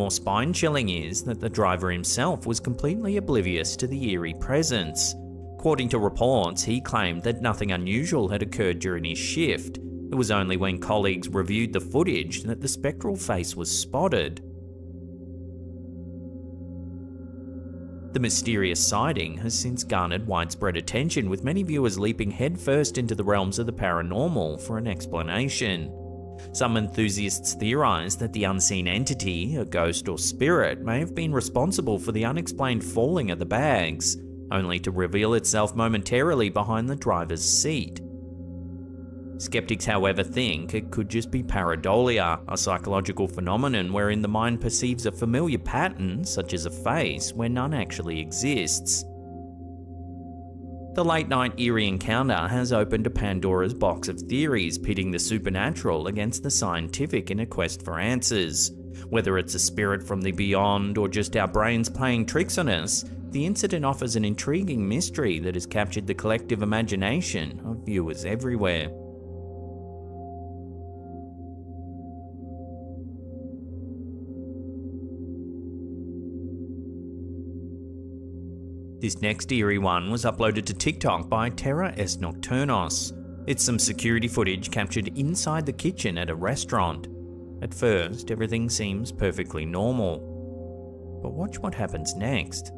more spine-chilling is that the driver himself was completely oblivious to the eerie presence. According to reports, he claimed that nothing unusual had occurred during his shift. It was only when colleagues reviewed the footage that the spectral face was spotted. The mysterious sighting has since garnered widespread attention, with many viewers leaping headfirst into the realms of the paranormal for an explanation. Some enthusiasts theorize that the unseen entity, a ghost or spirit, may have been responsible for the unexplained falling of the bags, only to reveal itself momentarily behind the driver's seat. Skeptics, however, think it could just be pareidolia, a psychological phenomenon wherein the mind perceives a familiar pattern, such as a face, where none actually exists. The late-night eerie encounter has opened a Pandora's box of theories, pitting the supernatural against the scientific in a quest for answers. Whether it's a spirit from the beyond or just our brains playing tricks on us, the incident offers an intriguing mystery that has captured the collective imagination of viewers everywhere. This next eerie one was uploaded to TikTok by Terra S Nocturnos. It's some security footage captured inside the kitchen at a restaurant. At first, everything seems perfectly normal. But watch what happens next.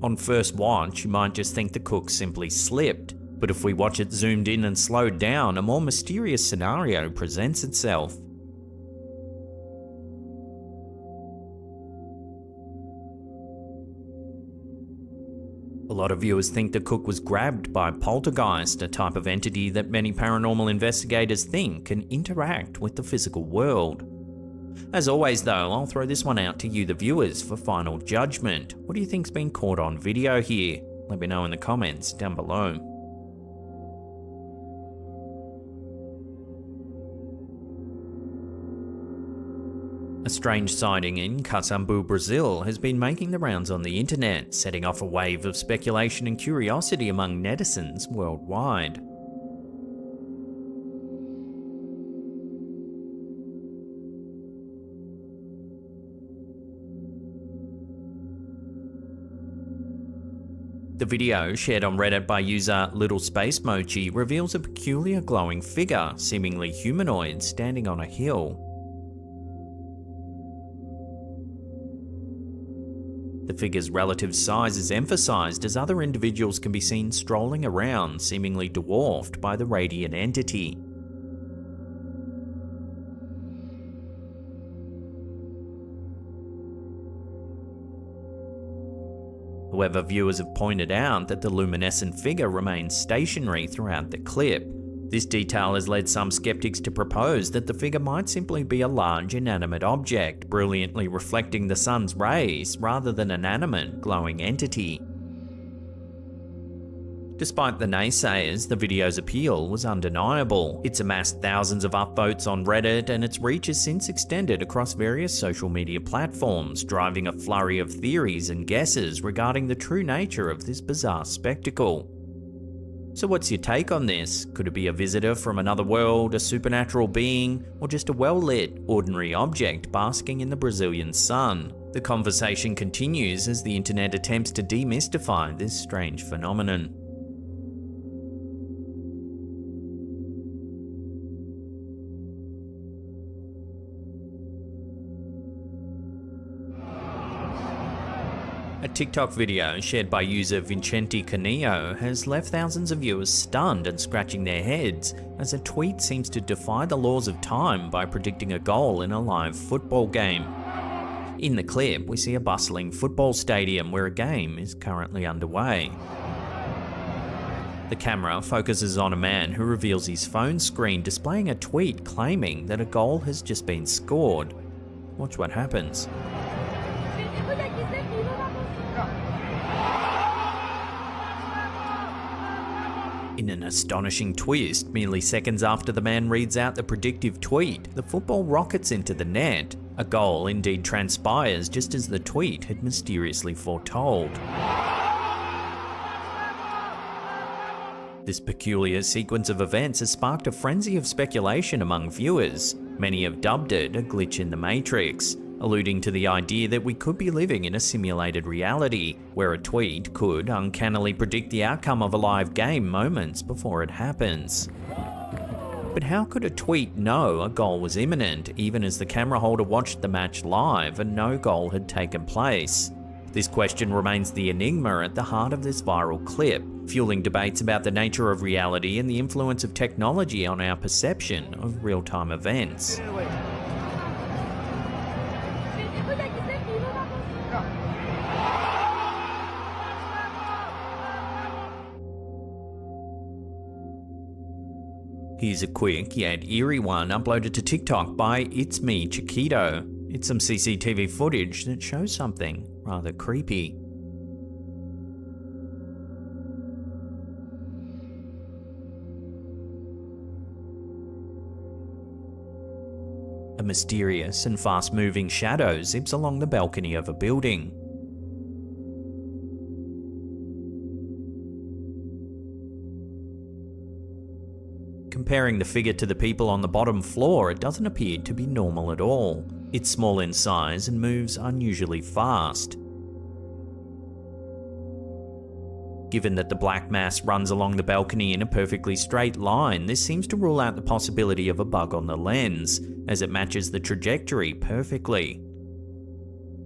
On first watch, you might just think the cook simply slipped. But if we watch it zoomed in and slowed down, a more mysterious scenario presents itself. A lot of viewers think the cook was grabbed by poltergeist, a type of entity that many paranormal investigators think can interact with the physical world. As always though, I'll throw this one out to you, the viewers, for final judgment. What do you think's been caught on video here? Let me know in the comments down below. A strange sighting in Casambu, Brazil has been making the rounds on the internet, setting off a wave of speculation and curiosity among netizens worldwide. The video, shared on Reddit by user Little Space Mochi, reveals a peculiar glowing figure, seemingly humanoid, standing on a hill. The figure's relative size is emphasized as other individuals can be seen strolling around, seemingly dwarfed by the radiant entity. However, viewers have pointed out that the luminescent figure remains stationary throughout the clip. This detail has led some skeptics to propose that the figure might simply be a large inanimate object, brilliantly reflecting the sun's rays rather than an animate, glowing entity. Despite the naysayers, the video's appeal was undeniable. It's amassed thousands of upvotes on Reddit, and its reach has since extended across various social media platforms, driving a flurry of theories and guesses regarding the true nature of this bizarre spectacle. So what's your take on this? Could it be a visitor from another world, a supernatural being, or just a well-lit, ordinary object basking in the Brazilian sun? The conversation continues as the internet attempts to demystify this strange phenomenon. A TikTok video shared by user Vincenti Canillo has left thousands of viewers stunned and scratching their heads, as a tweet seems to defy the laws of time by predicting a goal in a live football game. In the clip, we see a bustling football stadium where a game is currently underway. The camera focuses on a man who reveals his phone screen displaying a tweet claiming that a goal has just been scored. Watch what happens. In an astonishing twist, merely seconds after the man reads out the predictive tweet, the football rockets into the net. A goal indeed transpires just as the tweet had mysteriously foretold. This peculiar sequence of events has sparked a frenzy of speculation among viewers. Many have dubbed it a glitch in the Matrix, alluding to the idea that we could be living in a simulated reality, where a tweet could uncannily predict the outcome of a live game moments before it happens. But how could a tweet know a goal was imminent, even as the camera holder watched the match live and no goal had taken place? This question remains the enigma at the heart of this viral clip, fueling debates about the nature of reality and the influence of technology on our perception of real-time events. Here's a quick yet eerie one uploaded to TikTok by It's Me Chiquito. It's some CCTV footage that shows something rather creepy. A mysterious and fast-moving shadow zips along the balcony of a building. Comparing the figure to the people on the bottom floor, it doesn't appear to be normal at all. It's small in size and moves unusually fast. Given that the black mass runs along the balcony in a perfectly straight line, this seems to rule out the possibility of a bug on the lens, as it matches the trajectory perfectly.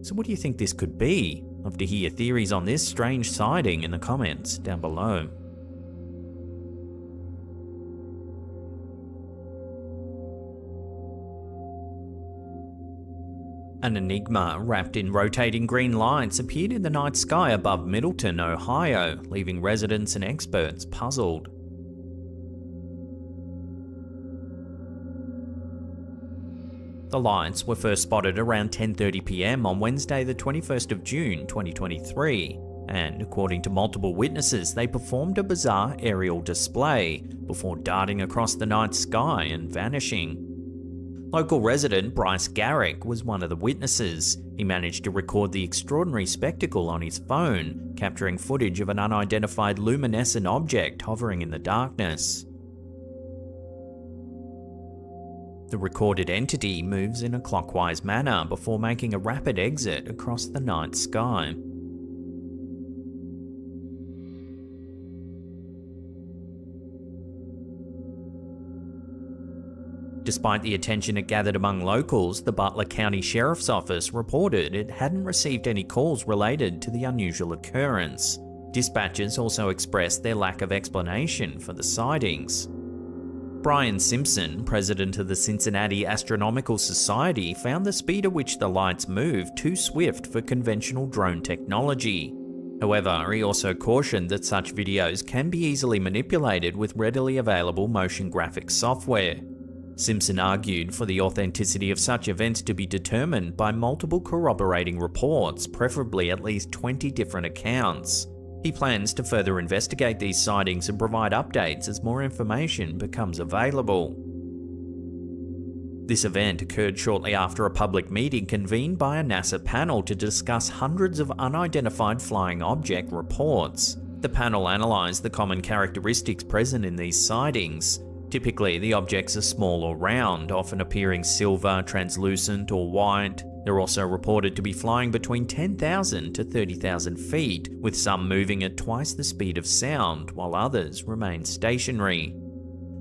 So what do you think this could be? Love to hear your theories on this strange sighting in the comments down below. An enigma wrapped in rotating green lights appeared in the night sky above Middleton, Ohio, leaving residents and experts puzzled. The lights were first spotted around 10:30 p.m. on Wednesday the 21st of June 2023, and according to multiple witnesses, they performed a bizarre aerial display before darting across the night sky and vanishing. Local resident Bryce Garrick was one of the witnesses. He managed to record the extraordinary spectacle on his phone, capturing footage of an unidentified luminescent object hovering in the darkness. The recorded entity moves in a clockwise manner before making a rapid exit across the night sky. Despite the attention it gathered among locals, the Butler County Sheriff's Office reported it hadn't received any calls related to the unusual occurrence. Dispatchers also expressed their lack of explanation for the sightings. Brian Simpson, president of the Cincinnati Astronomical Society, found the speed at which the lights moved too swift for conventional drone technology. However, he also cautioned that such videos can be easily manipulated with readily available motion graphics software. Simpson argued for the authenticity of such events to be determined by multiple corroborating reports, preferably at least 20 different accounts. He plans to further investigate these sightings and provide updates as more information becomes available. This event occurred shortly after a public meeting convened by a NASA panel to discuss hundreds of unidentified flying object reports. The panel analysed the common characteristics present in these sightings. Typically, the objects are small or round, often appearing silver, translucent, or white. They're also reported to be flying between 10,000 to 30,000 feet, with some moving at twice the speed of sound, while others remain stationary.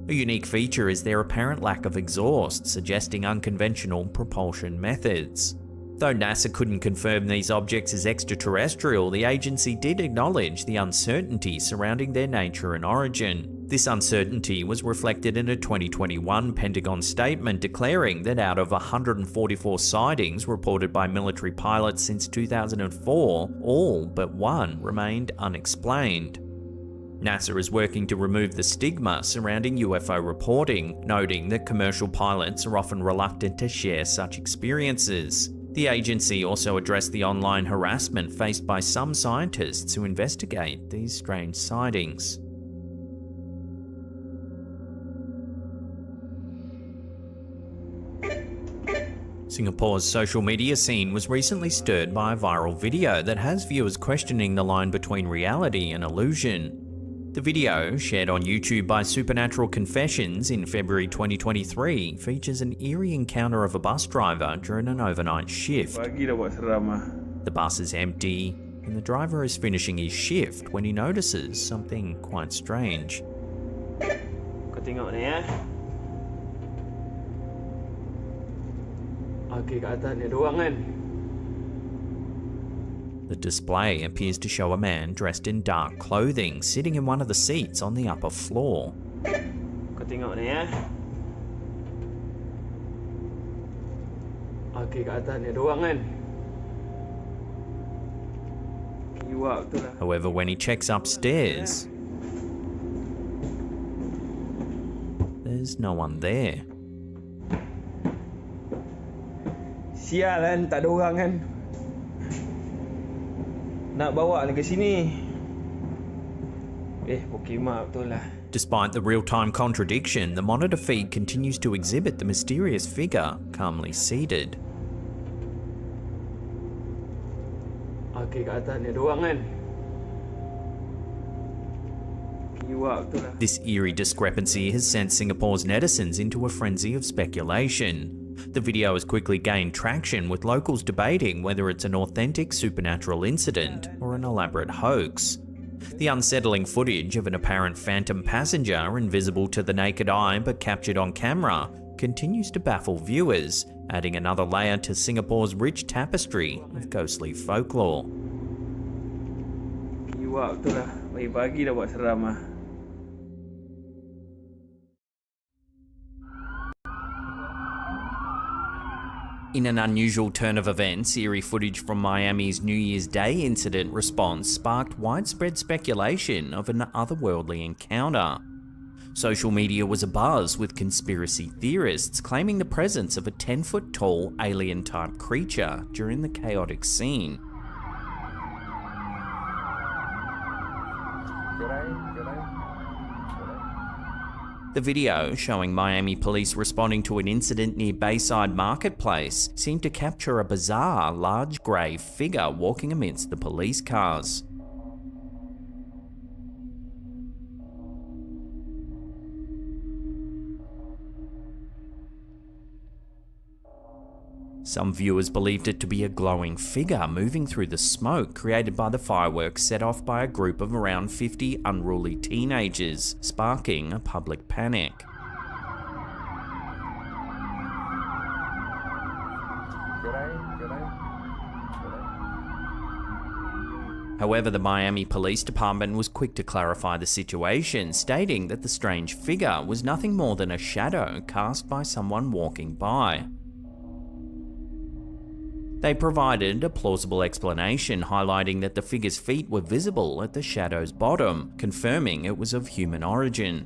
A unique feature is their apparent lack of exhaust, suggesting unconventional propulsion methods. Though NASA couldn't confirm these objects as extraterrestrial, the agency did acknowledge the uncertainty surrounding their nature and origin. This uncertainty was reflected in a 2021 Pentagon statement declaring that out of 144 sightings reported by military pilots since 2004, all but one remained unexplained. NASA is working to remove the stigma surrounding UFO reporting, noting that commercial pilots are often reluctant to share such experiences. The agency also addressed the online harassment faced by some scientists who investigate these strange sightings. Singapore's social media scene was recently stirred by a viral video that has viewers questioning the line between reality and illusion. The video, shared on YouTube by Supernatural Confessions in February 2023, features an eerie encounter of a bus driver during an overnight shift. The bus is empty, and the driver is finishing his shift when he notices something quite strange. Kau tengok ni ya. Okey, kat atas ni ada orang kan. The display appears to show a man dressed in dark clothing sitting in one of the seats on the upper floor. Kau tengok ni ya. Okey, kat atas ni ada orang kan. Kiwak betul lah. However, when he checks upstairs, there's no one there. Sial kan, tak ada orang kan. Nak bawa ni ke sini. Pokemak betul lah. Despite the real-time contradiction, the monitor feed continues to exhibit the mysterious figure calmly seated. Okey, kat atas ni ada orang kan. Kiwak betul lah. This eerie discrepancy has sent Singapore's netizens into a frenzy of speculation. The video has quickly gained traction, with locals debating whether it's an authentic supernatural incident or an elaborate hoax. The unsettling footage of an apparent phantom passenger, invisible to the naked eye but captured on camera, continues to baffle viewers, adding another layer to Singapore's rich tapestry of ghostly folklore. Kiwak betul lah. Pagi-pagi dah buat seram lah. In an unusual turn of events, eerie footage from Miami's New Year's Day incident response sparked widespread speculation of an otherworldly encounter. Social media was abuzz, with conspiracy theorists claiming the presence of a 10-foot-tall alien-type creature during the chaotic scene. The video, showing Miami police responding to an incident near Bayside Marketplace, seemed to capture a bizarre, large grey figure walking amidst the police cars. Some viewers believed it to be a glowing figure moving through the smoke created by the fireworks set off by a group of around 50 unruly teenagers, sparking a public panic. However, the Miami Police Department was quick to clarify the situation, stating that the strange figure was nothing more than a shadow cast by someone walking by. They provided a plausible explanation, highlighting that the figure's feet were visible at the shadow's bottom, confirming it was of human origin.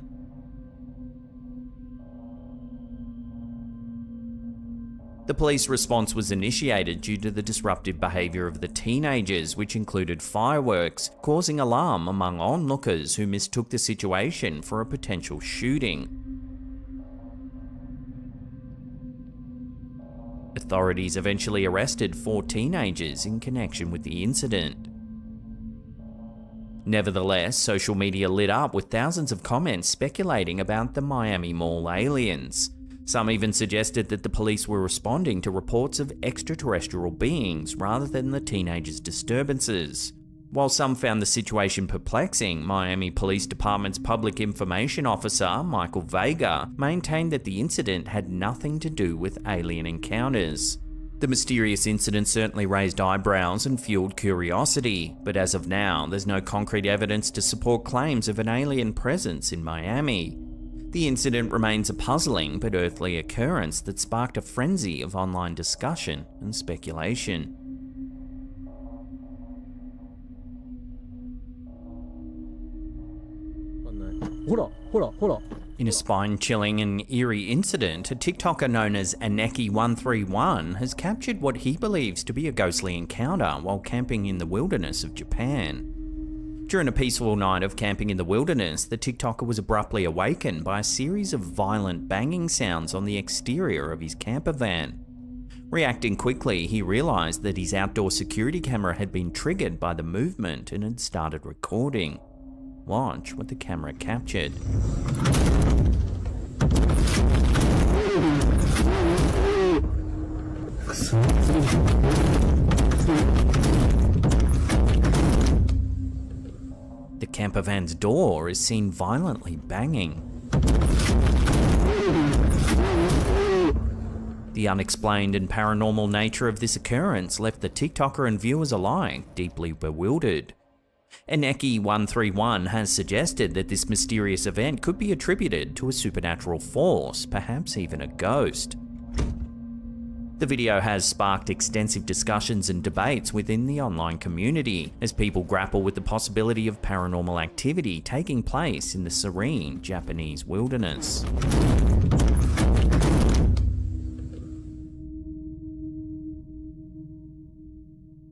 The police response was initiated due to the disruptive behaviour of the teenagers, which included fireworks, causing alarm among onlookers who mistook the situation for a potential shooting. Authorities eventually arrested 4 teenagers in connection with the incident. Nevertheless, social media lit up with thousands of comments speculating about the Miami Mall aliens. Some even suggested that the police were responding to reports of extraterrestrial beings rather than the teenagers' disturbances. While some found the situation perplexing, Miami Police Department's Public Information Officer, Michael Vega, maintained that the incident had nothing to do with alien encounters. The mysterious incident certainly raised eyebrows and fueled curiosity, but as of now, there's no concrete evidence to support claims of an alien presence in Miami. The incident remains a puzzling but earthly occurrence that sparked a frenzy of online discussion and speculation. Hold up. In a spine-chilling and eerie incident, a TikToker known as Aneki131 has captured what he believes to be a ghostly encounter while camping in the wilderness of Japan. During a peaceful night of camping in the wilderness, the TikToker was abruptly awakened by a series of violent banging sounds on the exterior of his camper van. Reacting quickly, he realised that his outdoor security camera had been triggered by the movement and had started recording. Watch what the camera captured. The camper van's door is seen violently banging. The unexplained and paranormal nature of this occurrence left the TikToker and viewers alike deeply bewildered. Eneki131 has suggested that this mysterious event could be attributed to a supernatural force, perhaps even a ghost. The video has sparked extensive discussions and debates within the online community as people grapple with the possibility of paranormal activity taking place in the serene Japanese wilderness.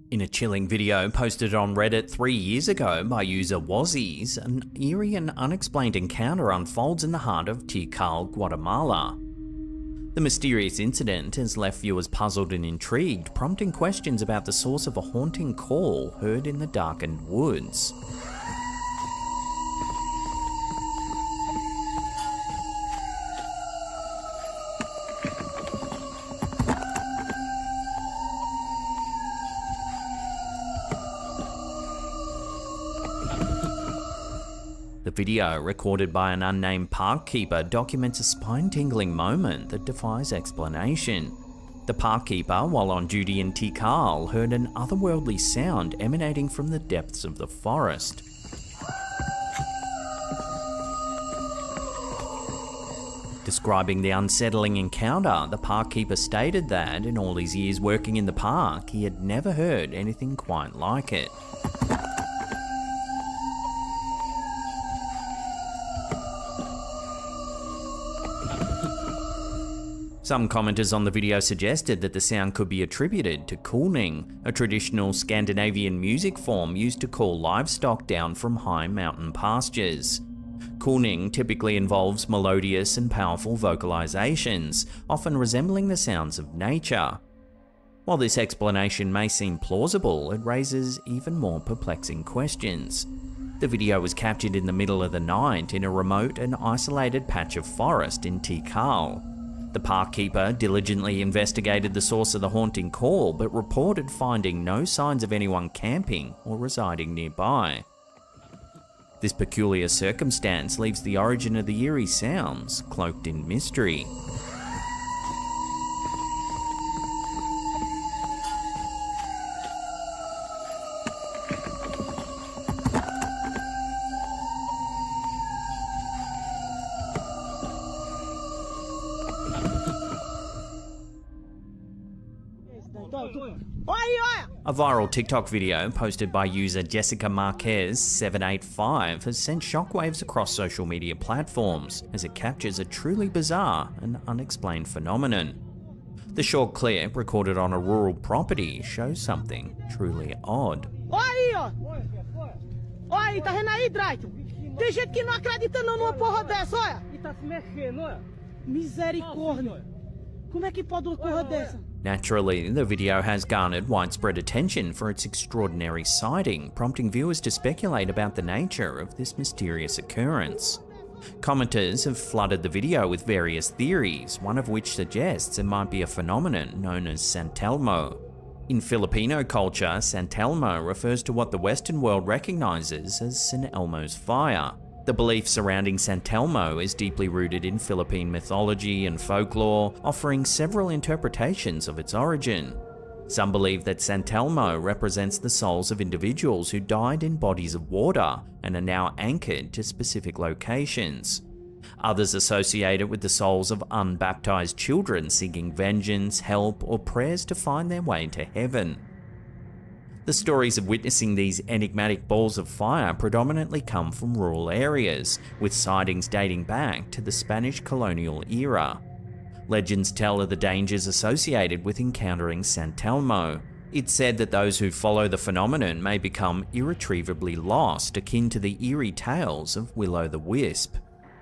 In a chilling video posted on Reddit 3 years ago by user Wazzies, an eerie and unexplained encounter unfolds in the heart of Tikal, Guatemala. The mysterious incident has left viewers puzzled and intrigued, prompting questions about the source of a haunting call heard in the darkened woods. The video, recorded by an unnamed park keeper, documents a spine-tingling moment that defies explanation. The park keeper, while on duty in Tikal, heard an otherworldly sound emanating from the depths of the forest. Describing the unsettling encounter, the park keeper stated that, in all his years working in the park, he had never heard anything quite like it. Some commenters on the video suggested that the sound could be attributed to kulning, a traditional Scandinavian music form used to call livestock down from high mountain pastures. Kulning typically involves melodious and powerful vocalizations, often resembling the sounds of nature. While this explanation may seem plausible, it raises even more perplexing questions. The video was captured in the middle of the night in a remote and isolated patch of forest in Tikal. The park keeper diligently investigated the source of the haunting call, but reported finding no signs of anyone camping or residing nearby. This peculiar circumstance leaves the origin of the eerie sounds cloaked in mystery. A viral TikTok video posted by user Jessica Marquez785 has sent shockwaves across social media platforms as it captures a truly bizarre and unexplained phenomenon. The short clip, recorded on a rural property, shows something truly odd. Olha aí, ó! Olha aí, tá vendo aí, Drayton? Tem gente que não acredita não numa porra dessa, olha! E tá se mexendo, olha! Misericórdia! Como é que pode uma porra dessa? Naturally, the video has garnered widespread attention for its extraordinary sighting, prompting viewers to speculate about the nature of this mysterious occurrence. Commenters have flooded the video with various theories, one of which suggests it might be a phenomenon known as San Telmo. In Filipino culture, San Telmo refers to what the Western world recognizes as San Elmo's fire. The belief surrounding San Telmo is deeply rooted in Philippine mythology and folklore, offering several interpretations of its origin. Some believe that San Telmo represents the souls of individuals who died in bodies of water and are now anchored to specific locations. Others associate it with the souls of unbaptized children seeking vengeance, help, or prayers to find their way to heaven. The stories of witnessing these enigmatic balls of fire predominantly come from rural areas, with sightings dating back to the Spanish colonial era. Legends tell of the dangers associated with encountering San Telmo. It's said that those who follow the phenomenon may become irretrievably lost, akin to the eerie tales of Willow the Wisp.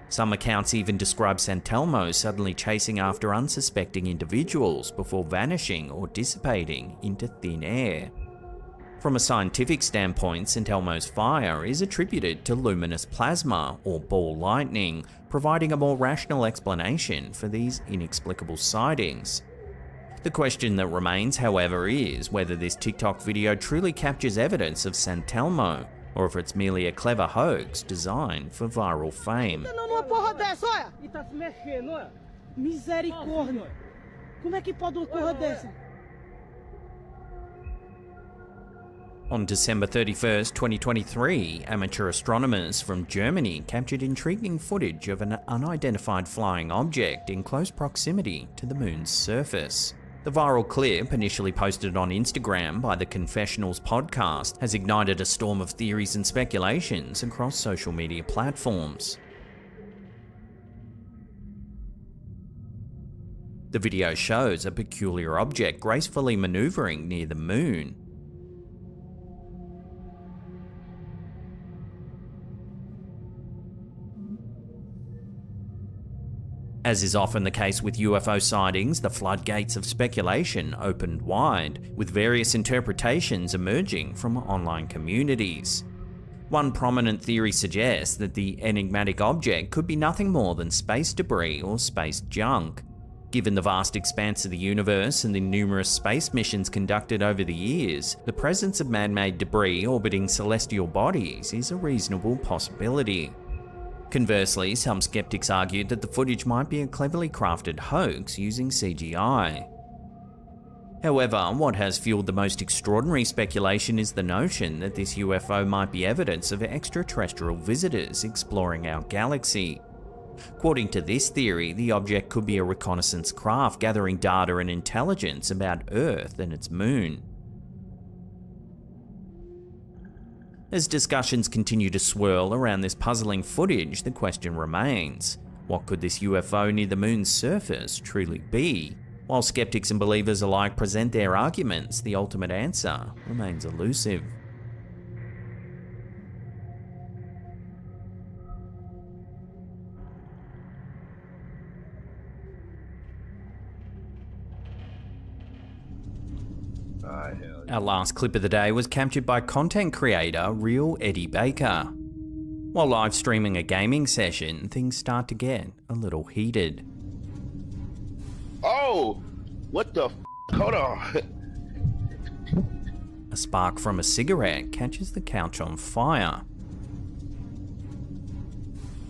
Some accounts even describe San Telmo suddenly chasing after unsuspecting individuals before vanishing or dissipating into thin air. From a scientific standpoint, St. Elmo's fire is attributed to luminous plasma or ball lightning, providing a more rational explanation for these inexplicable sightings. The question that remains, however, is whether this TikTok video truly captures evidence of St. Elmo, or if it's merely a clever hoax designed for viral fame. Numa porra dessa, olha! E tá se mexendo, olha! Misericórdia! Como é que pode uma porra dessa? On December 31st, 2023, amateur astronomers from Germany captured intriguing footage of an unidentified flying object in close proximity to the moon's surface. The viral clip, initially posted on Instagram by the Confessionals podcast, has ignited a storm of theories and speculations across social media platforms. The video shows a peculiar object gracefully maneuvering near the moon. As is often the case with UFO sightings, the floodgates of speculation opened wide, with various interpretations emerging from online communities. One prominent theory suggests that the enigmatic object could be nothing more than space debris or space junk. Given the vast expanse of the universe and the numerous space missions conducted over the years, the presence of man-made debris orbiting celestial bodies is a reasonable possibility. Conversely, some skeptics argued that the footage might be a cleverly crafted hoax using CGI. However, what has fueled the most extraordinary speculation is the notion that this UFO might be evidence of extraterrestrial visitors exploring our galaxy. According to this theory, the object could be a reconnaissance craft gathering data and intelligence about Earth and its moon. As discussions continue to swirl around this puzzling footage, the question remains, what could this UFO near the moon's surface truly be? While skeptics and believers alike present their arguments, the ultimate answer remains elusive. Our last clip of the day was captured by content creator Real Eddie Baker. While live streaming a gaming session, things start to get a little heated. Oh, what the f? Hold on. A spark from a cigarette catches the couch on fire.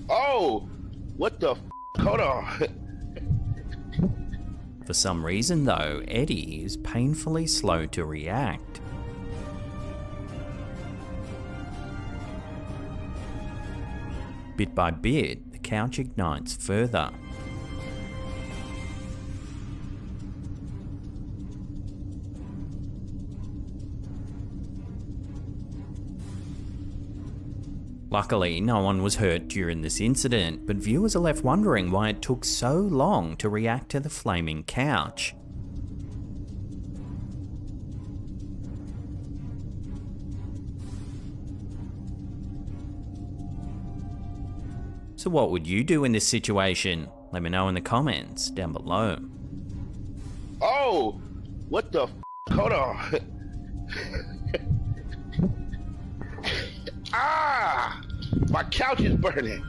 Oh, what the f? Hold on. For some reason though, Eddie is painfully slow to react. Bit by bit, the couch ignites further. Luckily, no one was hurt during this incident, but viewers are left wondering why it took so long to react to the flaming couch. So what would you do in this situation? Let me know in the comments down below. Oh, what the f? Hold on. Ah, my couch is burning.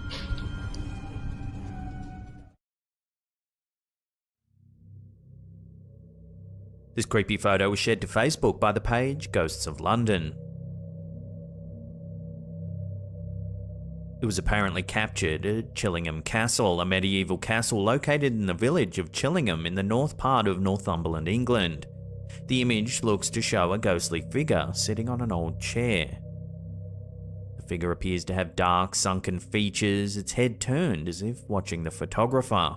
This creepy photo was shared to Facebook by the page Ghosts of London. It was apparently captured at Chillingham Castle, a medieval castle located in the village of Chillingham in the north part of Northumberland, England. The image looks to show a ghostly figure sitting on an old chair. The figure appears to have dark, sunken features, its head turned as if watching the photographer.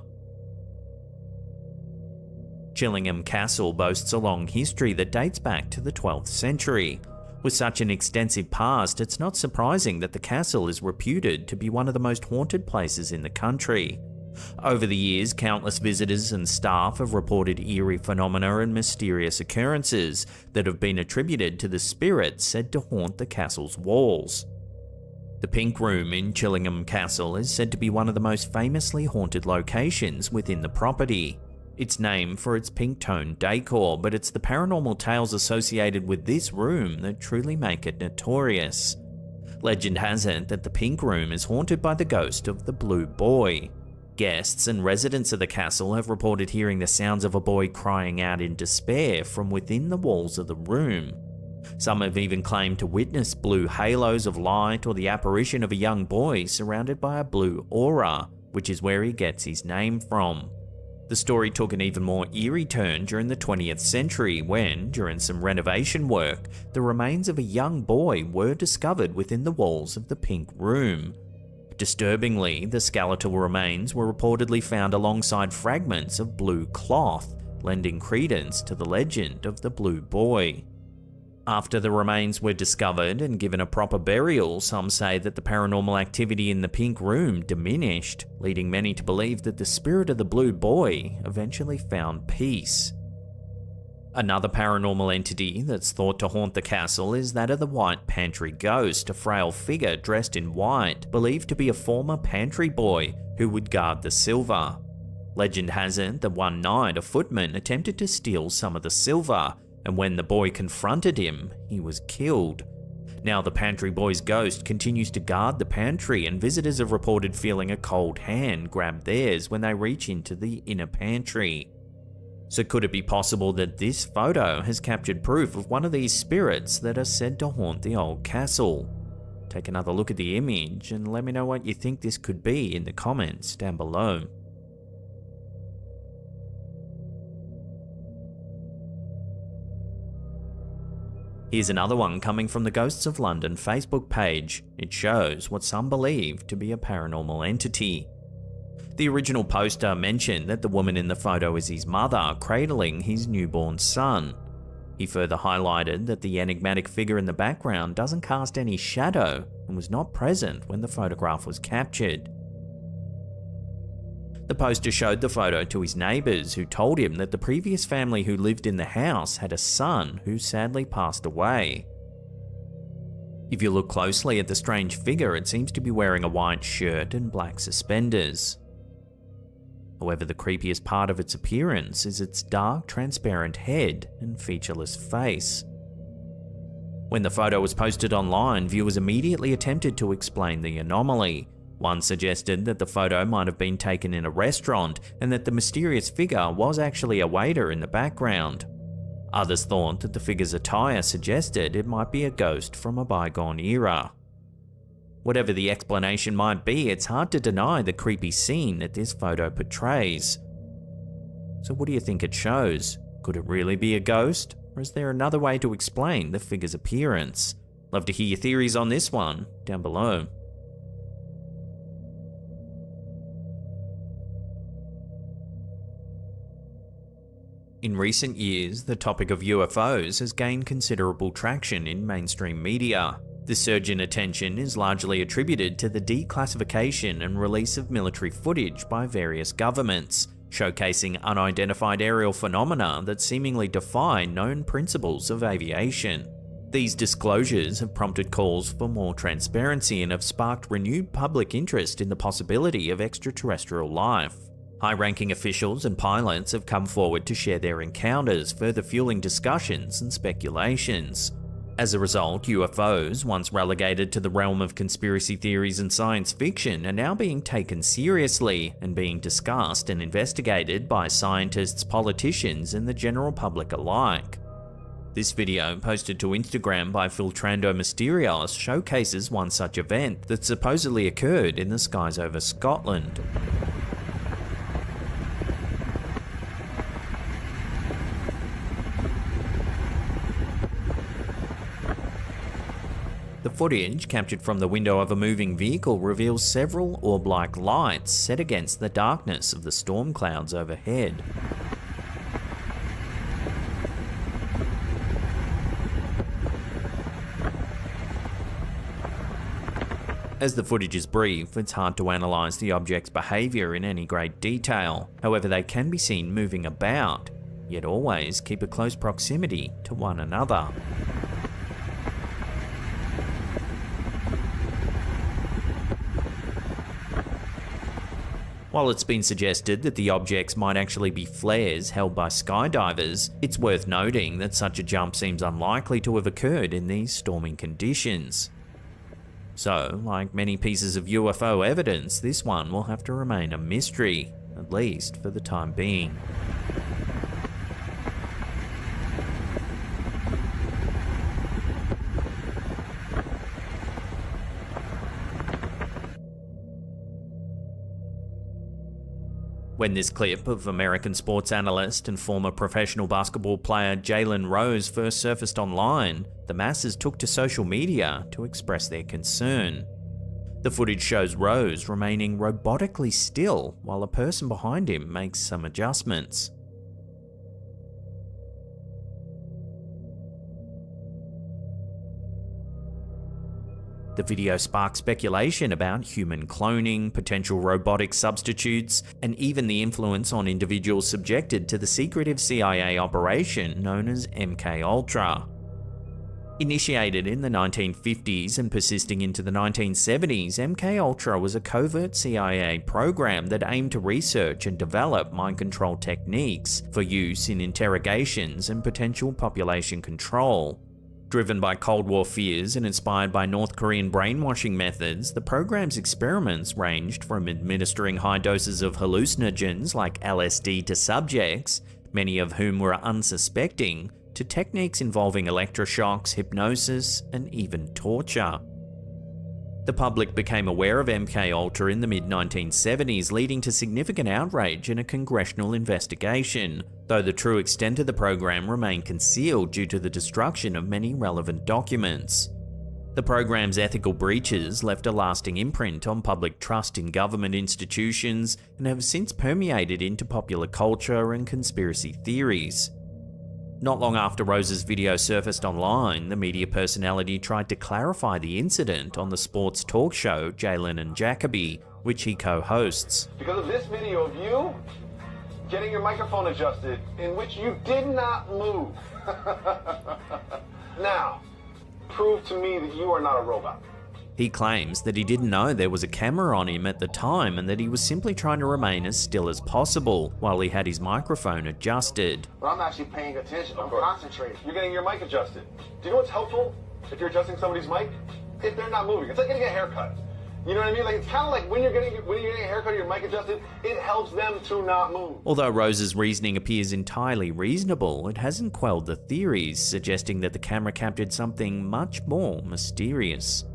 Chillingham Castle boasts a long history that dates back to the 12th century. With such an extensive past, it's not surprising that the castle is reputed to be one of the most haunted places in the country. Over the years, countless visitors and staff have reported eerie phenomena and mysterious occurrences that have been attributed to the spirits said to haunt the castle's walls. The Pink Room in Chillingham Castle is said to be one of the most famously haunted locations within the property. It's named for its pink-toned decor, but it's the paranormal tales associated with this room that truly make it notorious. Legend has it that the Pink Room is haunted by the ghost of the Blue Boy. Guests and residents of the castle have reported hearing the sounds of a boy crying out in despair from within the walls of the room. Some have even claimed to witness blue halos of light or the apparition of a young boy surrounded by a blue aura, which is where he gets his name from. The story took an even more eerie turn during the 20th century when, during some renovation work, the remains of a young boy were discovered within the walls of the Pink Room. Disturbingly, the skeletal remains were reportedly found alongside fragments of blue cloth, lending credence to the legend of the Blue Boy. After the remains were discovered and given a proper burial, some say that the paranormal activity in the Pink Room diminished, leading many to believe that the spirit of the Blue Boy eventually found peace. Another paranormal entity that's thought to haunt the castle is that of the White Pantry Ghost, a frail figure dressed in white, believed to be a former pantry boy who would guard the silver. Legend has it that one night a footman attempted to steal some of the silver, and when the boy confronted him, he was killed. Now the pantry boy's ghost continues to guard the pantry, and visitors have reported feeling a cold hand grab theirs when they reach into the inner pantry. So could it be possible that this photo has captured proof of one of these spirits that are said to haunt the old castle? Take another look at the image and let me know what you think this could be in the comments down below. Here's another one coming from the Ghosts of London Facebook page. It shows what some believe to be a paranormal entity. The original poster mentioned that the woman in the photo is his mother, cradling his newborn son. He further highlighted that the enigmatic figure in the background doesn't cast any shadow and was not present when the photograph was captured. The poster showed the photo to his neighbours, who told him that the previous family who lived in the house had a son who sadly passed away. If you look closely at the strange figure, it seems to be wearing a white shirt and black suspenders. However, the creepiest part of its appearance is its dark, transparent head and featureless face. When the photo was posted online, viewers immediately attempted to explain the anomaly. One suggested that the photo might have been taken in a restaurant and that the mysterious figure was actually a waiter in the background. Others thought that the figure's attire suggested it might be a ghost from a bygone era. Whatever the explanation might be, it's hard to deny the creepy scene that this photo portrays. So what do you think it shows? Could it really be a ghost? Or is there another way to explain the figure's appearance? Love to hear your theories on this one down below. In recent years, the topic of UFOs has gained considerable traction in mainstream media. This surge in attention is largely attributed to the declassification and release of military footage by various governments, showcasing unidentified aerial phenomena that seemingly defy known principles of aviation. These disclosures have prompted calls for more transparency and have sparked renewed public interest in the possibility of extraterrestrial life. High-ranking officials and pilots have come forward to share their encounters, further fueling discussions and speculations. As a result, UFOs, once relegated to the realm of conspiracy theories and science fiction, are now being taken seriously and being discussed and investigated by scientists, politicians, and the general public alike. This video, posted to Instagram by Filtrando Mysterios, showcases one such event that supposedly occurred in the skies over Scotland. The footage, captured from the window of a moving vehicle, reveals several orb-like lights set against the darkness of the storm clouds overhead. As the footage is brief, it's hard to analyse the object's behaviour in any great detail. However, they can be seen moving about, yet always keep a close proximity to one another. While it's been suggested that the objects might actually be flares held by skydivers, it's worth noting that such a jump seems unlikely to have occurred in these storming conditions. So, like many pieces of UFO evidence, this one will have to remain a mystery, at least for the time being. When this clip of American sports analyst and former professional basketball player Jalen Rose first surfaced online, the masses took to social media to express their concern. The footage shows Rose remaining robotically still while a person behind him makes some adjustments. The video sparked speculation about human cloning, potential robotic substitutes, and even the influence on individuals subjected to the secretive CIA operation known as MKUltra. Initiated in the 1950s and persisting into the 1970s, MKUltra was a covert CIA program that aimed to research and develop mind control techniques for use in interrogations and potential population control. Driven by Cold War fears and inspired by North Korean brainwashing methods, the program's experiments ranged from administering high doses of hallucinogens like LSD to subjects, many of whom were unsuspecting, to techniques involving electroshocks, hypnosis, and even torture. The public became aware of MKUltra in the mid-1970s, leading to significant outrage and a congressional investigation, though the true extent of the program remained concealed due to the destruction of many relevant documents. The program's ethical breaches left a lasting imprint on public trust in government institutions and have since permeated into popular culture and conspiracy theories. Not long after Rose's video surfaced online, the media personality tried to clarify the incident on the sports talk show Jalen and Jacoby, which he co-hosts. Because of this video of you getting your microphone adjusted, in which you did not move. Now, prove to me that you are not a robot. He claims that he didn't know there was a camera on him at the time and that he was simply trying to remain as still as possible while he had his microphone adjusted. But I'm actually paying attention. I'm concentrating. You're getting your mic adjusted. Do you know what's helpful if you're adjusting somebody's mic? If they're not moving. It's like getting a haircut. You know what I mean? Like, it's kind of like when you're getting a haircut or your mic adjusted, it helps them to not move. Although Rose's reasoning appears entirely reasonable, it hasn't quelled the theories suggesting that the camera captured something much more mysterious.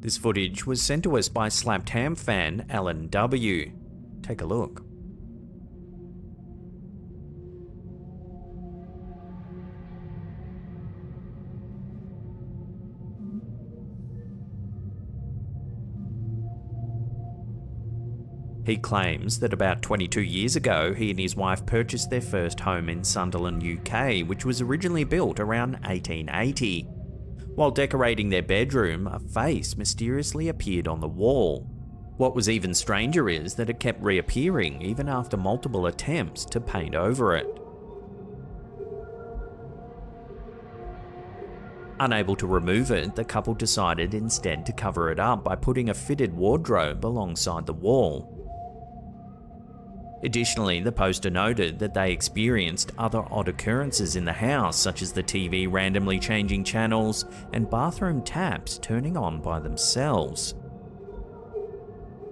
This footage was sent to us by Slapped Ham fan Alan W. Take a look. He claims that about 22 years ago, he and his wife purchased their first home in Sunderland, UK, which was originally built around 1880. While decorating their bedroom, a face mysteriously appeared on the wall. What was even stranger is that it kept reappearing even after multiple attempts to paint over it. Unable to remove it, the couple decided instead to cover it up by putting a fitted wardrobe alongside the wall. Additionally, the poster noted that they experienced other odd occurrences in the house, such as the TV randomly changing channels and bathroom taps turning on by themselves.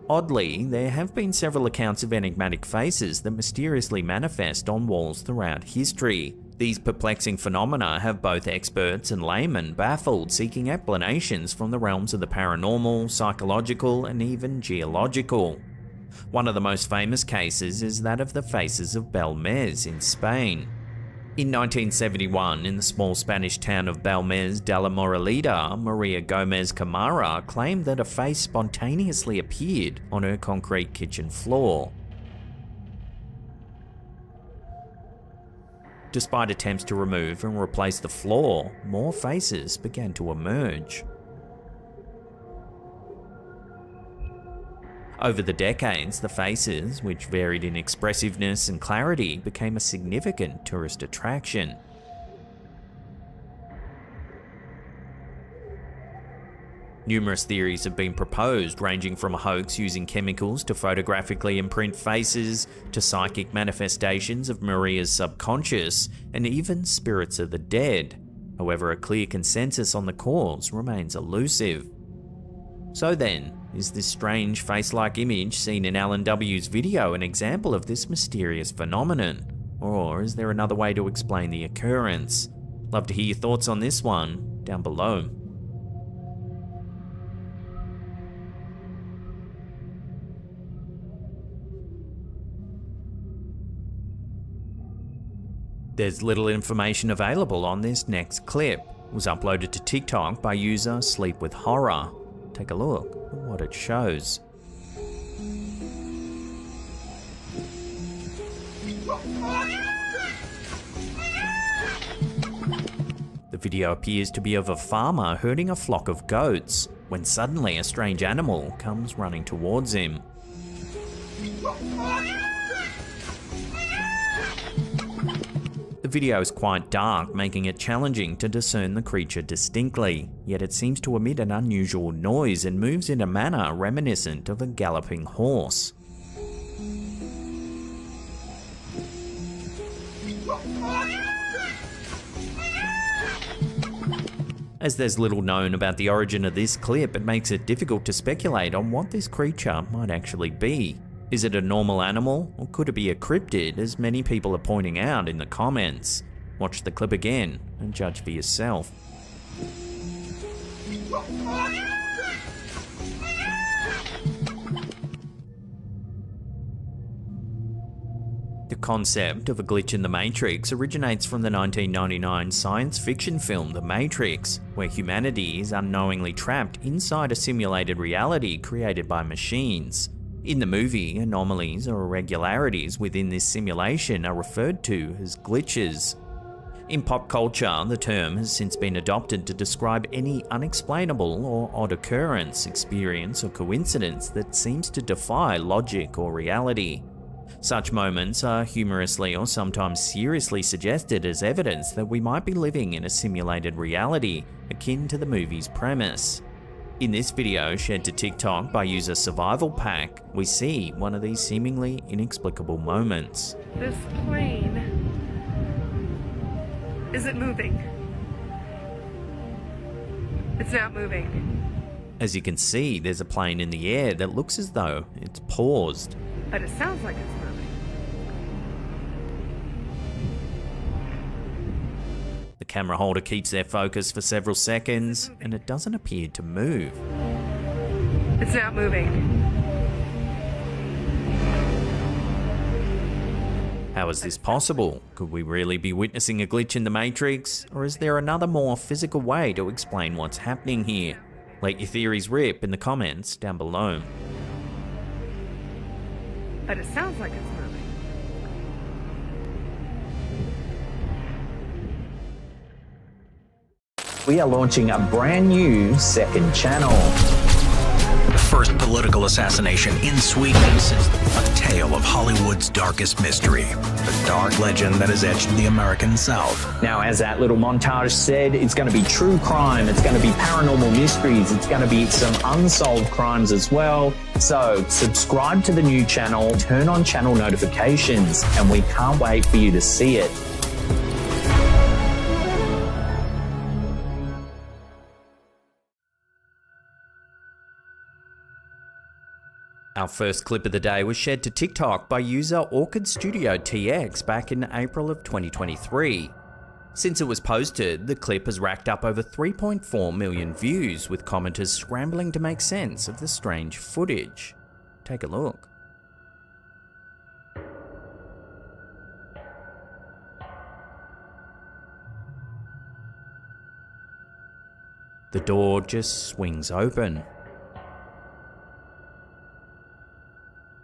Oddly, there have been several accounts of enigmatic faces that mysteriously manifest on walls throughout history. These perplexing phenomena have both experts and laymen baffled, seeking explanations from the realms of the paranormal, psychological, and even geological. One of the most famous cases is that of the faces of Belmez in Spain. In 1971, in the small Spanish town of Belmez de la Moraleda, Maria Gomez Camara claimed that a face spontaneously appeared on her concrete kitchen floor. Despite attempts to remove and replace the floor, more faces began to emerge. Over the decades, the faces, which varied in expressiveness and clarity, became a significant tourist attraction. Numerous theories have been proposed, ranging from a hoax using chemicals to photographically imprint faces, to psychic manifestations of Maria's subconscious, and even spirits of the dead. However, a clear consensus on the cause remains elusive. So then, is this strange face-like image seen in Alan W.'s video an example of this mysterious phenomenon? Or is there another way to explain the occurrence? Love to hear your thoughts on this one down below. There's little information available on this next clip. It was uploaded to TikTok by user Sleep with Horror. Take a look at what it shows. The video appears to be of a farmer herding a flock of goats, when suddenly a strange animal comes running towards him. The video is quite dark, making it challenging to discern the creature distinctly, yet it seems to emit an unusual noise and moves in a manner reminiscent of a galloping horse. As there's little known about the origin of this clip, it makes it difficult to speculate on what this creature might actually be. Is it a normal animal, or could it be a cryptid, as many people are pointing out in the comments? Watch the clip again and judge for yourself. The concept of a glitch in the Matrix originates from the 1999 science fiction film The Matrix, where humanity is unknowingly trapped inside a simulated reality created by machines. In the movie, anomalies or irregularities within this simulation are referred to as glitches. In pop culture, the term has since been adopted to describe any unexplainable or odd occurrence, experience, or coincidence that seems to defy logic or reality. Such moments are humorously or sometimes seriously suggested as evidence that we might be living in a simulated reality, akin to the movie's premise. In this video, shared to TikTok by user Survival Pack, we see one of these seemingly inexplicable moments. This plane isn't moving. It's not moving. As you can see, there's a plane in the air that looks as though it's paused. But it sounds like it's moving. The camera holder keeps their focus for several seconds, and it doesn't appear to move. It's not moving. How is this possible? Could we really be witnessing a glitch in the Matrix? Or is there another more physical way to explain what's happening here? Let your theories rip in the comments down below. But it sounds like it's moving. We are launching a brand new second channel. The first political assassination in Sweden since a tale of Hollywood's darkest mystery. The dark legend that has etched the American South. Now, as that little montage said, it's going to be true crime, it's going to be paranormal mysteries, it's going to be some unsolved crimes as well. So, subscribe to the new channel, turn on channel notifications, and we can't wait for you to see it. Our first clip of the day was shared to TikTok by user Orchid Studio TX back in April of 2023. Since it was posted, the clip has racked up over 3.4 million views, with commenters scrambling to make sense of the strange footage. Take a look. The door just swings open.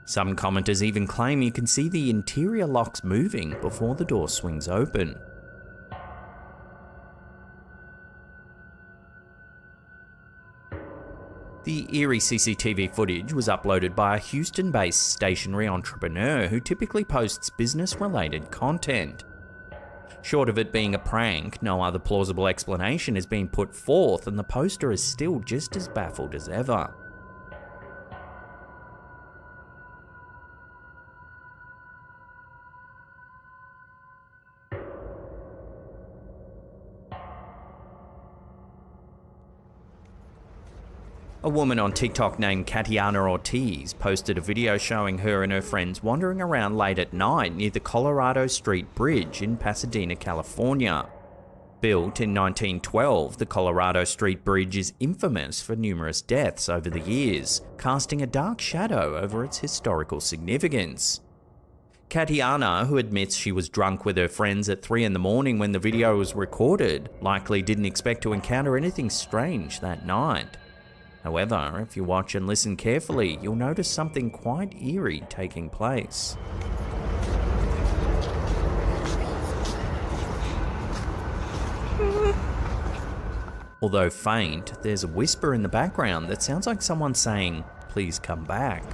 Some commenters even claim you can see the interior locks moving before the door swings open. The eerie CCTV footage was uploaded by a Houston-based stationary entrepreneur who typically posts business-related content. Short of it being a prank, no other plausible explanation has been put forth, and the poster is still just as baffled as ever. A woman on TikTok named Katiana Ortiz posted a video showing her and her friends wandering around late at night near the Colorado Street Bridge in Pasadena, California. Built in 1912, the Colorado Street Bridge is infamous for numerous deaths over the years, casting a dark shadow over its historical significance. Katiana, who admits she was drunk with her friends at 3 in the morning when the video was recorded, likely didn't expect to encounter anything strange that night. However, if you watch and listen carefully, you'll notice something quite eerie taking place. Although faint, there's a whisper in the background that sounds like someone saying, "Please come back."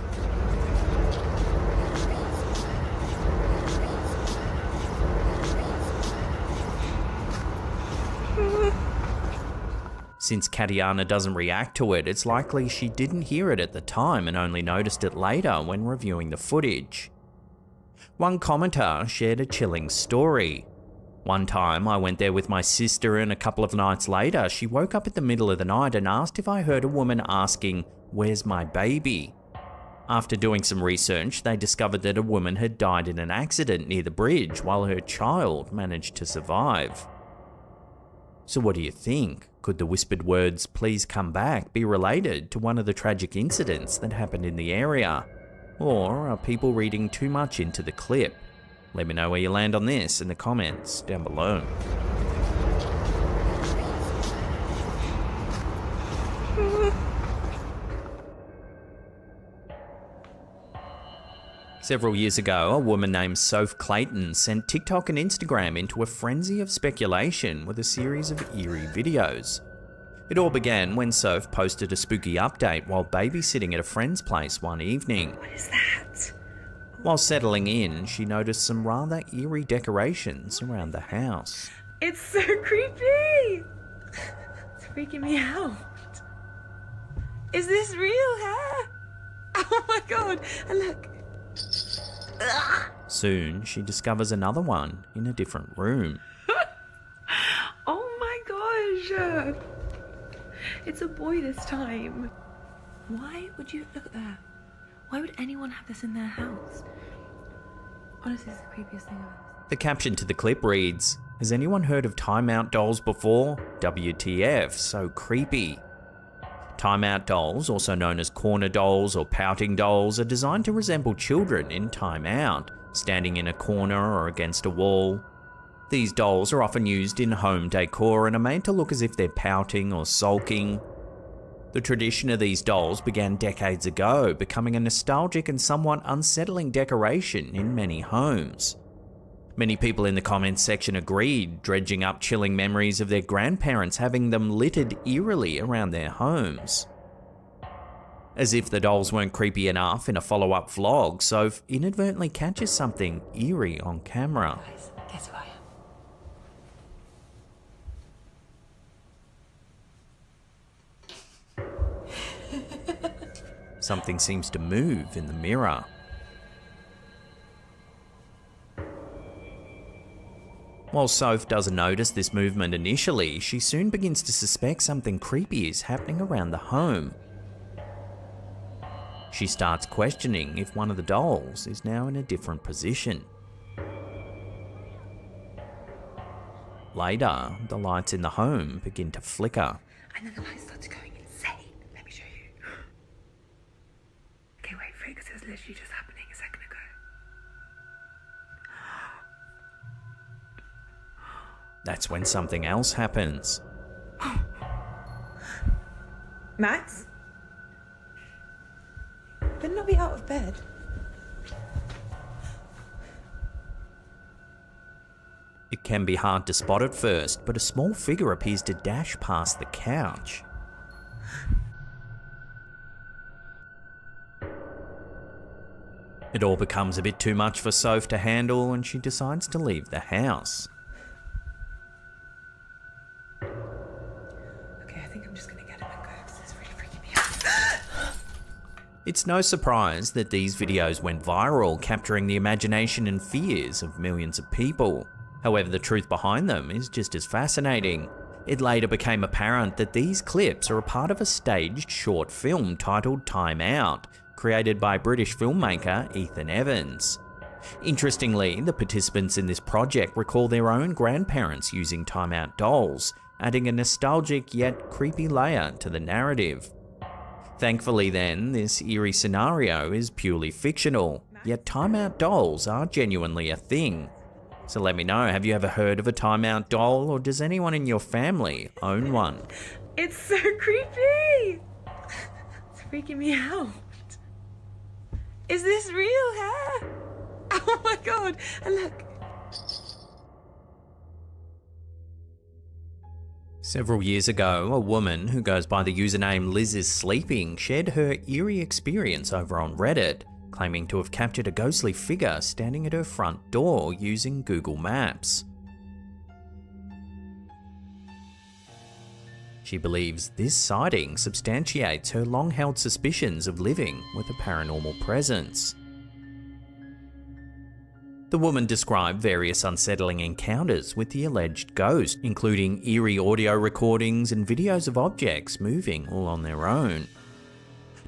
Since Katiana doesn't react to it, it's likely she didn't hear it at the time and only noticed it later when reviewing the footage. One commenter shared a chilling story. One time I went there with my sister, and a couple of nights later she woke up in the middle of the night and asked if I heard a woman asking, "Where's my baby?" After doing some research, they discovered that a woman had died in an accident near the bridge while her child managed to survive. So what do you think? Could the whispered words, "Please come back," be related to one of the tragic incidents that happened in the area? Or are people reading too much into the clip? Let me know where you land on this in the comments down below. Several years ago, a woman named Soph Clayton sent TikTok and Instagram into a frenzy of speculation with a series of eerie videos. It all began when Soph posted a spooky update while babysitting at a friend's place one evening. What is that? While settling in, she noticed some rather eerie decorations around the house. It's so creepy! It's freaking me out. Is this real hair? Oh my god, and look. Soon, she discovers another one in a different room. Oh my gosh! It's a boy this time. Why would you look at that? Why would anyone have this in their house? Honestly, it's the creepiest thing I've ever seen. The caption to the clip reads, "Has anyone heard of timeout dolls before? WTF, so creepy." Timeout dolls, also known as corner dolls or pouting dolls, are designed to resemble children in timeout, standing in a corner or against a wall. These dolls are often used in home decor and are made to look as if they're pouting or sulking. The tradition of these dolls began decades ago, becoming a nostalgic and somewhat unsettling decoration in many homes. Many people in the comments section agreed, dredging up chilling memories of their grandparents having them littered eerily around their homes. As if the dolls weren't creepy enough, in a follow-up vlog, Soph inadvertently catches something eerie on camera. Guys, guess who I am? Something seems to move in the mirror. While Soph doesn't notice this movement initially, she soon begins to suspect something creepy is happening around the home. She starts questioning if one of the dolls is now in a different position. Later, the lights in the home begin to flicker. And then the light started going insane. Let me show you. Okay, wait for it, because it was literally just happening a second ago. That's when something else happens. Max? Better not be out of bed. It can be hard to spot at first, but a small figure appears to dash past the couch. It all becomes a bit too much for Soph to handle and she decides to leave the house. Okay, I think I'm just gonna get in and go because this is really freaking me out. It's no surprise that these videos went viral, capturing the imagination and fears of millions of people. However, the truth behind them is just as fascinating. It later became apparent that these clips are a part of a staged short film titled Time Out, created by British filmmaker Ethan Evans. Interestingly, the participants in this project recall their own grandparents using Time Out dolls, adding a nostalgic yet creepy layer to the narrative. Thankfully then, this eerie scenario is purely fictional, yet Time Out dolls are genuinely a thing. So let me know, have you ever heard of a Time Out doll, or does anyone in your family own one? It's so creepy! It's freaking me out. Is this real hair? Oh my god, and look. Several years ago, a woman who goes by the username Liz is Sleeping shared her eerie experience over on Reddit, claiming to have captured a ghostly figure standing at her front door using Google Maps. She believes this sighting substantiates her long-held suspicions of living with a paranormal presence. The woman described various unsettling encounters with the alleged ghost, including eerie audio recordings and videos of objects moving all on their own.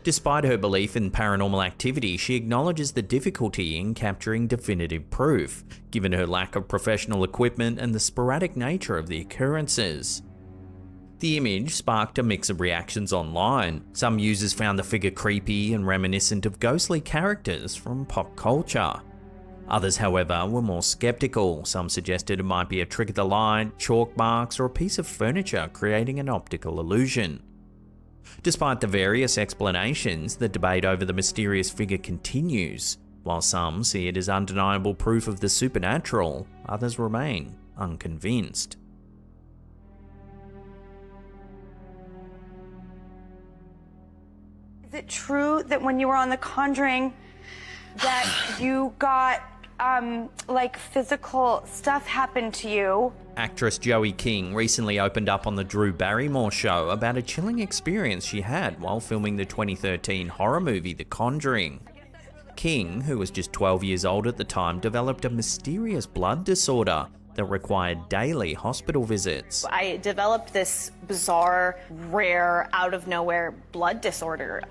Despite her belief in paranormal activity, she acknowledges the difficulty in capturing definitive proof, given her lack of professional equipment and the sporadic nature of the occurrences. The image sparked a mix of reactions online. Some users found the figure creepy and reminiscent of ghostly characters from pop culture. Others, however, were more skeptical. Some suggested it might be a trick of the light, chalk marks, or a piece of furniture creating an optical illusion. Despite the various explanations, the debate over the mysterious figure continues. While some see it as undeniable proof of the supernatural, others remain unconvinced. Is it true that when you were on The Conjuring that you got, like, physical stuff happened to you? Actress Joey King recently opened up on the Drew Barrymore show about a chilling experience she had while filming the 2013 horror movie The Conjuring. King, who was just 12 years old at the time, developed a mysterious blood disorder that required daily hospital visits. I developed this bizarre, rare, out-of-nowhere blood disorder,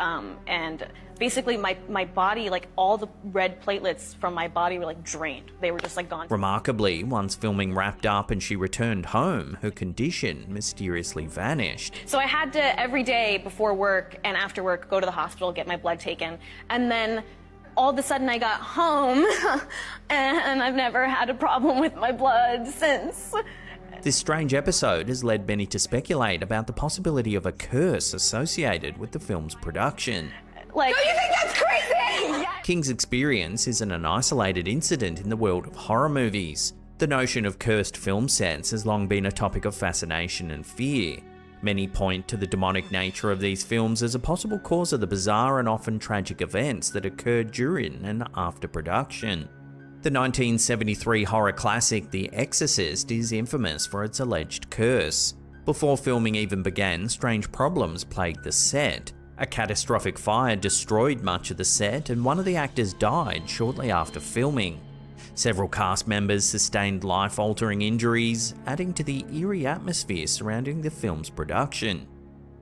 and basically my body, like all the red platelets from my body were like drained. They were just like gone. Remarkably, once filming wrapped up and she returned home, her condition mysteriously vanished. So I had to, every day before work and after work, go to the hospital, get my blood taken, and then all of a sudden I got home and I've never had a problem with my blood since. This strange episode has led many to speculate about the possibility of a curse associated with the film's production. Like, do you think that's crazy? Yeah. King's experience isn't an isolated incident in the world of horror movies. The notion of cursed film sets has long been a topic of fascination and fear. Many point to the demonic nature of these films as a possible cause of the bizarre and often tragic events that occurred during and after production. The 1973 horror classic The Exorcist is infamous for its alleged curse. Before filming even began, strange problems plagued the set. A catastrophic fire destroyed much of the set, and one of the actors died shortly after filming. Several cast members sustained life-altering injuries, adding to the eerie atmosphere surrounding the film's production.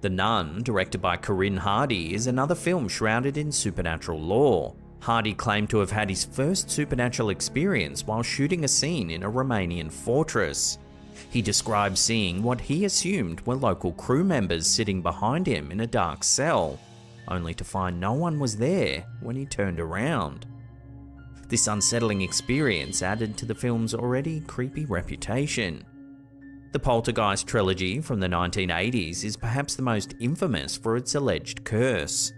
The Nun, directed by Corinne Hardy, is another film shrouded in supernatural lore. Hardy claimed to have had his first supernatural experience while shooting a scene in a Romanian fortress. He described seeing what he assumed were local crew members sitting behind him in a dark cell, only to find no one was there when he turned around. This unsettling experience added to the film's already creepy reputation. The Poltergeist trilogy from the 1980s is perhaps the most infamous for its alleged curse.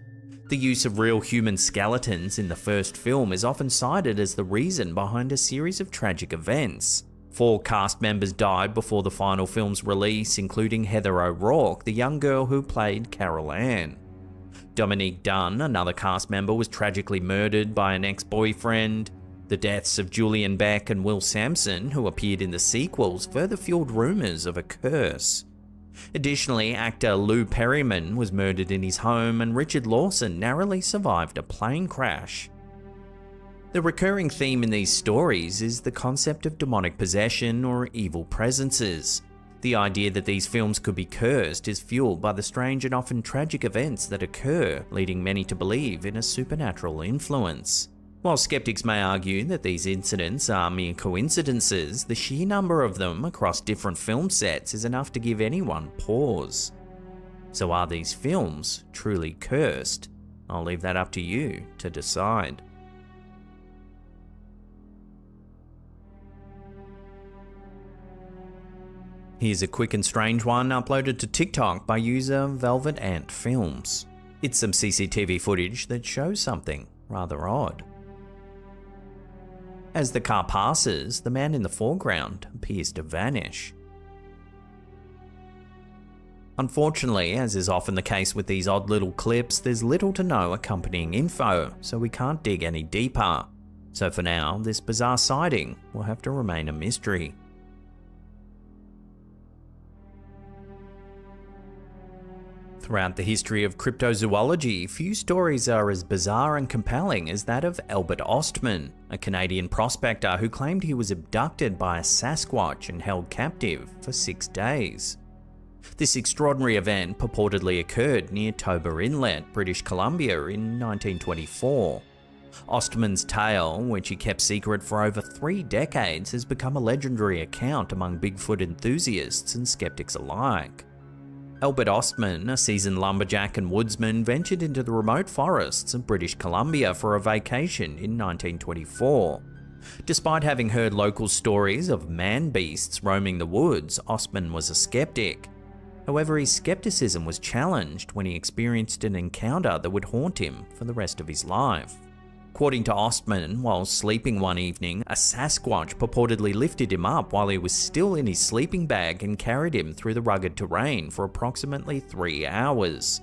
The use of real human skeletons in the first film is often cited as the reason behind a series of tragic events. 4 cast members died before the final film's release, including Heather O'Rourke, the young girl who played Carol Ann. Dominique Dunn, another cast member, was tragically murdered by an ex-boyfriend. The deaths of Julian Beck and Will Sampson, who appeared in the sequels, further fueled rumours of a curse. Additionally, actor Lou Perryman was murdered in his home, and Richard Lawson narrowly survived a plane crash. The recurring theme in these stories is the concept of demonic possession or evil presences. The idea that these films could be cursed is fueled by the strange and often tragic events that occur, leading many to believe in a supernatural influence. While skeptics may argue that these incidents are mere coincidences, the sheer number of them across different film sets is enough to give anyone pause. So are these films truly cursed? I'll leave that up to you to decide. Here's a quick and strange one uploaded to TikTok by user Velvet Ant Films. It's some CCTV footage that shows something rather odd. As the car passes, the man in the foreground appears to vanish. Unfortunately, as is often the case with these odd little clips, there's little to no accompanying info, so we can't dig any deeper. So for now, this bizarre sighting will have to remain a mystery. Throughout the history of cryptozoology, few stories are as bizarre and compelling as that of Albert Ostman, a Canadian prospector who claimed he was abducted by a Sasquatch and held captive for 6 days. This extraordinary event purportedly occurred near Toba Inlet, British Columbia in 1924. Ostman's tale, which he kept secret for over 3 decades, has become a legendary account among Bigfoot enthusiasts and skeptics alike. Albert Ostman, a seasoned lumberjack and woodsman, ventured into the remote forests of British Columbia for a vacation in 1924. Despite having heard local stories of man-beasts roaming the woods, Ostman was a skeptic. However, his skepticism was challenged when he experienced an encounter that would haunt him for the rest of his life. According to Ostman, while sleeping one evening, a Sasquatch purportedly lifted him up while he was still in his sleeping bag and carried him through the rugged terrain for approximately 3 hours.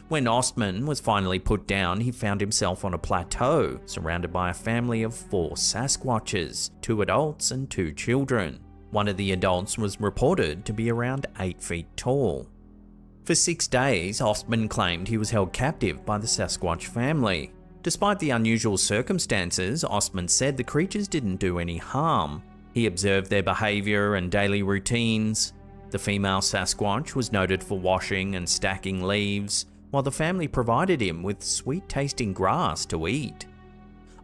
When Ostman was finally put down, he found himself on a plateau, surrounded by a family of 4 Sasquatches, 2 adults and 2 children. One of the adults was reported to be around 8 feet tall. For 6 days, Ostman claimed he was held captive by the Sasquatch family. Despite the unusual circumstances, Ostman said the creatures didn't do any harm. He observed their behaviour and daily routines. The female Sasquatch was noted for washing and stacking leaves, while the family provided him with sweet-tasting grass to eat.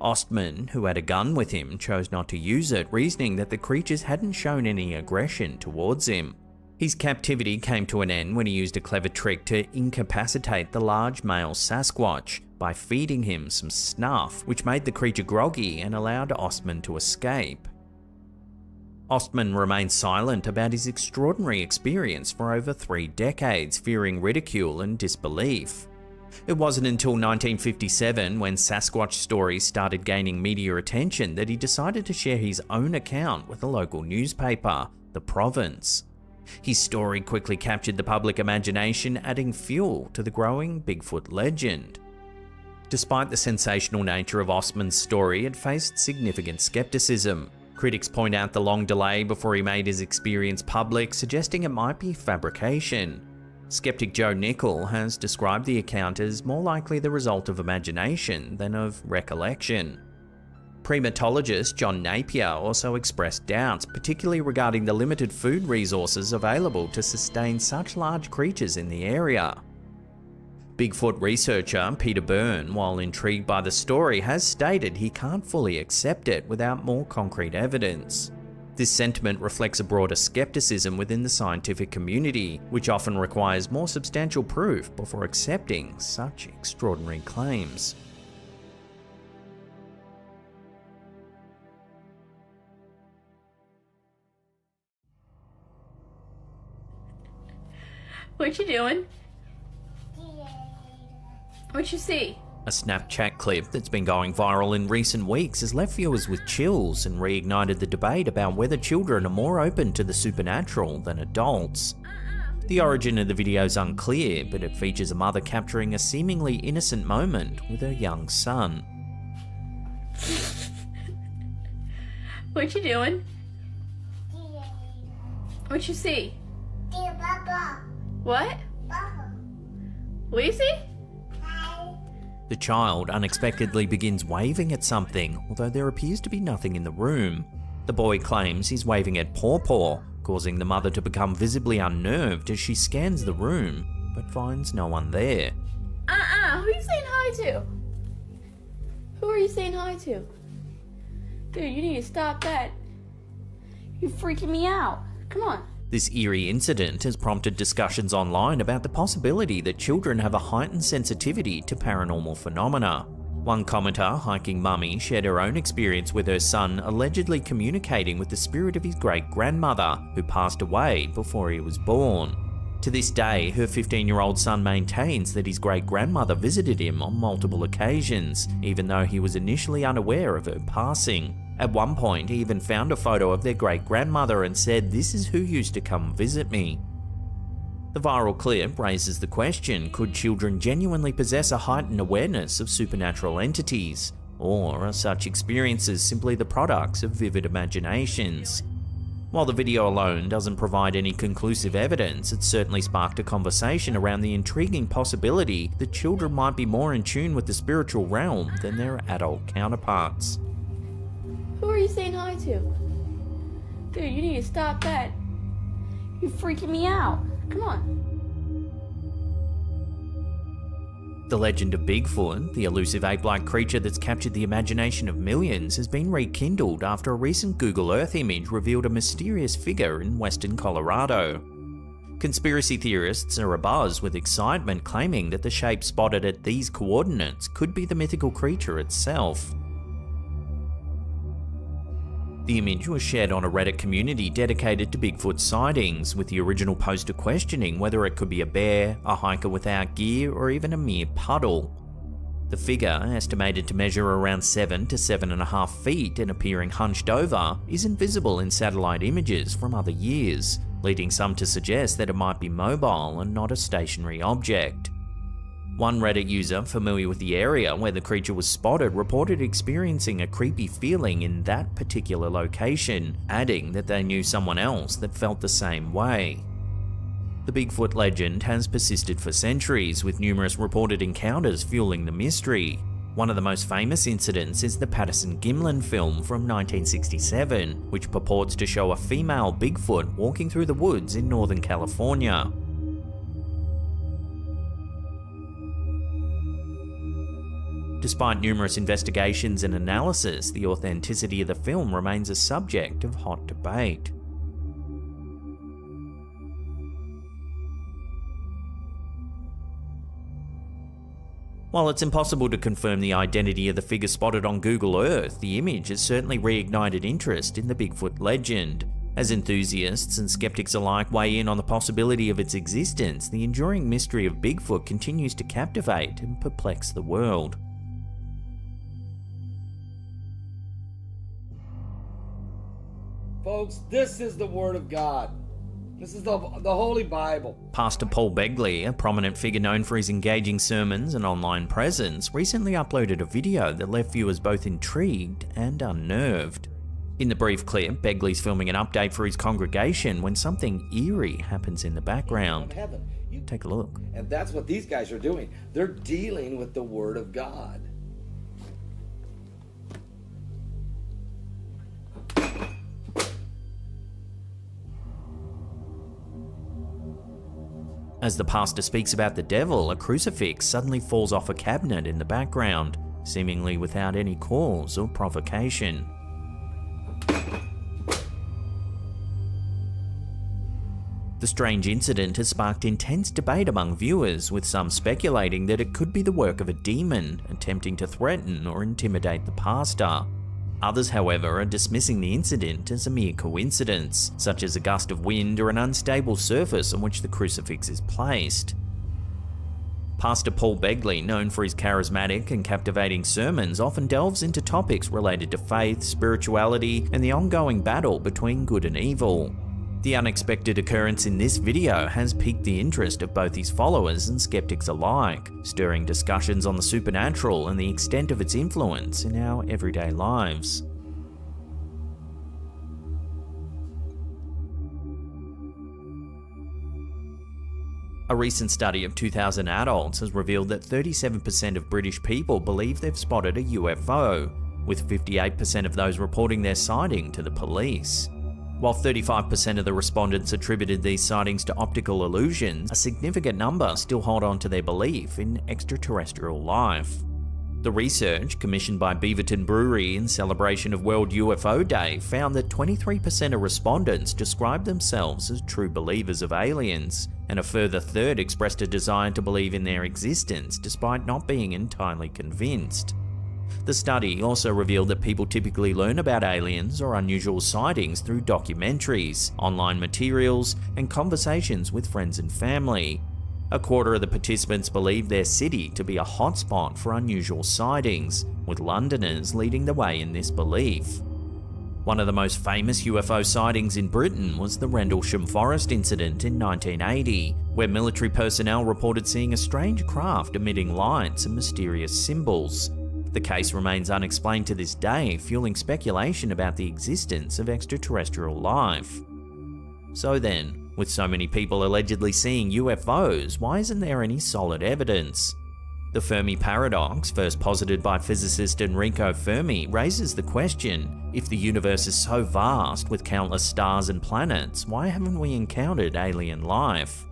Ostman, who had a gun with him, chose not to use it, reasoning that the creatures hadn't shown any aggression towards him. His captivity came to an end when he used a clever trick to incapacitate the large male Sasquatch by feeding him some snuff, which made the creature groggy and allowed Ostman to escape. Ostman remained silent about his extraordinary experience for over 3 decades, fearing ridicule and disbelief. It wasn't until 1957, when Sasquatch stories started gaining media attention, that he decided to share his own account with a local newspaper, The Province. His story quickly captured the public imagination, adding fuel to the growing Bigfoot legend. Despite the sensational nature of Ostman's story, it faced significant skepticism. Critics point out the long delay before he made his experience public, suggesting it might be fabrication. Skeptic Joe Nickel has described the account as more likely the result of imagination than of recollection. Primatologist John Napier also expressed doubts, particularly regarding the limited food resources available to sustain such large creatures in the area. Bigfoot researcher Peter Byrne, while intrigued by the story, has stated he can't fully accept it without more concrete evidence. This sentiment reflects a broader skepticism within the scientific community, which often requires more substantial proof before accepting such extraordinary claims. What you doing? What'd you see? A Snapchat clip that's been going viral in recent weeks has left viewers with chills and reignited the debate about whether children are more open to the supernatural than adults. The origin of the video is unclear, but it features a mother capturing a seemingly innocent moment with her young son. What you doing? What you see? What? What do you see? The child unexpectedly begins waving at something, although there appears to be nothing in the room. The boy claims he's waving at Paw, causing the mother to become visibly unnerved as she scans the room, but finds no one there. Who are you saying hi to? Who are you saying hi to? Dude, you need to stop that. You're freaking me out. Come on. This eerie incident has prompted discussions online about the possibility that children have a heightened sensitivity to paranormal phenomena. One commenter, Hiking Mummy, shared her own experience with her son allegedly communicating with the spirit of his great-grandmother, who passed away before he was born. To this day, her 15-year-old son maintains that his great-grandmother visited him on multiple occasions, even though he was initially unaware of her passing. At one point, he even found a photo of their great-grandmother and said, "This is who used to come visit me." The viral clip raises the question, could children genuinely possess a heightened awareness of supernatural entities? Or are such experiences simply the products of vivid imaginations? While the video alone doesn't provide any conclusive evidence, it certainly sparked a conversation around the intriguing possibility that children might be more in tune with the spiritual realm than their adult counterparts. Who are you saying hi to? Dude, you need to stop that. You're freaking me out. Come on. The legend of Bigfoot, the elusive ape-like creature that's captured the imagination of millions, has been rekindled after a recent Google Earth image revealed a mysterious figure in western Colorado. Conspiracy theorists are abuzz with excitement, claiming that the shape spotted at these coordinates could be the mythical creature itself. The image was shared on a Reddit community dedicated to Bigfoot sightings, with the original poster questioning whether it could be a bear, a hiker without gear, or even a mere puddle. The figure, estimated to measure around 7 to 7.5 feet and appearing hunched over, isn't visible in satellite images from other years, leading some to suggest that it might be mobile and not a stationary object. One Reddit user familiar with the area where the creature was spotted reported experiencing a creepy feeling in that particular location, adding that they knew someone else that felt the same way. The Bigfoot legend has persisted for centuries, with numerous reported encounters fueling the mystery. One of the most famous incidents is the Patterson-Gimlin film from 1967, which purports to show a female Bigfoot walking through the woods in Northern California. Despite numerous investigations and analysis, the authenticity of the film remains a subject of hot debate. While it's impossible to confirm the identity of the figure spotted on Google Earth, the image has certainly reignited interest in the Bigfoot legend. As enthusiasts and skeptics alike weigh in on the possibility of its existence, the enduring mystery of Bigfoot continues to captivate and perplex the world. Folks, this is the Word of God. This is the Holy Bible. Pastor Paul Begley, a prominent figure known for his engaging sermons and online presence, recently uploaded a video that left viewers both intrigued and unnerved. In the brief clip, Begley's filming an update for his congregation when something eerie happens in the background. Take a look. And that's what these guys are doing. They're dealing with the Word of God. As the pastor speaks about the devil, a crucifix suddenly falls off a cabinet in the background, seemingly without any cause or provocation. The strange incident has sparked intense debate among viewers, with some speculating that it could be the work of a demon attempting to threaten or intimidate the pastor. Others, however, are dismissing the incident as a mere coincidence, such as a gust of wind or an unstable surface on which the crucifix is placed. Pastor Paul Begley, known for his charismatic and captivating sermons, often delves into topics related to faith, spirituality, and the ongoing battle between good and evil. The unexpected occurrence in this video has piqued the interest of both his followers and skeptics alike, stirring discussions on the supernatural and the extent of its influence in our everyday lives. A recent study of 2,000 adults has revealed that 37% of British people believe they've spotted a UFO, with 58% of those reporting their sighting to the police. While 35% of the respondents attributed these sightings to optical illusions, a significant number still hold on to their belief in extraterrestrial life. The research, commissioned by Beaverton Brewery in celebration of World UFO Day, found that 23% of respondents described themselves as true believers of aliens, and a further third expressed a desire to believe in their existence despite not being entirely convinced. The study also revealed that people typically learn about aliens or unusual sightings through documentaries, online materials, and conversations with friends and family. A quarter of the participants believed their city to be a hotspot for unusual sightings, with Londoners leading the way in this belief. One of the most famous UFO sightings in Britain was the Rendlesham Forest incident in 1980, where military personnel reported seeing a strange craft emitting lights and mysterious symbols. The case remains unexplained to this day, fueling speculation about the existence of extraterrestrial life. So then, with so many people allegedly seeing UFOs, why isn't there any solid evidence? The Fermi paradox, first posited by physicist Enrico Fermi, raises the question, if the universe is so vast with countless stars and planets, why haven't we encountered alien life?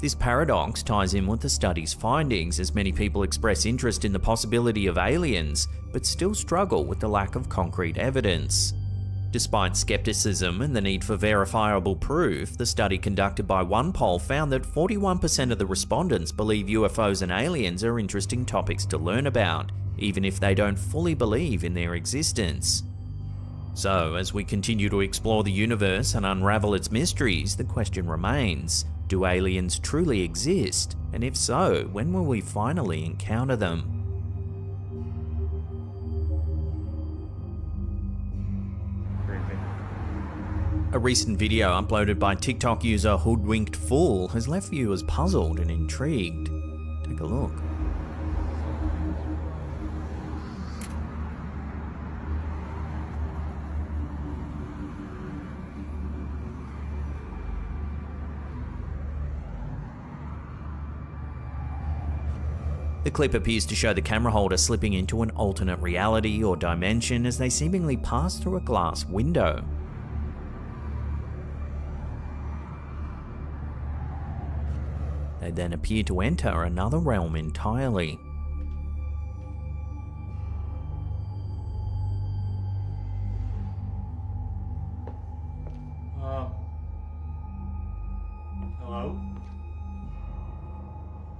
This paradox ties in with the study's findings, as many people express interest in the possibility of aliens, but still struggle with the lack of concrete evidence. Despite skepticism and the need for verifiable proof, the study conducted by OnePoll found that 41% of the respondents believe UFOs and aliens are interesting topics to learn about, even if they don't fully believe in their existence. So, as we continue to explore the universe and unravel its mysteries, the question remains, do aliens truly exist? And if so, when will we finally encounter them? A recent video uploaded by TikTok user Hoodwinked Fool has left viewers puzzled and intrigued. Take a look. The clip appears to show the camera holder slipping into an alternate reality or dimension as they seemingly pass through a glass window. They then appear to enter another realm entirely. Hello?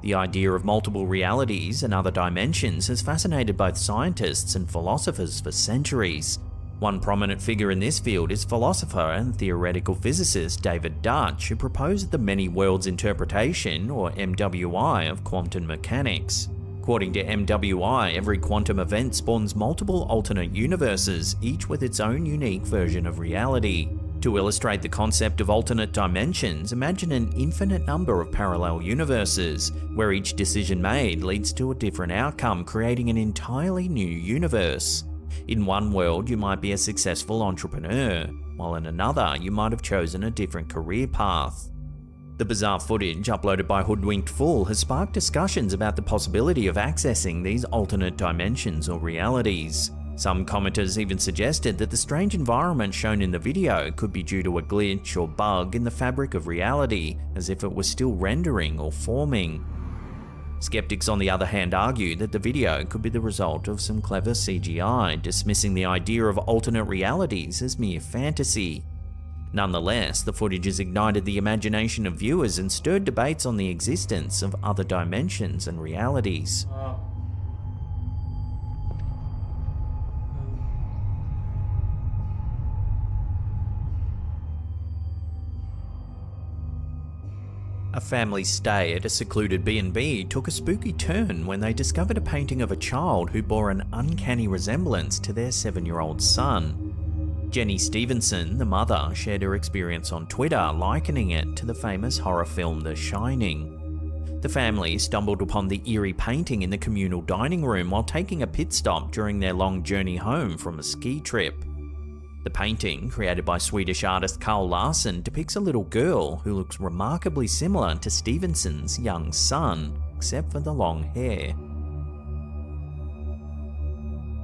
The idea of multiple realities and other dimensions has fascinated both scientists and philosophers for centuries. One prominent figure in this field is philosopher and theoretical physicist David Dutch, who proposed the many worlds interpretation, or MWI, of quantum mechanics. According to MWI, every quantum event spawns multiple alternate universes, each with its own unique version of reality. To illustrate the concept of alternate dimensions, imagine an infinite number of parallel universes, where each decision made leads to a different outcome, creating an entirely new universe. In one world, you might be a successful entrepreneur, while in another, you might have chosen a different career path. The bizarre footage uploaded by Hoodwinked Fool has sparked discussions about the possibility of accessing these alternate dimensions or realities. Some commenters even suggested that the strange environment shown in the video could be due to a glitch or bug in the fabric of reality, as if it was still rendering or forming. Skeptics, on the other hand, argue that the video could be the result of some clever CGI, dismissing the idea of alternate realities as mere fantasy. Nonetheless, the footage has ignited the imagination of viewers and stirred debates on the existence of other dimensions and realities. A family's stay at a secluded B&B took a spooky turn when they discovered a painting of a child who bore an uncanny resemblance to their 7-year-old son. Jenny Stevenson, the mother, shared her experience on Twitter, likening it to the famous horror film The Shining. The family stumbled upon the eerie painting in the communal dining room while taking a pit stop during their long journey home from a ski trip. The painting, created by Swedish artist Carl Larsson, depicts a little girl who looks remarkably similar to Stevenson's young son, except for the long hair.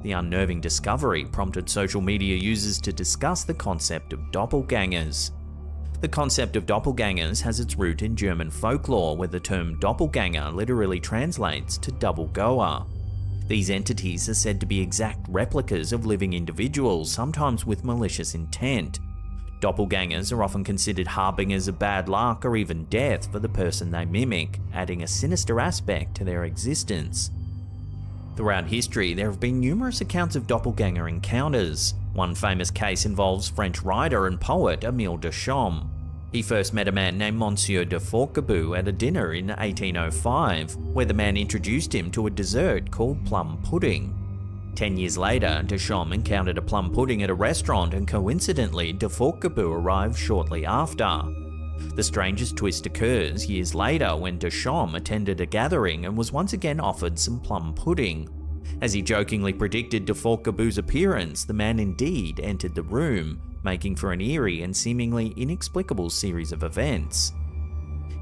The unnerving discovery prompted social media users to discuss the concept of doppelgangers. The concept of doppelgangers has its root in German folklore, where the term doppelganger literally translates to double goer. These entities are said to be exact replicas of living individuals, sometimes with malicious intent. Doppelgangers are often considered harbingers of bad luck or even death for the person they mimic, adding a sinister aspect to their existence. Throughout history, there have been numerous accounts of doppelganger encounters. One famous case involves French writer and poet Émile Deschamps. He first met a man named Monsieur de Forquebus at a dinner in 1805, where the man introduced him to a dessert called plum pudding. 10 years later, Deschamps encountered a plum pudding at a restaurant, and coincidentally, de Forquebus arrived shortly after. The strangest twist occurs years later when Deschamps attended a gathering and was once again offered some plum pudding. As he jokingly predicted de Forquebus' appearance, the man indeed entered the room, making for an eerie and seemingly inexplicable series of events.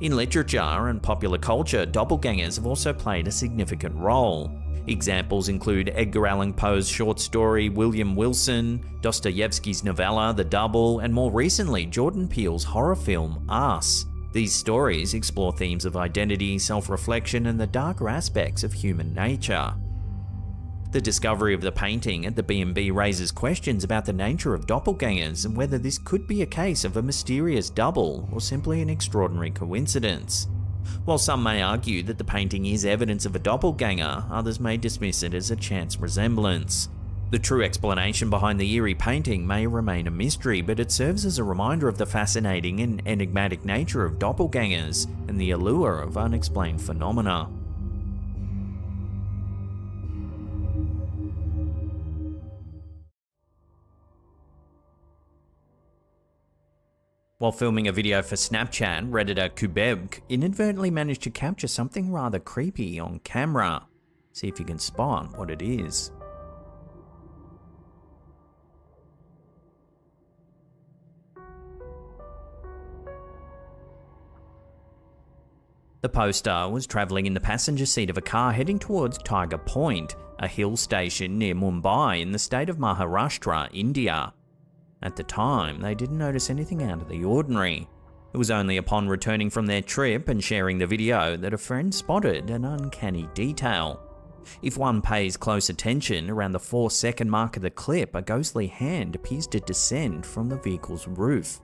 In literature and popular culture, doppelgangers have also played a significant role. Examples include Edgar Allan Poe's short story William Wilson, Dostoevsky's novella The Double, and more recently Jordan Peele's horror film Us. These stories explore themes of identity, self-reflection, and the darker aspects of human nature. The discovery of the painting at the B&B raises questions about the nature of doppelgangers and whether this could be a case of a mysterious double or simply an extraordinary coincidence. While some may argue that the painting is evidence of a doppelganger, others may dismiss it as a chance resemblance. The true explanation behind the eerie painting may remain a mystery, but it serves as a reminder of the fascinating and enigmatic nature of doppelgangers and the allure of unexplained phenomena. While filming a video for Snapchat, Redditor Kubeb inadvertently managed to capture something rather creepy on camera. See if you can spot what it is. The poster was travelling in the passenger seat of a car heading towards Tiger Point, a hill station near Mumbai in the state of Maharashtra, India. At the time, they didn't notice anything out of the ordinary. It was only upon returning from their trip and sharing the video that a friend spotted an uncanny detail. If one pays close attention, around the 4-second mark of the clip, a ghostly hand appears to descend from the vehicle's roof.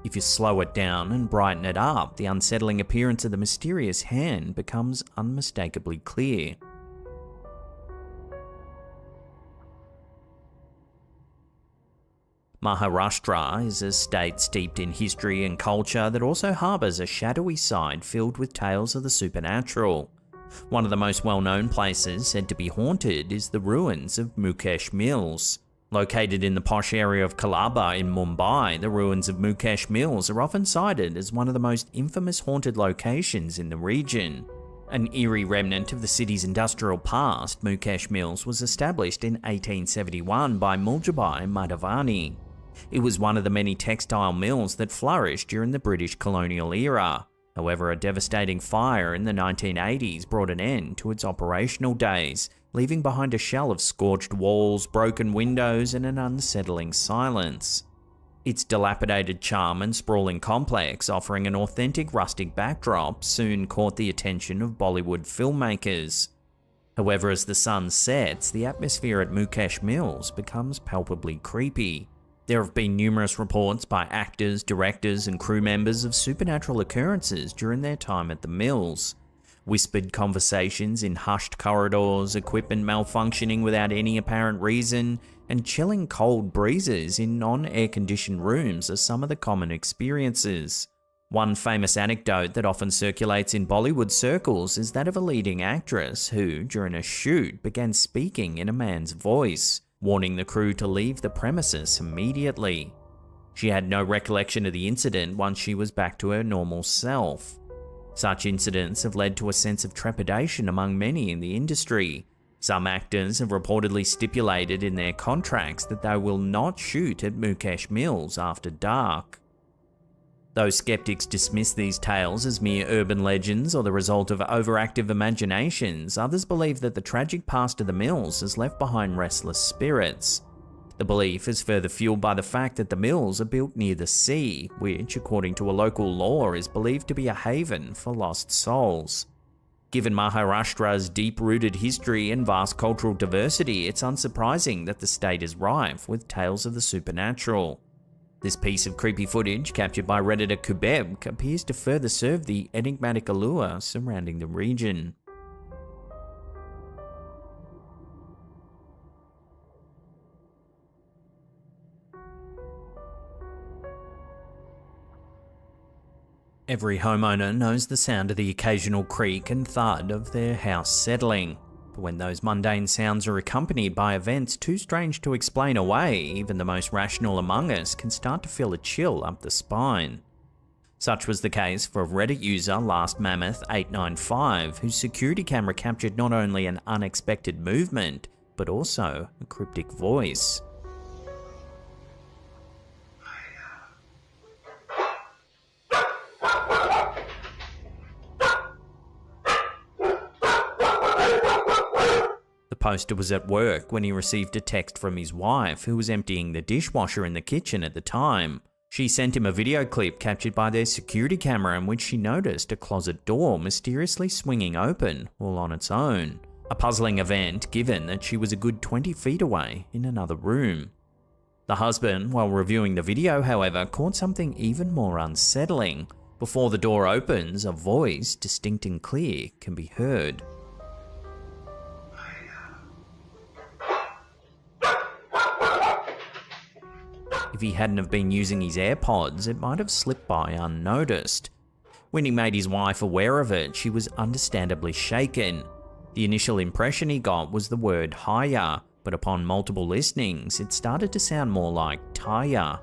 If you slow it down and brighten it up, the unsettling appearance of the mysterious hand becomes unmistakably clear. Maharashtra is a state steeped in history and culture that also harbours a shadowy side filled with tales of the supernatural. One of the most well-known places said to be haunted is the ruins of Mukesh Mills. Located in the posh area of Colaba in Mumbai, the ruins of Mukesh Mills are often cited as one of the most infamous haunted locations in the region. An eerie remnant of the city's industrial past, Mukesh Mills was established in 1871 by Muljabai Madhavani. It was one of the many textile mills that flourished during the British colonial era. However, a devastating fire in the 1980s brought an end to its operational days, leaving behind a shell of scorched walls, broken windows, and an unsettling silence. Its dilapidated charm and sprawling complex, offering an authentic rustic backdrop, soon caught the attention of Bollywood filmmakers. However, as the sun sets, the atmosphere at Mukesh Mills becomes palpably creepy. There have been numerous reports by actors, directors, and crew members of supernatural occurrences during their time at the mills. Whispered conversations in hushed corridors, equipment malfunctioning without any apparent reason, and chilling cold breezes in non-air-conditioned rooms are some of the common experiences. One famous anecdote that often circulates in Bollywood circles is that of a leading actress who, during a shoot, began speaking in a man's voice, warning the crew to leave the premises immediately. She had no recollection of the incident once she was back to her normal self. Such incidents have led to a sense of trepidation among many in the industry. Some actors have reportedly stipulated in their contracts that they will not shoot at Mukesh Mills after dark. Though skeptics dismiss these tales as mere urban legends or the result of overactive imaginations, others believe that the tragic past of the mills has left behind restless spirits. The belief is further fueled by the fact that the mills are built near the sea, which, according to a local law, is believed to be a haven for lost souls. Given Maharashtra's deep-rooted history and vast cultural diversity, it's unsurprising that the state is rife with tales of the supernatural. This piece of creepy footage, captured by Redditor Kubeb, appears to further serve the enigmatic allure surrounding the region. Every homeowner knows the sound of the occasional creak and thud of their house settling. But when those mundane sounds are accompanied by events too strange to explain away, even the most rational among us can start to feel a chill up the spine. Such was the case for Reddit user Last Mammoth 895, whose security camera captured not only an unexpected movement, but also a cryptic voice. The poster was at work when he received a text from his wife, who was emptying the dishwasher in the kitchen at the time. She sent him a video clip captured by their security camera in which she noticed a closet door mysteriously swinging open all on its own. A puzzling event given that she was a good 20 feet away in another room. The husband, while reviewing the video, however, caught something even more unsettling. Before the door opens, a voice, distinct and clear, can be heard. If he hadn't have been using his AirPods, it might have slipped by unnoticed. When he made his wife aware of it, she was understandably shaken. The initial impression he got was the word Haya, but upon multiple listenings, it started to sound more like Taya.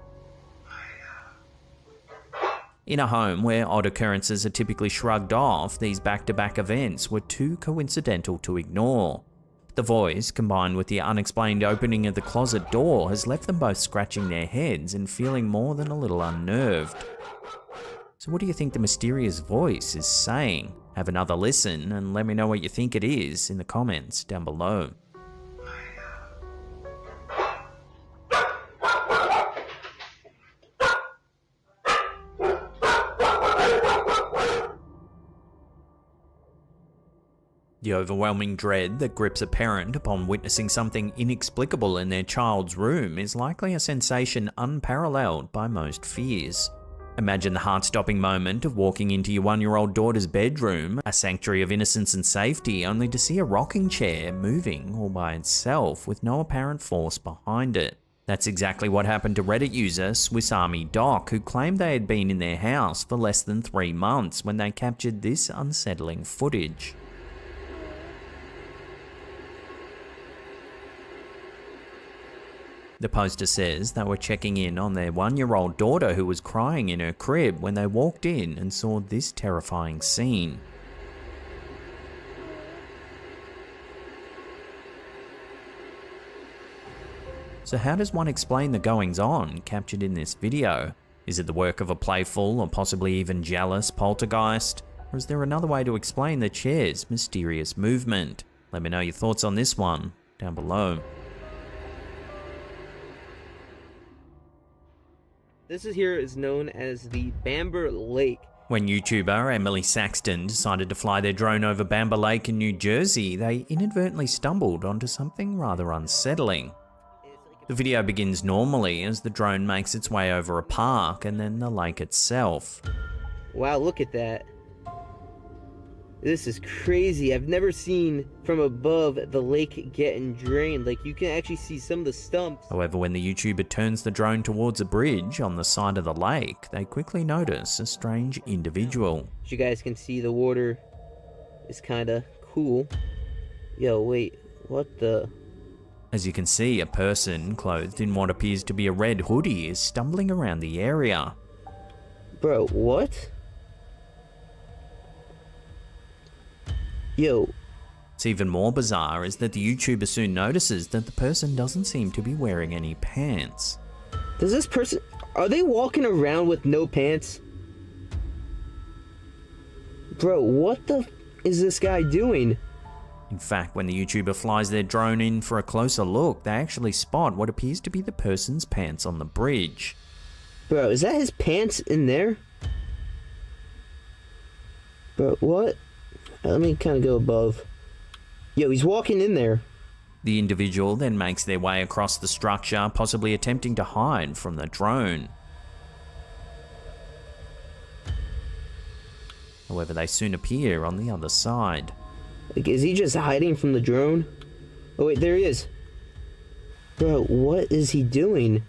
In a home where odd occurrences are typically shrugged off, these back-to-back events were too coincidental to ignore. The voice, combined with the unexplained opening of the closet door, has left them both scratching their heads and feeling more than a little unnerved. So what do you think the mysterious voice is saying? Have another listen and let me know what you think it is in the comments down below. The overwhelming dread that grips a parent upon witnessing something inexplicable in their child's room is likely a sensation unparalleled by most fears. Imagine the heart-stopping moment of walking into your 1-year-old daughter's bedroom, a sanctuary of innocence and safety, only to see a rocking chair moving all by itself with no apparent force behind it. That's exactly what happened to Reddit user Swiss Army Doc, who claimed they had been in their house for less than 3 months when they captured this unsettling footage. The poster says they were checking in on their 1-year-old daughter who was crying in her crib when they walked in and saw this terrifying scene. So how does one explain the goings-on captured in this video? Is it the work of a playful or possibly even jealous poltergeist? Or is there another way to explain the chair's mysterious movement? Let me know your thoughts on this one down below. This here is known as the Bamber Lake. When YouTuber Emily Saxton decided to fly their drone over Bamber Lake in New Jersey, they inadvertently stumbled onto something rather unsettling. The video begins normally as the drone makes its way over a park and then the lake itself. Wow, look at that. This is crazy. I've never seen from above the lake getting drained. Like, you can actually see some of the stumps. However, when the YouTuber turns the drone towards a bridge on the side of the lake, they quickly notice a strange individual. As you guys can see, the water is kind of cool. Yo, wait, what the? As you can see, a person clothed in what appears to be a red hoodie is stumbling around the area. Bro, what? Yo. What's even more bizarre is that the YouTuber soon notices that the person doesn't seem to be wearing any pants. Does this person... Are they walking around with no pants? Bro, what the is this guy doing? In fact, when the YouTuber flies their drone in for a closer look, they actually spot what appears to be the person's pants on the bridge. Bro, is that his pants in there? Bro, what? Let me kind of go above. Yo, he's walking in there. The individual then makes their way across the structure, possibly attempting to hide from the drone. However, they soon appear on the other side. Like, is he just hiding from the drone? Oh wait, there he is. Bro, what is he doing?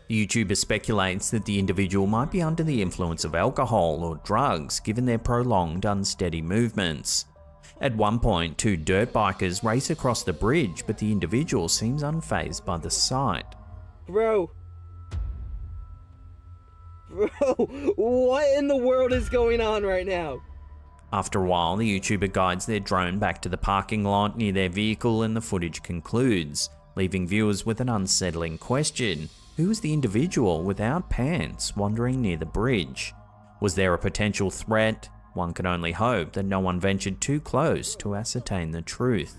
The YouTuber speculates that the individual might be under the influence of alcohol or drugs, given their prolonged, unsteady movements. At one point, two dirt bikers race across the bridge, but the individual seems unfazed by the sight. Bro, what in the world is going on right now? After a while, the YouTuber guides their drone back to the parking lot near their vehicle and the footage concludes, leaving viewers with an unsettling question. Who was the individual without pants wandering near the bridge? Was there a potential threat? One can only hope that no one ventured too close to ascertain the truth.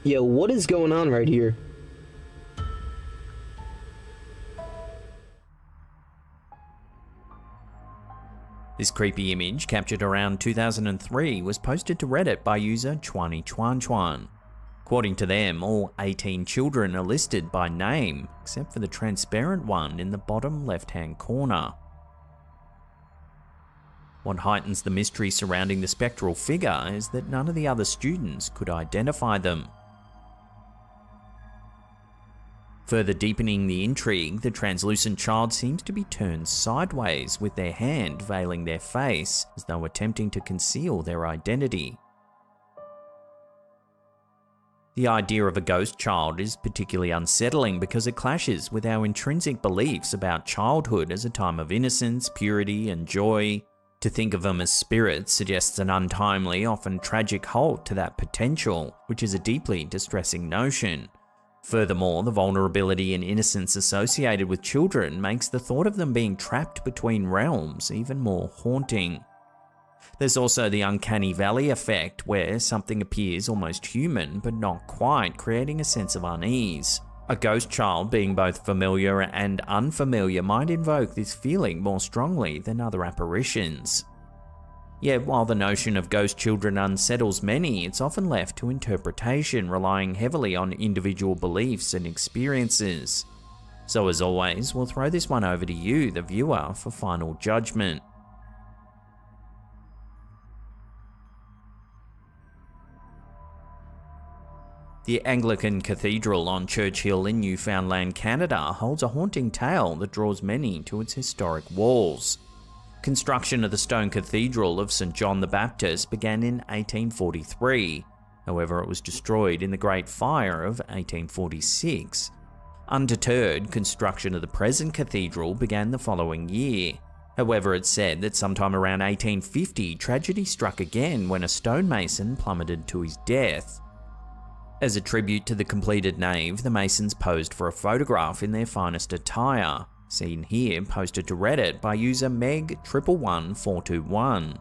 Yo, what is going on right here? This creepy image, captured around 2003, was posted to Reddit by user Chuan. According to them, all 18 children are listed by name, except for the transparent one in the bottom left-hand corner. What heightens the mystery surrounding the spectral figure is that none of the other students could identify them. Further deepening the intrigue, the translucent child seems to be turned sideways, with their hand veiling their face, as though attempting to conceal their identity. The idea of a ghost child is particularly unsettling because it clashes with our intrinsic beliefs about childhood as a time of innocence, purity, and joy. To think of them as spirits suggests an untimely, often tragic halt to that potential, which is a deeply distressing notion. Furthermore, the vulnerability and innocence associated with children makes the thought of them being trapped between realms even more haunting. There's also the uncanny valley effect, where something appears almost human but not quite, creating a sense of unease. A ghost child being both familiar and unfamiliar might invoke this feeling more strongly than other apparitions. Yet while the notion of ghost children unsettles many, it's often left to interpretation, relying heavily on individual beliefs and experiences. So as always, we'll throw this one over to you, the viewer, for final judgment. The Anglican Cathedral on Church Hill in Newfoundland, Canada holds a haunting tale that draws many to its historic walls. Construction of the stone cathedral of St. John the Baptist began in 1843, however it was destroyed in the Great Fire of 1846. Undeterred, construction of the present cathedral began the following year. However, it's said that sometime around 1850, tragedy struck again when a stonemason plummeted to his death. As a tribute to the completed nave, the masons posed for a photograph in their finest attire, seen here posted to Reddit by user Meg111421.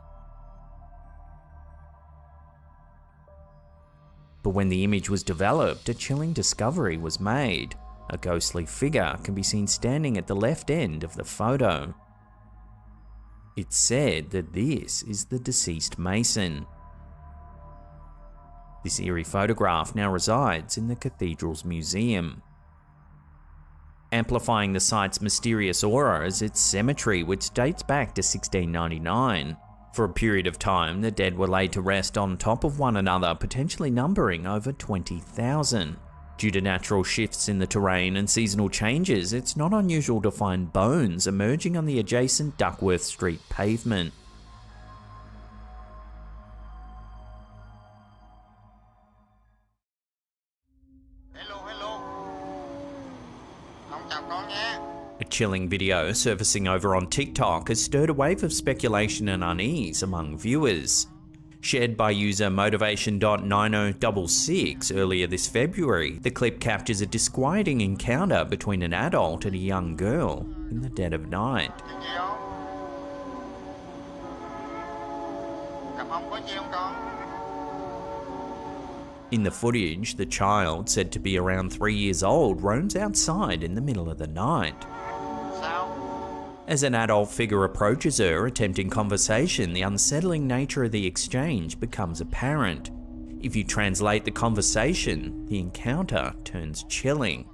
But when the image was developed, a chilling discovery was made. A ghostly figure can be seen standing at the left end of the photo. It's said that this is the deceased mason. This eerie photograph now resides in the cathedral's museum. Amplifying the site's mysterious aura is its cemetery, which dates back to 1699. For a period of time, the dead were laid to rest on top of one another, potentially numbering over 20,000. Due to natural shifts in the terrain and seasonal changes, it's not unusual to find bones emerging on the adjacent Duckworth Street pavement. A chilling video surfacing over on TikTok has stirred a wave of speculation and unease among viewers. Shared by user motivation.9066 earlier this February, the clip captures a disquieting encounter between an adult and a young girl in the dead of night. In the footage, the child, said to be around 3 years old, roams outside in the middle of the night. As an adult figure approaches her, attempting conversation, the unsettling nature of the exchange becomes apparent. If you translate the conversation, the encounter turns chilling.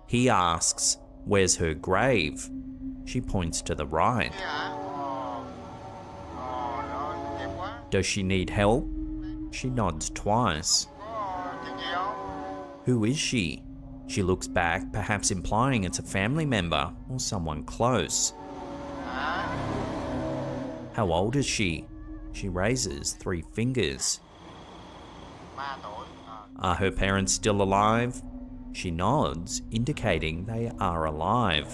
He asks, "Where's her grave?" She points to the right. Does she need help? She nods twice. Who is she? She looks back, perhaps implying it's a family member or someone close. How old is she? She raises 3 fingers. Are her parents still alive? She nods, indicating they are alive.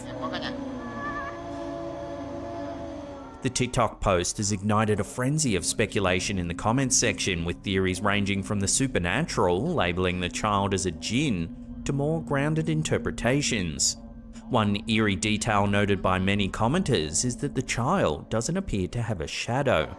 The TikTok post has ignited a frenzy of speculation in the comments section, with theories ranging from the supernatural, labelling the child as a jinn, to more grounded interpretations. One eerie detail noted by many commenters is that the child doesn't appear to have a shadow.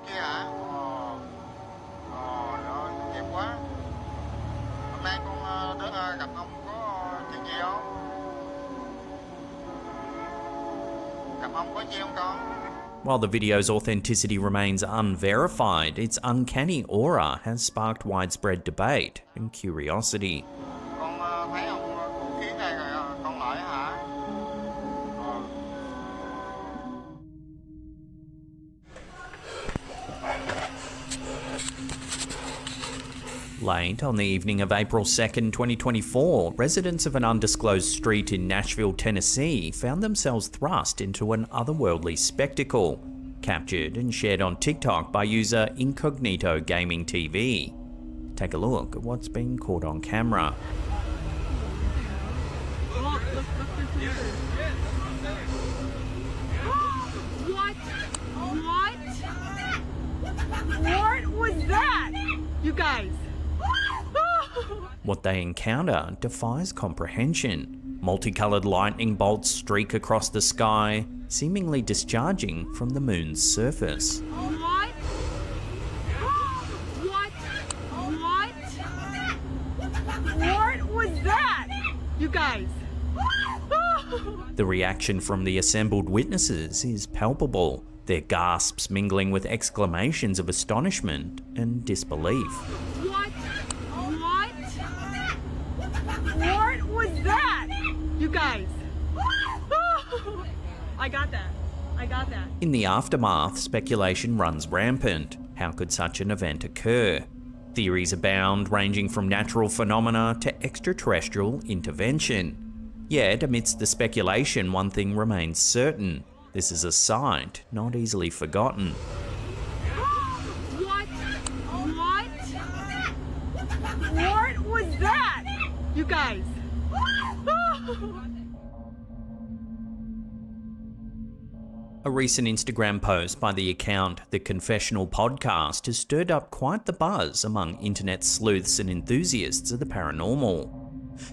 While the video's authenticity remains unverified, its uncanny aura has sparked widespread debate and curiosity. Late on the evening of April 2nd, 2024, residents of an undisclosed street in Nashville, Tennessee found themselves thrust into an otherworldly spectacle, captured and shared on TikTok by user Incognito Gaming TV. Take a look at what's being caught on camera. What was that? You guys. What they encounter defies comprehension. Multicolored lightning bolts streak across the sky, seemingly discharging from the moon's surface. What? What was that? You guys. The reaction from the assembled witnesses is palpable, their gasps mingling with exclamations of astonishment and disbelief. What was that? You guys. I got that. In the aftermath, speculation runs rampant. How could such an event occur? Theories abound, ranging from natural phenomena to extraterrestrial intervention. Yet, amidst the speculation, one thing remains certain. This is a sight not easily forgotten. What was that? You guys. A recent Instagram post by the account The Confessional Podcast has stirred up quite the buzz among internet sleuths and enthusiasts of the paranormal.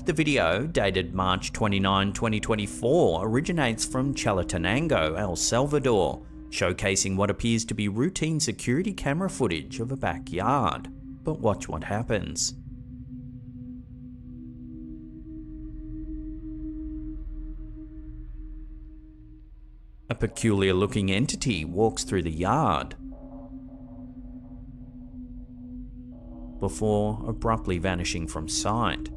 The video, dated March 29, 2024, originates from Chalatenango, El Salvador, showcasing what appears to be routine security camera footage of a backyard. But watch what happens. A peculiar-looking entity walks through the yard, before abruptly vanishing from sight.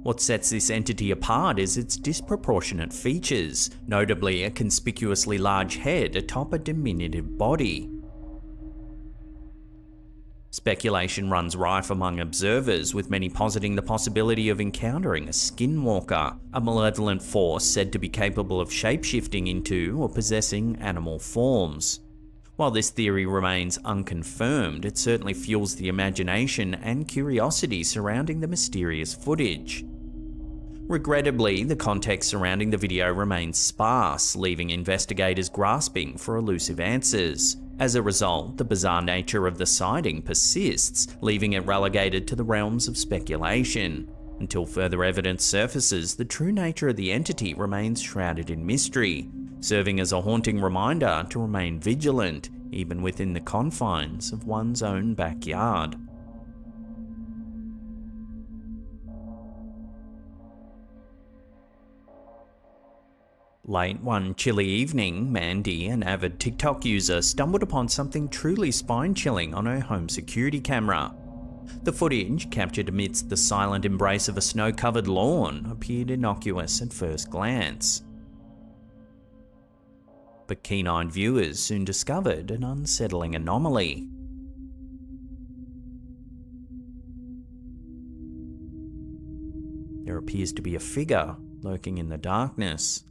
What sets this entity apart is its disproportionate features, notably a conspicuously large head atop a diminutive body. Speculation runs rife among observers, with many positing the possibility of encountering a skinwalker, a malevolent force said to be capable of shapeshifting into or possessing animal forms. While this theory remains unconfirmed, it certainly fuels the imagination and curiosity surrounding the mysterious footage. Regrettably, the context surrounding the video remains sparse, leaving investigators grasping for elusive answers. As a result, the bizarre nature of the sighting persists, leaving it relegated to the realms of speculation. Until further evidence surfaces, the true nature of the entity remains shrouded in mystery, serving as a haunting reminder to remain vigilant, even within the confines of one's own backyard. Late one chilly evening, Mandy, an avid TikTok user, stumbled upon something truly spine-chilling on her home security camera. The footage, captured amidst the silent embrace of a snow-covered lawn, appeared innocuous at first glance. But keen-eyed viewers soon discovered an unsettling anomaly. There appears to be a figure lurking in the darkness.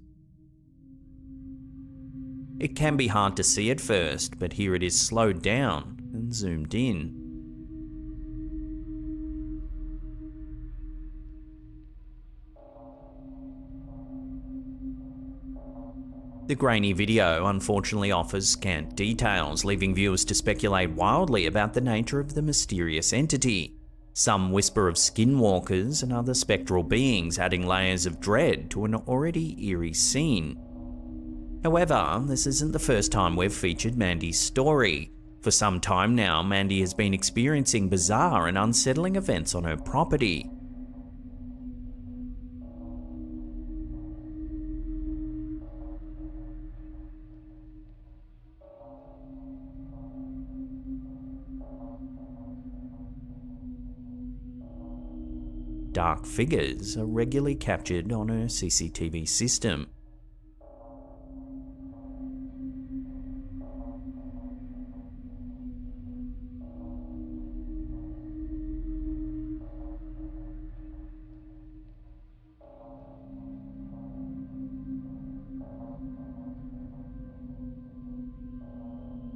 It can be hard to see at first, but here it is slowed down and zoomed in. The grainy video unfortunately offers scant details, leaving viewers to speculate wildly about the nature of the mysterious entity. Some whisper of skinwalkers and other spectral beings, adding layers of dread to an already eerie scene. However, this isn't the first time we've featured Mandy's story. For some time now, Mandy has been experiencing bizarre and unsettling events on her property. Dark figures are regularly captured on her CCTV system.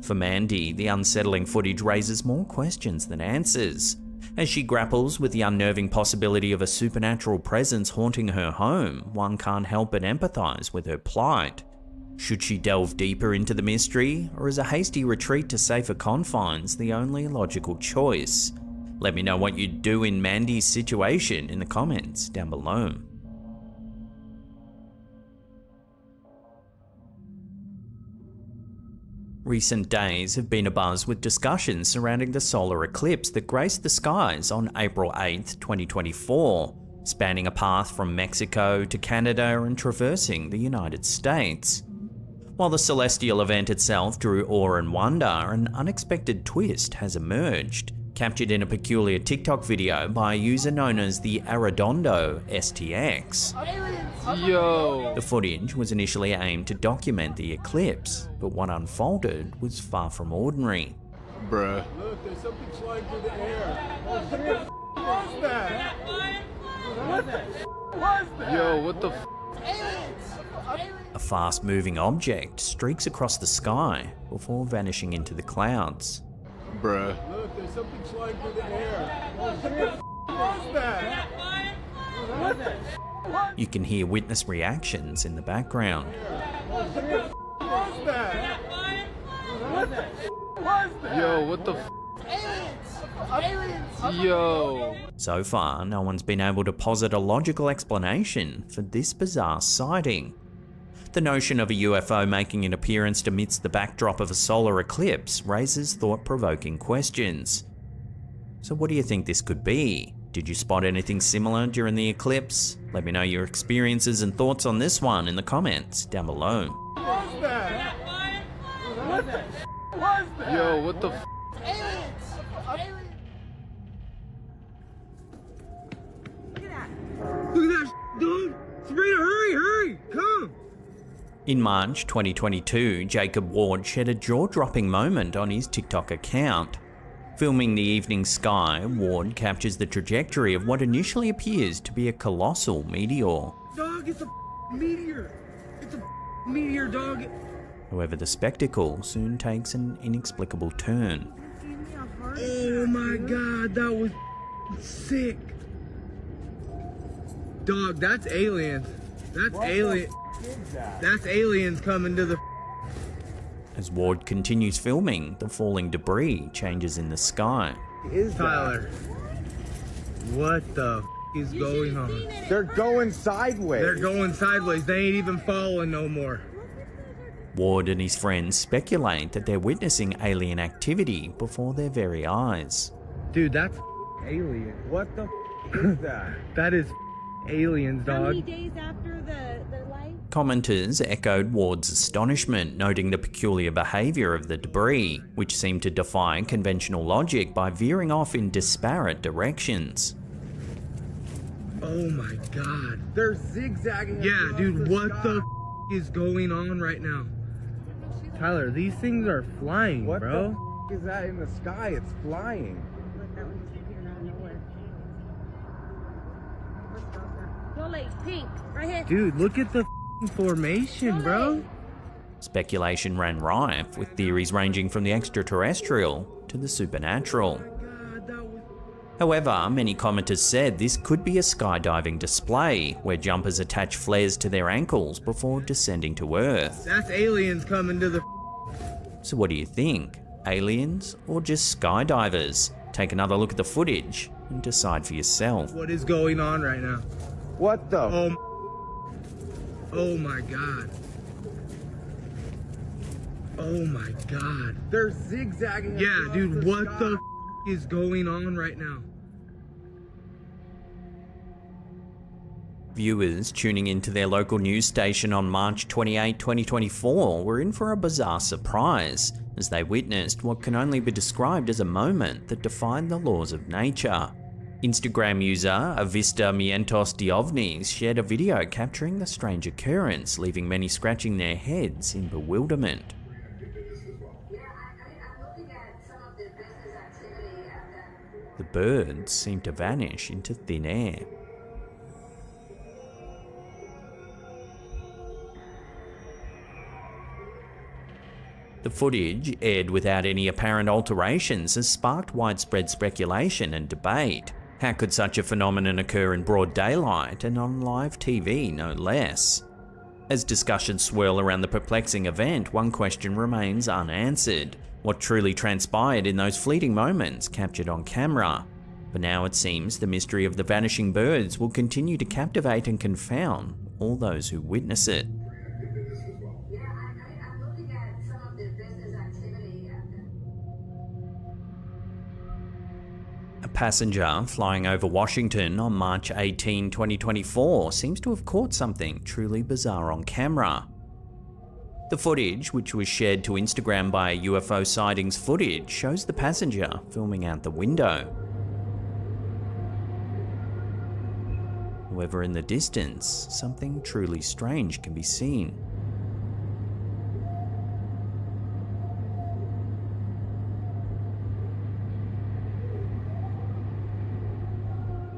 For Mandy, the unsettling footage raises more questions than answers. As she grapples with the unnerving possibility of a supernatural presence haunting her home, one can't help but empathise with her plight. Should she delve deeper into the mystery, or is a hasty retreat to safer confines the only logical choice? Let me know what you'd do in Mandy's situation in the comments down below. Recent days have been abuzz with discussions surrounding the solar eclipse that graced the skies on April 8, 2024, spanning a path from Mexico to Canada and traversing the United States. While the celestial event itself drew awe and wonder, an unexpected twist has emerged, captured in a peculiar TikTok video by a user known as the Arredondo STX. Yo! The footage was initially aimed to document the eclipse, but what unfolded was far from ordinary. Bruh. Look, there's something flying through the air. What the f was that? What the f was that? Yo, what the f? A fast-moving object streaks across the sky before vanishing into the clouds. Bruh. Look, there's something flying through the air. What the f was that? What the f? You can hear witness reactions in the background. What the f was that? What the f was that? Yo, what the f? Yo! So far, no one's been able to posit a logical explanation for this bizarre sighting. The notion of a UFO making an appearance amidst the backdrop of a solar eclipse raises thought-provoking questions. So what do you think this could be? Did you spot anything similar during the eclipse? Let me know your experiences and thoughts on this one in the comments down below. What was that? What the f was that? Yo, what the f? Look at that. In March 2022, Jacob Ward shared a jaw-dropping moment on his TikTok account. Filming the evening sky, Ward captures the trajectory of what initially appears to be a colossal meteor. Dog, it's a meteor! It's a meteor, dog! However, the spectacle soon takes an inexplicable turn. Oh my god, that was sick! Dog, that's aliens. That's alien. That's aliens coming to the. As Ward continues filming, the falling debris changes in the sky. Tyler, what the is going on? They're going sideways. They're going sideways. They ain't even falling no more. Ward and his friends speculate that they're witnessing alien activity before their very eyes. Dude, that's alien. What the is that? That is aliens, dog. How many days after the light? Commenters echoed Ward's astonishment, noting the peculiar behaviour of the debris, which seemed to defy conventional logic by veering off in disparate directions. Oh my god. They're zigzagging. Yeah, dude, what the is going on right now? Tyler, these things are flying, what bro. What the is that in the sky? It's flying. Go late, pink, right here. Dude, look at the formation, bro. Speculation ran rife, with theories ranging from the extraterrestrial to the supernatural. However, many commenters said this could be a skydiving display, where jumpers attach flares to their ankles before descending to Earth. That's aliens coming to the. So what do you think? Aliens or just skydivers? Take another look at the footage and decide for yourself. What is going on right now? What the? Oh my god. Oh my god. They're zigzagging. Yeah, dude, what the is going on right now? Viewers tuning into their local news station on March 28, 2024 were in for a bizarre surprise as they witnessed what can only be described as a moment that defied the laws of nature. Instagram user Avista Mientos de OVNIs shared a video capturing the strange occurrence, leaving many scratching their heads in bewilderment. The birds seem to vanish into thin air. The footage, aired without any apparent alterations, has sparked widespread speculation and debate. How could such a phenomenon occur in broad daylight and on live TV, no less? As discussions swirl around the perplexing event, one question remains unanswered. What truly transpired in those fleeting moments captured on camera? But now it seems the mystery of the vanishing birds will continue to captivate and confound all those who witness it. A passenger flying over Washington on March 18, 2024 seems to have caught something truly bizarre on camera. The footage, which was shared to Instagram by UFO Sightings Footage, shows the passenger filming out the window. However, in the distance, something truly strange can be seen.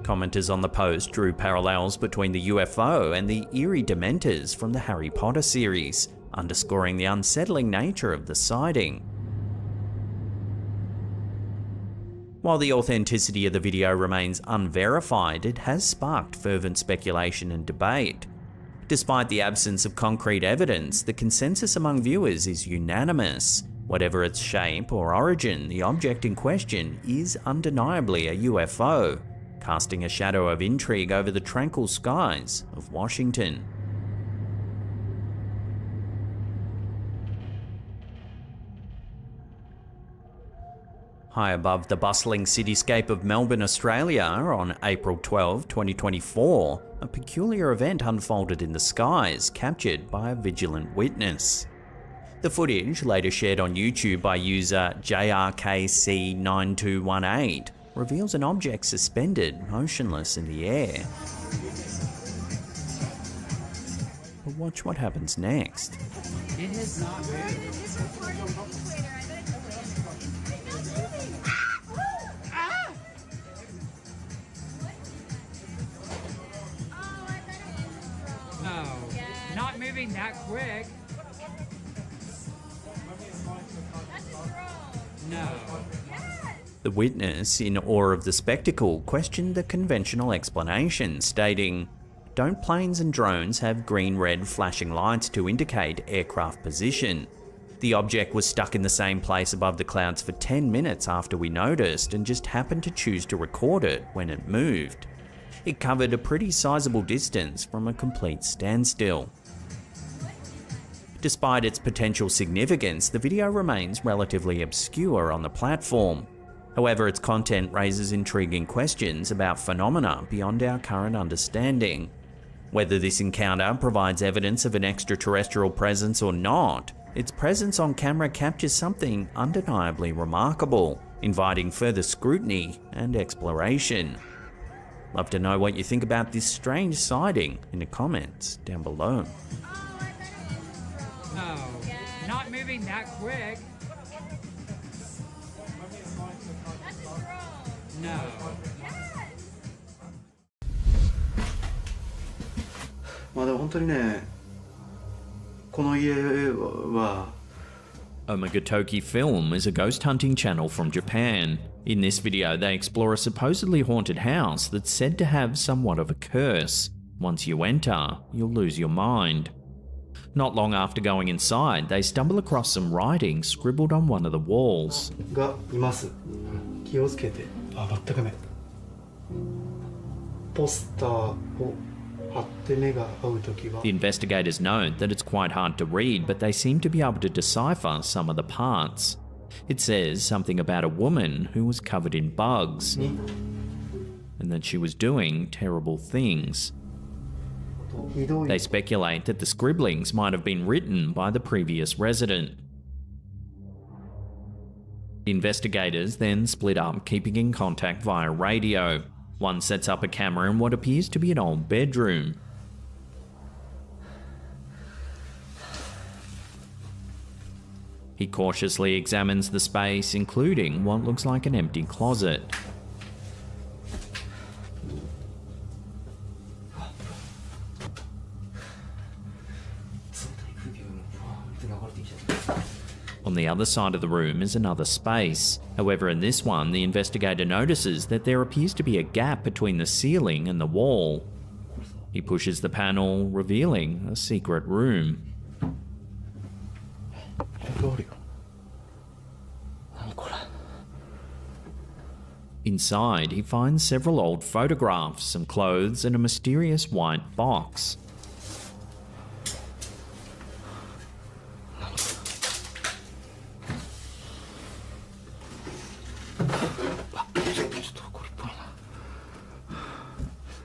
Commenters on the post drew parallels between the UFO and the eerie dementors from the Harry Potter series, underscoring the unsettling nature of the sighting. While the authenticity of the video remains unverified, it has sparked fervent speculation and debate. Despite the absence of concrete evidence, the consensus among viewers is unanimous. Whatever its shape or origin, the object in question is undeniably a UFO, casting a shadow of intrigue over the tranquil skies of Washington. High above the bustling cityscape of Melbourne, Australia, on April 12, 2024, a peculiar event unfolded in the skies, captured by a vigilant witness. The footage, later shared on YouTube by user JRKC9218, reveals an object suspended, motionless in the air. But watch what happens next. It has not moved. No, not moving that quick. No. The witness, in awe of the spectacle, questioned the conventional explanation, stating, "Don't planes and drones have green-red flashing lights to indicate aircraft position? The object was stuck in the same place above the clouds for 10 minutes after we noticed and just happened to choose to record it when it moved. It covered a pretty sizable distance from a complete standstill." Despite its potential significance, the video remains relatively obscure on the platform. However, its content raises intriguing questions about phenomena beyond our current understanding. Whether this encounter provides evidence of an extraterrestrial presence or not, its presence on camera captures something undeniably remarkable, inviting further scrutiny and exploration. Love to know what you think about this strange sighting in the comments down below. No, not moving that quick. No. Omegatoki Film is a ghost hunting channel from Japan. In this video, they explore a supposedly haunted house that's said to have somewhat of a curse. Once you enter, you'll lose your mind. Not long after going inside, they stumble across some writing scribbled on one of the walls. The investigators note that it's quite hard to read, but they seem to be able to decipher some of the parts. It says something about a woman who was covered in bugs, and that she was doing terrible things. They speculate that the scribblings might have been written by the previous resident. The investigators then split up, keeping in contact via radio. One sets up a camera in what appears to be an old bedroom. He cautiously examines the space, including what looks like an empty closet. On the other side of the room is another space. However, in this one, the investigator notices that there appears to be a gap between the ceiling and the wall. He pushes the panel, revealing a secret room. Inside, he finds several old photographs, some clothes, and a mysterious white box.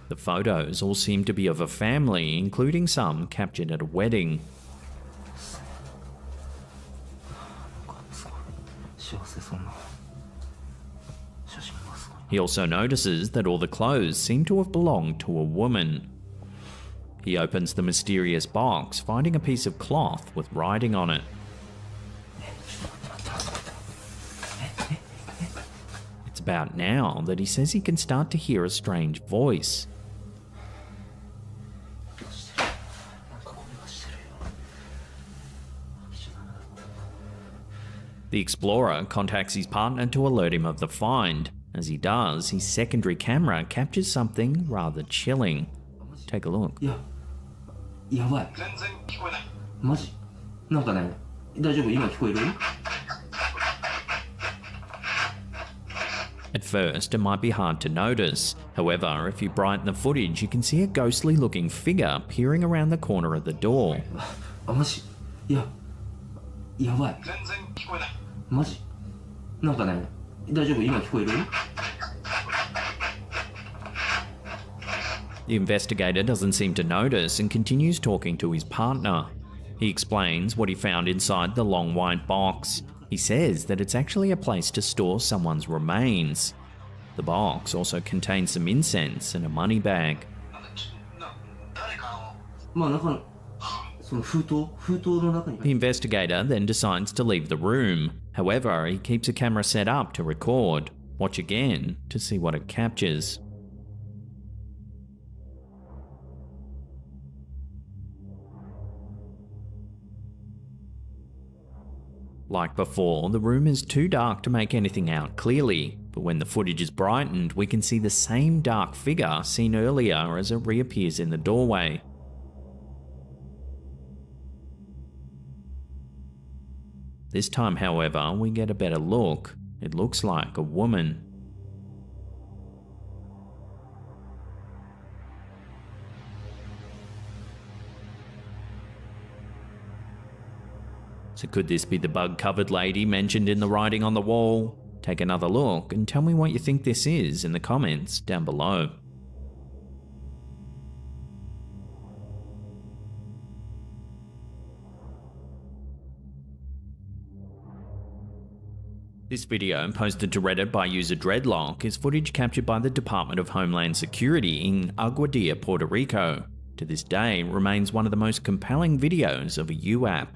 The photos all seem to be of a family, including some captured at a wedding. He also notices that all the clothes seem to have belonged to a woman. He opens the mysterious box, finding a piece of cloth with writing on it. It's about now that he says he can start to hear a strange voice. The explorer contacts his partner to alert him of the find. As he does, his secondary camera captures something rather chilling. Take a look. At first, it might be hard to notice. However, if you brighten the footage, you can see a ghostly looking figure peering around the corner of the door. The investigator doesn't seem to notice and continues talking to his partner. He explains what he found inside the long white box. He says that it's actually a place to store someone's remains. The box also contains some incense and a money bag. The investigator then decides to leave the room. However, he keeps a camera set up to record. Watch again to see what it captures. Like before, the room is too dark to make anything out clearly, but when the footage is brightened, we can see the same dark figure seen earlier as it reappears in the doorway. This time, however, we get a better look. It looks like a woman. So could this be the bug-covered lady mentioned in the writing on the wall? Take another look and tell me what you think this is in the comments down below. This video, posted to Reddit by user Dreadlock, is footage captured by the Department of Homeland Security in Aguadilla, Puerto Rico. To this day, remains one of the most compelling videos of a UAP.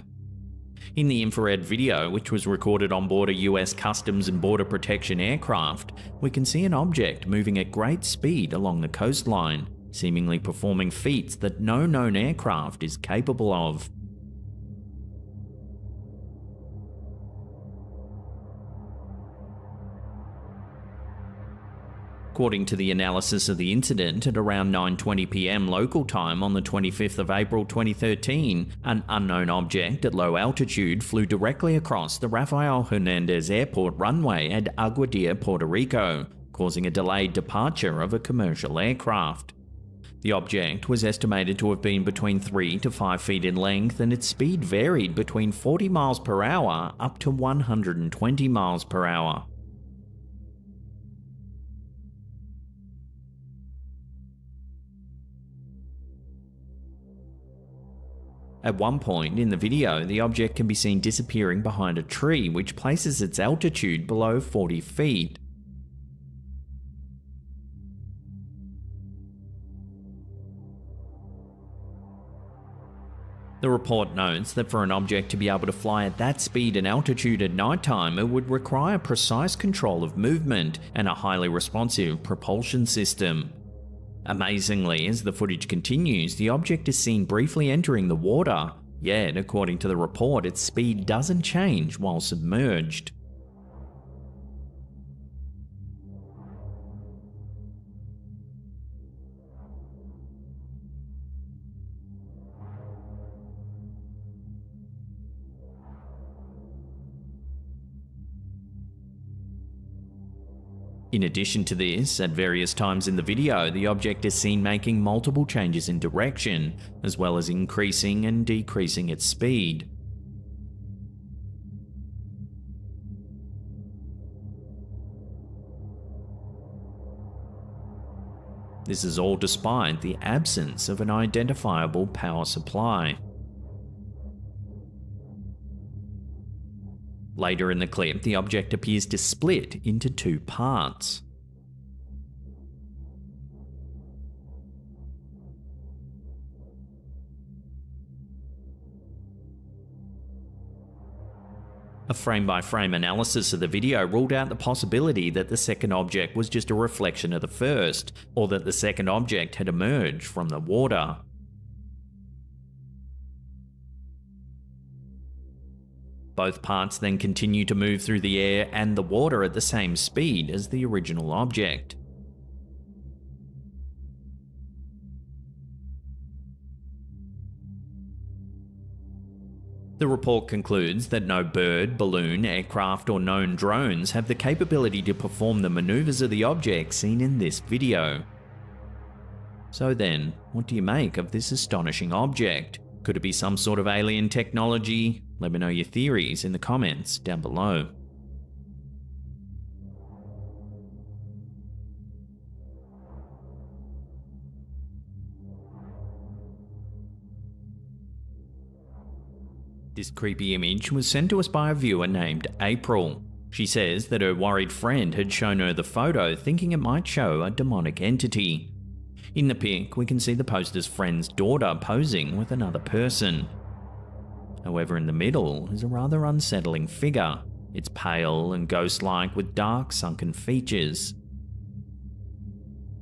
In the infrared video, which was recorded on board a US Customs and Border Protection aircraft, we can see an object moving at great speed along the coastline, seemingly performing feats that no known aircraft is capable of. According to the analysis of the incident, at around 9:20 PM local time on the 25th of April 2013, an unknown object at low altitude flew directly across the Rafael Hernandez Airport runway at Aguadilla, Puerto Rico, causing a delayed departure of a commercial aircraft. The object was estimated to have been between 3 to 5 feet in length, and its speed varied between 40 miles per hour up to 120 miles per hour. At one point in the video, the object can be seen disappearing behind a tree, which places its altitude below 40 feet. The report notes that for an object to be able to fly at that speed and altitude at nighttime, it would require precise control of movement and a highly responsive propulsion system. Amazingly, as the footage continues, the object is seen briefly entering the water, yet according to the report, its speed doesn't change while submerged. In addition to this, at various times in the video, the object is seen making multiple changes in direction, as well as increasing and decreasing its speed. This is all despite the absence of an identifiable power supply. Later in the clip, the object appears to split into two parts. A frame-by-frame analysis of the video ruled out the possibility that the second object was just a reflection of the first, or that the second object had emerged from the water. Both parts then continue to move through the air and the water at the same speed as the original object. The report concludes that no bird, balloon, aircraft, or known drones have the capability to perform the maneuvers of the object seen in this video. So then, what do you make of this astonishing object? Could it be some sort of alien technology? Let me know your theories in the comments down below. This creepy image was sent to us by a viewer named April. She says that her worried friend had shown her the photo thinking it might show a demonic entity. In the pic, we can see the poster's friend's daughter posing with another person. However, in the middle is a rather unsettling figure. It's pale and ghost-like with dark, sunken features.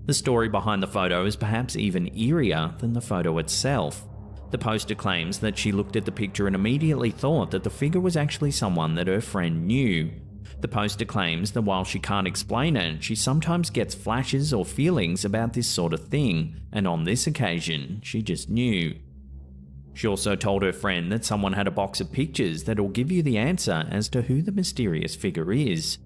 The story behind the photo is perhaps even eerier than the photo itself. The poster claims that she looked at the picture and immediately thought that the figure was actually someone that her friend knew. The poster claims that while she can't explain it, she sometimes gets flashes or feelings about this sort of thing, and on this occasion, she just knew. She also told her friend that someone had a box of pictures that will give you the answer as to who the mysterious figure is.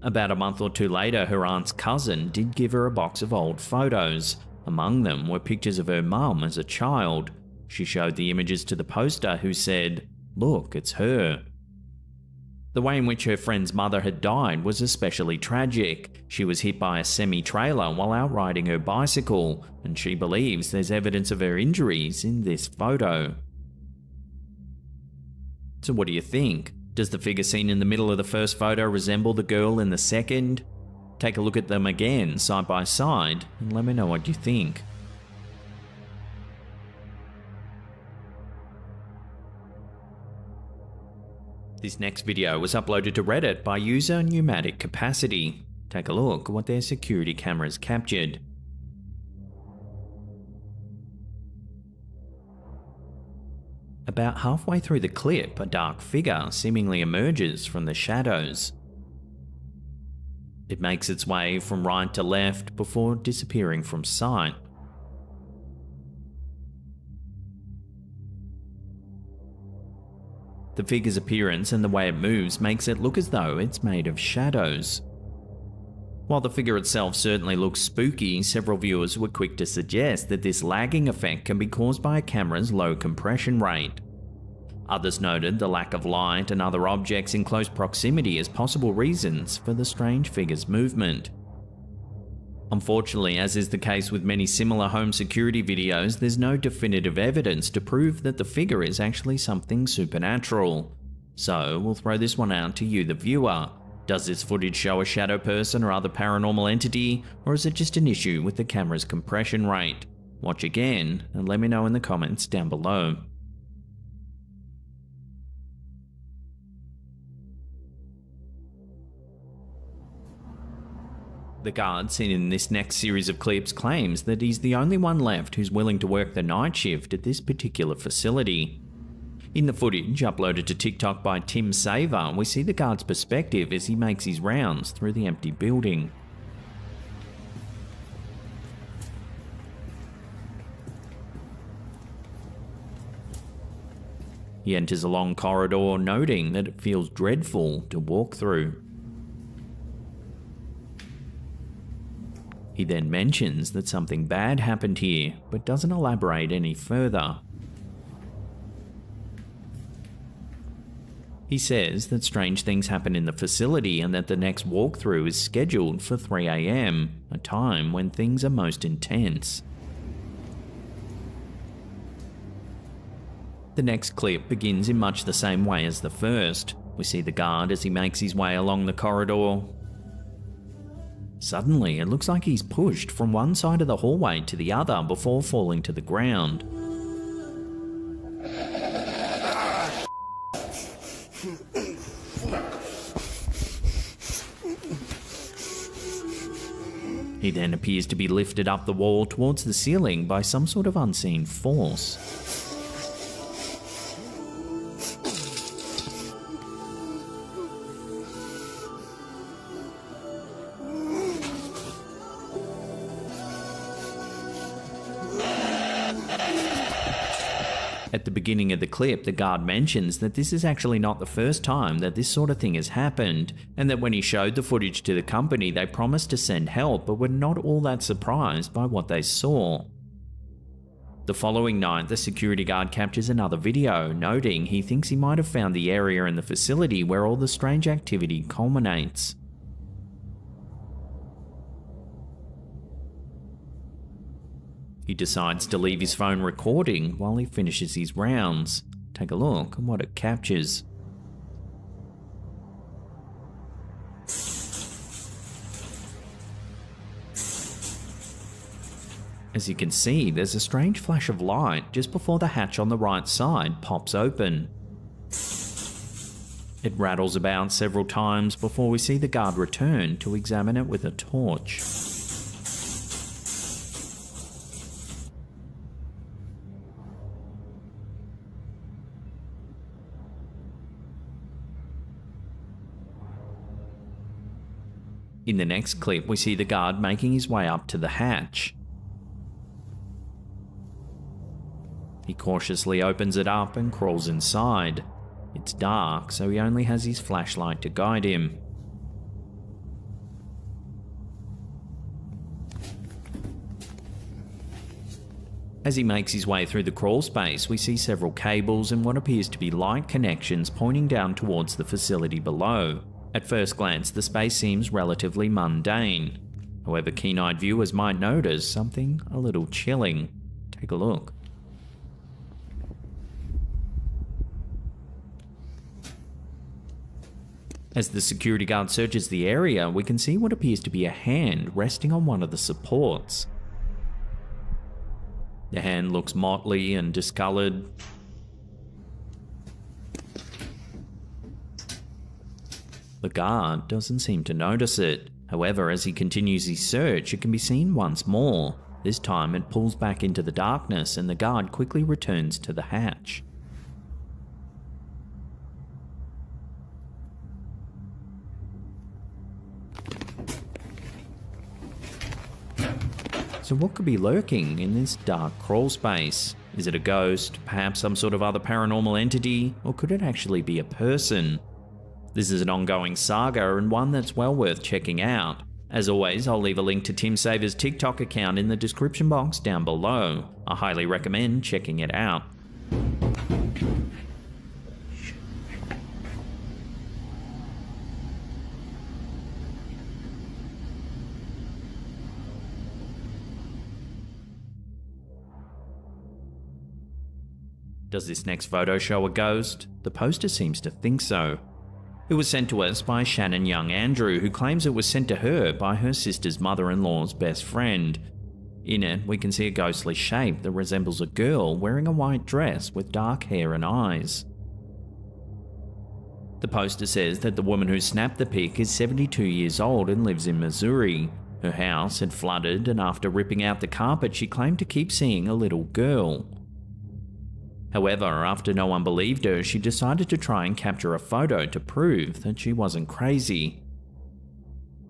About a month or two later, her aunt's cousin did give her a box of old photos. Among them were pictures of her mum as a child. She showed the images to the poster, who said, "Look, it's her." The way in which her friend's mother had died was especially tragic. She was hit by a semi-trailer while out riding her bicycle, and she believes there's evidence of her injuries in this photo. So what do you think? Does the figure seen in the middle of the first photo resemble the girl in the second? Take a look at them again, side by side, and let me know what you think. This next video was uploaded to Reddit by user Pneumatic Capacity. Take a look at what their security cameras captured. About halfway through the clip, a dark figure seemingly emerges from the shadows. It makes its way from right to left before disappearing from sight. The figure's appearance and the way it moves makes it look as though it's made of shadows. While the figure itself certainly looks spooky, several viewers were quick to suggest that this lagging effect can be caused by a camera's low compression rate. Others noted the lack of light and other objects in close proximity as possible reasons for the strange figure's movement. Unfortunately, as is the case with many similar home security videos, there's no definitive evidence to prove that the figure is actually something supernatural. So we'll throw this one out to you, the viewer. Does this footage show a shadow person or other paranormal entity, or is it just an issue with the camera's compression rate? Watch again and let me know in the comments down below. The guard seen in this next series of clips claims that he's the only one left who's willing to work the night shift at this particular facility. In the footage uploaded to TikTok by Tim Saver, we see the guard's perspective as he makes his rounds through the empty building. He enters a long corridor, noting that it feels dreadful to walk through. He then mentions that something bad happened here, but doesn't elaborate any further. He says that strange things happen in the facility and that the next walkthrough is scheduled for 3 AM, a time when things are most intense. The next clip begins in much the same way as the first. We see the guard as he makes his way along the corridor. Suddenly, it looks like he's pushed from one side of the hallway to the other before falling to the ground. He then appears to be lifted up the wall towards the ceiling by some sort of unseen force. At the beginning of the clip, the guard mentions that this is actually not the first time that this sort of thing has happened, and that when he showed the footage to the company, they promised to send help but were not all that surprised by what they saw. The following night, the security guard captures another video, noting he thinks he might have found the area in the facility where all the strange activity culminates. He decides to leave his phone recording while he finishes his rounds. Take a look at what it captures. As you can see, there's a strange flash of light just before the hatch on the right side pops open. It rattles about several times before we see the guard return to examine it with a torch. In the next clip, we see the guard making his way up to the hatch. He cautiously opens it up and crawls inside. It's dark, so he only has his flashlight to guide him. As he makes his way through the crawl space, we see several cables and what appears to be light connections pointing down towards the facility below. At first glance, the space seems relatively mundane. However, keen-eyed viewers might notice something a little chilling. Take a look. As the security guard searches the area, we can see what appears to be a hand resting on one of the supports. The hand looks motley and discolored. The guard doesn't seem to notice it. However, as he continues his search, it can be seen once more. This time it pulls back into the darkness and the guard quickly returns to the hatch. So what could be lurking in this dark crawl space? Is it a ghost, perhaps some sort of other paranormal entity, or could it actually be a person? This is an ongoing saga and one that's well worth checking out. As always, I'll leave a link to Tim Saver's TikTok account in the description box down below. I highly recommend checking it out. Does this next photo show a ghost? The poster seems to think so. It was sent to us by Shannon Young Andrew, who claims it was sent to her by her sister's mother-in-law's best friend. In it, we can see a ghostly shape that resembles a girl wearing a white dress with dark hair and eyes. The poster says that the woman who snapped the pic is 72 years old and lives in Missouri. Her house had flooded, and after ripping out the carpet, she claimed to keep seeing a little girl. However, after no one believed her, she decided to try and capture a photo to prove that she wasn't crazy.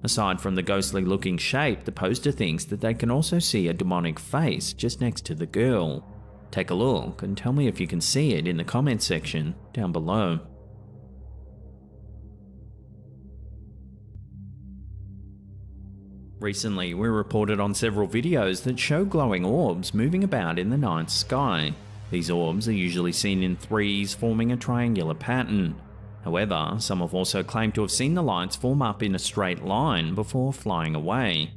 Aside from the ghostly looking shape, the poster thinks that they can also see a demonic face just next to the girl. Take a look and tell me if you can see it in the comment section down below. Recently, we reported on several videos that show glowing orbs moving about in the night sky. These orbs are usually seen in threes, forming a triangular pattern. However, some have also claimed to have seen the lights form up in a straight line before flying away.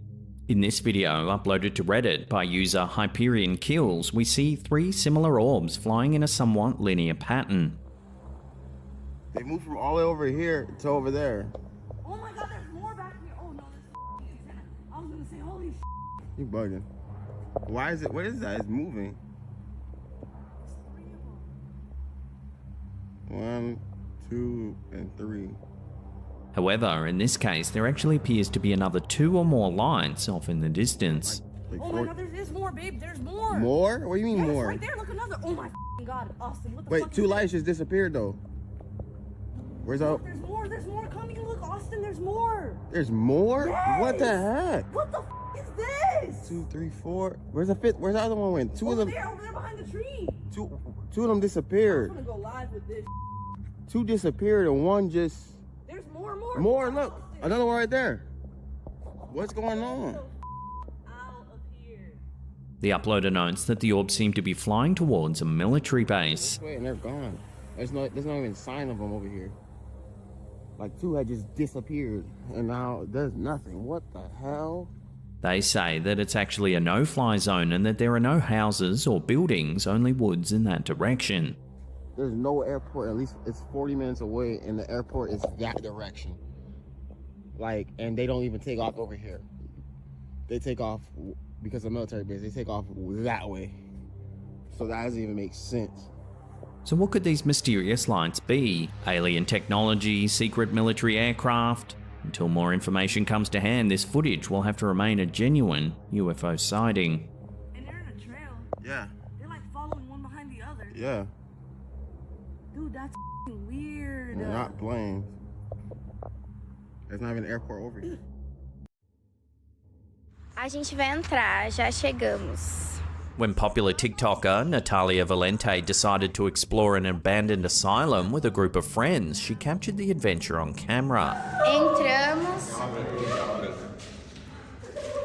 In this video, uploaded to Reddit by user Hyperion Kills, we see 3 similar orbs flying in a somewhat linear pattern. They moved from all the way over here to over there. Oh my god, there's more back here. Oh no, there's I was gonna say, holy You bugging. Why is it, what is that? It's moving. 1, 2, and 3. However, in this case, there actually appears to be another 2 or more lights off in the distance. Oh my god, there's more, babe. There's more. More? What do you mean more? Right there, look, another. Oh my god, Austin, what the Wait, fuck 2 is lights this? just disappeared though. Where's all? There's more coming. Look, Austin, there's more. There's more? Yes. What the heck? What the is this? 2, 3, 4. Where's the 5th? Where's the other one went? 2 of them. Over there behind the tree. Two of them disappeared. I'm gonna go live with this. 2 disappeared and 1 just. There's more. More, look. Another one right there. What's going on? The uploader notes that the orbs seem to be flying towards a military base. Wait, and they're gone. There's not even sign of them over here. Like 2 had just disappeared and now there's nothing. What the hell? They say that it's actually a no-fly zone and that there are no houses or buildings, only woods in that direction. There's no airport, at least it's 40 minutes away, and the airport is that direction. Like, and they don't even take off over here. They take off, because of military base, they take off that way. So that doesn't even make sense. So what could these mysterious lights be? Alien technology, secret military aircraft? Until more information comes to hand, this footage will have to remain a genuine UFO sighting. And they're in a trail. Yeah. They're like following one behind the other. Yeah. Dude, that's weird. They're not planes. There's not even an airport over here. A gente vai entrar, já chegamos. When popular TikToker Natalia Valente decided to explore an abandoned asylum with a group of friends, she captured the adventure on camera. Entramos.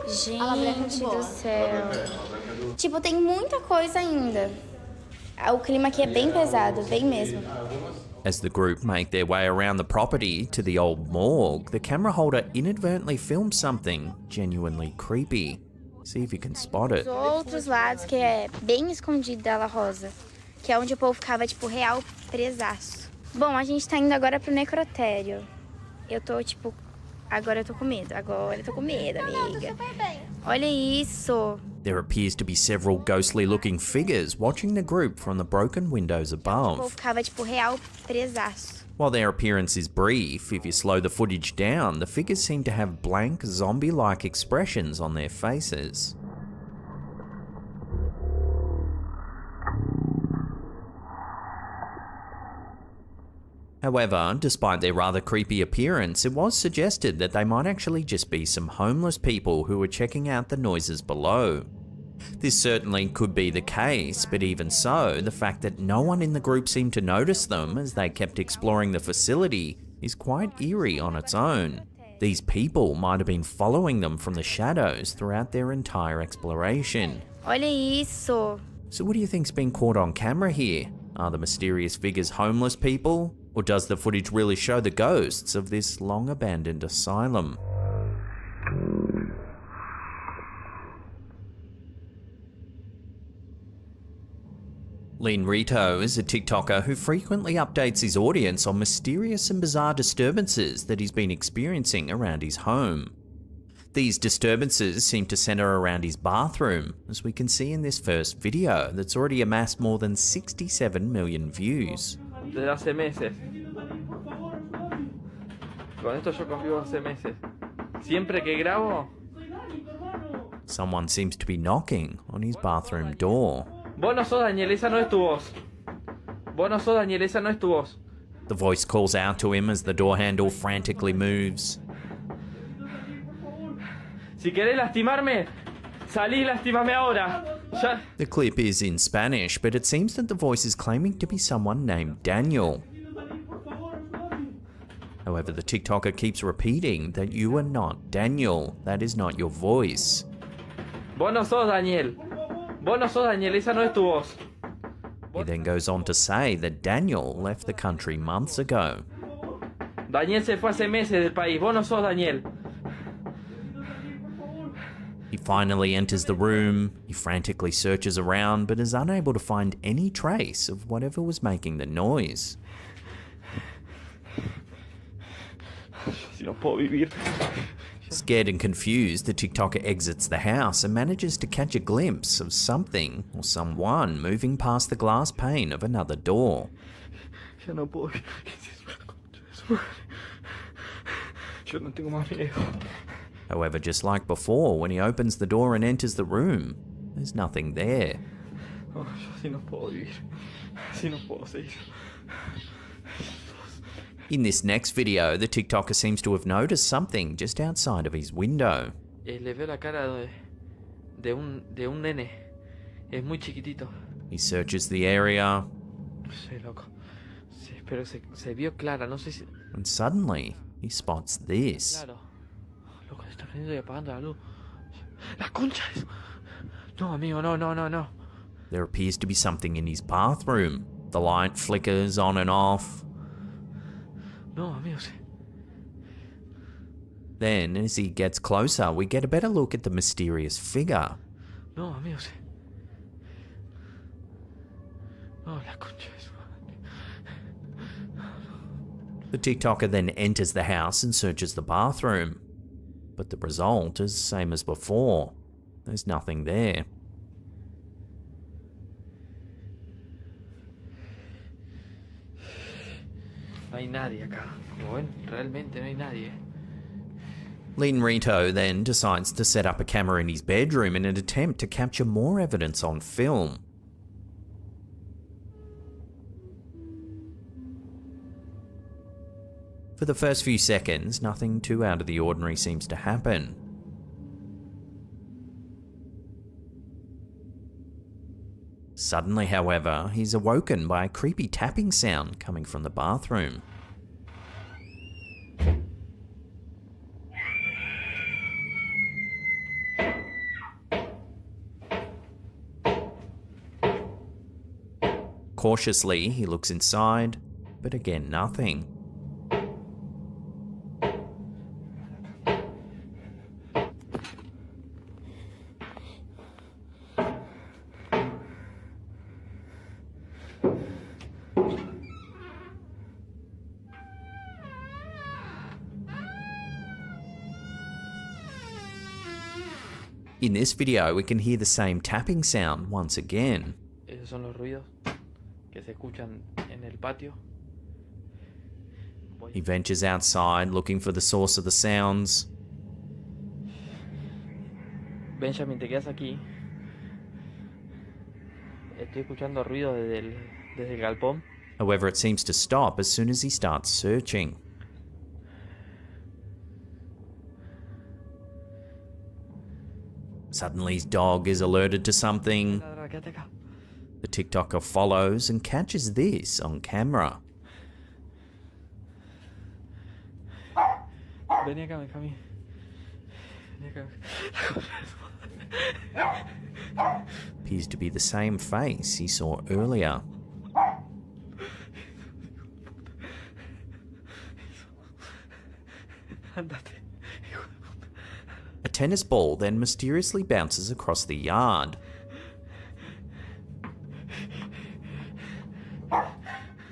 Gente do céu. Tipo, tem muita coisa ainda. O clima aqui é bem pesado, bem mesmo. As the group make their way around the property to the old morgue, the camera holder inadvertently films something genuinely creepy. See if you can spot it. Os outros lados, que é bem escondido da La Rosa, que é onde o povo ficava, tipo, real presaço. Bom, a gente tá indo agora pro necrotério. Eu tô, tipo, agora eu tô com medo. Agora eu tô com medo, amiga. Olha isso. There appears to be several ghostly-looking figures watching the group from the broken windows O povo above. ficava, tipo, real presaço. While their appearance is brief, if you slow the footage down, the figures seem to have blank, zombie-like expressions on their faces. However, despite their rather creepy appearance, it was suggested that they might actually just be some homeless people who were checking out the noises below. This certainly could be the case, but even so, the fact that no one in the group seemed to notice them as they kept exploring the facility is quite eerie on its own. These people might have been following them from the shadows throughout their entire exploration. Olha isso. So what do you think's been caught on camera here? Are the mysterious figures homeless people? Or does the footage really show the ghosts of this long-abandoned asylum? Lean Rito is a TikToker who frequently updates his audience on mysterious and bizarre disturbances that he's been experiencing around his home. These disturbances seem to center around his bathroom, as we can see in this first video that's already amassed more than 67 million views. Desde hace meses. Con esto yo convivo hace meses. Siempre que grabo. Someone seems to be knocking on his bathroom door. Vos no sos Daniel, esa no es tu voz. Vos no sos Daniel, esa no es tu voz. The voice calls out to him as the door handle frantically moves. Si querés lastimarme, salí y lastimame ahora. Ya. The clip is in Spanish, but it seems that the voice is claiming to be someone named Daniel. However, the TikToker keeps repeating that you are not Daniel. That is not your voice. Vos no sos Daniel. Vos no sos Daniel, esa no es tu voz. He then goes on to say that Daniel left the country months ago. Daniel se fue hace meses del país. Vos no sos Daniel. He finally enters the room. He frantically searches around, but is unable to find any trace of whatever was making the noise. Si no puedo vivir. Scared and confused, the TikToker exits the house and manages to catch a glimpse of something or someone moving past the glass pane of another door. Ya no puedo. Yo no tengo más miedo. However, just like before, when he opens the door and enters the room, there's nothing there. Oh, yo así no puedo vivir. Así no puedo seguir. In this next video, the TikToker seems to have noticed something just outside of his window. Le veo la cara de un nene. Es muy chiquitito. He searches the area. No sé, loco. Sí, pero se vio clara, no sé si... And suddenly, he spots this. Claro. Loco, se está prendiendo y apagando la luz. ¡La concha! No, amigo, no. There appears to be something in his bathroom. The light flickers on and off. No, amigo. Then, as he gets closer, we get a better look at the mysterious figure. No, amigo. No, la concha de su madre. The TikToker then enters the house and searches the bathroom. But the result is the same as before. There's nothing there. No hay nadie acá. Como ven, realmente no hay nadie. Rito then decides to set up a camera in his bedroom in an attempt to capture more evidence on film. For the first few seconds, nothing too out of the ordinary seems to happen. Suddenly, however, he's awoken by a creepy tapping sound coming from the bathroom. Cautiously, he looks inside, but again, nothing. In this video, we can hear the same tapping sound once again. Esos son los ruidos que se escuchan en el patio. He ventures outside looking for the source of the sounds. Benjamin, te quedas aquí. Estoy escuchando ruido desde el galpón. However, it seems to stop as soon as he starts searching. Suddenly his dog is alerted to something. The TikToker follows and catches this on camera. Vení acá, Benjamin. Vení acá. Appears to be the same face he saw earlier. Andate. A tennis ball then mysteriously bounces across the yard.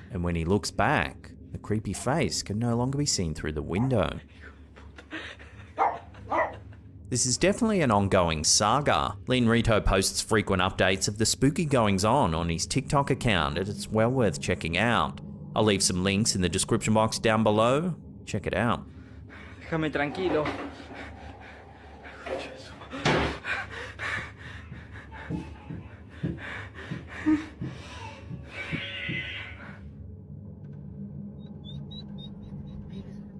And when he looks back, the creepy face can no longer be seen through the window. This is definitely an ongoing saga. Rito posts frequent updates of the spooky goings-on his TikTok account, and it's well worth checking out. I'll leave some links in the description box down below. Check it out. Déjame tranquilo.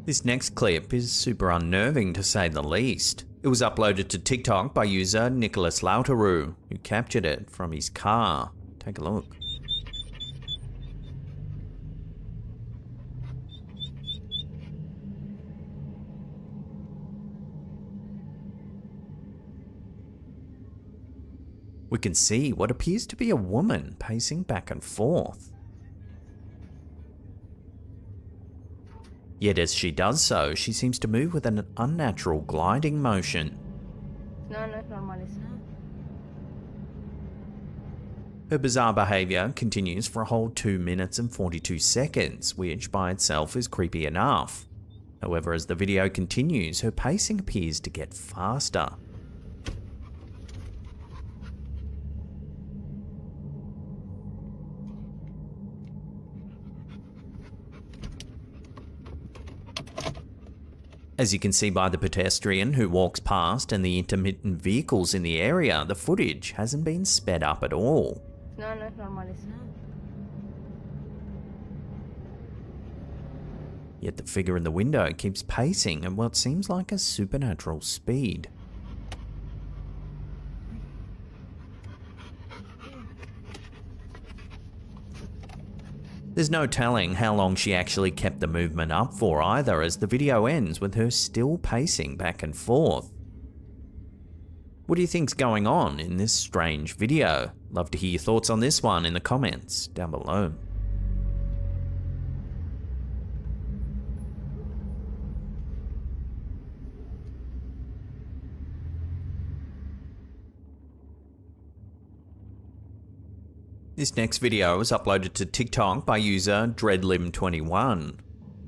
This next clip is super unnerving to say the least. It was uploaded to TikTok by user Nicholas Lauteru, who captured it from his car. Take a look. We can see what appears to be a woman pacing back and forth. Yet as she does so, she seems to move with an unnatural gliding motion. No, no es normal eso. Her bizarre behaviour continues for a whole 2 minutes and 42 seconds, which by itself is creepy enough. However, as the video continues, her pacing appears to get faster. As you can see by the pedestrian who walks past and the intermittent vehicles in the area, the footage hasn't been sped up at all. No, no es normal eso. Yet the figure in the window keeps pacing at what seems like a supernatural speed. There's no telling how long she actually kept the movement up for either, as the video ends with her still pacing back and forth. What do you think's going on in this strange video? Love to hear your thoughts on this one in the comments down below. This next video was uploaded to TikTok by user Dreadlim21.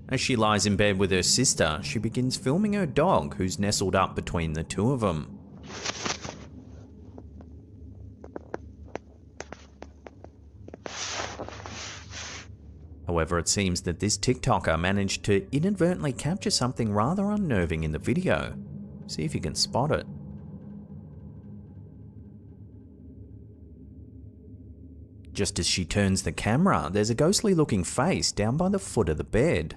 As she lies in bed with her sister, she begins filming her dog, who's nestled up between the two of them. However, it seems that this TikToker managed to inadvertently capture something rather unnerving in the video. See if you can spot it. Just as she turns the camera, there's a ghostly looking face down by the foot of the bed.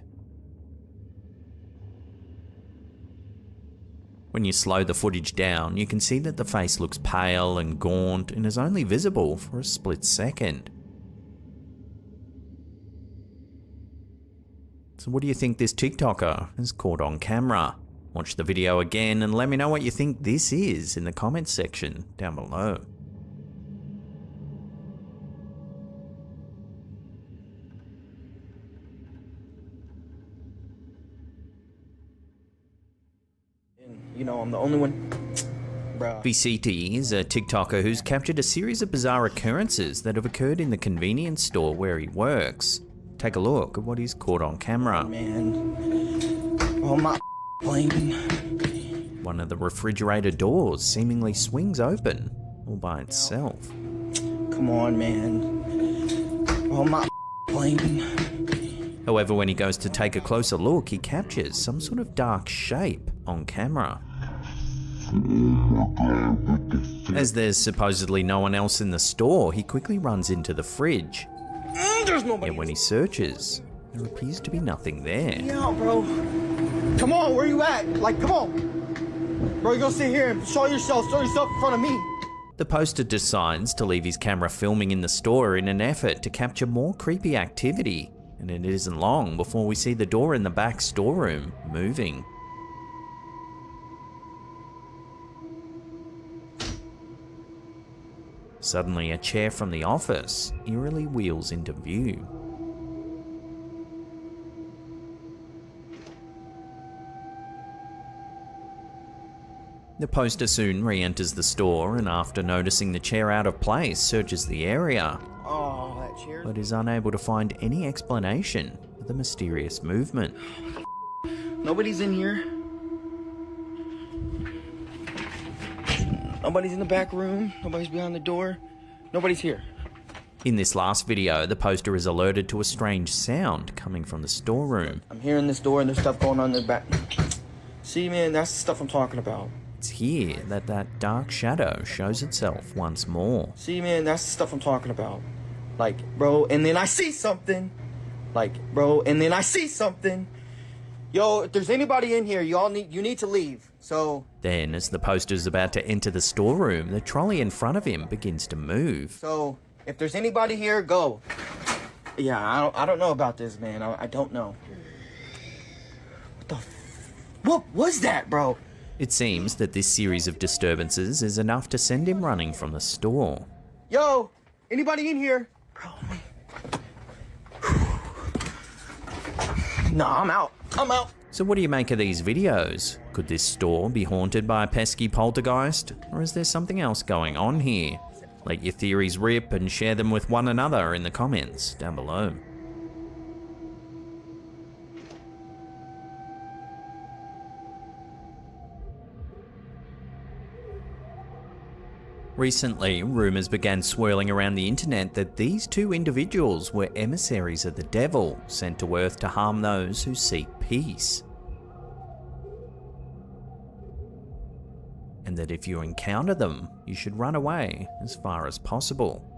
When you slow the footage down, you can see that the face looks pale and gaunt and is only visible for a split second. So what do you think this TikToker has caught on camera? Watch the video again and let me know what you think this is in the comments section down below. You know, I'm the only one. Bruh. VCT is a TikToker who's captured a series of bizarre occurrences that have occurred in the convenience store where he works. Take a look at what he's caught on camera. Man. Oh my plane. One of the refrigerator doors seemingly swings open all by itself. Come on, man. Oh my plane. However, when he goes to take a closer look, he captures some sort of dark shape on camera. As there's supposedly no one else in the store, he quickly runs into the fridge. There's nobody. Yet when he searches, there appears to be nothing there. Yeah, bro. Come on, where you at? Like, come on. Bro, you gonna sit here and show yourself in front of me. The poster decides to leave his camera filming in the store in an effort to capture more creepy activity, and it isn't long before we see the door in the back storeroom moving. Suddenly, a chair from the office eerily wheels into view. The poster soon re-enters the store and after noticing the chair out of place, searches the area, Oh, that chair. but is unable to find any explanation for the mysterious movement. Nobody's in here. Nobody's in the back room. Nobody's behind the door. Nobody's here. In this last video, the poster is alerted to a strange sound coming from the storeroom. I'm hearing this door and there's stuff going on in the back. See, man, that's the stuff I'm talking about. It's here that that dark shadow shows itself once more. See, man, that's the stuff I'm talking about. Like, bro, and then I see something. Like, bro, and then I see something. Yo, if there's anybody in here, you need to leave. So Then, as the poster's about to enter the storeroom, the trolley in front of him begins to move. So if there's anybody here, go. Yeah, I don't know about this, man. I don't know. What was that, bro? It seems that this series of disturbances is enough to send him running from the store. Yo, anybody in here? Bro, nah, I'm out. I'm out. So what do you make of these videos? Could this store be haunted by a pesky poltergeist? Or is there something else going on here? Let your theories rip and share them with one another in the comments down below. Recently, rumours began swirling around the internet that these two individuals were emissaries of the devil, sent to Earth to harm those who seek peace. And that if you encounter them, you should run away as far as possible.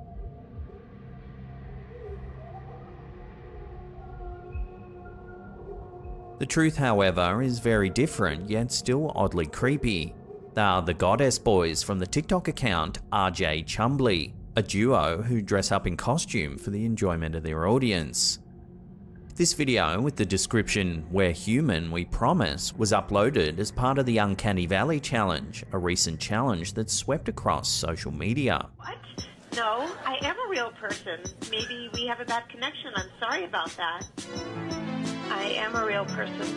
The truth, however, is very different, yet still oddly creepy. They are the Goddess Boys from the TikTok account RJ Chumbly, a duo who dress up in costume for the enjoyment of their audience. This video, with the description "We're human, we promise," was uploaded as part of the Uncanny Valley Challenge, a recent challenge that swept across social media. What? No, I am a real person. Maybe we have a bad connection. I'm sorry about that. I am a real person.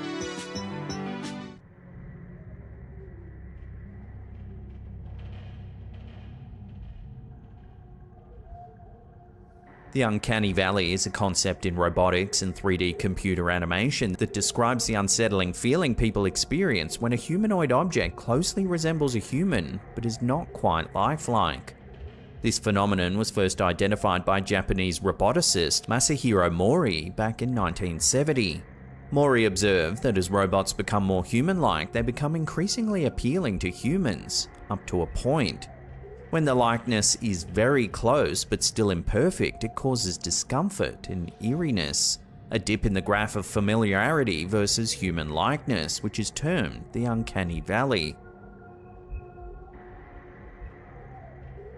The Uncanny Valley is a concept in robotics and 3D computer animation that describes the unsettling feeling people experience when a humanoid object closely resembles a human but is not quite lifelike. This phenomenon was first identified by Japanese roboticist Masahiro Mori back in 1970. Mori observed that as robots become more human-like, they become increasingly appealing to humans, up to a point. When the likeness is very close but still imperfect, it causes discomfort and eeriness, a dip in the graph of familiarity versus human likeness, which is termed the uncanny valley.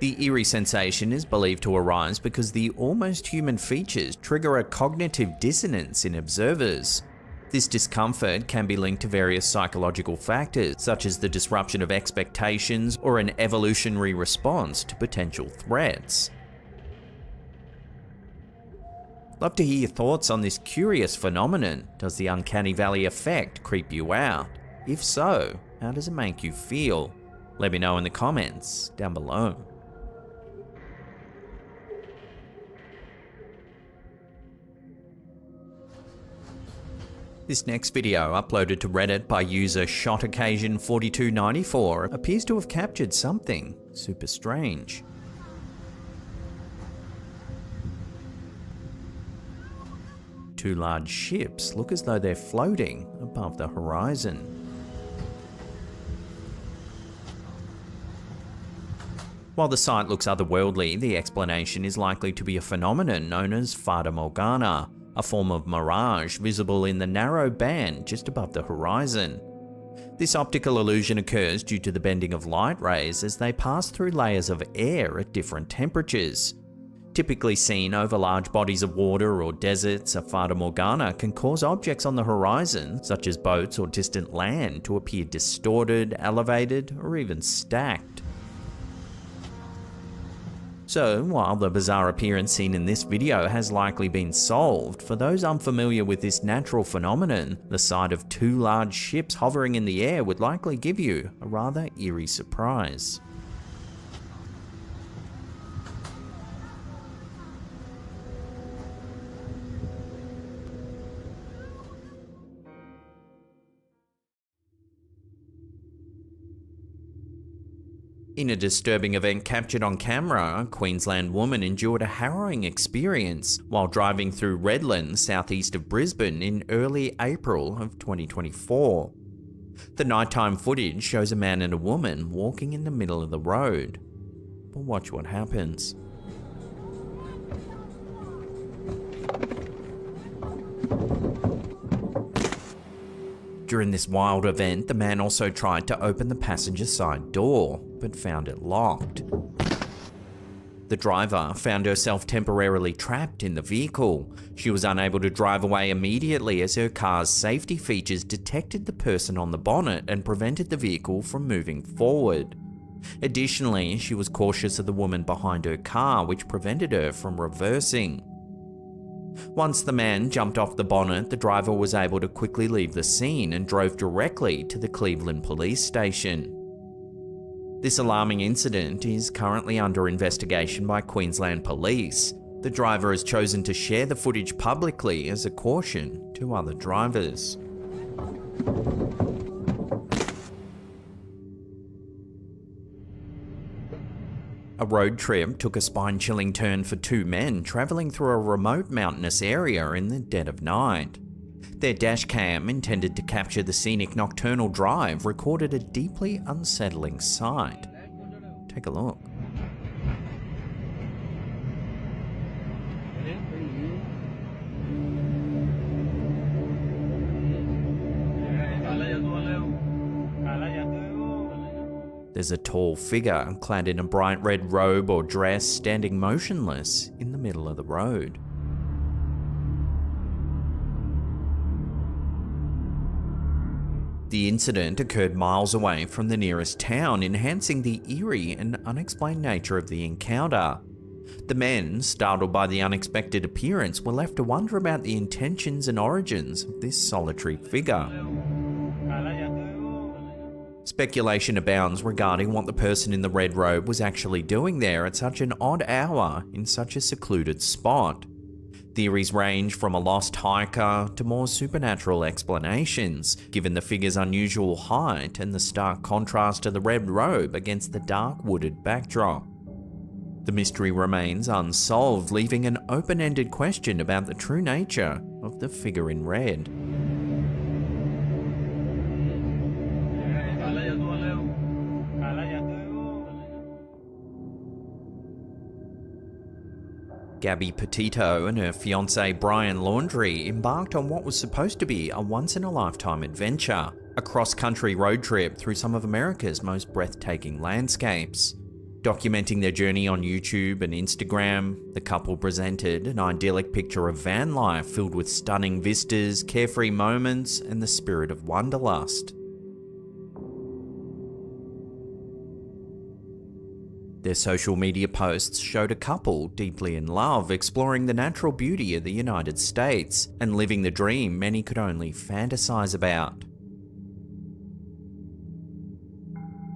The eerie sensation is believed to arise because the almost human features trigger a cognitive dissonance in observers. This discomfort can be linked to various psychological factors, such as the disruption of expectations or an evolutionary response to potential threats. Love to hear your thoughts on this curious phenomenon. Does the uncanny valley effect creep you out? If so, how does it make you feel? Let me know in the comments down below. This next video, uploaded to Reddit by user ShotOccasion4294, appears to have captured something super strange. Two large ships look as though they're floating above the horizon. While the sight looks otherworldly, the explanation is likely to be a phenomenon known as Fata Morgana, a form of mirage visible in the narrow band just above the horizon. This optical illusion occurs due to the bending of light rays as they pass through layers of air at different temperatures. Typically seen over large bodies of water or deserts, a Fata Morgana can cause objects on the horizon, such as boats or distant land, to appear distorted, elevated, or even stacked. So, while the bizarre appearance seen in this video has likely been solved, for those unfamiliar with this natural phenomenon, the sight of two large ships hovering in the air would likely give you a rather eerie surprise. In a disturbing event captured on camera, a Queensland woman endured a harrowing experience while driving through Redland, southeast of Brisbane, in early April of 2024. The nighttime footage shows a man and a woman walking in the middle of the road. But watch what happens. During this wild event, the man also tried to open the passenger side door, but found it locked. The driver found herself temporarily trapped in the vehicle. She was unable to drive away immediately as her car's safety features detected the person on the bonnet and prevented the vehicle from moving forward. Additionally, she was cautious of the woman behind her car, which prevented her from reversing. Once the man jumped off the bonnet, the driver was able to quickly leave the scene and drove directly to the Cleveland police station. This alarming incident is currently under investigation by Queensland Police. The driver has chosen to share the footage publicly as a caution to other drivers. A road trip took a spine-chilling turn for two men travelling through a remote mountainous area in the dead of night. Their dash cam, intended to capture the scenic nocturnal drive, recorded a deeply unsettling sight. Take a look. There's a tall figure clad in a bright red robe or dress standing motionless in the middle of the road. The incident occurred miles away from the nearest town, enhancing the eerie and unexplained nature of the encounter. The men, startled by the unexpected appearance, were left to wonder about the intentions and origins of this solitary figure. Speculation abounds regarding what the person in the red robe was actually doing there at such an odd hour in such a secluded spot. Theories range from a lost hiker to more supernatural explanations, given the figure's unusual height and the stark contrast to the red robe against the dark wooded backdrop. The mystery remains unsolved, leaving an open-ended question about the true nature of the figure in red. Gabby Petito and her fiancé Brian Laundrie embarked on what was supposed to be a once-in-a-lifetime adventure, a cross-country road trip through some of America's most breathtaking landscapes. Documenting their journey on YouTube and Instagram, the couple presented an idyllic picture of van life filled with stunning vistas, carefree moments, and the spirit of wanderlust. Their social media posts showed a couple deeply in love, exploring the natural beauty of the United States and living the dream many could only fantasize about.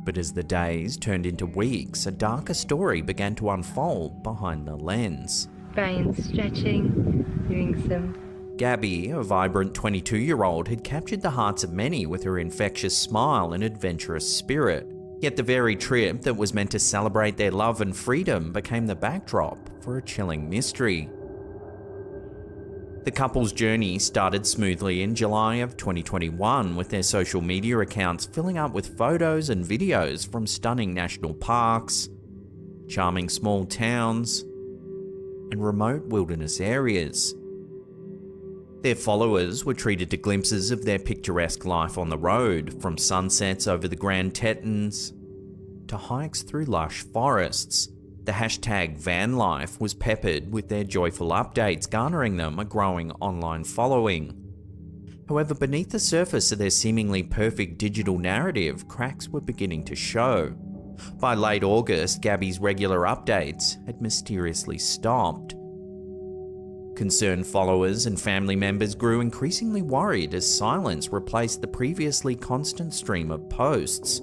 But as the days turned into weeks, a darker story began to unfold behind the lens. Brian's stretching, doing some. Gabby, a vibrant 22-year-old, had captured the hearts of many with her infectious smile and adventurous spirit. Yet the very trip that was meant to celebrate their love and freedom became the backdrop for a chilling mystery. The couple's journey started smoothly in July of 2021, with their social media accounts filling up with photos and videos from stunning national parks, charming small towns, and remote wilderness areas. Their followers were treated to glimpses of their picturesque life on the road, from sunsets over the Grand Tetons to hikes through lush forests. The hashtag #vanlife was peppered with their joyful updates, garnering them a growing online following. However, beneath the surface of their seemingly perfect digital narrative, cracks were beginning to show. By late August, Gabby's regular updates had mysteriously stopped. Concerned followers and family members grew increasingly worried as silence replaced the previously constant stream of posts.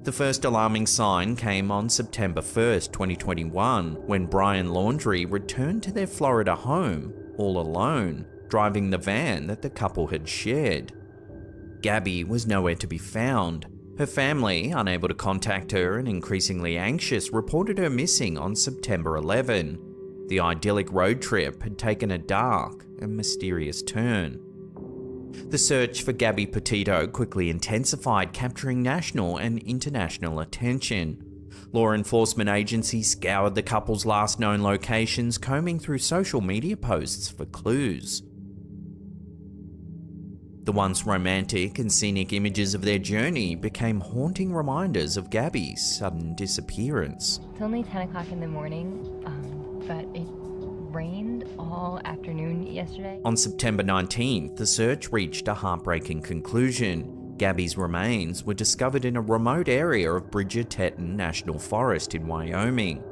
The first alarming sign came on September 1st, 2021, when Brian Laundrie returned to their Florida home, all alone, driving the van that the couple had shared. Gabby was nowhere to be found. Her family, unable to contact her and increasingly anxious, reported her missing on September 11. The idyllic road trip had taken a dark and mysterious turn. The search for Gabby Petito quickly intensified, capturing national and international attention. Law enforcement agencies scoured the couple's last known locations, combing through social media posts for clues. The once romantic and scenic images of their journey became haunting reminders of Gabby's sudden disappearance. It's only 10 o'clock in the morning, but it rained all afternoon yesterday. On September 19th, the search reached a heartbreaking conclusion. Gabby's remains were discovered in a remote area of Bridger Teton National Forest in Wyoming.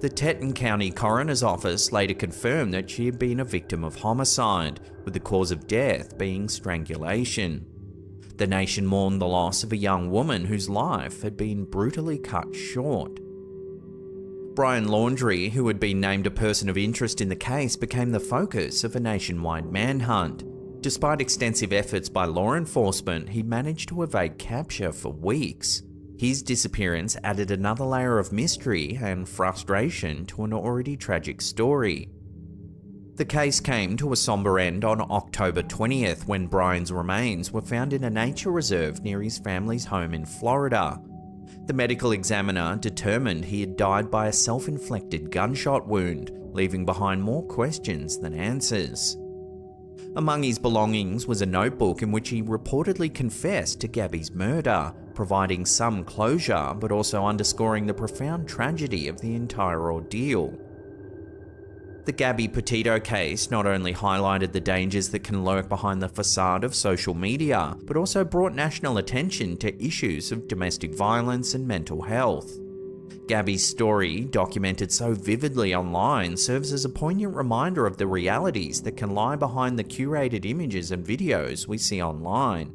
The Teton County Coroner's Office later confirmed that she had been a victim of homicide, with the cause of death being strangulation. The nation mourned the loss of a young woman whose life had been brutally cut short. Brian Laundrie, who had been named a person of interest in the case, became the focus of a nationwide manhunt. Despite extensive efforts by law enforcement, he managed to evade capture for weeks. His disappearance added another layer of mystery and frustration to an already tragic story. The case came to a somber end on October 20th, when Brian's remains were found in a nature reserve near his family's home in Florida. The medical examiner determined he had died by a self-inflicted gunshot wound, leaving behind more questions than answers. Among his belongings was a notebook in which he reportedly confessed to Gabby's murder, providing some closure but also underscoring the profound tragedy of the entire ordeal. The Gabby Petito case not only highlighted the dangers that can lurk behind the facade of social media, but also brought national attention to issues of domestic violence and mental health. Gabby's story, documented so vividly online, serves as a poignant reminder of the realities that can lie behind the curated images and videos we see online.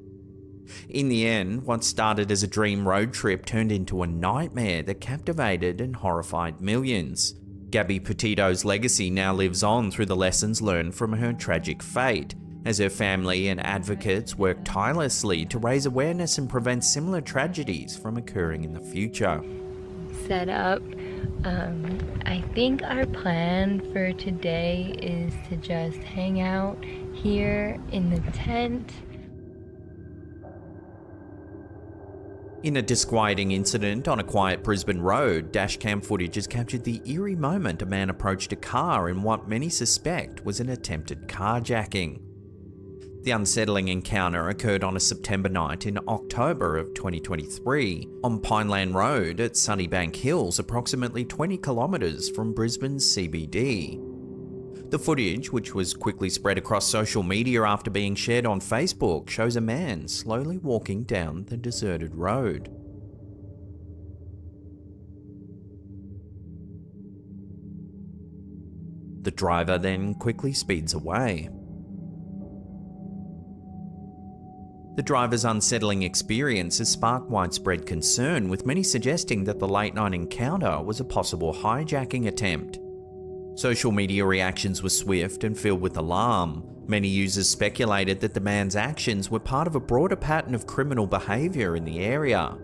In the end, what started as a dream road trip turned into a nightmare that captivated and horrified millions. Gabby Petito's legacy now lives on through the lessons learned from her tragic fate, as her family and advocates work tirelessly to raise awareness and prevent similar tragedies from occurring in the future. Set up I think our plan for today is to just hang out here in the tent. In a disquieting incident on a quiet Brisbane road, dashcam footage has captured the eerie moment a man approached a car in what many suspect was an attempted carjacking. The unsettling encounter occurred on a September night in October of 2023 on Pineland Road at Sunnybank Hills, approximately 20 kilometres from Brisbane's CBD. The footage, which was quickly spread across social media after being shared on Facebook, shows a man slowly walking down the deserted road. The driver then quickly speeds away. The driver's unsettling experience has sparked widespread concern, with many suggesting that the late-night encounter was a possible hijacking attempt. Social media reactions were swift and filled with alarm. Many users speculated that the man's actions were part of a broader pattern of criminal behaviour in the area.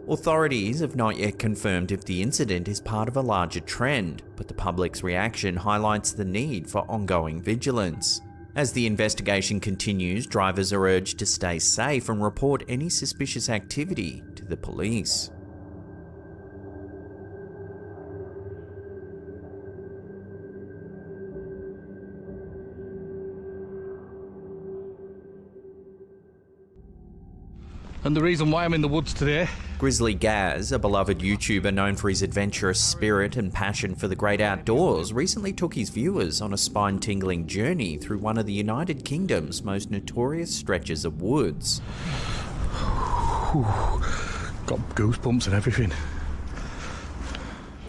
Authorities have not yet confirmed if the incident is part of a larger trend, but the public's reaction highlights the need for ongoing vigilance. As the investigation continues, drivers are urged to stay safe and report any suspicious activity to the police. And the reason why I'm in the woods today. Grizzly Gaz, a beloved YouTuber known for his adventurous spirit and passion for the great outdoors, recently took his viewers on a spine-tingling journey through one of the United Kingdom's most notorious stretches of woods. Got goosebumps and everything.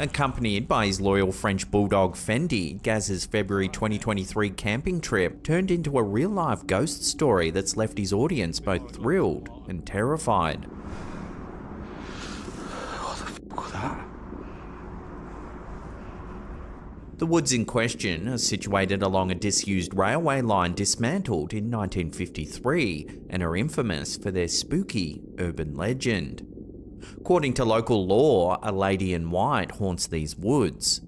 Accompanied by his loyal French bulldog Fendi, Gaz's February 2023 camping trip turned into a real-life ghost story that's left his audience both thrilled and terrified. What the fuck was that? The woods in question are situated along a disused railway line dismantled in 1953 and are infamous for their spooky urban legend. According to local lore, a lady in white haunts these woods.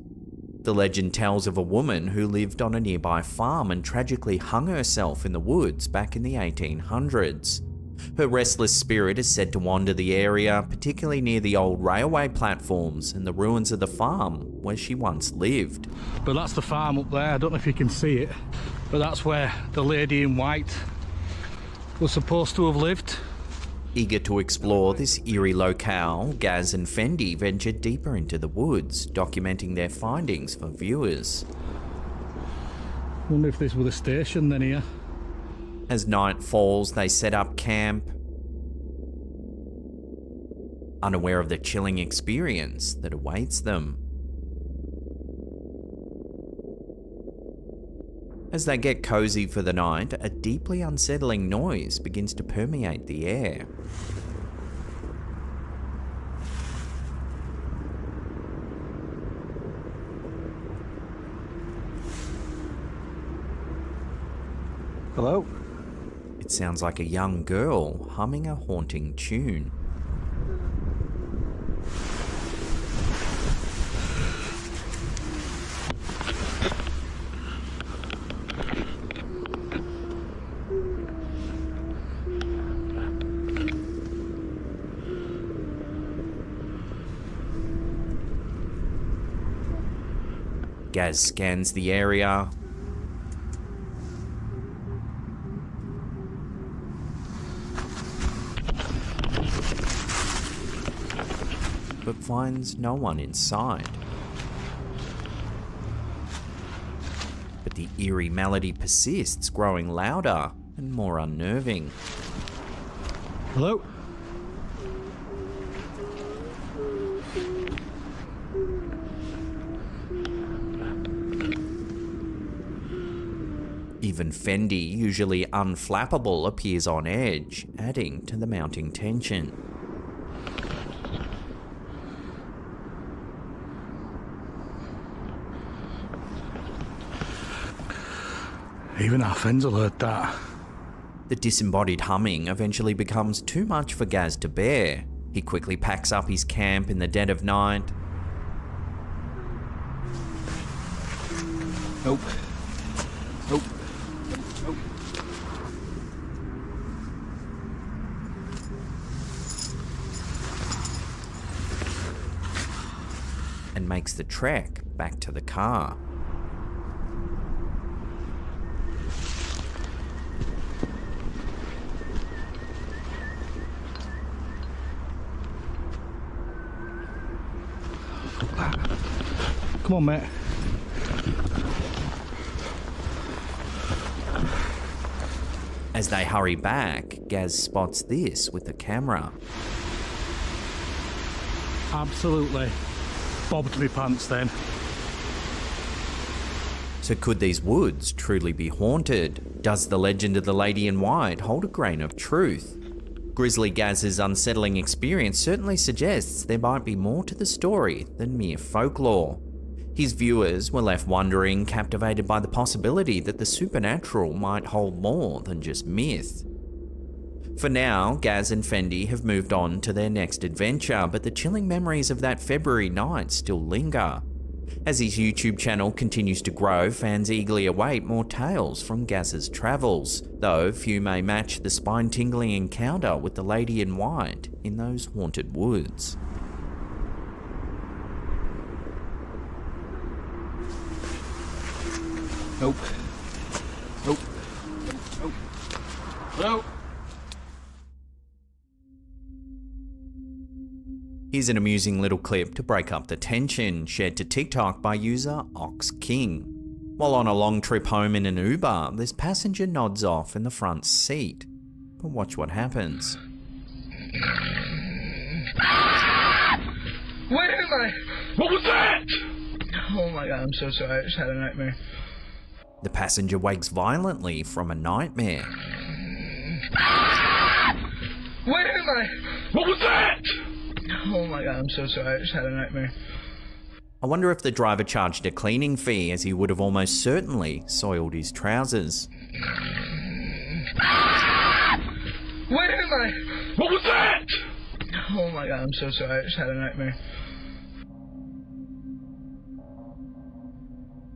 The legend tells of a woman who lived on a nearby farm and tragically hung herself in the woods back in the 1800s. Her restless spirit is said to wander the area, particularly near the old railway platforms and the ruins of the farm where she once lived. But that's the farm up there, I don't know if you can see it, but that's where the lady in white was supposed to have lived. Eager to explore this eerie locale, Gaz and Fendi ventured deeper into the woods, documenting their findings for viewers. Wonder if this were the station then here. As night falls, they set up camp, unaware of the chilling experience that awaits them. As they get cozy for the night, a deeply unsettling noise begins to permeate the air. Hello? It sounds like a young girl humming a haunting tune. Gaz scans the area, but finds no one inside. But the eerie melody persists, growing louder and more unnerving. Hello? Even Fendi, usually unflappable, appears on edge, adding to the mounting tension. Even our friends will heard that. The disembodied humming eventually becomes too much for Gaz to bear. He quickly packs up his camp in the dead of night Nope. Nope. Nope. And makes the trek back to the car. Come on, mate. As they hurry back, Gaz spots this with the camera. Absolutely bobbed me pants then. So could these woods truly be haunted? Does the legend of the Lady in White hold a grain of truth? Grizzly Gaz's unsettling experience certainly suggests there might be more to the story than mere folklore. His viewers were left wondering, captivated by the possibility that the supernatural might hold more than just myth. For now, Gaz and Fendi have moved on to their next adventure, but the chilling memories of that February night still linger. As his YouTube channel continues to grow, fans eagerly await more tales from Gaz's travels, though few may match the spine-tingling encounter with the Lady in White in those haunted woods. Nope. Nope. Nope. Nope. Here's an amusing little clip to break up the tension, shared to TikTok by user Ox King. While on a long trip home in an Uber, this passenger nods off in the front seat. But watch what happens. Where am I? What was that? Oh my god, I'm so sorry. I just had a nightmare. The passenger wakes violently from a nightmare. Where am I? What was that? Oh my god, I'm so sorry. I just had a nightmare. I wonder if the driver charged a cleaning fee, as he would have almost certainly soiled his trousers. Where am I? What was that? Oh my god, I'm so sorry. I just had a nightmare.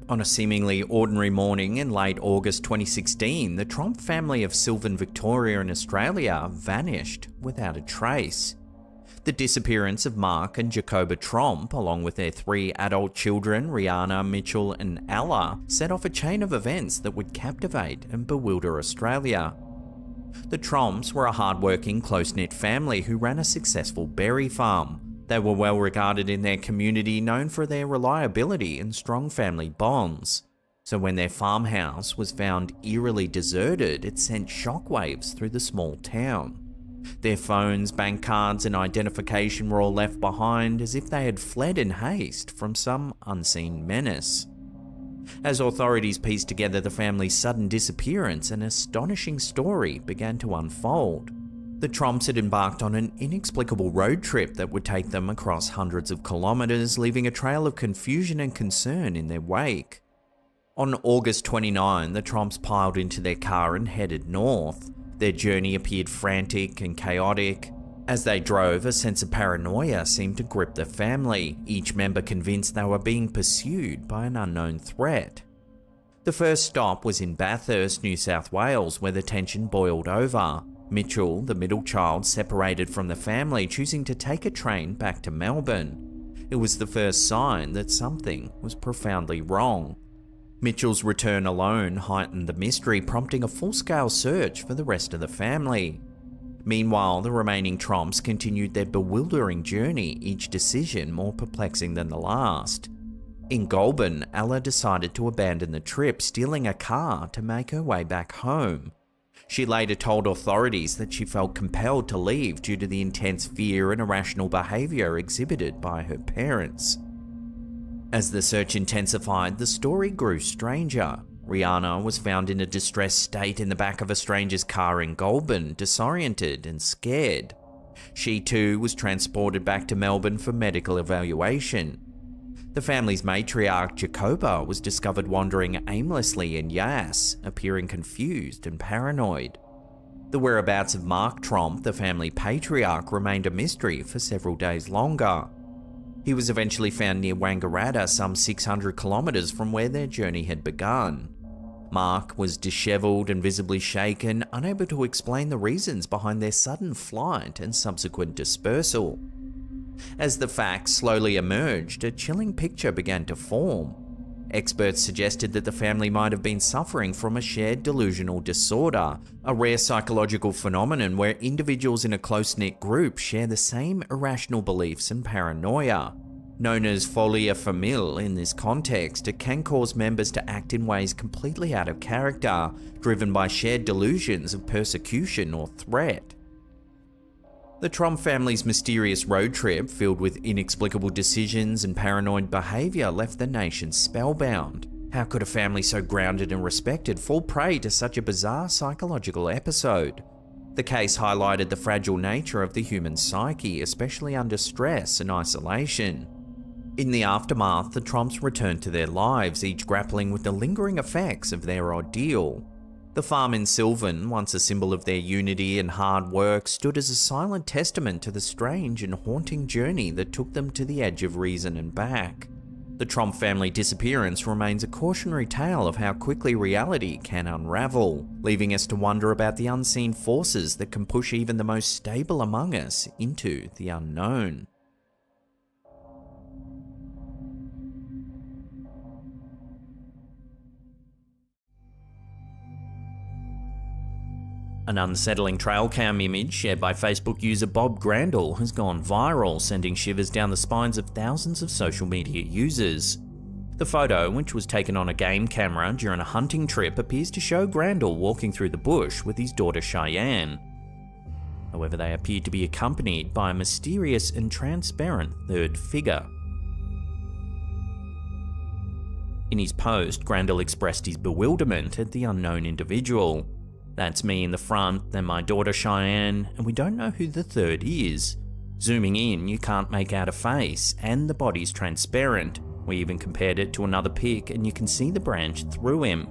On a seemingly ordinary morning in late August 2016, the Tromp family of Sylvan, Victoria in Australia vanished without a trace. The disappearance of Mark and Jacoba Tromp, along with their 3 adult children, Rihanna, Mitchell and Ella, set off a chain of events that would captivate and bewilder Australia. The Tromps were a hard-working, close-knit family who ran a successful berry farm. They were well regarded in their community, known for their reliability and strong family bonds. So when their farmhouse was found eerily deserted, it sent shockwaves through the small town. Their phones, bank cards and identification were all left behind, as if they had fled in haste from some unseen menace. As authorities pieced together the family's sudden disappearance, an astonishing story began to unfold. The Tromps had embarked on an inexplicable road trip that would take them across hundreds of kilometres, leaving a trail of confusion and concern in their wake. On August 29, the Tromps piled into their car and headed north. Their journey appeared frantic and chaotic. As they drove, a sense of paranoia seemed to grip the family, each member convinced they were being pursued by an unknown threat. The first stop was in Bathurst, New South Wales, where the tension boiled over. Mitchell, the middle child, separated from the family, choosing to take a train back to Melbourne. It was the first sign that something was profoundly wrong. Mitchell's return alone heightened the mystery, prompting a full-scale search for the rest of the family. Meanwhile, the remaining Tromps continued their bewildering journey, each decision more perplexing than the last. In Goulburn, Ella decided to abandon the trip, stealing a car to make her way back home. She later told authorities that she felt compelled to leave due to the intense fear and irrational behaviour exhibited by her parents. As the search intensified, the story grew stranger. Rihanna was found in a distressed state in the back of a stranger's car in Goulburn, disoriented and scared. She too was transported back to Melbourne for medical evaluation. The family's matriarch, Jacoba, was discovered wandering aimlessly in Yass, appearing confused and paranoid. The whereabouts of Mark Tromp, the family patriarch, remained a mystery for several days longer. He was eventually found near Wangaratta, some 600 kilometers from where their journey had begun. Mark was disheveled and visibly shaken, unable to explain the reasons behind their sudden flight and subsequent dispersal. As the facts slowly emerged, a chilling picture began to form. Experts suggested that the family might have been suffering from a shared delusional disorder, a rare psychological phenomenon where individuals in a close-knit group share the same irrational beliefs and paranoia. Known as folia familial in this context, it can cause members to act in ways completely out of character, driven by shared delusions of persecution or threat. The Trump family's mysterious road trip, filled with inexplicable decisions and paranoid behaviour, left the nation spellbound. How could a family so grounded and respected fall prey to such a bizarre psychological episode? The case highlighted the fragile nature of the human psyche, especially under stress and isolation. In the aftermath, the Trumps returned to their lives, each grappling with the lingering effects of their ordeal. The farm in Sylvan, once a symbol of their unity and hard work, stood as a silent testament to the strange and haunting journey that took them to the edge of reason and back. The Trump family disappearance remains a cautionary tale of how quickly reality can unravel, leaving us to wonder about the unseen forces that can push even the most stable among us into the unknown. An unsettling trail cam image shared by Facebook user Bob Grandall has gone viral, sending shivers down the spines of thousands of social media users. The photo, which was taken on a game camera during a hunting trip, appears to show Grandall walking through the bush with his daughter Cheyenne. However, they appear to be accompanied by a mysterious and transparent third figure. In his post, Grandall expressed his bewilderment at the unknown individual. "That's me in the front, then my daughter Cheyenne, and we don't know who the third is. Zooming in, you can't make out a face, and the body's transparent. We even compared it to another pic, and you can see the branch through him."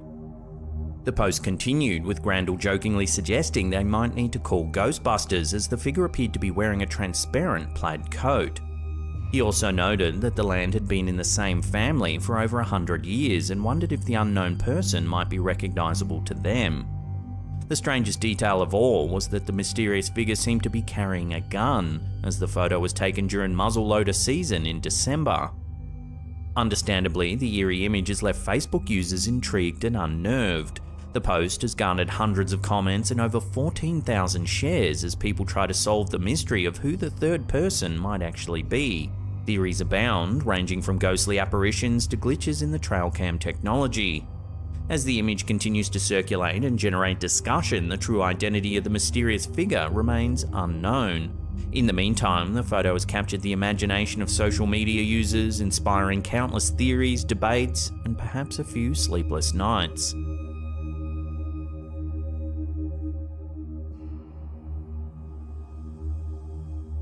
The post continued, with Grandall jokingly suggesting they might need to call Ghostbusters, as the figure appeared to be wearing a transparent plaid coat. He also noted that the land had been in the same family for over 100 years, and wondered if the unknown person might be recognizable to them. The strangest detail of all was that the mysterious figure seemed to be carrying a gun, as the photo was taken during muzzleloader season in December. Understandably, the eerie image has left Facebook users intrigued and unnerved. The post has garnered hundreds of comments and over 14,000 shares as people try to solve the mystery of who the third person might actually be. Theories abound, ranging from ghostly apparitions to glitches in the trail cam technology. As the image continues to circulate and generate discussion, the true identity of the mysterious figure remains unknown. In the meantime, the photo has captured the imagination of social media users, inspiring countless theories, debates, and perhaps a few sleepless nights.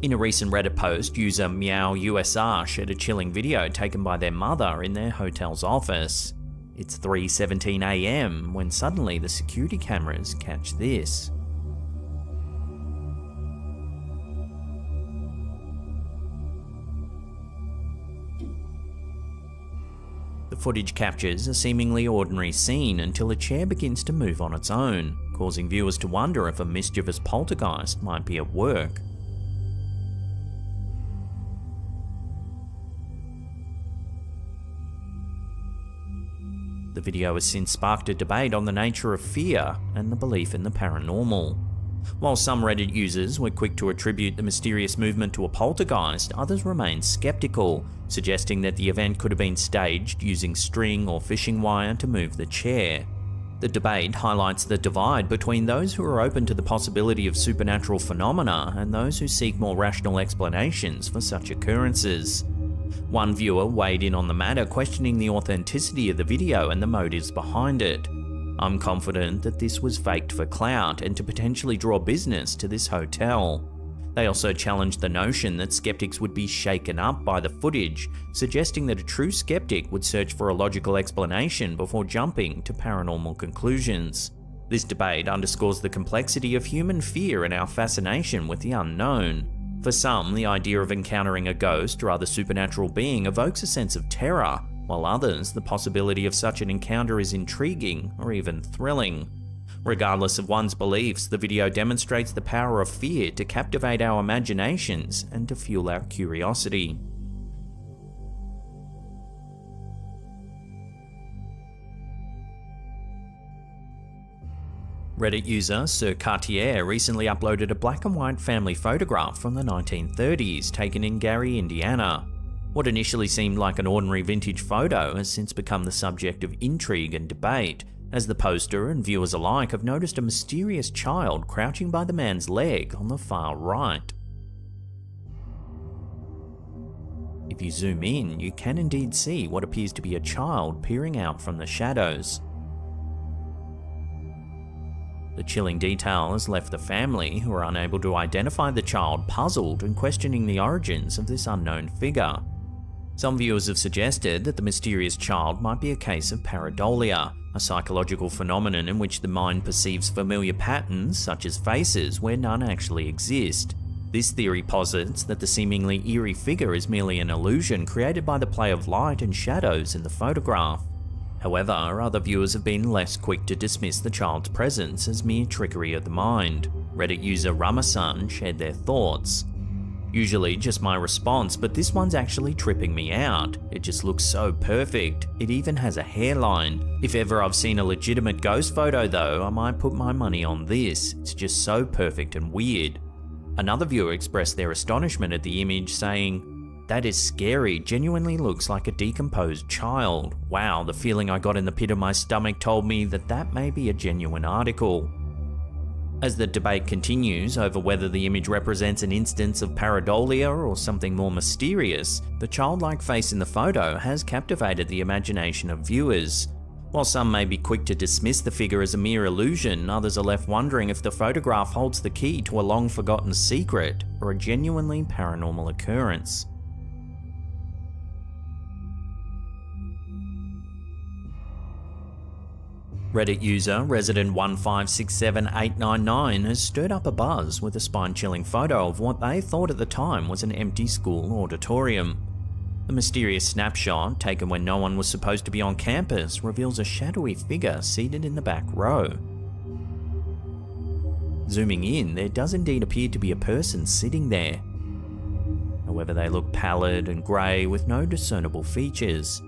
In a recent Reddit post, user MeowUSR shared a chilling video taken by their mother in their hotel's office. It's 3:17 AM when suddenly the security cameras catch this. The footage captures a seemingly ordinary scene until a chair begins to move on its own, causing viewers to wonder if a mischievous poltergeist might be at work. The video has since sparked a debate on the nature of fear and the belief in the paranormal. While some Reddit users were quick to attribute the mysterious movement to a poltergeist, others remained skeptical, suggesting that the event could have been staged using string or fishing wire to move the chair. The debate highlights the divide between those who are open to the possibility of supernatural phenomena and those who seek more rational explanations for such occurrences. One viewer weighed in on the matter, questioning the authenticity of the video and the motives behind it. "I'm confident that this was faked for clout and to potentially draw business to this hotel." They also challenged the notion that skeptics would be shaken up by the footage, suggesting that a true skeptic would search for a logical explanation before jumping to paranormal conclusions. This debate underscores the complexity of human fear and our fascination with the unknown. For some, the idea of encountering a ghost or other supernatural being evokes a sense of terror, while others, the possibility of such an encounter is intriguing or even thrilling. Regardless of one's beliefs, the video demonstrates the power of fear to captivate our imaginations and to fuel our curiosity. Reddit user Sir Cartier recently uploaded a black and white family photograph from the 1930s taken in Gary, Indiana. What initially seemed like an ordinary vintage photo has since become the subject of intrigue and debate, as the poster and viewers alike have noticed a mysterious child crouching by the man's leg on the far right. If you zoom in, you can indeed see what appears to be a child peering out from the shadows. The chilling detail has left the family, who are unable to identify the child, puzzled and questioning the origins of this unknown figure. Some viewers have suggested that the mysterious child might be a case of pareidolia, a psychological phenomenon in which the mind perceives familiar patterns, such as faces, where none actually exist. This theory posits that the seemingly eerie figure is merely an illusion created by the play of light and shadows in the photograph. However, other viewers have been less quick to dismiss the child's presence as mere trickery of the mind. Reddit user Ramasan shared their thoughts. Usually just my response, but this one's actually tripping me out. It just looks so perfect. It even has a hairline. If ever I've seen a legitimate ghost photo though, I might put my money on this. It's just so perfect and weird. Another viewer expressed their astonishment at the image, saying, "That is scary, genuinely looks like a decomposed child. Wow, the feeling I got in the pit of my stomach told me that that may be a genuine article." As the debate continues over whether the image represents an instance of pareidolia or something more mysterious, the childlike face in the photo has captivated the imagination of viewers. While some may be quick to dismiss the figure as a mere illusion, others are left wondering if the photograph holds the key to a long-forgotten secret or a genuinely paranormal occurrence. Reddit user Resident1567899 has stirred up a buzz with a spine-chilling photo of what they thought at the time was an empty school auditorium. The mysterious snapshot, taken when no one was supposed to be on campus, reveals a shadowy figure seated in the back row. Zooming in, there does indeed appear to be a person sitting there. However, they look pallid and grey with no discernible features.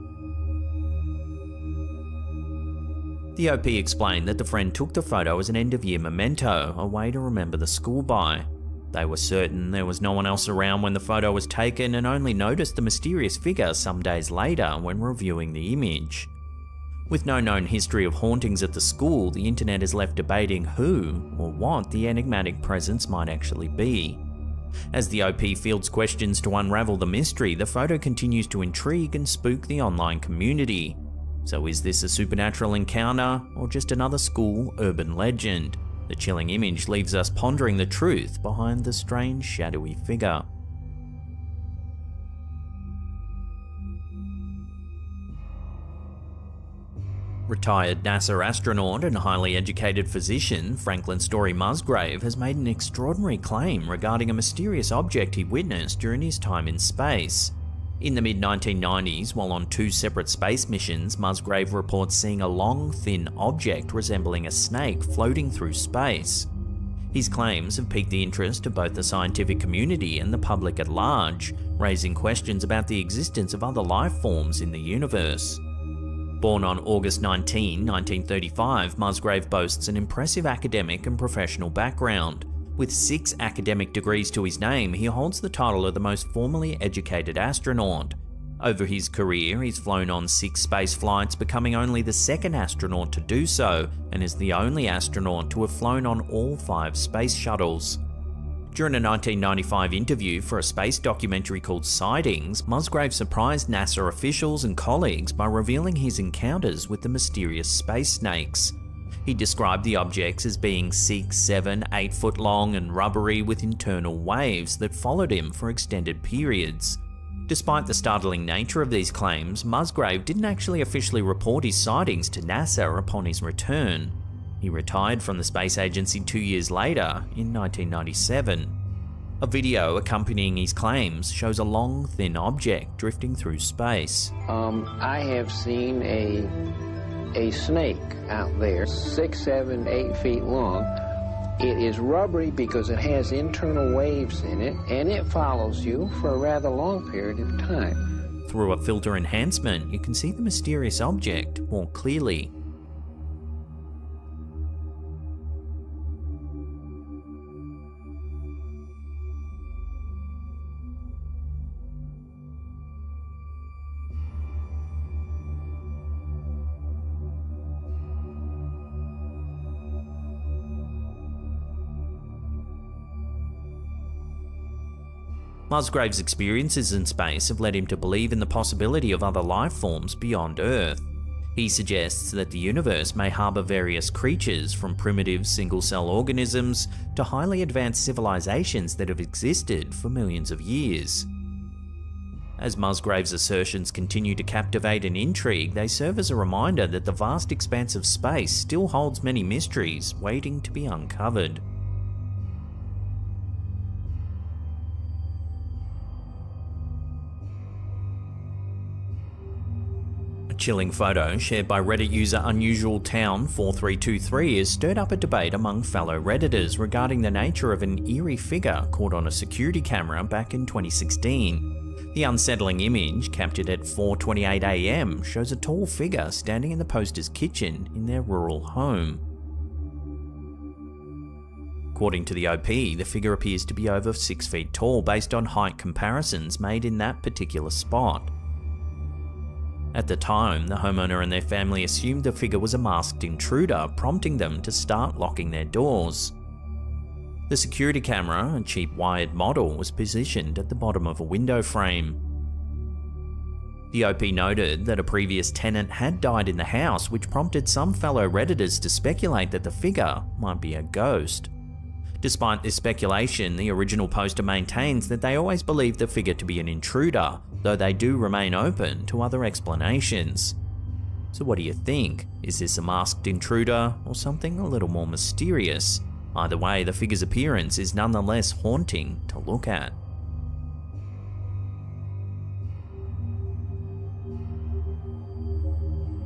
The OP explained that the friend took the photo as an end-of-year memento, a way to remember the school by. They were certain there was no one else around when the photo was taken and only noticed the mysterious figure some days later when reviewing the image. With no known history of hauntings at the school, the internet is left debating who or what the enigmatic presence might actually be. As the OP fields questions to unravel the mystery, the photo continues to intrigue and spook the online community. So is this a supernatural encounter or just another school urban legend? The chilling image leaves us pondering the truth behind the strange shadowy figure. Retired NASA astronaut and highly educated physician Franklin Story Musgrave has made an extraordinary claim regarding a mysterious object he witnessed during his time in space. In the mid-1990s, while on 2 separate space missions, Musgrave reports seeing a long, thin object resembling a snake floating through space. His claims have piqued the interest of both the scientific community and the public at large, raising questions about the existence of other life forms in the universe. Born on August 19, 1935, Musgrave boasts an impressive academic and professional background. With 6 academic degrees to his name, he holds the title of the most formally educated astronaut. Over his career, he's flown on 6 space flights, becoming only the 2nd astronaut to do so, and is the only astronaut to have flown on all 5 space shuttles. During a 1995 interview for a space documentary called Sightings, Musgrave surprised NASA officials and colleagues by revealing his encounters with the mysterious space snakes. He described the objects as being 6, 7, 8 foot long and rubbery with internal waves that followed him for extended periods. Despite the startling nature of these claims, Musgrave didn't actually officially report his sightings to NASA upon his return. He retired from the space agency 2 years later, in 1997. A video accompanying his claims shows a long, thin object drifting through space. I have seen a snake out there, 6, 7, 8 feet long. It is rubbery because it has internal waves in it, and it follows you for a rather long period of time. Through a filter enhancement, you can see the mysterious object more clearly. Musgrave's experiences in space have led him to believe in the possibility of other life forms beyond Earth. He suggests that the universe may harbour various creatures, from primitive single-cell organisms to highly advanced civilizations that have existed for millions of years. As Musgrave's assertions continue to captivate and intrigue, they serve as a reminder that the vast expanse of space still holds many mysteries waiting to be uncovered. A chilling photo shared by Reddit user UnusualTown4323 has stirred up a debate among fellow Redditors regarding the nature of an eerie figure caught on a security camera back in 2016. The unsettling image, captured at 4:28 AM, shows a tall figure standing in the poster's kitchen in their rural home. According to the OP, the figure appears to be over 6 feet tall based on height comparisons made in that particular spot. At the time, the homeowner and their family assumed the figure was a masked intruder, prompting them to start locking their doors. The security camera, a cheap wired model, was positioned at the bottom of a window frame. The OP noted that a previous tenant had died in the house, which prompted some fellow Redditors to speculate that the figure might be a ghost. Despite this speculation, the original poster maintains that they always believed the figure to be an intruder, though they do remain open to other explanations. So what do you think? Is this a masked intruder or something a little more mysterious? Either way, the figure's appearance is nonetheless haunting to look at.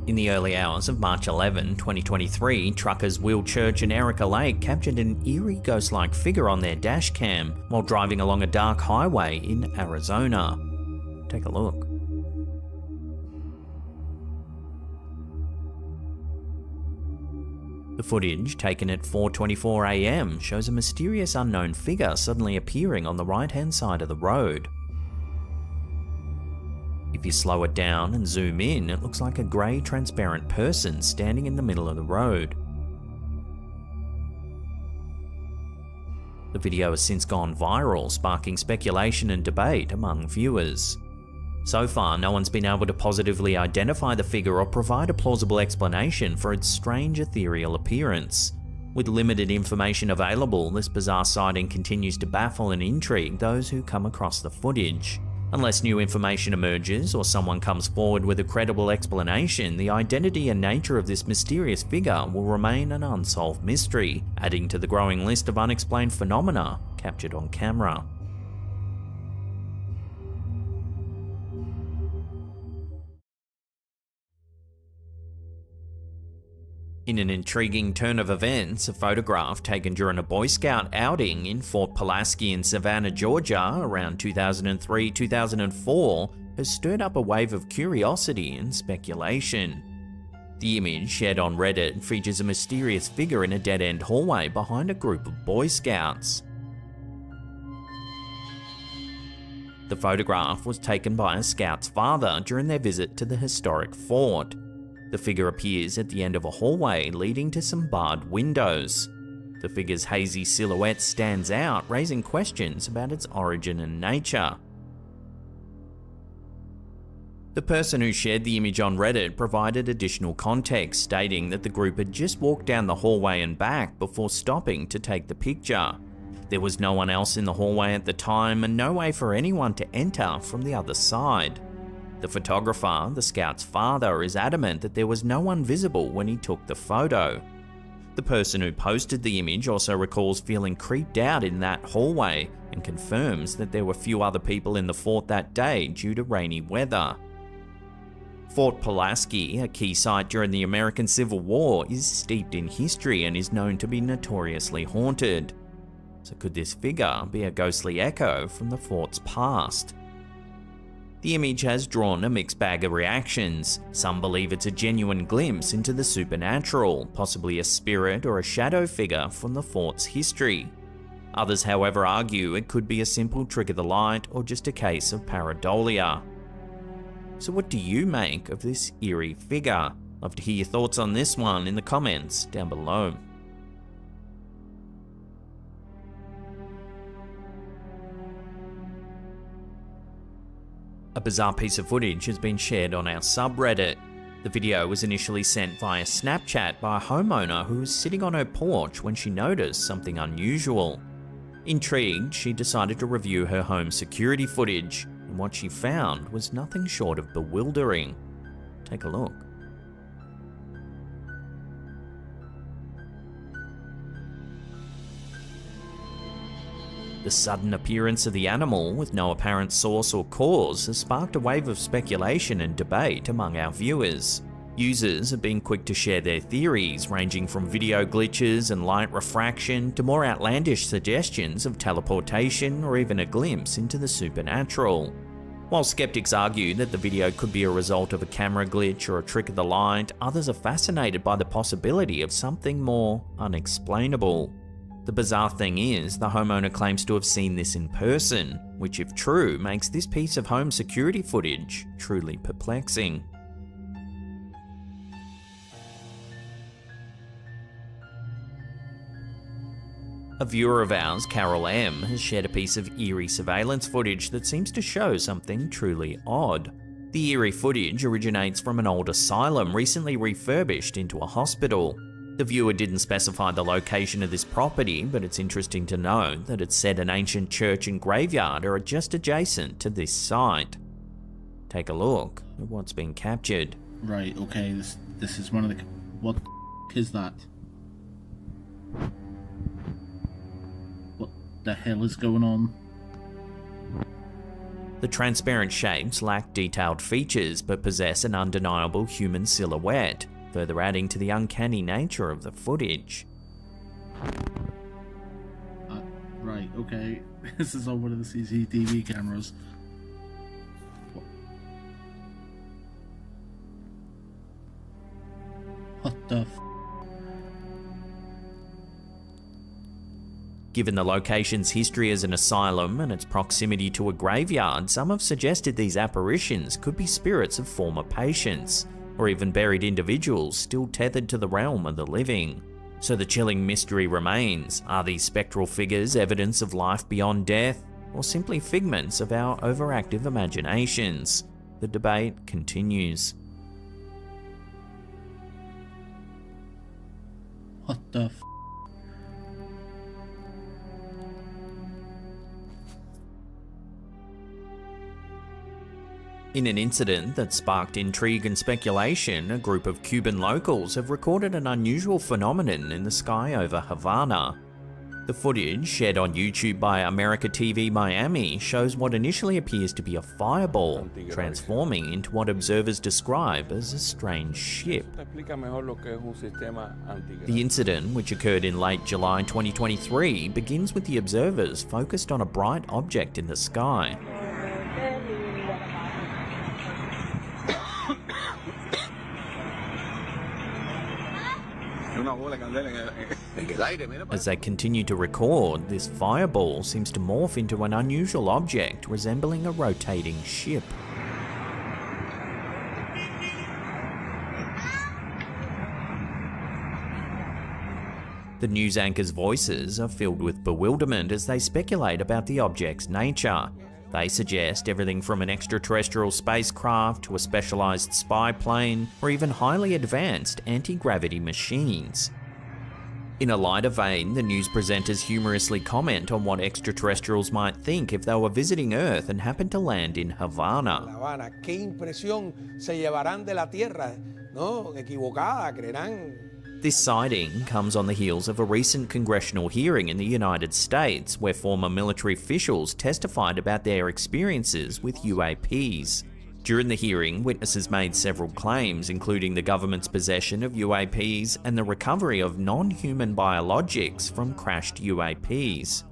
In the early hours of March 11, 2023, truckers Will Church and Erica Lake captured an eerie ghost-like figure on their dash cam while driving along a dark highway in Arizona. Take a look. The footage, taken at 4:24 AM, shows a mysterious unknown figure suddenly appearing on the right-hand side of the road. If you slow it down and zoom in, it looks like a grey transparent person standing in the middle of the road. The video has since gone viral, sparking speculation and debate among viewers. So far, no one's been able to positively identify the figure or provide a plausible explanation for its strange ethereal appearance. With limited information available, this bizarre sighting continues to baffle and intrigue those who come across the footage. Unless new information emerges or someone comes forward with a credible explanation, the identity and nature of this mysterious figure will remain an unsolved mystery, adding to the growing list of unexplained phenomena captured on camera. In an intriguing turn of events, a photograph taken during a Boy Scout outing in Fort Pulaski in Savannah, Georgia around 2003-2004 has stirred up a wave of curiosity and speculation. The image, shared on Reddit, features a mysterious figure in a dead-end hallway behind a group of Boy Scouts. The photograph was taken by a Scout's father during their visit to the historic fort. The figure appears at the end of a hallway leading to some barred windows. The figure's hazy silhouette stands out, raising questions about its origin and nature. The person who shared the image on Reddit provided additional context, stating that the group had just walked down the hallway and back before stopping to take the picture. There was no one else in the hallway at the time and no way for anyone to enter from the other side. The photographer, the Scout's father, is adamant that there was no one visible when he took the photo. The person who posted the image also recalls feeling creeped out in that hallway and confirms that there were few other people in the fort that day due to rainy weather. Fort Pulaski, a key site during the American Civil War, is steeped in history and is known to be notoriously haunted. So could this figure be a ghostly echo from the fort's past? The image has drawn a mixed bag of reactions. Some believe it's a genuine glimpse into the supernatural, possibly a spirit or a shadow figure from the fort's history. Others, however, argue it could be a simple trick of the light or just a case of pareidolia. So what do you make of this eerie figure? Love to hear your thoughts on this one in the comments down below. A bizarre piece of footage has been shared on our subreddit. The video was initially sent via Snapchat by a homeowner who was sitting on her porch when she noticed something unusual. Intrigued, she decided to review her home security footage, and what she found was nothing short of bewildering. Take a look. The sudden appearance of the animal with no apparent source or cause has sparked a wave of speculation and debate among our viewers. Users have been quick to share their theories, ranging from video glitches and light refraction to more outlandish suggestions of teleportation or even a glimpse into the supernatural. While skeptics argue that the video could be a result of a camera glitch or a trick of the light, others are fascinated by the possibility of something more unexplainable. The bizarre thing is, the homeowner claims to have seen this in person, which if true, makes this piece of home security footage truly perplexing. A viewer of ours, Carol M, has shared a piece of eerie surveillance footage that seems to show something truly odd. The eerie footage originates from an old asylum recently refurbished into a hospital. The viewer didn't specify the location of this property, but it's interesting to know that it said an ancient church and graveyard are just adjacent to this site. Take a look at what's been captured. Right, okay, this is one of the... What is that? What the hell is going on? The transparent shapes lack detailed features but possess an undeniable human silhouette, further adding to the uncanny nature of the footage. Right, okay. This is on one of the CCTV cameras. What the f... Given the location's history as an asylum and its proximity to a graveyard, some have suggested these apparitions could be spirits of former patients, or even buried individuals still tethered to the realm of the living. So the chilling mystery remains: are these spectral figures evidence of life beyond death, or simply figments of our overactive imaginations? The debate continues. What the f... In an incident that sparked intrigue and speculation, a group of Cuban locals have recorded an unusual phenomenon in the sky over Havana. The footage, shared on YouTube by America TV Miami, shows what initially appears to be a fireball, transforming into what observers describe as a strange ship. The incident, which occurred in late July 2023, begins with the observers focused on a bright object in the sky. As they continue to record, this fireball seems to morph into an unusual object resembling a rotating ship. The news anchors' voices are filled with bewilderment as they speculate about the object's nature. They suggest everything from an extraterrestrial spacecraft to a specialized spy plane, or even highly advanced anti-gravity machines. In a lighter vein, the news presenters humorously comment on what extraterrestrials might think if they were visiting Earth and happened to land in Havana. Havana, ¿qué impresión se llevarán de la Tierra? ¿No? Equivocada, creerán This sighting comes on the heels of a recent congressional hearing in the United States where former military officials testified about their experiences with UAPs. During the hearing, witnesses made several claims, including the government's possession of UAPs and the recovery of non-human biologics from crashed UAPs.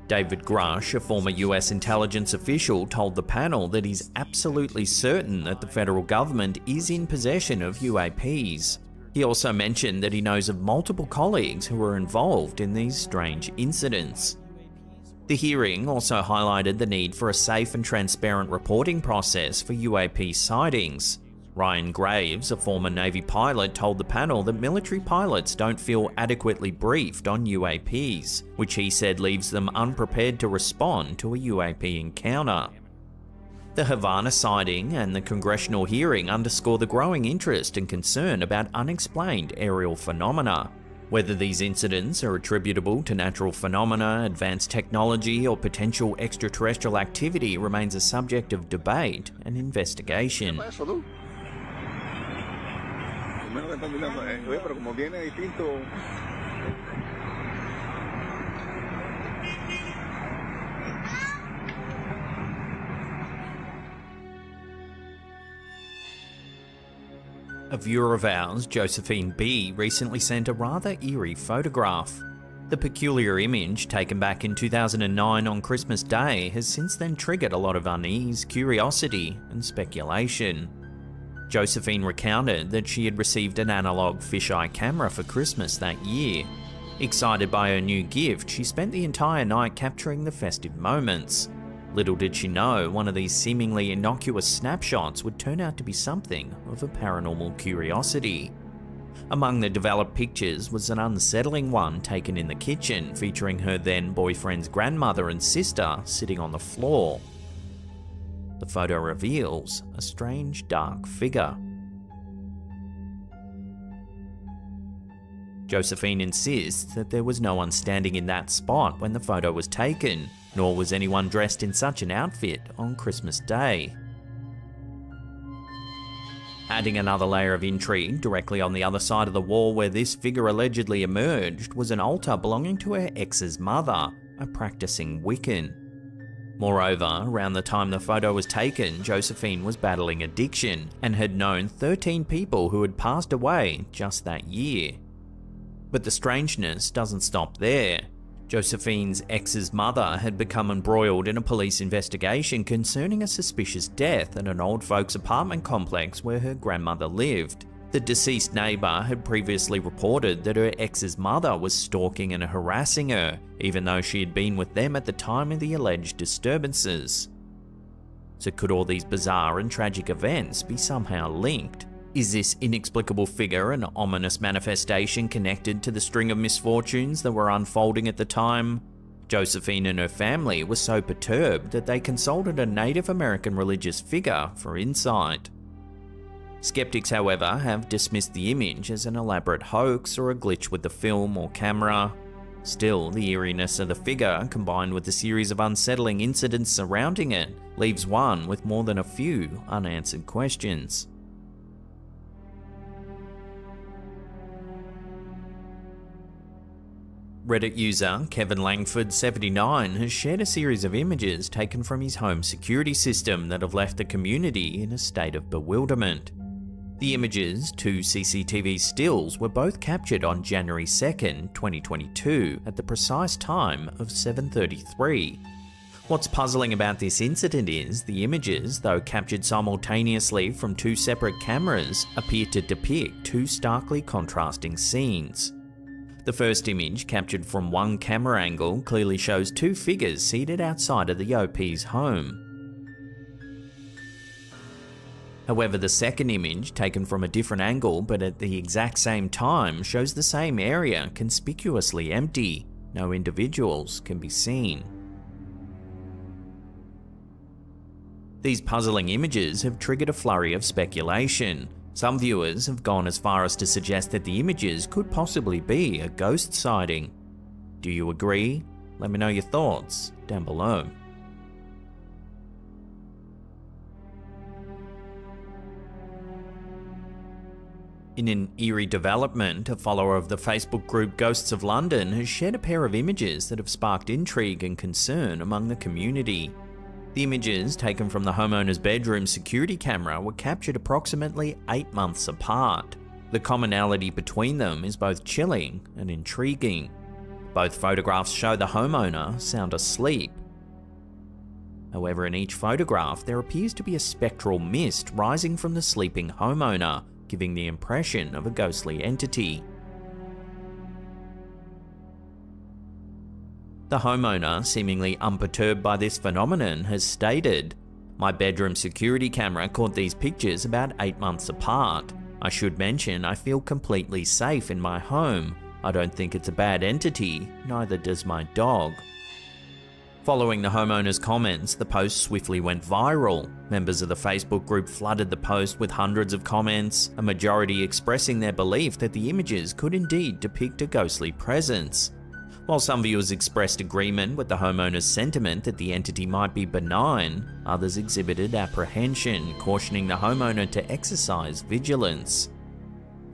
David Grush, a former US intelligence official, told the panel that he's absolutely certain that the federal government is in possession of UAPs. He also mentioned that he knows of multiple colleagues who were involved in these strange incidents. The hearing also highlighted the need for a safe and transparent reporting process for UAP sightings. Ryan Graves, a former Navy pilot, told the panel that military pilots don't feel adequately briefed on UAPs, which he said leaves them unprepared to respond to a UAP encounter. The Havana sighting and the congressional hearing underscore the growing interest and concern about unexplained aerial phenomena. Whether these incidents are attributable to natural phenomena, advanced technology, or potential extraterrestrial activity remains a subject of debate and investigation. A viewer of ours, Josephine B, recently sent a rather eerie photograph. The peculiar image, taken back in 2009 on Christmas Day, has since then triggered a lot of unease, curiosity, and speculation. Josephine recounted that she had received an analog fisheye camera for Christmas that year. Excited by her new gift, she spent the entire night capturing the festive moments. Little did she know, one of these seemingly innocuous snapshots would turn out to be something of a paranormal curiosity. Among the developed pictures was an unsettling one taken in the kitchen, featuring her then boyfriend's grandmother and sister sitting on the floor. The photo reveals a strange dark figure. Josephine insists that there was no one standing in that spot when the photo was taken, nor was anyone dressed in such an outfit on Christmas Day. Adding another layer of intrigue, directly on the other side of the wall where this figure allegedly emerged was an altar belonging to her ex's mother, a practicing Wiccan. Moreover, around the time the photo was taken, Josephine was battling addiction and had known 13 people who had passed away just that year. But the strangeness doesn't stop there. Josephine's ex's mother had become embroiled in a police investigation concerning a suspicious death at an old folks apartment complex where her grandmother lived. The deceased neighbour had previously reported that her ex's mother was stalking and harassing her, even though she had been with them at the time of the alleged disturbances. So could all these bizarre and tragic events be somehow linked? Is this inexplicable figure an ominous manifestation connected to the string of misfortunes that were unfolding at the time? Josephine and her family were so perturbed that they consulted a Native American religious figure for insight. Skeptics, however, have dismissed the image as an elaborate hoax or a glitch with the film or camera. Still, the eeriness of the figure, combined with the series of unsettling incidents surrounding it, leaves one with more than a few unanswered questions. Reddit user Kevin Langford79 has shared a series of images taken from his home security system that have left the community in a state of bewilderment. The images, 2 CCTV stills, were both captured on January 2nd, 2022 at the precise time of 7:33. What's puzzling about this incident is the images, though captured simultaneously from 2 separate cameras, appear to depict 2 starkly contrasting scenes. The first image, captured from one camera angle, clearly shows 2 figures seated outside of the OP's home. However, the second image, taken from a different angle but at the exact same time, shows the same area conspicuously empty. No individuals can be seen. These puzzling images have triggered a flurry of speculation. Some viewers have gone as far as to suggest that the images could possibly be a ghost sighting. Do you agree? Let me know your thoughts down below. In an eerie development, a follower of the Facebook group Ghosts of London has shared a pair of images that have sparked intrigue and concern among the community. The images, taken from the homeowner's bedroom security camera, were captured approximately 8 months apart. The commonality between them is both chilling and intriguing. Both photographs show the homeowner sound asleep. However, in each photograph, there appears to be a spectral mist rising from the sleeping homeowner, giving the impression of a ghostly entity. The homeowner, seemingly unperturbed by this phenomenon, has stated, "My bedroom security camera caught these pictures about 8 months apart. I should mention I feel completely safe in my home. I don't think it's a bad entity, neither does my dog." Following the homeowner's comments, the post swiftly went viral. Members of the Facebook group flooded the post with hundreds of comments, a majority expressing their belief that the images could indeed depict a ghostly presence. While some viewers expressed agreement with the homeowner's sentiment that the entity might be benign, others exhibited apprehension, cautioning the homeowner to exercise vigilance.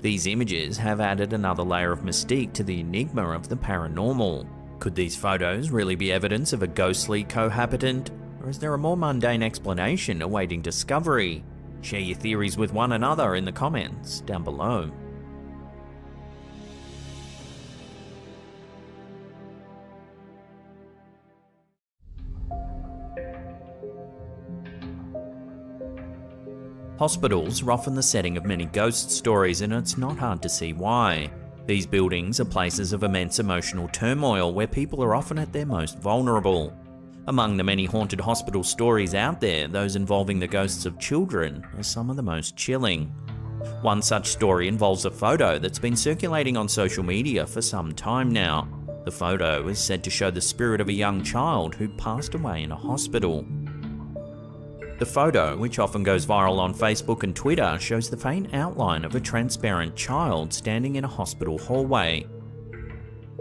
These images have added another layer of mystique to the enigma of the paranormal. Could these photos really be evidence of a ghostly cohabitant, or is there a more mundane explanation awaiting discovery? Share your theories with one another in the comments down below. Hospitals are often the setting of many ghost stories, and it's not hard to see why. These buildings are places of immense emotional turmoil where people are often at their most vulnerable. Among the many haunted hospital stories out there, those involving the ghosts of children are some of the most chilling. One such story involves a photo that's been circulating on social media for some time now. The photo is said to show the spirit of a young child who passed away in a hospital. The photo, which often goes viral on Facebook and Twitter, shows the faint outline of a transparent child standing in a hospital hallway.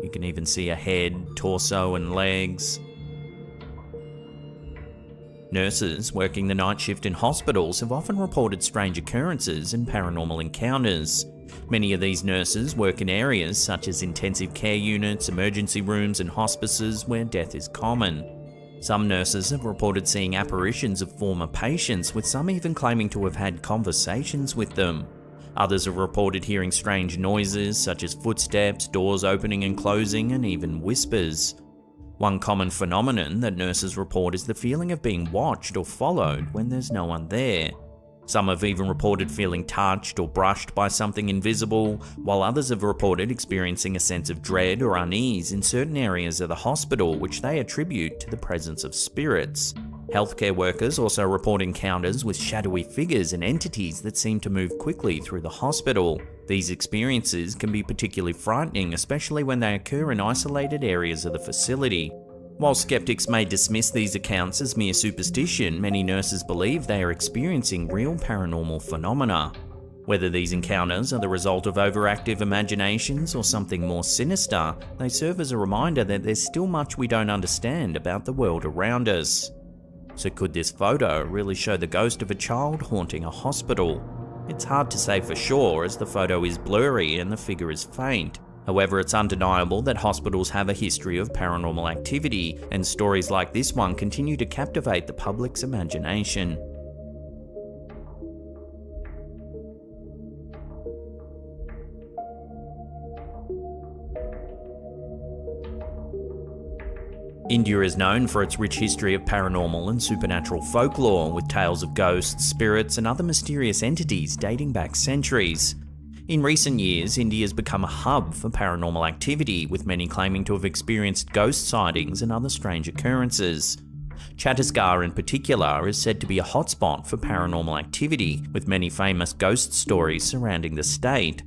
You can even see a head, torso, and legs. Nurses working the night shift in hospitals have often reported strange occurrences and paranormal encounters. Many of these nurses work in areas such as intensive care units, emergency rooms, and hospices where death is common. Some nurses have reported seeing apparitions of former patients, with some even claiming to have had conversations with them. Others have reported hearing strange noises such as footsteps, doors opening and closing, and even whispers. One common phenomenon that nurses report is the feeling of being watched or followed when there's no one there. Some have even reported feeling touched or brushed by something invisible, while others have reported experiencing a sense of dread or unease in certain areas of the hospital, which they attribute to the presence of spirits. Healthcare workers also report encounters with shadowy figures and entities that seem to move quickly through the hospital. These experiences can be particularly frightening, especially when they occur in isolated areas of the facility. While skeptics may dismiss these accounts as mere superstition, many nurses believe they are experiencing real paranormal phenomena. Whether these encounters are the result of overactive imaginations or something more sinister, they serve as a reminder that there's still much we don't understand about the world around us. So could this photo really show the ghost of a child haunting a hospital? It's hard to say for sure, as the photo is blurry and the figure is faint. However, it's undeniable that hospitals have a history of paranormal activity, and stories like this one continue to captivate the public's imagination. India is known for its rich history of paranormal and supernatural folklore, with tales of ghosts, spirits, and other mysterious entities dating back centuries. In recent years, India has become a hub for paranormal activity, with many claiming to have experienced ghost sightings and other strange occurrences. Chhattisgarh in particular is said to be a hotspot for paranormal activity, with many famous ghost stories surrounding the state.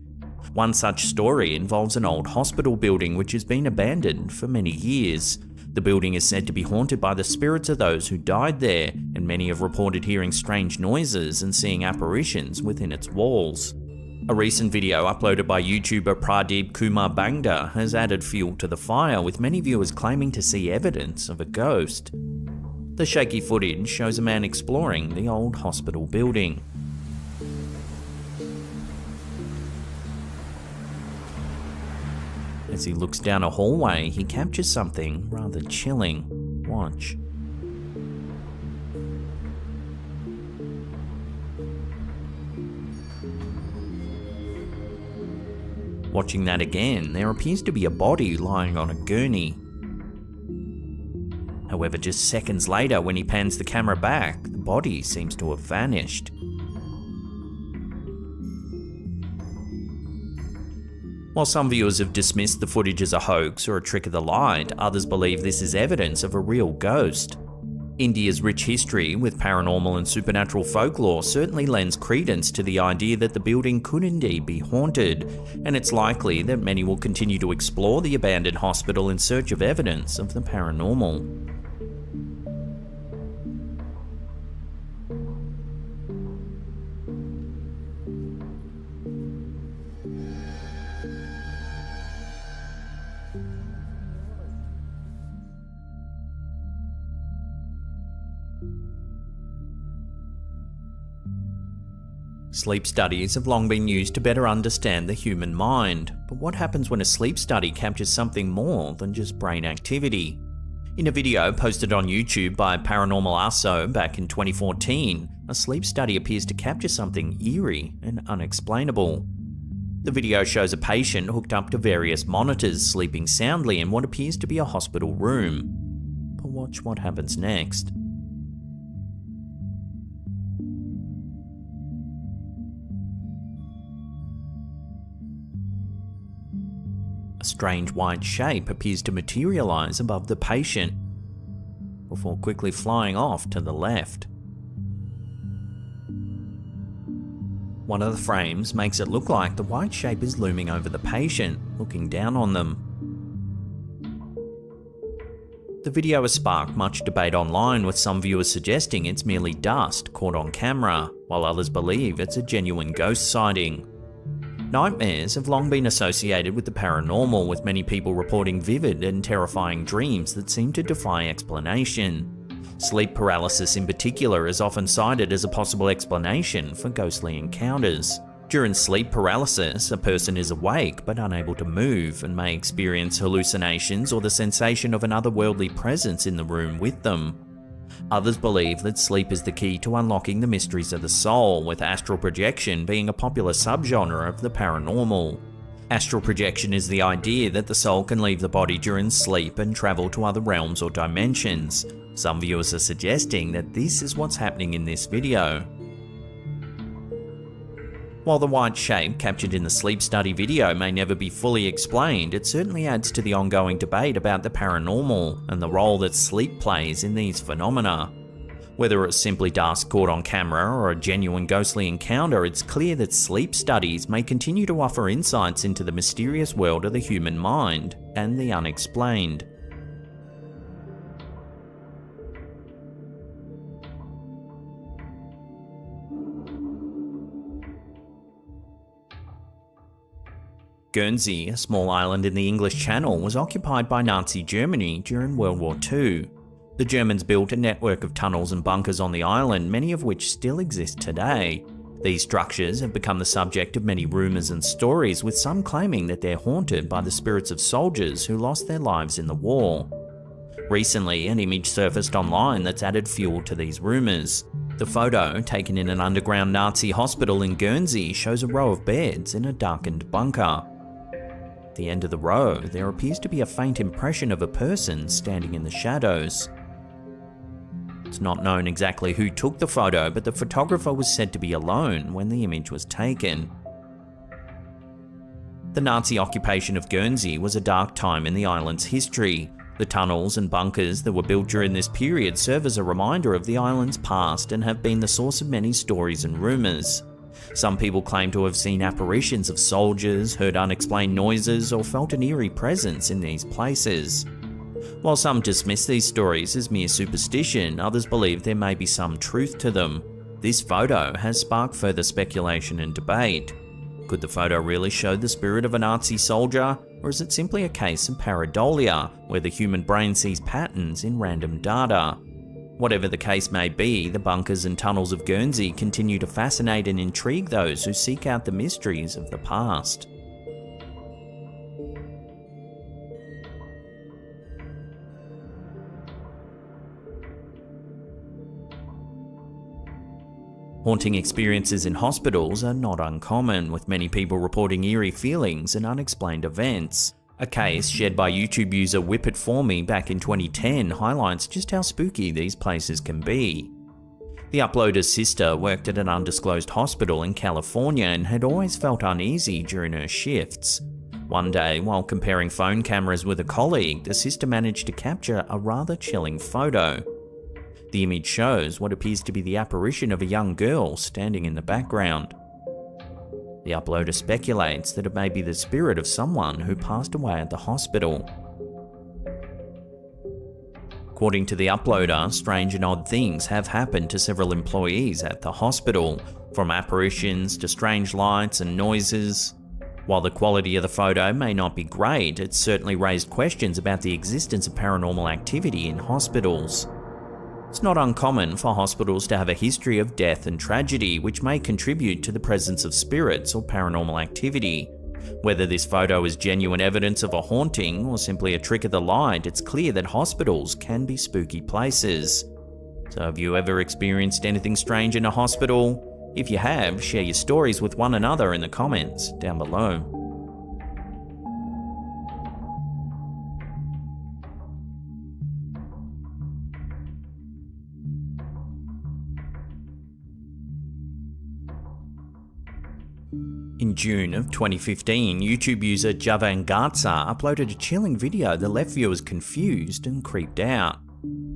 One such story involves an old hospital building which has been abandoned for many years. The building is said to be haunted by the spirits of those who died there, and many have reported hearing strange noises and seeing apparitions within its walls. A recent video uploaded by YouTuber Pradeep Kumar Bangda has added fuel to the fire, with many viewers claiming to see evidence of a ghost. The shaky footage shows a man exploring the old hospital building. As he looks down a hallway, he captures something rather chilling. Watch. Watching that again, there appears to be a body lying on a gurney. However, just seconds later, when he pans the camera back, the body seems to have vanished. While some viewers have dismissed the footage as a hoax or a trick of the light, others believe this is evidence of a real ghost. India's rich history with paranormal and supernatural folklore certainly lends credence to the idea that the building could indeed be haunted, and it's likely that many will continue to explore the abandoned hospital in search of evidence of the paranormal. Sleep studies have long been used to better understand the human mind, but what happens when a sleep study captures something more than just brain activity? In a video posted on YouTube by Paranormal Aso back in 2014, a sleep study appears to capture something eerie and unexplainable. The video shows a patient hooked up to various monitors sleeping soundly in what appears to be a hospital room. But watch what happens next. A strange white shape appears to materialize above the patient, before quickly flying off to the left. One of the frames makes it look like the white shape is looming over the patient, looking down on them. The video has sparked much debate online, with some viewers suggesting it's merely dust caught on camera, while others believe it's a genuine ghost sighting. Nightmares have long been associated with the paranormal, with many people reporting vivid and terrifying dreams that seem to defy explanation. Sleep paralysis in particular is often cited as a possible explanation for ghostly encounters. During sleep paralysis, a person is awake but unable to move and may experience hallucinations or the sensation of an otherworldly presence in the room with them. Others believe that sleep is the key to unlocking the mysteries of the soul, with astral projection being a popular subgenre of the paranormal. Astral projection is the idea that the soul can leave the body during sleep and travel to other realms or dimensions. Some viewers are suggesting that this is what's happening in this video. While the white shape captured in the sleep study video may never be fully explained, it certainly adds to the ongoing debate about the paranormal and the role that sleep plays in these phenomena. Whether it's simply dust caught on camera or a genuine ghostly encounter, it's clear that sleep studies may continue to offer insights into the mysterious world of the human mind and the unexplained. Guernsey, a small island in the English Channel, was occupied by Nazi Germany during World War II. The Germans built a network of tunnels and bunkers on the island, many of which still exist today. These structures have become the subject of many rumours and stories, with some claiming that they're haunted by the spirits of soldiers who lost their lives in the war. Recently, an image surfaced online that's added fuel to these rumours. The photo, taken in an underground Nazi hospital in Guernsey, shows a row of beds in a darkened bunker. At the end of the row, there appears to be a faint impression of a person standing in the shadows. It's not known exactly who took the photo, but the photographer was said to be alone when the image was taken. The Nazi occupation of Guernsey was a dark time in the island's history. The tunnels and bunkers that were built during this period serve as a reminder of the island's past and have been the source of many stories and rumours. Some people claim to have seen apparitions of soldiers, heard unexplained noises, or felt an eerie presence in these places. While some dismiss these stories as mere superstition, others believe there may be some truth to them. This photo has sparked further speculation and debate. Could the photo really show the spirit of a Nazi soldier, or is it simply a case of pareidolia, where the human brain sees patterns in random data? Whatever the case may be, the bunkers and tunnels of Guernsey continue to fascinate and intrigue those who seek out the mysteries of the past. Haunting experiences in hospitals are not uncommon, with many people reporting eerie feelings and unexplained events. A case shared by YouTube user Whip It For Me back in 2010 highlights just how spooky these places can be. The uploader's sister worked at an undisclosed hospital in California and had always felt uneasy during her shifts. One day, while comparing phone cameras with a colleague, the sister managed to capture a rather chilling photo. The image shows what appears to be the apparition of a young girl standing in the background. The uploader speculates that it may be the spirit of someone who passed away at the hospital. According to the uploader, strange and odd things have happened to several employees at the hospital, from apparitions to strange lights and noises. While the quality of the photo may not be great, it's certainly raised questions about the existence of paranormal activity in hospitals. It's not uncommon for hospitals to have a history of death and tragedy, which may contribute to the presence of spirits or paranormal activity. Whether this photo is genuine evidence of a haunting or simply a trick of the light, it's clear that hospitals can be spooky places. So have you ever experienced anything strange in a hospital? If you have, share your stories with one another in the comments down below. In June of 2015, YouTube user Javangatsa uploaded a chilling video that left viewers confused and creeped out.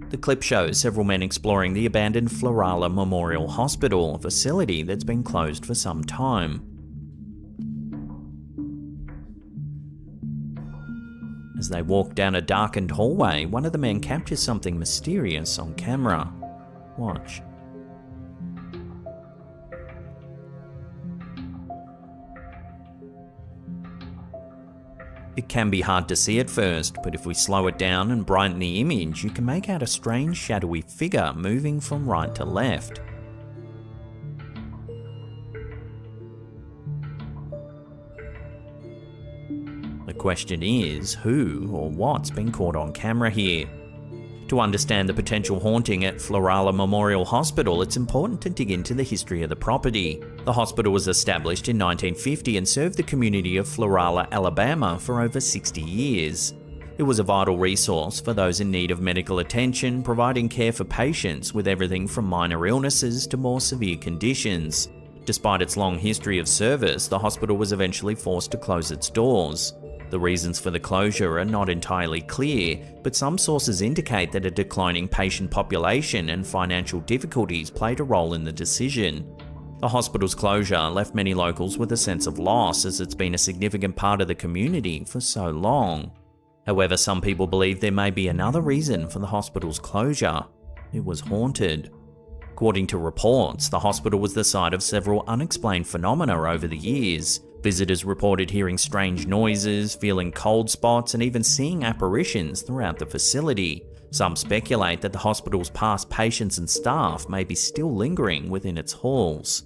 The clip shows several men exploring the abandoned Florala Memorial Hospital, a facility that's been closed for some time. As they walk down a darkened hallway, one of the men captures something mysterious on camera. Watch. It can be hard to see at first, but if we slow it down and brighten the image, you can make out a strange shadowy figure moving from right to left. The question is, who or what's been caught on camera here? To understand the potential haunting at Florala Memorial Hospital, it's important to dig into the history of the property. The hospital was established in 1950 and served the community of Florala, Alabama for over 60 years. It was a vital resource for those in need of medical attention, providing care for patients with everything from minor illnesses to more severe conditions. Despite its long history of service, the hospital was eventually forced to close its doors. The reasons for the closure are not entirely clear, but some sources indicate that a declining patient population and financial difficulties played a role in the decision. The hospital's closure left many locals with a sense of loss, as it's been a significant part of the community for so long. However, some people believe there may be another reason for the hospital's closure. It was haunted. According to reports, the hospital was the site of several unexplained phenomena over the years. Visitors reported hearing strange noises, feeling cold spots, and even seeing apparitions throughout the facility. Some speculate that the hospital's past patients and staff may be still lingering within its halls.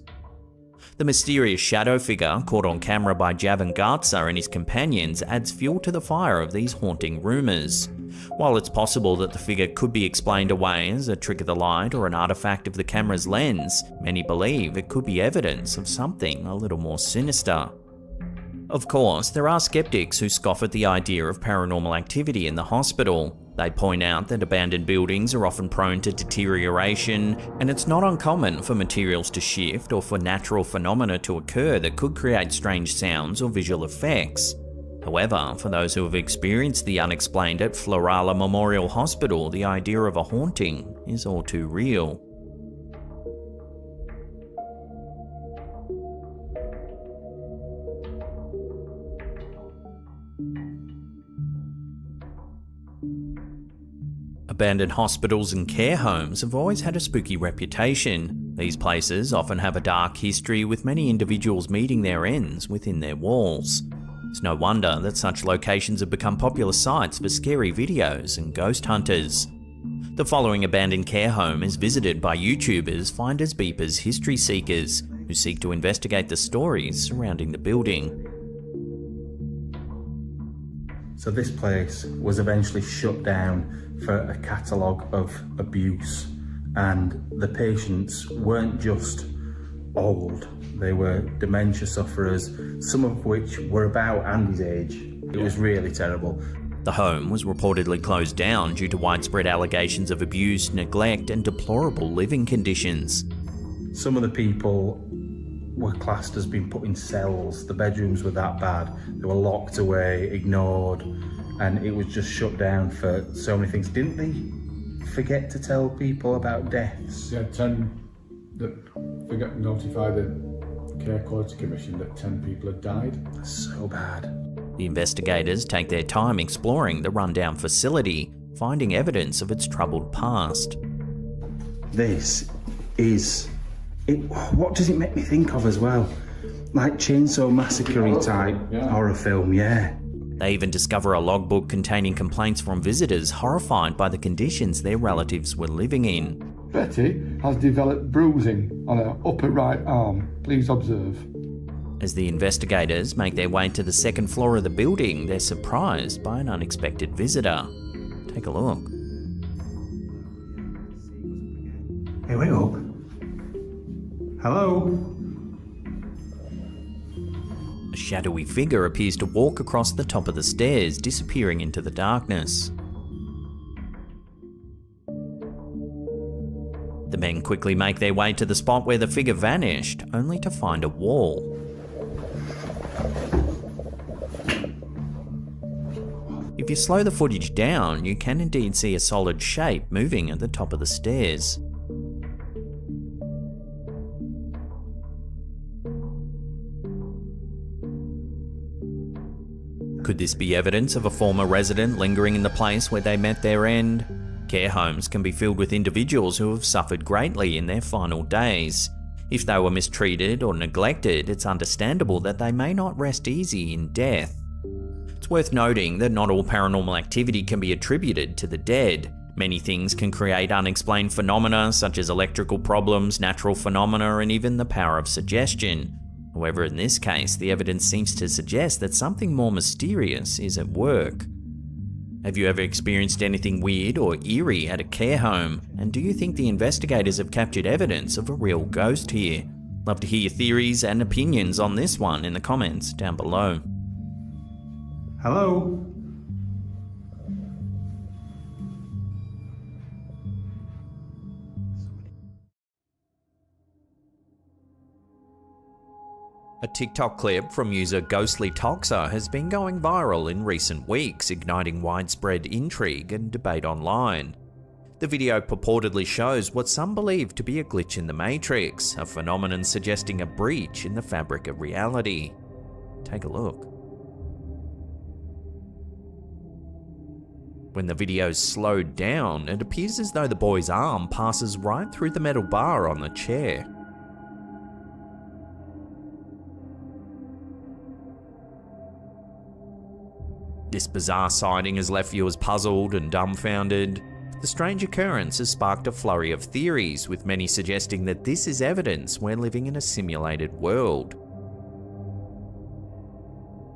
The mysterious shadow figure caught on camera by Javangatsa and his companions adds fuel to the fire of these haunting rumours. While it's possible that the figure could be explained away as a trick of the light or an artifact of the camera's lens, many believe it could be evidence of something a little more sinister. Of course, there are skeptics who scoff at the idea of paranormal activity in the hospital. They point out that abandoned buildings are often prone to deterioration, and it's not uncommon for materials to shift or for natural phenomena to occur that could create strange sounds or visual effects. However, for those who have experienced the unexplained at Florala Memorial Hospital, the idea of a haunting is all too real. Abandoned hospitals and care homes have always had a spooky reputation. These places often have a dark history, with many individuals meeting their ends within their walls. It's no wonder that such locations have become popular sites for scary videos and ghost hunters. The following abandoned care home is visited by YouTubers, Finders Beepers, History Seekers, who seek to investigate the stories surrounding the building. So this place was eventually shut down for a catalogue of abuse, and the patients weren't just old. They were dementia sufferers, some of which were about Andy's age. It was really terrible. The home was reportedly closed down due to widespread allegations of abuse, neglect, and deplorable living conditions. Some of the people were classed as being put in cells. The bedrooms were that bad. They were locked away, ignored, and it was just shut down for so many things. Didn't they forget to tell people about deaths? Yeah, 10 that forgot to notify the Care Quality Commission that 10 people had died. That's so bad. The investigators take their time exploring the rundown facility, finding evidence of its troubled past. This is... what does it make me think of as well? Like Chainsaw Massacre type horror film, yeah. They even discover a logbook containing complaints from visitors horrified by the conditions their relatives were living in. Betty has developed bruising on her upper right arm. Please observe. As the investigators make their way to the second floor of the building, they're surprised by an unexpected visitor. Take a look. Hey, wake up. Hello? A shadowy figure appears to walk across the top of the stairs, disappearing into the darkness. The men quickly make their way to the spot where the figure vanished, only to find a wall. If you slow the footage down, you can indeed see a solid shape moving at the top of the stairs. Could this be evidence of a former resident lingering in the place where they met their end? Care homes can be filled with individuals who have suffered greatly in their final days. If they were mistreated or neglected, it's understandable that they may not rest easy in death. It's worth noting that not all paranormal activity can be attributed to the dead. Many things can create unexplained phenomena such as electrical problems, natural phenomena, and even the power of suggestion. However, in this case, the evidence seems to suggest that something more mysterious is at work. Have you ever experienced anything weird or eerie at a care home? And do you think the investigators have captured evidence of a real ghost here? Love to hear your theories and opinions on this one in the comments down below. Hello? A TikTok clip from user Ghostly Toxer has been going viral in recent weeks, igniting widespread intrigue and debate online. The video purportedly shows what some believe to be a glitch in the Matrix, a phenomenon suggesting a breach in the fabric of reality. Take a look. When the video's slowed down, it appears as though the boy's arm passes right through the metal bar on the chair. This bizarre sighting has left viewers puzzled and dumbfounded. The strange occurrence has sparked a flurry of theories, with many suggesting that this is evidence we're living in a simulated world.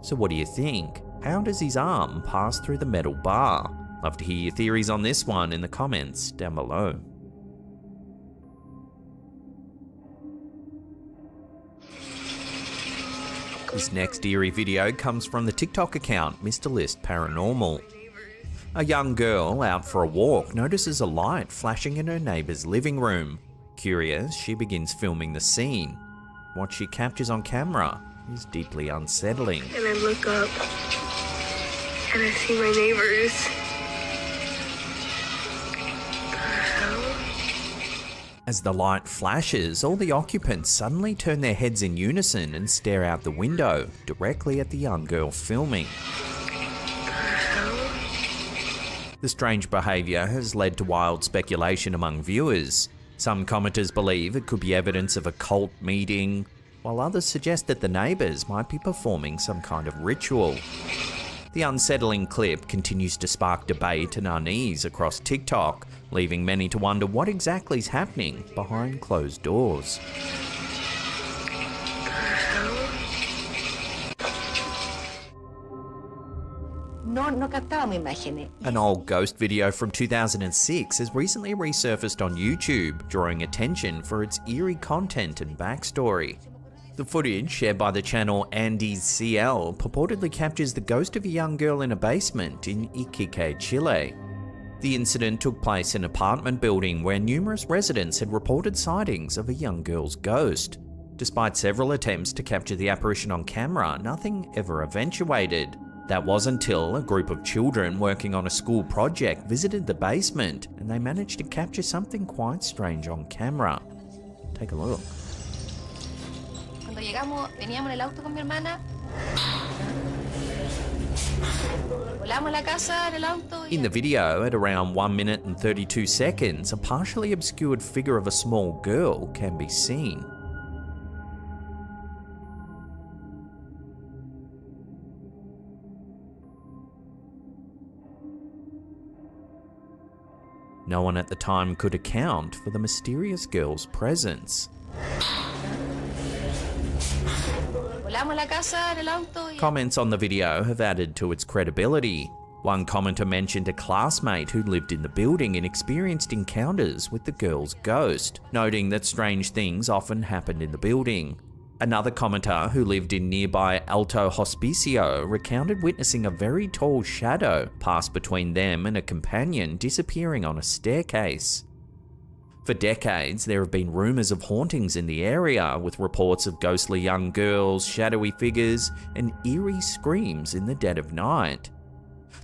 So what do you think? How does his arm pass through the metal bar? Love to hear your theories on this one in the comments down below. This next eerie video comes from the TikTok account Mr. List Paranormal. A young girl out for a walk notices a light flashing in her neighbour's living room. Curious, she begins filming the scene. What she captures on camera is deeply unsettling. And I look up and I see my neighbors. As the light flashes, all the occupants suddenly turn their heads in unison and stare out the window, directly at the young girl filming. The strange behaviour has led to wild speculation among viewers. Some commenters believe it could be evidence of a cult meeting, while others suggest that the neighbours might be performing some kind of ritual. The unsettling clip continues to spark debate and unease across TikTok, leaving many to wonder what exactly is happening behind closed doors. no captábamos imágenes. An old ghost video from 2006 has recently resurfaced on YouTube, drawing attention for its eerie content and backstory. The footage, shared by the channel Andy's CL, purportedly captures the ghost of a young girl in a basement in Iquique, Chile. The incident took place in an apartment building where numerous residents had reported sightings of a young girl's ghost. Despite several attempts to capture the apparition on camera, nothing ever eventuated. That was until a group of children working on a school project visited the basement and they managed to capture something quite strange on camera. Take a look. Cuando llegamos, veníamos en el auto con mi hermana. Volamos la casa en el auto. In the video, at around 1 minute and 32 seconds, a partially obscured figure of a small girl can be seen. No one at the time could account for the mysterious girl's presence. Comments on the video have added to its credibility. One commenter mentioned a classmate who lived in the building and experienced encounters with the girl's ghost, noting that strange things often happened in the building. Another commenter who lived in nearby Alto Hospicio recounted witnessing a very tall shadow pass between them and a companion disappearing on a staircase. For decades, there have been rumours of hauntings in the area, with reports of ghostly young girls, shadowy figures, and eerie screams in the dead of night.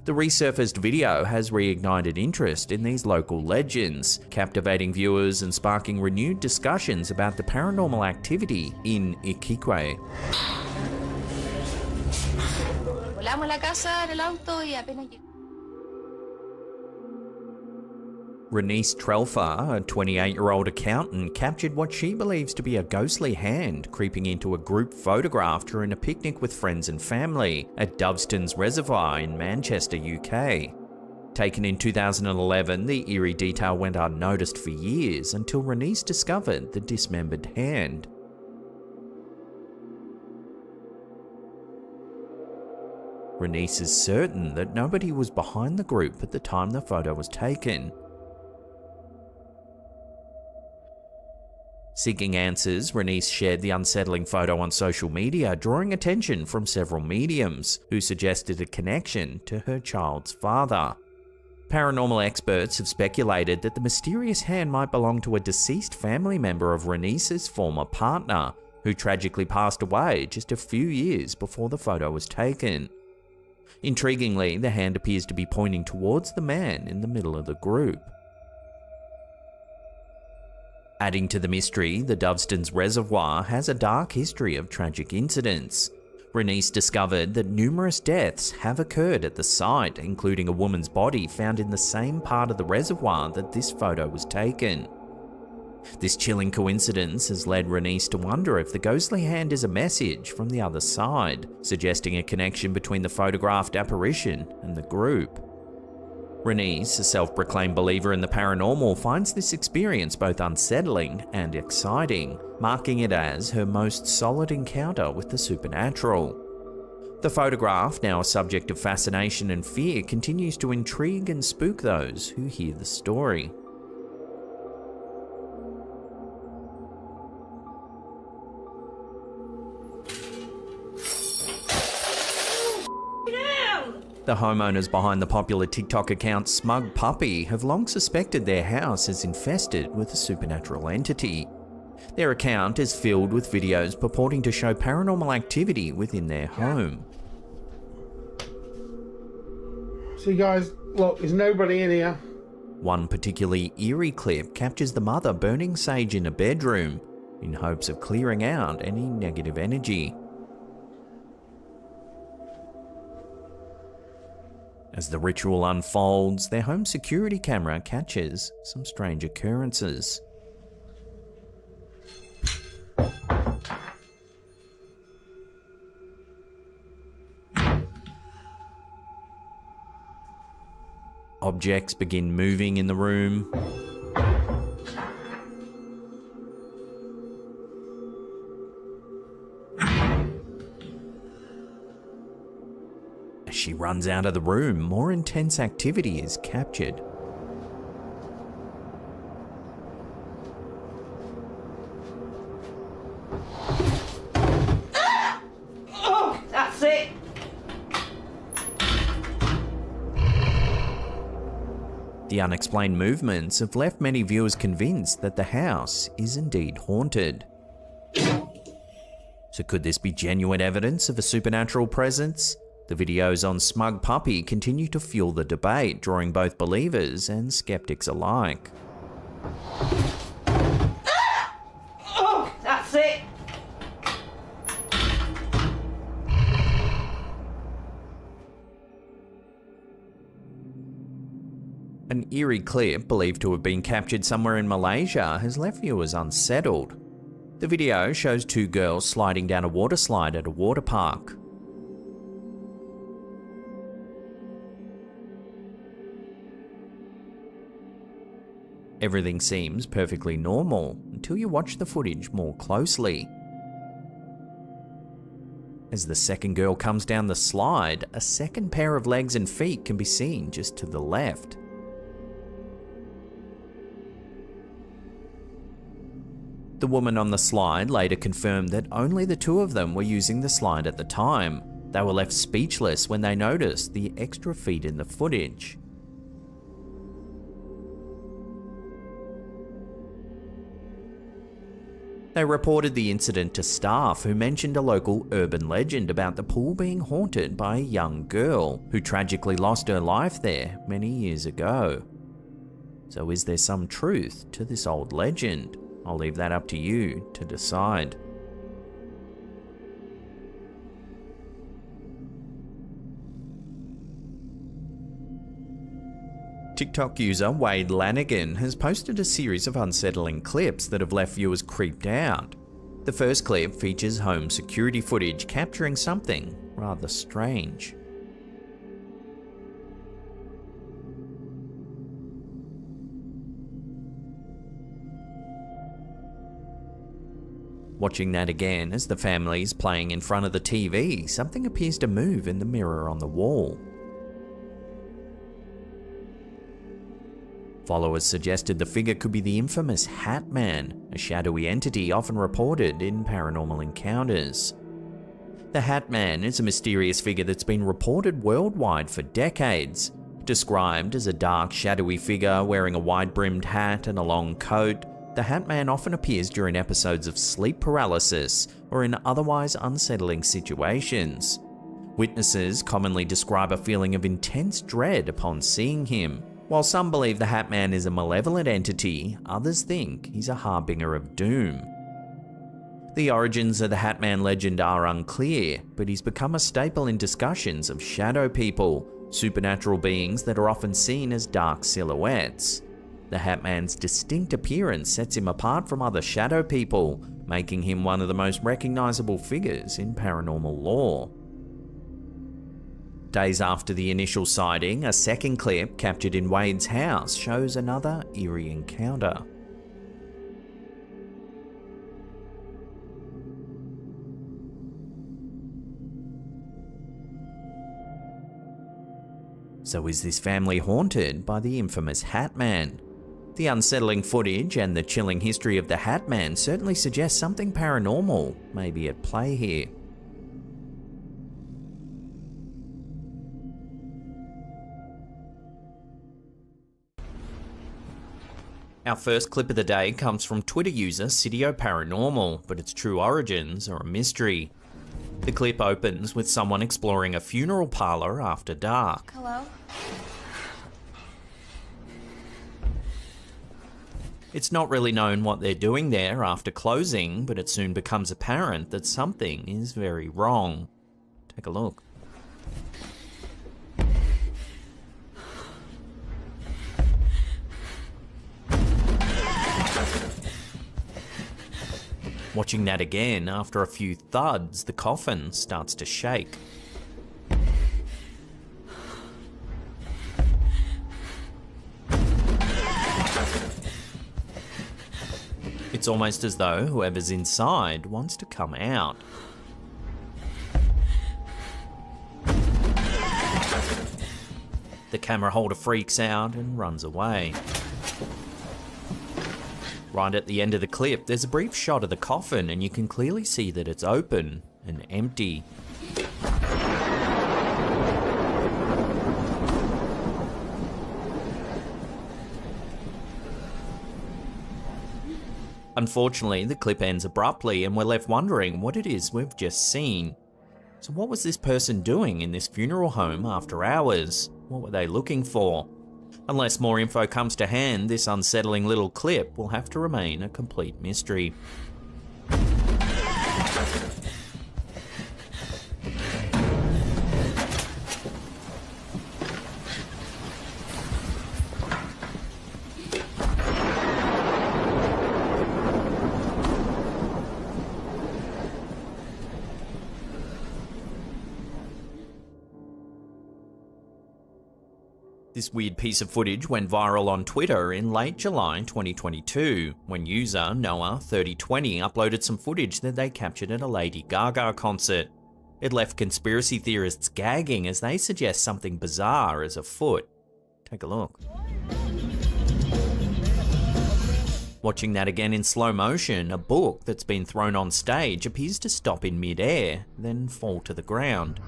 The resurfaced video has reignited interest in these local legends, captivating viewers and sparking renewed discussions about the paranormal activity in Iquique. Volamos la casa en el auto y apenas llegamos. Renice Trelfa, a 28-year-old accountant, captured what she believes to be a ghostly hand creeping into a group photograph during a picnic with friends and family at Doveston's Reservoir in Manchester, UK. Taken in 2011, the eerie detail went unnoticed for years until Renice discovered the dismembered hand. Renice is certain that nobody was behind the group at the time the photo was taken. Seeking answers, Renice shared the unsettling photo on social media, drawing attention from several mediums, who suggested a connection to her child's father. Paranormal experts have speculated that the mysterious hand might belong to a deceased family member of Renice's former partner, who tragically passed away just a few years before the photo was taken. Intriguingly, the hand appears to be pointing towards the man in the middle of the group. Adding to the mystery, the Doveston's Reservoir has a dark history of tragic incidents. Renice discovered that numerous deaths have occurred at the site, including a woman's body found in the same part of the reservoir that this photo was taken. This chilling coincidence has led Renice to wonder if the ghostly hand is a message from the other side, suggesting a connection between the photographed apparition and the group. Renice, a self-proclaimed believer in the paranormal, finds this experience both unsettling and exciting, marking it as her most solid encounter with the supernatural. The photograph, now a subject of fascination and fear, continues to intrigue and spook those who hear the story. The homeowners behind the popular TikTok account Smug Puppy have long suspected their house is infested with a supernatural entity. Their account is filled with videos purporting to show paranormal activity within their home. See guys, look, there's nobody in here. One particularly eerie clip captures the mother burning sage in a bedroom in hopes of clearing out any negative energy. As the ritual unfolds, their home security camera catches some strange occurrences. Objects begin moving in the room. A she runs out of the room, more intense activity is captured. Oh, that's it. The unexplained movements have left many viewers convinced that the house is indeed haunted. So could this be genuine evidence of a supernatural presence? The videos on Smug Puppy continue to fuel the debate, drawing both believers and skeptics alike. Oh, that's it. An eerie clip, believed to have been captured somewhere in Malaysia, has left viewers unsettled. The video shows two girls sliding down a water slide at a water park. Everything seems perfectly normal until you watch the footage more closely. As the second girl comes down the slide, a second pair of legs and feet can be seen just to the left. The woman on the slide later confirmed that only the two of them were using the slide at the time. They were left speechless when they noticed the extra feet in the footage. They reported the incident to staff, who mentioned a local urban legend about the pool being haunted by a young girl who tragically lost her life there many years ago. So is there some truth to this old legend? I'll leave that up to you to decide. TikTok user Wade Lanigan has posted a series of unsettling clips that have left viewers creeped out. The first clip features home security footage capturing something rather strange. Watching that again as the family is playing in front of the TV, something appears to move in the mirror on the wall. Followers suggested the figure could be the infamous Hat Man, a shadowy entity often reported in paranormal encounters. The Hat Man is a mysterious figure that's been reported worldwide for decades. Described as a dark, shadowy figure wearing a wide-brimmed hat and a long coat, the Hat Man often appears during episodes of sleep paralysis or in otherwise unsettling situations. Witnesses commonly describe a feeling of intense dread upon seeing him. While some believe the Hat Man is a malevolent entity, others think he's a harbinger of doom. The origins of the Hat Man legend are unclear, but he's become a staple in discussions of shadow people, supernatural beings that are often seen as dark silhouettes. The Hat Man's distinct appearance sets him apart from other shadow people, making him one of the most recognizable figures in paranormal lore. Days after the initial sighting, a second clip captured in Wade's house shows another eerie encounter. So is this family haunted by the infamous Hat Man? The unsettling footage and the chilling history of the Hat Man certainly suggest something paranormal may be at play here. Our first clip of the day comes from Twitter user Sidio Paranormal, but its true origins are a mystery. The clip opens with someone exploring a funeral parlor after dark. Hello? It's not really known what they're doing there after closing, but it soon becomes apparent that something is very wrong. Take a look. Watching that again, after a few thuds, the coffin starts to shake. It's almost as though whoever's inside wants to come out. The camera holder freaks out and runs away. Right at the end of the clip, there's a brief shot of the coffin and you can clearly see that it's open and empty. Unfortunately, the clip ends abruptly and we're left wondering what it is we've just seen. So what was this person doing in this funeral home after hours? What were they looking for? Unless more info comes to hand, this unsettling little clip will have to remain a complete mystery. This weird piece of footage went viral on Twitter in late July 2022, when user Noah3020 uploaded some footage that they captured at a Lady Gaga concert. It left conspiracy theorists gagging as they suggest something bizarre is afoot. Take a look. Watching that again in slow motion, a book that's been thrown on stage appears to stop in mid-air, then fall to the ground.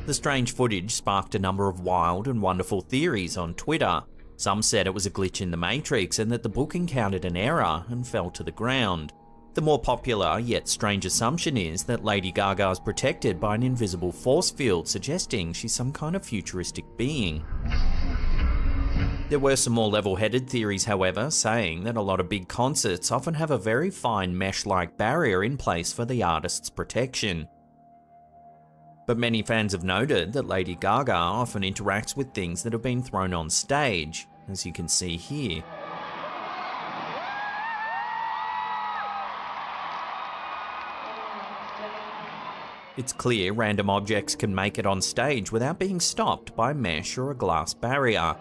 The strange footage sparked a number of wild and wonderful theories on Twitter. Some said it was a glitch in the Matrix and that the book encountered an error and fell to the ground. The more popular yet strange assumption is that Lady Gaga is protected by an invisible force field, suggesting she's some kind of futuristic being. There were some more level-headed theories, however, saying that a lot of big concerts often have a very fine mesh-like barrier in place for the artist's protection. But many fans have noted that Lady Gaga often interacts with things that have been thrown on stage, as you can see here. It's clear random objects can make it on stage without being stopped by mesh or a glass barrier.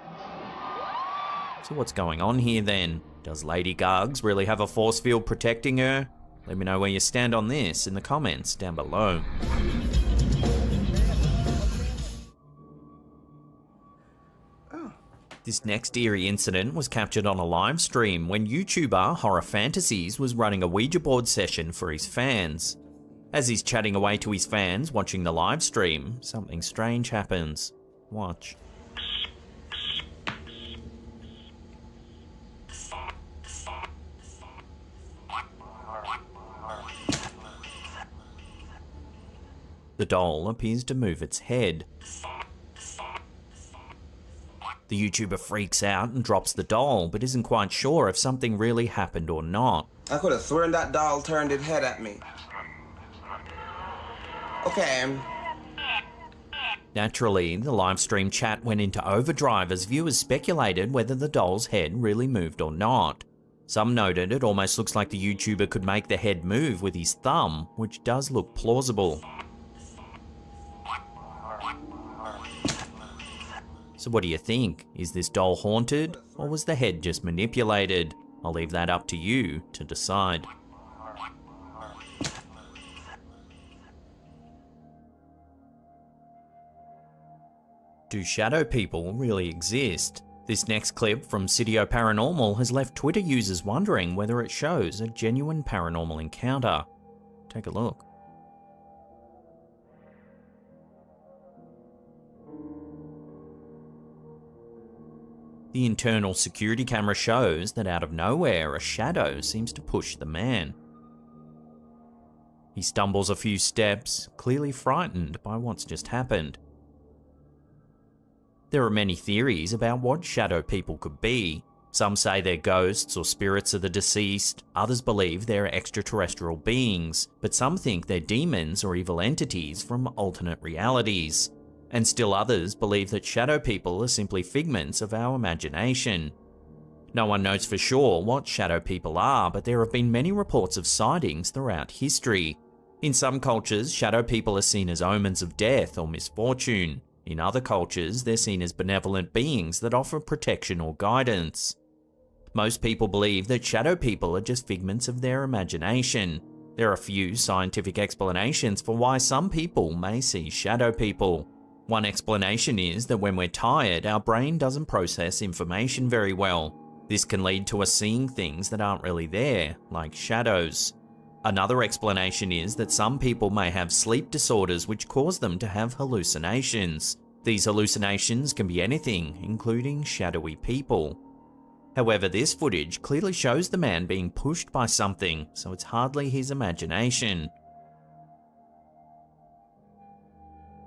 So what's going on here then? Does Lady Gaga really have a force field protecting her? Let me know where you stand on this in the comments down below. This next eerie incident was captured on a live stream when YouTuber Horror Fantasies was running a Ouija board session for his fans. As he's chatting away to his fans watching the live stream, something strange happens. Watch. The doll appears to move its head. The YouTuber freaks out and drops the doll, but isn't quite sure if something really happened or not. I could have sworn that doll turned its head at me. Okay. Naturally, the live stream chat went into overdrive as viewers speculated whether the doll's head really moved or not. Some noted it almost looks like the YouTuber could make the head move with his thumb, which does look plausible. So what do you think? Is this doll haunted, or was the head just manipulated? I'll leave that up to you to decide. Do shadow people really exist? This next clip from Studio Paranormal has left Twitter users wondering whether it shows a genuine paranormal encounter. Take a look. The internal security camera shows that out of nowhere, a shadow seems to push the man. He stumbles a few steps, clearly frightened by what's just happened. There are many theories about what shadow people could be. Some say they're ghosts or spirits of the deceased, others believe they're extraterrestrial beings, but some think they're demons or evil entities from alternate realities. And still others believe that shadow people are simply figments of our imagination. No one knows for sure what shadow people are, but there have been many reports of sightings throughout history. In some cultures, shadow people are seen as omens of death or misfortune. In other cultures, they're seen as benevolent beings that offer protection or guidance. Most people believe that shadow people are just figments of their imagination. There are few scientific explanations for why some people may see shadow people. One explanation is that when we're tired, our brain doesn't process information very well. This can lead to us seeing things that aren't really there, like shadows. Another explanation is that some people may have sleep disorders which cause them to have hallucinations. These hallucinations can be anything, including shadowy people. However, this footage clearly shows the man being pushed by something, so it's hardly his imagination.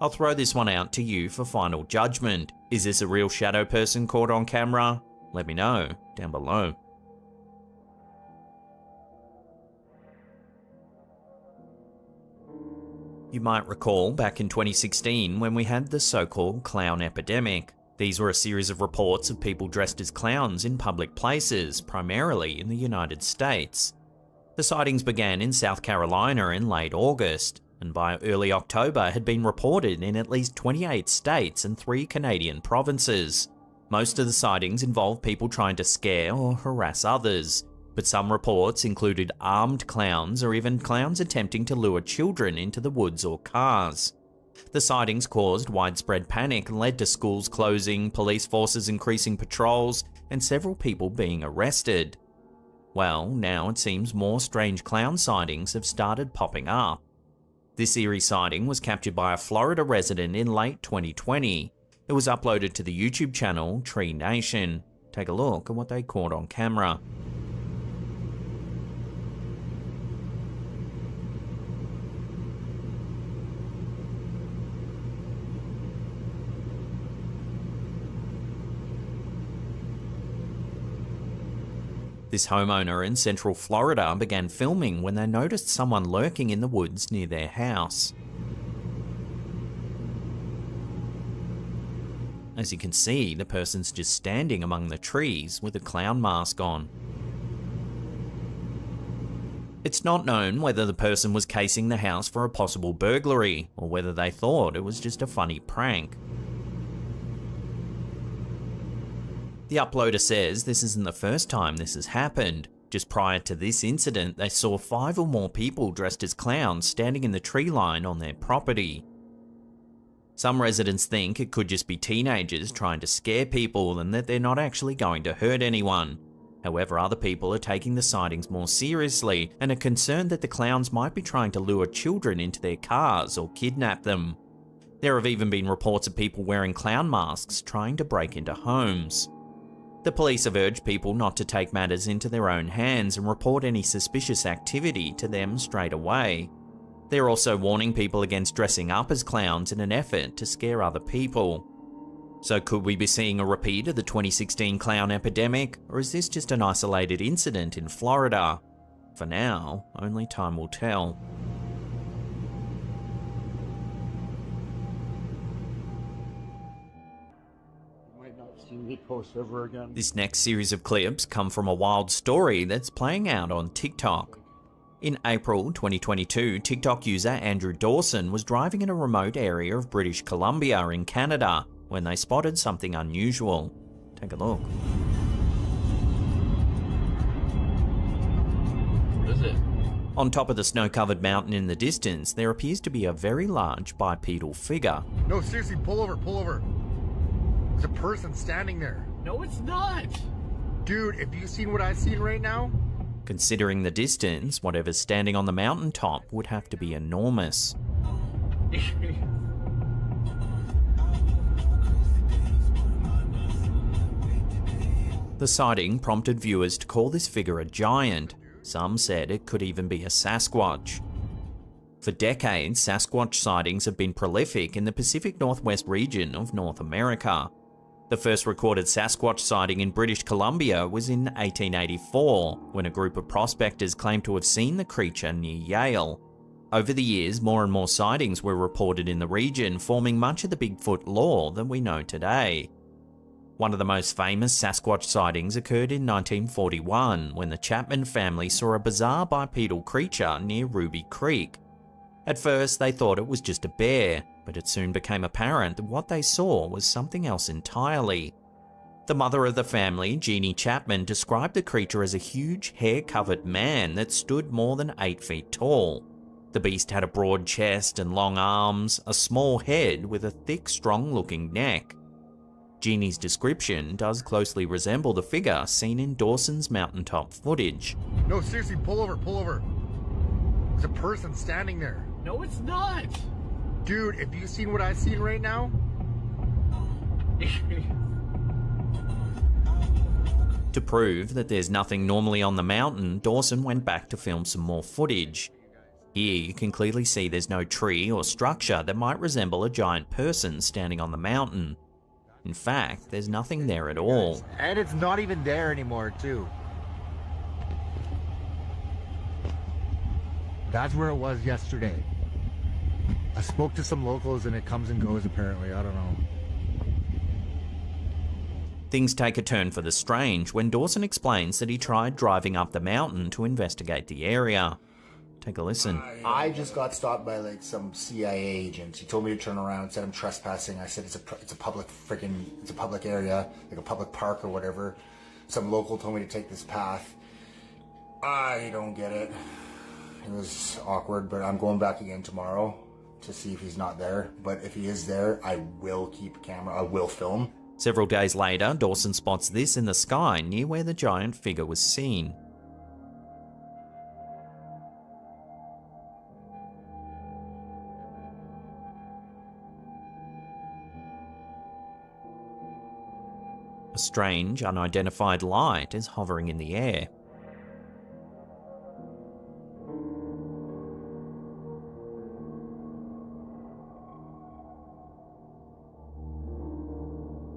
I'll throw this one out to you for final judgment. Is this a real shadow person caught on camera? Let me know down below. You might recall back in 2016 when we had the so-called clown epidemic. These were a series of reports of people dressed as clowns in public places, primarily in the United States. The sightings began in South Carolina in late August, and by early October had been reported in at least 28 states and 3 Canadian provinces. Most of the sightings involved people trying to scare or harass others, but some reports included armed clowns or even clowns attempting to lure children into the woods or cars. The sightings caused widespread panic and led to schools closing, police forces increasing patrols, and several people being arrested. Well, now it seems more strange clown sightings have started popping up. This eerie sighting was captured by a Florida resident in late 2020. It was uploaded to the YouTube channel Tree Nation. Take a look at what they caught on camera. This homeowner in Central Florida began filming when they noticed someone lurking in the woods near their house. As you can see, the person's just standing among the trees with a clown mask on. It's not known whether the person was casing the house for a possible burglary, or whether they thought it was just a funny prank. The uploader says this isn't the first time this has happened. Just prior to this incident, they saw 5 or more people dressed as clowns standing in the tree line on their property. Some residents think it could just be teenagers trying to scare people and that they're not actually going to hurt anyone. However, other people are taking the sightings more seriously and are concerned that the clowns might be trying to lure children into their cars or kidnap them. There have even been reports of people wearing clown masks trying to break into homes. The police have urged people not to take matters into their own hands and report any suspicious activity to them straight away. They're also warning people against dressing up as clowns in an effort to scare other people. So could we be seeing a repeat of the 2016 clown epidemic, or is this just an isolated incident in Florida? For now, only time will tell. This next series of clips come from a wild story that's playing out on TikTok. In April 2022, TikTok user Andrew Dawson was driving in a remote area of British Columbia in Canada when they spotted something unusual. Take a look. What is it? On top of the snow-covered mountain in the distance, there appears to be a very large bipedal figure. No, seriously, pull over, pull over. There's a person standing there. No, it's not. Dude, have you seen what I've seen right now? Considering the distance, whatever's standing on the mountaintop would have to be enormous. The sighting prompted viewers to call this figure a giant. Some said it could even be a Sasquatch. For decades, Sasquatch sightings have been prolific in the Pacific Northwest region of North America. The first recorded Sasquatch sighting in British Columbia was in 1884, when a group of prospectors claimed to have seen the creature near Yale. Over the years, more and more sightings were reported in the region, forming much of the Bigfoot lore that we know today. One of the most famous Sasquatch sightings occurred in 1941, when the Chapman family saw a bizarre bipedal creature near Ruby Creek. At first, they thought it was just a bear, but it soon became apparent that what they saw was something else entirely. The mother of the family, Jeannie Chapman, described the creature as a huge, hair-covered man that stood more than 8 feet tall. The beast had a broad chest and long arms, a small head with a thick, strong-looking neck. Jeannie's description does closely resemble the figure seen in Dawson's mountaintop footage. No, seriously, pull over, pull over. There's a person standing there. No, it's not. Dude, have you seen what I've seen right now? To prove that there's nothing normally on the mountain, Dawson went back to film some more footage. Here you can clearly see there's no tree or structure that might resemble a giant person standing on the mountain. In fact, there's nothing there at all. And it's not even there anymore, too. That's where it was yesterday. I spoke to some locals and it comes and goes apparently, I don't know. Things take a turn for the strange when Dawson explains that he tried driving up the mountain to investigate the area. Take a listen. I just got stopped by like some CIA agents. He told me to turn around, said I'm trespassing. I said it's a public area, like a public park or whatever. Some local told me to take this path. I don't get it. It was awkward, but I'm going back again tomorrow to see if he's not there. But if he is there, I will keep a camera. I will film. Several days later, Dawson spots this in the sky near where the giant figure was seen. A strange, unidentified light is hovering in the air.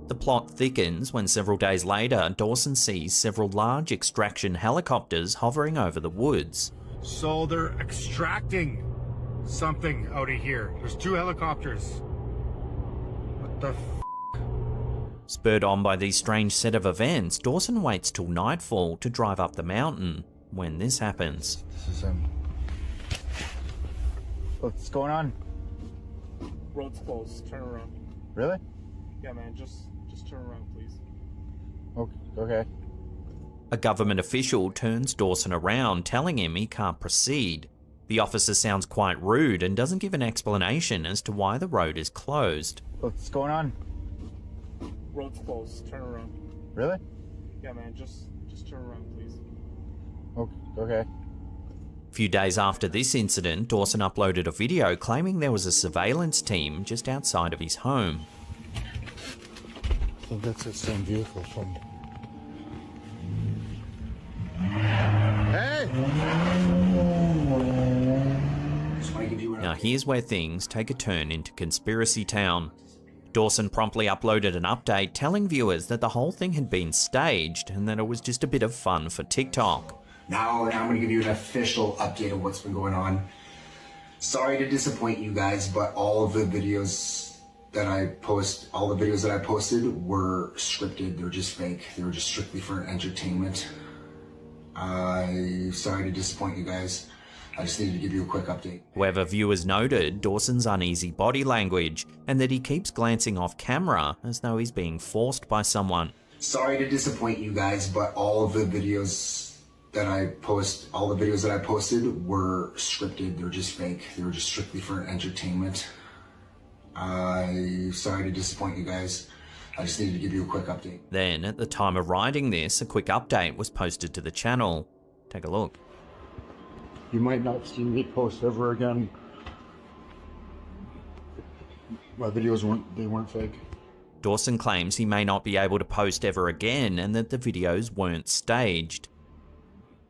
The plot thickens when several days later, Dawson sees several large extraction helicopters hovering over the woods. So they're extracting something out of here. There's 2 helicopters. What the f***? Spurred on by these strange set of events, Dawson waits till nightfall to drive up the mountain. When this happens, This is him. What's going on? Road's closed. Turn around. Really? Yeah, man. Just turn around, please. Okay. a government official turns Dawson around, telling him he can't proceed. The officer sounds quite rude and doesn't give an explanation as to why the road is closed. What's going on? Road's closed. Turn around. Really? Yeah, man. Just turn around, please. Okay. A few days after this incident, Dawson uploaded a video claiming there was a surveillance team just outside of his home. I think that's the same vehicle from... Hey! Now here's where things take a turn into conspiracy town. Dawson promptly uploaded an update telling viewers that the whole thing had been staged and that it was just a bit of fun for TikTok. Now I'm going to give you an official update of what's been going on. Sorry to disappoint you guys, but all of the videos that I posted were scripted. They're just fake. They were just strictly for entertainment. Sorry to disappoint you guys. I just needed to give you a quick update. However, viewers noted Dawson's uneasy body language and that he keeps glancing off camera as though he's being forced by someone. Sorry to disappoint you guys, but all of the videos that I posted were scripted. They're just fake. They were just strictly for entertainment. Sorry to disappoint you guys. I just needed to give you a quick update. Then, at the time of writing this, a quick update was posted to the channel. Take a look. You might not see me post ever again. My videos weren't fake. Dawson claims he may not be able to post ever again and that the videos weren't staged.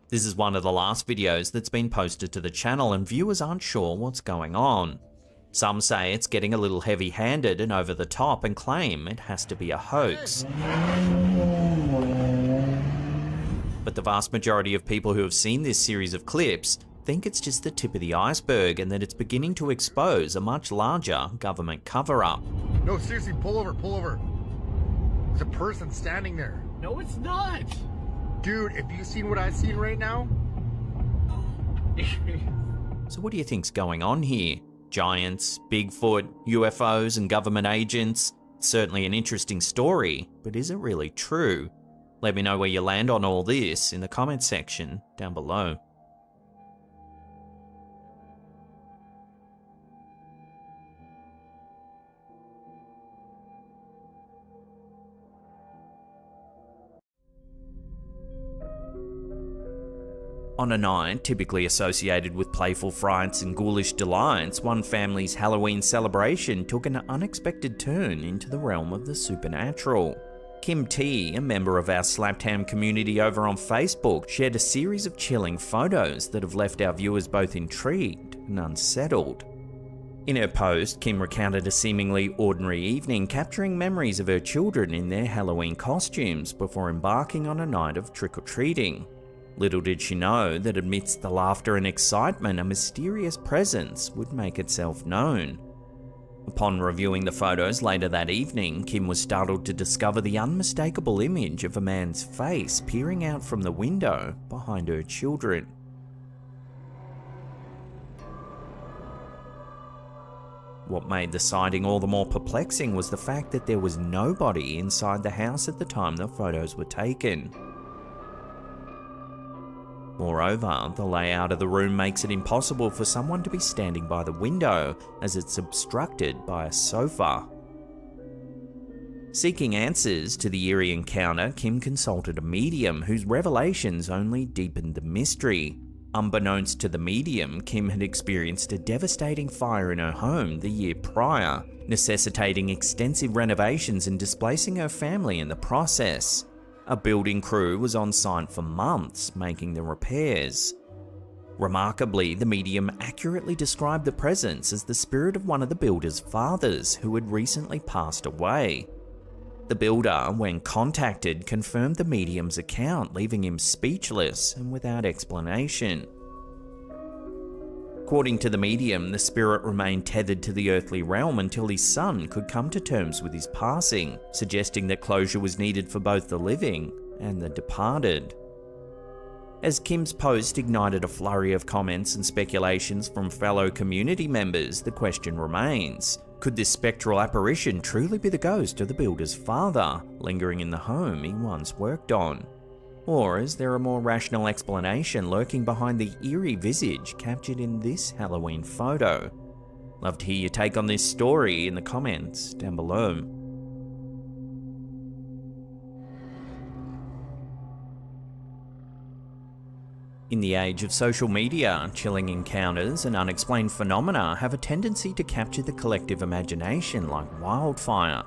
This is one of the last videos that's been posted to the channel and viewers aren't sure what's going on. Some say it's getting a little heavy-handed and over the top and claim it has to be a hoax. But the vast majority of people who have seen this series of clips think it's just the tip of the iceberg and that it's beginning to expose a much larger government cover-up. No, seriously, pull over. There's a person standing there. No, it's not. Dude, have you seen what I've seen right now? So what do you think's going on here? Giants, Bigfoot, UFOs and government agents? It's certainly an interesting story, but is it really true? Let me know where you land on all this in the comments section down below. On a night typically associated with playful frights and ghoulish delights, one family's Halloween celebration took an unexpected turn into the realm of the supernatural. Kim T, a member of our Slaptown community over on Facebook, shared a series of chilling photos that have left our viewers both intrigued and unsettled. In her post, Kim recounted a seemingly ordinary evening capturing memories of her children in their Halloween costumes before embarking on a night of trick-or-treating. Little did she know that amidst the laughter and excitement, a mysterious presence would make itself known. Upon reviewing the photos later that evening, Kim was startled to discover the unmistakable image of a man's face peering out from the window behind her children. What made the sighting all the more perplexing was the fact that there was nobody inside the house at the time the photos were taken. Moreover, the layout of the room makes it impossible for someone to be standing by the window, as it's obstructed by a sofa. Seeking answers to the eerie encounter, Kim consulted a medium whose revelations only deepened the mystery. Unbeknownst to the medium, Kim had experienced a devastating fire in her home the year prior, necessitating extensive renovations and displacing her family in the process. A building crew was on site for months, making the repairs. Remarkably, the medium accurately described the presence as the spirit of one of the builder's fathers who had recently passed away. The builder, when contacted, confirmed the medium's account, leaving him speechless and without explanation. According to the medium, the spirit remained tethered to the earthly realm until his son could come to terms with his passing, suggesting that closure was needed for both the living and the departed. As Kim's post ignited a flurry of comments and speculations from fellow community members, the question remains: could this spectral apparition truly be the ghost of the builder's father, lingering in the home he once worked on? Or is there a more rational explanation lurking behind the eerie visage captured in this Halloween photo? Love to hear your take on this story in the comments down below. In the age of social media, chilling encounters and unexplained phenomena have a tendency to capture the collective imagination like wildfire.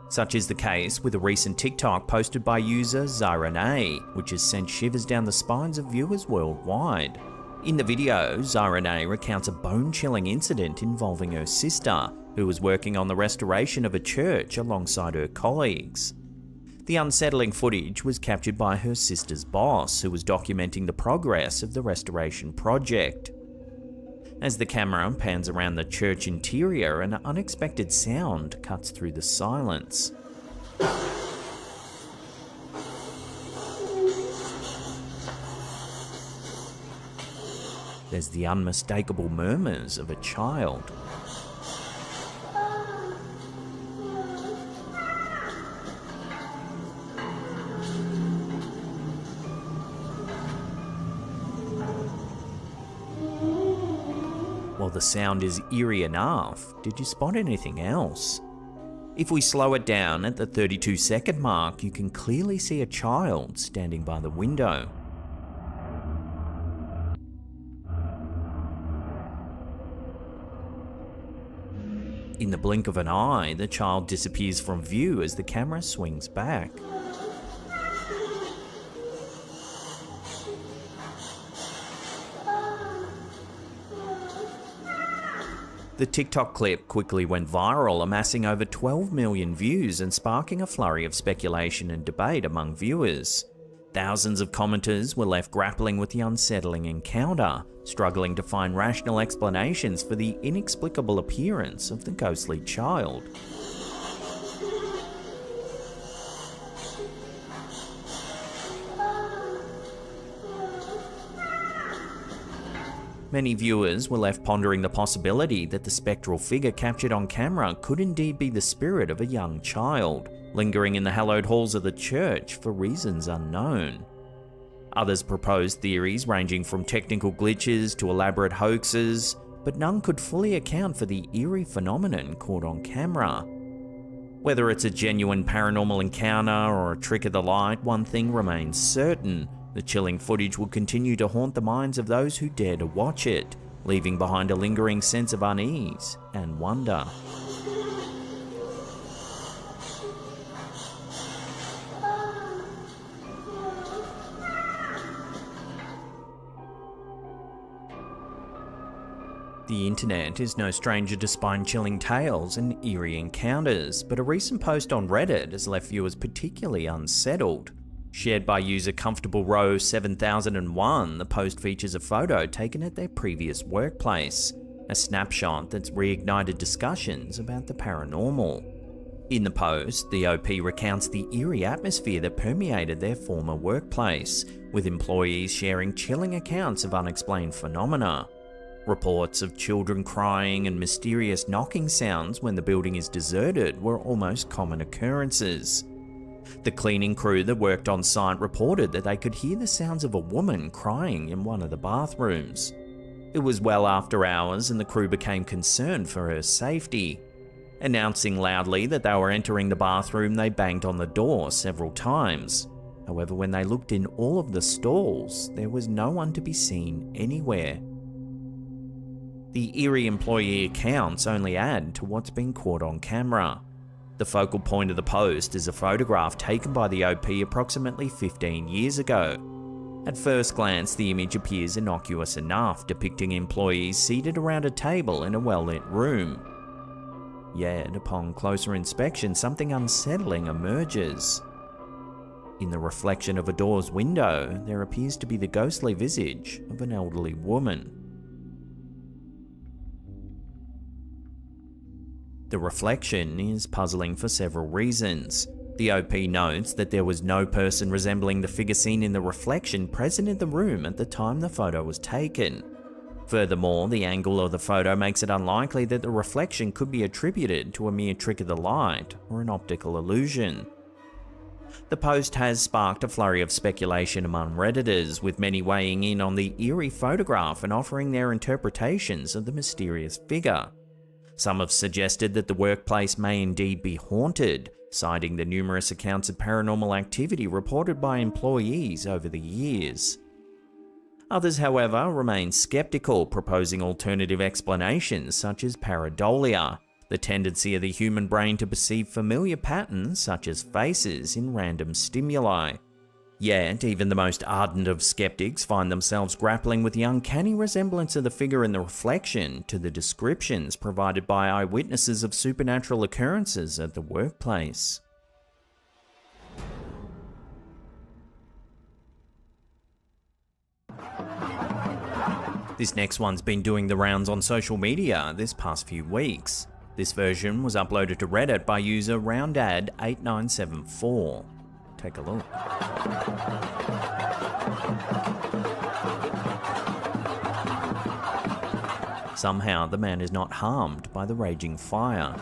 Such is the case with a recent TikTok posted by user Zyrene, which has sent shivers down the spines of viewers worldwide. In the video, Zyrene recounts a bone-chilling incident involving her sister, who was working on the restoration of a church alongside her colleagues. The unsettling footage was captured by her sister's boss, who was documenting the progress of the restoration project. As the camera pans around the church interior, an unexpected sound cuts through the silence. There's the unmistakable murmurs of a child. While the sound is eerie enough, did you spot anything else? If we slow it down at the 32-second mark, you can clearly see a child standing by the window. In the blink of an eye, the child disappears from view as the camera swings back. The TikTok clip quickly went viral, amassing over 12 million views and sparking a flurry of speculation and debate among viewers. Thousands of commenters were left grappling with the unsettling encounter, struggling to find rational explanations for the inexplicable appearance of the ghostly child. Many viewers were left pondering the possibility that the spectral figure captured on camera could indeed be the spirit of a young child, lingering in the hallowed halls of the church for reasons unknown. Others proposed theories ranging from technical glitches to elaborate hoaxes, but none could fully account for the eerie phenomenon caught on camera. Whether it's a genuine paranormal encounter or a trick of the light, one thing remains certain: the chilling footage will continue to haunt the minds of those who dare to watch it, leaving behind a lingering sense of unease and wonder. The internet is no stranger to spine-chilling tales and eerie encounters, but a recent post on Reddit has left viewers particularly unsettled. Shared by user Comfortable Row 7001, the post features a photo taken at their previous workplace, a snapshot that's reignited discussions about the paranormal. In the post, the OP recounts the eerie atmosphere that permeated their former workplace, with employees sharing chilling accounts of unexplained phenomena. Reports of children crying and mysterious knocking sounds when the building is deserted were almost common occurrences. The cleaning crew that worked on site reported that they could hear the sounds of a woman crying in one of the bathrooms. It was well after hours and the crew became concerned for her safety. Announcing loudly that they were entering the bathroom, they banged on the door several times. However, when they looked in all of the stalls, there was no one to be seen anywhere. The eerie employee accounts only add to what's been caught on camera. The focal point of the post is a photograph taken by the OP approximately 15 years ago. At first glance, the image appears innocuous enough, depicting employees seated around a table in a well-lit room. Yet, upon closer inspection, something unsettling emerges. In the reflection of a door's window, there appears to be the ghostly visage of an elderly woman. The reflection is puzzling for several reasons. The OP notes that there was no person resembling the figure seen in the reflection present in the room at the time the photo was taken. Furthermore, the angle of the photo makes it unlikely that the reflection could be attributed to a mere trick of the light or an optical illusion. The post has sparked a flurry of speculation among Redditors, with many weighing in on the eerie photograph and offering their interpretations of the mysterious figure. Some have suggested that the workplace may indeed be haunted, citing the numerous accounts of paranormal activity reported by employees over the years. Others, however, remain skeptical, proposing alternative explanations such as pareidolia, the tendency of the human brain to perceive familiar patterns such as faces in random stimuli. Yet, even the most ardent of skeptics find themselves grappling with the uncanny resemblance of the figure in the reflection to the descriptions provided by eyewitnesses of supernatural occurrences at the workplace. This next one's been doing the rounds on social media this past few weeks. This version was uploaded to Reddit by user RoundAd8974. Take a look. Somehow, the man is not harmed by the raging fire.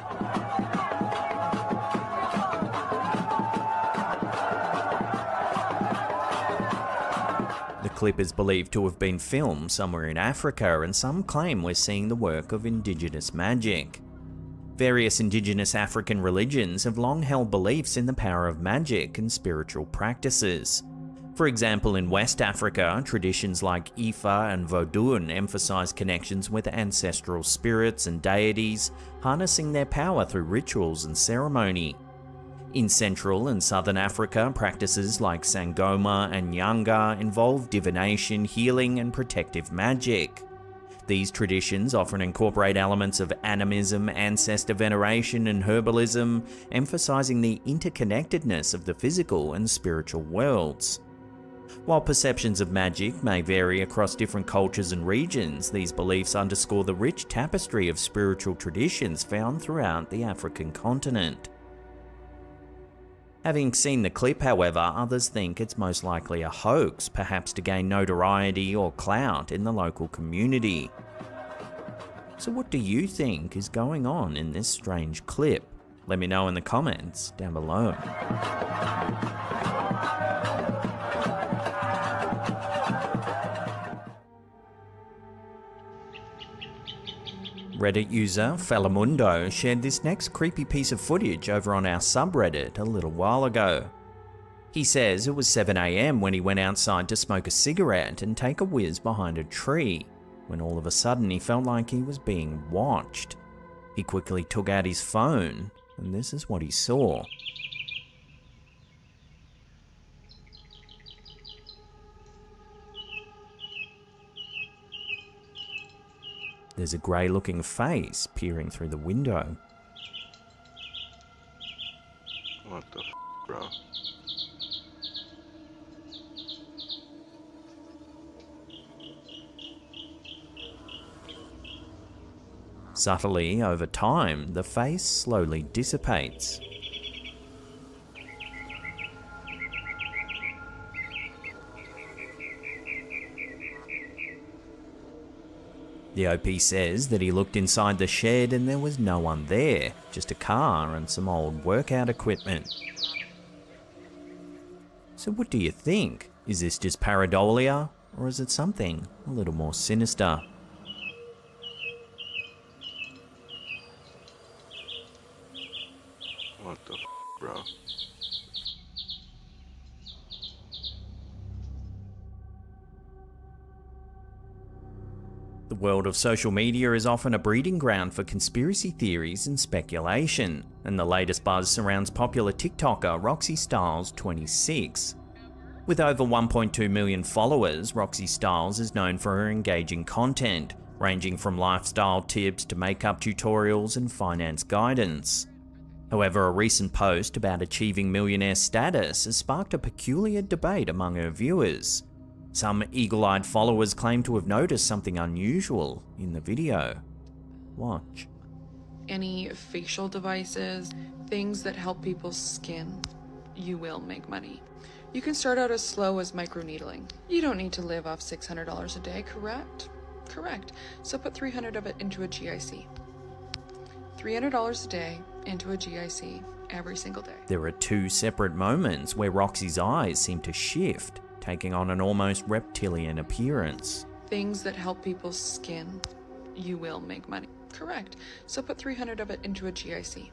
The clip is believed to have been filmed somewhere in Africa, and some claim we're seeing the work of indigenous magic. Various indigenous African religions have long held beliefs in the power of magic and spiritual practices. For example, in West Africa, traditions like Ifa and Vodun emphasize connections with ancestral spirits and deities, harnessing their power through rituals and ceremony. In Central and Southern Africa, practices like Sangoma and Nyanga involve divination, healing, and protective magic. These traditions often incorporate elements of animism, ancestor veneration, and herbalism, emphasizing the interconnectedness of the physical and spiritual worlds. While perceptions of magic may vary across different cultures and regions, these beliefs underscore the rich tapestry of spiritual traditions found throughout the African continent. Having seen the clip, however, others think it's most likely a hoax, perhaps to gain notoriety or clout in the local community. So what do you think is going on in this strange clip? Let me know in the comments down below. Reddit user Felamundo shared this next creepy piece of footage over on our subreddit a little while ago. He says it was 7 AM when he went outside to smoke a cigarette and take a whiz behind a tree, when all of a sudden he felt like he was being watched. He quickly took out his phone, and this is what he saw. There's a grey-looking face peering through the window. What the bro? Subtly, over time, the face slowly dissipates. The OP says that he looked inside the shed and there was no one there, just a car and some old workout equipment. So what do you think? Is this just pareidolia, or is it something a little more sinister? What the bro? The world of social media is often a breeding ground for conspiracy theories and speculation, and the latest buzz surrounds popular TikToker Roxy Styles 26. With over 1.2 million followers, Roxy Styles is known for her engaging content, ranging from lifestyle tips to makeup tutorials and finance guidance. However, a recent post about achieving millionaire status has sparked a peculiar debate among her viewers. Some eagle-eyed followers claim to have noticed something unusual in the video. Watch. Any facial devices, things that help people's skin, you will make money. You can start out as slow as microneedling. You don't need to live off $600 a day, correct? Correct. So put 300 of it into a GIC. $300 a day into a GIC every single day. There are two separate moments where Roxy's eyes seem to shift, taking on an almost reptilian appearance. Things that help people's skin, you will make money. Correct. So put 300 of it into a GIC.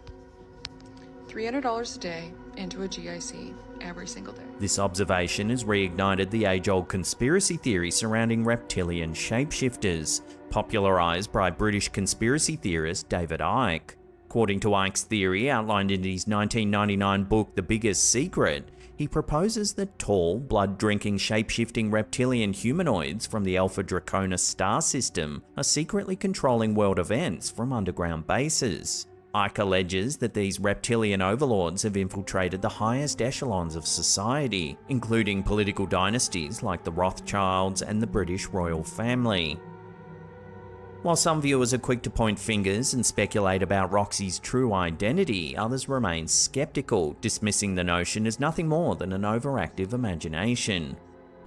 $300 a day into a GIC every single day. This observation has reignited the age-old conspiracy theory surrounding reptilian shapeshifters, popularised by British conspiracy theorist David Icke. According to Icke's theory, outlined in his 1999 book The Biggest Secret, he proposes that tall, blood-drinking, shape-shifting reptilian humanoids from the Alpha Draconis star system are secretly controlling world events from underground bases. Icke alleges that these reptilian overlords have infiltrated the highest echelons of society, including political dynasties like the Rothschilds and the British royal family. While some viewers are quick to point fingers and speculate about Roxy's true identity, others remain skeptical, dismissing the notion as nothing more than an overactive imagination.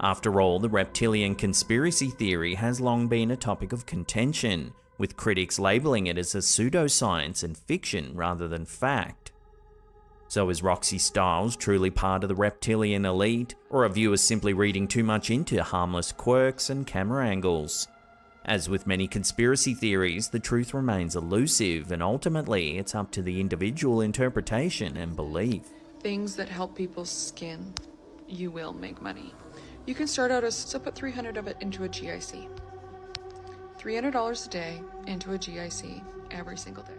After all, the reptilian conspiracy theory has long been a topic of contention, with critics labelling it as a pseudoscience and fiction rather than fact. So is Roxy Styles truly part of the reptilian elite, or are viewers simply reading too much into harmless quirks and camera angles? As with many conspiracy theories, the truth remains elusive, and ultimately it's up to the individual interpretation and belief. Things that help people's skin, you will make money. You can start out as, so put 300 of it into a GIC. $300 a day into a GIC every single day.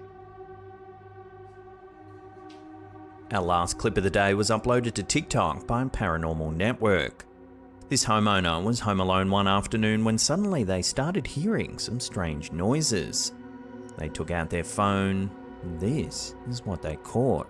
Our last clip of the day was uploaded to TikTok by Paranormal Network. This homeowner was home alone one afternoon when suddenly they started hearing some strange noises. They took out their phone, and this is what they caught.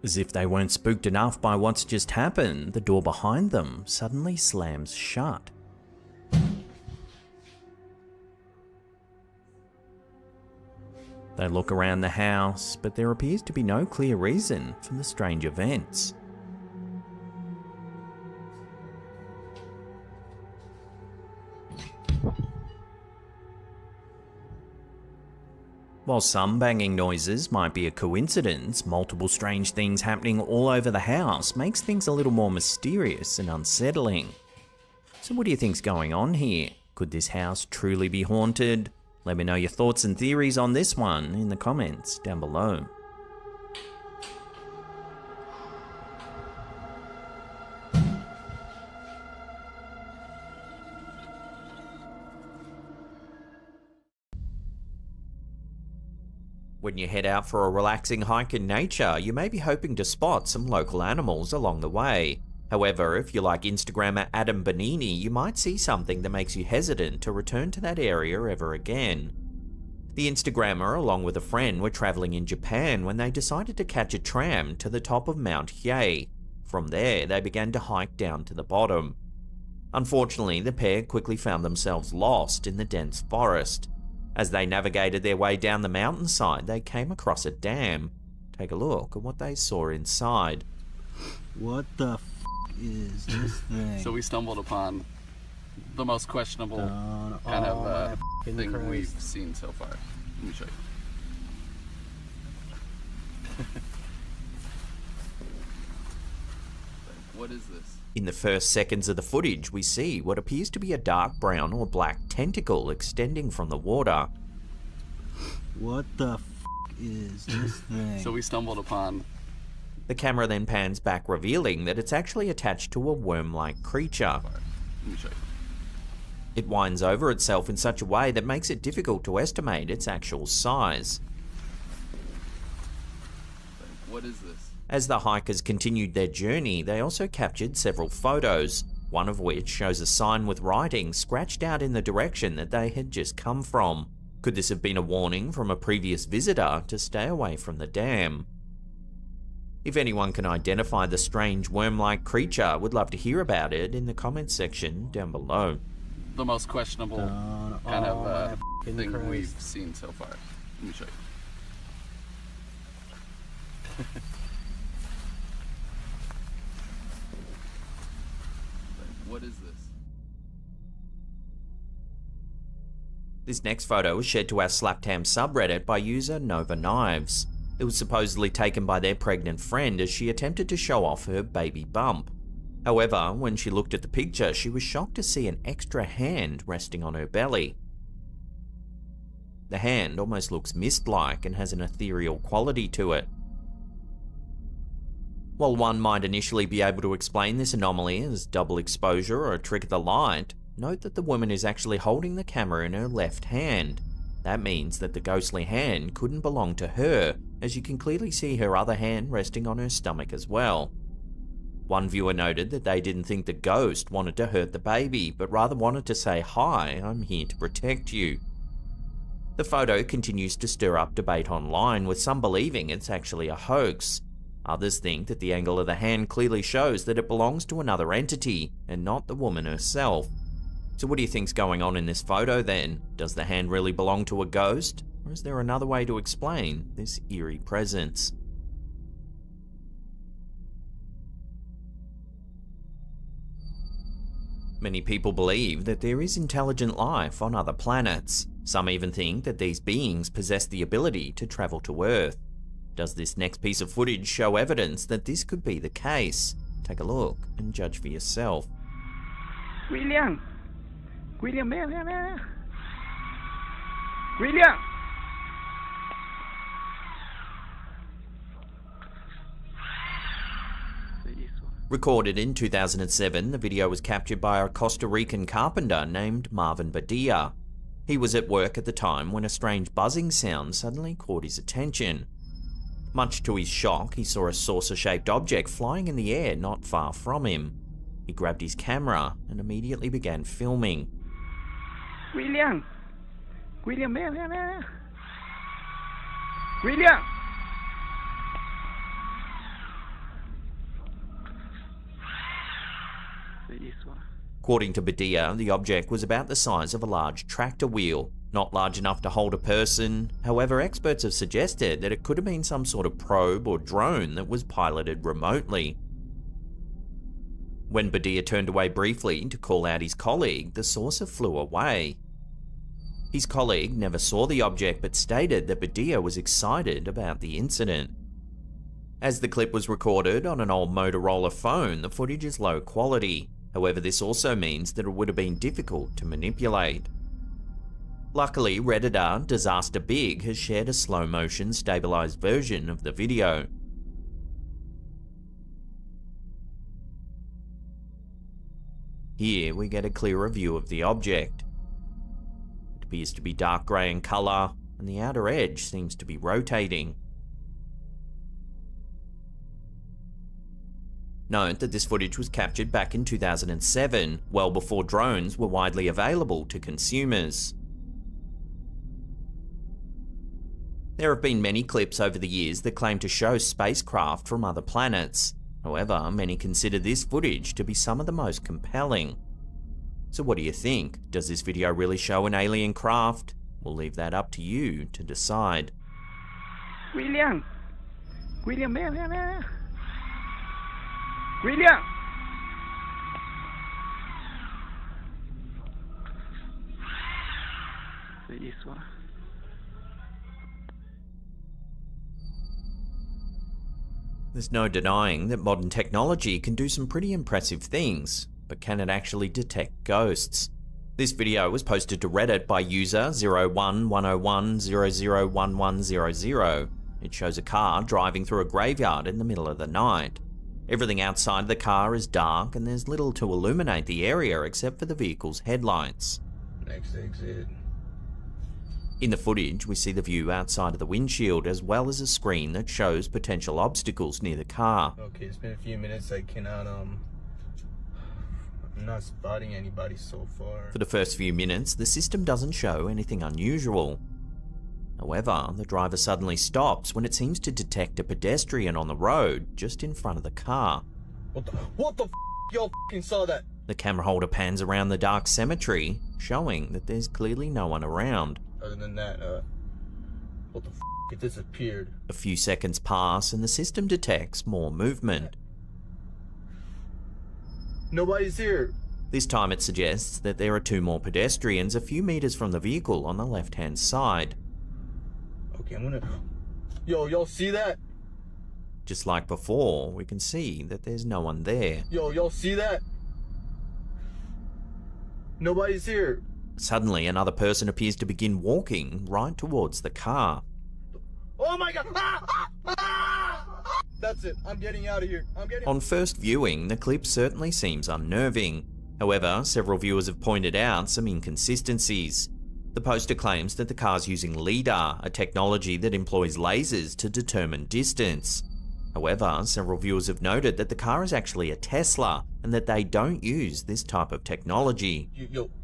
As if they weren't spooked enough by what's just happened, the door behind them suddenly slams shut. They look around the house, but there appears to be no clear reason for the strange events. While some banging noises might be a coincidence, multiple strange things happening all over the house makes things a little more mysterious and unsettling. So what do you think's going on here? Could this house truly be haunted? Let me know your thoughts and theories on this one in the comments down below. When you head out for a relaxing hike in nature, you may be hoping to spot some local animals along the way. However, if you like Instagrammer Adam Bonini, you might see something that makes you hesitant to return to that area ever again. The Instagrammer, along with a friend, were traveling in Japan when they decided to catch a tram to the top of Mount Hiei. From there, they began to hike down to the bottom. Unfortunately, the pair quickly found themselves lost in the dense forest. As they navigated their way down the mountainside, they came across a dam. Take a look at what they saw inside. What the f is this thing? So we stumbled upon the most questionable kind of thing we've seen so far. Let me show you. What is this? In the first seconds of the footage, we see what appears to be a dark brown or black tentacle extending from the water. What the f is this thing? So we stumbled upon... The camera then pans back, revealing that it's actually attached to a worm-like creature. Let me show you. It winds over itself in such a way that makes it difficult to estimate its actual size. What is this? As the hikers continued their journey, they also captured several photos, one of which shows a sign with writing scratched out in the direction that they had just come from. Could this have been a warning from a previous visitor to stay away from the dam? If anyone can identify the strange worm-like creature, would love to hear about it in the comments section down below. The most questionable kind of thing we've seen so far. Let me show you. What is this? This next photo was shared to our Slaptam subreddit by user Nova Knives. It was supposedly taken by their pregnant friend as she attempted to show off her baby bump. However, when she looked at the picture, she was shocked to see an extra hand resting on her belly. The hand almost looks mist-like and has an ethereal quality to it. While one might initially be able to explain this anomaly as double exposure or a trick of the light, note that the woman is actually holding the camera in her left hand. That means that the ghostly hand couldn't belong to her, as you can clearly see her other hand resting on her stomach as well. One viewer noted that they didn't think the ghost wanted to hurt the baby, but rather wanted to say, "Hi, I'm here to protect you." The photo continues to stir up debate online, with some believing it's actually a hoax. Others think that the angle of the hand clearly shows that it belongs to another entity, and not the woman herself. So what do you think's going on in this photo then? Does the hand really belong to a ghost? Or is there another way to explain this eerie presence? Many people believe that there is intelligent life on other planets. Some even think that these beings possess the ability to travel to Earth. Does this next piece of footage show evidence that this could be the case? Take a look and judge for yourself. William! William, man. William! Recorded in 2007, the video was captured by a Costa Rican carpenter named Marvin Badia. He was at work at the time when a strange buzzing sound suddenly caught his attention. Much to his shock, he saw a saucer-shaped object flying in the air not far from him. He grabbed his camera and immediately began filming. William! William, man. William! According to Badia, the object was about the size of a large tractor wheel, not large enough to hold a person. However, experts have suggested that it could have been some sort of probe or drone that was piloted remotely. When Badia turned away briefly to call out his colleague, the saucer flew away. His colleague never saw the object but stated that Badia was excited about the incident. As the clip was recorded on an old Motorola phone, the footage is low quality. However, this also means that it would have been difficult to manipulate. Luckily, Redditor Disaster Big has shared a slow-motion stabilized version of the video. Here we get a clearer view of the object. It appears to be dark grey in colour, and the outer edge seems to be rotating. Note that this footage was captured back in 2007, well before drones were widely available to consumers. There have been many clips over the years that claim to show spacecraft from other planets. However, many consider this footage to be some of the most compelling. So what do you think? Does this video really show an alien craft? We'll leave that up to you to decide. William, ven. William. There's no denying that modern technology can do some pretty impressive things, but can it actually detect ghosts? This video was posted to Reddit by user 011010001100. It shows a car driving through a graveyard in the middle of the night. Everything outside the car is dark and there's little to illuminate the area except for the vehicle's headlights. Next exit. In the footage, we see the view outside of the windshield as well as a screen that shows potential obstacles near the car. Okay, it's been a few minutes. I cannot, I'm not spotting anybody so far. For the first few minutes, the system doesn't show anything unusual. However, the driver suddenly stops when it seems to detect a pedestrian on the road just in front of the car. What the f***? Y'all f***ing saw that? The camera holder pans around the dark cemetery, showing that there's clearly no one around. Other than that, what the f***? It disappeared. A few seconds pass and the system detects more movement. Nobody's here. This time it suggests that there are two more pedestrians a few meters from the vehicle on the left-hand side. Okay, I'm gonna... Yo, y'all see that? Just like before, we can see that there's no one there. Yo, y'all see that? Nobody's here. Suddenly, another person appears to begin walking right towards the car. Oh my god! That's it. I'm getting out of here. On first viewing, the clip certainly seems unnerving. However, several viewers have pointed out some inconsistencies. The poster claims that the car's using LIDAR, a technology that employs lasers to determine distance. However, several viewers have noted that the car is actually a Tesla, and that they don't use this type of technology.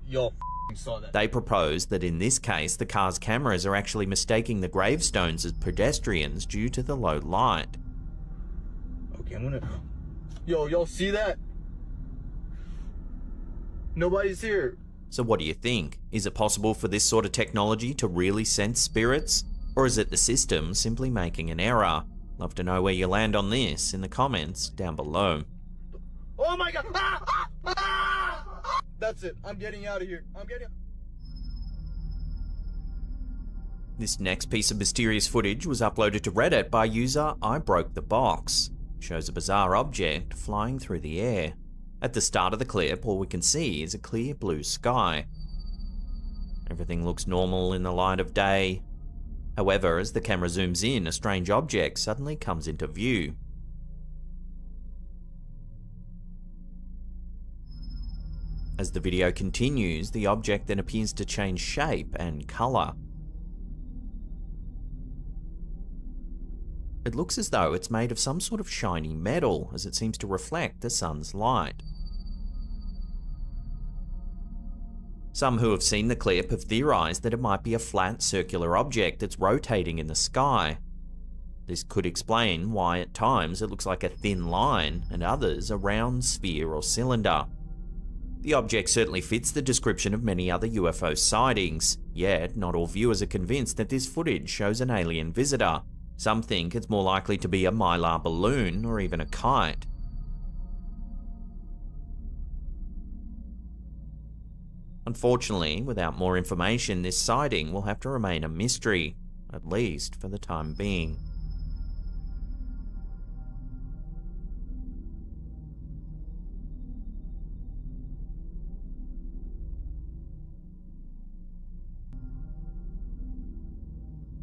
Y'all saw that. They propose that in this case, the car's cameras are actually mistaking the gravestones as pedestrians due to the low light. Okay, I'm gonna... Yo, y'all see that? Nobody's here. So what do you think? Is it possible for this sort of technology to really sense spirits? Or is it the system simply making an error? Love to know where you land on this in the comments down below. Oh my god! That's it. I'm getting out of here. This next piece of mysterious footage was uploaded to Reddit by user I Broke the Box. It shows a bizarre object flying through the air. At the start of the clip, all we can see is a clear blue sky. Everything looks normal in the light of day. However, as the camera zooms in, a strange object suddenly comes into view. As the video continues, the object then appears to change shape and colour. It looks as though it's made of some sort of shiny metal, as it seems to reflect the sun's light. Some who have seen the clip have theorised that it might be a flat circular object that's rotating in the sky. This could explain why at times it looks like a thin line and others a round sphere or cylinder. The object certainly fits the description of many other UFO sightings, yet not all viewers are convinced that this footage shows an alien visitor. Some think it's more likely to be a mylar balloon or even a kite. Unfortunately, without more information, this sighting will have to remain a mystery, at least for the time being.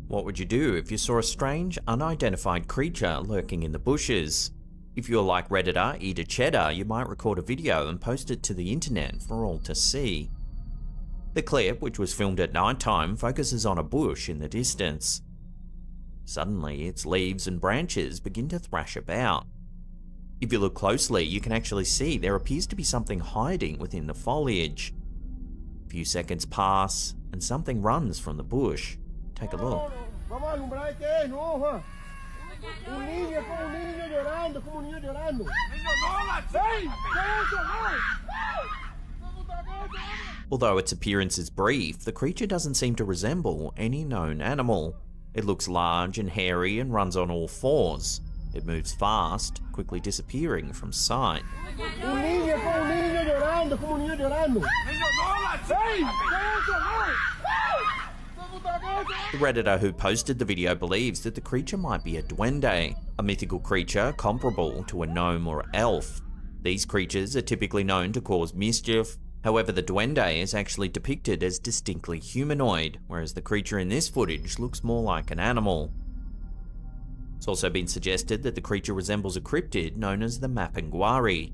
What would you do if you saw a strange, unidentified creature lurking in the bushes? If you're like Redditor Eater Cheddar, you might record a video and post it to the internet for all to see. The clip, which was filmed at nighttime, focuses on a bush in the distance. Suddenly, its leaves and branches begin to thrash about. If you look closely, you can actually see there appears to be something hiding within the foliage. A few seconds pass, and something runs from the bush. Take a look. Although its appearance is brief, the creature doesn't seem to resemble any known animal. It looks large and hairy and runs on all fours. It moves fast, quickly disappearing from sight. The Redditor who posted the video believes that the creature might be a duende, a mythical creature comparable to a gnome or elf. These creatures are typically known to cause mischief. However, the duende is actually depicted as distinctly humanoid, whereas the creature in this footage looks more like an animal. It's also been suggested that the creature resembles a cryptid known as the Mapinguari.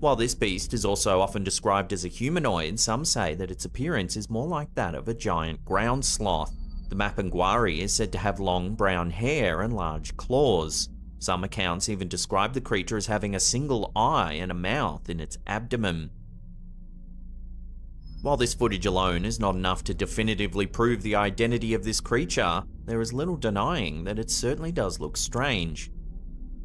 While this beast is also often described as a humanoid, some say that its appearance is more like that of a giant ground sloth. The Mapinguari is said to have long brown hair and large claws. Some accounts even describe the creature as having a single eye and a mouth in its abdomen. While this footage alone is not enough to definitively prove the identity of this creature, there is little denying that it certainly does look strange.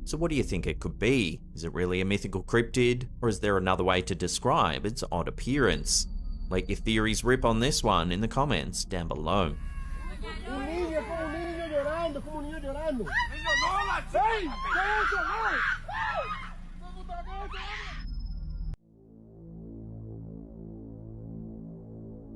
So what do you think it could be? Is it really a mythical cryptid, or is there another way to describe its odd appearance? Let your theories rip on this one in the comments down below.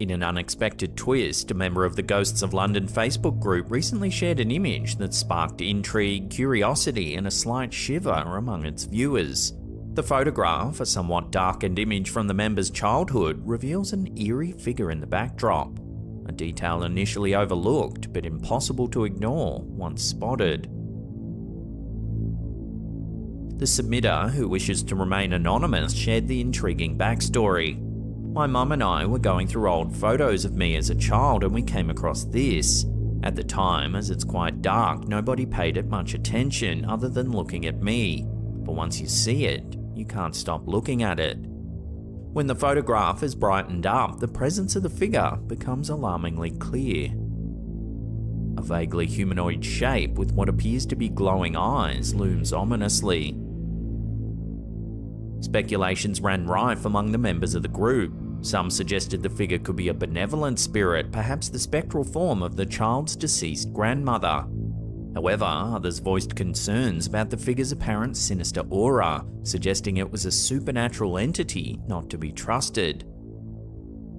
In an unexpected twist, a member of the Ghosts of London Facebook group recently shared an image that sparked intrigue, curiosity, and a slight shiver among its viewers. The photograph, a somewhat darkened image from the member's childhood, reveals an eerie figure in the backdrop, a detail initially overlooked but impossible to ignore once spotted. The submitter, who wishes to remain anonymous, shared the intriguing backstory. My mum and I were going through old photos of me as a child and we came across this. At the time, as it's quite dark, nobody paid it much attention other than looking at me. But once you see it, you can't stop looking at it. When the photograph is brightened up, the presence of the figure becomes alarmingly clear. A vaguely humanoid shape with what appears to be glowing eyes looms ominously. Speculations ran rife among the members of the group. Some suggested the figure could be a benevolent spirit, perhaps the spectral form of the child's deceased grandmother. However, others voiced concerns about the figure's apparent sinister aura, suggesting it was a supernatural entity not to be trusted.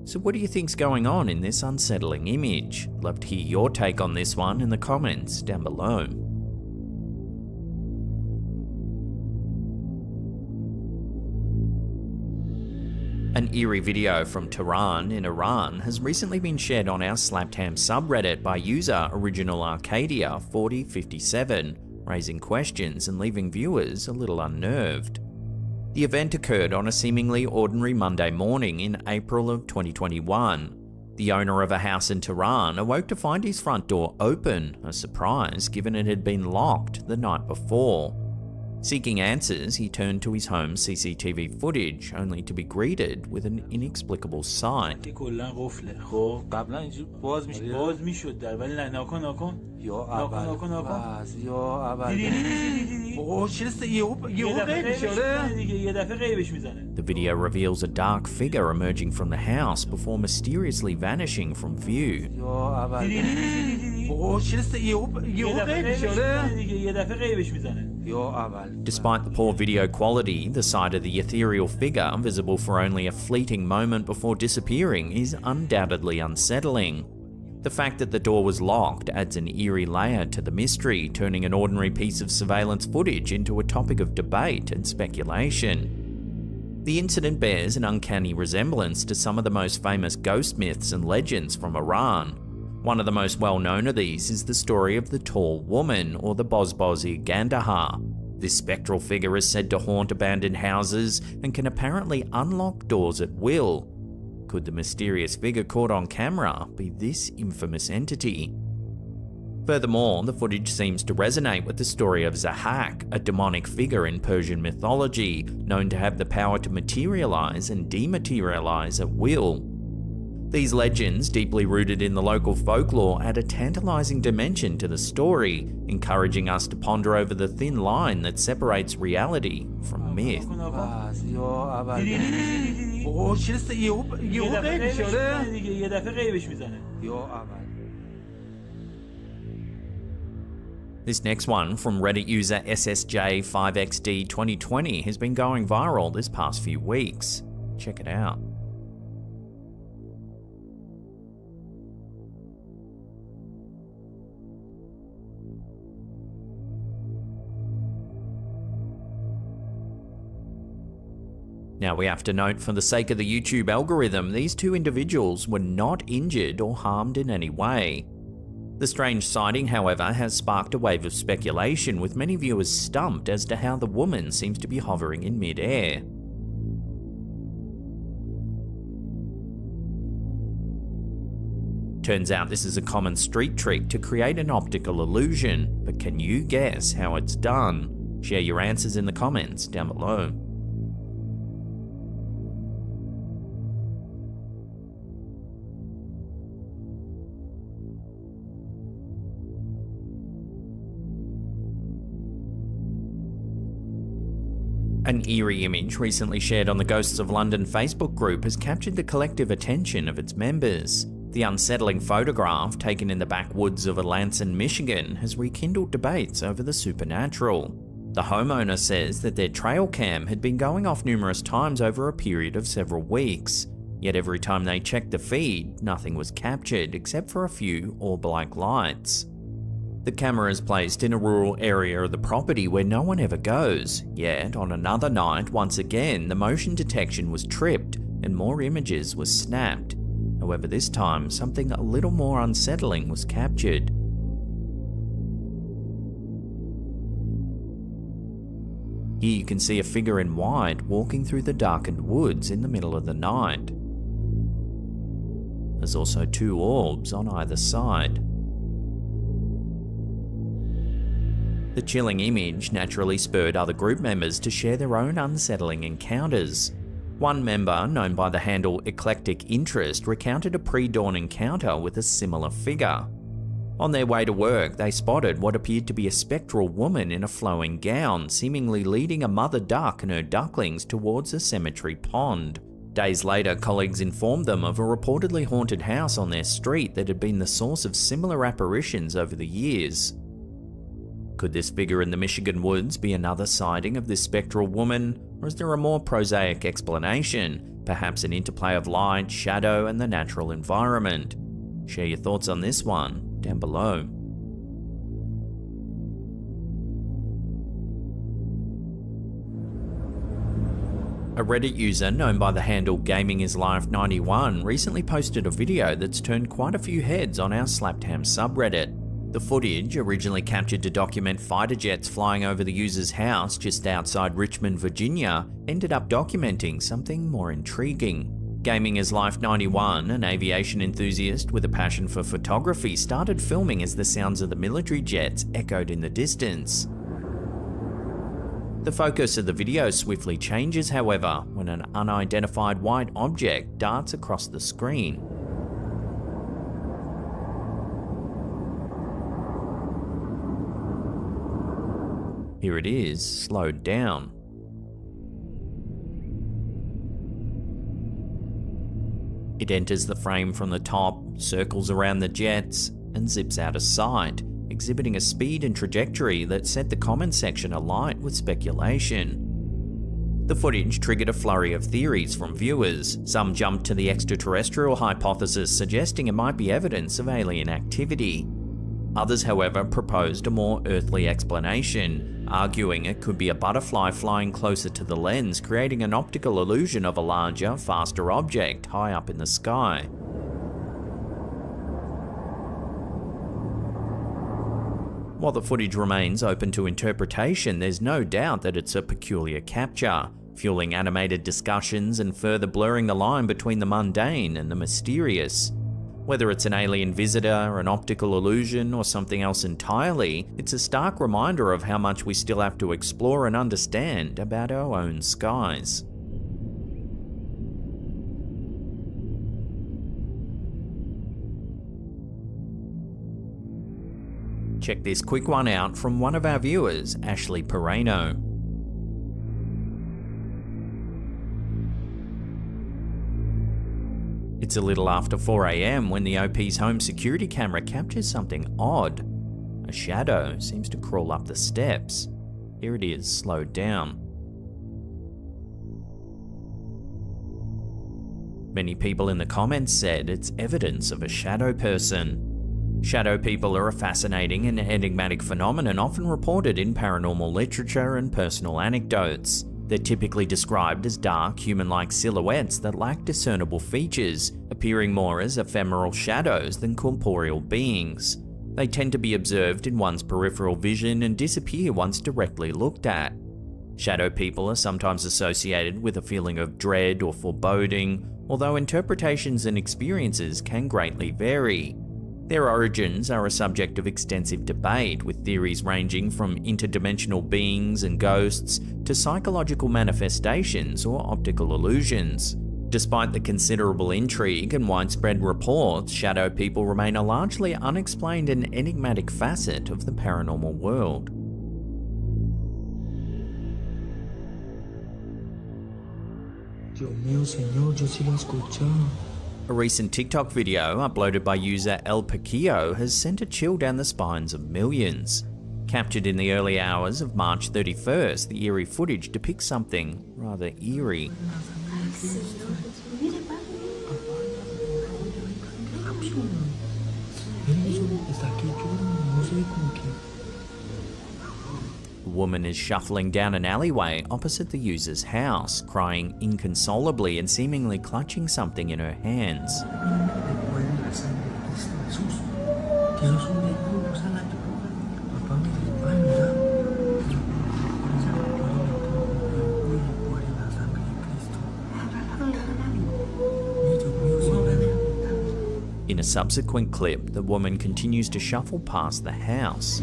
So what do you think's going on in this unsettling image? Love to hear your take on this one in the comments down below. An eerie video from Tehran in Iran has recently been shared on our Slapped Ham subreddit by user Original Arcadia 4057, raising questions and leaving viewers a little unnerved. The event occurred on a seemingly ordinary Monday morning in April of 2021. The owner of a house in Tehran awoke to find his front door open, a surprise given it had been locked the night before. Seeking answers, he turned to his home's CCTV footage, only to be greeted with an inexplicable sight. The video reveals a dark figure emerging from the house before mysteriously vanishing from view. Despite the poor video quality, the sight of the ethereal figure, visible for only a fleeting moment before disappearing, is undoubtedly unsettling. The fact that the door was locked adds an eerie layer to the mystery, turning an ordinary piece of surveillance footage into a topic of debate and speculation. The incident bears an uncanny resemblance to some of the most famous ghost myths and legends from Iran. One of the most well-known of these is the story of the Tall Woman, or the Bozbozi Gandahar. This spectral figure is said to haunt abandoned houses and can apparently unlock doors at will. Could the mysterious figure caught on camera be this infamous entity? Furthermore, the footage seems to resonate with the story of Zahak, a demonic figure in Persian mythology, known to have the power to materialize and dematerialize at will. These legends, deeply rooted in the local folklore, add a tantalizing dimension to the story, encouraging us to ponder over the thin line that separates reality from myth. This next one, from Reddit user SSJ5XD2020, has been going viral this past few weeks. Check it out. Now we have to note, for the sake of the YouTube algorithm, these two individuals were not injured or harmed in any way. The strange sighting, however, has sparked a wave of speculation, with many viewers stumped as to how the woman seems to be hovering in mid-air. Turns out this is a common street trick to create an optical illusion, but can you guess how it's done? Share your answers in the comments down below. An eerie image recently shared on the Ghosts of London Facebook group has captured the collective attention of its members. The unsettling photograph, taken in the backwoods of Alanson, Michigan, has rekindled debates over the supernatural. The homeowner says that their trail cam had been going off numerous times over a period of several weeks, yet every time they checked the feed, nothing was captured except for a few orb-like lights. The camera is placed in a rural area of the property where no one ever goes, yet on another night, once again, the motion detection was tripped and more images were snapped. However, this time, something a little more unsettling was captured. Here you can see a figure in white walking through the darkened woods in the middle of the night. There's also two orbs on either side. The chilling image naturally spurred other group members to share their own unsettling encounters. One member, known by the handle Eclectic Interest, recounted a pre-dawn encounter with a similar figure. On their way to work, they spotted what appeared to be a spectral woman in a flowing gown, seemingly leading a mother duck and her ducklings towards a cemetery pond. Days later, colleagues informed them of a reportedly haunted house on their street that had been the source of similar apparitions over the years. Could this figure in the Michigan woods be another sighting of this spectral woman, or is there a more prosaic explanation, perhaps an interplay of light, shadow, and the natural environment? Share your thoughts on this one down below. A Reddit user known by the handle GamingIsLife91 recently posted a video that's turned quite a few heads on our Slapped Ham subreddit. The footage, originally captured to document fighter jets flying over the user's house just outside Richmond, Virginia, ended up documenting something more intriguing. GamingIsLife91, an aviation enthusiast with a passion for photography, started filming as the sounds of the military jets echoed in the distance. The focus of the video swiftly changes, however, when an unidentified white object darts across the screen. Here it is, slowed down. It enters the frame from the top, circles around the jets, and zips out of sight, exhibiting a speed and trajectory that set the comment section alight with speculation. The footage triggered a flurry of theories from viewers. Some jumped to the extraterrestrial hypothesis, suggesting it might be evidence of alien activity. Others, however, proposed a more earthly explanation, arguing it could be a butterfly flying closer to the lens, creating an optical illusion of a larger, faster object high up in the sky. While the footage remains open to interpretation, there's no doubt that it's a peculiar capture, fueling animated discussions and further blurring the line between the mundane and the mysterious. Whether it's an alien visitor, an optical illusion, or something else entirely, it's a stark reminder of how much we still have to explore and understand about our own skies. Check this quick one out from one of our viewers, Ashley Pereno. It's a little after 4 AM when the OP's home security camera captures something odd. A shadow seems to crawl up the steps. Here it is, slowed down. Many people in the comments said it's evidence of a shadow person. Shadow people are a fascinating and enigmatic phenomenon often reported in paranormal literature and personal anecdotes. They're typically described as dark, human-like silhouettes that lack discernible features, appearing more as ephemeral shadows than corporeal beings. They tend to be observed in one's peripheral vision and disappear once directly looked at. Shadow people are sometimes associated with a feeling of dread or foreboding, although interpretations and experiences can greatly vary. Their origins are a subject of extensive debate, with theories ranging from interdimensional beings and ghosts to psychological manifestations or optical illusions. Despite the considerable intrigue and widespread reports, shadow people remain a largely unexplained and enigmatic facet of the paranormal world. Dios mío, señor, yo sí lo escuché. A recent TikTok video uploaded by user El Paquillo has sent a chill down the spines of millions. Captured in the early hours of March 31st, the eerie footage depicts something rather eerie. A woman is shuffling down an alleyway opposite the user's house, crying inconsolably and seemingly clutching something in her hands. In a subsequent clip, the woman continues to shuffle past the house.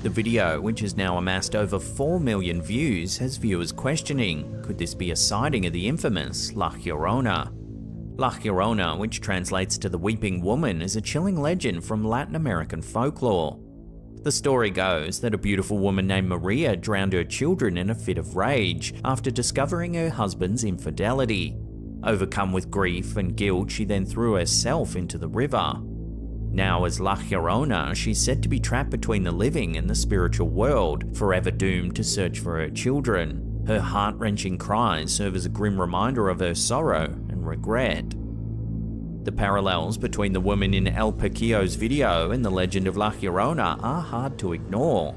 The video, which has now amassed over 4 million views, has viewers questioning, could this be a sighting of the infamous La Llorona? La Llorona, which translates to the Weeping Woman, is a chilling legend from Latin American folklore. The story goes that a beautiful woman named Maria drowned her children in a fit of rage after discovering her husband's infidelity. Overcome with grief and guilt, she then threw herself into the river. Now as La Llorona, she's said to be trapped between the living and the spiritual world, forever doomed to search for her children. Her heart-wrenching cries serve as a grim reminder of her sorrow and regret. The parallels between the woman in El Paquillo's video and the legend of La Llorona are hard to ignore.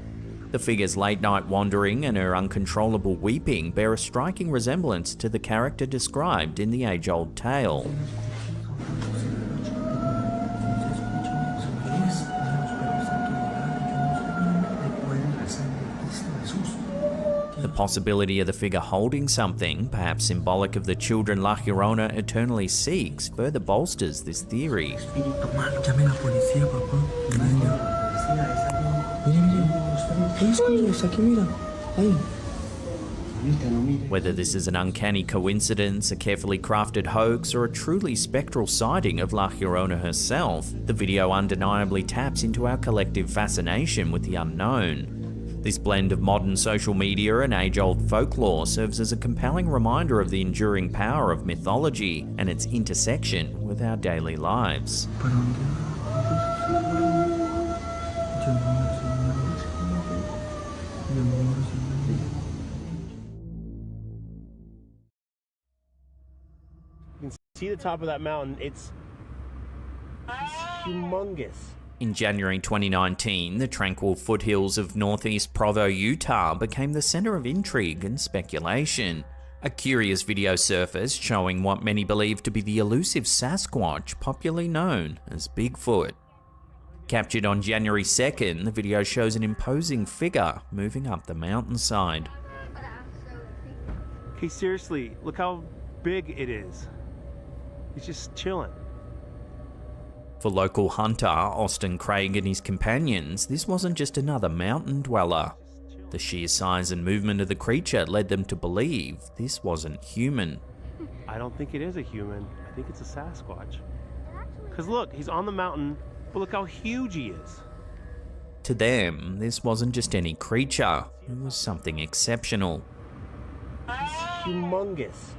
The figure's late-night wandering and her uncontrollable weeping bear a striking resemblance to the character described in the age-old tale. possibility of the figure holding something, perhaps symbolic of the children La Llorona eternally seeks, further bolsters this theory. Llame a la policía, papá. Mira. ¿Qué escondes aquí? Mira. Ahí. Whether this is an uncanny coincidence, a carefully crafted hoax, or a truly spectral sighting of La Llorona herself, the video undeniably taps into our collective fascination with the unknown. This blend of modern social media and age-old folklore serves as a compelling reminder of the enduring power of mythology and its intersection with our daily lives. You can see the top of that mountain. It's humongous. In January 2019, the tranquil foothills of northeast Provo, Utah became the center of intrigue and speculation. A curious video surfaced showing what many believe to be the elusive Sasquatch, popularly known as Bigfoot. Captured on January 2nd, the video shows an imposing figure moving up the mountainside. Okay, seriously, look how big it is. He's just chilling. For local hunter Austin Craig and his companions, this wasn't just another mountain dweller. The sheer size and movement of the creature led them to believe this wasn't human. I don't think it is a human. I think it's a Sasquatch. Because look, he's on the mountain, but look how huge he is. To them, this wasn't just any creature, it was something exceptional. He's humongous.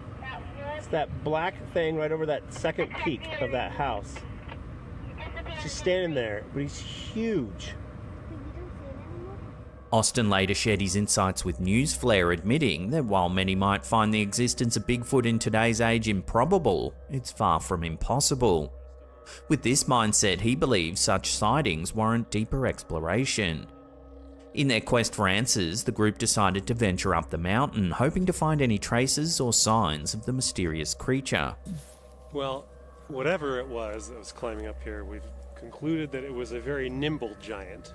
It's that black thing right over that second peak of that house. Just standing there, but he's huge. Austin later shared his insights with Newsflare, admitting that while many might find the existence of Bigfoot in today's age improbable, it's far from impossible. With this mindset, he believes such sightings warrant deeper exploration. In their quest for answers, the group decided to venture up the mountain, hoping to find any traces or signs of the mysterious creature. Well, whatever it was that was climbing up here, we've concluded that it was a very nimble giant,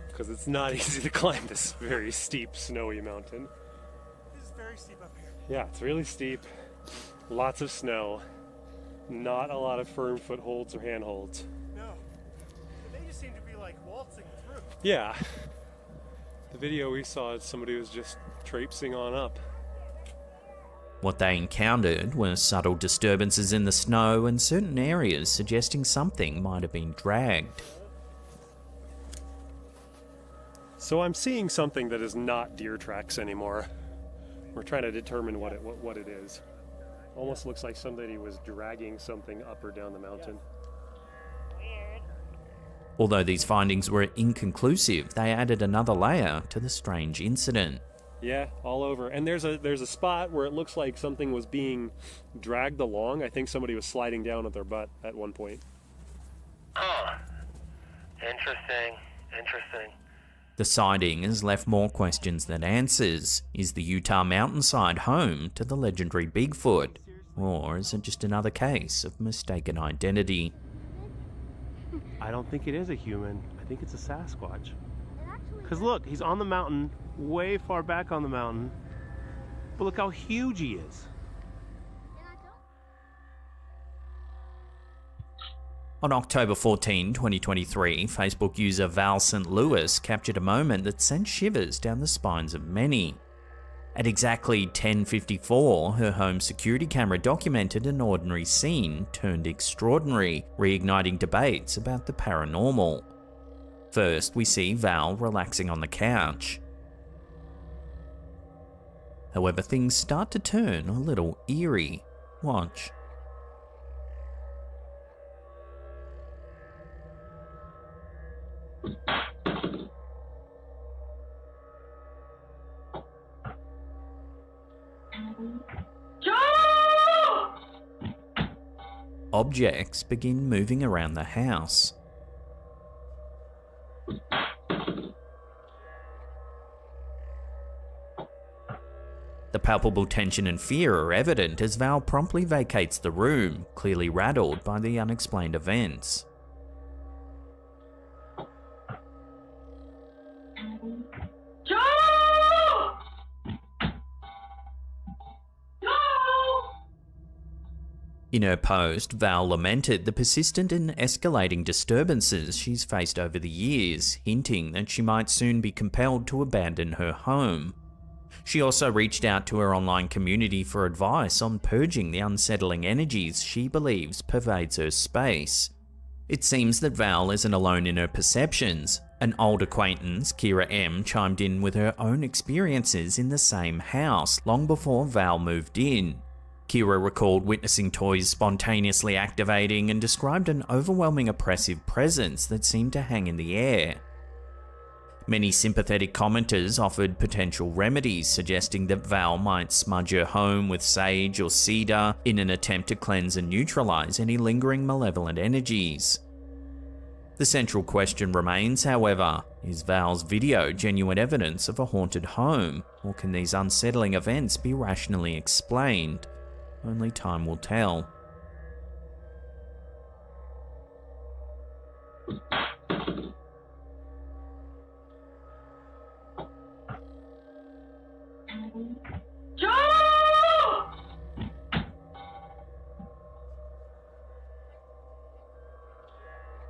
because it's not easy to climb this very steep, snowy mountain. This is very steep up here. Yeah, it's really steep, lots of snow, not a lot of firm footholds or handholds. No, they just seem to be like waltzing through. Yeah, the video we saw, somebody was just traipsing on up. What they encountered were subtle disturbances in the snow and certain areas suggesting something might have been dragged. So I'm seeing something that is not deer tracks anymore. We're trying to determine what it is. Almost looks like somebody was dragging something up or down the mountain. Although these findings were inconclusive, they added another layer to the strange incident. Yeah, all over. And there's a spot where it looks like something was being dragged along. I think somebody was sliding down at their butt at one point. Huh. Interesting. The sighting has left more questions than answers. Is the Utah mountainside home to the legendary Bigfoot? Or is it just another case of mistaken identity? I don't think it is a human. I think it's a Sasquatch. Because look, he's on the mountain, way far back on the mountain. But look how huge he is. On October 14, 2023, Facebook user Val St. Louis captured a moment that sent shivers down the spines of many. At exactly 10:54, her home security camera documented an ordinary scene turned extraordinary, reigniting debates about the paranormal. First, we see Val relaxing on the couch. However, things start to turn a little eerie. Watch. Objects begin moving around the house. The palpable tension and fear are evident as Val promptly vacates the room, clearly rattled by the unexplained events. In her post, Val lamented the persistent and escalating disturbances she's faced over the years, hinting that she might soon be compelled to abandon her home. She also reached out to her online community for advice on purging the unsettling energies she believes pervades her space. It seems that Val isn't alone in her perceptions. An old acquaintance, Kira M, chimed in with her own experiences in the same house long before Val moved in. Kira recalled witnessing toys spontaneously activating and described an overwhelming oppressive presence that seemed to hang in the air. Many sympathetic commenters offered potential remedies, suggesting that Val might smudge her home with sage or cedar in an attempt to cleanse and neutralize any lingering malevolent energies. The central question remains, however, is Val's video genuine evidence of a haunted home, or can these unsettling events be rationally explained? Only time will tell.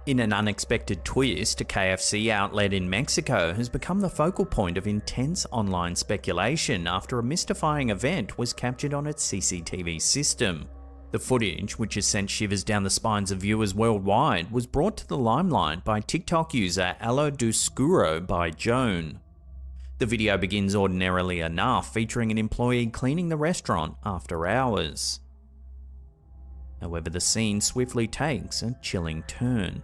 In an unexpected twist, a KFC outlet in Mexico has become the focal point of intense online speculation after a mystifying event was captured on its CCTV system. The footage, which has sent shivers down the spines of viewers worldwide, was brought to the limelight by TikTok user Alo Duscuro by Joan. The video begins ordinarily enough, featuring an employee cleaning the restaurant after hours. However, the scene swiftly takes a chilling turn.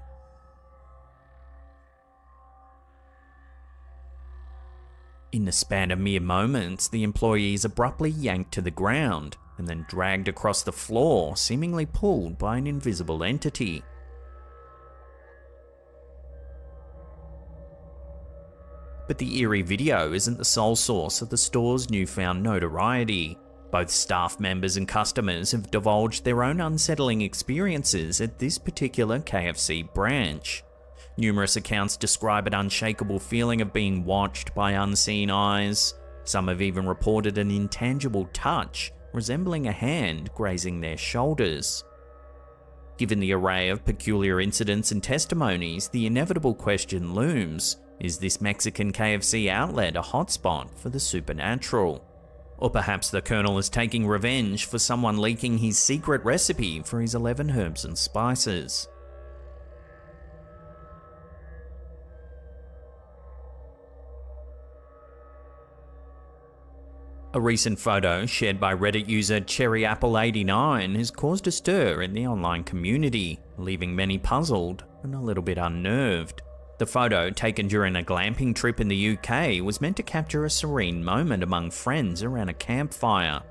In the span of mere moments, the employee is abruptly yanked to the ground and then dragged across the floor, seemingly pulled by an invisible entity. But the eerie video isn't the sole source of the store's newfound notoriety. Both staff members and customers have divulged their own unsettling experiences at this particular KFC branch. Numerous accounts describe an unshakable feeling of being watched by unseen eyes. Some have even reported an intangible touch, resembling a hand grazing their shoulders. Given the array of peculiar incidents and testimonies, the inevitable question looms: is this Mexican KFC outlet a hotspot for the supernatural? Or perhaps the Colonel is taking revenge for someone leaking his secret recipe for his 11 herbs and spices. A recent photo shared by Reddit user CherryApple89 has caused a stir in the online community, leaving many puzzled and a little bit unnerved. The photo, taken during a glamping trip in the UK, was meant to capture a serene moment among friends around a campfire.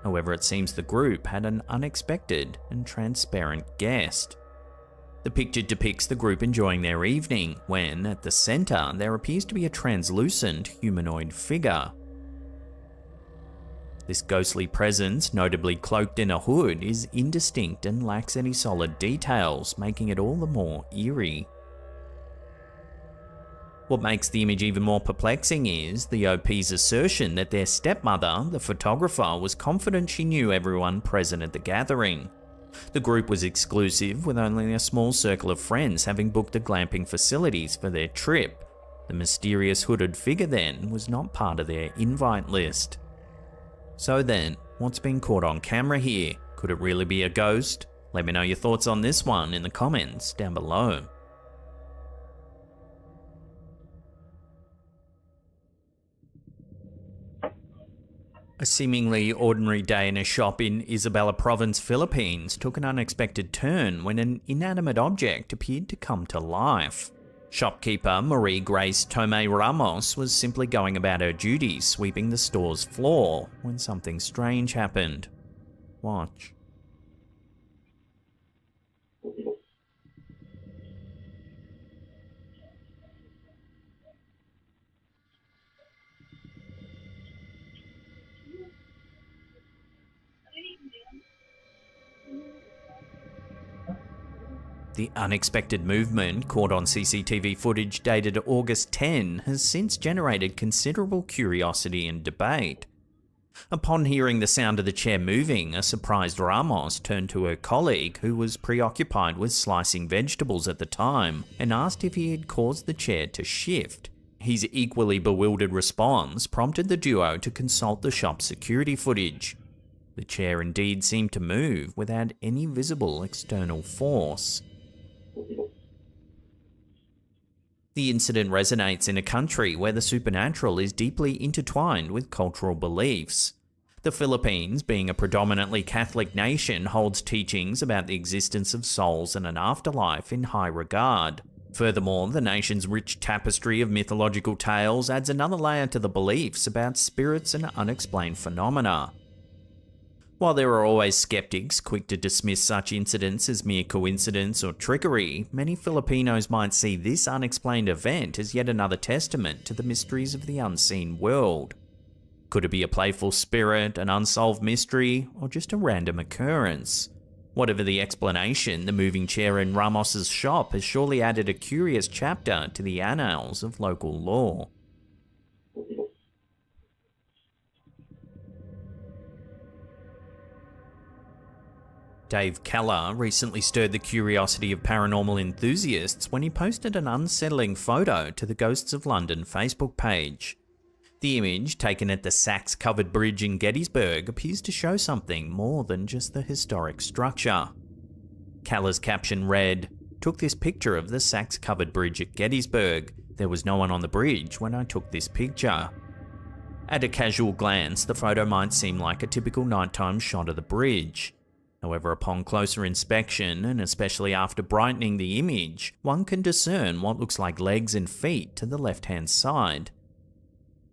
However, it seems the group had an unexpected and transparent guest. The picture depicts the group enjoying their evening, when, at the centre, there appears to be a translucent humanoid figure. This ghostly presence, notably cloaked in a hood, is indistinct and lacks any solid details, making it all the more eerie. What makes the image even more perplexing is the OP's assertion that their stepmother, the photographer, was confident she knew everyone present at the gathering. The group was exclusive, with only a small circle of friends having booked the glamping facilities for their trip. The mysterious hooded figure then was not part of their invite list. So then, what's been caught on camera here? Could it really be a ghost? Let me know your thoughts on this one in the comments down below. A seemingly ordinary day in a shop in Isabela Province, Philippines took an unexpected turn when an inanimate object appeared to come to life. Shopkeeper Marie Grace Tomei Ramos was simply going about her duties, sweeping the store's floor, when something strange happened. Watch. The unexpected movement, caught on CCTV footage dated August 10, has since generated considerable curiosity and debate. Upon hearing the sound of the chair moving, a surprised Ramos turned to her colleague, who was preoccupied with slicing vegetables at the time, and asked if he had caused the chair to shift. His equally bewildered response prompted the duo to consult the shop's security footage. The chair indeed seemed to move without any visible external force. The incident resonates in a country where the supernatural is deeply intertwined with cultural beliefs. The Philippines, being a predominantly Catholic nation, holds teachings about the existence of souls and an afterlife in high regard. Furthermore, the nation's rich tapestry of mythological tales adds another layer to the beliefs about spirits and unexplained phenomena. While there are always skeptics quick to dismiss such incidents as mere coincidence or trickery, many Filipinos might see this unexplained event as yet another testament to the mysteries of the unseen world. Could it be a playful spirit, an unsolved mystery, or just a random occurrence? Whatever the explanation, the moving chair in Ramos's shop has surely added a curious chapter to the annals of local lore. Dave Keller recently stirred the curiosity of paranormal enthusiasts when he posted an unsettling photo to the Ghosts of London Facebook page. The image, taken at the Sachs-covered bridge in Gettysburg, appears to show something more than just the historic structure. Keller's caption read, "Took this picture of the Sachs-covered bridge at Gettysburg. There was no one on the bridge when I took this picture." At a casual glance, the photo might seem like a typical nighttime shot of the bridge. However, upon closer inspection, and especially after brightening the image, one can discern what looks like legs and feet to the left-hand side.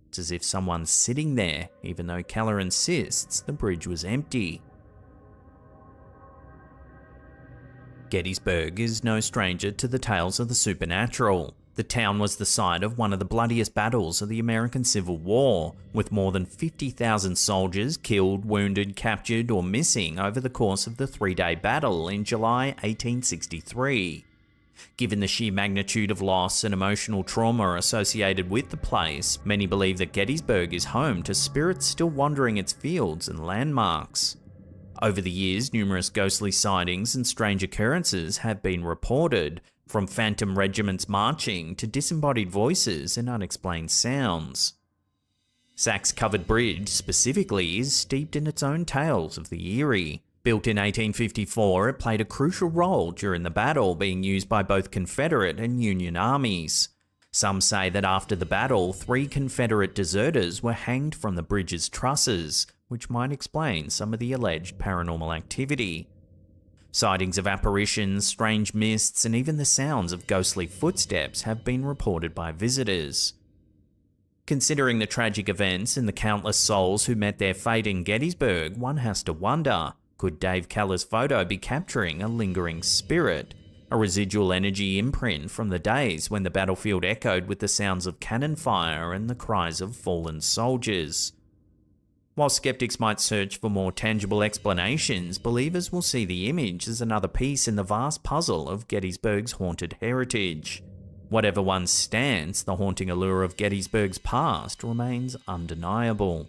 It's as if someone's sitting there, even though Keller insists the bridge was empty. Gettysburg is no stranger to the tales of the supernatural. The town was the site of one of the bloodiest battles of the American Civil War, with more than 50,000 soldiers killed, wounded, captured, or missing over the course of the three-day battle in July 1863. Given the sheer magnitude of loss and emotional trauma associated with the place, many believe that Gettysburg is home to spirits still wandering its fields and landmarks. Over the years, numerous ghostly sightings and strange occurrences have been reported, from phantom regiments marching to disembodied voices and unexplained sounds. Sachs-covered bridge, specifically, is steeped in its own tales of the eerie. Built in 1854, it played a crucial role during the battle, being used by both Confederate and Union armies. Some say that after the battle, 3 Confederate deserters were hanged from the bridge's trusses, which might explain some of the alleged paranormal activity. Sightings of apparitions, strange mists, and even the sounds of ghostly footsteps have been reported by visitors. Considering the tragic events and the countless souls who met their fate in Gettysburg, one has to wonder, could Dave Keller's photo be capturing a lingering spirit, a residual energy imprint from the days when the battlefield echoed with the sounds of cannon fire and the cries of fallen soldiers? While skeptics might search for more tangible explanations, believers will see the image as another piece in the vast puzzle of Gettysburg's haunted heritage. Whatever one's stance, the haunting allure of Gettysburg's past remains undeniable.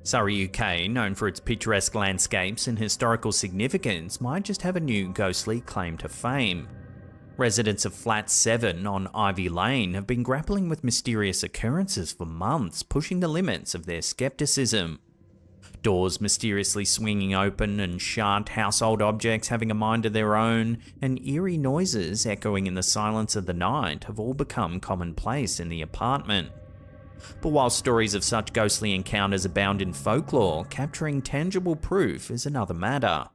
Surrey, UK, known for its picturesque landscapes and historical significance, might just have a new ghostly claim to fame. Residents of Flat 7 on Ivy Lane have been grappling with mysterious occurrences for months, pushing the limits of their skepticism. Doors mysteriously swinging open and shut, household objects having a mind of their own, and eerie noises echoing in the silence of the night have all become commonplace in the apartment. But while stories of such ghostly encounters abound in folklore, capturing tangible proof is another matter.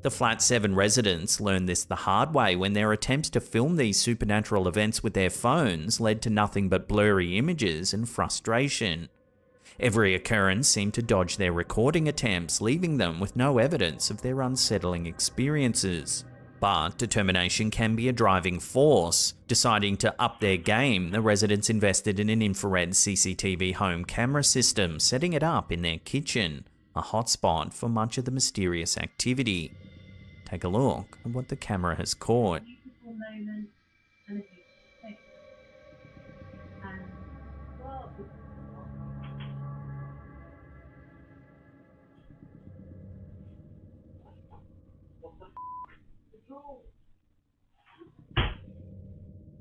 The Flat 7 residents learned this the hard way when their attempts to film these supernatural events with their phones led to nothing but blurry images and frustration. Every occurrence seemed to dodge their recording attempts, leaving them with no evidence of their unsettling experiences. But determination can be a driving force. Deciding to up their game, the residents invested in an infrared CCTV home camera system, setting it up in their kitchen, a hotspot for much of the mysterious activity. Take a look at what the camera has caught. Moment and a piece of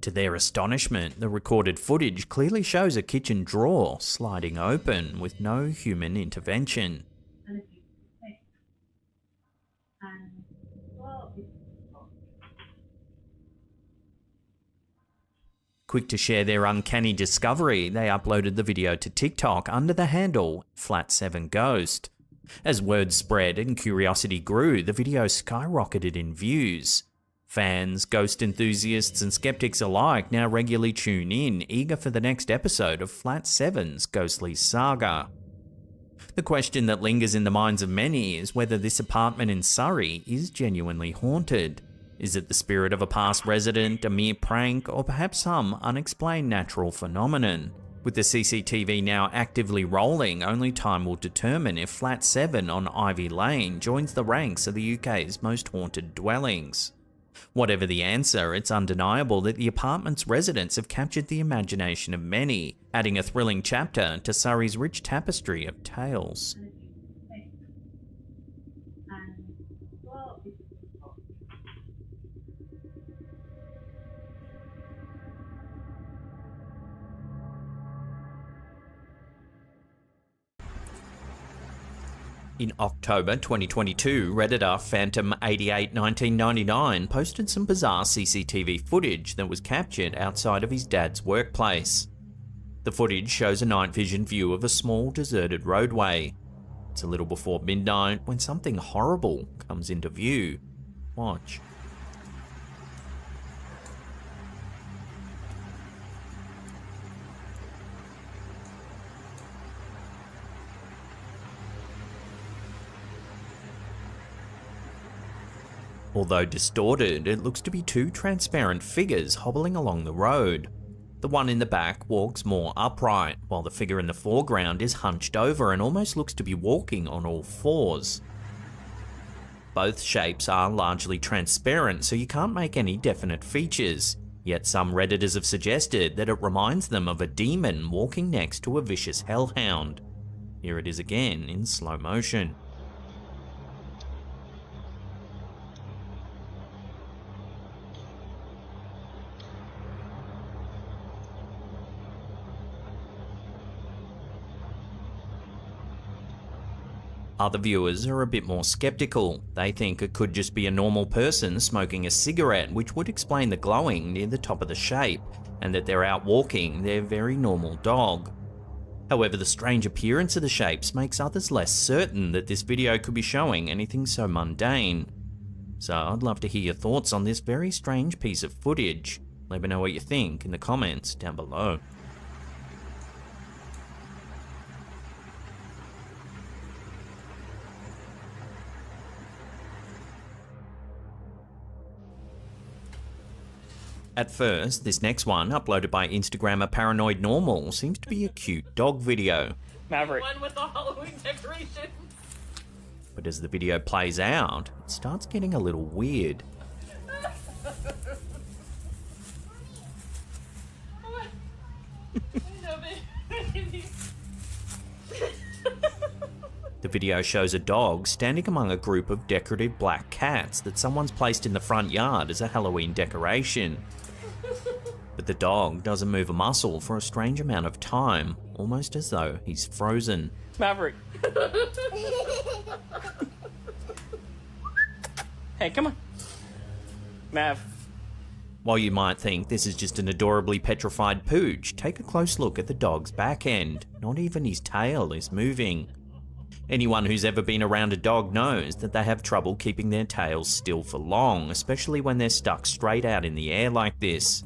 To their astonishment, the recorded footage clearly shows a kitchen drawer sliding open with no human intervention. Quick to share their uncanny discovery, they uploaded the video to TikTok under the handle Flat7Ghost. As word spread and curiosity grew, the video skyrocketed in views. Fans, ghost enthusiasts and skeptics alike now regularly tune in, eager for the next episode of Flat 7's ghostly saga. The question that lingers in the minds of many is whether this apartment in Surrey is genuinely haunted. Is it the spirit of a past resident, a mere prank, or perhaps some unexplained natural phenomenon? With the CCTV now actively rolling, only time will determine if Flat 7 on Ivy Lane joins the ranks of the UK's most haunted dwellings. Whatever the answer, it's undeniable that the apartment's residents have captured the imagination of many, adding a thrilling chapter to Surrey's rich tapestry of tales. In October 2022, Redditor Phantom881999 posted some bizarre CCTV footage that was captured outside of his dad's workplace. The footage shows a night vision view of a small deserted roadway. It's a little before midnight when something horrible comes into view. Watch. Although distorted, it looks to be two transparent figures hobbling along the road. The one in the back walks more upright, while the figure in the foreground is hunched over and almost looks to be walking on all fours. Both shapes are largely transparent, so you can't make any definite features, yet some Redditors have suggested that it reminds them of a demon walking next to a vicious hellhound. Here it is again in slow motion. Other viewers are a bit more skeptical. They think it could just be a normal person smoking a cigarette, which would explain the glowing near the top of the shape, and that they're out walking their very normal dog. However, the strange appearance of the shapes makes others less certain that this video could be showing anything so mundane. So I'd love to hear your thoughts on this very strange piece of footage. Let me know what you think in the comments down below. At first, this next one, uploaded by Instagrammer ParaNormal, seems to be a cute dog video. Maverick. One with the Halloween decorations. But as the video plays out, it starts getting a little weird. The video shows a dog standing among a group of decorative black cats that someone's placed in the front yard as a Halloween decoration. But the dog doesn't move a muscle for a strange amount of time, almost as though he's frozen. Maverick. Hey, come on. Mav. While you might think this is just an adorably petrified pooch, take a close look at the dog's back end. Not even his tail is moving. Anyone who's ever been around a dog knows that they have trouble keeping their tails still for long, especially when they're stuck straight out in the air like this.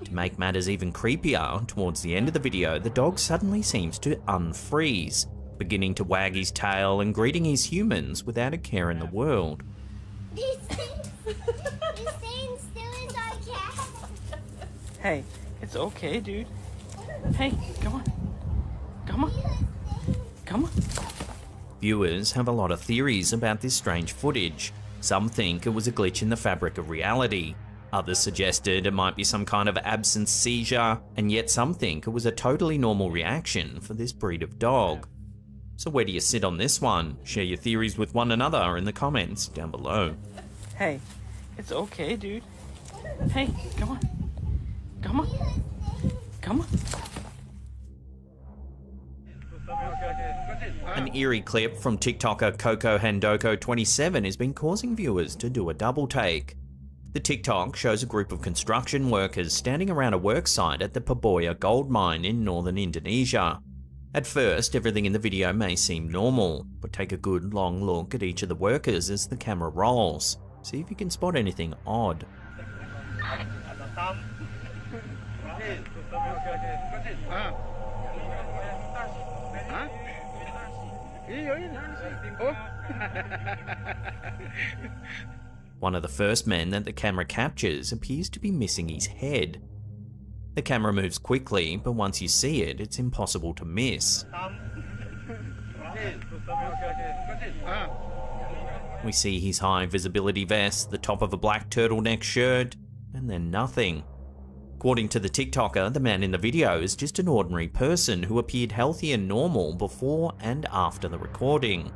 To make matters even creepier, towards the end of the video, the dog suddenly seems to unfreeze, beginning to wag his tail and greeting his humans without a care in the world. He's staying still as our cat. Hey, it's okay, dude. Hey, come on. Come on. Come on. Viewers have a lot of theories about this strange footage. Some think it was a glitch in the fabric of reality. Others suggested it might be some kind of absence seizure, and yet some think it was a totally normal reaction for this breed of dog. So where do you sit on this one? Share your theories with one another in the comments down below. Hey, it's okay, dude. Hey, come on. Come on. Come on. An eerie clip from TikToker Coco Handoko27 has been causing viewers to do a double take. The TikTok shows a group of construction workers standing around a work site at the Paboya gold mine in northern Indonesia. At first, everything in the video may seem normal, but take a good long look at each of the workers as the camera rolls. See if you can spot anything odd. One of the first men that the camera captures appears to be missing his head. The camera moves quickly, but once you see it, it's impossible to miss. We see his high visibility vest, the top of a black turtleneck shirt, and then nothing. According to the TikToker, the man in the video is just an ordinary person who appeared healthy and normal before and after the recording.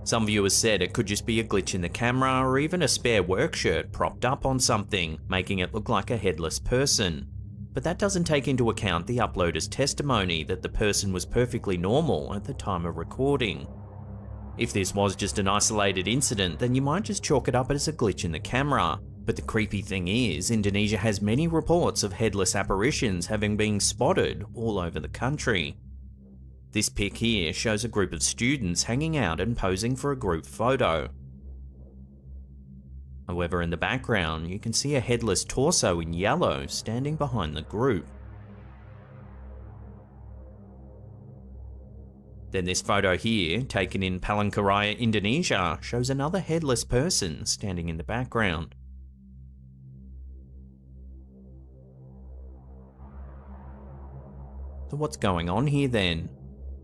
Some viewers said it could just be a glitch in the camera or even a spare work shirt propped up on something, making it look like a headless person. But that doesn't take into account the uploader's testimony that the person was perfectly normal at the time of recording. If this was just an isolated incident, then you might just chalk it up as a glitch in the camera. But the creepy thing is, Indonesia has many reports of headless apparitions having been spotted all over the country. This pic here shows a group of students hanging out and posing for a group photo. However, in the background, you can see a headless torso in yellow standing behind the group. Then this photo here, taken in Palangkaraya, Indonesia, shows another headless person standing in the background. So what's going on here then?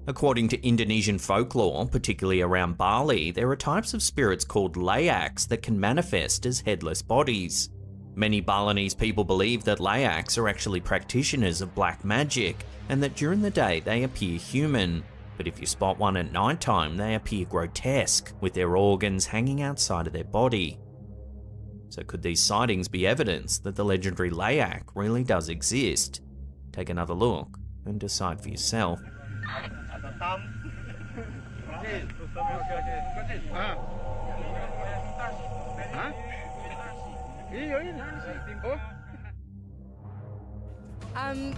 According to Indonesian folklore, particularly around Bali, there are types of spirits called layaks that can manifest as headless bodies. Many Balinese people believe that layaks are actually practitioners of black magic, and that during the day they appear human. But if you spot one at night time, they appear grotesque, with their organs hanging outside of their body. So could these sightings be evidence that the legendary layak really does exist? Take another look and decide for yourself.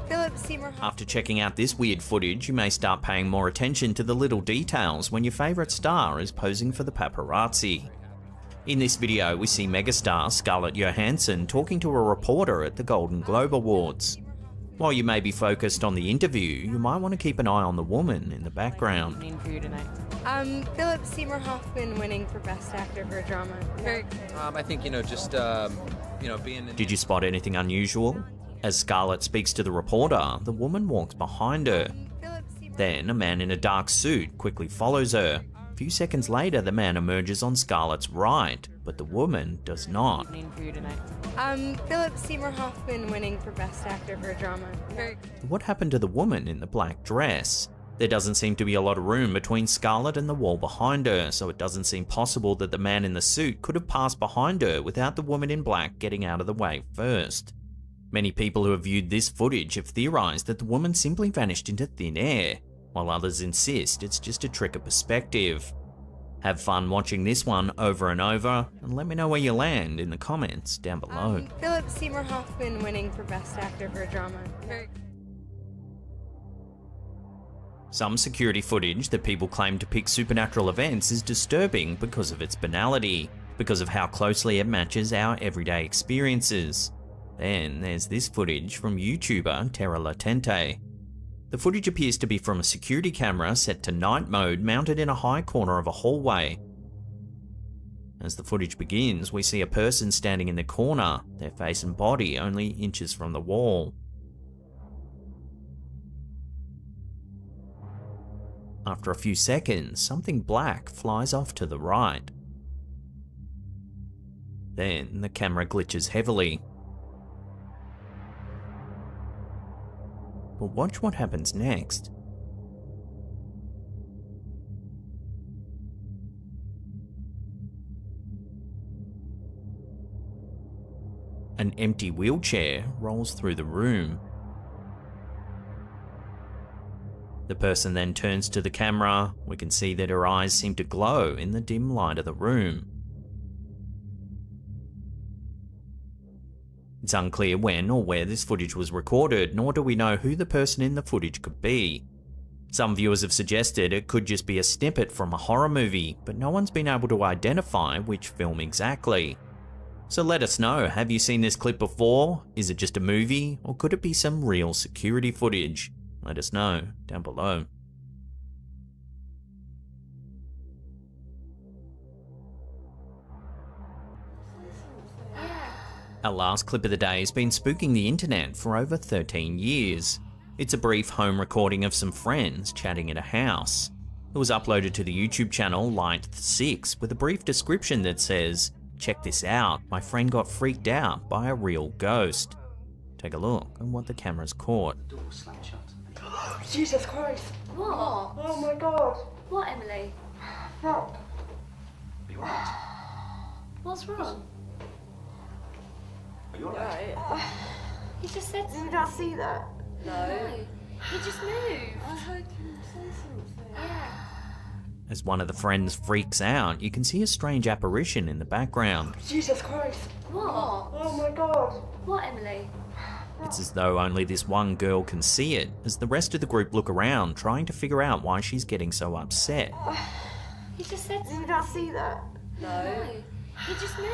Philip Seymour. After checking out this weird footage, you may start paying more attention to the little details when your favourite star is posing for the paparazzi. In this video, we see megastar Scarlett Johansson talking to a reporter at the Golden Globe Awards. While you may be focused on the interview, you might want to keep an eye on the woman in the background. For you tonight. Philip Seymour Hoffman winning for Best Actor for a Drama. Very I think, being... Did you spot anything unusual? As Scarlett speaks to the reporter, the woman walks behind her. Then, a man in a dark suit quickly follows her. A few seconds later, the man emerges on Scarlett's right, but the woman does not. For you tonight. Philip Seymour Hoffman winning for Best Actor for a Drama. Very What happened to the woman in the black dress? There doesn't seem to be a lot of room between Scarlett and the wall behind her, so it doesn't seem possible that the man in the suit could have passed behind her without the woman in black getting out of the way first. Many people who have viewed this footage have theorized that the woman simply vanished into thin air, while others insist it's just a trick of perspective. Have fun watching this one over and over, and let me know where you land in the comments down below. Philip Seymour Hoffman winning for Best Actor for a Drama. Very Some security footage that people claim to pick supernatural events is disturbing because of its banality, because of how closely it matches our everyday experiences. Then there's this footage from YouTuber Terra Latente. The footage appears to be from a security camera set to night mode mounted in a high corner of a hallway. As the footage begins, we see a person standing in the corner, their face and body only inches from the wall. After a few seconds, something black flies off to the right. Then the camera glitches heavily. But watch what happens next. An empty wheelchair rolls through the room. The person then turns to the camera. We can see that her eyes seem to glow in the dim light of the room. It's unclear when or where this footage was recorded, nor do we know who the person in the footage could be. Some viewers have suggested it could just be a snippet from a horror movie, but no one's been able to identify which film exactly. So let us know, have you seen this clip before? Is it just a movie, or could it be some real security footage? Let us know down below. Our last clip of the day has been spooking the internet for over 13 years. It's a brief home recording of some friends chatting at a house. It was uploaded to the YouTube channel Light6 with a brief description that says, "Check this out, my friend got freaked out by a real ghost." Take a look at what the camera's caught. Jesus Christ. What? Oh my God. What, Emily? Help. Are you alright? What's wrong? Are you alright? He just said Did you not see that? no. He just moved. I heard him say something. Yeah. As one of the friends freaks out, you can see a strange apparition in the background. Jesus Christ. What? Oh my God. What, Emily? It's as though only this one girl can see it, as the rest of the group look around trying to figure out why she's getting so upset. He just said Did you not see that? no. He just moved.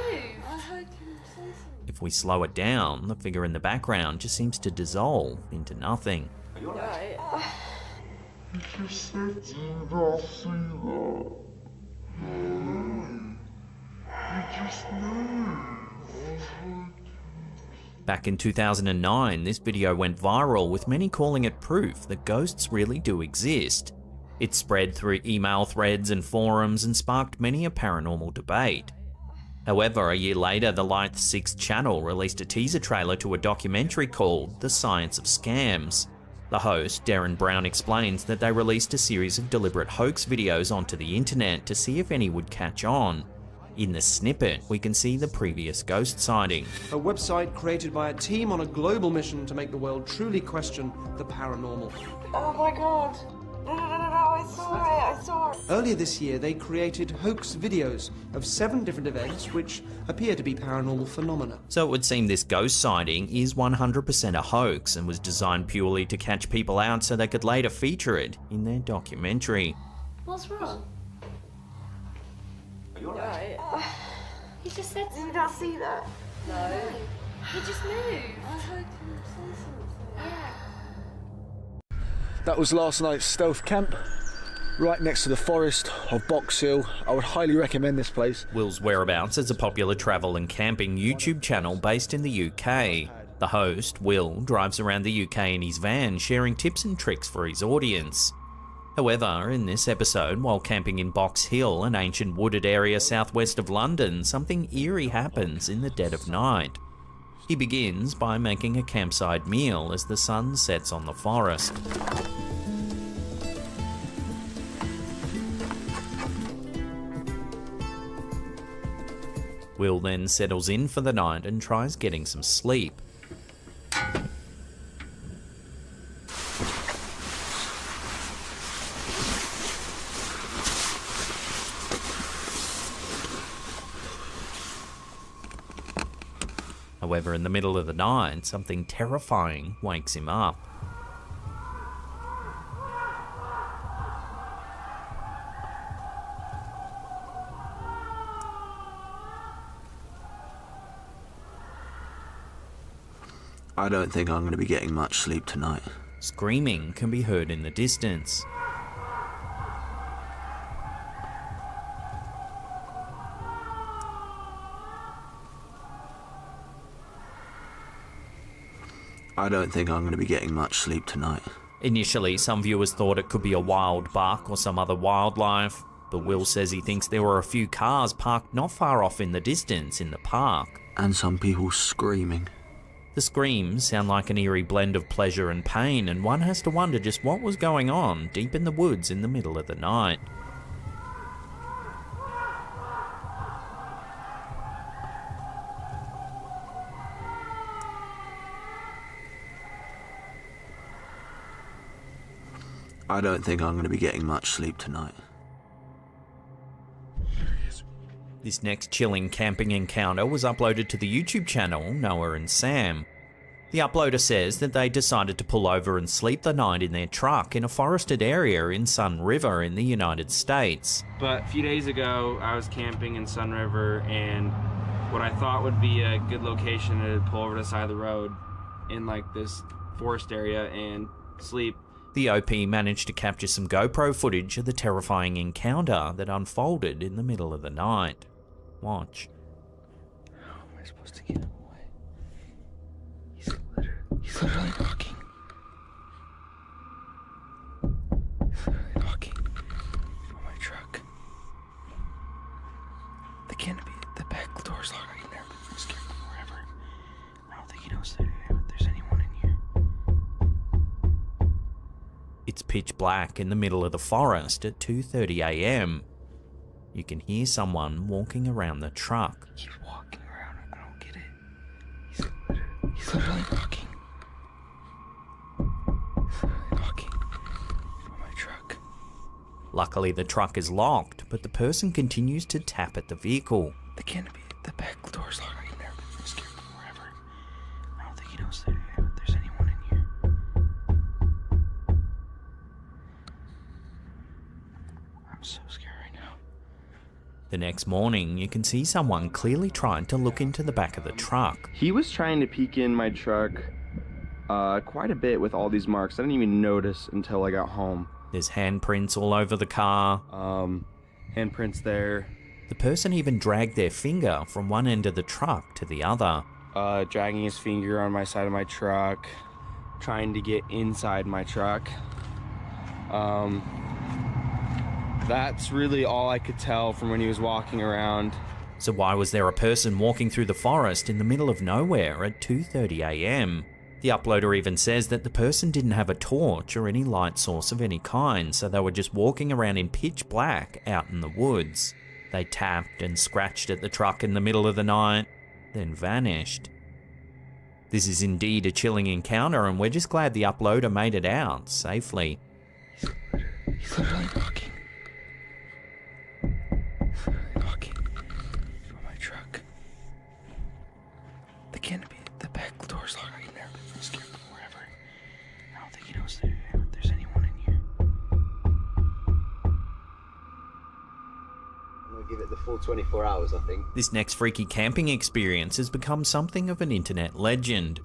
I heard him say something. If we slow it down, the figure in the background just seems to dissolve into nothing. Are you alright? You just said you not see that. You just moved. Back in 2009, this video went viral with many calling it proof that ghosts really do exist. It spread through email threads and forums and sparked many a paranormal debate. However, a year later, the Light6 channel released a teaser trailer to a documentary called The Science of Scams. The host, Darren Brown, explains that they released a series of deliberate hoax videos onto the internet to see if any would catch on. In the snippet, we can see the previous ghost sighting. A website created by a team on a global mission to make the world truly question the paranormal. Oh my God. No, I saw it. Earlier this year, they created hoax videos of 7 different events which appear to be paranormal phenomena. So it would seem this ghost sighting is 100% a hoax and was designed purely to catch people out so they could later feature it in their documentary. What's wrong? Are you alright? He just said Did you not see that? no. He just moved. I heard him say something. Yeah. That was last night's stealth camp, right next to the forest of Box Hill. I would highly recommend this place. Will's Whereabouts is a popular travel and camping YouTube channel based in the UK. The host, Will, drives around the UK in his van sharing tips and tricks for his audience. However, in this episode, while camping in Box Hill, an ancient wooded area southwest of London, something eerie happens in the dead of night. He begins by making a campsite meal as the sun sets on the forest. Will then settles in for the night and tries getting some sleep. However, in the middle of the night, something terrifying wakes him up. I don't think I'm going to be getting much sleep tonight. Screaming can be heard in the distance. I don't think I'm going to be getting much sleep tonight. Initially, some viewers thought it could be a wild buck or some other wildlife, but Will says he thinks there were a few cars parked not far off in the distance in the park. And some people screaming. The screams sound like an eerie blend of pleasure and pain, and one has to wonder just what was going on deep in the woods in the middle of the night. I don't think I'm going to be getting much sleep tonight. This next chilling camping encounter was uploaded to the YouTube channel Noah and Sam. The uploader says that they decided to pull over and sleep the night in their truck in a forested area in Sun River in the United States. But a few days ago, I was camping in Sun River, and what I thought would be a good location to pull over to the side of the road in like this forest area and sleep. The OP managed to capture some GoPro footage of the terrifying encounter that unfolded in the middle of the night. Watch. How am I supposed to get him away? He's literally knocking. He's literally knocking on my truck. The canopy, the back door's locked. I can never be scared forever. I don't think he knows that there's anyone in here. It's pitch black in the middle of the forest at 2:30 AM. You can hear someone walking around the truck. He keeps walking around. I don't get it. He's literally knocking. He's literally knocking on my truck. Luckily, the truck is locked, but the person continues to tap at the vehicle. The canopy, the back door's locked. I can never be scared forever. I don't think he knows that there's anyone in here. I'm so scared right now. The next morning, you can see someone clearly trying to look into the back of the truck. He was trying to peek in my truck quite a bit with all these marks. I didn't even notice until I got home. There's handprints all over the car. Handprints there. The person even dragged their finger from one end of the truck to the other. Dragging his finger on my side of my truck, trying to get inside my truck. That's really all I could tell from when he was walking around. So why was there a person walking through the forest in the middle of nowhere at 2:30 AM? The uploader even says that the person didn't have a torch or any light source of any kind, so they were just walking around in pitch black out in the woods. They tapped and scratched at the truck in the middle of the night, then vanished. This is indeed a chilling encounter, and we're just glad the uploader made it out safely. He's literally knocking. He's literally knocking on my truck. The canopy, the back door's locked. I can never be scared forever. I don't think he knows that there's anyone in here. I'm gonna give it the full 24 hours, I think. This next freaky camping experience has become something of an internet legend.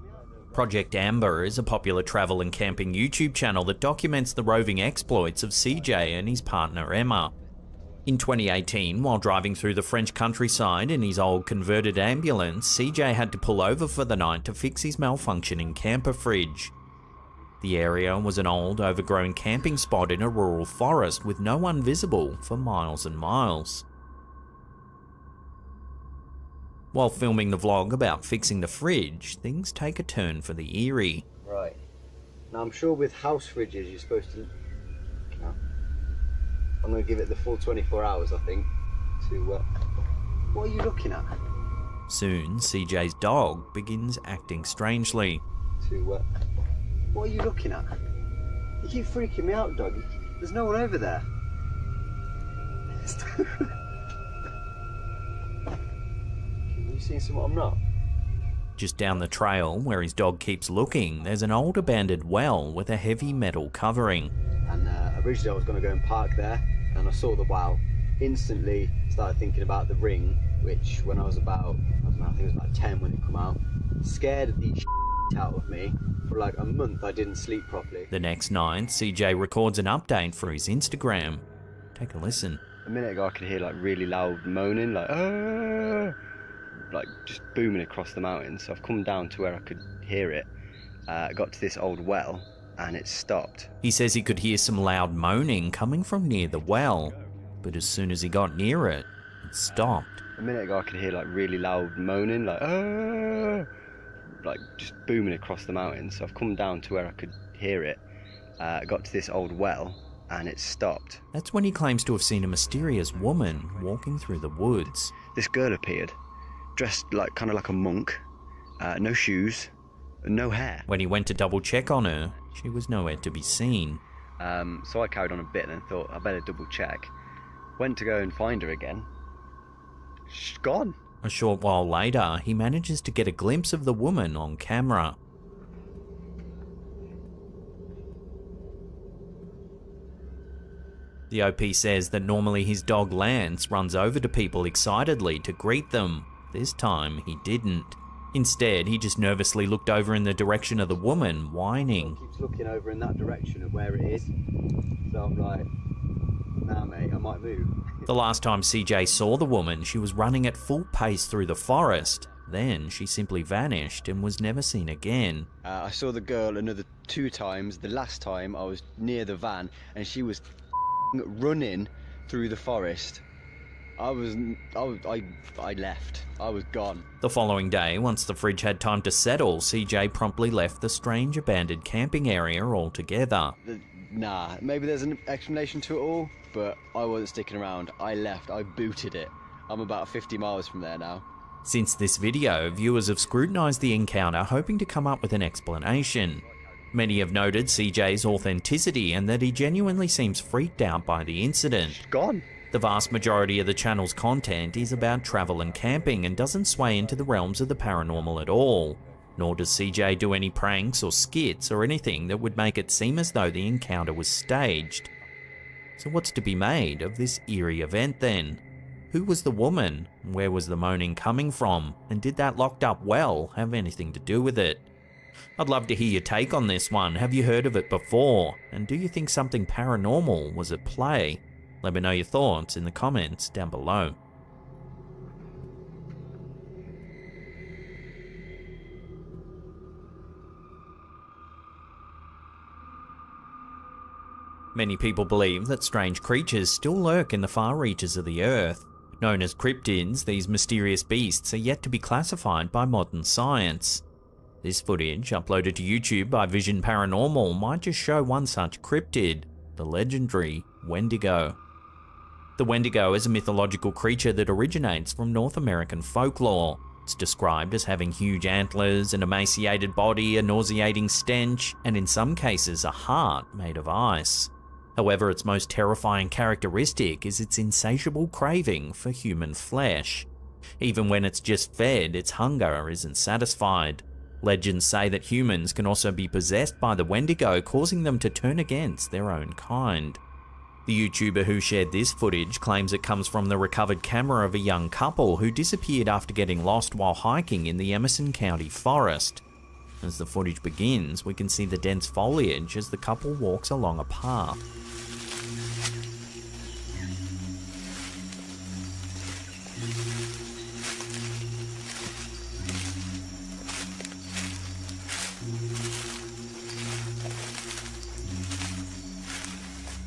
Project Amber is a popular travel and camping YouTube channel that documents the roving exploits of CJ and his partner Emma. In 2018, while driving through the French countryside in his old converted ambulance, CJ had to pull over for the night to fix his malfunctioning camper fridge. The area was an old, overgrown camping spot in a rural forest with no one visible for miles and miles. While filming the vlog about fixing the fridge, things take a turn for the eerie. Right. Now I'm sure with house fridges you're supposed to... No. I'm going to give it the full 24 hours, I think, to... What are you looking at? Soon, CJ's dog begins acting strangely. To... What are you looking at? You keep freaking me out, dog. There's no one over there. You seen something I'm not? Just down the trail, where his dog keeps looking, there's an old abandoned well with a heavy metal covering. And originally I was going to go and park there, and I saw the well. Instantly started thinking about the ring, which when I was about, I don't know, I think it was about 10 when it come out, scared the out of me. For like a month I didn't sleep properly. The next night, CJ records an update for his Instagram. Take a listen. A minute ago I could hear like really loud moaning, like just booming across the mountains. So I've come down to where I could hear it. Got to this old well and it stopped. He says he could hear some loud moaning coming from near the well, but as soon as he got near it, it stopped. A minute ago I could hear like really loud moaning, like just booming across the mountains. So I've come down to where I could hear it. Got to this old well and it stopped. That's when he claims to have seen a mysterious woman walking through the woods. This girl appeared, dressed kind of like a monk, no shoes, no hair. When he went to double check on her, she was nowhere to be seen. So I carried on a bit and then thought I better double check. Went to go and find her again. She's gone. A short while later, he manages to get a glimpse of the woman on camera. The OP says that normally his dog Lance runs over to people excitedly to greet them. This time he didn't. Instead, he just nervously looked over in the direction of the woman, whining. He keeps looking over in that direction of where it is. So I'm like, nah mate, I might move. The last time CJ saw the woman, she was running at full pace through the forest. Then she simply vanished and was never seen again. I saw the girl another 2 times. The last time I was near the van and she was running through the forest. I left. I was gone. The following day, once the fridge had time to settle, CJ promptly left the strange abandoned camping area altogether. Nah, maybe there's an explanation to it all, but I wasn't sticking around. I left. I booted it. I'm about 50 miles from there now. Since this video, viewers have scrutinised the encounter, hoping to come up with an explanation. Many have noted CJ's authenticity and that he genuinely seems freaked out by the incident. Gone. The vast majority of the channel's content is about travel and camping and doesn't sway into the realms of the paranormal at all. Nor does CJ do any pranks or skits or anything that would make it seem as though the encounter was staged. So what's to be made of this eerie event then? Who was the woman? Where was the moaning coming from? And did that locked up well have anything to do with it? I'd love to hear your take on this one. Have you heard of it before? And do you think something paranormal was at play? Let me know your thoughts in the comments down below. Many people believe that strange creatures still lurk in the far reaches of the earth. Known as cryptids, these mysterious beasts are yet to be classified by modern science. This footage, uploaded to YouTube by Vision Paranormal, might just show one such cryptid, the legendary Wendigo. The Wendigo is a mythological creature that originates from North American folklore. It's described as having huge antlers, an emaciated body, a nauseating stench, and in some cases a heart made of ice. However, its most terrifying characteristic is its insatiable craving for human flesh. Even when it's just fed, its hunger isn't satisfied. Legends say that humans can also be possessed by the Wendigo, causing them to turn against their own kind. The YouTuber who shared this footage claims it comes from the recovered camera of a young couple who disappeared after getting lost while hiking in the Emerson County forest. As the footage begins, we can see the dense foliage as the couple walks along a path.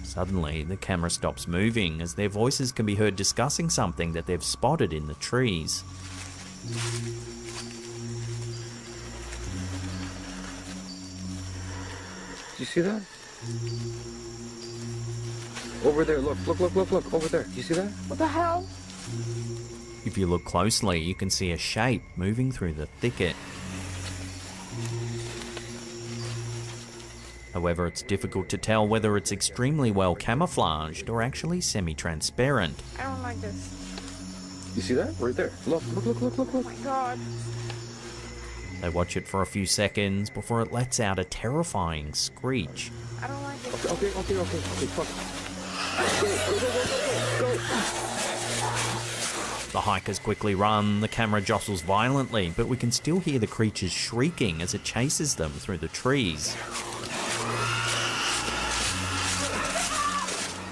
Suddenly, the camera stops moving as their voices can be heard discussing something that they've spotted in the trees. Did you see that? Over there, look, over there. Do you see that? What the hell? If you look closely, you can see a shape moving through the thicket. However, it's difficult to tell whether it's extremely well camouflaged or actually semi-transparent. I don't like this. You see that? Right there. Look. Oh my god. They watch it for a few seconds before it lets out a terrifying screech. I don't like it. Okay, fuck. Go. The hikers quickly run, the camera jostles violently, but we can still hear the creatures shrieking as it chases them through the trees.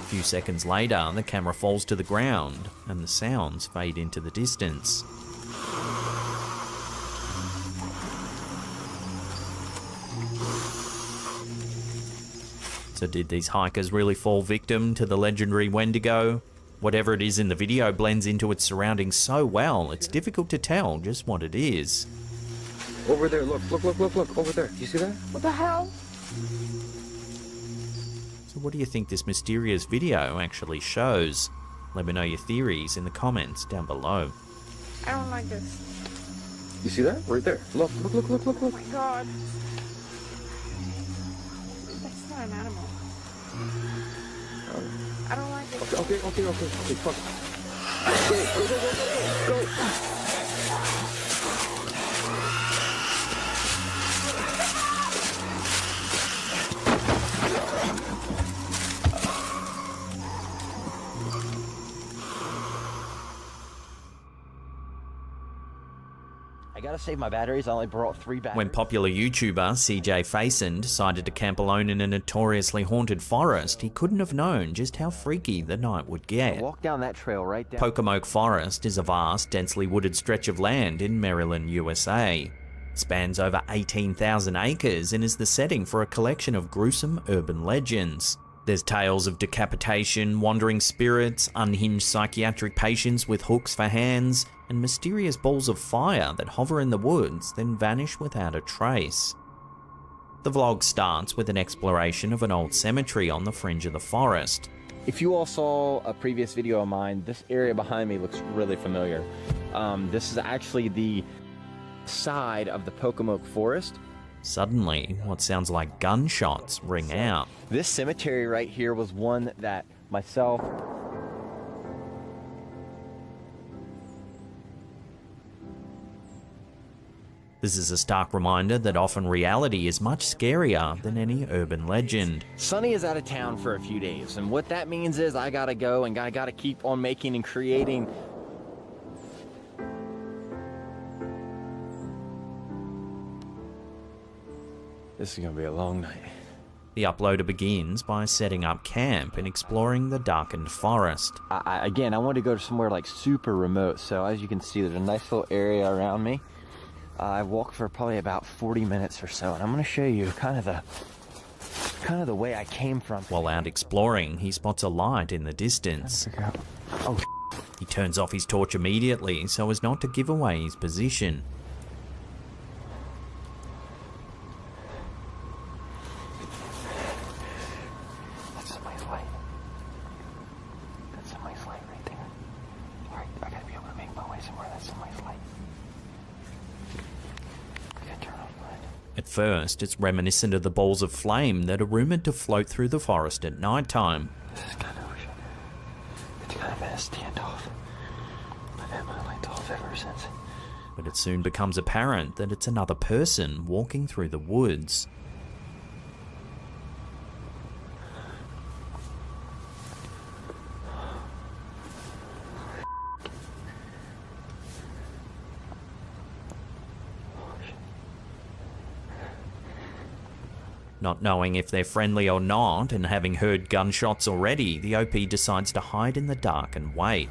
A few seconds later, the camera falls to the ground and the sounds fade into the distance. So did these hikers really fall victim to the legendary Wendigo? Whatever it is in the video blends into its surroundings so well, it's difficult to tell just what it is. Over there, look, over there. Do you see that? What the hell? So what do you think this mysterious video actually shows? Let me know your theories in the comments down below. I don't like this. You see that? Right there. Look. Oh my god. That's not an animal. I don't like it. Okay, fuck. Go. I gotta save my batteries. I only brought 3 batteries. When popular YouTuber CJ Faison decided to camp alone in a notoriously haunted forest, he couldn't have known just how freaky the night would get. Walk down that trail right down. Pocomoke Forest is a vast, densely wooded stretch of land in Maryland, USA. It spans over 18,000 acres and is the setting for a collection of gruesome urban legends. There's tales of decapitation, wandering spirits, unhinged psychiatric patients with hooks for hands, and mysterious balls of fire that hover in the woods, then vanish without a trace. The vlog starts with an exploration of an old cemetery on the fringe of the forest. If you all saw a previous video of mine, this area behind me looks really familiar. This is actually the side of the Pocomoke Forest. Suddenly, what sounds like gunshots ring out. This cemetery right here was one that myself... This is a stark reminder that often reality is much scarier than any urban legend. Sonny is out of town for a few days, and what that means is I gotta go and I gotta keep on making and creating. This is gonna be a long night. The uploader begins by setting up camp and exploring the darkened forest. Again, I wanted to go to somewhere like super remote, so as you can see, there's a nice little area around me. I walked for probably about 40 minutes or so, and I'm going to show you kind of the way I came from. While out exploring, he spots a light in the distance. Oh, he turns off his torch immediately so as not to give away his position. That's somebody's light. That's somebody's light right there. All right, I got to be able to make my way somewhere. That's somebody's light. At first, it's reminiscent of the balls of flame that are rumoured to float through the forest at night time. This is kind of weird. It's kind of been a standoff. I've had my lights off ever since. But it soon becomes apparent that it's another person walking through the woods. Not knowing if they're friendly or not, and having heard gunshots already, the OP decides to hide in the dark and wait.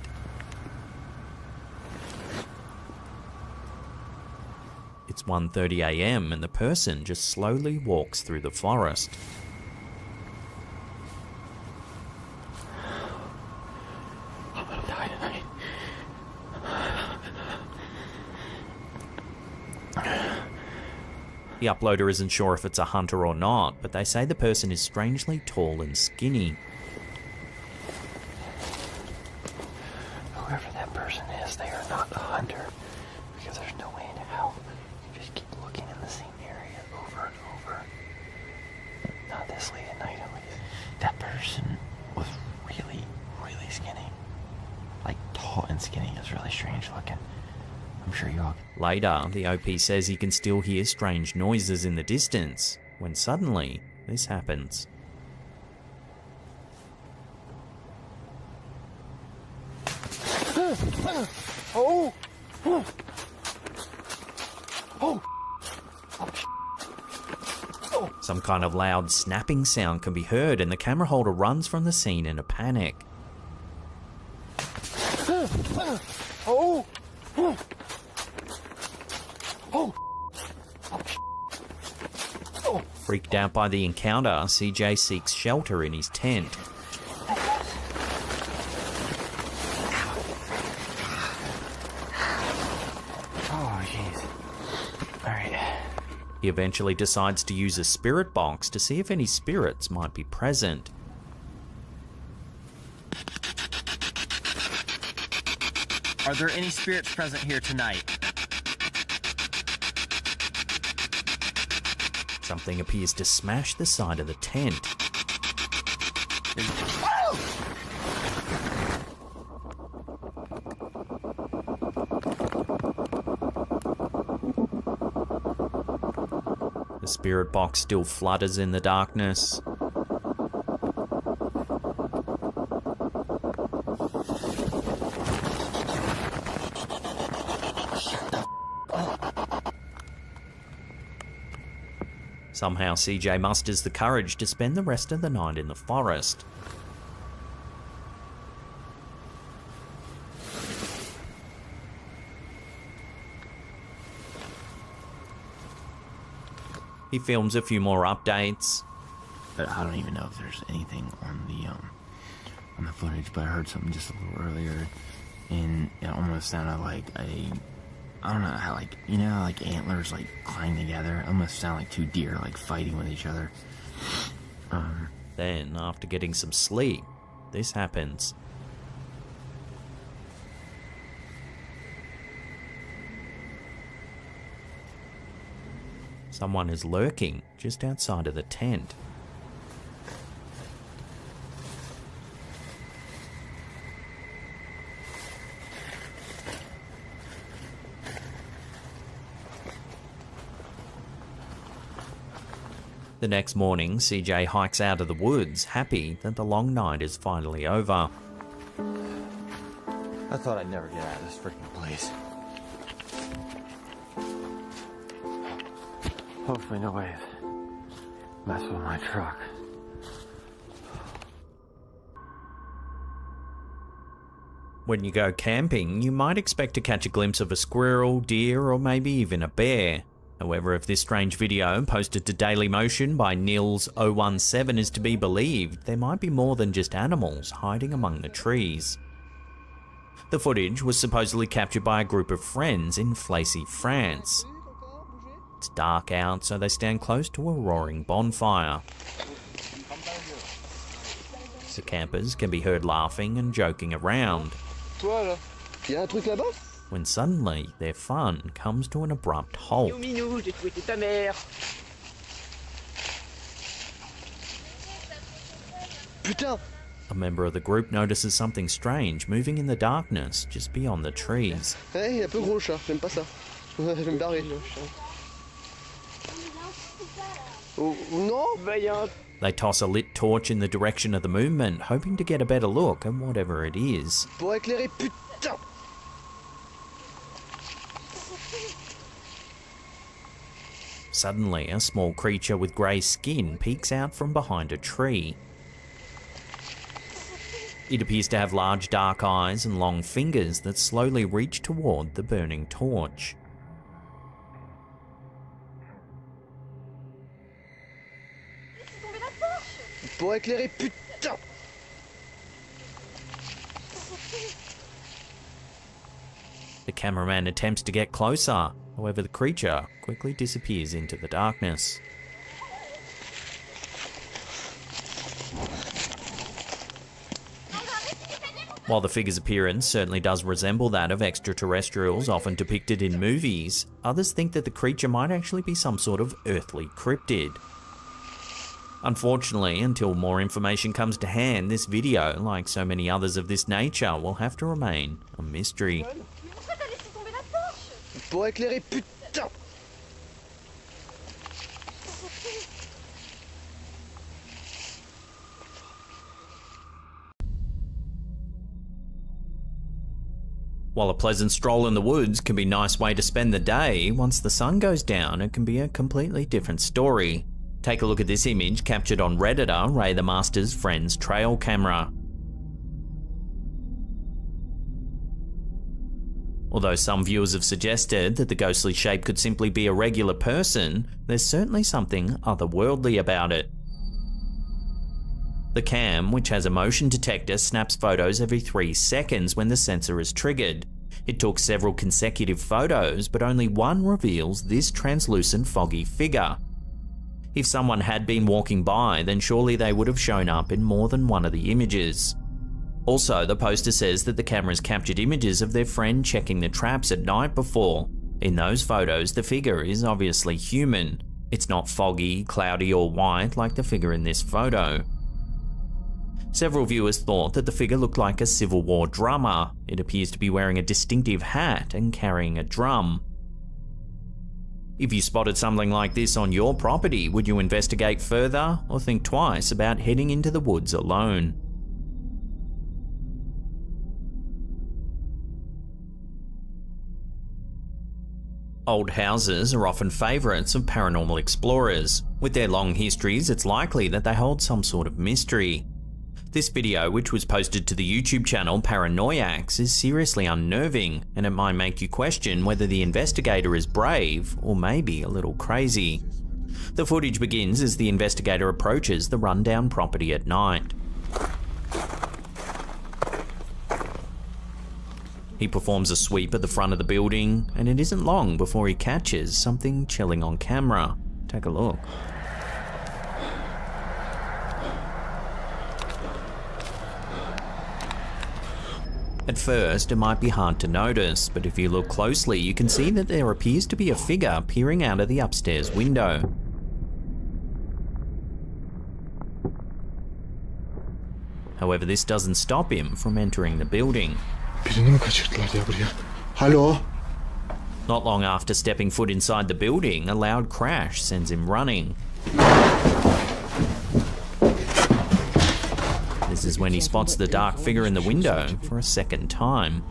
It's 1:30 AM and the person just slowly walks through the forest. I'm gonna die tonight. The uploader isn't sure if it's a hunter or not, but they say the person is strangely tall and skinny. Whoever that person is, they are not a hunter, because there's no way in hell you just keep looking in the same area over and over. Not this late at night, at least. That person was really, really skinny. Like, tall and skinny. It was really strange looking. I'm sure you all... Later, the OP says he can still hear strange noises in the distance, when suddenly, this happens. Oh! Oh! Oh! Some kind of loud snapping sound can be heard and the camera holder runs from the scene in a panic. Oh! Oh! Oh! Freaked out by the encounter, CJ seeks shelter in his tent. Oh, jeez. Alright. He eventually decides to use a spirit box to see if any spirits might be present. Are there any spirits present here tonight? Something appears to smash the side of the tent. The spirit box still flutters in the darkness. Somehow CJ musters the courage to spend the rest of the night in the forest. He films a few more updates. But I don't even know if there's anything on the footage, but I heard something just a little earlier, and it almost sounded like I don't know how, like, you know, like antlers like climb together. It almost sound like two deer like fighting with each other. Then, after getting some sleep, this happens. Someone is lurking just outside of the tent. The next morning, CJ hikes out of the woods, happy that the long night is finally over. I thought I'd never get out of this freaking place. Hopefully nobody's messing with my truck. When you go camping, you might expect to catch a glimpse of a squirrel, deer, or maybe even a bear. However, if this strange video posted to Dailymotion by Nils017 is to be believed, there might be more than just animals hiding among the trees. The footage was supposedly captured by a group of friends in Flacy, France. It's dark out, so they stand close to a roaring bonfire. The campers can be heard laughing and joking around. When suddenly, their fun comes to an abrupt halt. A member of the group notices something strange moving in the darkness just beyond the trees. Hey, un peu gros chat, j'aime pas ça. Je vais me barrer. Oh, non? They toss a lit torch in the direction of the movement, hoping to get a better look at whatever it is. Pour éclairer, putain! Suddenly, a small creature with grey skin peeks out from behind a tree. It appears to have large dark eyes and long fingers that slowly reach toward the burning torch. Pour éclairer, putain! The cameraman attempts to get closer, however the creature quickly disappears into the darkness. While the figure's appearance certainly does resemble that of extraterrestrials often depicted in movies, others think that the creature might actually be some sort of earthly cryptid. Unfortunately, until more information comes to hand, this video, like so many others of this nature, will have to remain a mystery. Pour éclairer, putain! While a pleasant stroll in the woods can be a nice way to spend the day, once the sun goes down, it can be a completely different story. Take a look at this image captured on Redditor Ray the Master's friend's trail camera. Although some viewers have suggested that the ghostly shape could simply be a regular person, there's certainly something otherworldly about it. The cam, which has a motion detector, snaps photos every 3 seconds when the sensor is triggered. It took several consecutive photos, but only one reveals this translucent foggy figure. If someone had been walking by, then surely they would have shown up in more than one of the images. Also, the poster says that the cameras captured images of their friend checking the traps at night before. In those photos, the figure is obviously human. It's not foggy, cloudy, or white like the figure in this photo. Several viewers thought that the figure looked like a Civil War drummer. It appears to be wearing a distinctive hat and carrying a drum. If you spotted something like this on your property, would you investigate further or think twice about heading into the woods alone? Old houses are often favourites of paranormal explorers. With their long histories, it's likely that they hold some sort of mystery. This video, which was posted to the YouTube channel Paranoiacs, is seriously unnerving, and it might make you question whether the investigator is brave or maybe a little crazy. The footage begins as the investigator approaches the rundown property at night. He performs a sweep at the front of the building, and it isn't long before he catches something chilling on camera. Take a look. At first, it might be hard to notice, but if you look closely, you can see that there appears to be a figure peering out of the upstairs window. However, this doesn't stop him from entering the building. Hello? Not long after stepping foot inside the building, a loud crash sends him running. This is when he spots the dark figure in the window for a second time.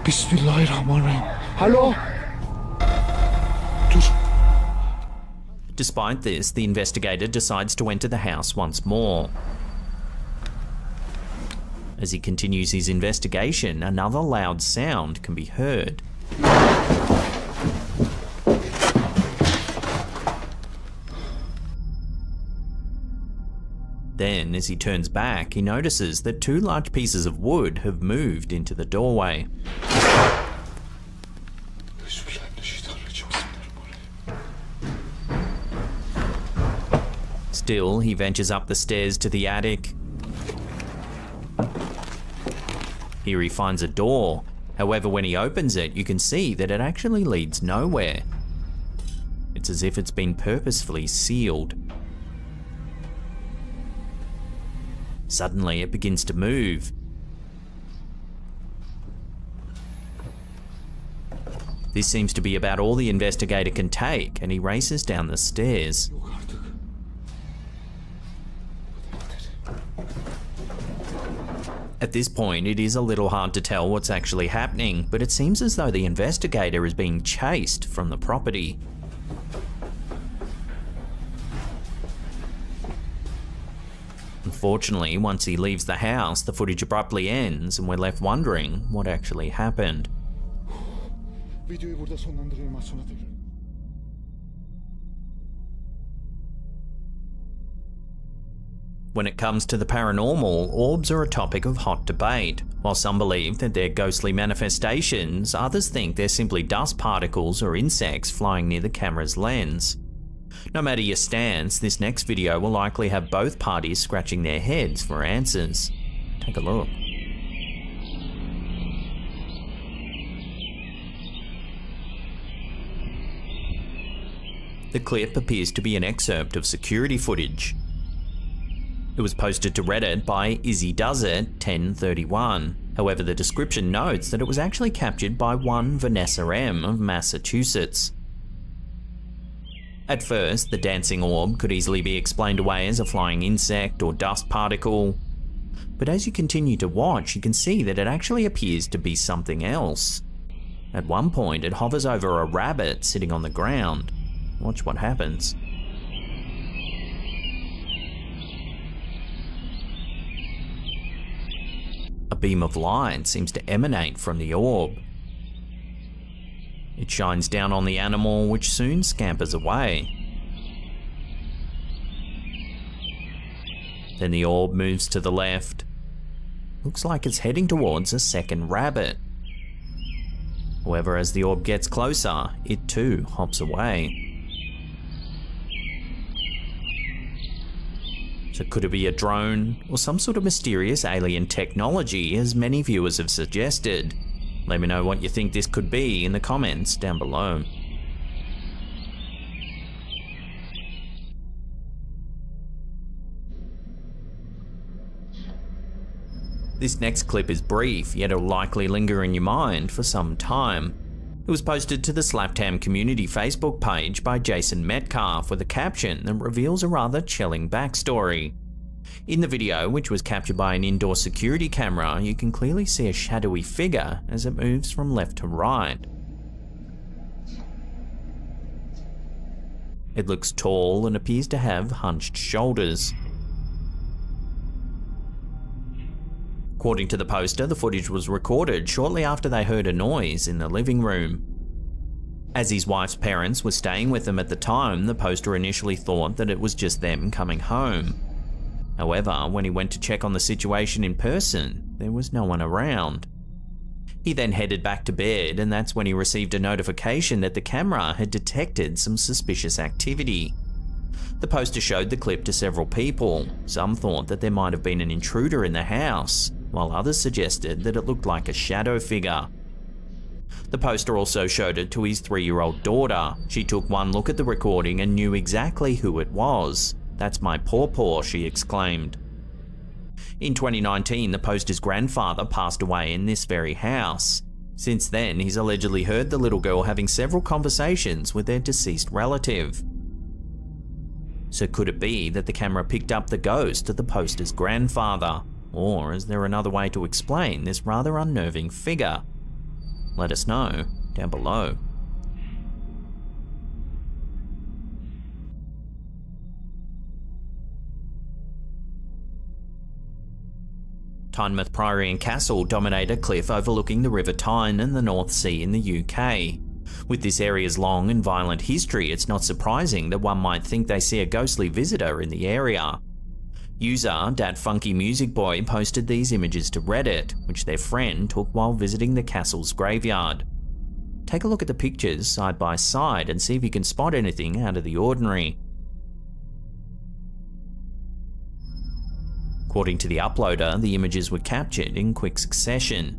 Bismillahirrahmanirrahim. Hello? Despite this, the investigator decides to enter the house once more. As he continues his investigation, another loud sound can be heard. Then, as he turns back, he notices that two large pieces of wood have moved into the doorway. Still, he ventures up the stairs to the attic. Here he finds a door. However, when he opens it, you can see that it actually leads nowhere. It's as if it's been purposefully sealed. Suddenly, it begins to move. This seems to be about all the investigator can take, and he races down the stairs. At this point, it is a little hard to tell what's actually happening, but it seems as though the investigator is being chased from the property. Unfortunately, once he leaves the house, the footage abruptly ends and we're left wondering what actually happened. When it comes to the paranormal, orbs are a topic of hot debate. While some believe that they're ghostly manifestations, others think they're simply dust particles or insects flying near the camera's lens. No matter your stance, this next video will likely have both parties scratching their heads for answers. Take a look. The clip appears to be an excerpt of security footage. It was posted to Reddit by Izzy Does It 1031. However, the description notes that it was actually captured by one Vanessa M of Massachusetts. At first, the dancing orb could easily be explained away as a flying insect or dust particle. But as you continue to watch, you can see that it actually appears to be something else. At one point, it hovers over a rabbit sitting on the ground. Watch what happens. A beam of light seems to emanate from the orb. It shines down on the animal, which soon scampers away. Then the orb moves to the left. Looks like it's heading towards a second rabbit. However, as the orb gets closer, it too hops away. So could it be a drone or some sort of mysterious alien technology, as many viewers have suggested? Let me know what you think this could be in the comments down below. This next clip is brief, yet it'll likely linger in your mind for some time. It was posted to the Slaptam community Facebook page by Jason Metcalf with a caption that reveals a rather chilling backstory. In the video, which was captured by an indoor security camera, you can clearly see a shadowy figure as it moves from left to right. It looks tall and appears to have hunched shoulders. According to the poster, the footage was recorded shortly after they heard a noise in the living room. As his wife's parents were staying with them at the time, the poster initially thought that it was just them coming home. However, when he went to check on the situation in person, there was no one around. He then headed back to bed, and that's when he received a notification that the camera had detected some suspicious activity. The poster showed the clip to several people. Some thought that there might have been an intruder in the house, while others suggested that it looked like a shadow figure. The poster also showed it to his 3-year-old daughter. She took one look at the recording and knew exactly who it was. "That's my pawpaw," she exclaimed. In 2019, the poster's grandfather passed away in this very house. Since then, he's allegedly heard the little girl having several conversations with their deceased relative. So could it be that the camera picked up the ghost of the poster's grandfather? Or is there another way to explain this rather unnerving figure? Let us know down below. Tynemouth Priory and Castle dominate a cliff overlooking the River Tyne and the North Sea in the UK. With this area's long and violent history, it's not surprising that one might think they see a ghostly visitor in the area. User Dat Funky Music Boy posted these images to Reddit, which their friend took while visiting the castle's graveyard. Take a look at the pictures side by side and see if you can spot anything out of the ordinary. According to the uploader, the images were captured in quick succession.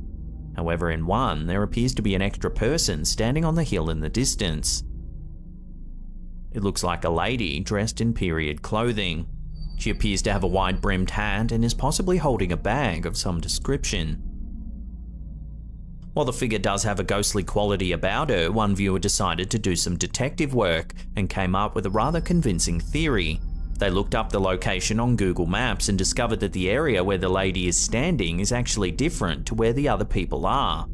However, in one, there appears to be an extra person standing on the hill in the distance. It looks like a lady dressed in period clothing. She appears to have a wide-brimmed hat and is possibly holding a bag of some description. While the figure does have a ghostly quality about her, one viewer decided to do some detective work and came up with a rather convincing theory. They looked up the location on Google Maps and discovered that the area where the lady is standing is actually different to where the other people are.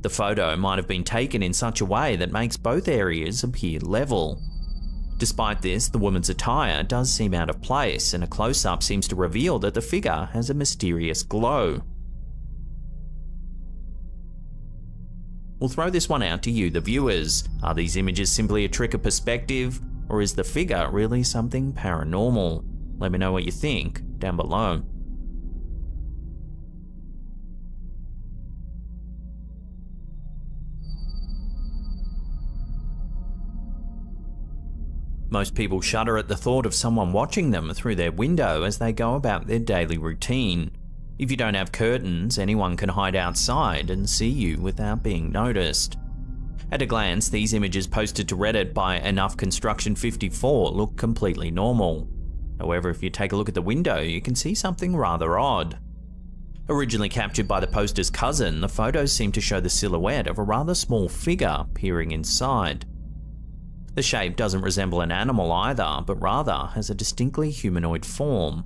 The photo might have been taken in such a way that makes both areas appear level. Despite this, the woman's attire does seem out of place, and a close-up seems to reveal that the figure has a mysterious glow. We'll throw this one out to you, the viewers. Are these images simply a trick of perspective? Or is the figure really something paranormal? Let me know what you think down below. Most people shudder at the thought of someone watching them through their window as they go about their daily routine. If you don't have curtains, anyone can hide outside and see you without being noticed. At a glance, these images posted to Reddit by Enough Construction 54 look completely normal. However, if you take a look at the window, you can see something rather odd. Originally captured by the poster's cousin, the photos seem to show the silhouette of a rather small figure peering inside. The shape doesn't resemble an animal either, but rather has a distinctly humanoid form.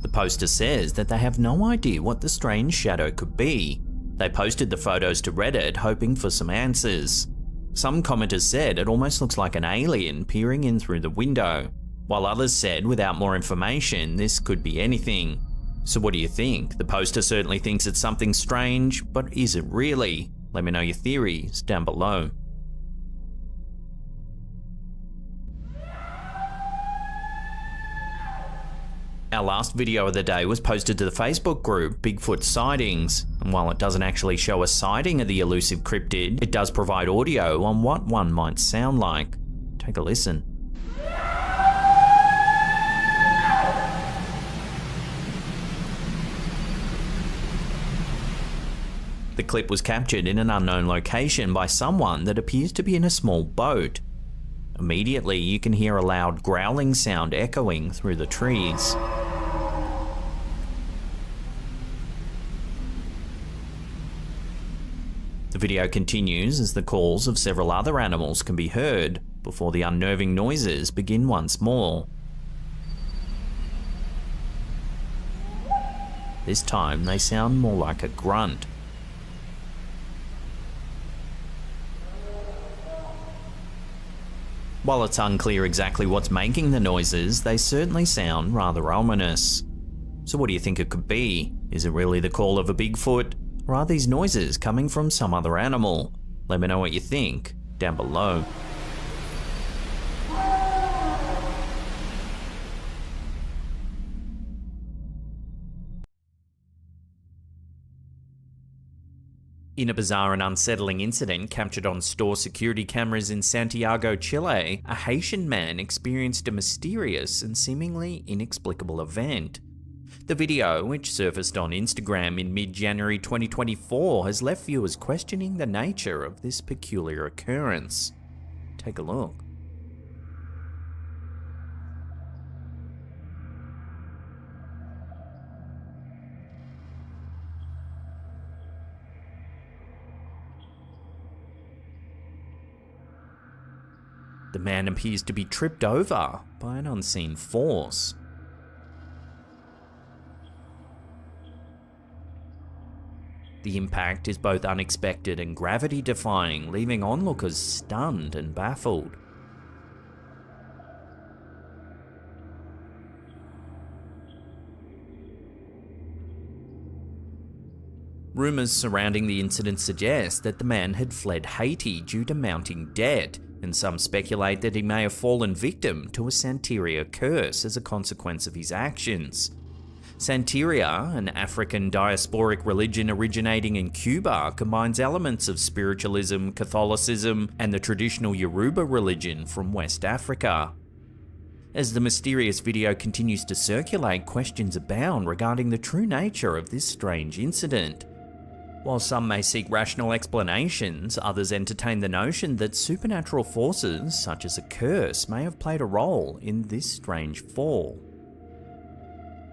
The poster says that they have no idea what the strange shadow could be. They posted the photos to Reddit hoping for some answers. Some commenters said it almost looks like an alien peering in through the window, while others said without more information this could be anything. So what do you think? The poster certainly thinks it's something strange, but is it really? Let me know your theories down below. Our last video of the day was posted to the Facebook group Bigfoot Sightings, and while it doesn't actually show a sighting of the elusive cryptid, it does provide audio on what one might sound like. Take a listen. The clip was captured in an unknown location by someone that appears to be in a small boat. Immediately, you can hear a loud growling sound echoing through the trees. The video continues as the calls of several other animals can be heard before the unnerving noises begin once more. This time they sound more like a grunt. While it's unclear exactly what's making the noises, they certainly sound rather ominous. So what do you think it could be? Is it really the call of a Bigfoot? Or are these noises coming from some other animal? Let me know what you think down below. In a bizarre and unsettling incident captured on store security cameras in Santiago, Chile, a Haitian man experienced a mysterious and seemingly inexplicable event. The video, which surfaced on Instagram in mid-January 2024, has left viewers questioning the nature of this peculiar occurrence. Take a look. The man appears to be tripped over by an unseen force. The impact is both unexpected and gravity-defying, leaving onlookers stunned and baffled. Rumours surrounding the incident suggest that the man had fled Haiti due to mounting debt, and some speculate that he may have fallen victim to a Santeria curse as a consequence of his actions. Santeria, an African diasporic religion originating in Cuba, combines elements of spiritualism, Catholicism, and the traditional Yoruba religion from West Africa. As the mysterious video continues to circulate, questions abound regarding the true nature of this strange incident. While some may seek rational explanations, others entertain the notion that supernatural forces, such as a curse, may have played a role in this strange fall.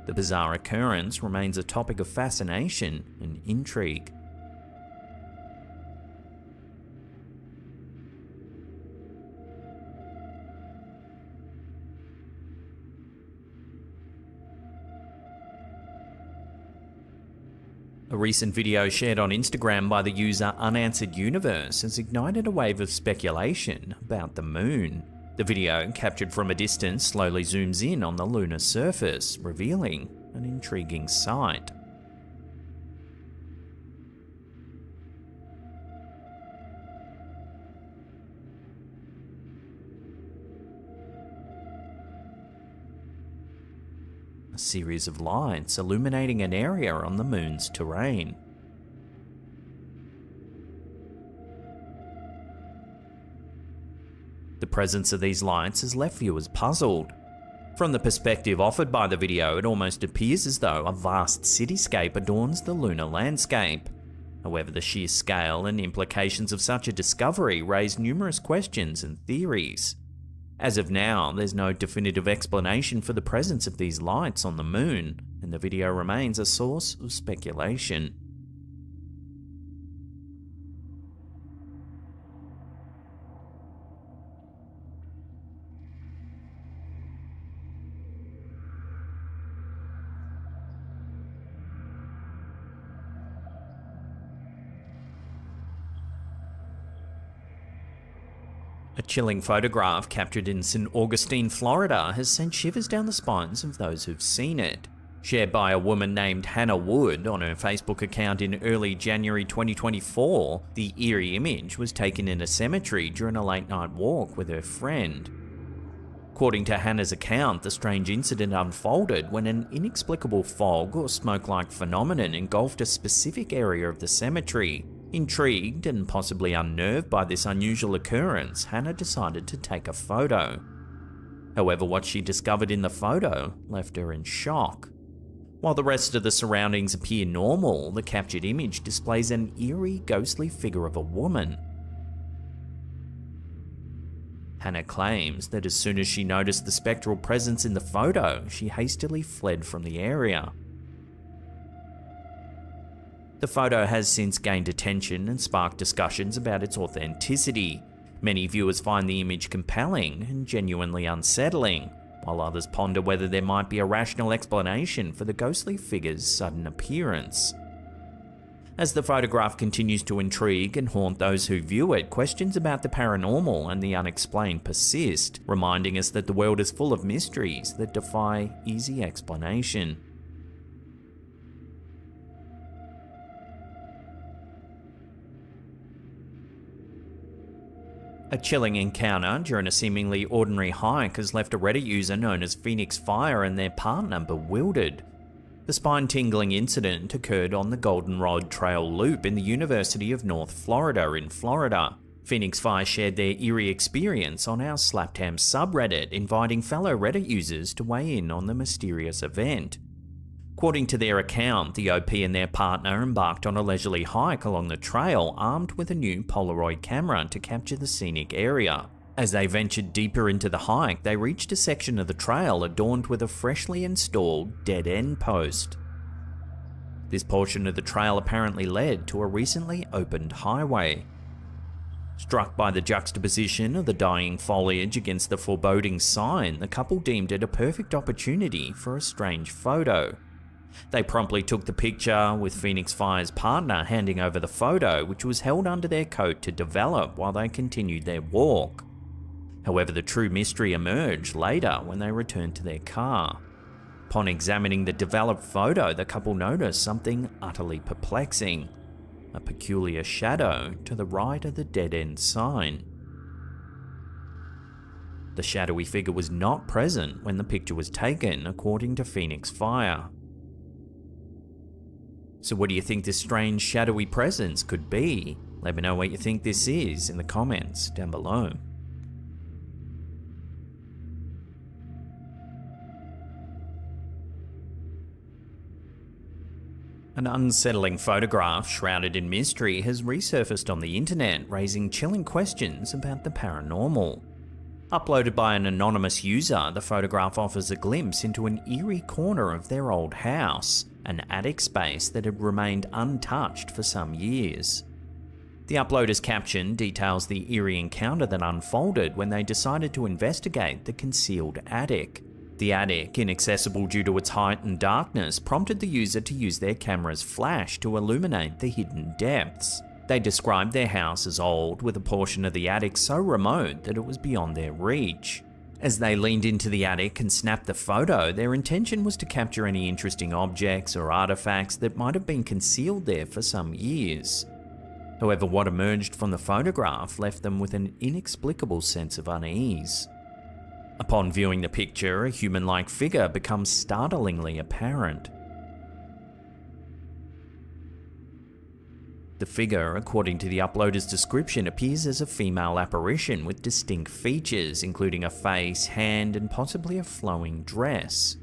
The bizarre occurrence remains a topic of fascination and intrigue. A recent video shared on Instagram by the user Unanswered Universe has ignited a wave of speculation about the moon. The video, captured from a distance, slowly zooms in on the lunar surface, revealing an intriguing sight. A series of lights illuminating an area on the moon's terrain. The presence of these lights has left viewers puzzled. From the perspective offered by the video, it almost appears as though a vast cityscape adorns the lunar landscape. However, the sheer scale and implications of such a discovery raise numerous questions and theories. As of now, there's no definitive explanation for the presence of these lights on the moon, and the video remains a source of speculation. A chilling photograph captured in St. Augustine, Florida has sent shivers down the spines of those who've seen it. Shared by a woman named Hannah Wood on her Facebook account in early January 2024, the eerie image was taken in a cemetery during a late-night walk with her friend. According to Hannah's account, the strange incident unfolded when an inexplicable fog or smoke-like phenomenon engulfed a specific area of the cemetery. Intrigued and possibly unnerved by this unusual occurrence, Hannah decided to take a photo. However, what she discovered in the photo left her in shock. While the rest of the surroundings appear normal, the captured image displays an eerie, ghostly figure of a woman. Hannah claims that as soon as she noticed the spectral presence in the photo, she hastily fled from the area. The photo has since gained attention and sparked discussions about its authenticity. Many viewers find the image compelling and genuinely unsettling, while others ponder whether there might be a rational explanation for the ghostly figure's sudden appearance. As the photograph continues to intrigue and haunt those who view it, questions about the paranormal and the unexplained persist, reminding us that the world is full of mysteries that defy easy explanation. A chilling encounter during a seemingly ordinary hike has left a Reddit user known as Phoenix Fire and their partner bewildered. The spine-tingling incident occurred on the Goldenrod Trail Loop in the University of North Florida in Florida. Phoenix Fire shared their eerie experience on our Slaptam subreddit, inviting fellow Reddit users to weigh in on the mysterious event. According to their account, the OP and their partner embarked on a leisurely hike along the trail armed with a new Polaroid camera to capture the scenic area. As they ventured deeper into the hike, they reached a section of the trail adorned with a freshly installed dead-end post. This portion of the trail apparently led to a recently opened highway. Struck by the juxtaposition of the dying foliage against the foreboding sign, the couple deemed it a perfect opportunity for a strange photo. They promptly took the picture, with Phoenix Fire's partner handing over the photo, which was held under their coat to develop while they continued their walk. However, the true mystery emerged later when they returned to their car. Upon examining the developed photo, the couple noticed something utterly perplexing: a peculiar shadow to the right of the dead-end sign. The shadowy figure was not present when the picture was taken, according to Phoenix Fire. So what do you think this strange shadowy presence could be? Let me know what you think this is in the comments down below. An unsettling photograph shrouded in mystery has resurfaced on the internet, raising chilling questions about the paranormal. Uploaded by an anonymous user, the photograph offers a glimpse into an eerie corner of their old house, an attic space that had remained untouched for some years. The uploader's caption details the eerie encounter that unfolded when they decided to investigate the concealed attic. The attic, inaccessible due to its height and darkness, prompted the user to use their camera's flash to illuminate the hidden depths. They described their house as old, with a portion of the attic so remote that it was beyond their reach. As they leaned into the attic and snapped the photo, their intention was to capture any interesting objects or artifacts that might have been concealed there for some years. However, what emerged from the photograph left them with an inexplicable sense of unease. Upon viewing the picture, a human-like figure becomes startlingly apparent. The figure, according to the uploader's description, appears as a female apparition with distinct features, including a face, hand, and possibly a flowing dress.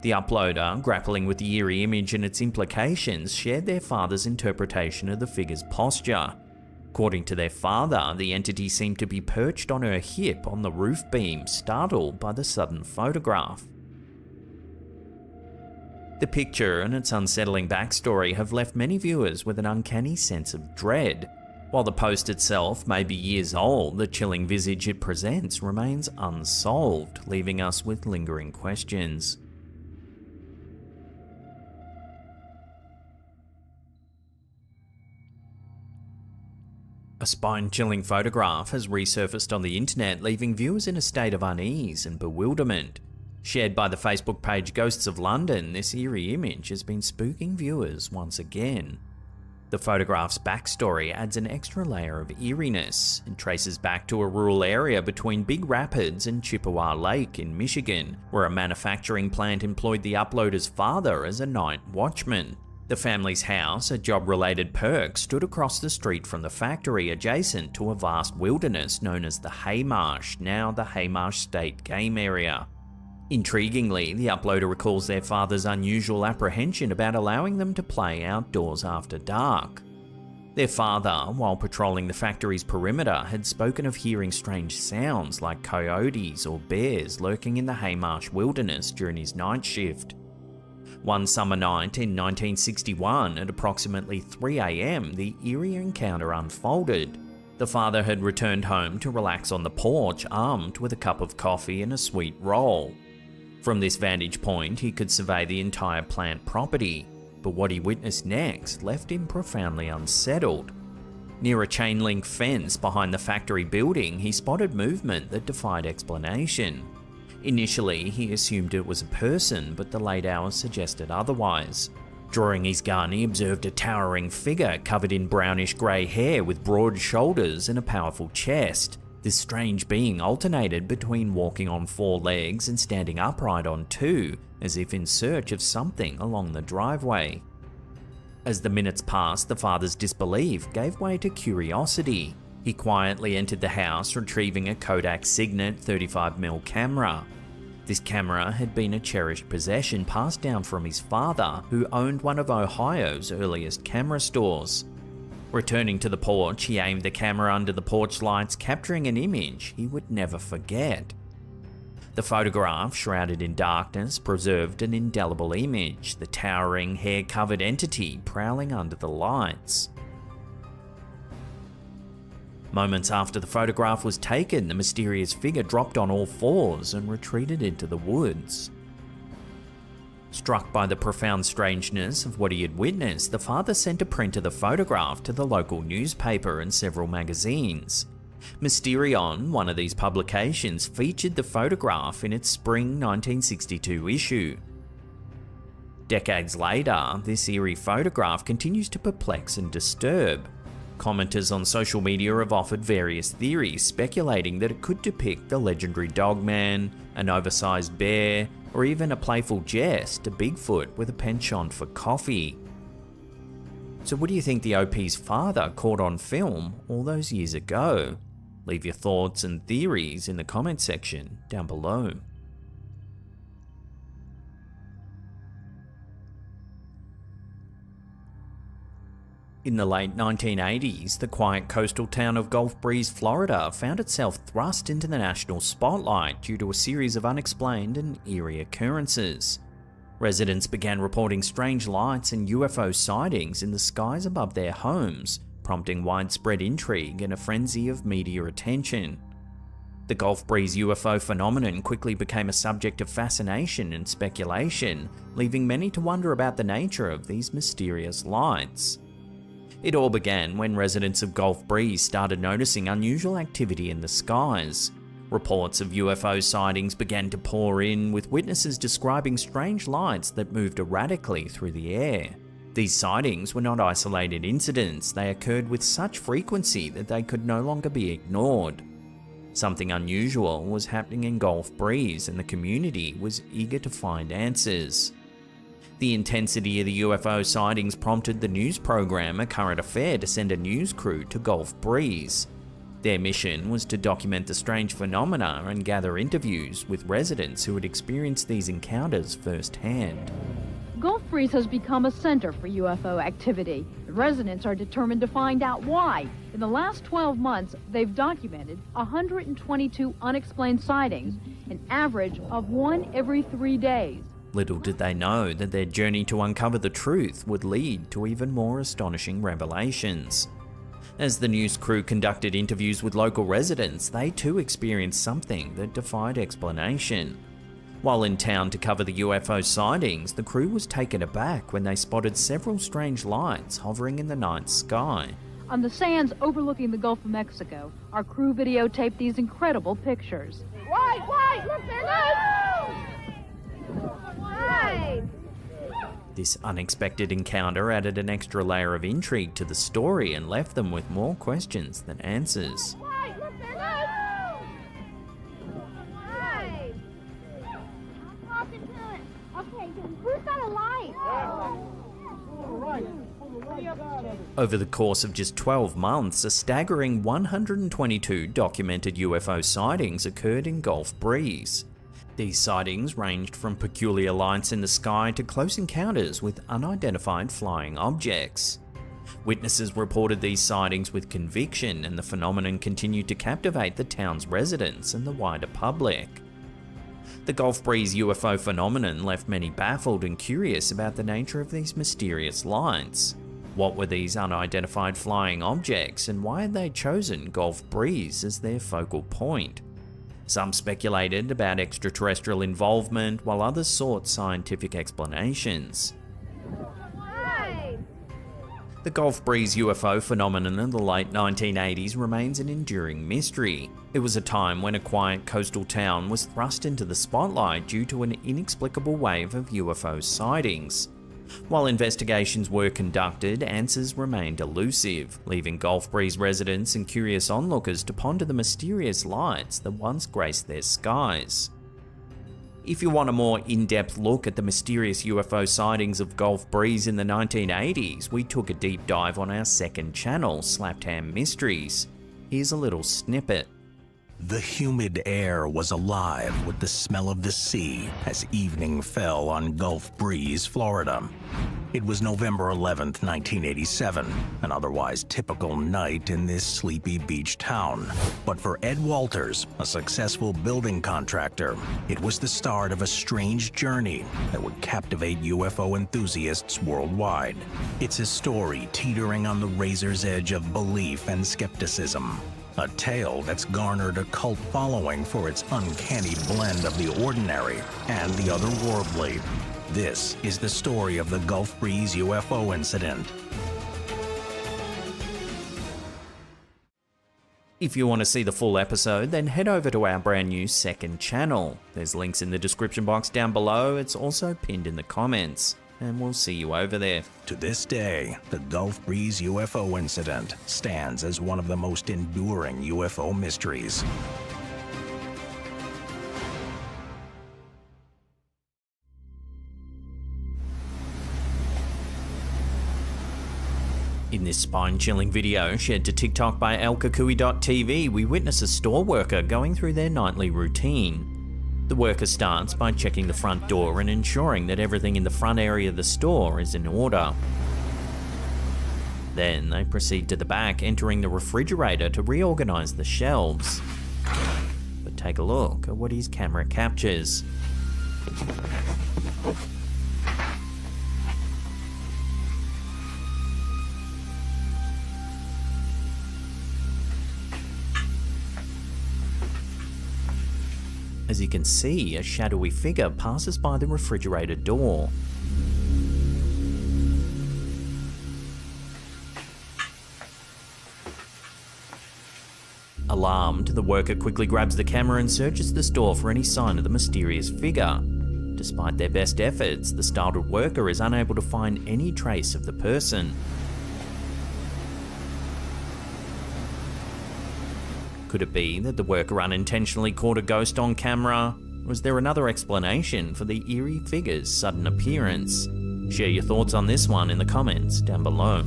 The uploader, grappling with the eerie image and its implications, shared their father's interpretation of the figure's posture. According to their father, the entity seemed to be perched on her hip on the roof beam, startled by the sudden photograph. The picture and its unsettling backstory have left many viewers with an uncanny sense of dread. While the post itself may be years old, the chilling visage it presents remains unsolved, leaving us with lingering questions. A spine-chilling photograph has resurfaced on the internet, leaving viewers in a state of unease and bewilderment. Shared by the Facebook page Ghosts of London, this eerie image has been spooking viewers once again. The photograph's backstory adds an extra layer of eeriness and traces back to a rural area between Big Rapids and Chippewa Lake in Michigan, where a manufacturing plant employed the uploader's father as a night watchman. The family's house, a job-related perk, stood across the street from the factory, adjacent to a vast wilderness known as the Haymarsh, now the Haymarsh State Game Area. Intriguingly, the uploader recalls their father's unusual apprehension about allowing them to play outdoors after dark. Their father, while patrolling the factory's perimeter, had spoken of hearing strange sounds like coyotes or bears lurking in the Haymarsh wilderness during his night shift. One summer night in 1961 at approximately 3 AM, the eerie encounter unfolded. The father had returned home to relax on the porch, armed with a cup of coffee and a sweet roll. From this vantage point, he could survey the entire plant property, but what he witnessed next left him profoundly unsettled. Near a chain-link fence behind the factory building, he spotted movement that defied explanation. Initially, he assumed it was a person, but the late hours suggested otherwise. Drawing his gun, he observed a towering figure covered in brownish grey hair with broad shoulders and a powerful chest. This strange being alternated between walking on 4 legs and standing upright on 2, as if in search of something along the driveway. As the minutes passed, the father's disbelief gave way to curiosity. He quietly entered the house, retrieving a Kodak Signet 35mm camera. This camera had been a cherished possession passed down from his father, who owned one of Ohio's earliest camera stores. Returning to the porch, he aimed the camera under the porch lights, capturing an image he would never forget. The photograph, shrouded in darkness, preserved an indelible image, the towering, hair-covered entity prowling under the lights. Moments after the photograph was taken, the mysterious figure dropped on all fours and retreated into the woods. Struck by the profound strangeness of what he had witnessed, the father sent a print of the photograph to the local newspaper and several magazines. Mysterion, one of these publications, featured the photograph in its spring 1962 issue. Decades later, this eerie photograph continues to perplex and disturb. Commenters on social media have offered various theories, speculating that it could depict the legendary Dogman, an oversized bear, or even a playful jest, a Bigfoot with a penchant for coffee. So what do you think the OP's father caught on film all those years ago? Leave your thoughts and theories in the comment section down below. In the late 1980s, the quiet coastal town of Gulf Breeze, Florida found itself thrust into the national spotlight due to a series of unexplained and eerie occurrences. Residents began reporting strange lights and UFO sightings in the skies above their homes, prompting widespread intrigue and a frenzy of media attention. The Gulf Breeze UFO phenomenon quickly became a subject of fascination and speculation, leaving many to wonder about the nature of these mysterious lights. It all began when residents of Gulf Breeze started noticing unusual activity in the skies. Reports of UFO sightings began to pour in, with witnesses describing strange lights that moved erratically through the air. These sightings were not isolated incidents, they occurred with such frequency that they could no longer be ignored. Something unusual was happening in Gulf Breeze, and the community was eager to find answers. The intensity of the UFO sightings prompted the news program A Current Affair to send a news crew to Gulf Breeze. Their mission was to document the strange phenomena and gather interviews with residents who had experienced these encounters firsthand. Gulf Breeze has become a center for UFO activity. The residents are determined to find out why. In the last 12 months, they've documented 122 unexplained sightings, an average of 1 every 3 days. Little did they know that their journey to uncover the truth would lead to even more astonishing revelations. As the news crew conducted interviews with local residents, they too experienced something that defied explanation. While in town to cover the UFO sightings, the crew was taken aback when they spotted several strange lights hovering in the night sky. On the sands overlooking the Gulf of Mexico, our crew videotaped these incredible pictures. Why? Look, they're loose! This unexpected encounter added an extra layer of intrigue to the story and left them with more questions than answers. Look, they're loose! Okay, who's got a light? Over the course of just 12 months, a staggering 122 documented UFO sightings occurred in Gulf Breeze. These sightings ranged from peculiar lights in the sky to close encounters with unidentified flying objects. Witnesses reported these sightings with conviction, and the phenomenon continued to captivate the town's residents and the wider public. The Gulf Breeze UFO phenomenon left many baffled and curious about the nature of these mysterious lights. What were these unidentified flying objects, and why had they chosen Gulf Breeze as their focal point? Some speculated about extraterrestrial involvement, while others sought scientific explanations. The Gulf Breeze UFO phenomenon in the late 1980s remains an enduring mystery. It was a time when a quiet coastal town was thrust into the spotlight due to an inexplicable wave of UFO sightings. While investigations were conducted, answers remained elusive, leaving Gulf Breeze residents and curious onlookers to ponder the mysterious lights that once graced their skies. If you want a more in-depth look at the mysterious UFO sightings of Gulf Breeze in the 1980s, we took a deep dive on our second channel, Slapped Ham Mysteries. Here's a little snippet. The humid air was alive with the smell of the sea as evening fell on Gulf Breeze, Florida. It was November 11th, 1987, an otherwise typical night in this sleepy beach town. But for Ed Walters, a successful building contractor, it was the start of a strange journey that would captivate UFO enthusiasts worldwide. It's a story teetering on the razor's edge of belief and skepticism. A tale that's garnered a cult following for its uncanny blend of the ordinary and the otherworldly. This is the story of the Gulf Breeze UFO incident. If you want to see the full episode, then head over to our brand new second channel. There's links in the description box down below. It's also pinned in the comments. And we'll see you over there. To this day, the Gulf Breeze UFO incident stands as one of the most enduring UFO mysteries. In this spine-chilling video shared to TikTok by elkakui.tv, we witness a store worker going through their nightly routine. The worker starts by checking the front door and ensuring that everything in the front area of the store is in order. Then they proceed to the back, entering the refrigerator to reorganize the shelves. But take a look at what his camera captures. As you can see, a shadowy figure passes by the refrigerator door. Alarmed, the worker quickly grabs the camera and searches the store for any sign of the mysterious figure. Despite their best efforts, the startled worker is unable to find any trace of the person. Could it be that the worker unintentionally caught a ghost on camera? Or is there another explanation for the eerie figure's sudden appearance? Share your thoughts on this one in the comments down below.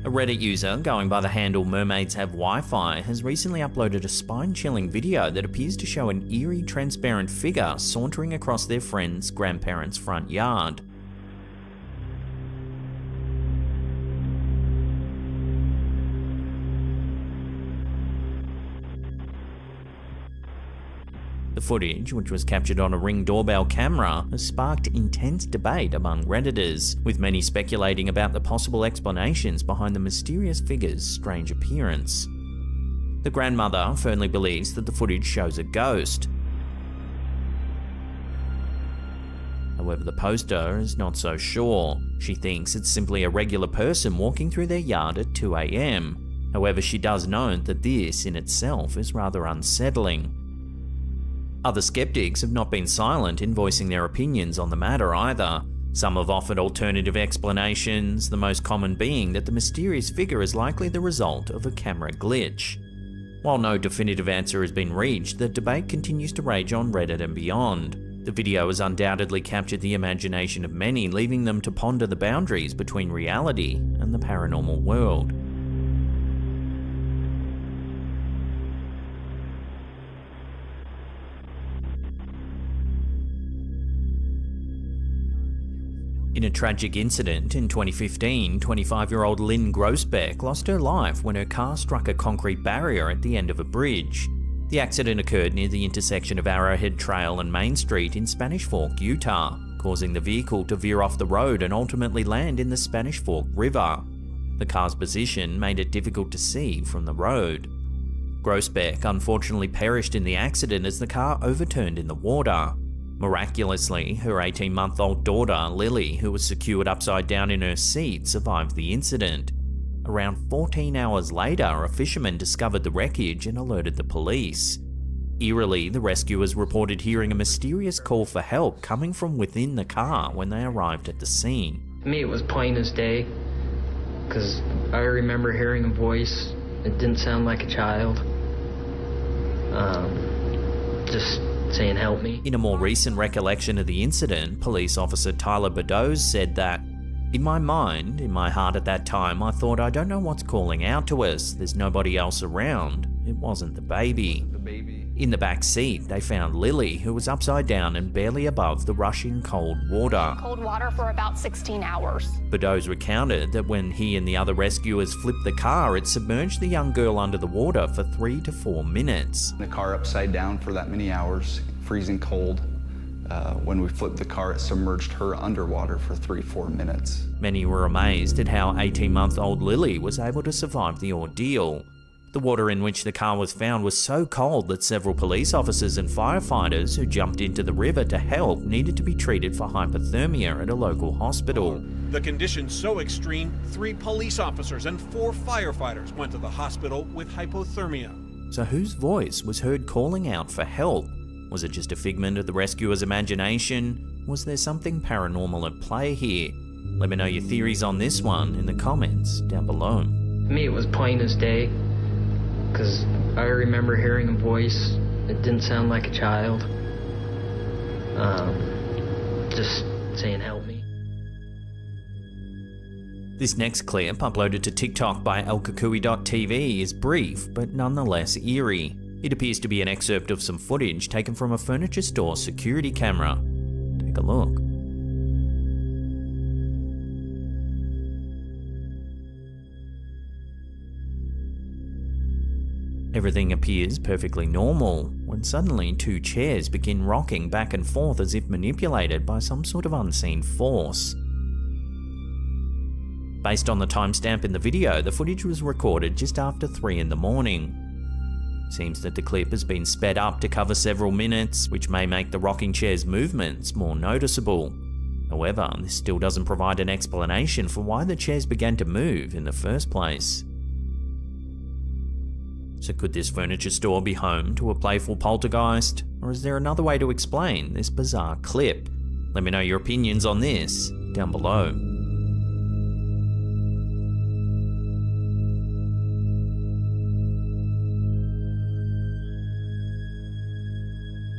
A Reddit user going by the handle Mermaids Have Wi-Fi has recently uploaded a spine-chilling video that appears to show an eerie transparent figure sauntering across their friend's grandparents' front yard. The footage, which was captured on a Ring doorbell camera, has sparked intense debate among Redditors, with many speculating about the possible explanations behind the mysterious figure's strange appearance. The grandmother firmly believes that the footage shows a ghost. However, the poster is not so sure. She thinks it's simply a regular person walking through their yard at 2 AM. However, she does note that this in itself is rather unsettling. Other skeptics have not been silent in voicing their opinions on the matter either. Some have offered alternative explanations, the most common being that the mysterious figure is likely the result of a camera glitch. While no definitive answer has been reached, the debate continues to rage on Reddit and beyond. The video has undoubtedly captured the imagination of many, leaving them to ponder the boundaries between reality and the paranormal world. In a tragic incident in 2015, 25-year-old Lynn Grossbeck lost her life when her car struck a concrete barrier at the end of a bridge. The accident occurred near the intersection of Arrowhead Trail and Main Street in Spanish Fork, Utah, causing the vehicle to veer off the road and ultimately land in the Spanish Fork River. The car's position made it difficult to see from the road. Grossbeck unfortunately perished in the accident as the car overturned in the water. Miraculously, her 18-month-old daughter, Lily, who was secured upside down in her seat, survived the incident. Around 14 hours later, a fisherman discovered the wreckage and alerted the police. Eerily, the rescuers reported hearing a mysterious call for help coming from within the car when they arrived at the scene. To me, it was plain as day, because I remember hearing a voice. It didn't sound like a child. Just saying, help me. In a more recent recollection of the incident, police officer Tyler Beddoes said that, "In my mind, in my heart at that time, I thought, I don't know what's calling out to us. There's nobody else around. It wasn't the baby." In the back seat, they found Lily, who was upside down and barely above the rushing cold water. Cold water for about 16 hours. Beddoes recounted that when he and the other rescuers flipped the car, it submerged the young girl under the water for 3 to 4 minutes. The car upside down for that many hours, freezing cold. When we flipped the car, it submerged her underwater for 3-4 minutes. Many were amazed at how 18-month-old Lily was able to survive the ordeal. The water in which the car was found was so cold that several police officers and firefighters who jumped into the river to help needed to be treated for hypothermia at a local hospital. The condition so extreme, 3 police officers and 4 firefighters went to the hospital with hypothermia. So whose voice was heard calling out for help? Was it just a figment of the rescuer's imagination? Was there something paranormal at play here? Let me know your theories on this one in the comments down below. To me, it was plain as day, because I remember hearing a voice. It didn't sound like a child. Just saying, help me. This next clip, uploaded to TikTok by elkukui.tv, is brief but nonetheless eerie. It appears to be an excerpt of some footage taken from a furniture store security camera. Take a look. Everything appears perfectly normal, when suddenly 2 chairs begin rocking back and forth as if manipulated by some sort of unseen force. Based on the timestamp in the video, the footage was recorded just after 3 in the morning. Seems that the clip has been sped up to cover several minutes, which may make the rocking chair's movements more noticeable. However, this still doesn't provide an explanation for why the chairs began to move in the first place. So could this furniture store be home to a playful poltergeist? Or is there another way to explain this bizarre clip? Let me know your opinions on this down below.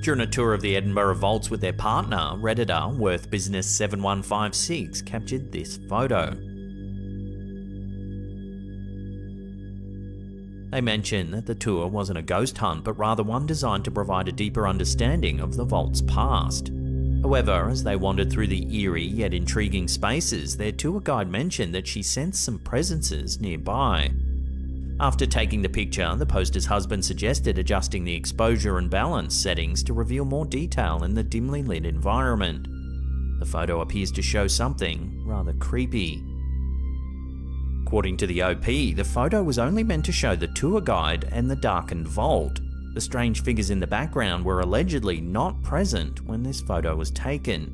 During a tour of the Edinburgh Vaults with their partner, Redditor WorthBusiness7156 captured this photo. They mention that the tour wasn't a ghost hunt, but rather one designed to provide a deeper understanding of the vault's past. However, as they wandered through the eerie yet intriguing spaces, their tour guide mentioned that she sensed some presences nearby. After taking the picture, the poster's husband suggested adjusting the exposure and balance settings to reveal more detail in the dimly lit environment. The photo appears to show something rather creepy. According to the OP, the photo was only meant to show the tour guide and the darkened vault. The strange figures in the background were allegedly not present when this photo was taken.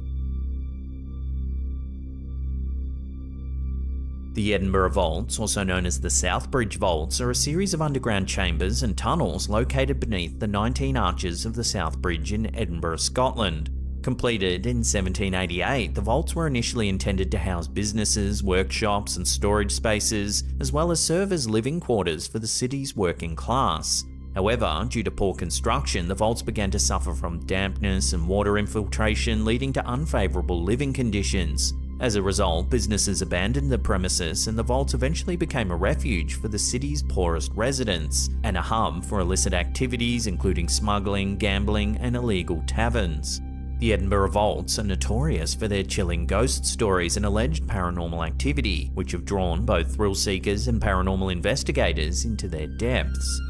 The Edinburgh Vaults, also known as the Southbridge Vaults, are a series of underground chambers and tunnels located beneath the 19 arches of the South Bridge in Edinburgh, Scotland. Completed in 1788, the vaults were initially intended to house businesses, workshops and storage spaces, as well as serve as living quarters for the city's working class. However, due to poor construction, the vaults began to suffer from dampness and water infiltration, leading to unfavourable living conditions. As a result, businesses abandoned the premises and the vaults eventually became a refuge for the city's poorest residents, and a hub for illicit activities including smuggling, gambling and illegal taverns. The Edinburgh Vaults are notorious for their chilling ghost stories and alleged paranormal activity, which have drawn both thrill seekers and paranormal investigators into their depths.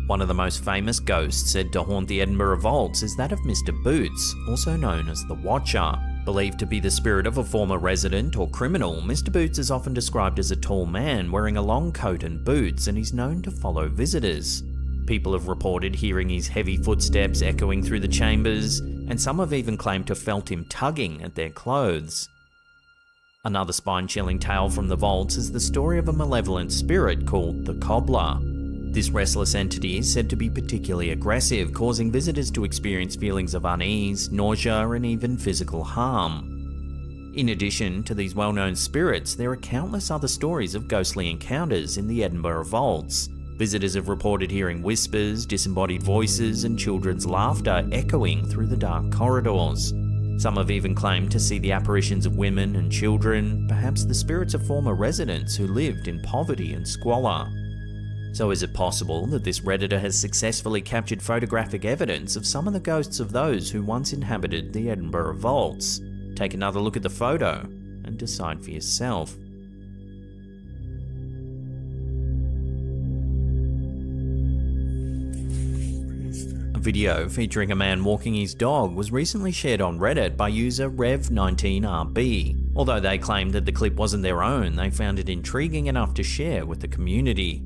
One of the most famous ghosts said to haunt the Edinburgh Vaults is that of Mr. Boots, also known as the Watcher. Believed to be the spirit of a former resident or criminal, Mr. Boots is often described as a tall man wearing a long coat and boots, and he's known to follow visitors. People have reported hearing his heavy footsteps echoing through the chambers, and some have even claimed to have felt him tugging at their clothes. Another spine-chilling tale from the vaults is the story of a malevolent spirit called the Cobbler. This restless entity is said to be particularly aggressive, causing visitors to experience feelings of unease, nausea, and even physical harm. In addition to these well-known spirits, there are countless other stories of ghostly encounters in the Edinburgh Vaults. Visitors have reported hearing whispers, disembodied voices, and children's laughter echoing through the dark corridors. Some have even claimed to see the apparitions of women and children, perhaps the spirits of former residents who lived in poverty and squalor. So is it possible that this Redditor has successfully captured photographic evidence of some of the ghosts of those who once inhabited the Edinburgh Vaults? Take another look at the photo and decide for yourself. A video featuring a man walking his dog was recently shared on Reddit by user Rev19RB. Although they claimed that the clip wasn't their own, they found it intriguing enough to share with the community.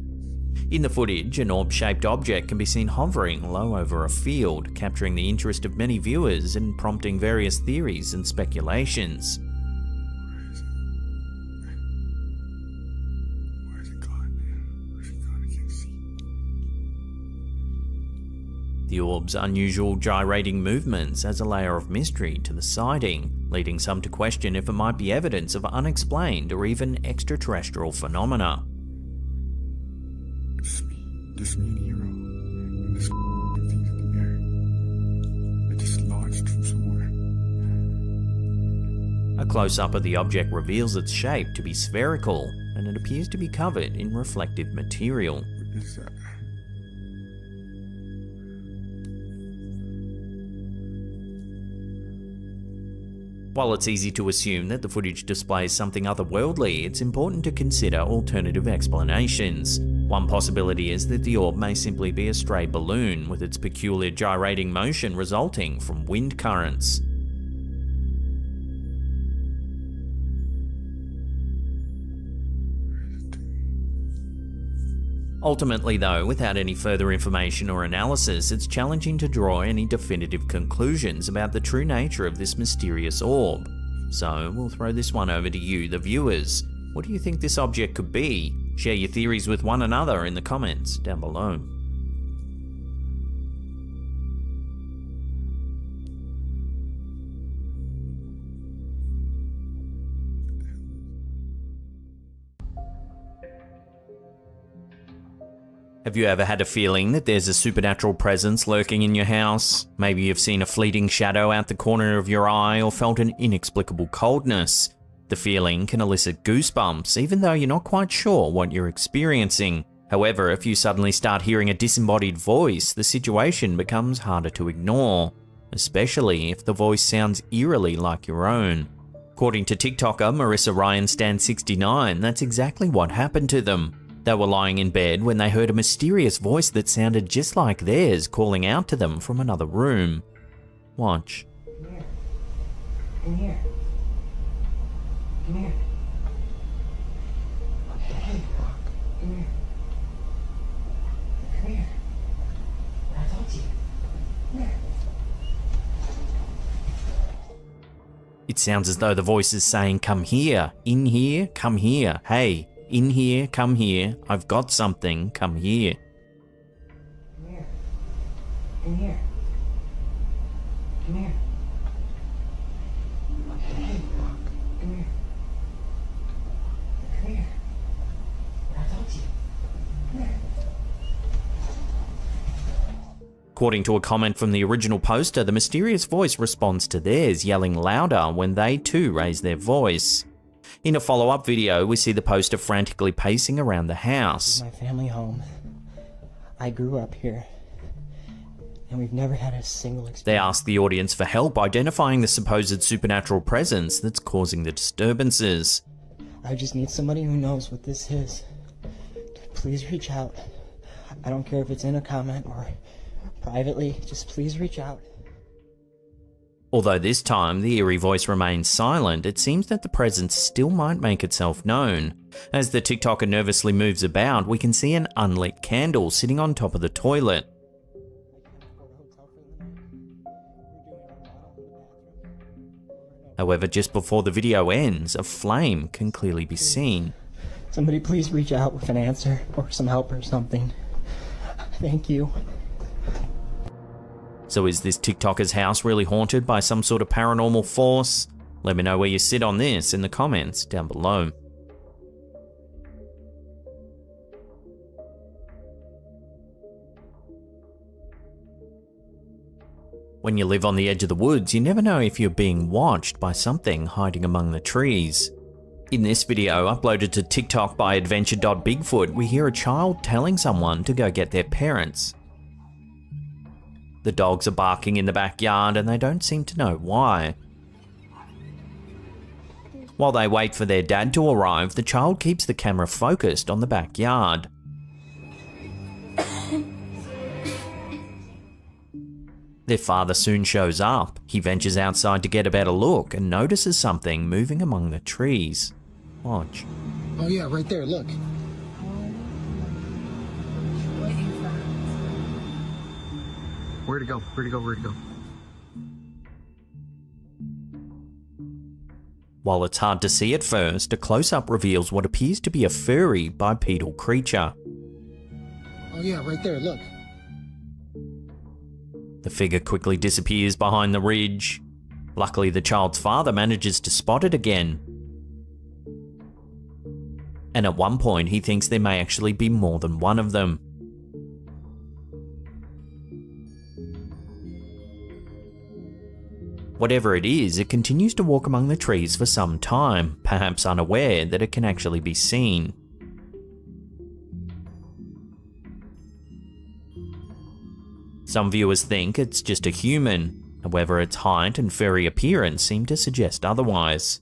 In the footage, an orb-shaped object can be seen hovering low over a field, capturing the interest of many viewers and prompting various theories and speculations. The orb's unusual gyrating movements adds a layer of mystery to the sighting, leading some to question if it might be evidence of unexplained or even extraterrestrial phenomena. This meteor and this thing in the air. It just lodged from somewhere. A close-up of the object reveals its shape to be spherical, and it appears to be covered in reflective material. What is that? While it's easy to assume that the footage displays something otherworldly, it's important to consider alternative explanations. One possibility is that the orb may simply be a stray balloon, with its peculiar gyrating motion resulting from wind currents. Ultimately though, without any further information or analysis, it's challenging to draw any definitive conclusions about the true nature of this mysterious orb. So we'll throw this one over to you, the viewers. What do you think this object could be? Share your theories with one another in the comments down below. Have you ever had a feeling that there's a supernatural presence lurking in your house? Maybe you've seen a fleeting shadow out the corner of your eye or felt an inexplicable coldness. The feeling can elicit goosebumps, even though you're not quite sure what you're experiencing. However, if you suddenly start hearing a disembodied voice, the situation becomes harder to ignore, especially if the voice sounds eerily like your own. According to TikToker Marissa RyanStan69, that's exactly what happened to them. They were lying in bed when they heard a mysterious voice that sounded just like theirs calling out to them from another room. Watch. Come here. Come here. Come here. Hey, come here. Come here. I told you. Come here. It sounds as though the voice is saying, "Come here, in here, come here, hey. In here, come here, I've got something, come here." Come here. Come here. Come here. Hey, come here. Come here. I told you. Come here. According to a comment from the original poster, the mysterious voice responds to theirs, yelling louder when they too raise their voice. In a follow-up video, we see the poster frantically pacing around the house. This is my family home. I grew up here. and we've never had a single experience. They ask the audience for help identifying the supposed supernatural presence that's causing the disturbances. I just need somebody who knows what this is. Please reach out. I don't care if it's in a comment or privately, just please reach out. Although this time the eerie voice remains silent, it seems that the presence still might make itself known. As the TikToker nervously moves about, we can see an unlit candle sitting on top of the toilet. However, just before the video ends, a flame can clearly be seen. Somebody please reach out with an answer or some help or something. Thank you. So is this TikToker's house really haunted by some sort of paranormal force? Let me know where you sit on this in the comments down below. When you live on the edge of the woods, you never know if you're being watched by something hiding among the trees. In this video, uploaded to TikTok by adventure.bigfoot, we hear a child telling someone to go get their parents. The dogs are barking in the backyard and they don't seem to know why. While they wait for their dad to arrive, the child keeps the camera focused on the backyard. Their father soon shows up. He ventures outside to get a better look and notices something moving among the trees. Watch. Oh yeah, right there, look. Where'd it go? Where'd it go? Where'd it go? While it's hard to see at first, a close-up reveals what appears to be a furry bipedal creature. Oh yeah, right there, look. The figure quickly disappears behind the ridge. Luckily, the child's father manages to spot it again. And at one point, he thinks there may actually be more than one of them. Whatever it is, it continues to walk among the trees for some time, perhaps unaware that it can actually be seen. Some viewers think it's just a human, however its height and furry appearance seem to suggest otherwise.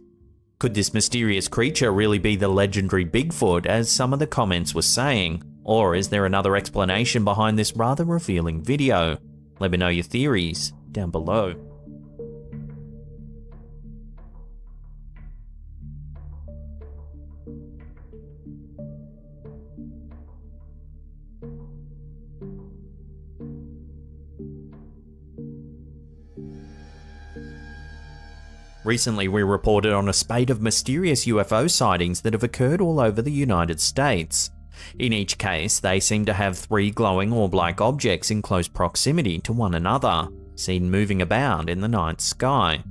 Could this mysterious creature really be the legendary Bigfoot, as some of the comments were saying, or is there another explanation behind this rather revealing video? Let me know your theories down below. Recently, we reported on a spate of mysterious UFO sightings that have occurred all over the United States. In each case, they seem to have three glowing orb-like objects in close proximity to one another, seen moving about in the night sky.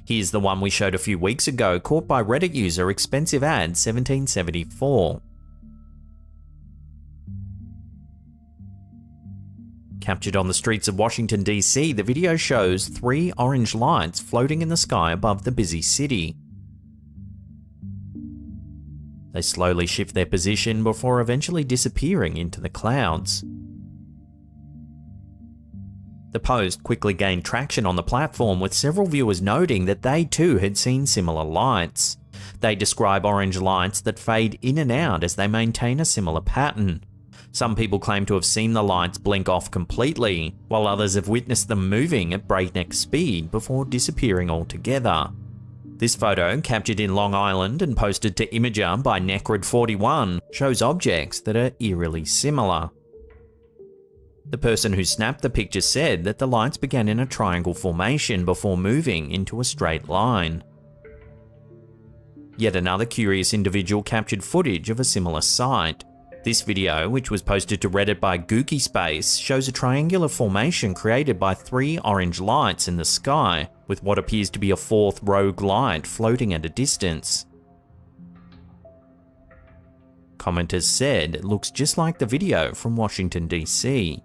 Here's the one we showed a few weeks ago, caught by Reddit user ExpensiveAd1774. Captured on the streets of Washington, D.C., the video shows three orange lights floating in the sky above the busy city. They slowly shift their position before eventually disappearing into the clouds. The post quickly gained traction on the platform, with several viewers noting that they too had seen similar lights. They describe orange lights that fade in and out as they maintain a similar pattern. Some people claim to have seen the lights blink off completely, while others have witnessed them moving at breakneck speed before disappearing altogether. This photo, captured in Long Island and posted to Imager by Necrid41, shows objects that are eerily similar. The person who snapped the picture said that the lights began in a triangle formation before moving into a straight line. Yet another curious individual captured footage of a similar sight. This video, which was posted to Reddit by Gookie Space, shows a triangular formation created by three orange lights in the sky, with what appears to be a fourth rogue light floating at a distance. Commenters said it looks just like the video from Washington, D.C.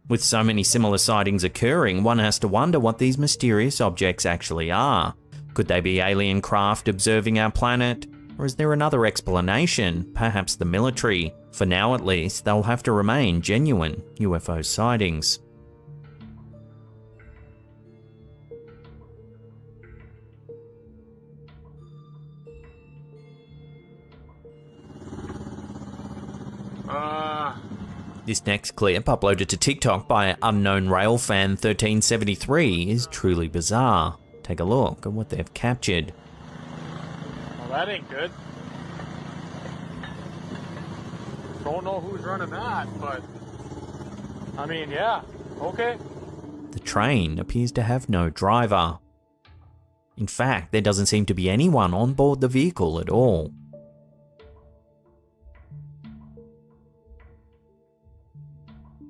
With so many similar sightings occurring, one has to wonder what these mysterious objects actually are. Could they be alien craft observing our planet? Or is there another explanation, perhaps the military, For now at least, they'll have to remain genuine UFO sightings. This next clip, uploaded to TikTok by unknown railfan 1373, is truly bizarre. Take a look at what they've captured. Well, that ain't good. Don't know who's running that, but I mean, yeah, okay. The train appears to have no driver. In fact, there doesn't seem to be anyone on board the vehicle at all.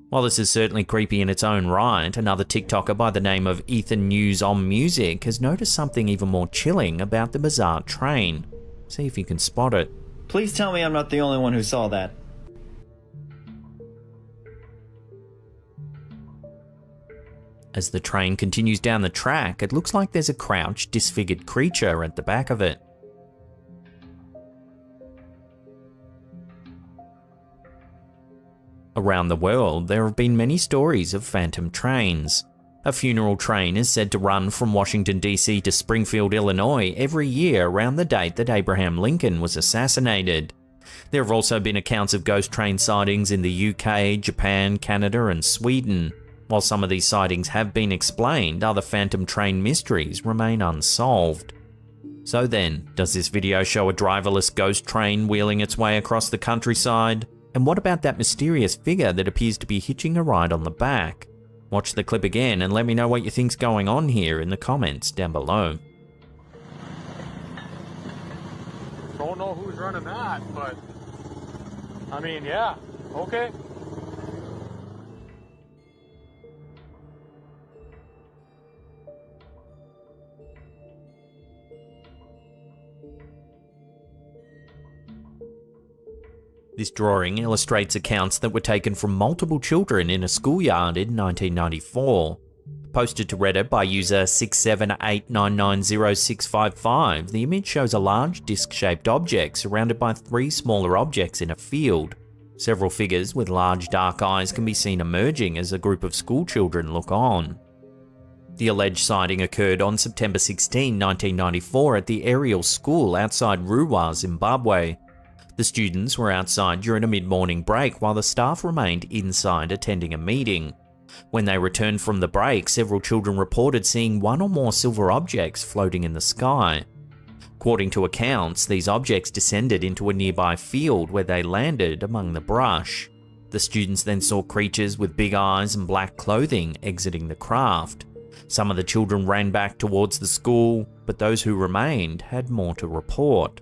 While this is certainly creepy in its own right, another TikToker by the name of Ethan News on Music has noticed something even more chilling about the bizarre train. See if you can spot it. Please tell me I'm not the only one who saw that. As the train continues down the track, it looks like there's a crouched, disfigured creature at the back of it. Around the world, there have been many stories of phantom trains. A funeral train is said to run from Washington, D.C. to Springfield, Illinois every year around the date that Abraham Lincoln was assassinated. There have also been accounts of ghost train sightings in the UK, Japan, Canada, and Sweden. While some of these sightings have been explained, other phantom train mysteries remain unsolved. So then, does this video show a driverless ghost train wheeling its way across the countryside? And what about that mysterious figure that appears to be hitching a ride on the back? Watch the clip again and let me know what you think's going on here in the comments down below. Don't know who's running that, but I mean, yeah, okay. This drawing illustrates accounts that were taken from multiple children in a schoolyard in 1994. Posted to Reddit by user 678990655, the image shows a large disc-shaped object surrounded by 3 smaller objects in a field. Several figures with large dark eyes can be seen emerging as a group of schoolchildren look on. The alleged sighting occurred on September 16, 1994 at the Ariel School outside Ruwa, Zimbabwe. The students were outside during a mid-morning break while the staff remained inside attending a meeting. When they returned from the break, several children reported seeing 1 or more silver objects floating in the sky. According to accounts, these objects descended into a nearby field where they landed among the brush. The students then saw creatures with big eyes and black clothing exiting the craft. Some of the children ran back towards the school, but those who remained had more to report.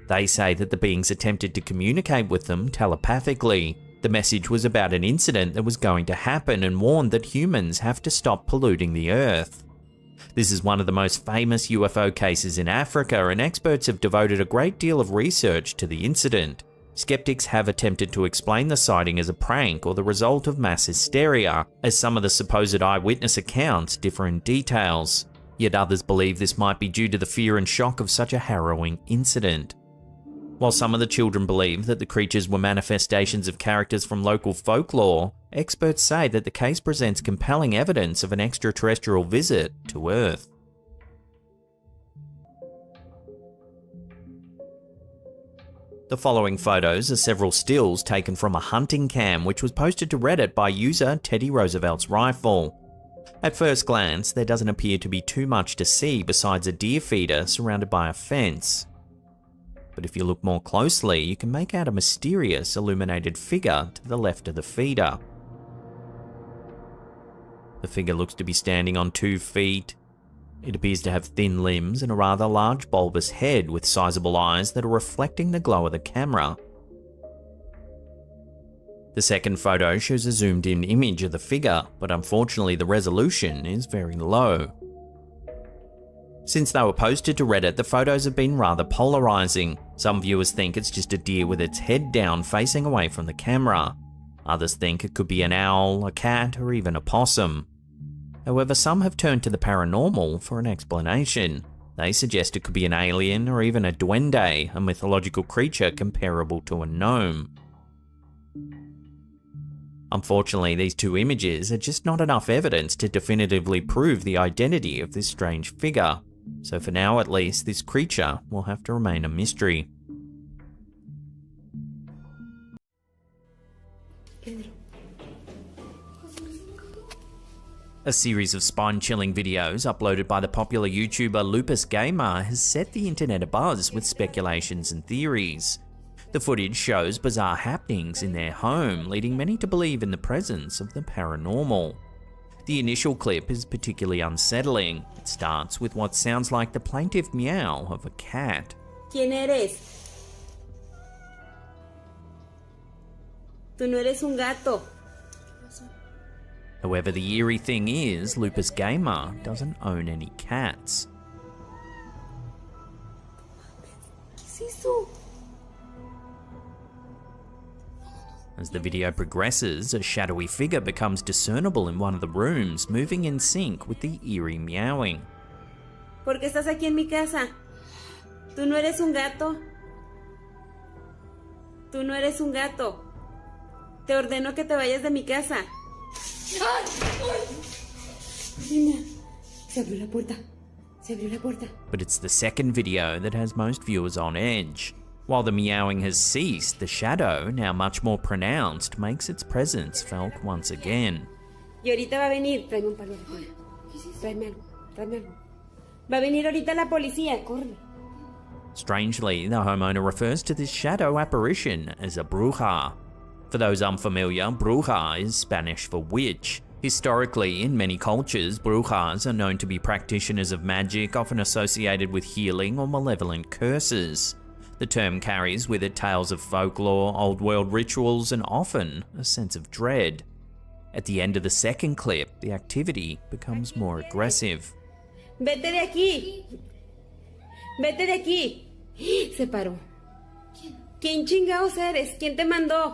They say that the beings attempted to communicate with them telepathically. The message was about an incident that was going to happen and warned that humans have to stop polluting the earth. This is one of the most famous UFO cases in Africa, and experts have devoted a great deal of research to the incident. Skeptics have attempted to explain the sighting as a prank or the result of mass hysteria, as some of the supposed eyewitness accounts differ in details. Yet others believe this might be due to the fear and shock of such a harrowing incident. While some of the children believe that the creatures were manifestations of characters from local folklore, experts say that the case presents compelling evidence of an extraterrestrial visit to Earth. The following photos are several stills taken from a hunting cam which was posted to Reddit by user Teddy Roosevelt's Rifle. At first glance, there doesn't appear to be too much to see besides a deer feeder surrounded by a fence. But if you look more closely, you can make out a mysterious illuminated figure to the left of the feeder. The figure looks to be standing on 2 feet. It appears to have thin limbs and a rather large bulbous head with sizable eyes that are reflecting the glow of the camera. The second photo shows a zoomed-in image of the figure, but unfortunately the resolution is very low. Since they were posted to Reddit, the photos have been rather polarizing. Some viewers think it's just a deer with its head down facing away from the camera. Others think it could be an owl, a cat, or even a possum. However, some have turned to the paranormal for an explanation. They suggest it could be an alien or even a duende, a mythological creature comparable to a gnome. Unfortunately, these two images are just not enough evidence to definitively prove the identity of this strange figure, so for now at least, this creature will have to remain a mystery. A series of spine-chilling videos uploaded by the popular YouTuber Lupus Gamer has set the internet abuzz with speculations and theories. The footage shows bizarre happenings in their home, leading many to believe in the presence of the paranormal. The initial clip is particularly unsettling. It starts with what sounds like the plaintive meow of a cat. ¿Quién eres? Tú no eres un gato. However, the eerie thing is, Lupus Gamer doesn't own any cats. ¿Qué es eso? As the video progresses, a shadowy figure becomes discernible in one of the rooms, moving in sync with the eerie meowing. ¿Por qué estás aquí en mi casa? ¿Tú no eres un gato? Tú no eres un gato. Te ordeno que te vayas de mi casa. Niña, se abrió la puerta. Se abrió la puerta. But it's the second video that has most viewers on edge. While the meowing has ceased, the shadow, now much more pronounced, makes its presence felt once again. Y ahorita va a venir. Tráeme un palo de cola. Tráeme algo. Tráeme algo. Va a venir ahorita la policía. Corre. Strangely, the homeowner refers to this shadow apparition as a bruja. For those unfamiliar, bruja is Spanish for witch. Historically, in many cultures, brujas are known to be practitioners of magic, often associated with healing or malevolent curses. The term carries with it tales of folklore, old world rituals, and often a sense of dread. At the end of the second clip, the activity becomes more aggressive. Vete de aquí. Vete de aquí. Se paró. ¿Quién chingados eres? ¿Quién te mandó?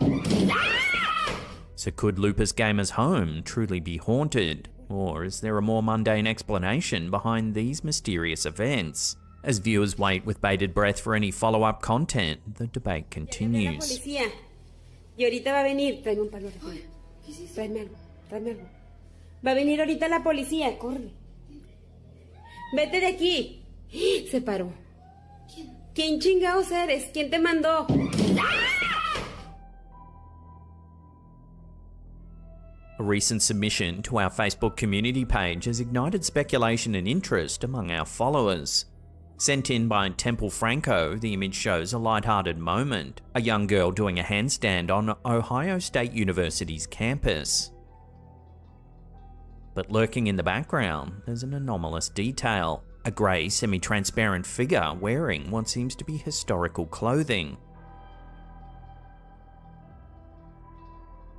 So could Lupus Gamer's home truly be haunted? Or is there a more mundane explanation behind these mysterious events? As viewers wait with bated breath for any follow-up content, the debate continues. Y ahorita va a venir. Tráeme un palo de cola. Tráeme algo. Tráeme algo. Va a venir ahorita la policía. Corre. Vete de aquí. Se paró. ¿Quién chingados eres? ¿Quién te mandó? A recent submission to our Facebook community page has ignited speculation and interest among our followers. Sent in by Temple Franco, the image shows a light-hearted moment, a young girl doing a handstand on Ohio State University's campus. But lurking in the background, there's an anomalous detail, a grey semi-transparent figure wearing what seems to be historical clothing.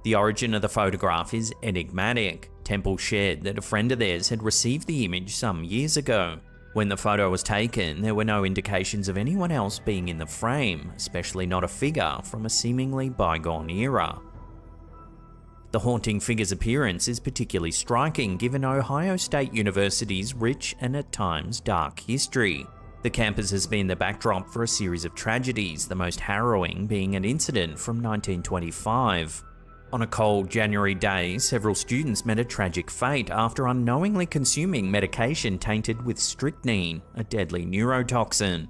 The origin of the photograph is enigmatic. Temple shared that a friend of theirs had received the image some years ago. When the photo was taken, there were no indications of anyone else being in the frame, especially not a figure from a seemingly bygone era. The haunting figure's appearance is particularly striking given Ohio State University's rich and at times dark history. The campus has been the backdrop for a series of tragedies, the most harrowing being an incident from 1925. On a cold January day, several students met a tragic fate after unknowingly consuming medication tainted with strychnine, a deadly neurotoxin.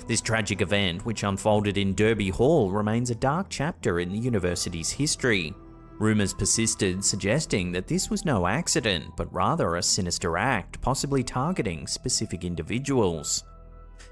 This tragic event, which unfolded in Derby Hall, remains a dark chapter in the university's history. Rumours persisted, suggesting that this was no accident, but rather a sinister act, possibly targeting specific individuals.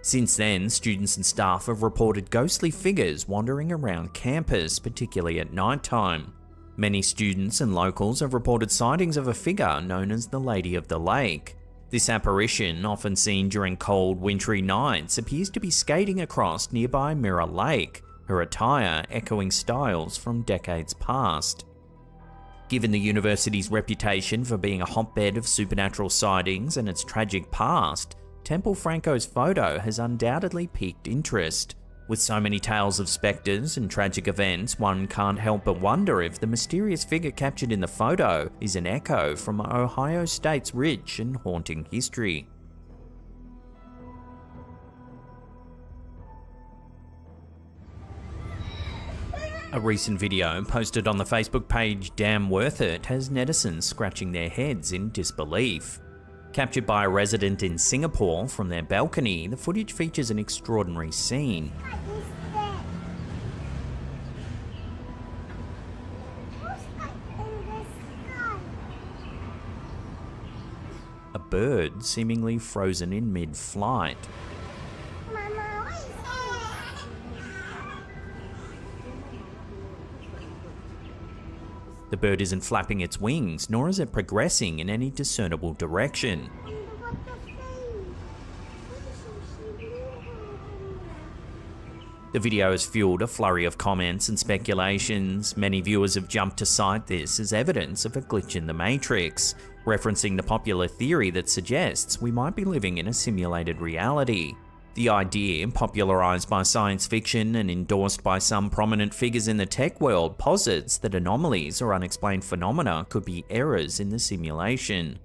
Since then, students and staff have reported ghostly figures wandering around campus, particularly at night time. Many students and locals have reported sightings of a figure known as the Lady of the Lake. This apparition, often seen during cold, wintry nights, appears to be skating across nearby Mirror Lake, her attire echoing styles from decades past. Given the university's reputation for being a hotbed of supernatural sightings and its tragic past, Temple Franco's photo has undoubtedly piqued interest. With so many tales of spectres and tragic events, one can't help but wonder if the mysterious figure captured in the photo is an echo from Ohio State's rich and haunting history. A recent video posted on the Facebook page Damn Worth It has netizens scratching their heads in disbelief. Captured by a resident in Singapore from their balcony, the footage features an extraordinary scene. A bird seemingly frozen in mid-flight. The bird isn't flapping its wings, nor is it progressing in any discernible direction. The video has fueled a flurry of comments and speculations. Many viewers have jumped to cite this as evidence of a glitch in the Matrix, referencing the popular theory that suggests we might be living in a simulated reality. The idea, popularized by science fiction and endorsed by some prominent figures in the tech world, posits that anomalies or unexplained phenomena could be errors in the simulation.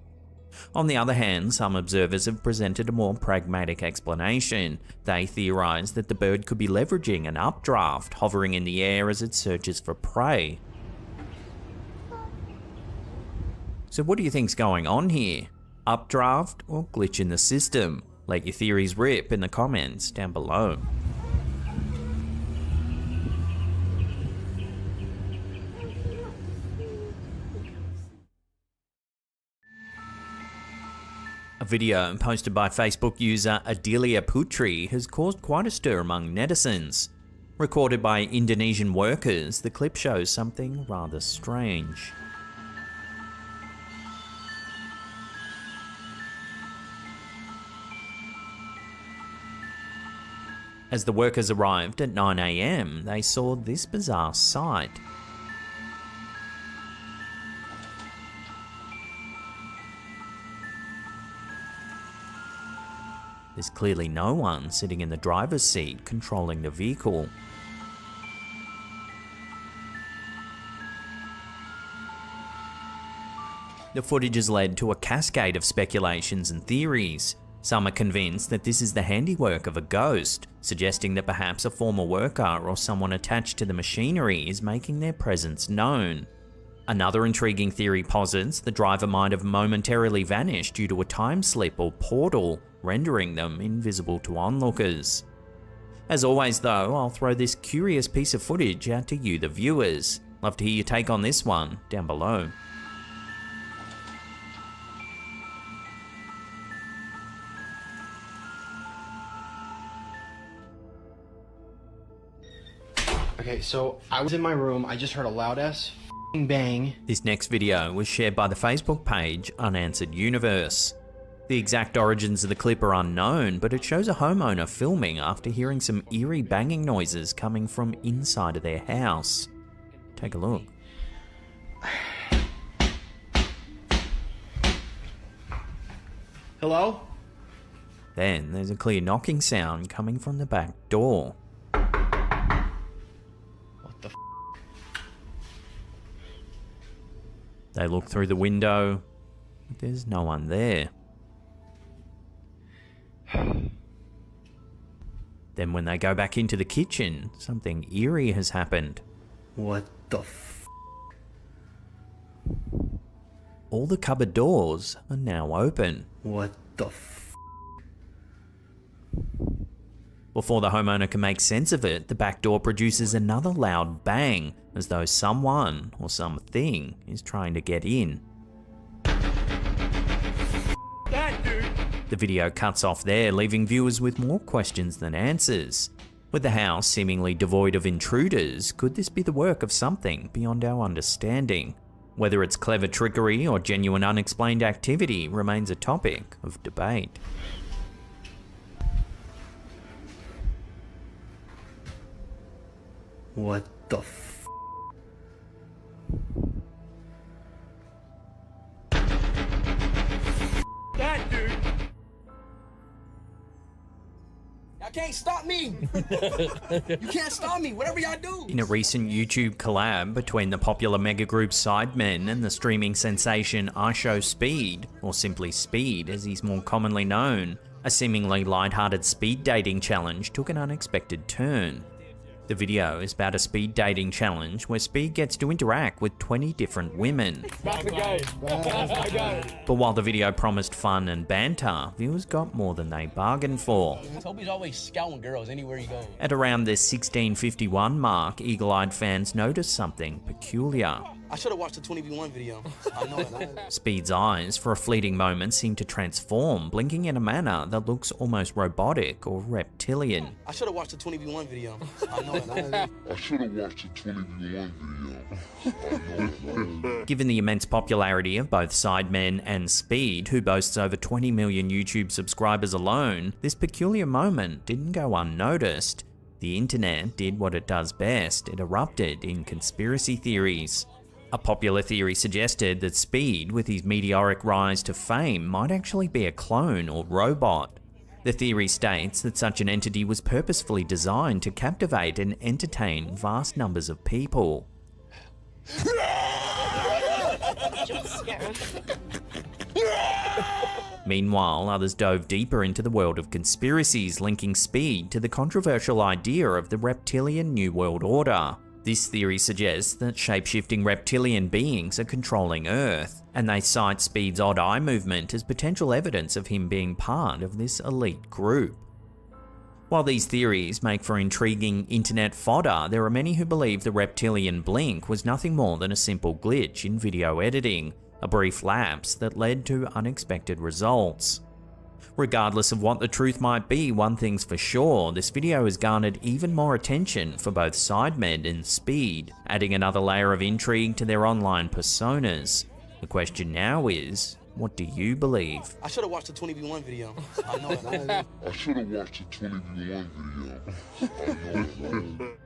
On the other hand, some observers have presented a more pragmatic explanation. They theorize that the bird could be leveraging an updraft, hovering in the air as it searches for prey. So what do you think's going on here? Updraft or glitch in the system? Let your theories rip in the comments down below. A video posted by Facebook user Adelia Putri has caused quite a stir among netizens. Recorded by Indonesian workers, the clip shows something rather strange. As the workers arrived at 9 AM, they saw this bizarre sight. There's clearly no one sitting in the driver's seat controlling the vehicle. The footage has led to a cascade of speculations and theories. Some are convinced that this is the handiwork of a ghost, suggesting that perhaps a former worker or someone attached to the machinery is making their presence known. Another intriguing theory posits the driver might have momentarily vanished due to a time slip or portal, rendering them invisible to onlookers. As always though, I'll throw this curious piece of footage out to you, the viewers. Love to hear your take on this one down below. Okay, so I was in my room, I just heard a loud ass bang. This next video was shared by the Facebook page Unanswered Universe. The exact origins of the clip are unknown, but it shows a homeowner filming after hearing some eerie banging noises coming from inside of their house. Take a look. Hello? Then there's a clear knocking sound coming from the back door. They look through the window, but there's no one there. Then when they go back into the kitchen, something eerie has happened. What the f? All the cupboard doors are now open. What the f? Before the homeowner can make sense of it, the back door produces another loud bang, as though someone or something is trying to get in. That dude! The video cuts off there, leaving viewers with more questions than answers. With the house seemingly devoid of intruders, could this be the work of something beyond our understanding? Whether it's clever trickery or genuine unexplained activity remains a topic of debate. What the f? That dude! Y'all can't stop me! You can't stop me, whatever y'all do! In a recent YouTube collab between the popular mega group Sidemen and the streaming sensation IShowSpeed, or simply Speed as he's more commonly known, a seemingly light-hearted speed dating challenge took an unexpected turn. The The video is about a speed dating challenge where Speed gets to interact with 20 different women. That's the guy. That's the guy. But while the video promised fun and banter, viewers got more than they bargained for. Toby's always scouting girls anywhere he goes. At around the 1651 mark, eagle-eyed fans noticed something peculiar. I should have watched the 20v1 video. I know it. Speed's eyes, for a fleeting moment, seem to transform, blinking in a manner that looks almost robotic or reptilian. I should have watched the 20v1 video. I know it. I should have watched the 20v1 video. Given the immense popularity of both Sidemen and Speed, who boasts over 20 million YouTube subscribers alone, this peculiar moment didn't go unnoticed. The internet did what it does best, it erupted in conspiracy theories. A popular theory suggested that Speed, with his meteoric rise to fame, might actually be a clone or robot. The theory states that such an entity was purposefully designed to captivate and entertain vast numbers of people. Meanwhile, others dove deeper into the world of conspiracies, linking Speed to the controversial idea of the reptilian New World Order. This theory suggests that shape-shifting reptilian beings are controlling Earth, and they cite Speed's odd eye movement as potential evidence of him being part of this elite group. While these theories make for intriguing internet fodder, there are many who believe the reptilian blink was nothing more than a simple glitch in video editing, a brief lapse that led to unexpected results. Regardless of what the truth might be, one thing's for sure, this video has garnered even more attention for both Sidemen and Speed, adding another layer of intrigue to their online personas. The question now is, what do you believe? I should have watched the 20v1 video. I know it. I should have watched the 20v1 video. I know it.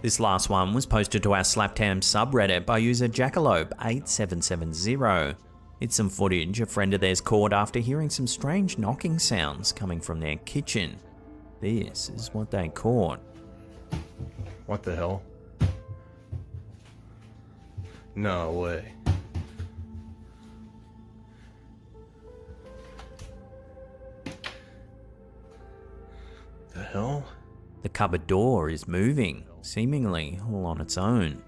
This last one was posted to our Slaptam subreddit by user Jackalope8770. It's some footage a friend of theirs caught after hearing some strange knocking sounds coming from their kitchen. This is what they caught. What the hell? No way. The hell? The cupboard door is moving, seemingly all on its own.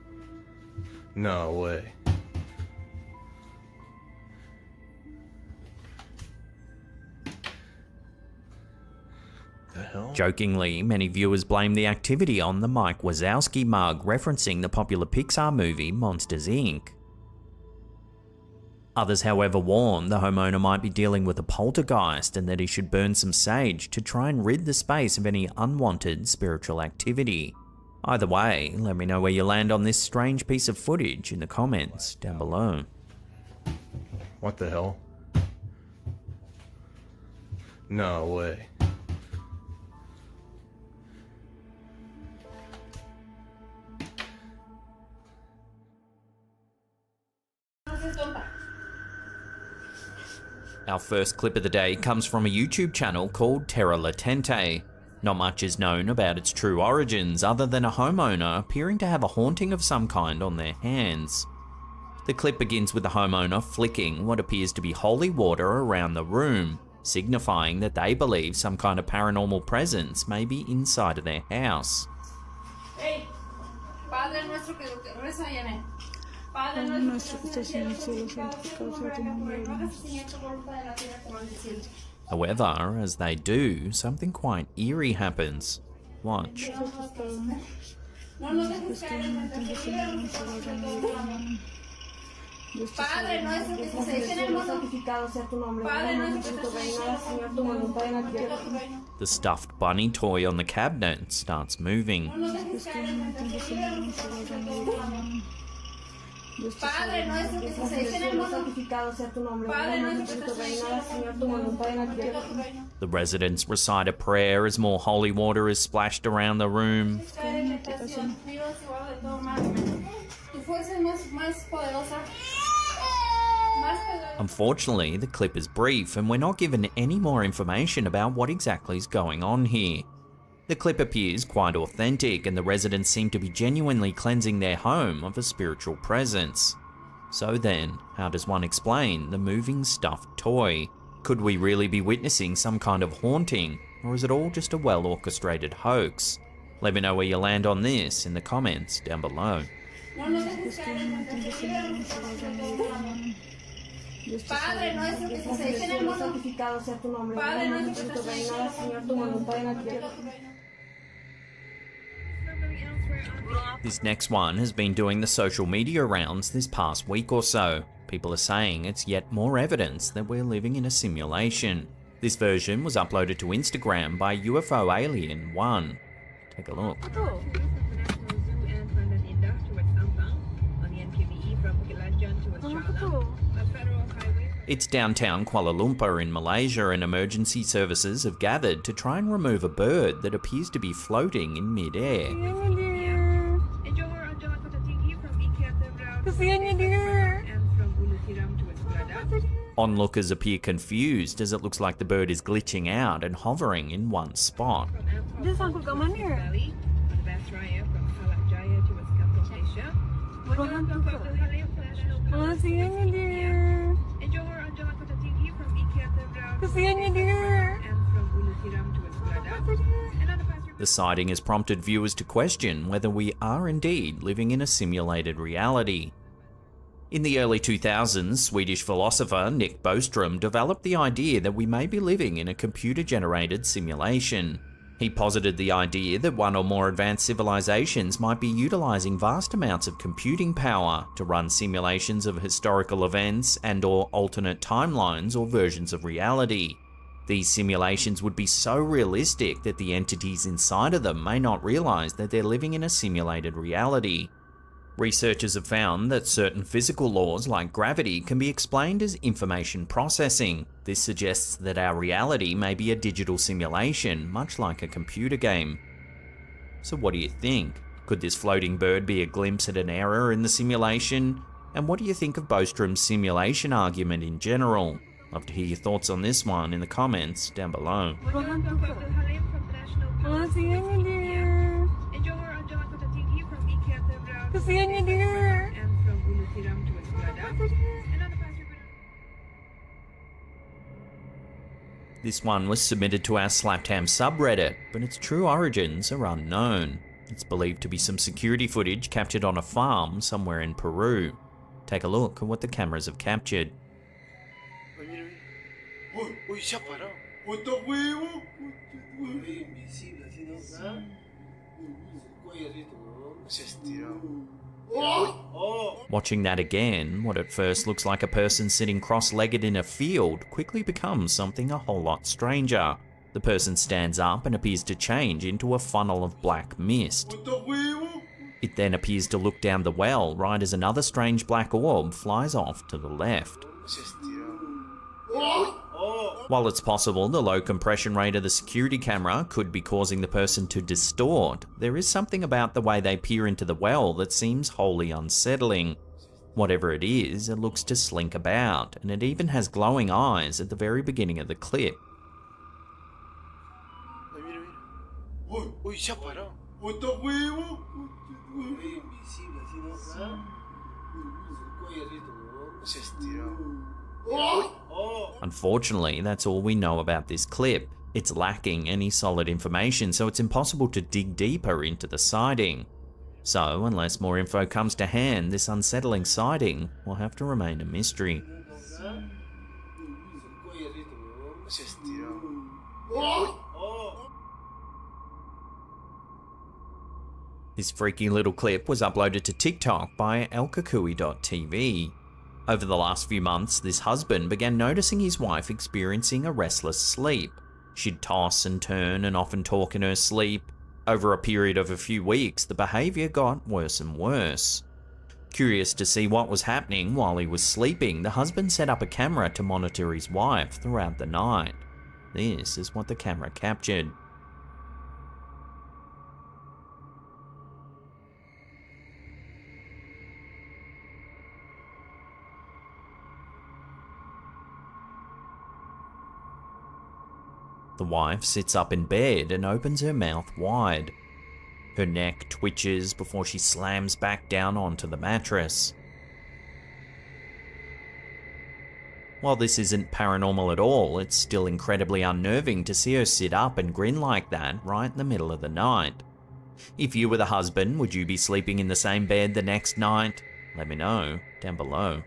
No way. Jokingly, many viewers blame the activity on the Mike Wazowski mug, referencing the popular Pixar movie Monsters, Inc. Others, however, warn the homeowner might be dealing with a poltergeist and that he should burn some sage to try and rid the space of any unwanted spiritual activity. Either way, let me know where you land on this strange piece of footage in the comments down below. What the hell? No way. Our first clip of the day comes from a YouTube channel called Terra Latente. Not much is known about its true origins other than a homeowner appearing to have a haunting of some kind on their hands. The clip begins with the homeowner flicking what appears to be holy water around the room, signifying that they believe some kind of paranormal presence may be inside of their house. Hey, Padre nuestro que reza viene. Padre nuestro que estás en el cielo, santificado sea tu nombre. However, as they do, something quite eerie happens. Watch. Padre nuestro que estás en el cielo, santificado sea tu nombre. Padre nuestro que estás en el cielo, Señor, tu voluntad en la tierra. The stuffed bunny toy on the cabinet starts moving. Padre nuestro que estás en el cielo, santificado sea tu nombre. Padre nuestro que estás en el cielo, Señor, tu voluntad en la tierra. The residents recite a prayer as more holy water is splashed around the room. Unfortunately, the clip is brief and we're not given any more information about what exactly is going on here. The clip appears quite authentic and the residents seem to be genuinely cleansing their home of a spiritual presence. So then, how does one explain the moving stuffed toy? Could we really be witnessing some kind of haunting? Or is it all just a well-orchestrated hoax? Let me know where you land on this in the comments down below. Padre nuestro que estás en el cielo, santificado sea tu nombre. Padre nuestro que estás en el cielo, Señor, tu voluntad en la tierra. This next one has been doing the social media rounds this past week or so. People are saying it's yet more evidence that we're living in a simulation. This version was uploaded to Instagram by UFO Alien 1. Take a look. It's downtown Kuala Lumpur in Malaysia, and emergency services have gathered to try and remove a bird that appears to be floating in mid-air. Onlookers appear confused as it looks like the bird is glitching out and hovering in one spot. The sighting has prompted viewers to question whether we are indeed living in a simulated reality. In the early 2000s, Swedish philosopher Nick Bostrom developed the idea that we may be living in a computer-generated simulation. He posited the idea that one or more advanced civilizations might be utilizing vast amounts of computing power to run simulations of historical events and/or alternate timelines or versions of reality. These simulations would be so realistic that the entities inside of them may not realize that they're living in a simulated reality. Researchers have found that certain physical laws like gravity can be explained as information processing. This suggests that our reality may be a digital simulation, much like a computer game. So what do you think? Could this floating bird be a glimpse at an error in the simulation? And what do you think of Bostrom's simulation argument in general? Love to hear your thoughts on this one in the comments down below. This one was submitted to our Slaptam subreddit, but its true origins are unknown. It's believed to be some security footage captured on a farm somewhere in Peru. Take a look at what the cameras have captured. Watching that again, what at first looks like a person sitting cross-legged in a field quickly becomes something a whole lot stranger. The person stands up and appears to change into a funnel of black mist. It then appears to look down the well right as another strange black orb flies off to the left. While it's possible the low compression rate of the security camera could be causing the person to distort, there is something about the way they peer into the well that seems wholly unsettling. Whatever it is, it looks to slink about, and it even has glowing eyes at the very beginning of the clip. Unfortunately, that's all we know about this clip. It's lacking any solid information, so it's impossible to dig deeper into the sighting. So, unless more info comes to hand, this unsettling sighting will have to remain a mystery. This freaky little clip was uploaded to TikTok by elkakui.tv. Over the last few months, this husband began noticing his wife experiencing a restless sleep. She'd toss and turn and often talk in her sleep. Over a period of a few weeks, the behaviour got worse and worse. Curious to see what was happening while he was sleeping, the husband set up a camera to monitor his wife throughout the night. This is what the camera captured. The wife sits up in bed and opens her mouth wide. Her neck twitches before she slams back down onto the mattress. While this isn't paranormal at all, it's still incredibly unnerving to see her sit up and grin like that right in the middle of the night. If you were the husband, would you be sleeping in the same bed the next night? Let me know down below.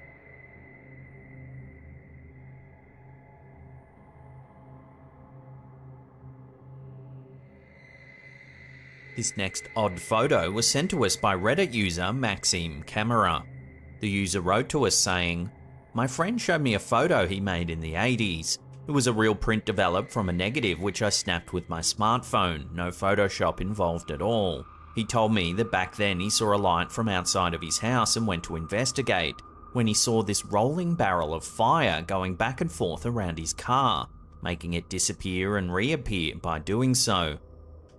This next odd photo was sent to us by Reddit user Maxime Camera. The user wrote to us saying, "My friend showed me a photo he made in the 80s. It was a real print developed from a negative which I snapped with my smartphone, no Photoshop involved at all. He told me that back then he saw a light from outside of his house and went to investigate, when he saw this rolling barrel of fire going back and forth around his car, making it disappear and reappear by doing so.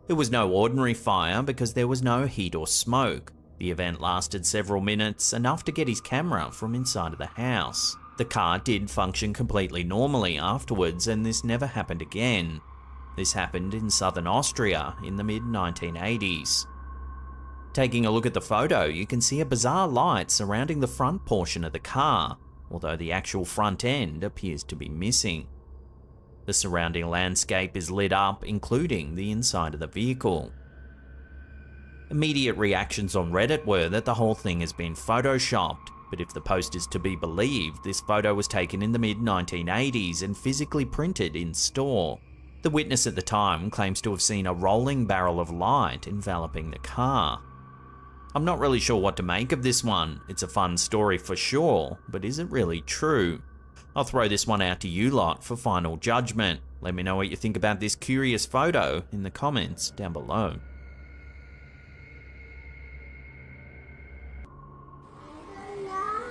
It was no ordinary fire because there was no heat or smoke. The event lasted several minutes, enough to get his camera from inside of the house. The car did function completely normally afterwards, and this never happened again. This happened in southern Austria in the mid-1980s. Taking a look at the photo, you can see a bizarre light surrounding the front portion of the car, although the actual front end appears to be missing. The surrounding landscape is lit up, including the inside of the vehicle. Immediate reactions on Reddit were that the whole thing has been photoshopped, but if the post is to be believed, this photo was taken in the mid-1980s and physically printed in store. The witness at the time claims to have seen a rolling barrel of light enveloping the car. I'm not really sure what to make of this one. It's a fun story for sure, but is it really true? I'll throw this one out to you lot for final judgment. Let me know what you think about this curious photo in the comments down below.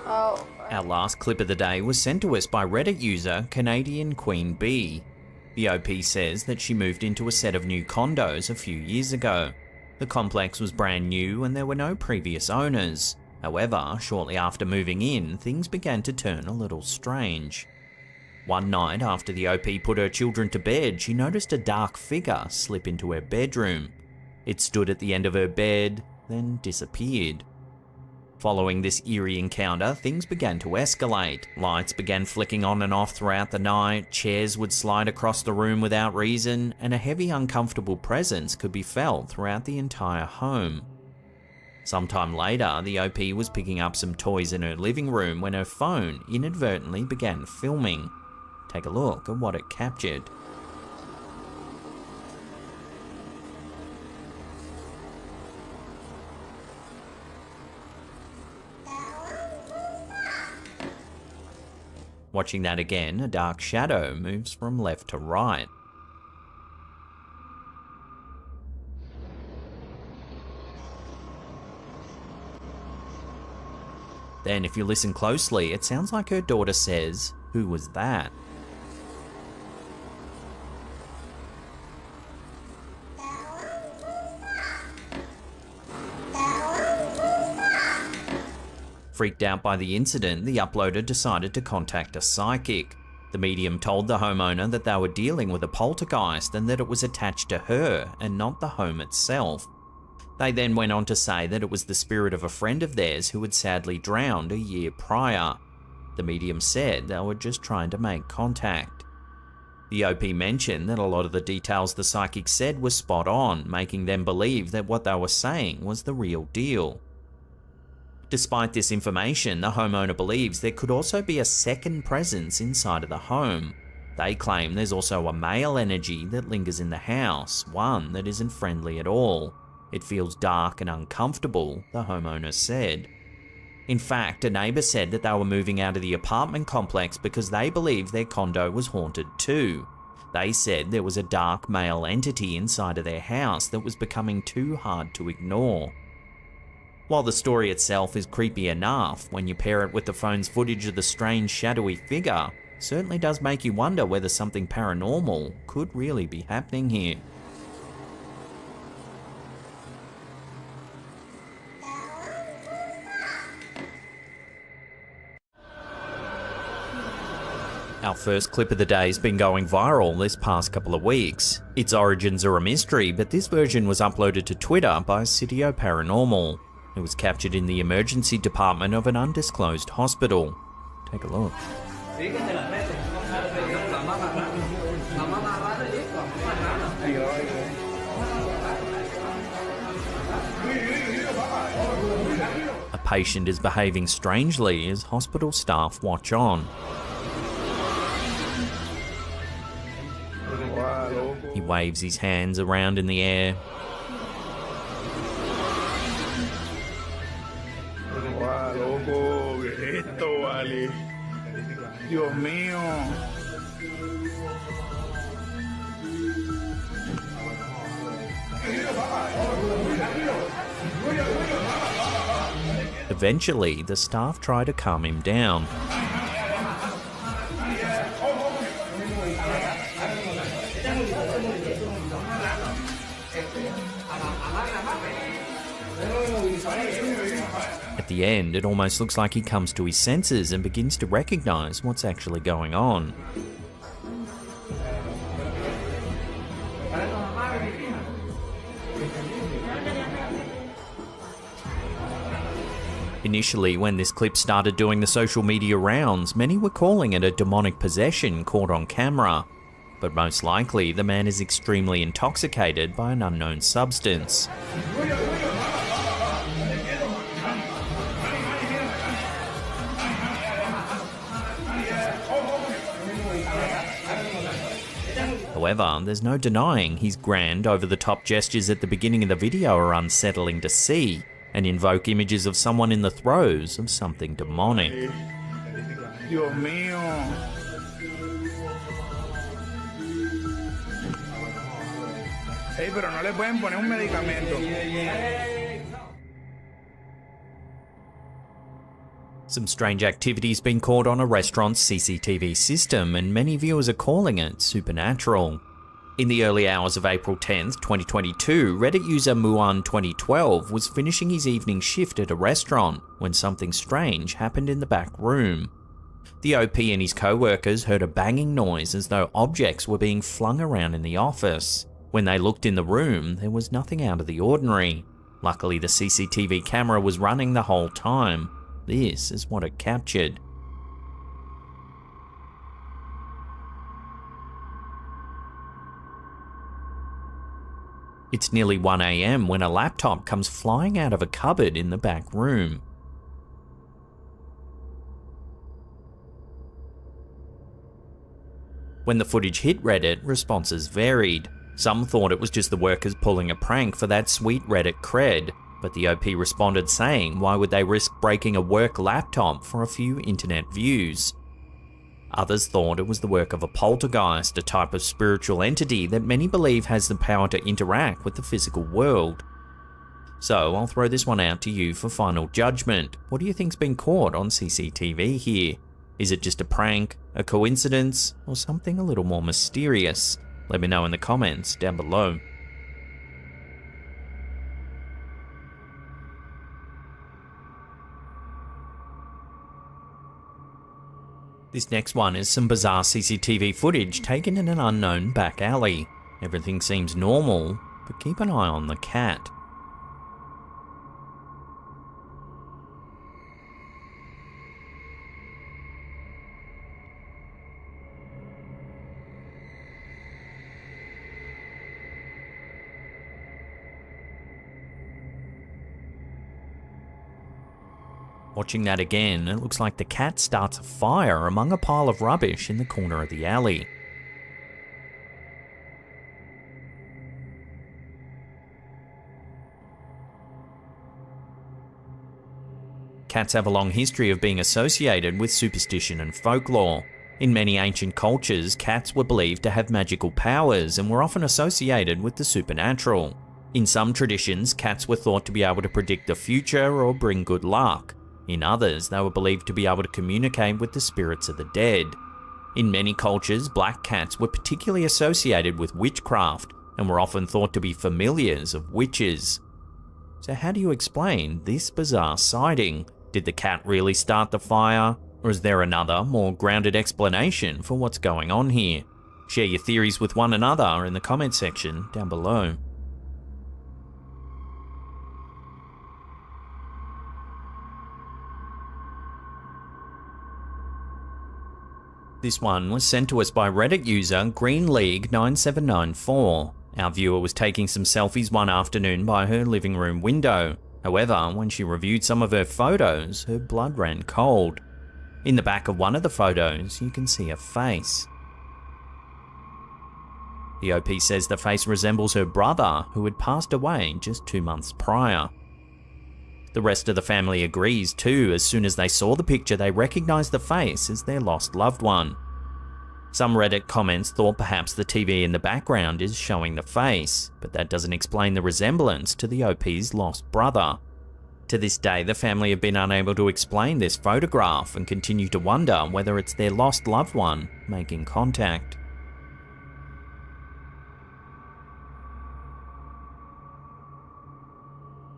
Our last clip of the day was sent to us by Reddit user Canadian Queen Bee. The OP says that she moved into a set of new condos a few years ago. The complex was brand new and there were no previous owners. However, shortly after moving in, things began to turn a little strange. One night after the OP put her children to bed, she noticed a dark figure slip into her bedroom. It stood at the end of her bed, then disappeared. Following this eerie encounter, things began to escalate. Lights began flicking on and off throughout the night, chairs would slide across the room without reason, and a heavy, uncomfortable presence could be felt throughout the entire home. Sometime later, the OP was picking up some toys in her living room when her phone inadvertently began filming. Take a look at what it captured. Watching that again, a dark shadow moves from left to right. Then, if you listen closely, it sounds like her daughter says, "Who was that?" Freaked out by the incident, the uploader decided to contact a psychic. The medium told the homeowner that they were dealing with a poltergeist and that it was attached to her and not the home itself. They then went on to say that it was the spirit of a friend of theirs who had sadly drowned a year prior. The medium said they were just trying to make contact. The OP mentioned that a lot of the details the psychic said were spot on, making them believe that what they were saying was the real deal. Despite this information, the homeowner believes there could also be a second presence inside of the home. They claim there's also a male energy that lingers in the house, one that isn't friendly at all. It feels dark and uncomfortable, the homeowner said. In fact, a neighbour said that they were moving out of the apartment complex because they believed their condo was haunted too. They said there was a dark male entity inside of their house that was becoming too hard to ignore. While the story itself is creepy enough, when you pair it with the phone's footage of the strange shadowy figure, it certainly does make you wonder whether something paranormal could really be happening here. Our first clip of the day has been going viral this past couple of weeks. Its origins are a mystery, but this version was uploaded to Twitter by Sitio Paranormal. It was captured in the emergency department of an undisclosed hospital. Take a look. A patient is behaving strangely as hospital staff watch on. He waves his hands around in the air. Dios mío. Eventually, the staff try to calm him down. At the end, it almost looks like he comes to his senses and begins to recognize what's actually going on. Initially, when this clip started doing the social media rounds, many were calling it a demonic possession caught on camera. But most likely, the man is extremely intoxicated by an unknown substance. However, there's no denying his grand, over-the-top gestures at the beginning of the video are unsettling to see, and invoke images of someone in the throes of something demonic. Dios mío. Hey, pero no le pueden poner un medicamento. Some strange activity's been caught on a restaurant's CCTV system, and many viewers are calling it supernatural. In the early hours of April 10th, 2022, Reddit user Muan2012 was finishing his evening shift at a restaurant when something strange happened in the back room. The OP and his co-workers heard a banging noise as though objects were being flung around in the office. When they looked in the room, there was nothing out of the ordinary. Luckily, the CCTV camera was running the whole time. This is what it captured. It's nearly 1 AM when a laptop comes flying out of a cupboard in the back room. When the footage hit Reddit, responses varied. Some thought it was just the workers pulling a prank for that sweet Reddit cred, but the OP responded saying why would they risk breaking a work laptop for a few internet views. Others thought it was the work of a poltergeist, a type of spiritual entity that many believe has the power to interact with the physical world. So I'll throw this one out to you for final judgment. What do you think's been caught on CCTV here? Is it just a prank, a coincidence, or something a little more mysterious? Let me know in the comments down below. This next one is some bizarre CCTV footage taken in an unknown back alley. Everything seems normal, but keep an eye on the cat. Watching that again, it looks like the cat starts a fire among a pile of rubbish in the corner of the alley. Cats have a long history of being associated with superstition and folklore. In many ancient cultures, cats were believed to have magical powers and were often associated with the supernatural. In some traditions, cats were thought to be able to predict the future or bring good luck. In others, they were believed to be able to communicate with the spirits of the dead. In many cultures, black cats were particularly associated with witchcraft and were often thought to be familiars of witches. So how do you explain this bizarre sighting? Did the cat really start the fire? Or is there another, more grounded explanation for what's going on here? Share your theories with one another in the comment section down below. This one was sent to us by Reddit user GreenLeague9794. Our viewer was taking some selfies one afternoon by her living room window. However, when she reviewed some of her photos, her blood ran cold. In the back of one of the photos, you can see a face. The OP says the face resembles her brother, who had passed away just 2 months prior. The rest of the family agrees too. As soon as they saw the picture, they recognized the face as their lost loved one. Some Reddit comments thought perhaps the TV in the background is showing the face, but that doesn't explain the resemblance to the OP's lost brother. To this day, the family have been unable to explain this photograph and continue to wonder whether it's their lost loved one making contact.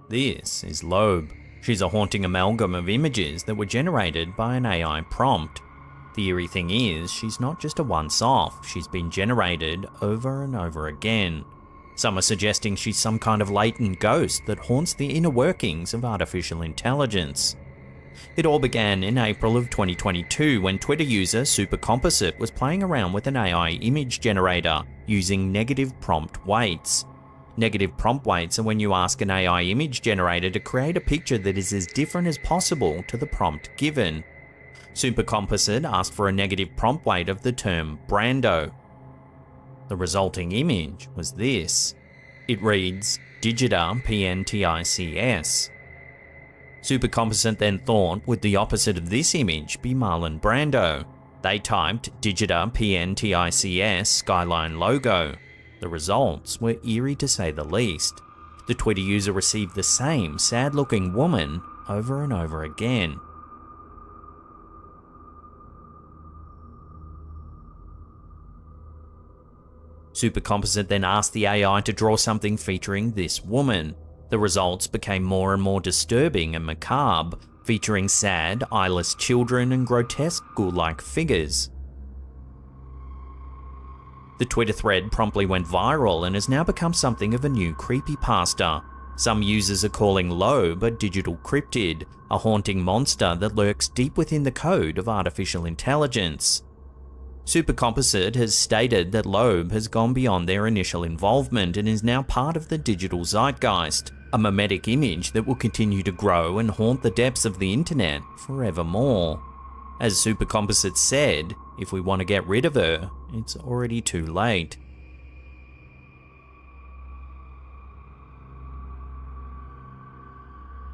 This is Loeb. She's a haunting amalgam of images that were generated by an AI prompt. The eerie thing is, she's not just a once-off, she's been generated over and over again. Some are suggesting she's some kind of latent ghost that haunts the inner workings of artificial intelligence. It all began in April of 2022 when Twitter user Supercomposite was playing around with an AI image generator using negative prompt weights. Negative prompt weights are when you ask an AI image generator to create a picture that is as different as possible to the prompt given. Supercomposite asked for a negative prompt weight of the term Brando. The resulting image was this. It reads, Digita PNTICS. Supercomposite then thought, would the opposite of this image be Marlon Brando? They typed Digita PNTICS Skyline logo. The results were eerie to say the least. The Twitter user received the same sad-looking woman over and over again. Supercomposite then asked the AI to draw something featuring this woman. The results became more and more disturbing and macabre, featuring sad, eyeless children and grotesque ghoul-like figures. The Twitter thread promptly went viral and has now become something of a new creepypasta. Some users are calling Loeb a digital cryptid, a haunting monster that lurks deep within the code of artificial intelligence. Supercomposite has stated that Loeb has gone beyond their initial involvement and is now part of the digital zeitgeist, a mimetic image that will continue to grow and haunt the depths of the internet forevermore. As Supercomposite said, if we want to get rid of her, it's already too late.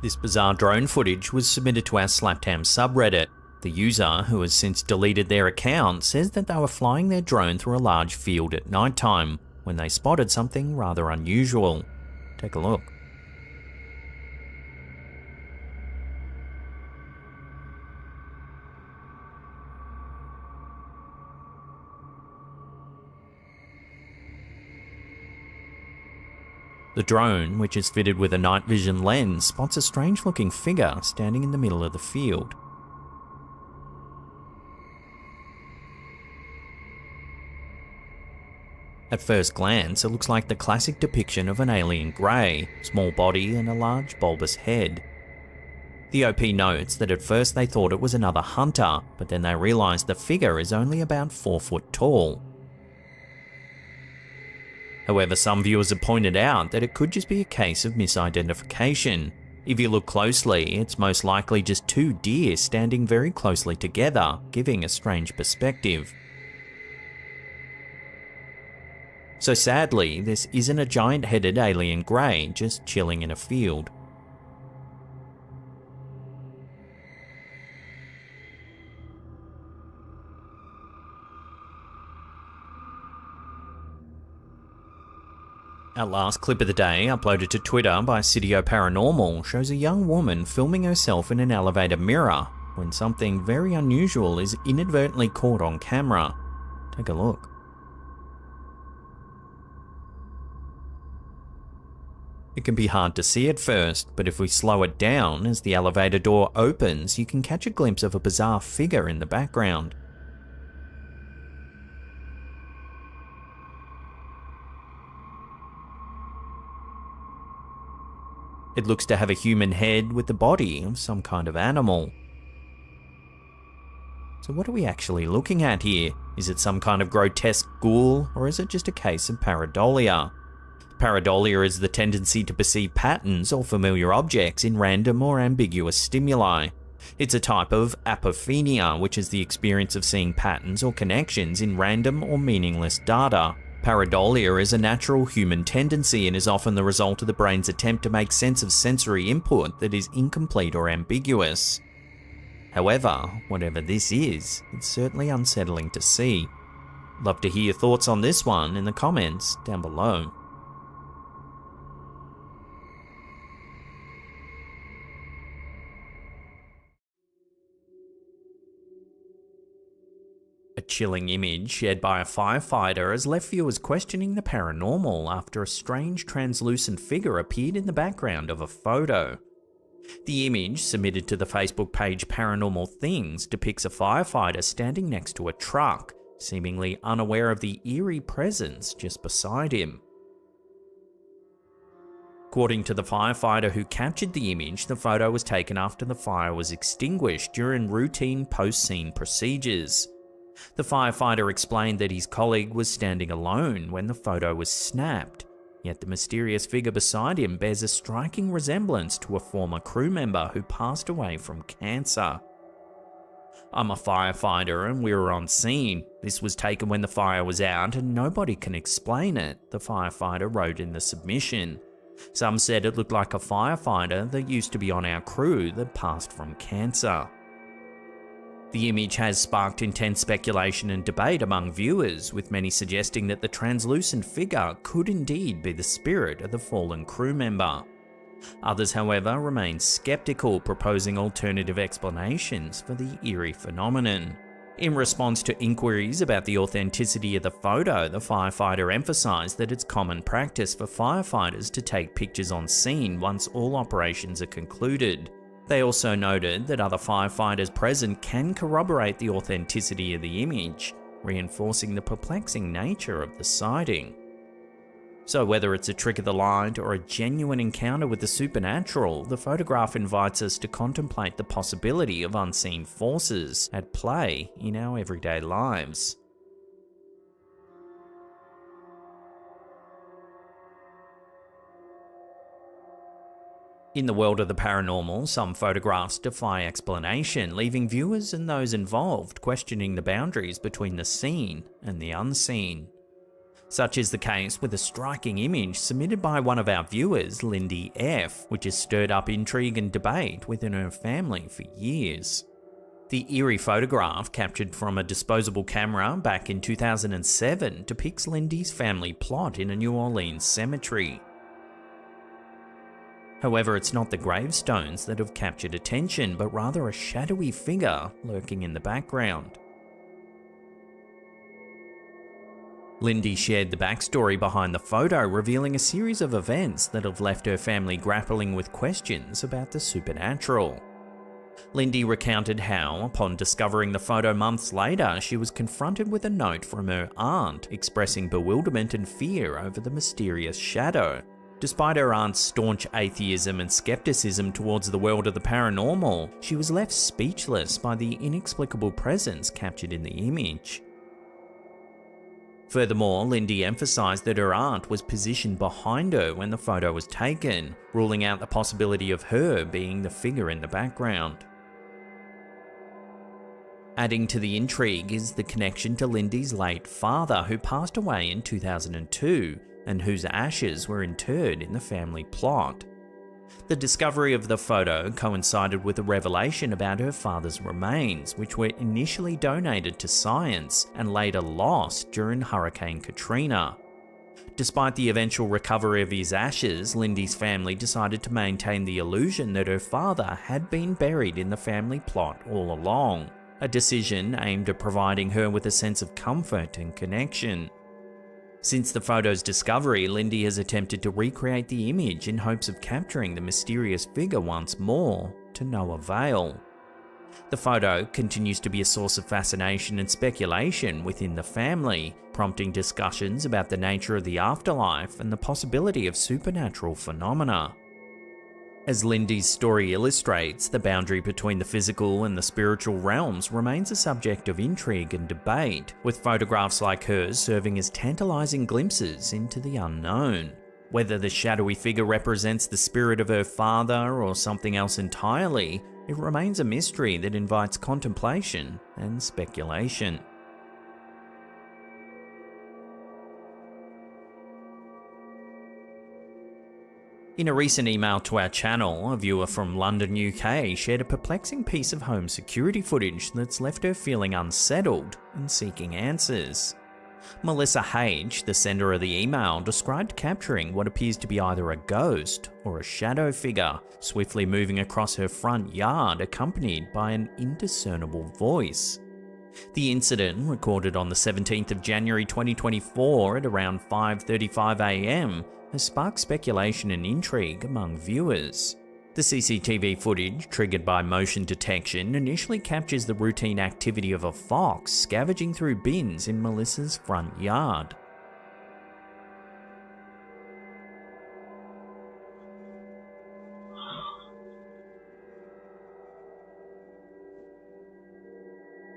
This bizarre drone footage was submitted to our Slaptam subreddit. The user, who has since deleted their account, says that they were flying their drone through a large field at nighttime when they spotted something rather unusual. Take a look. The drone, which is fitted with a night vision lens, spots a strange-looking figure standing in the middle of the field. At first glance, it looks like the classic depiction of an alien grey, small body and a large bulbous head. The OP notes that at first they thought it was another hunter, but then they realised the figure is only about 4 foot tall. However, some viewers have pointed out that it could just be a case of misidentification. If you look closely, it's most likely just 2 deer standing very closely together, giving a strange perspective. So sadly, this isn't a giant-headed alien grey just chilling in a field. Our last clip of the day, uploaded to Twitter by Cidio Paranormal, shows a young woman filming herself in an elevator mirror when something very unusual is inadvertently caught on camera. Take a look. It can be hard to see at first, but if we slow it down as the elevator door opens, you can catch a glimpse of a bizarre figure in the background. It looks to have a human head with the body of some kind of animal. So what are we actually looking at here? Is it some kind of grotesque ghoul, or is it just a case of pareidolia? Pareidolia is the tendency to perceive patterns or familiar objects in random or ambiguous stimuli. It's a type of apophenia, which is the experience of seeing patterns or connections in random or meaningless data. Pareidolia is a natural human tendency and is often the result of the brain's attempt to make sense of sensory input that is incomplete or ambiguous. However, whatever this is, it's certainly unsettling to see. Love to hear your thoughts on this one in the comments down below. A chilling image shared by a firefighter has left viewers questioning the paranormal after a strange translucent figure appeared in the background of a photo. The image, submitted to the Facebook page Paranormal Things, depicts a firefighter standing next to a truck, seemingly unaware of the eerie presence just beside him. According to the firefighter who captured the image, the photo was taken after the fire was extinguished during routine post-scene procedures. The firefighter explained that his colleague was standing alone when the photo was snapped, yet the mysterious figure beside him bears a striking resemblance to a former crew member who passed away from cancer. "I'm a firefighter and we were on scene. This was taken when the fire was out and nobody can explain it," the firefighter wrote in the submission. "Some said it looked like a firefighter that used to be on our crew that passed from cancer." The image has sparked intense speculation and debate among viewers, with many suggesting that the translucent figure could indeed be the spirit of the fallen crew member. Others, however, remain skeptical, proposing alternative explanations for the eerie phenomenon. In response to inquiries about the authenticity of the photo, the firefighter emphasised that it's common practice for firefighters to take pictures on scene once all operations are concluded. They also noted that other firefighters present can corroborate the authenticity of the image, reinforcing the perplexing nature of the sighting. So whether it's a trick of the light or a genuine encounter with the supernatural, the photograph invites us to contemplate the possibility of unseen forces at play in our everyday lives. In the world of the paranormal, some photographs defy explanation, leaving viewers and those involved questioning the boundaries between the seen and the unseen. Such is the case with a striking image submitted by one of our viewers, Lindy F., which has stirred up intrigue and debate within her family for years. The eerie photograph, captured from a disposable camera back in 2007, depicts Lindy's family plot in a New Orleans cemetery. However, it's not the gravestones that have captured attention, but rather a shadowy figure lurking in the background. Lindy shared the backstory behind the photo, revealing a series of events that have left her family grappling with questions about the supernatural. Lindy recounted how, upon discovering the photo months later, she was confronted with a note from her aunt expressing bewilderment and fear over the mysterious shadow. Despite her aunt's staunch atheism and skepticism towards the world of the paranormal, she was left speechless by the inexplicable presence captured in the image. Furthermore, Lindy emphasised that her aunt was positioned behind her when the photo was taken, ruling out the possibility of her being the figure in the background. Adding to the intrigue is the connection to Lindy's late father, who passed away in 2002, and whose ashes were interred in the family plot. The discovery of the photo coincided with a revelation about her father's remains, which were initially donated to science and later lost during Hurricane Katrina. Despite the eventual recovery of his ashes, Lindy's family decided to maintain the illusion that her father had been buried in the family plot all along, a decision aimed at providing her with a sense of comfort and connection. Since the photo's discovery, Lindy has attempted to recreate the image in hopes of capturing the mysterious figure once more, to no avail. The photo continues to be a source of fascination and speculation within the family, prompting discussions about the nature of the afterlife and the possibility of supernatural phenomena. As Lindy's story illustrates, the boundary between the physical and the spiritual realms remains a subject of intrigue and debate, with photographs like hers serving as tantalizing glimpses into the unknown. Whether the shadowy figure represents the spirit of her father or something else entirely, it remains a mystery that invites contemplation and speculation. In a recent email to our channel, a viewer from London, UK shared a perplexing piece of home security footage that's left her feeling unsettled and seeking answers. Melissa H., the sender of the email, described capturing what appears to be either a ghost or a shadow figure swiftly moving across her front yard, accompanied by an indiscernible voice. The incident, recorded on the 17th of January 2024 at around 5:35 AM, has sparked speculation and intrigue among viewers. The CCTV footage, triggered by motion detection, initially captures the routine activity of a fox scavenging through bins in Melissa's front yard.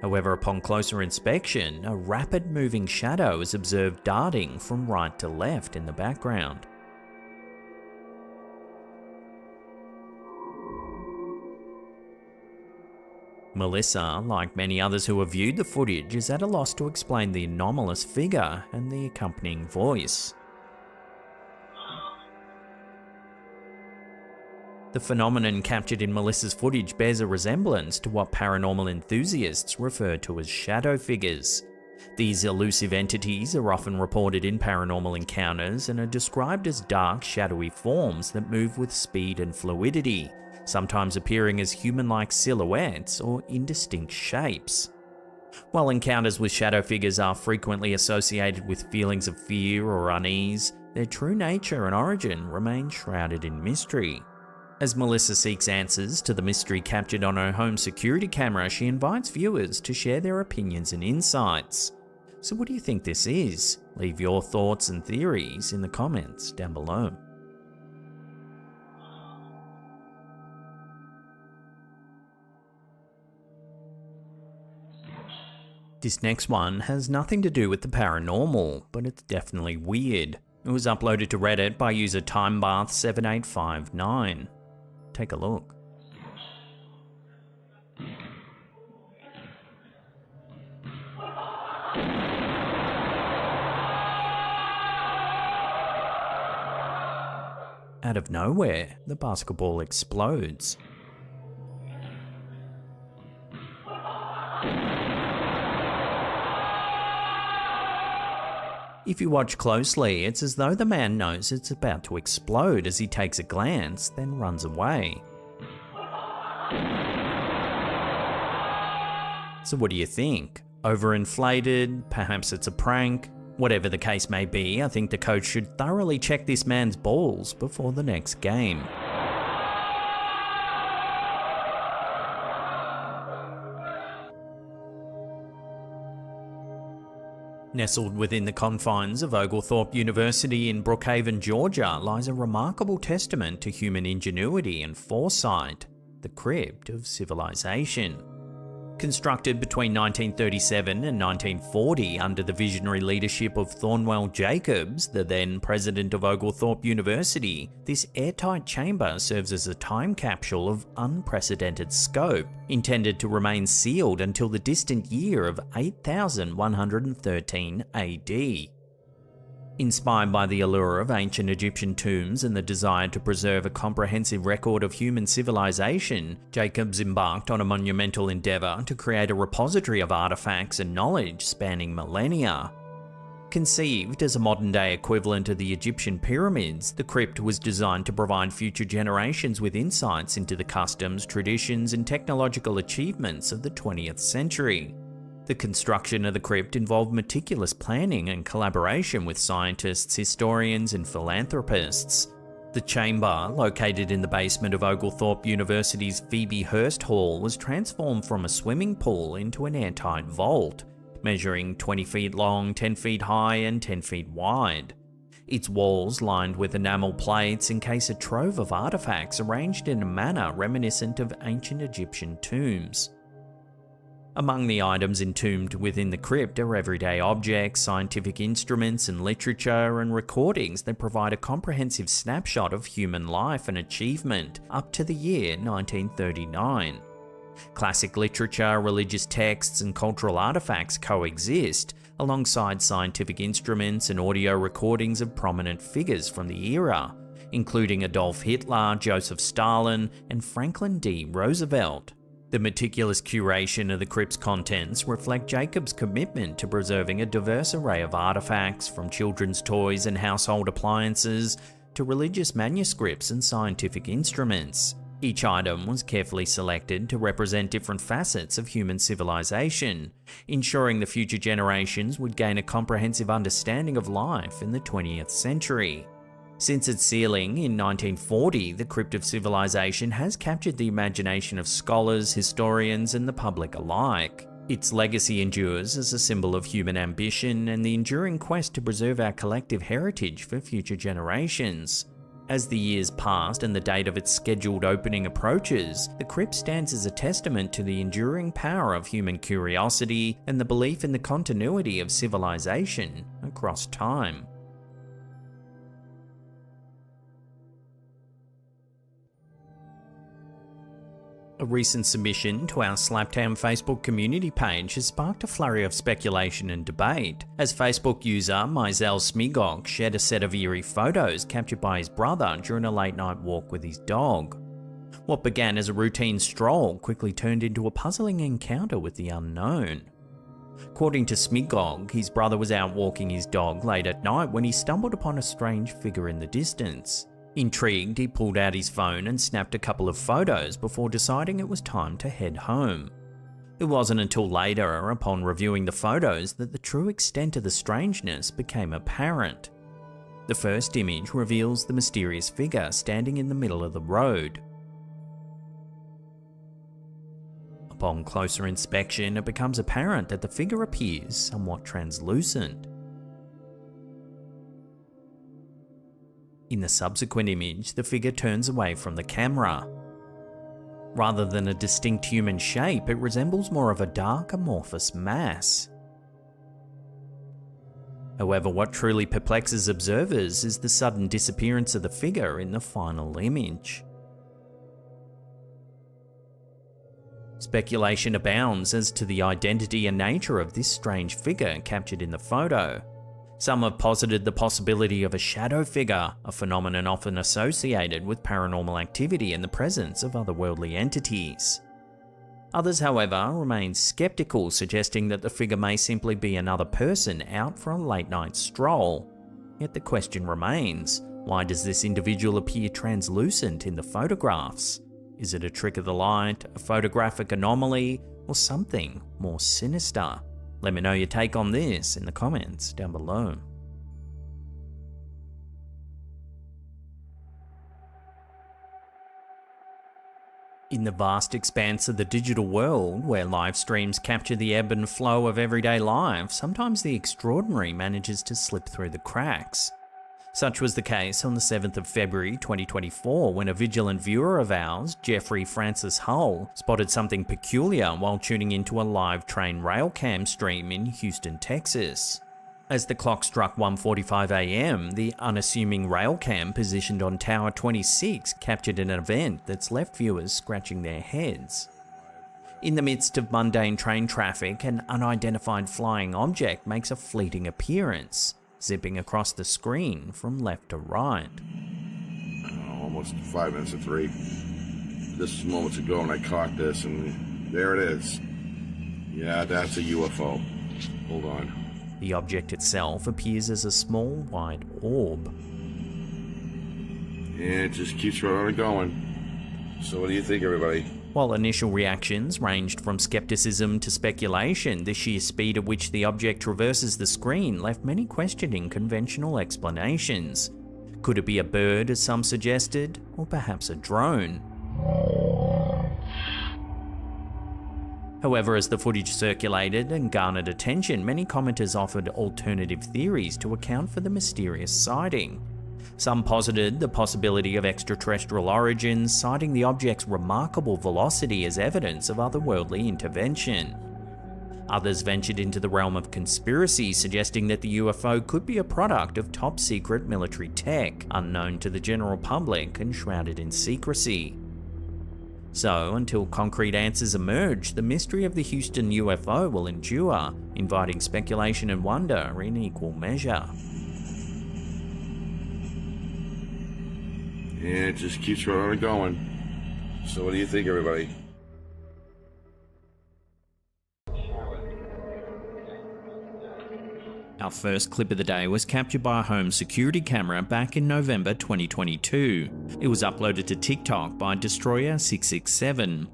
However, upon closer inspection, a rapid moving shadow is observed darting from right to left in the background. Melissa, like many others who have viewed the footage, is at a loss to explain the anomalous figure and the accompanying voice. The phenomenon captured in Melissa's footage bears a resemblance to what paranormal enthusiasts refer to as shadow figures. These elusive entities are often reported in paranormal encounters and are described as dark, shadowy forms that move with speed and fluidity, sometimes appearing as human-like silhouettes or indistinct shapes. While encounters with shadow figures are frequently associated with feelings of fear or unease, their true nature and origin remain shrouded in mystery. As Melissa seeks answers to the mystery captured on her home security camera, she invites viewers to share their opinions and insights. So what do you think this is? Leave your thoughts and theories in the comments down below. This next one has nothing to do with the paranormal, but it's definitely weird. It was uploaded to Reddit by user TimeBath7859. Take a look. Out of nowhere, the basketball explodes. If you watch closely, it's as though the man knows it's about to explode as he takes a glance, then runs away. So what do you think? Overinflated? Perhaps it's a prank? Whatever the case may be, I think the coach should thoroughly check this man's balls before the next game. Nestled within the confines of Oglethorpe University in Brookhaven, Georgia, lies a remarkable testament to human ingenuity and foresight, the Crypt of Civilization. Constructed between 1937 and 1940 under the visionary leadership of Thornwell Jacobs, the then president of Oglethorpe University, this airtight chamber serves as a time capsule of unprecedented scope, intended to remain sealed until the distant year of 8113 AD. Inspired by the allure of ancient Egyptian tombs and the desire to preserve a comprehensive record of human civilization, Jacobs embarked on a monumental endeavour to create a repository of artifacts and knowledge spanning millennia. Conceived as a modern-day equivalent of the Egyptian pyramids, the crypt was designed to provide future generations with insights into the customs, traditions, and technological achievements of the 20th century. The construction of the crypt involved meticulous planning and collaboration with scientists, historians, and philanthropists. The chamber, located in the basement of Oglethorpe University's Phoebe Hearst Hall, was transformed from a swimming pool into an airtight vault, measuring 20 feet long, 10 feet high, and 10 feet wide. its walls lined with enamel plates encase a trove of artifacts arranged in a manner reminiscent of ancient Egyptian tombs. Among the items entombed within the crypt are everyday objects, scientific instruments and literature, and recordings that provide a comprehensive snapshot of human life and achievement up to the year 1939. Classic literature, religious texts and cultural artifacts coexist, alongside scientific instruments and audio recordings of prominent figures from the era, including Adolf Hitler, Joseph Stalin, and Franklin D. Roosevelt. The meticulous curation of the crypt's contents reflect Jacob's commitment to preserving a diverse array of artifacts, from children's toys and household appliances to religious manuscripts and scientific instruments. Each item was carefully selected to represent different facets of human civilization, ensuring the future generations would gain a comprehensive understanding of life in the 20th century. Since its sealing in 1940, the Crypt of Civilization has captured the imagination of scholars, historians, and the public alike. Its legacy endures as a symbol of human ambition and the enduring quest to preserve our collective heritage for future generations. As the years passed and the date of its scheduled opening approaches, the crypt stands as a testament to the enduring power of human curiosity and the belief in the continuity of civilization across time. A recent submission to our Slaptown Facebook community page has sparked a flurry of speculation and debate, as Facebook user Mizell Smigok shared a set of eerie photos captured by his brother during a late-night walk with his dog. What began as a routine stroll quickly turned into a puzzling encounter with the unknown. According to Smigog, his brother was out walking his dog late at night when he stumbled upon a strange figure in the distance. Intrigued, he pulled out his phone and snapped a couple of photos before deciding it was time to head home. It wasn't until later, upon reviewing the photos, that the true extent of the strangeness became apparent. The first image reveals the mysterious figure standing in the middle of the road. Upon closer inspection, it becomes apparent that the figure appears somewhat translucent. In the subsequent image, the figure turns away from the camera. Rather than a distinct human shape, it resembles more of a dark, amorphous mass. However, what truly perplexes observers is the sudden disappearance of the figure in the final image. Speculation abounds as to the identity and nature of this strange figure captured in the photo. Some have posited the possibility of a shadow figure, a phenomenon often associated with paranormal activity and the presence of otherworldly entities. Others, however, remain skeptical, suggesting that the figure may simply be another person out for a late-night stroll. Yet the question remains, why does this individual appear translucent in the photographs? Is it a trick of the light, a photographic anomaly, or something more sinister? Let me know your take on this in the comments down below. In the vast expanse of the digital world, where live streams capture the ebb and flow of everyday life, sometimes the extraordinary manages to slip through the cracks. Such was the case on the 7th of February 2024 when a vigilant viewer of ours, Jeffrey Francis Hull, spotted something peculiar while tuning into a live train rail cam stream in Houston, Texas. As the clock struck 1:45 AM, the unassuming rail cam positioned on Tower 26 captured an event that's left viewers scratching their heads. In the midst of mundane train traffic, an unidentified flying object makes a fleeting appearance, zipping across the screen from left to right. Almost 5 minutes to 3. This was moments ago and I caught this, and there it is. Yeah, that's a UFO. Hold on. The object itself appears as a small white orb. Yeah, it just keeps right on going. So what do you think, everybody? While initial reactions ranged from skepticism to speculation, the sheer speed at which the object traverses the screen left many questioning conventional explanations. Could it be a bird, as some suggested, or perhaps a drone? However, as the footage circulated and garnered attention, many commenters offered alternative theories to account for the mysterious sighting. Some posited the possibility of extraterrestrial origins, citing the object's remarkable velocity as evidence of otherworldly intervention. Others ventured into the realm of conspiracy, suggesting that the UFO could be a product of top-secret military tech, unknown to the general public and shrouded in secrecy. So, until concrete answers emerge, the mystery of the Houston UFO will endure, inviting speculation and wonder in equal measure. Yeah, it just keeps right on going. So what do you think, everybody? Our first clip of the day was captured by a home security camera back in November 2022. It was uploaded to TikTok by Destroyer667.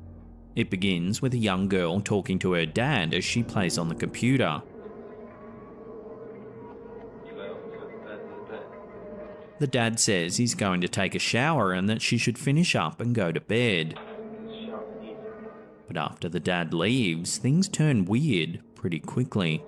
It begins with a young girl talking to her dad as she plays on the computer. The dad says he's going to take a shower and that she should finish up and go to bed. But after the dad leaves, things turn weird pretty quickly.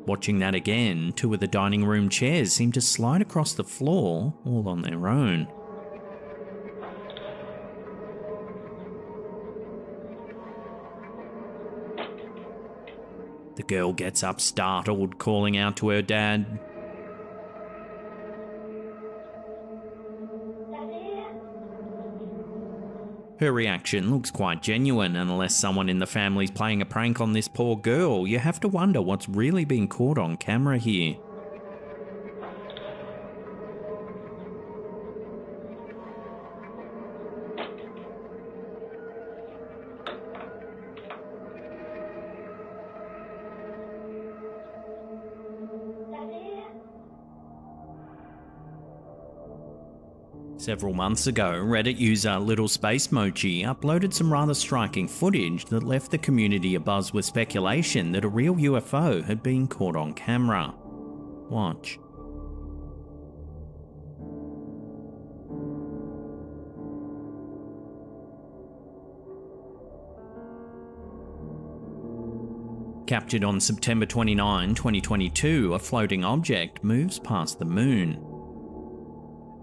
Watching that again, two of the dining room chairs seem to slide across the floor all on their own. The girl gets up startled, calling out to her dad. Her reaction looks quite genuine, and unless someone in the family's playing a prank on this poor girl, you have to wonder what's really being caught on camera here. Several months ago, Reddit user Little Space Mochi uploaded some rather striking footage that left the community abuzz with speculation that a real UFO had been caught on camera. Watch. Captured on September 29, 2022, a floating object moves past the moon.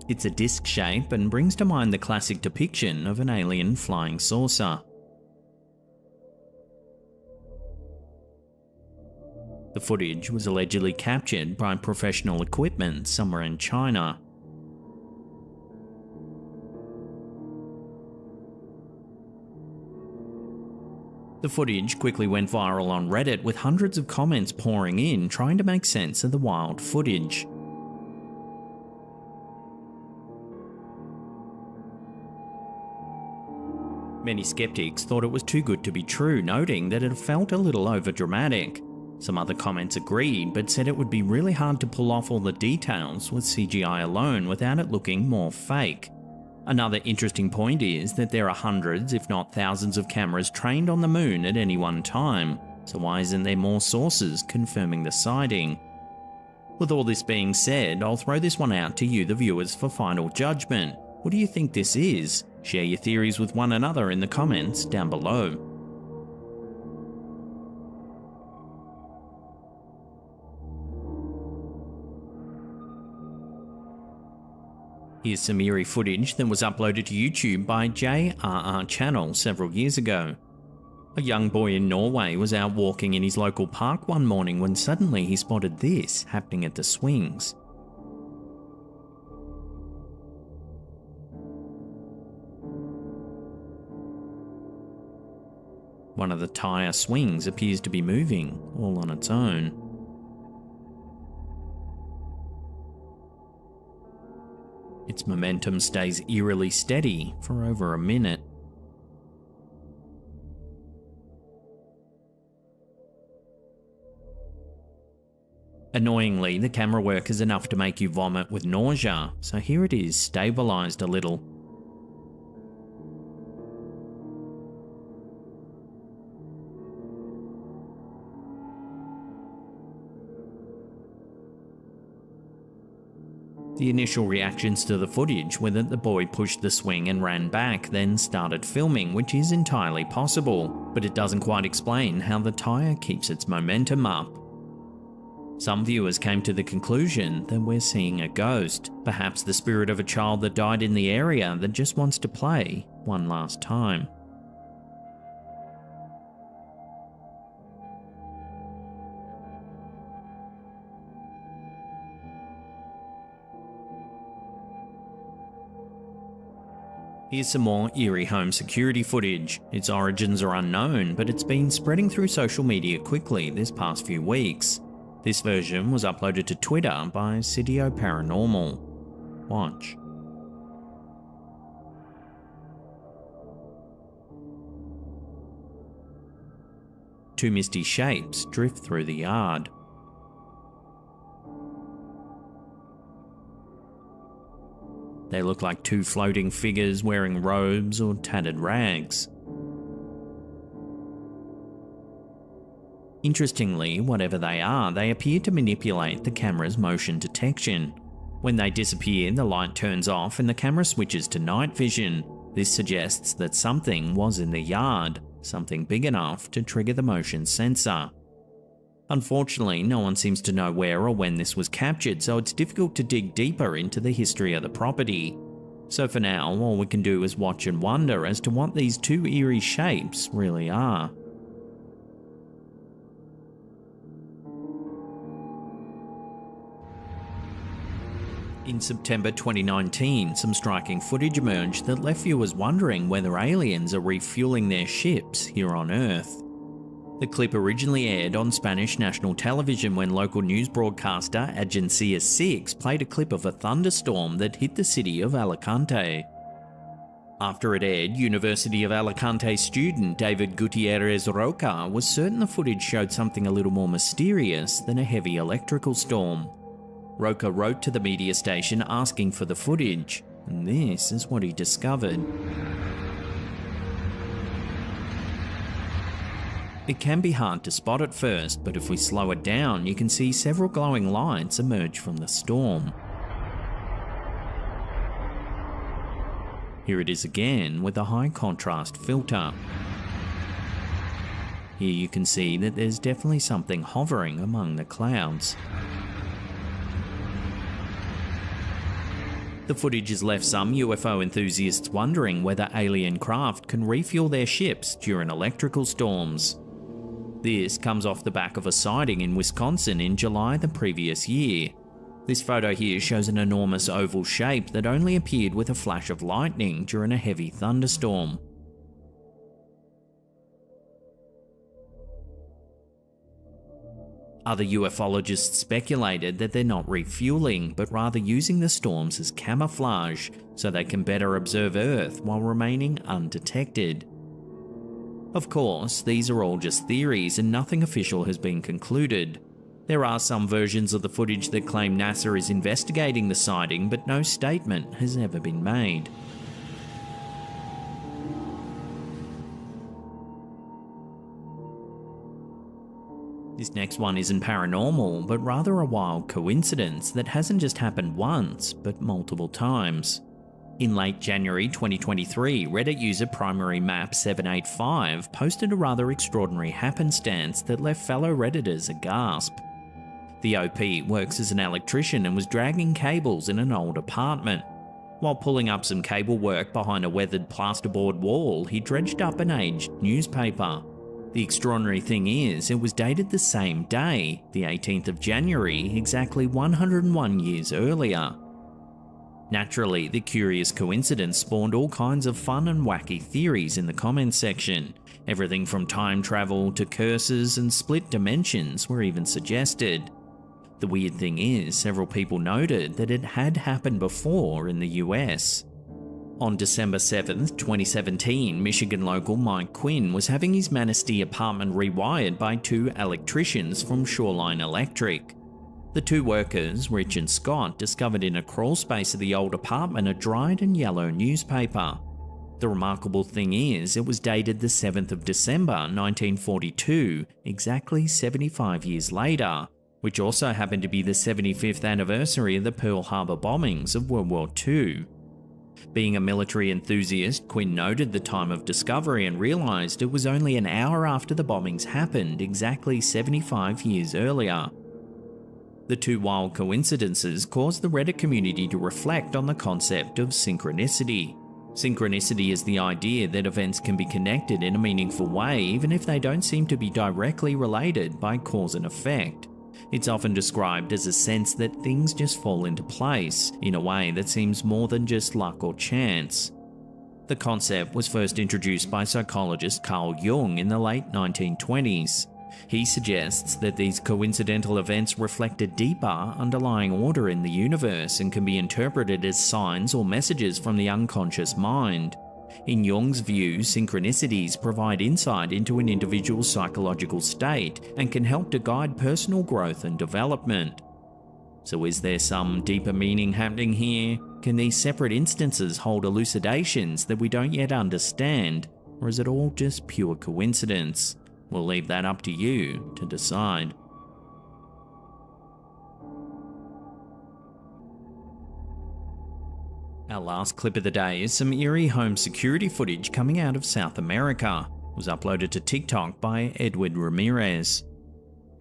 It's a disc shape and brings to mind the classic depiction of an alien flying saucer. The footage was allegedly captured by professional equipment somewhere in China. The footage quickly went viral on Reddit, with hundreds of comments pouring in trying to make sense of the wild footage. Many skeptics thought it was too good to be true, noting that it felt a little overdramatic. Some other comments agreed, but said it would be really hard to pull off all the details with CGI alone without it looking more fake. Another interesting point is that there are hundreds, if not thousands, of cameras trained on the moon at any one time, so why isn't there more sources confirming the sighting? With all this being said, I'll throw this one out to you, the viewers, for final judgment. What do you think this is? Share your theories with one another in the comments down below. Here's some eerie footage that was uploaded to YouTube by JRR Channel several years ago. A young boy in Norway was out walking in his local park one morning when suddenly he spotted this happening at the swings. One of the tire swings appears to be moving all on its own. Its momentum stays eerily steady for over a minute. Annoyingly, the camera work is enough to make you vomit with nausea, so here it is, stabilized a little. The initial reactions to the footage were that the boy pushed the swing and ran back, then started filming, which is entirely possible, but it doesn't quite explain how the tyre keeps its momentum up. Some viewers came to the conclusion that we're seeing a ghost, perhaps the spirit of a child that died in the area that just wants to play one last time. Here's some more eerie home security footage. Its origins are unknown, but it's been spreading through social media quickly this past few weeks. This version was uploaded to Twitter by PARANORMAL. Watch. Two misty shapes drift through the yard. They look like two floating figures wearing robes or tattered rags. Interestingly, whatever they are, they appear to manipulate the camera's motion detection. When they disappear, the light turns off and the camera switches to night vision. This suggests that something was in the yard, something big enough to trigger the motion sensor. Unfortunately, no one seems to know where or when this was captured, so it's difficult to dig deeper into the history of the property. So for now, all we can do is watch and wonder as to what these two eerie shapes really are. In September 2019, some striking footage emerged that left viewers wondering whether aliens are refueling their ships here on Earth. The clip originally aired on Spanish national television when local news broadcaster Agencia 6 played a clip of a thunderstorm that hit the city of Alicante. After it aired, University of Alicante student David Gutierrez Roca was certain the footage showed something a little more mysterious than a heavy electrical storm. Roca wrote to the media station asking for the footage, and this is what he discovered. It can be hard to spot at first, but if we slow it down, you can see several glowing lights emerge from the storm. Here it is again with a high contrast filter. Here you can see that there's definitely something hovering among the clouds. The footage has left some UFO enthusiasts wondering whether alien craft can refuel their ships during electrical storms. This comes off the back of a sighting in Wisconsin in July the previous year. This photo here shows an enormous oval shape that only appeared with a flash of lightning during a heavy thunderstorm. Other ufologists speculated that they're not refueling, but rather using the storms as camouflage, so they can better observe Earth while remaining undetected. Of course, these are all just theories and nothing official has been concluded. There are some versions of the footage that claim NASA is investigating the sighting, but no statement has ever been made. This next one isn't paranormal, but rather a wild coincidence that hasn't just happened once, but multiple times. In late January 2023, Reddit user PrimaryMap785 posted a rather extraordinary happenstance that left fellow Redditors aghast. The OP works as an electrician and was dragging cables in an old apartment. While pulling up some cable work behind a weathered plasterboard wall, he dredged up an aged newspaper. The extraordinary thing is, it was dated the same day, the 18th of January, exactly 101 years earlier. Naturally, the curious coincidence spawned all kinds of fun and wacky theories in the comments section. Everything from time travel to curses and split dimensions were even suggested. The weird thing is, several people noted that it had happened before in the US. On December 7th, 2017, Michigan local Mike Quinn was having his Manistee apartment rewired by two electricians from Shoreline Electric. The two workers, Rich and Scott, discovered in a crawl space of the old apartment a dried and yellow newspaper. The remarkable thing is, it was dated the 7th of December 1942, exactly 75 years later, which also happened to be the 75th anniversary of the Pearl Harbor bombings of World War II. Being a military enthusiast, Quinn noted the time of discovery and realised it was only an hour after the bombings happened, exactly 75 years earlier. The two wild coincidences caused the Reddit community to reflect on the concept of synchronicity. Synchronicity is the idea that events can be connected in a meaningful way even if they don't seem to be directly related by cause and effect. It's often described as a sense that things just fall into place in a way that seems more than just luck or chance. The concept was first introduced by psychologist Carl Jung in the late 1920s. He suggests that these coincidental events reflect a deeper, underlying order in the universe and can be interpreted as signs or messages from the unconscious mind. In Jung's view, synchronicities provide insight into an individual's psychological state and can help to guide personal growth and development. So is there some deeper meaning happening here? Can these separate instances hold elucidations that we don't yet understand, or is it all just pure coincidence? We'll leave that up to you to decide. Our last clip of the day is some eerie home security footage coming out of South America. It was uploaded to TikTok by Edward Ramirez.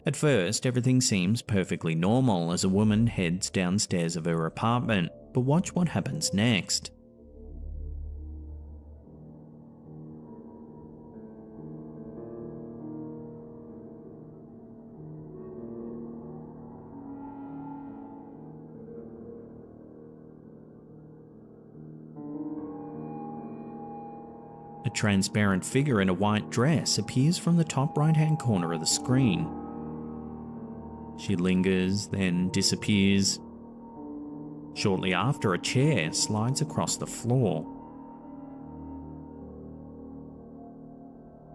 At first, everything seems perfectly normal as a woman heads downstairs of her apartment, but watch what happens next. A transparent figure in a white dress appears from the top right-hand corner of the screen. She lingers, then disappears. Shortly after, a chair slides across the floor.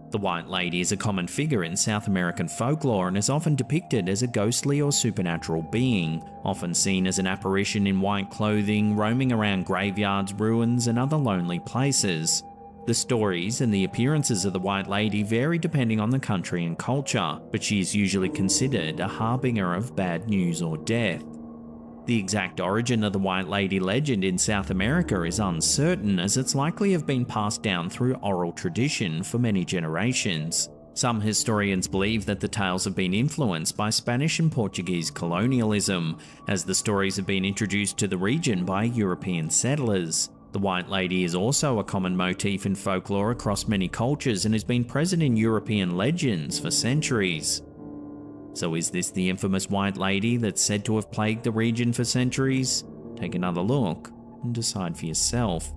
The White Lady is a common figure in South American folklore and is often depicted as a ghostly or supernatural being, often seen as an apparition in white clothing, roaming around graveyards, ruins, and other lonely places. The stories and the appearances of the White Lady vary depending on the country and culture, but she is usually considered a harbinger of bad news or death. The exact origin of the White Lady legend in South America is uncertain, as it's likely have been passed down through oral tradition for many generations. Some historians believe that the tales have been influenced by Spanish and Portuguese colonialism, as the stories have been introduced to the region by European settlers. The White Lady is also a common motif in folklore across many cultures and has been present in European legends for centuries. So is this the infamous White Lady that's said to have plagued the region for centuries? Take another look and decide for yourself.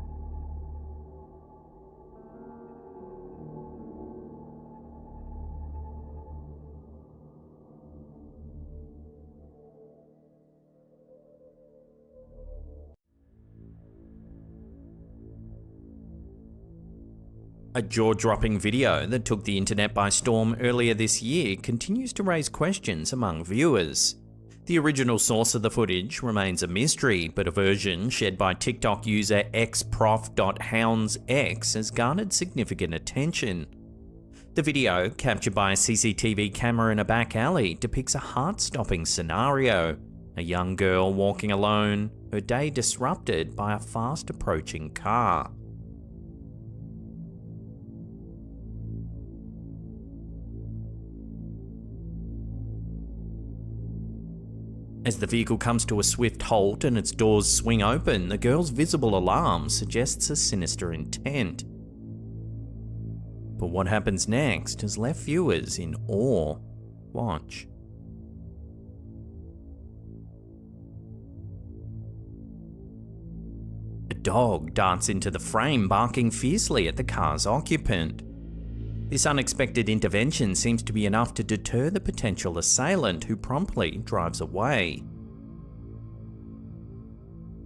A jaw-dropping video that took the internet by storm earlier this year continues to raise questions among viewers. The original source of the footage remains a mystery, but a version shared by TikTok user xprof.houndsx has garnered significant attention. The video, captured by a CCTV camera in a back alley, depicts a heart-stopping scenario. A young girl walking alone, her day disrupted by a fast-approaching car. As the vehicle comes to a swift halt and its doors swing open, the girl's visible alarm suggests a sinister intent. But what happens next has left viewers in awe. Watch. A dog darts into the frame, barking fiercely at the car's occupant. This unexpected intervention seems to be enough to deter the potential assailant, who promptly drives away.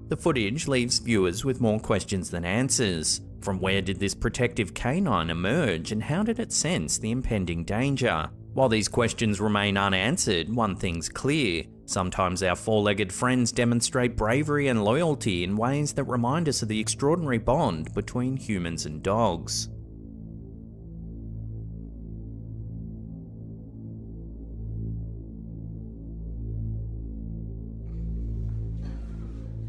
The footage leaves viewers with more questions than answers. From where did this protective canine emerge, and how did it sense the impending danger? While these questions remain unanswered, one thing's clear. Sometimes our four-legged friends demonstrate bravery and loyalty in ways that remind us of the extraordinary bond between humans and dogs.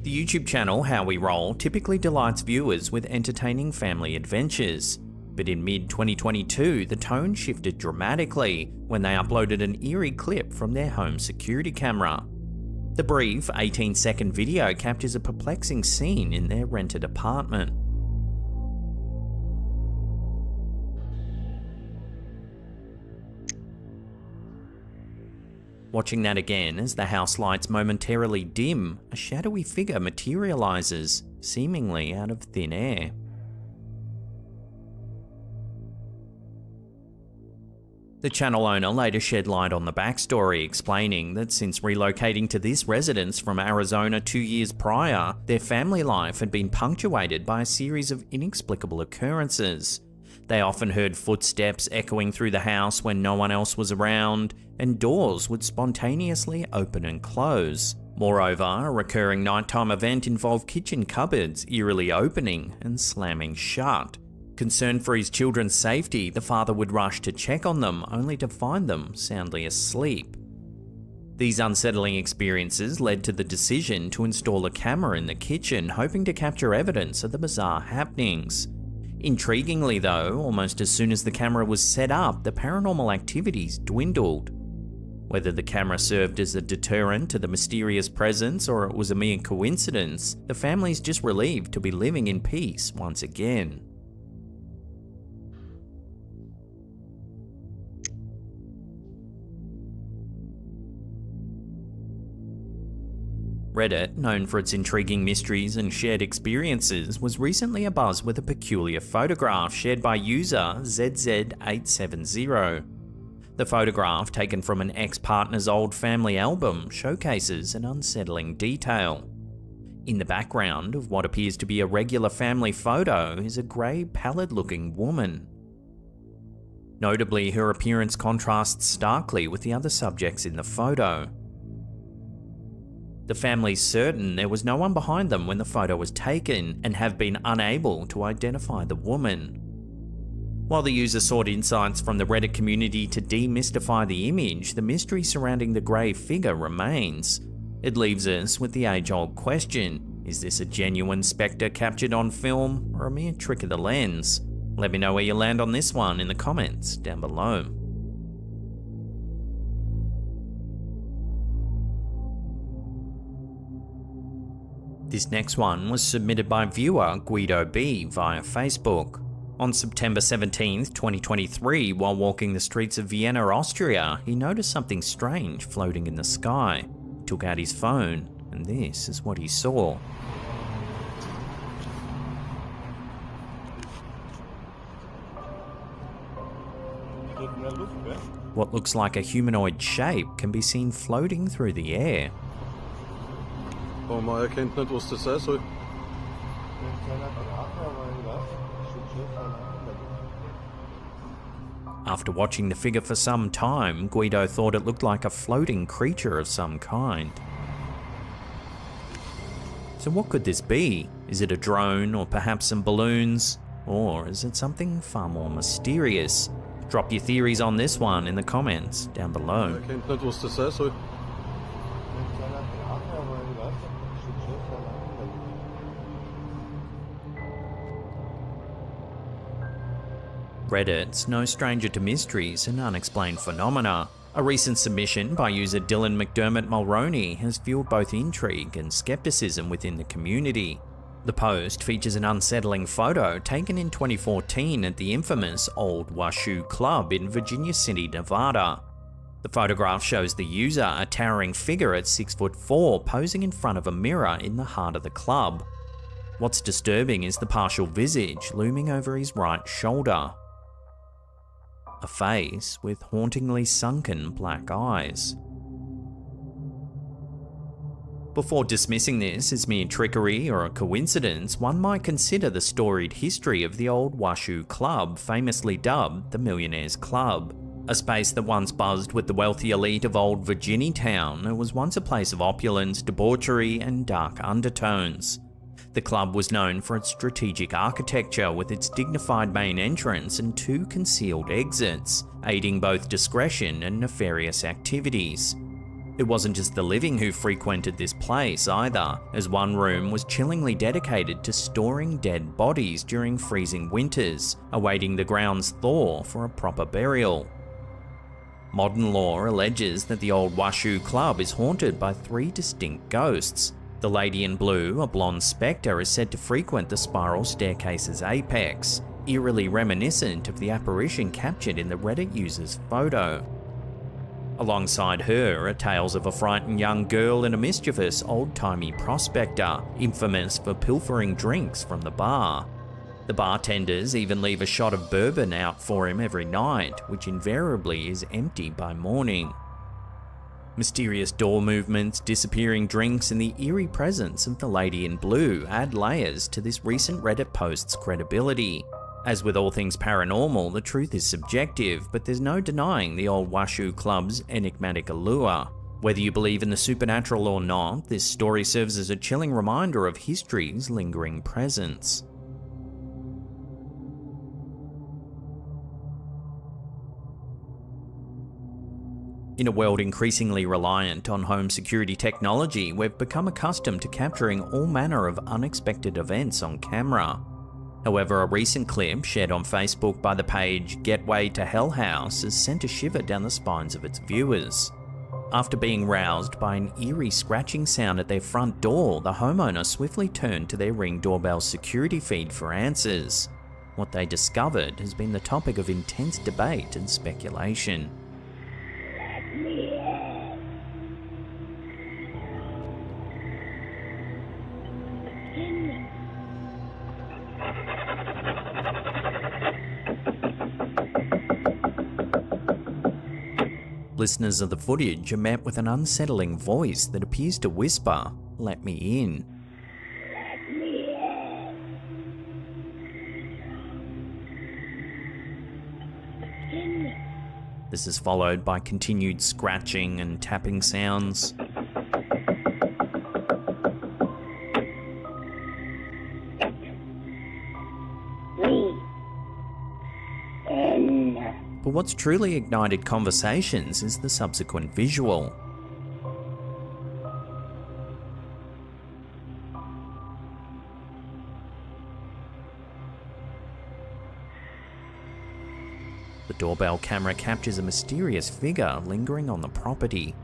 The YouTube channel How We Roll typically delights viewers with entertaining family adventures, but in mid-2022 the tone shifted dramatically when they uploaded an eerie clip from their home security camera. The brief 18-second video captures a perplexing scene in their rented apartment. Watching that again as the house lights momentarily dim, a shadowy figure materializes, seemingly out of thin air. The channel owner later shed light on the backstory, explaining that since relocating to this residence from Arizona 2 years prior, their family life had been punctuated by a series of inexplicable occurrences. They often heard footsteps echoing through the house when no one else was around, and doors would spontaneously open and close. Moreover, a recurring nighttime event involved kitchen cupboards eerily opening and slamming shut. Concerned for his children's safety, the father would rush to check on them, only to find them soundly asleep. These unsettling experiences led to the decision to install a camera in the kitchen, hoping to capture evidence of the bizarre happenings. Intriguingly though, almost as soon as the camera was set up, the paranormal activities dwindled. Whether the camera served as a deterrent to the mysterious presence or it was a mere coincidence, the family's just relieved to be living in peace once again. Reddit, known for its intriguing mysteries and shared experiences, was recently abuzz with a peculiar photograph shared by user ZZ870. The photograph, taken from an ex-partner's old family album, showcases an unsettling detail. In the background of what appears to be a regular family photo is a grey, pallid-looking woman. Notably, her appearance contrasts starkly with the other subjects in the photo. The family's certain there was no one behind them when the photo was taken and have been unable to identify the woman. While the user sought insights from the Reddit community to demystify the image, the mystery surrounding the grey figure remains. It leaves us with the age-old question: is this a genuine spectre captured on film or a mere trick of the lens? Let me know where you land on this one in the comments down below. This next one was submitted by viewer Guido B via Facebook. On September 17th, 2023, while walking the streets of Vienna, Austria, he noticed something strange floating in the sky. He took out his phone, and this is what he saw. What looks like a humanoid shape can be seen floating through the air. Man erkennt nicht, was das sein soll. After watching the figure for some time, Guido thought it looked like a floating creature of some kind. So what could this be? Is it a drone, or perhaps some balloons? Or is it something far more mysterious? Drop your theories on this one in the comments down below. Erkennt nicht, was das sein soll. Reddit's no stranger to mysteries and unexplained phenomena. A recent submission by user Dylan McDermott Mulroney has fueled both intrigue and skepticism within the community. The post features an unsettling photo taken in 2014 at the infamous Old Washoe Club in Virginia City, Nevada. The photograph shows the user, a towering figure at 6'4", posing in front of a mirror in the heart of the club. What's disturbing is the partial visage looming over his right shoulder. A face with hauntingly sunken black eyes. Before dismissing this as mere trickery or a coincidence, one might consider the storied history of the Old Washoe Club, famously dubbed the Millionaires Club. A space that once buzzed with the wealthy elite of Old Virginia Town, it was once a place of opulence, debauchery, and dark undertones. The club was known for its strategic architecture, with its dignified main entrance and 2 concealed exits, aiding both discretion and nefarious activities. It wasn't just the living who frequented this place either, as one room was chillingly dedicated to storing dead bodies during freezing winters, awaiting the ground's thaw for a proper burial. Modern lore alleges that the old Washoe Club is haunted by 3 distinct ghosts. The Lady in Blue, a blonde spectre, is said to frequent the spiral staircase's apex, eerily reminiscent of the apparition captured in the Reddit user's photo. Alongside her are tales of a frightened young girl and a mischievous old-timey prospector, infamous for pilfering drinks from the bar. The bartenders even leave a shot of bourbon out for him every night, which invariably is empty by morning. Mysterious door movements, disappearing drinks, and the eerie presence of the Lady in Blue add layers to this recent Reddit post's credibility. As with all things paranormal, the truth is subjective, but there's no denying the old Washoe Club's enigmatic allure. Whether you believe in the supernatural or not, this story serves as a chilling reminder of history's lingering presence. In a world increasingly reliant on home security technology, we've become accustomed to capturing all manner of unexpected events on camera. However, a recent clip shared on Facebook by the page Getaway to Hell House has sent a shiver down the spines of its viewers. After being roused by an eerie scratching sound at their front door, the homeowner swiftly turned to their Ring doorbell security feed for answers. What they discovered has been the topic of intense debate and speculation. Listeners of the footage are met with an unsettling voice that appears to whisper, "Let me in." This is followed by continued scratching and tapping sounds. But what's truly ignited conversations is the subsequent visual. The doorbell camera captures a mysterious figure lingering on the property.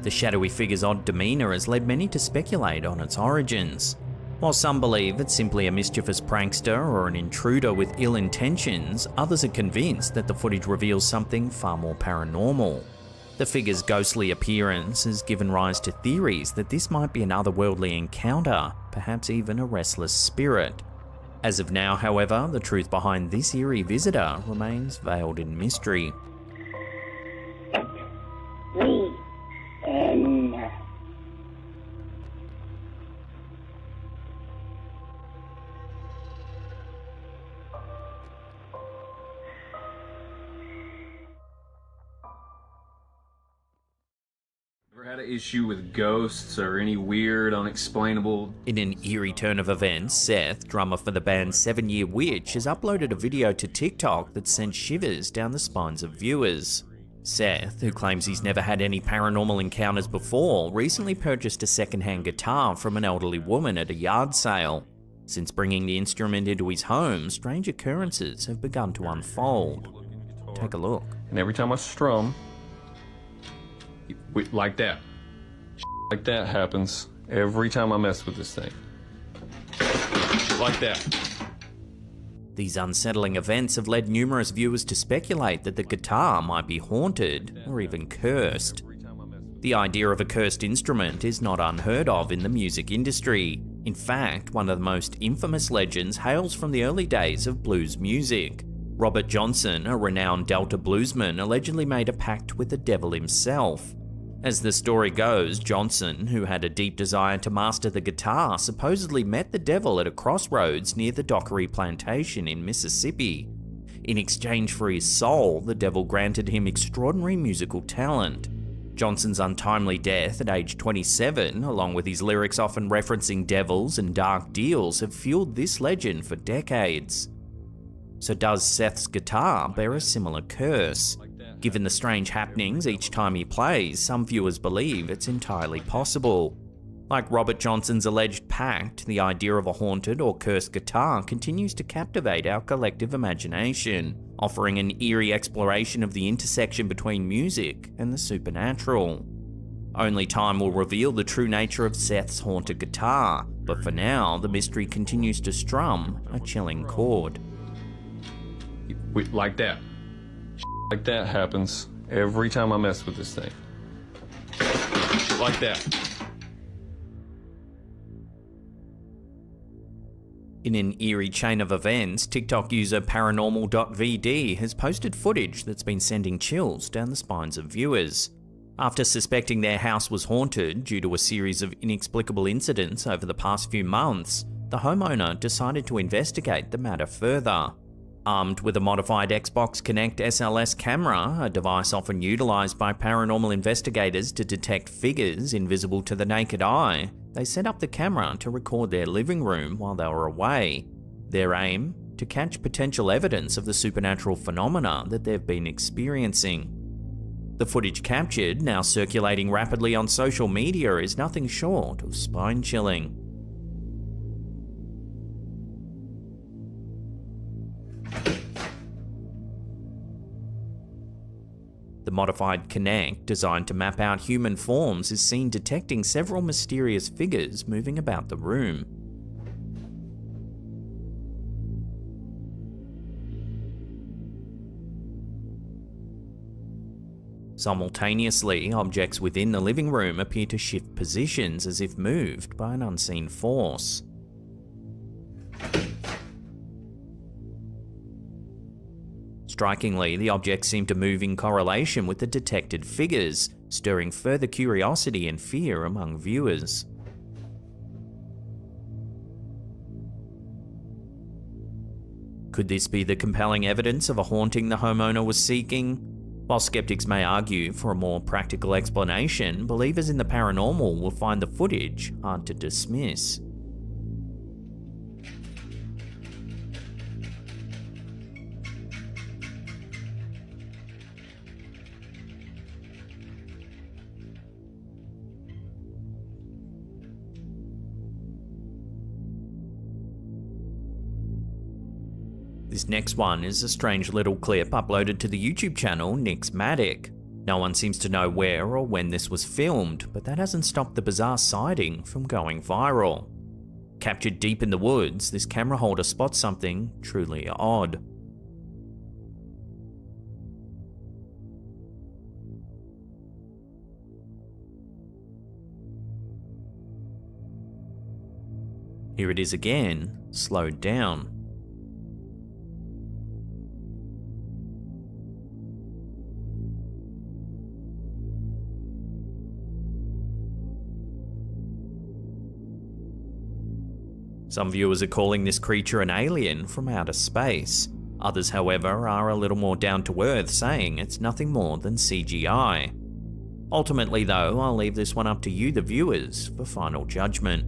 The shadowy figure's odd demeanour has led many to speculate on its origins. While some believe it's simply a mischievous prankster or an intruder with ill intentions, others are convinced that the footage reveals something far more paranormal. The figure's ghostly appearance has given rise to theories that this might be an otherworldly encounter, perhaps even a restless spirit. As of now, however, the truth behind this eerie visitor remains veiled in mystery. Had an issue with ghosts or any weird, unexplainable... In an eerie turn of events, Seth, drummer for the band 7 Year Witch, has uploaded a video to TikTok that sent shivers down the spines of viewers. Seth, who claims he's never had any paranormal encounters before, recently purchased a second-hand guitar from an elderly woman at a yard sale. Since bringing the instrument into his home, strange occurrences have begun to unfold. Take a look. And every time I strum, like that. Like that happens every time I mess with this thing. Like that. These unsettling events have led numerous viewers to speculate that the guitar might be haunted or even cursed. The idea of a cursed instrument is not unheard of in the music industry. In fact, one of the most infamous legends hails from the early days of blues music. Robert Johnson, a renowned Delta bluesman, allegedly made a pact with the devil himself. As the story goes, Johnson, who had a deep desire to master the guitar, supposedly met the devil at a crossroads near the Dockery Plantation in Mississippi. In exchange for his soul, the devil granted him extraordinary musical talent. Johnson's untimely death at age 27, along with his lyrics often referencing devils and dark deals, have fueled this legend for decades. So does Seth's guitar bear a similar curse? Given the strange happenings each time he plays, some viewers believe it's entirely possible. Like Robert Johnson's alleged pact, the idea of a haunted or cursed guitar continues to captivate our collective imagination, offering an eerie exploration of the intersection between music and the supernatural. Only time will reveal the true nature of Seth's haunted guitar, but for now, the mystery continues to strum a chilling chord. Like that. Like that happens every time I mess with this thing. Like that. In an eerie chain of events, TikTok user PARANORMAL.vd has posted footage that's been sending chills down the spines of viewers. After suspecting their house was haunted due to a series of inexplicable incidents over the past few months, the homeowner decided to investigate the matter further. Armed with a modified Xbox Kinect SLS camera, a device often utilised by paranormal investigators to detect figures invisible to the naked eye, they set up the camera to record their living room while they were away. Their aim? To catch potential evidence of the supernatural phenomena that they've been experiencing. The footage captured, now circulating rapidly on social media, is nothing short of spine-chilling. The modified Kinect, designed to map out human forms, is seen detecting several mysterious figures moving about the room. Simultaneously, objects within the living room appear to shift positions as if moved by an unseen force. Strikingly, the objects seem to move in correlation with the detected figures, stirring further curiosity and fear among viewers. Could this be the compelling evidence of a haunting the homeowner was seeking? While skeptics may argue for a more practical explanation, believers in the paranormal will find the footage hard to dismiss. This next one is a strange little clip uploaded to the YouTube channel Nixmatic. No one seems to know where or when this was filmed, but that hasn't stopped the bizarre sighting from going viral. Captured deep in the woods, this camera holder spots something truly odd. Here it is again, slowed down. Some viewers are calling this creature an alien from outer space. Others, however, are a little more down to earth, saying it's nothing more than CGI. Ultimately, though, I'll leave this one up to you, the viewers, for final judgment.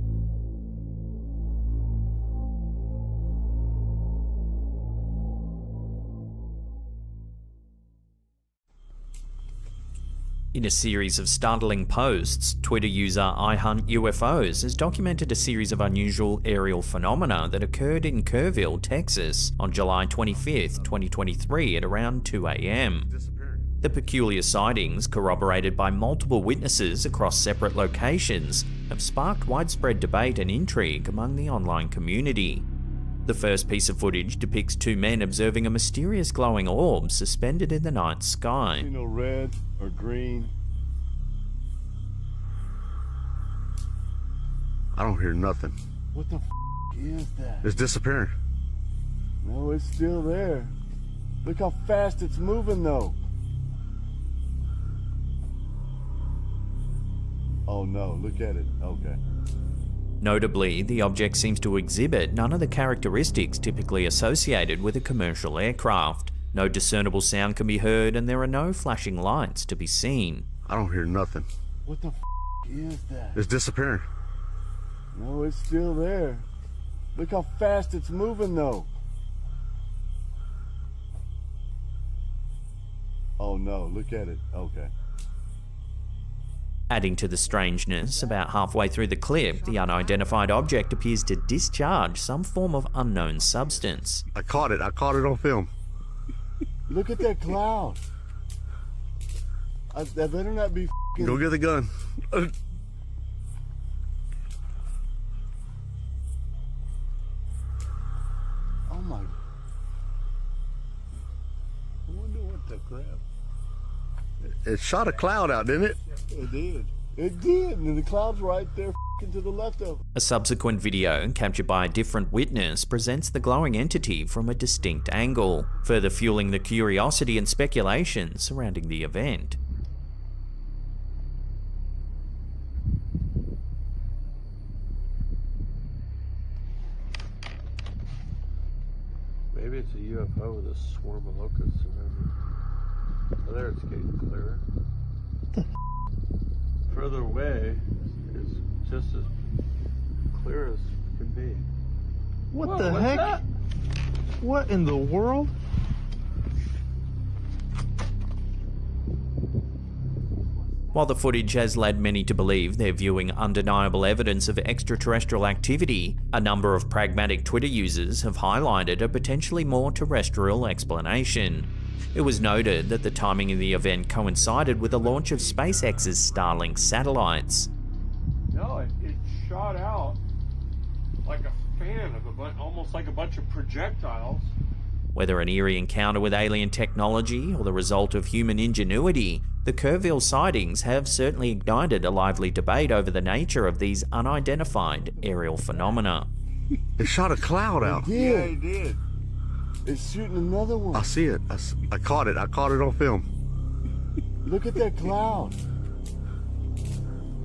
In a series of startling posts, Twitter user IHuntUFOs has documented a series of unusual aerial phenomena that occurred in Kerrville, Texas on July 25, 2023 at around 2 a.m. The peculiar sightings, corroborated by multiple witnesses across separate locations, have sparked widespread debate and intrigue among the online community. The first piece of footage depicts two men observing a mysterious glowing orb suspended in the night sky. See no red or green. I don't hear nothing. What the f is that? It's disappearing. No, it's still there. Look how fast it's moving though. Oh no, look at it. Okay. Notably, the object seems to exhibit none of the characteristics typically associated with a commercial aircraft. No discernible sound can be heard, and there are no flashing lights to be seen. I don't hear nothing. What the f is that? It's disappearing. No, it's still there. Look how fast it's moving though. Oh no, look at it. Okay. Adding to the strangeness, about halfway through the clip, the unidentified object appears to discharge some form of unknown substance. I caught it on film. Look at that cloud. That better not be f***ing... Go get the gun. Oh my... I wonder what the crap... It shot a cloud out, didn't it? It did. It did, and the cloud's right there f***ing to the left of it. A subsequent video, captured by a different witness, presents the glowing entity from a distinct angle, further fueling the curiosity and speculation surrounding the event. Maybe it's a UFO with a swarm of locusts around it. Oh, there it's getting clearer. Further away is just as clear as can be. What the heck? That? What in the world? While the footage has led many to believe they're viewing undeniable evidence of extraterrestrial activity, a number of pragmatic Twitter users have highlighted a potentially more terrestrial explanation. It was noted that the timing of the event coincided with the launch of SpaceX's Starlink satellites. No, it shot out like a fan of almost like a bunch of projectiles. Whether an eerie encounter with alien technology or the result of human ingenuity, the Kerrville sightings have certainly ignited a lively debate over the nature of these unidentified aerial phenomena. It shot a cloud out. Yeah, it did. It's shooting another one. I see it. I caught it on film. Look at that cloud.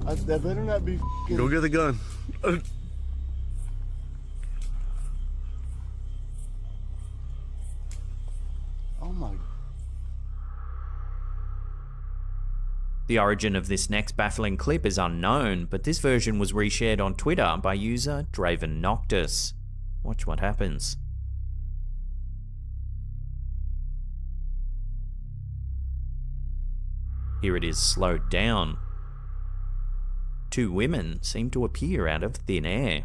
That better not be f***ing... Go get the gun. Oh my... The origin of this next baffling clip is unknown, but this version was reshared on Twitter by user Draven Noctis. Watch what happens. Here it is slowed down. Two women seem to appear out of thin air.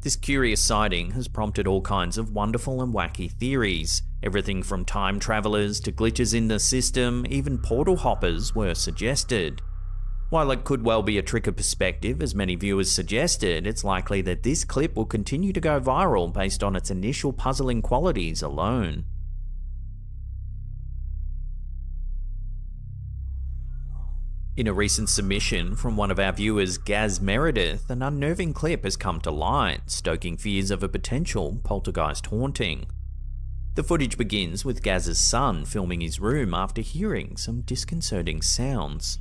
This curious sighting has prompted all kinds of wonderful and wacky theories. Everything from time travelers to glitches in the system, even portal hoppers were suggested. While it could well be a trick of perspective, as many viewers suggested, it's likely that this clip will continue to go viral based on its initial puzzling qualities alone. In a recent submission from one of our viewers, Gaz Meredith, an unnerving clip has come to light, stoking fears of a potential poltergeist haunting. The footage begins with Gaz's son filming his room after hearing some disconcerting sounds.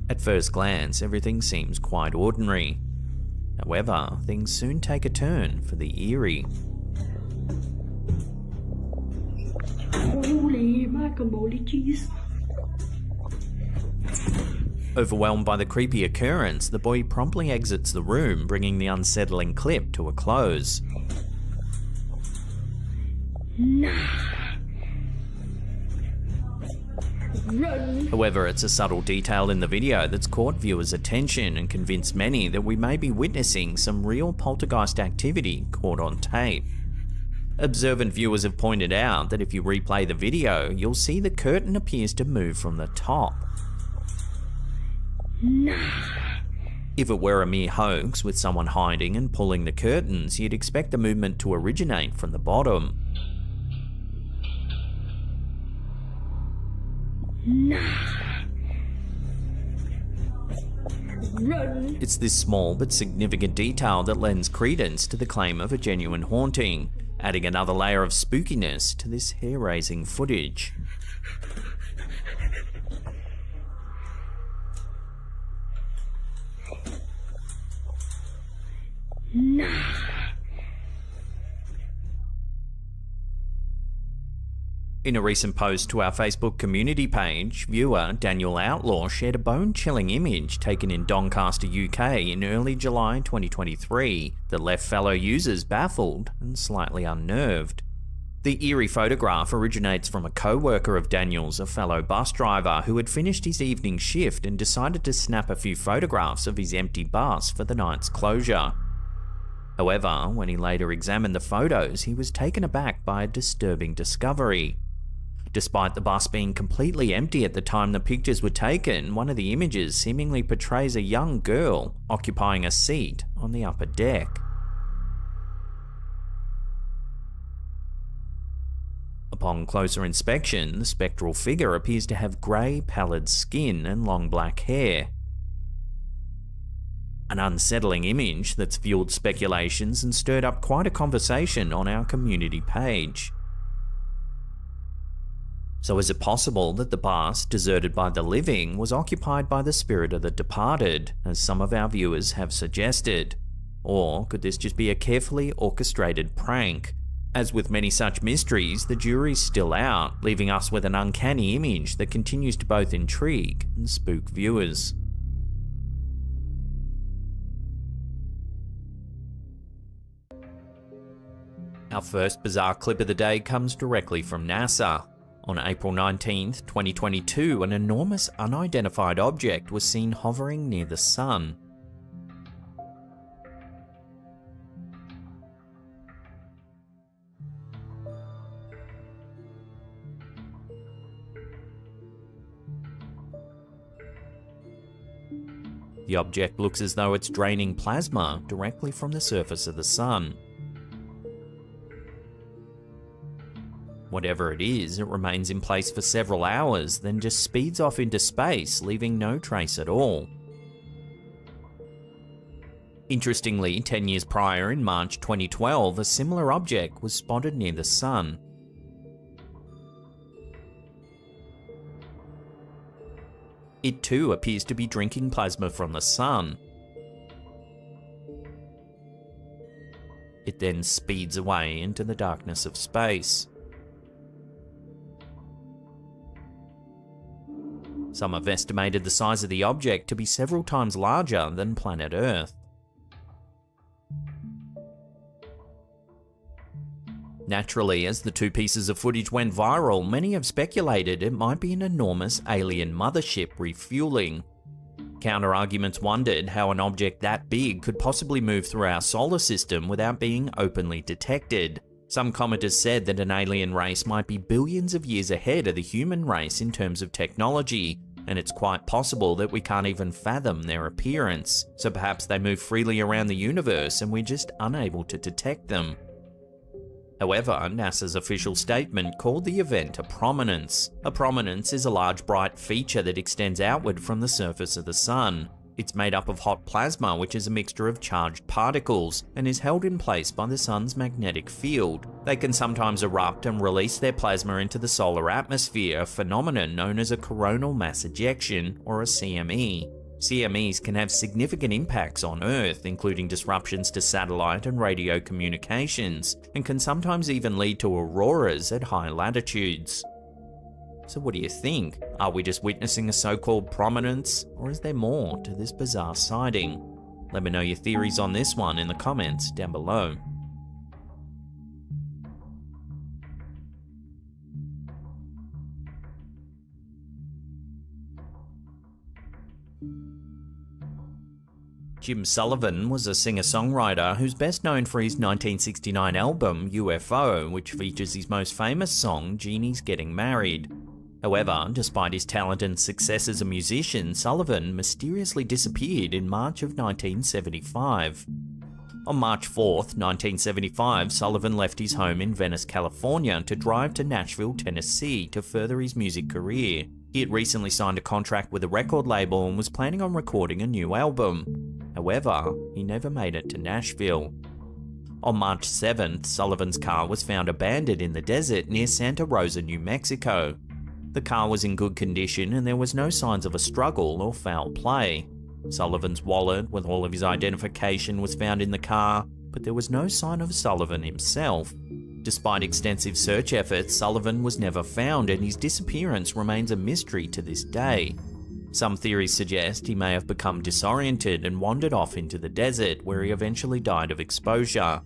At first glance, everything seems quite ordinary. However, things soon take a turn for the eerie. Holy guacamole cheese. Overwhelmed by the creepy occurrence, the boy promptly exits the room, bringing the unsettling clip to a close. Run. However, it's a subtle detail in the video that's caught viewers' attention and convinced many that we may be witnessing some real poltergeist activity caught on tape. Observant viewers have pointed out that if you replay the video, you'll see the curtain appears to move from the top. If it were a mere hoax with someone hiding and pulling the curtains, you'd expect the movement to originate from the bottom. Run. It's this small but significant detail that lends credence to the claim of a genuine haunting, adding another layer of spookiness to this hair-raising footage. In a recent post to our Facebook community page, viewer Daniel Outlaw shared a bone-chilling image taken in Doncaster, UK in early July 2023 that left fellow users baffled and slightly unnerved. The eerie photograph originates from a co-worker of Daniel's, a fellow bus driver who had finished his evening shift and decided to snap a few photographs of his empty bus for the night's closure. However, when he later examined the photos, he was taken aback by a disturbing discovery. Despite the bus being completely empty at the time the pictures were taken, one of the images seemingly portrays a young girl occupying a seat on the upper deck. Upon closer inspection, the spectral figure appears to have grey, pallid skin and long black hair. An unsettling image that's fueled speculations and stirred up quite a conversation on our community page. So is it possible that the bus, deserted by the living, was occupied by the spirit of the departed, as some of our viewers have suggested? Or could this just be a carefully orchestrated prank? As with many such mysteries, the jury's still out, leaving us with an uncanny image that continues to both intrigue and spook viewers. Our first bizarre clip of the day comes directly from NASA. On April 19th, 2022, an enormous unidentified object was seen hovering near the Sun. The object looks as though it's draining plasma directly from the surface of the Sun. Whatever it is, it remains in place for several hours, then just speeds off into space, leaving no trace at all. Interestingly, 10 years prior, in March 2012, a similar object was spotted near the Sun. It too appears to be drinking plasma from the Sun. It then speeds away into the darkness of space. Some have estimated the size of the object to be several times larger than planet Earth. Naturally, as the two pieces of footage went viral, many have speculated it might be an enormous alien mothership refueling. Counter-arguments wondered how an object that big could possibly move through our solar system without being openly detected. Some commenters said that an alien race might be billions of years ahead of the human race in terms of technology, and it's quite possible that we can't even fathom their appearance, so perhaps they move freely around the universe and we're just unable to detect them. However, NASA's official statement called the event a prominence. A prominence is a large bright feature that extends outward from the surface of the Sun. It's made up of hot plasma, which is a mixture of charged particles, and is held in place by the Sun's magnetic field. They can sometimes erupt and release their plasma into the solar atmosphere, a phenomenon known as a coronal mass ejection, or a CME. CMEs can have significant impacts on Earth, including disruptions to satellite and radio communications, and can sometimes even lead to auroras at high latitudes. So what do you think? Are we just witnessing a so-called prominence, or is there more to this bizarre sighting? Let me know your theories on this one in the comments down below. Jim Sullivan was a singer-songwriter who's best known for his 1969 album UFO, which features his most famous song, Jeannie's Getting Married. However, despite his talent and success as a musician, Sullivan mysteriously disappeared in March of 1975. On March 4th, 1975, Sullivan left his home in Venice, California to drive to Nashville, Tennessee to further his music career. He had recently signed a contract with a record label and was planning on recording a new album. However, he never made it to Nashville. On March 7th, Sullivan's car was found abandoned in the desert near Santa Rosa, New Mexico. The car was in good condition and there was no signs of a struggle or foul play. Sullivan's wallet with all of his identification was found in the car, but there was no sign of Sullivan himself. Despite extensive search efforts, Sullivan was never found and his disappearance remains a mystery to this day. Some theories suggest he may have become disoriented and wandered off into the desert, where he eventually died of exposure.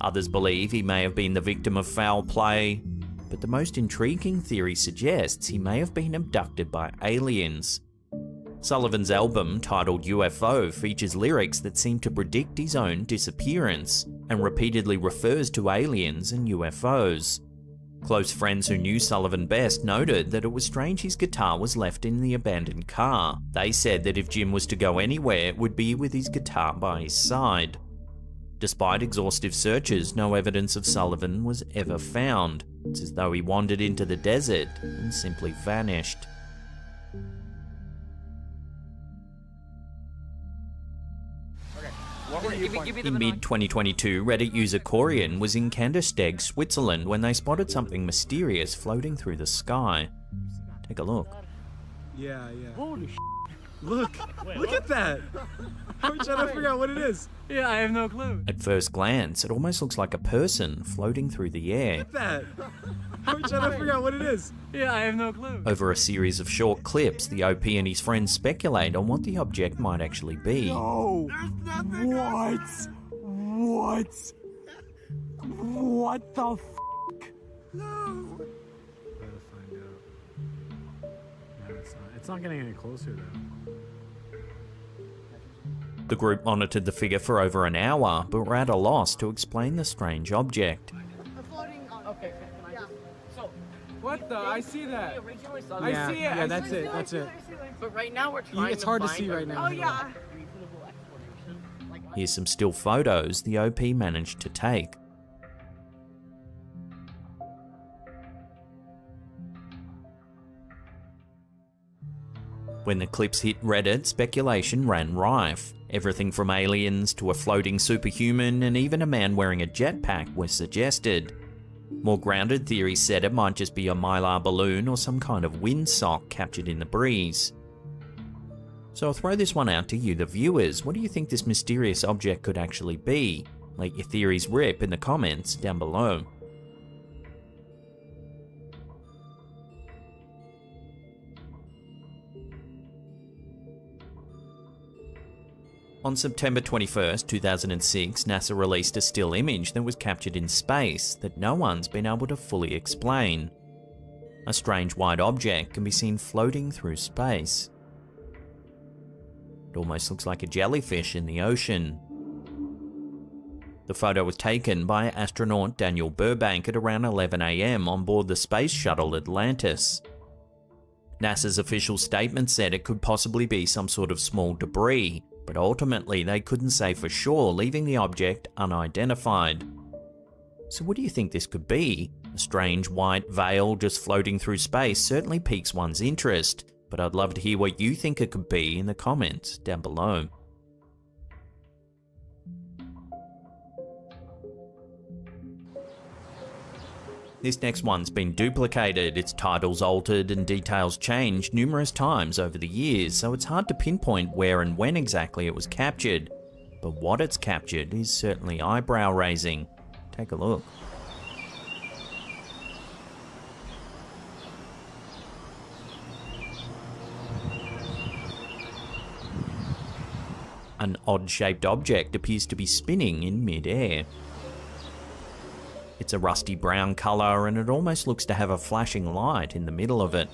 Others believe he may have been the victim of foul play, but the most intriguing theory suggests he may have been abducted by aliens. Sullivan's album, titled UFO, features lyrics that seem to predict his own disappearance, and repeatedly refers to aliens and UFOs. Close friends who knew Sullivan best noted that it was strange his guitar was left in the abandoned car. They said that if Jim was to go anywhere, it would be with his guitar by his side. Despite exhaustive searches, no evidence of Sullivan was ever found. It's as though he wandered into the desert and simply vanished. In mid-2022, Reddit user Corian was in Kandersteg, Switzerland when they spotted something mysterious floating through the sky. Take a look. Yeah. Holy Look! Look at that! I'm trying to figure out what it is. Yeah, I have no clue. At first glance, it almost looks like a person floating through the air. Look at that! I'm trying to figure out what it is. Yeah, I have no clue. Over a series of short clips, the OP and his friends speculate on what the object might actually be. No! What? What the f***? No! Gotta find out. No, it's not getting any closer though. The group monitored the figure for over an hour, but were at a loss to explain the strange object. Okay, what the? I see that. I see it. Yeah, that's it. But right now we're trying It's hard to see right now. Oh yeah. Here's some still photos the OP managed to take. When the clips hit Reddit, speculation ran rife. Everything from aliens to a floating superhuman and even a man wearing a jetpack was suggested. More grounded theories said it might just be a mylar balloon or some kind of windsock captured in the breeze. So I'll throw this one out to you, the viewers. What do you think this mysterious object could actually be? Let your theories rip in the comments down below. On September 21st, 2006, NASA released a still image that was captured in space that no one's been able to fully explain. A strange white object can be seen floating through space. It almost looks like a jellyfish in the ocean. The photo was taken by astronaut Daniel Burbank at around 11 AM on board the space shuttle Atlantis. NASA's official statement said it could possibly be some sort of small debris, but ultimately they couldn't say for sure, leaving the object unidentified. So what do you think this could be? A strange white veil just floating through space certainly piques one's interest, but I'd love to hear what you think it could be in the comments down below. This next one's been duplicated, its titles altered and details changed numerous times over the years, so it's hard to pinpoint where and when exactly it was captured. But what it's captured is certainly eyebrow-raising. Take a look. An odd-shaped object appears to be spinning in mid-air. It's a rusty brown colour and it almost looks to have a flashing light in the middle of it.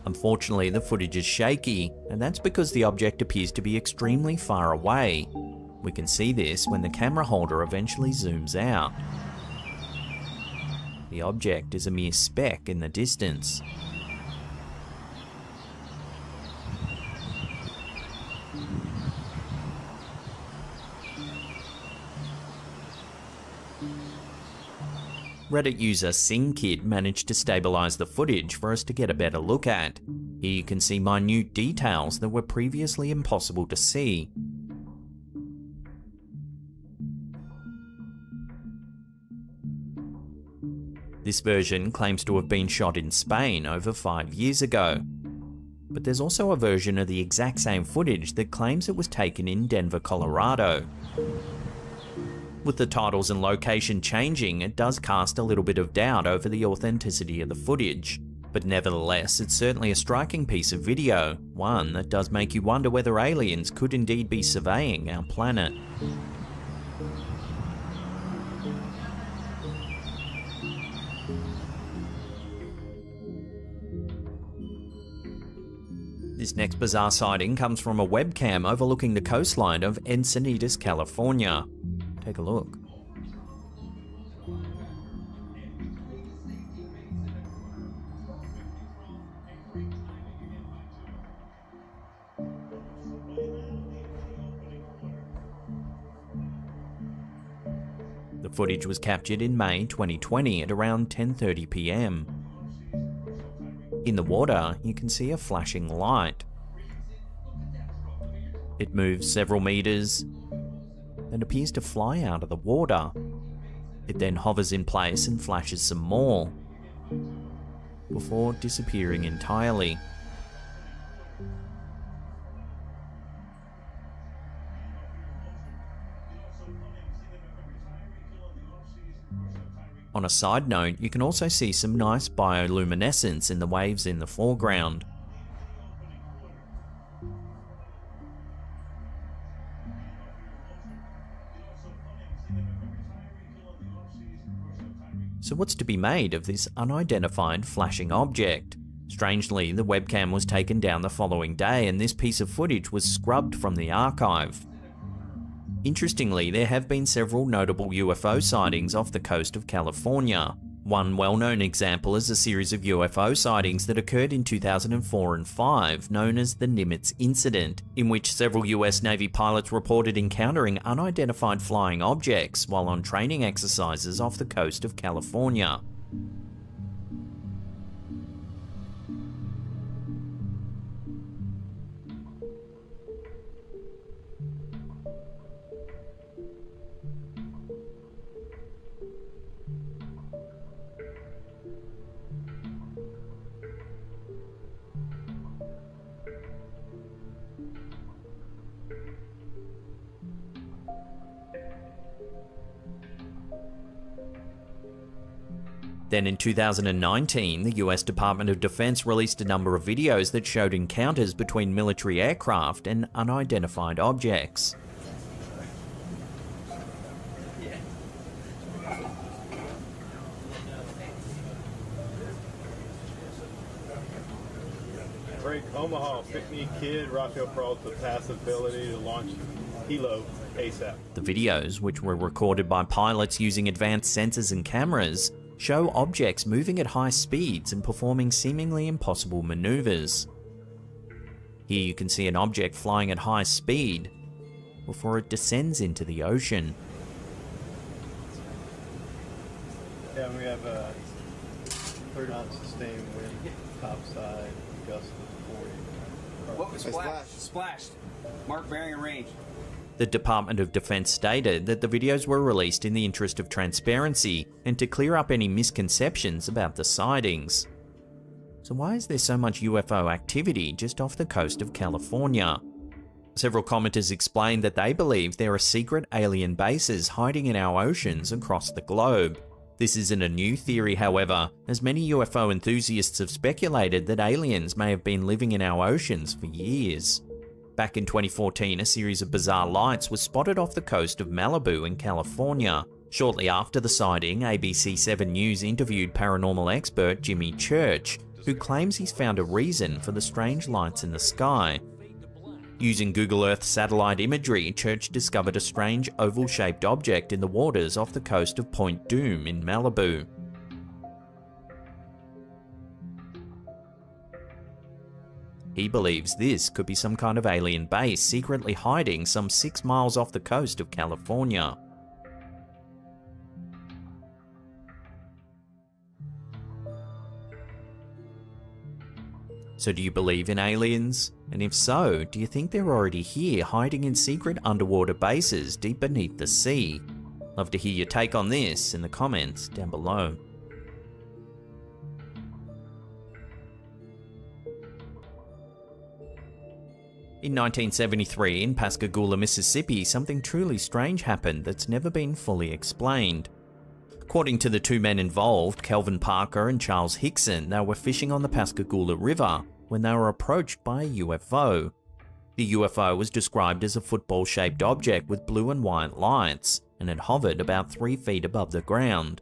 Unfortunately, the footage is shaky, and that's because the object appears to be extremely far away. We can see this when the camera holder eventually zooms out. The object is a mere speck in the distance. Reddit user SingKid managed to stabilize the footage for us to get a better look at. Here you can see minute details that were previously impossible to see. This version claims to have been shot in Spain over 5 years ago. but there's also a version of the exact same footage that claims it was taken in Denver, Colorado. With the titles and location changing, it does cast a little bit of doubt over the authenticity of the footage. But nevertheless, it's certainly a striking piece of video, one that does make you wonder whether aliens could indeed be surveying our planet. This next bizarre sighting comes from a webcam overlooking the coastline of Encinitas, California. Take a look. The footage was captured in May 2020 at around 10:30 p.m. In the water, you can see a flashing light. It moves several meters and appears to fly out of the water. It then hovers in place and flashes some more, before disappearing entirely. On a side note, you can also see some nice bioluminescence in the waves in the foreground. So what's to be made of this unidentified flashing object? Strangely, the webcam was taken down the following day and this piece of footage was scrubbed from the archive. Interestingly, there have been several notable UFO sightings off the coast of California. One well-known example is a series of UFO sightings that occurred in 2004 and 5, known as the Nimitz Incident, in which several US Navy pilots reported encountering unidentified flying objects while on training exercises off the coast of California. Then in 2019, the US Department of Defense released a number of videos that showed encounters between military aircraft and unidentified objects. Break Omaha, pick me kid, Rafael Peralta, pass ability to launch Hilo ASAP. The videos, which were recorded by pilots using advanced sensors and cameras, show objects moving at high speeds and performing seemingly impossible maneuvers. Here you can see an object flying at high speed before it descends into the ocean. Yeah, we have a 30 knot sustained wind, topside, gust of 40. What was splashed? Splashed. Mark bearing and range. The Department of Defense stated that the videos were released in the interest of transparency and to clear up any misconceptions about the sightings. So why is there so much UFO activity just off the coast of California? Several commenters explained that they believe there are secret alien bases hiding in our oceans across the globe. This isn't a new theory, however, as many UFO enthusiasts have speculated that aliens may have been living in our oceans for years. Back in 2014, a series of bizarre lights was spotted off the coast of Malibu in California. Shortly after the sighting, ABC 7 News interviewed paranormal expert Jimmy Church, who claims he's found a reason for the strange lights in the sky. Using Google Earth satellite imagery, Church discovered a strange oval-shaped object in the waters off the coast of Point Dume in Malibu. He believes this could be some kind of alien base secretly hiding some 6 miles off the coast of California. So do you believe in aliens? And if so, do you think they're already here hiding in secret underwater bases deep beneath the sea? Love to hear your take on this in the comments down below. In 1973, in Pascagoula, Mississippi, something truly strange happened that's never been fully explained. According to the two men involved, Kelvin Parker and Charles Hickson, they were fishing on the Pascagoula River when they were approached by a UFO. The UFO was described as a football-shaped object with blue and white lights, and it hovered about 3 feet above the ground.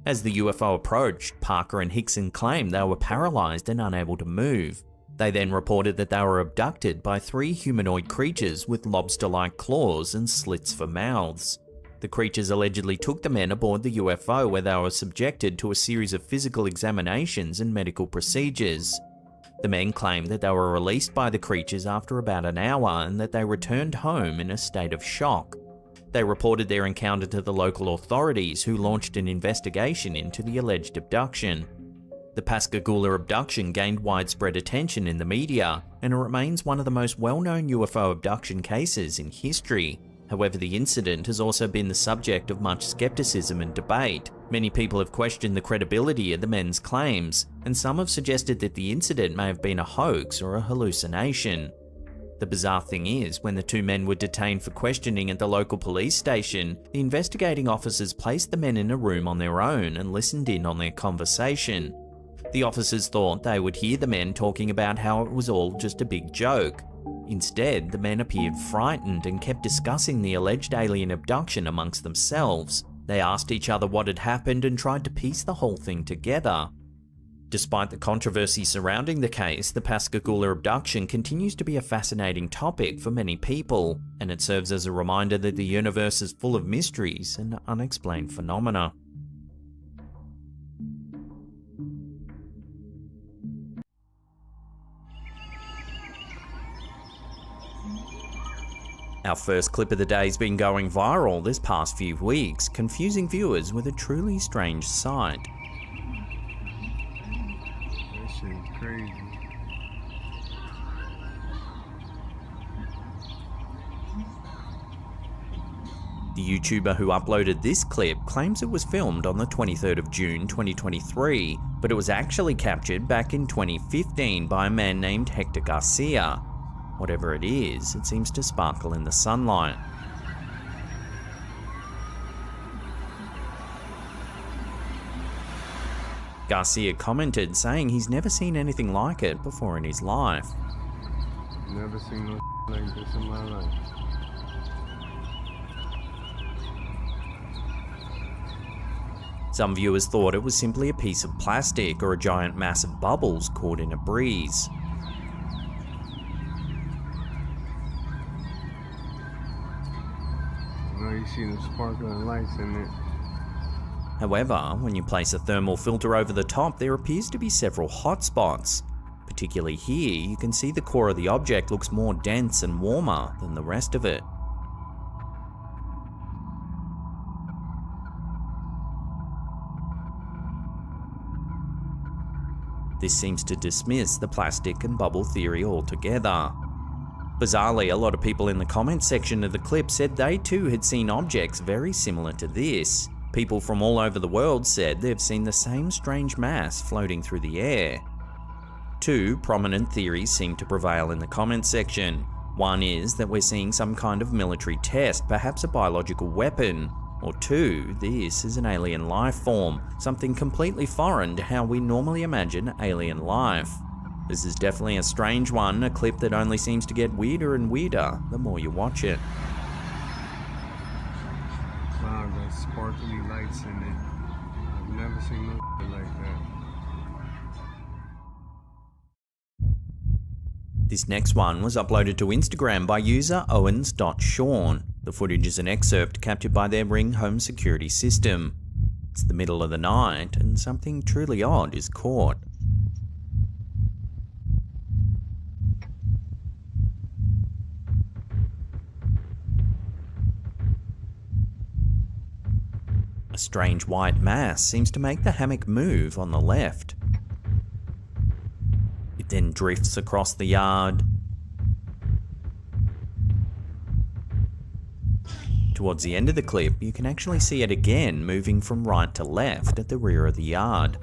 As the UFO approached, Parker and Hickson claimed they were paralyzed and unable to move. They then reported that they were abducted by 3 humanoid creatures with lobster-like claws and slits for mouths. The creatures allegedly took the men aboard the UFO, where they were subjected to a series of physical examinations and medical procedures. The men claimed that they were released by the creatures after about an hour and that they returned home in a state of shock. They reported their encounter to the local authorities, who launched an investigation into the alleged abduction. The Pascagoula abduction gained widespread attention in the media, and it remains one of the most well-known UFO abduction cases in history. However, the incident has also been the subject of much skepticism and debate. Many people have questioned the credibility of the men's claims, and some have suggested that the incident may have been a hoax or a hallucination. The bizarre thing is, when the two men were detained for questioning at the local police station, the investigating officers placed the men in a room on their own and listened in on their conversation. The officers thought they would hear the men talking about how it was all just a big joke. Instead, the men appeared frightened and kept discussing the alleged alien abduction amongst themselves. They asked each other what had happened and tried to piece the whole thing together. Despite the controversy surrounding the case, the Pascagoula abduction continues to be a fascinating topic for many people, and it serves as a reminder that the universe is full of mysteries and unexplained phenomena. Our first clip of the day has been going viral this past few weeks, confusing viewers with a truly strange sight. That shit is crazy. The YouTuber who uploaded this clip claims it was filmed on the 23rd of June 2023, but it was actually captured back in 2015 by a man named Hector Garcia. Whatever it is, it seems to sparkle in the sunlight. Garcia commented, saying he's never seen anything like it before in his life. Never seen no like this in my life. Some viewers thought it was simply a piece of plastic or a giant mass of bubbles caught in a breeze. You see the sparkling lights in it. However, when you place a thermal filter over the top, there appears to be several hot spots. Particularly here, you can see the core of the object looks more dense and warmer than the rest of it. This seems to dismiss the plastic and bubble theory altogether. Bizarrely, a lot of people in the comments section of the clip said they too had seen objects very similar to this. People from all over the world said they've seen the same strange mass floating through the air. Two prominent theories seem to prevail in the comments section. One is that we're seeing some kind of military test, perhaps a biological weapon. Or two, this is an alien life form, something completely foreign to how we normally imagine alien life. This is definitely a strange one, a clip that only seems to get weirder and weirder the more you watch it. Wow, the sparkly lights in it. I've never seen nothing like that. This next one was uploaded to Instagram by user Owens.Sean. The footage is an excerpt captured by their Ring home security system. It's the middle of the night and something truly odd is caught. A strange white mass seems to make the hammock move on the left. It then drifts across the yard. Towards the end of the clip, you can actually see it again moving from right to left at the rear of the yard.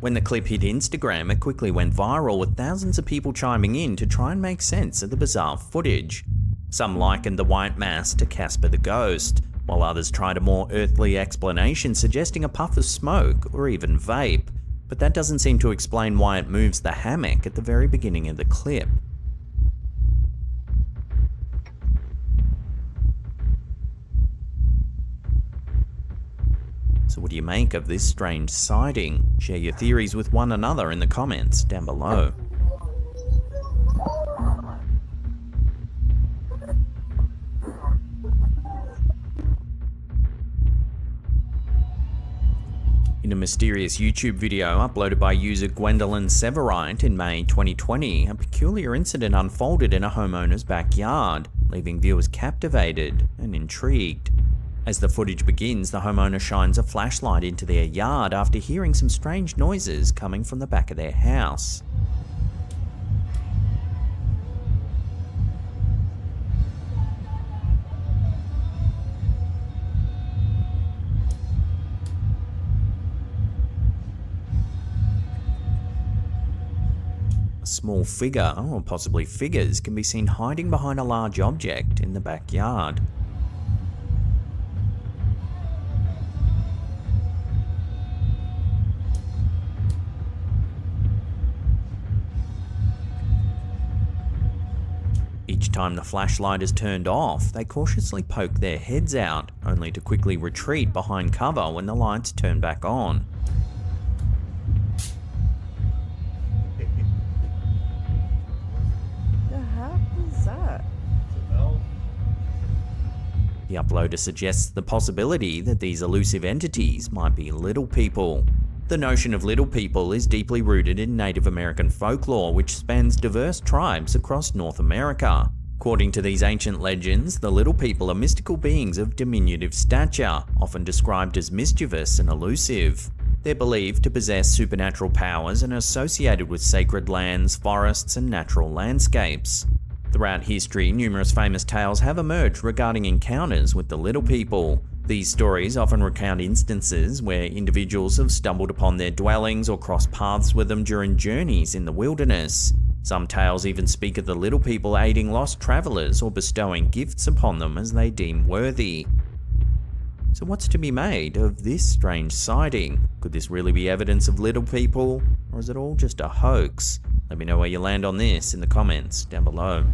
When the clip hit Instagram, it quickly went viral, with thousands of people chiming in to try and make sense of the bizarre footage. Some likened the white mass to Casper the Ghost, while others tried a more earthly explanation suggesting a puff of smoke or even vape, but that doesn't seem to explain why it moves the hammock at the very beginning of the clip. So what do you make of this strange sighting? Share your theories with one another in the comments down below. In a mysterious YouTube video uploaded by user Gwendolyn Severite in May 2020, a peculiar incident unfolded in a homeowner's backyard, leaving viewers captivated and intrigued. As the footage begins, the homeowner shines a flashlight into their yard after hearing some strange noises coming from the back of their house. A small figure, or possibly figures, can be seen hiding behind a large object in the backyard. Each time the flashlight is turned off, they cautiously poke their heads out, only to quickly retreat behind cover when the lights turn back on. The heck is that? The uploader suggests the possibility that these elusive entities might be little people. The notion of little people is deeply rooted in Native American folklore, which spans diverse tribes across North America. According to these ancient legends, the little people are mystical beings of diminutive stature, often described as mischievous and elusive. They're believed to possess supernatural powers and are associated with sacred lands, forests, and natural landscapes. Throughout history, numerous famous tales have emerged regarding encounters with the little people. These stories often recount instances where individuals have stumbled upon their dwellings or crossed paths with them during journeys in the wilderness. Some tales even speak of the little people aiding lost travelers or bestowing gifts upon them as they deem worthy. So what's to be made of this strange sighting? Could this really be evidence of little people, or is it all just a hoax? Let me know where you land on this in the comments down below.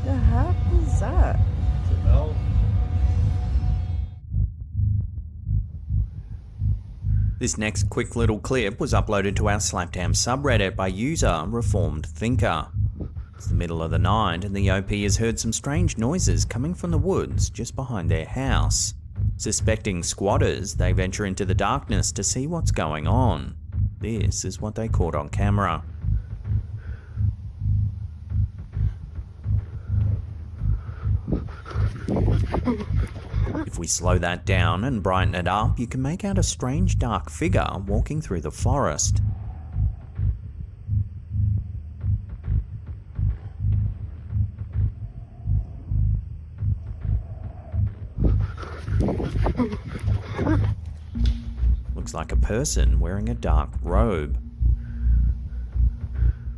The heck is that? This next quick little clip was uploaded to our Slapdam subreddit by user Reformed Thinker. It's the middle of the night and the OP has heard some strange noises coming from the woods just behind their house. Suspecting squatters, they venture into the darkness to see what's going on. This is what they caught on camera. If we slow that down and brighten it up, you can make out a strange dark figure walking through the forest. Looks like a person wearing a dark robe.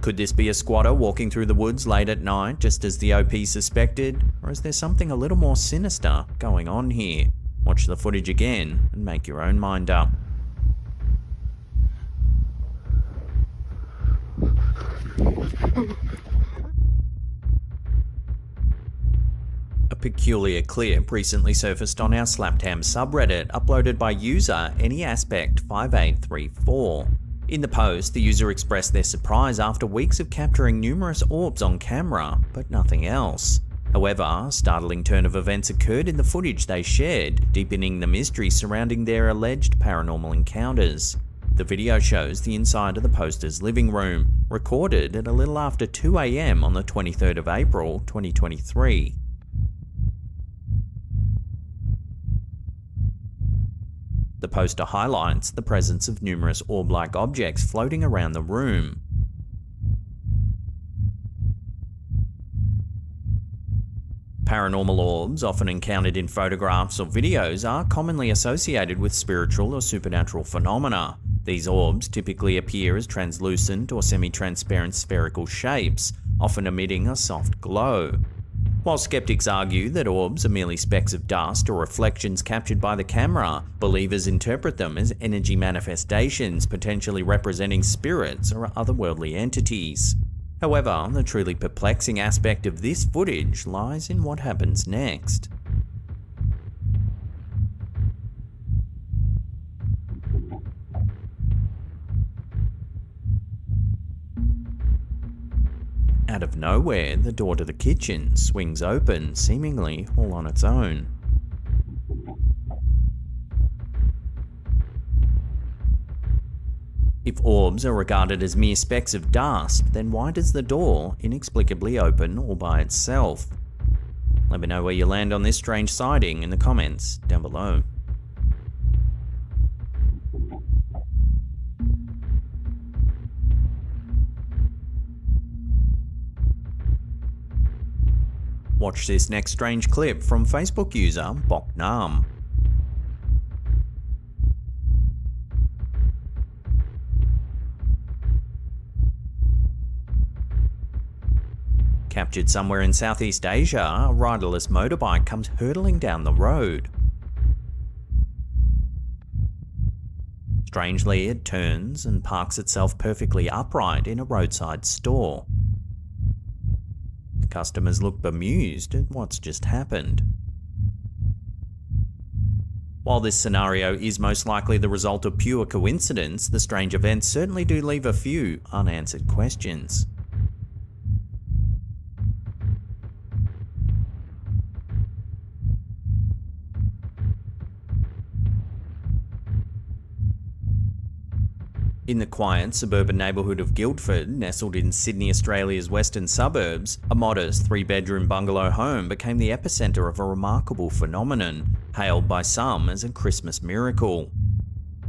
Could this be a squatter walking through the woods late at night, just as the OP suspected? Or is there something a little more sinister going on here? Watch the footage again and make your own mind up. A peculiar clip recently surfaced on our Slapdam subreddit, uploaded by user AnyAspect5834. In the post, the user expressed their surprise after weeks of capturing numerous orbs on camera, but nothing else. However, a startling turn of events occurred in the footage they shared, deepening the mystery surrounding their alleged paranormal encounters. The video shows the inside of the poster's living room, recorded at a little after 2 AM on the 23rd of April, 2023. The poster highlights the presence of numerous orb-like objects floating around the room. Paranormal orbs, often encountered in photographs or videos, are commonly associated with spiritual or supernatural phenomena. These orbs typically appear as translucent or semi-transparent spherical shapes, often emitting a soft glow. While skeptics argue that orbs are merely specks of dust or reflections captured by the camera, believers interpret them as energy manifestations potentially representing spirits or otherworldly entities. However, the truly perplexing aspect of this footage lies in what happens next. Out of nowhere, the door to the kitchen swings open, seemingly all on its own. If orbs are regarded as mere specks of dust, then why does the door inexplicably open all by itself? Let me know where you land on this strange sighting in the comments down below. Watch this next strange clip from Facebook user Boknam. Captured somewhere in Southeast Asia, a riderless motorbike comes hurtling down the road. Strangely, it turns and parks itself perfectly upright in a roadside store. Customers look bemused at what's just happened. While this scenario is most likely the result of pure coincidence, the strange events certainly do leave a few unanswered questions. In the quiet suburban neighbourhood of Guildford, nestled in Sydney, Australia's western suburbs, a modest 3-bedroom bungalow home became the epicentre of a remarkable phenomenon, hailed by some as a Christmas miracle.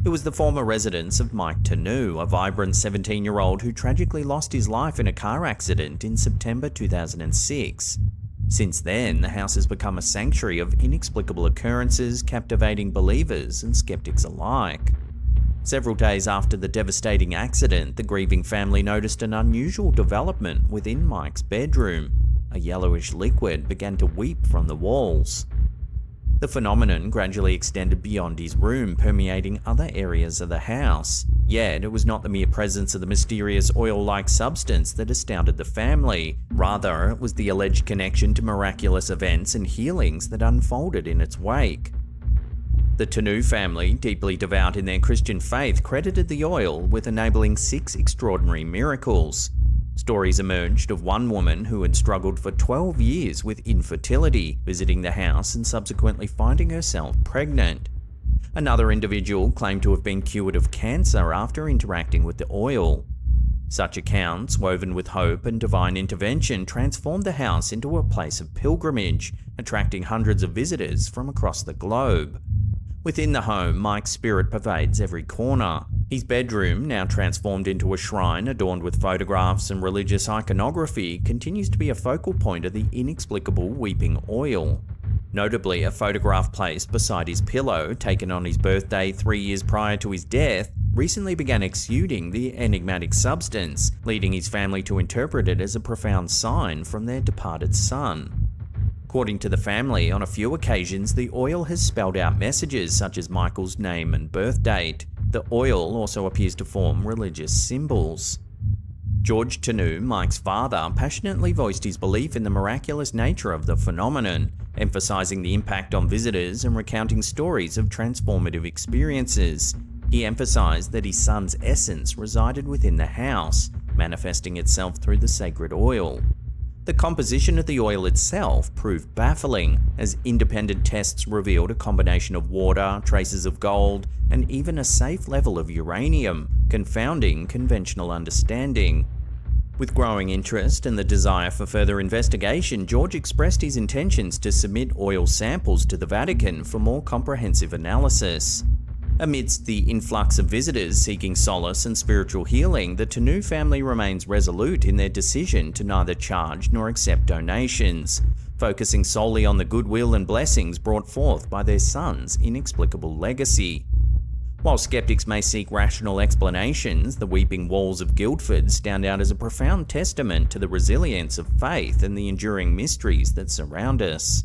It was the former residence of Mike Tanu, a vibrant 17-year-old who tragically lost his life in a car accident in September 2006. Since then, the house has become a sanctuary of inexplicable occurrences, captivating believers and skeptics alike. Several days after the devastating accident, the grieving family noticed an unusual development within Mike's bedroom. A yellowish liquid began to weep from the walls. The phenomenon gradually extended beyond his room, permeating other areas of the house. Yet, it was not the mere presence of the mysterious oil-like substance that astounded the family. Rather, it was the alleged connection to miraculous events and healings that unfolded in its wake. The Tanu family, deeply devout in their Christian faith, credited the oil with enabling 6 extraordinary miracles. Stories emerged of one woman who had struggled for 12 years with infertility, visiting the house and subsequently finding herself pregnant. Another individual claimed to have been cured of cancer after interacting with the oil. Such accounts, woven with hope and divine intervention, transformed the house into a place of pilgrimage, attracting hundreds of visitors from across the globe. Within the home, Mike's spirit pervades every corner. His bedroom, now transformed into a shrine adorned with photographs and religious iconography, continues to be a focal point of the inexplicable weeping oil. Notably, a photograph placed beside his pillow, taken on his birthday 3 years prior to his death, recently began exuding the enigmatic substance, leading his family to interpret it as a profound sign from their departed son. According to the family, on a few occasions the oil has spelled out messages such as Michael's name and birth date. The oil also appears to form religious symbols. George Tanu, Mike's father, passionately voiced his belief in the miraculous nature of the phenomenon, emphasizing the impact on visitors and recounting stories of transformative experiences. He emphasized that his son's essence resided within the house, manifesting itself through the sacred oil. The composition of the oil itself proved baffling, as independent tests revealed a combination of water, traces of gold, and even a safe level of uranium, confounding conventional understanding. With growing interest and the desire for further investigation, George expressed his intentions to submit oil samples to the Vatican for more comprehensive analysis. Amidst the influx of visitors seeking solace and spiritual healing, the Tanu family remains resolute in their decision to neither charge nor accept donations. focusing solely on the goodwill and blessings brought forth by their son's inexplicable legacy. While skeptics may seek rational explanations, the weeping walls of Guildford stand out as a profound testament to the resilience of faith and the enduring mysteries that surround us.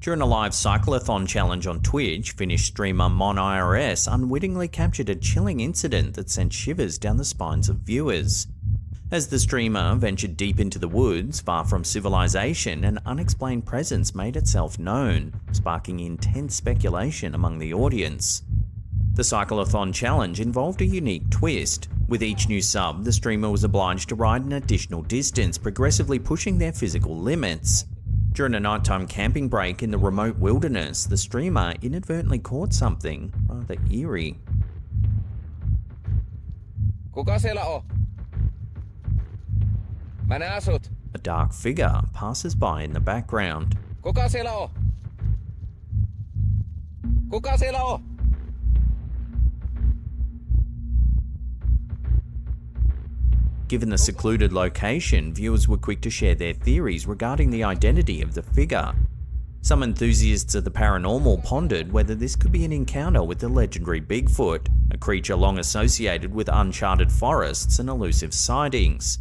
During a live cyclothon challenge on Twitch, Finnish streamer MonIRS unwittingly captured a chilling incident that sent shivers down the spines of viewers. As the streamer ventured deep into the woods, far from civilization, an unexplained presence made itself known, sparking intense speculation among the audience. The cyclothon challenge involved a unique twist. With each new sub, the streamer was obliged to ride an additional distance, progressively pushing their physical limits. During a nighttime camping break in the remote wilderness, the streamer inadvertently caught something rather eerie. Kuka siellä on? Mä näen asut. A dark figure passes by in the background. Kuka siellä on? Kuka siellä on? Given the secluded location, viewers were quick to share their theories regarding the identity of the figure. Some enthusiasts of the paranormal pondered whether this could be an encounter with the legendary Bigfoot, a creature long associated with uncharted forests and elusive sightings.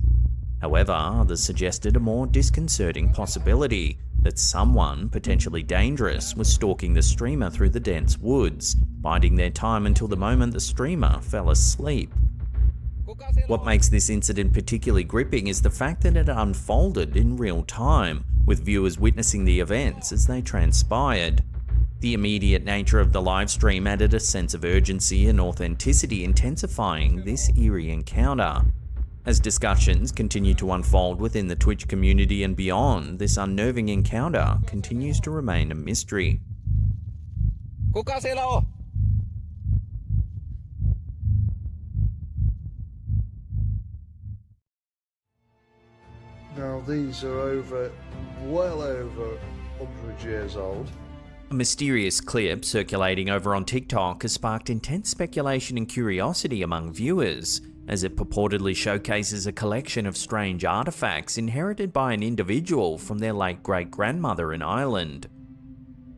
However, others suggested a more disconcerting possibility, that someone, potentially dangerous, was stalking the streamer through the dense woods, biding their time until the moment the streamer fell asleep. What makes this incident particularly gripping is the fact that it unfolded in real time, with viewers witnessing the events as they transpired. The immediate nature of the livestream added a sense of urgency and authenticity, intensifying this eerie encounter. As discussions continue to unfold within the Twitch community and beyond, this unnerving encounter continues to remain a mystery. Kuka siellä on? Now these are well over 100 years old. A mysterious clip circulating over on TikTok has sparked intense speculation and curiosity among viewers, as it purportedly showcases a collection of strange artifacts inherited by an individual from their late great-grandmother in Ireland.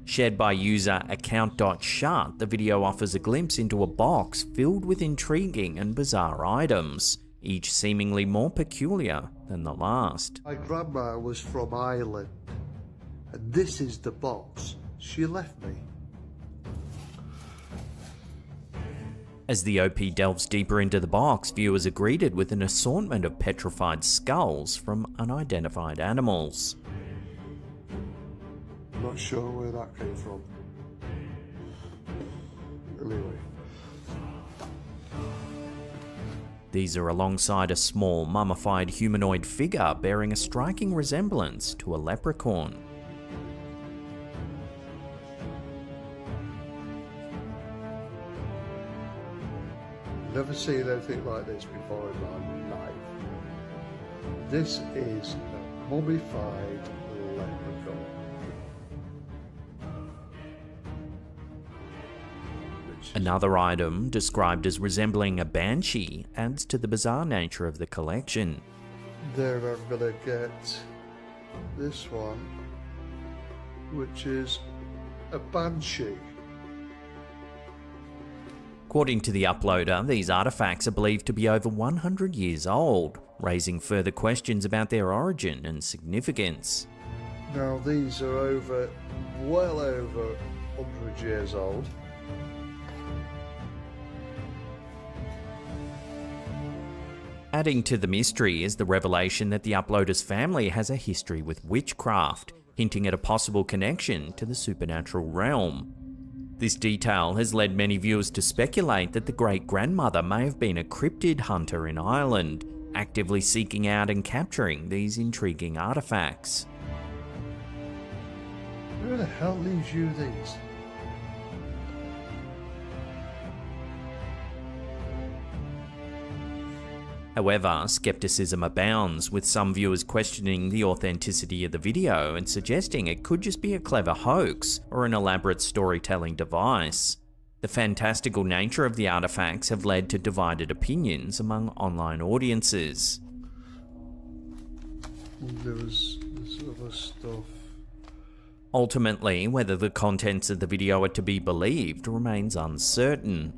Shared by user account.shut, the video offers a glimpse into a box filled with intriguing and bizarre items, each seemingly more peculiar than the last. My grandma was from Ireland, and this is the box she left me. As the OP delves deeper into the box, viewers are greeted with an assortment of petrified skulls from unidentified animals. Not sure where that came from. Anyway. These are alongside a small, mummified humanoid figure bearing a striking resemblance to a leprechaun. Never seen anything like this before in my life. This is a mummified leprechaun. Another item, described as resembling a banshee, adds to the bizarre nature of the collection. Then I'm gonna get this one, which is a banshee. According to the uploader, these artifacts are believed to be over 100 years old, raising further questions about their origin and significance. Now these are well over 100 years old. Adding to the mystery is the revelation that the uploader's family has a history with witchcraft, hinting at a possible connection to the supernatural realm. This detail has led many viewers to speculate that the great-grandmother may have been a cryptid hunter in Ireland, actively seeking out and capturing these intriguing artifacts. Who the hell leaves you these? However, skepticism abounds, with some viewers questioning the authenticity of the video and suggesting it could just be a clever hoax or an elaborate storytelling device. The fantastical nature of the artifacts have led to divided opinions among online audiences. There's other stuff. Ultimately, whether the contents of the video are to be believed remains uncertain.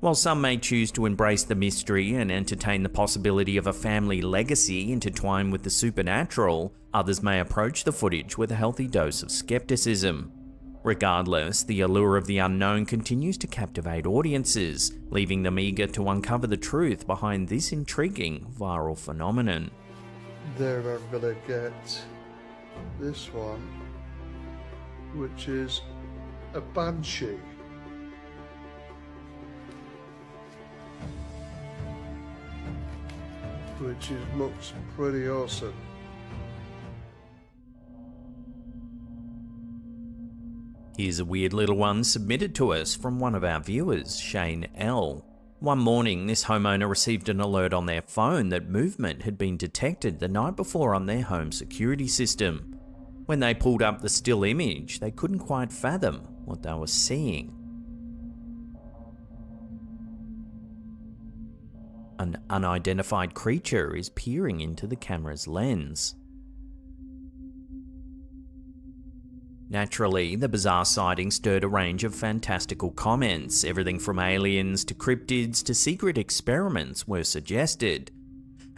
While some may choose to embrace the mystery and entertain the possibility of a family legacy intertwined with the supernatural, others may approach the footage with a healthy dose of skepticism. Regardless, the allure of the unknown continues to captivate audiences, leaving them eager to uncover the truth behind this intriguing viral phenomenon. Then I'm gonna get this one, which is a banshee. Which looks pretty awesome. Here's a weird little one submitted to us from one of our viewers, Shane L. One morning, this homeowner received an alert on their phone that movement had been detected the night before on their home security system. When they pulled up the still image, they couldn't quite fathom what they were seeing. An unidentified creature is peering into the camera's lens. Naturally, the bizarre sighting stirred a range of fantastical comments. Everything from aliens to cryptids to secret experiments were suggested.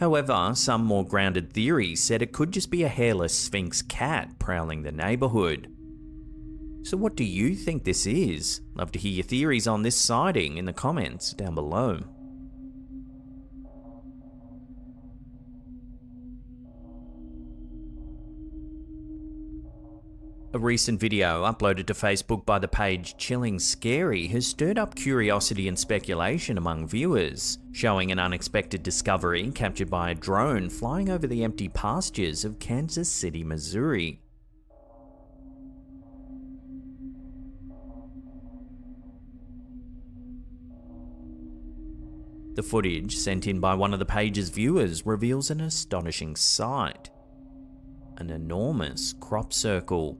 However, some more grounded theories said it could just be a hairless Sphinx cat prowling the neighborhood. So what do you think this is? Love to hear your theories on this sighting in the comments down below. A recent video uploaded to Facebook by the page Chilling Scary has stirred up curiosity and speculation among viewers, showing an unexpected discovery captured by a drone flying over the empty pastures of Kansas City, Missouri. The footage sent in by one of the page's viewers reveals an astonishing sight: an enormous crop circle.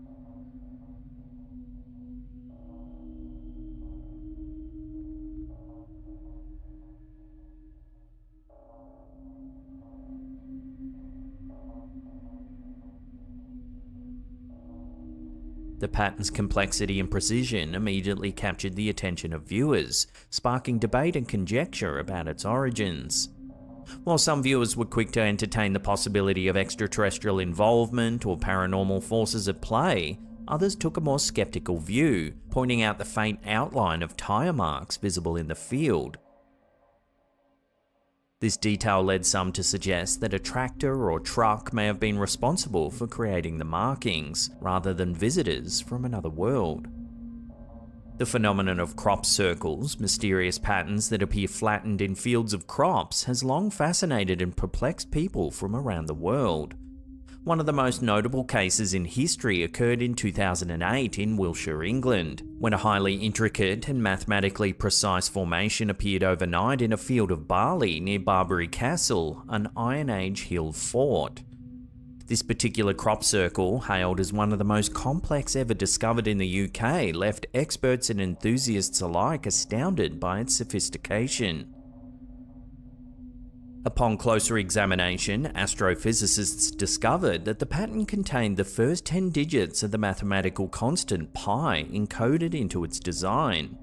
The pattern's complexity and precision immediately captured the attention of viewers, sparking debate and conjecture about its origins. While some viewers were quick to entertain the possibility of extraterrestrial involvement or paranormal forces at play, others took a more skeptical view, pointing out the faint outline of tire marks visible in the field. This detail led some to suggest that a tractor or truck may have been responsible for creating the markings, rather than visitors from another world. The phenomenon of crop circles, mysterious patterns that appear flattened in fields of crops, has long fascinated and perplexed people from around the world. One of the most notable cases in history occurred in 2008 in Wiltshire, England, when a highly intricate and mathematically precise formation appeared overnight in a field of barley near Barbary Castle, an Iron Age hill fort. This particular crop circle, hailed as one of the most complex ever discovered in the UK, left experts and enthusiasts alike astounded by its sophistication. Upon closer examination, astrophysicists discovered that the pattern contained the first 10 digits of the mathematical constant pi encoded into its design.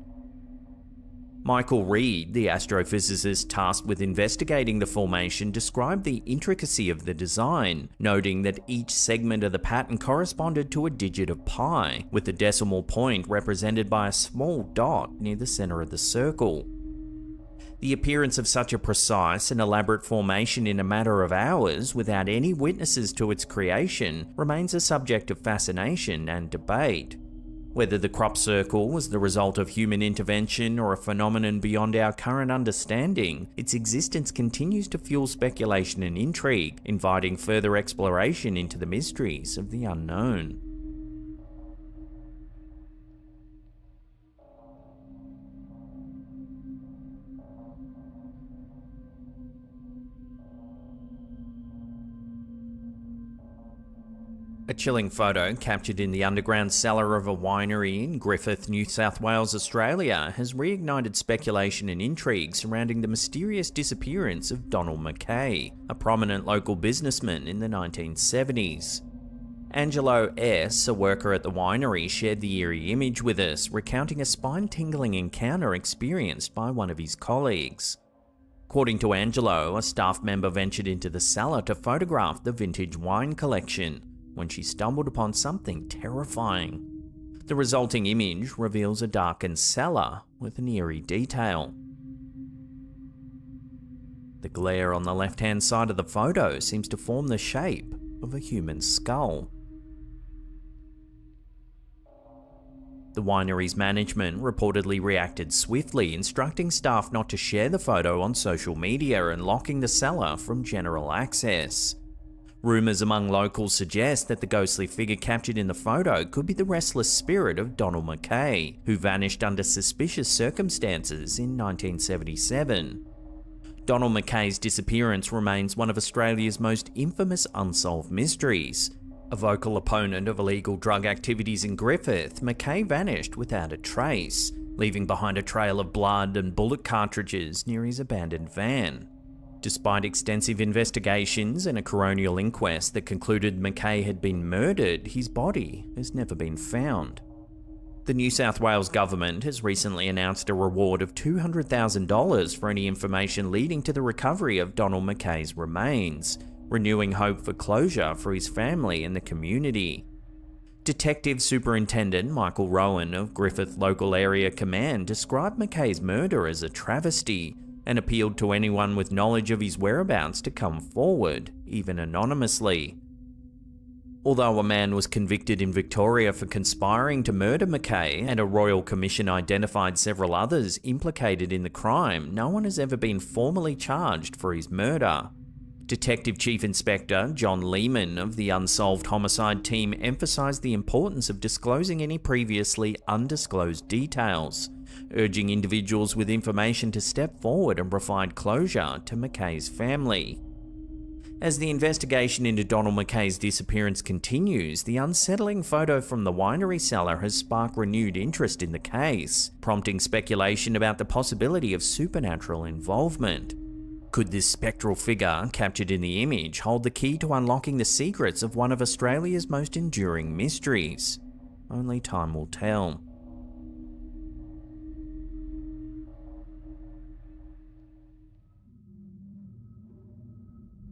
Michael Reed, the astrophysicist tasked with investigating the formation, described the intricacy of the design, noting that each segment of the pattern corresponded to a digit of pi, with the decimal point represented by a small dot near the center of the circle. The appearance of such a precise and elaborate formation in a matter of hours, without any witnesses to its creation, remains a subject of fascination and debate. Whether the crop circle was the result of human intervention or a phenomenon beyond our current understanding, its existence continues to fuel speculation and intrigue, inviting further exploration into the mysteries of the unknown. A chilling photo captured in the underground cellar of a winery in Griffith, New South Wales, Australia, has reignited speculation and intrigue surrounding the mysterious disappearance of Donald Mackay, a prominent local businessman in the 1970s. Angelo S., a worker at the winery, shared the eerie image with us, recounting a spine-tingling encounter experienced by one of his colleagues. According to Angelo, a staff member ventured into the cellar to photograph the vintage wine collection when she stumbled upon something terrifying. The resulting image reveals a darkened cellar with an eerie detail. The glare on the left-hand side of the photo seems to form the shape of a human skull. The winery's management reportedly reacted swiftly, instructing staff not to share the photo on social media and locking the cellar from general access. Rumours among locals suggest that the ghostly figure captured in the photo could be the restless spirit of Donald Mackay, who vanished under suspicious circumstances in 1977. Donald Mackay's disappearance remains one of Australia's most infamous unsolved mysteries. A vocal opponent of illegal drug activities in Griffith, Mackay vanished without a trace, leaving behind a trail of blood and bullet cartridges near his abandoned van. Despite extensive investigations and a coronial inquest that concluded Mackay had been murdered, his body has never been found. The New South Wales government has recently announced a reward of $200,000 for any information leading to the recovery of Donald Mackay's remains, renewing hope for closure for his family and the community. Detective Superintendent Michael Rowan of Griffith Local Area Command described Mackay's murder as a travesty and appealed to anyone with knowledge of his whereabouts to come forward, even anonymously. Although a man was convicted in Victoria for conspiring to murder Mackay and a Royal Commission identified several others implicated in the crime, no one has ever been formally charged for his murder. Detective Chief Inspector John Lehman of the Unsolved Homicide Team emphasised the importance of disclosing any previously undisclosed details, urging individuals with information to step forward and provide closure to Mackay's family. As the investigation into Donald Mackay's disappearance continues, the unsettling photo from the winery cellar has sparked renewed interest in the case, prompting speculation about the possibility of supernatural involvement. Could this spectral figure, captured in the image, hold the key to unlocking the secrets of one of Australia's most enduring mysteries? Only time will tell.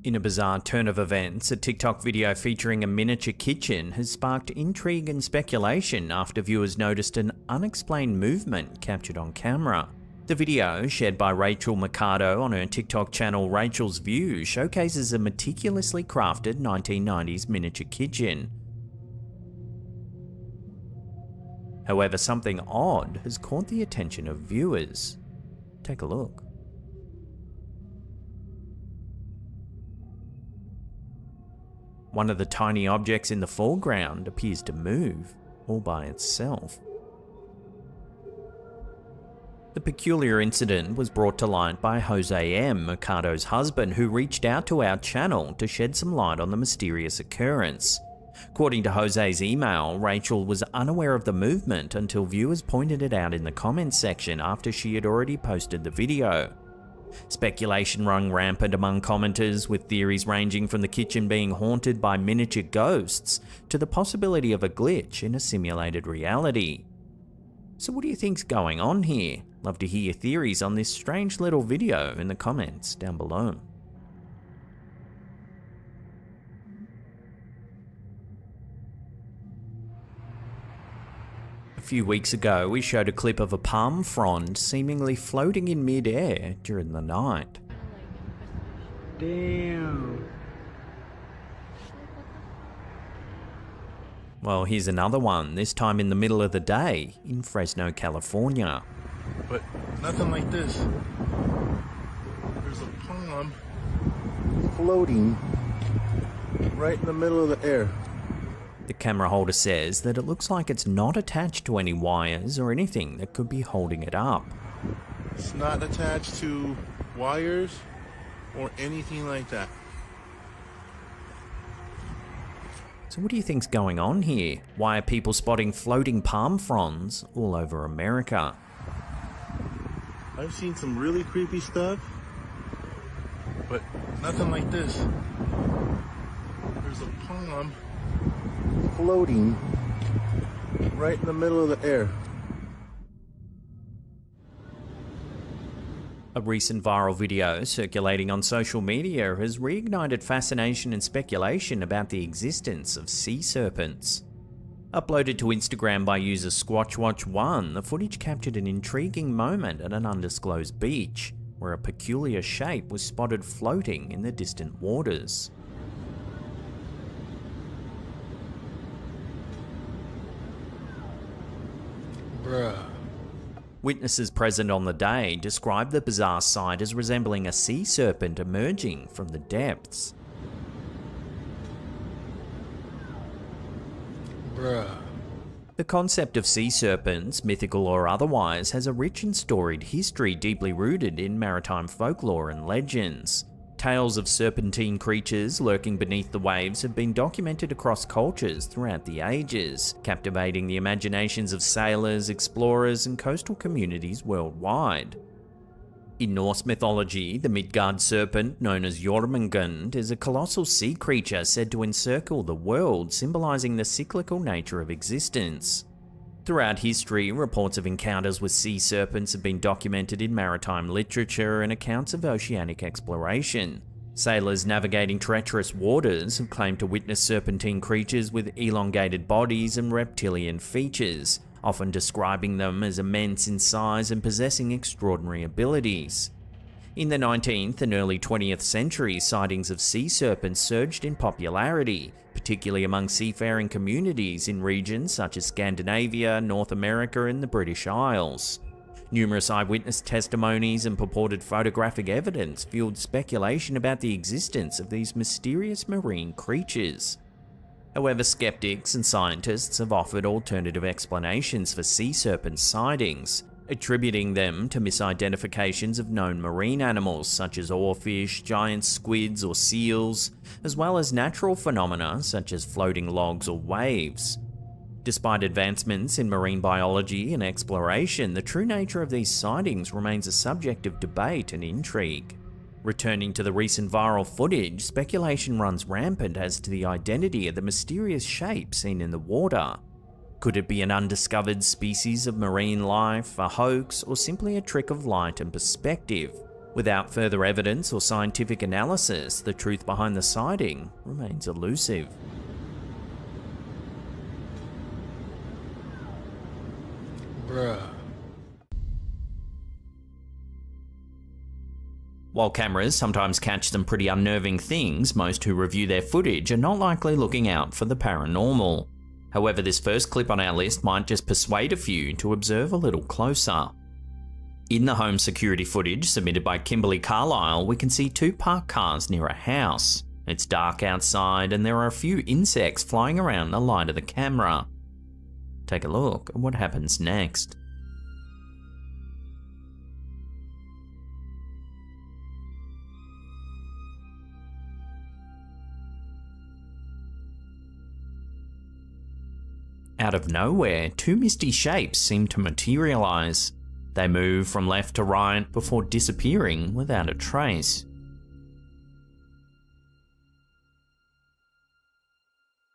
In a bizarre turn of events, a TikTok video featuring a miniature kitchen has sparked intrigue and speculation after viewers noticed an unexplained movement captured on camera. The video, shared by Rachel Mercado on her TikTok channel Rachel's View, showcases a meticulously crafted 1990s miniature kitchen. However, something odd has caught the attention of viewers. Take a look. One of the tiny objects in the foreground appears to move, all by itself. The peculiar incident was brought to light by Jose M., Mercado's husband, who reached out to our channel to shed some light on the mysterious occurrence. According to Jose's email, Rachel was unaware of the movement until viewers pointed it out in the comments section after she had already posted the video. Speculation rung rampant among commenters, with theories ranging from the kitchen being haunted by miniature ghosts to the possibility of a glitch in a simulated reality. So what do you think's going on here? Love to hear your theories on this strange little video in the comments down below. A few weeks ago, we showed a clip of a palm frond seemingly floating in mid-air during the night. Damn. Well, here's another one, this time in the middle of the day in Fresno, California. But nothing like this. There's a palm floating right in the middle of the air. The camera holder says that it looks like it's not attached to any wires or anything that could be holding it up. It's not attached to wires or anything like that. So what do you think's going on here? Why are people spotting floating palm fronds all over America? I've seen some really creepy stuff, but nothing like this. There's a palm floating right in the middle of the air. A recent viral video circulating on social media has reignited fascination and speculation about the existence of sea serpents. Uploaded to Instagram by user SquatchWatch1, the footage captured an intriguing moment at an undisclosed beach, where a peculiar shape was spotted floating in the distant waters. Bruh. Witnesses present on the day described the bizarre sight as resembling a sea serpent emerging from the depths. Bruh. The concept of sea serpents, mythical or otherwise, has a rich and storied history deeply rooted in maritime folklore and legends. Tales of serpentine creatures lurking beneath the waves have been documented across cultures throughout the ages, captivating the imaginations of sailors, explorers, and coastal communities worldwide. In Norse mythology, the Midgard serpent, known as Jormungand, is a colossal sea creature said to encircle the world, symbolizing the cyclical nature of existence. Throughout history, reports of encounters with sea serpents have been documented in maritime literature and accounts of oceanic exploration. Sailors navigating treacherous waters have claimed to witness serpentine creatures with elongated bodies and reptilian features, often describing them as immense in size and possessing extraordinary abilities. In the 19th and early 20th centuries, sightings of sea serpents surged in popularity, particularly among seafaring communities in regions such as Scandinavia, North America, and the British Isles. Numerous eyewitness testimonies and purported photographic evidence fueled speculation about the existence of these mysterious marine creatures. However, skeptics and scientists have offered alternative explanations for sea serpent sightings, attributing them to misidentifications of known marine animals such as oarfish, giant squids or seals, as well as natural phenomena such as floating logs or waves. Despite advancements in marine biology and exploration, the true nature of these sightings remains a subject of debate and intrigue. Returning to the recent viral footage, speculation runs rampant as to the identity of the mysterious shape seen in the water. Could it be an undiscovered species of marine life, a hoax, or simply a trick of light and perspective? Without further evidence or scientific analysis, the truth behind the sighting remains elusive. Bruh. While cameras sometimes catch some pretty unnerving things, most who review their footage are not likely looking out for the paranormal. However, this first clip on our list might just persuade a few to observe a little closer. In the home security footage submitted by Kimberly Carlisle, we can see two parked cars near a house. It's dark outside and there are a few insects flying around the light of the camera. Take a look at what happens next. Out of nowhere, two misty shapes seem to materialize. They move from left to right before disappearing without a trace.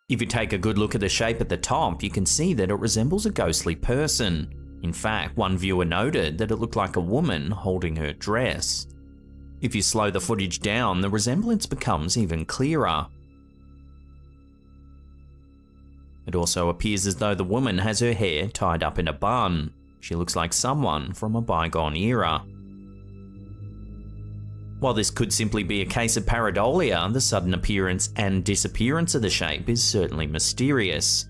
If you take a good look at the shape at the top, you can see that it resembles a ghostly person. In fact, one viewer noted that it looked like a woman holding her dress. If you slow the footage down, the resemblance becomes even clearer. It also appears as though the woman has her hair tied up in a bun. She looks like someone from a bygone era. While this could simply be a case of pareidolia, the sudden appearance and disappearance of the shape is certainly mysterious.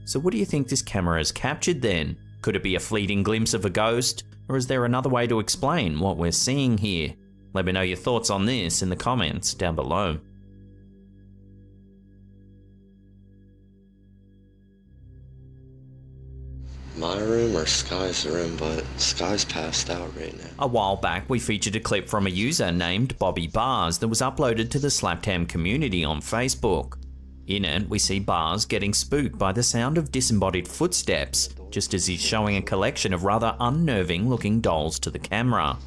So what do you think this camera has captured then? Could it be a fleeting glimpse of a ghost, or is there another way to explain what we're seeing here? Let me know your thoughts on this in the comments down below. My room or Sky's room, but Sky's passed out right now. A while back, we featured a clip from a user named Bobby Bars that was uploaded to the Slaptam community on Facebook. In it, we see Bars getting spooked by the sound of disembodied footsteps, just as he's showing a collection of rather unnerving looking dolls to the camera.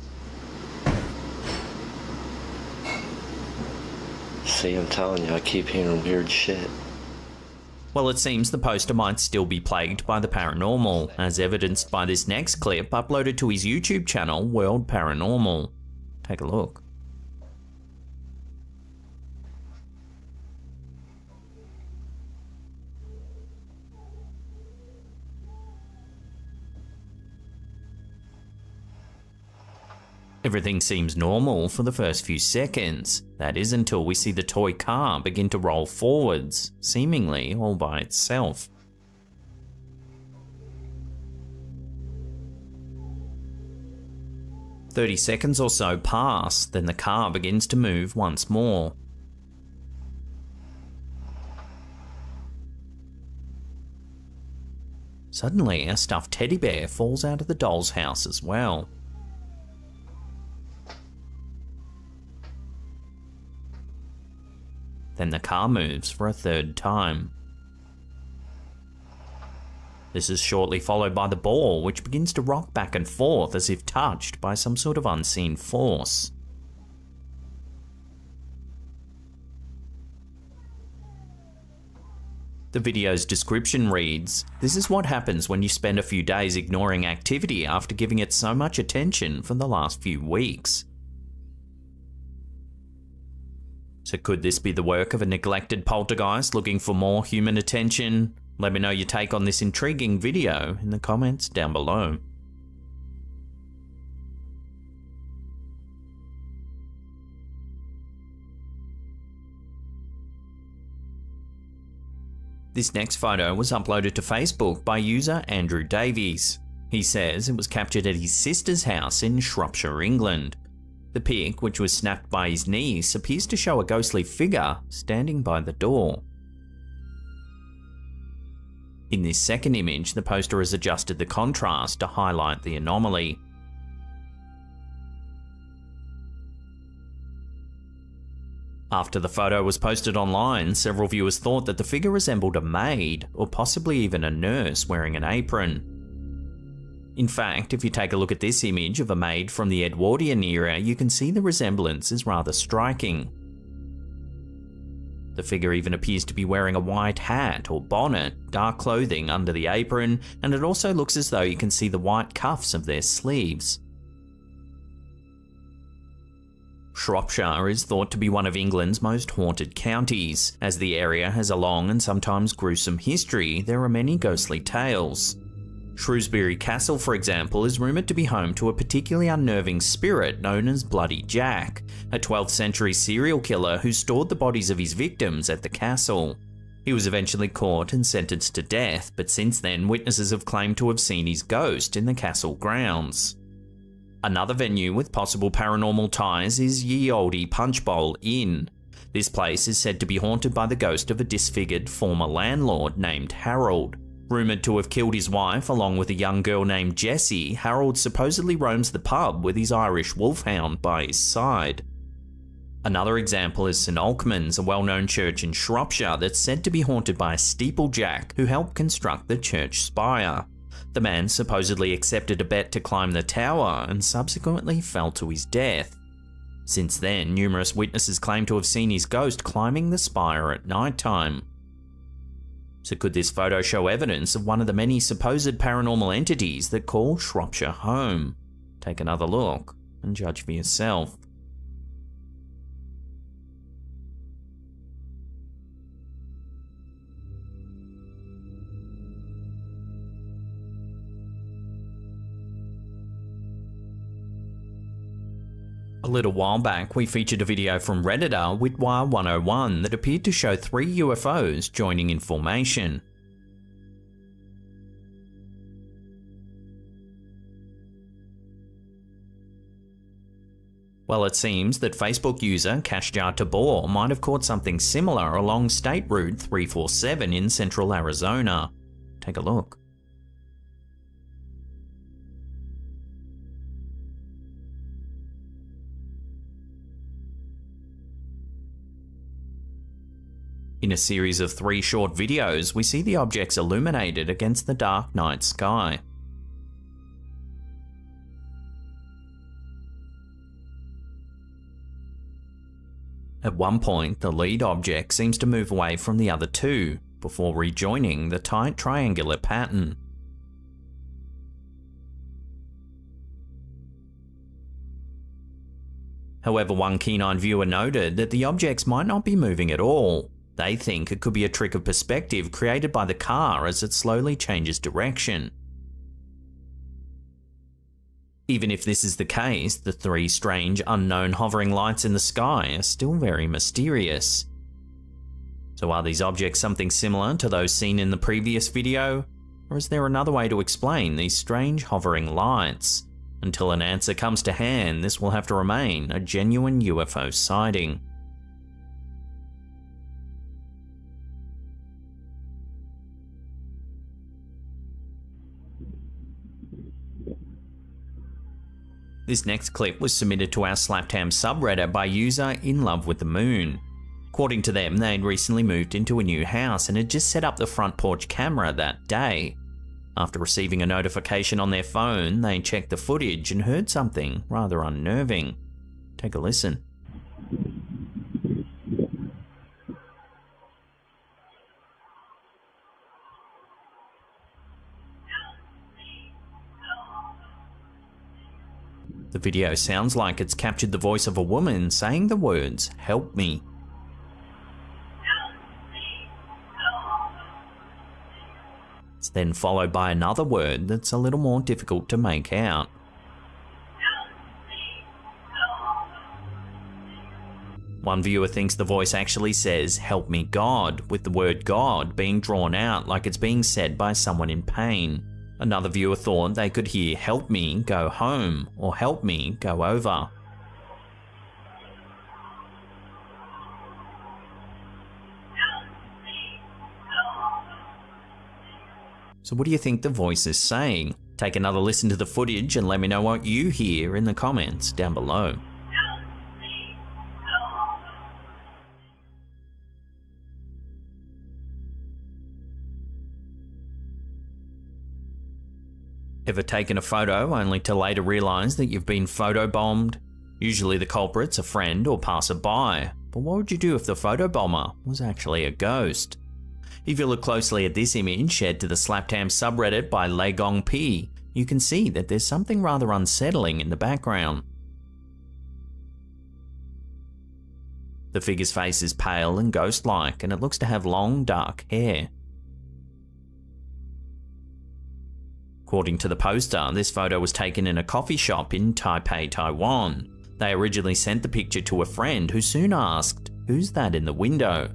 See, I'm telling you, I keep hearing weird shit. Well, it seems the poster might still be plagued by the paranormal, as evidenced by this next clip uploaded to his YouTube channel, World Paranormal. Take a look. Everything seems normal for the first few seconds. That is until we see the toy car begin to roll forwards, seemingly all by itself. "30 seconds or so pass, then the car begins to move once more. Suddenly, a stuffed teddy bear falls out of the doll's house as well. Then the car moves for a third time. This is shortly followed by the ball, which begins to rock back and forth as if touched by some sort of unseen force. The video's description reads, "This is what happens when you spend a few days ignoring activity after giving it so much attention for the last few weeks." So could this be the work of a neglected poltergeist looking for more human attention? Let me know your take on this intriguing video in the comments down below. This next photo was uploaded to Facebook by user Andrew Davies. He says it was captured at his sister's house in Shropshire, England. The pic, which was snapped by his niece, appears to show a ghostly figure standing by the door. In this second image, the poster has adjusted the contrast to highlight the anomaly. After the photo was posted online, several viewers thought that the figure resembled a maid, or possibly even a nurse wearing an apron. In fact, if you take a look at this image of a maid from the Edwardian era, you can see the resemblance is rather striking. The figure even appears to be wearing a white hat or bonnet, dark clothing under the apron, and it also looks as though you can see the white cuffs of their sleeves. Shropshire is thought to be one of England's most haunted counties. As the area has a long and sometimes gruesome history, there are many ghostly tales. Shrewsbury Castle, for example, is rumoured to be home to a particularly unnerving spirit known as Bloody Jack, a 12th century serial killer who stored the bodies of his victims at the castle. He was eventually caught and sentenced to death, but since then witnesses have claimed to have seen his ghost in the castle grounds. Another venue with possible paranormal ties is Ye Olde Punch Bowl Inn. This place is said to be haunted by the ghost of a disfigured former landlord named Harold. Rumoured to have killed his wife along with a young girl named Jessie, Harold supposedly roams the pub with his Irish wolfhound by his side. Another example is St Alkmund's, a well-known church in Shropshire that's said to be haunted by a steeplejack who helped construct the church spire. The man supposedly accepted a bet to climb the tower and subsequently fell to his death. Since then, numerous witnesses claim to have seen his ghost climbing the spire at night time. So could this photo show evidence of one of the many supposed paranormal entities that call Shropshire home? Take another look and judge for yourself. A little while back, we featured a video from Redditor Witwire101 that appeared to show 3 UFOs joining in formation. Well, it seems that Facebook user Kashjar Tabor might have caught something similar along State Route 347 in central Arizona. Take a look. In a series of 3 short videos, we see the objects illuminated against the dark night sky. At one point, the lead object seems to move away from the other 2, before rejoining the tight triangular pattern. However, one keen-eyed viewer noted that the objects might not be moving at all. They think it could be a trick of perspective created by the car as it slowly changes direction. Even if this is the case, the 3 strange, unknown hovering lights in the sky are still very mysterious. So are these objects something similar to those seen in the previous video? Or is there another way to explain these strange hovering lights? Until an answer comes to hand, this will have to remain a genuine UFO sighting. This next clip was submitted to our Slaptam subreddit by user In Love with the Moon. According to them, they had recently moved into a new house and had just set up the front porch camera that day. After receiving a notification on their phone, they checked the footage and heard something rather unnerving. Take a listen. The video sounds like it's captured the voice of a woman saying the words, "Help me." It's then followed by another word that's a little more difficult to make out. One viewer thinks the voice actually says, "Help me God," with the word God being drawn out like it's being said by someone in pain. Another viewer thought they could hear "Help me, go home," or "Help me, go over." So what do you think the voice is saying? Take another listen to the footage and let me know what you hear in the comments down below. Ever taken a photo only to later realise that you've been photobombed? Usually the culprit's a friend or passerby, but what would you do if the photobomber was actually a ghost? If you look closely at this image shared to the Slaptam subreddit by Legong P, you can see that there's something rather unsettling in the background. The figure's face is pale and ghost-like, and it looks to have long, dark hair. According to the poster, this photo was taken in a coffee shop in Taipei, Taiwan. They originally sent the picture to a friend who soon asked, "Who's that in the window?"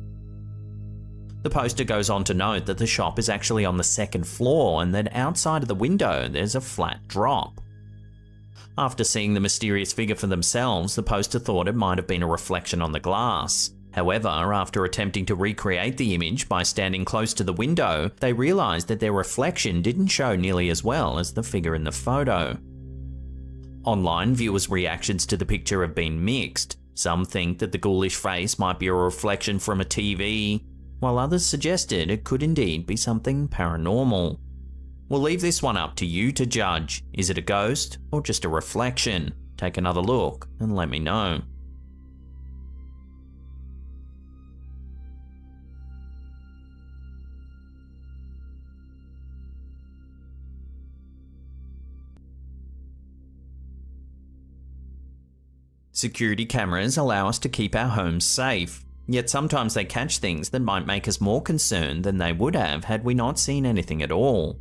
The poster goes on to note that the shop is actually on the 2nd floor and that outside of the window there's a flat drop. After seeing the mysterious figure for themselves, the poster thought it might have been a reflection on the glass. However, after attempting to recreate the image by standing close to the window, they realised that their reflection didn't show nearly as well as the figure in the photo. Online, viewers' reactions to the picture have been mixed. Some think that the ghoulish face might be a reflection from a TV, while others suggested it could indeed be something paranormal. We'll leave this one up to you to judge. Is it a ghost or just a reflection? Take another look and let me know. Security cameras allow us to keep our homes safe, yet sometimes they catch things that might make us more concerned than they would have had we not seen anything at all.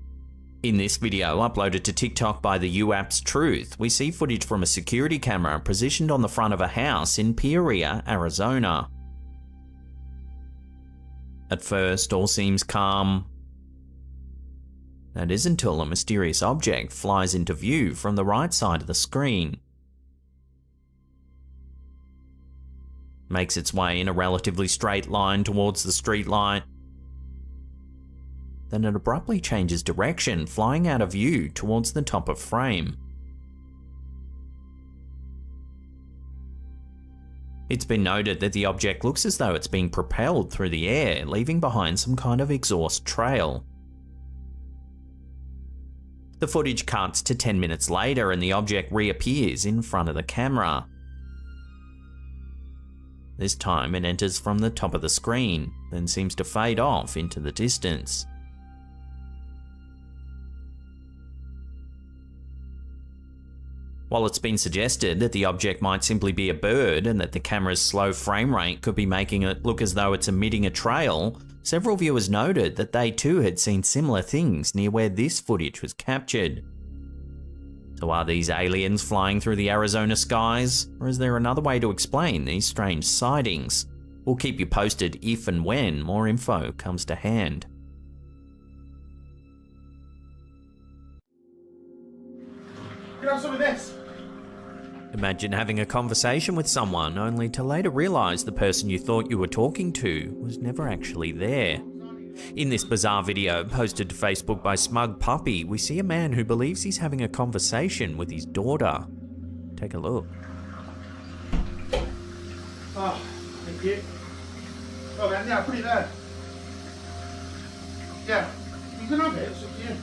In this video uploaded to TikTok by the UAP's Truth, we see footage from a security camera positioned on the front of a house in Peoria, Arizona. At first, all seems calm. That is until a mysterious object flies into view from the right side of the screen. Makes its way in a relatively straight line towards the streetlight. Then it abruptly changes direction, flying out of view towards the top of frame. It's been noted that the object looks as though it's being propelled through the air, leaving behind some kind of exhaust trail. The footage cuts to 10 minutes later and the object reappears in front of the camera. This time it enters from the top of the screen, then seems to fade off into the distance. While it's been suggested that the object might simply be a bird and that the camera's slow frame rate could be making it look as though it's emitting a trail, several viewers noted that they too had seen similar things near where this footage was captured. So are these aliens flying through the Arizona skies, or is there another way to explain these strange sightings? We'll keep you posted if and when more info comes to hand. Can I have some of this? Imagine having a conversation with someone only to later realise the person you thought you were talking to was never actually there. In this bizarre video posted to Facebook by Smug Puppy, we see a man who believes he's having a conversation with his daughter. Take a look. Oh, thank you. Oh, man, yeah, put it there. Yeah, you can have it, it's up to you.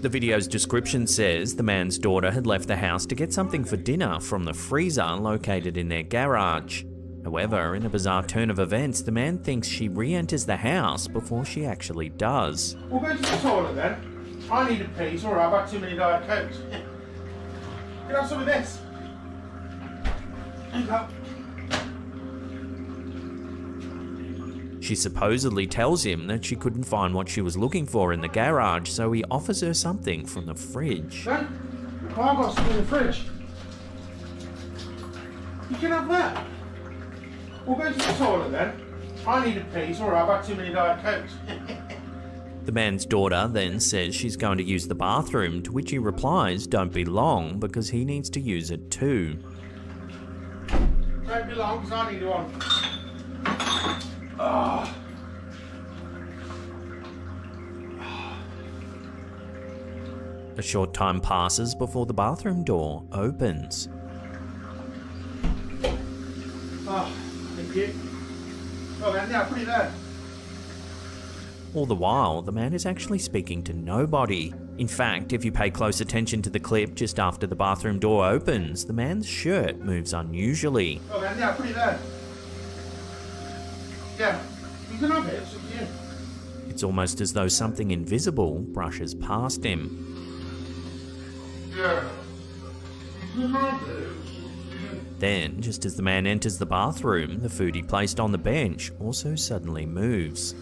The video's description says the man's daughter had left the house to get something for dinner from the freezer located in their garage. However, in a bizarre turn of events, the man thinks she re-enters the house before she actually does. We'll go to the toilet then. I need a pee, it's alright, I've had too many Diet Cokes. Can I have some of this? There you go. She supposedly tells him that she couldn't find what she was looking for in the garage, so he offers her something from the fridge. Well, I've got something in the fridge. You can have that. We'll go to the toilet then. I need a pee, it's alright, I've had too many Diet Cokes. The man's daughter then says she's going to use the bathroom, to which he replies don't be long because he needs to use it too. Don't be long because I need one. Oh. A short time passes before the bathroom door opens. Oh, thank you. Oh, man, yeah, put it there. All the while, the man is actually speaking to nobody. In fact, if you pay close attention to the clip just after the bathroom door opens, the man's shirt moves unusually. Oh, man, yeah, put it there. Yeah, you can have it, it's up to you. It's almost as though something invisible brushes past him. Yeah, you can have it. Then, just as the man enters the bathroom, the food he placed on the bench also suddenly moves.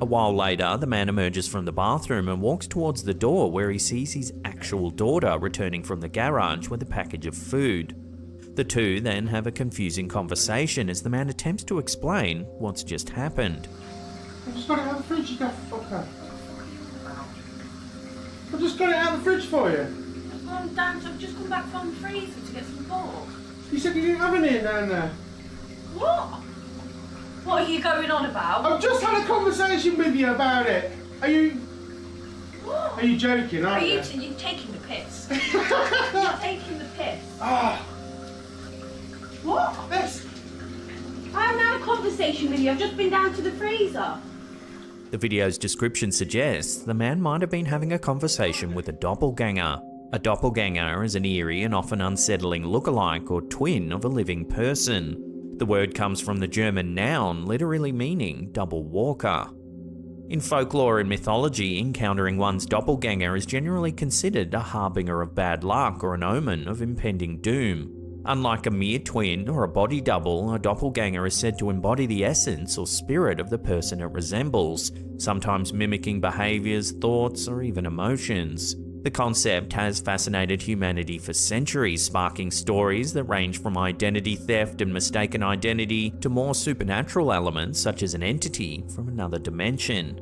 A while later, the man emerges from the bathroom and walks towards the door where he sees his actual daughter returning from the garage with a package of food. The two then have a confusing conversation as the man attempts to explain what's just happened. I've just got it out of the fridge, you daft fucker. I've just got it out of the fridge for you. I've just come back from the freezer to get some pork. You said you didn't have any down there. What? What are you going on about? I've just had a conversation with you about it. Are you... What? Are you joking, aren't you? You're taking the piss. You're taking the piss. Ah. What? This. I haven't had a conversation with you. I've just been down to the freezer. The video's description suggests the man might have been having a conversation with a doppelganger. A doppelganger is an eerie and often unsettling lookalike or twin of a living person. The word comes from the German noun literally meaning double walker. In folklore and mythology, encountering one's doppelganger is generally considered a harbinger of bad luck or an omen of impending doom. Unlike a mere twin or a body double, a doppelganger is said to embody the essence or spirit of the person it resembles, sometimes mimicking behaviours, thoughts, or even emotions. The concept has fascinated humanity for centuries, sparking stories that range from identity theft and mistaken identity to more supernatural elements such as an entity from another dimension.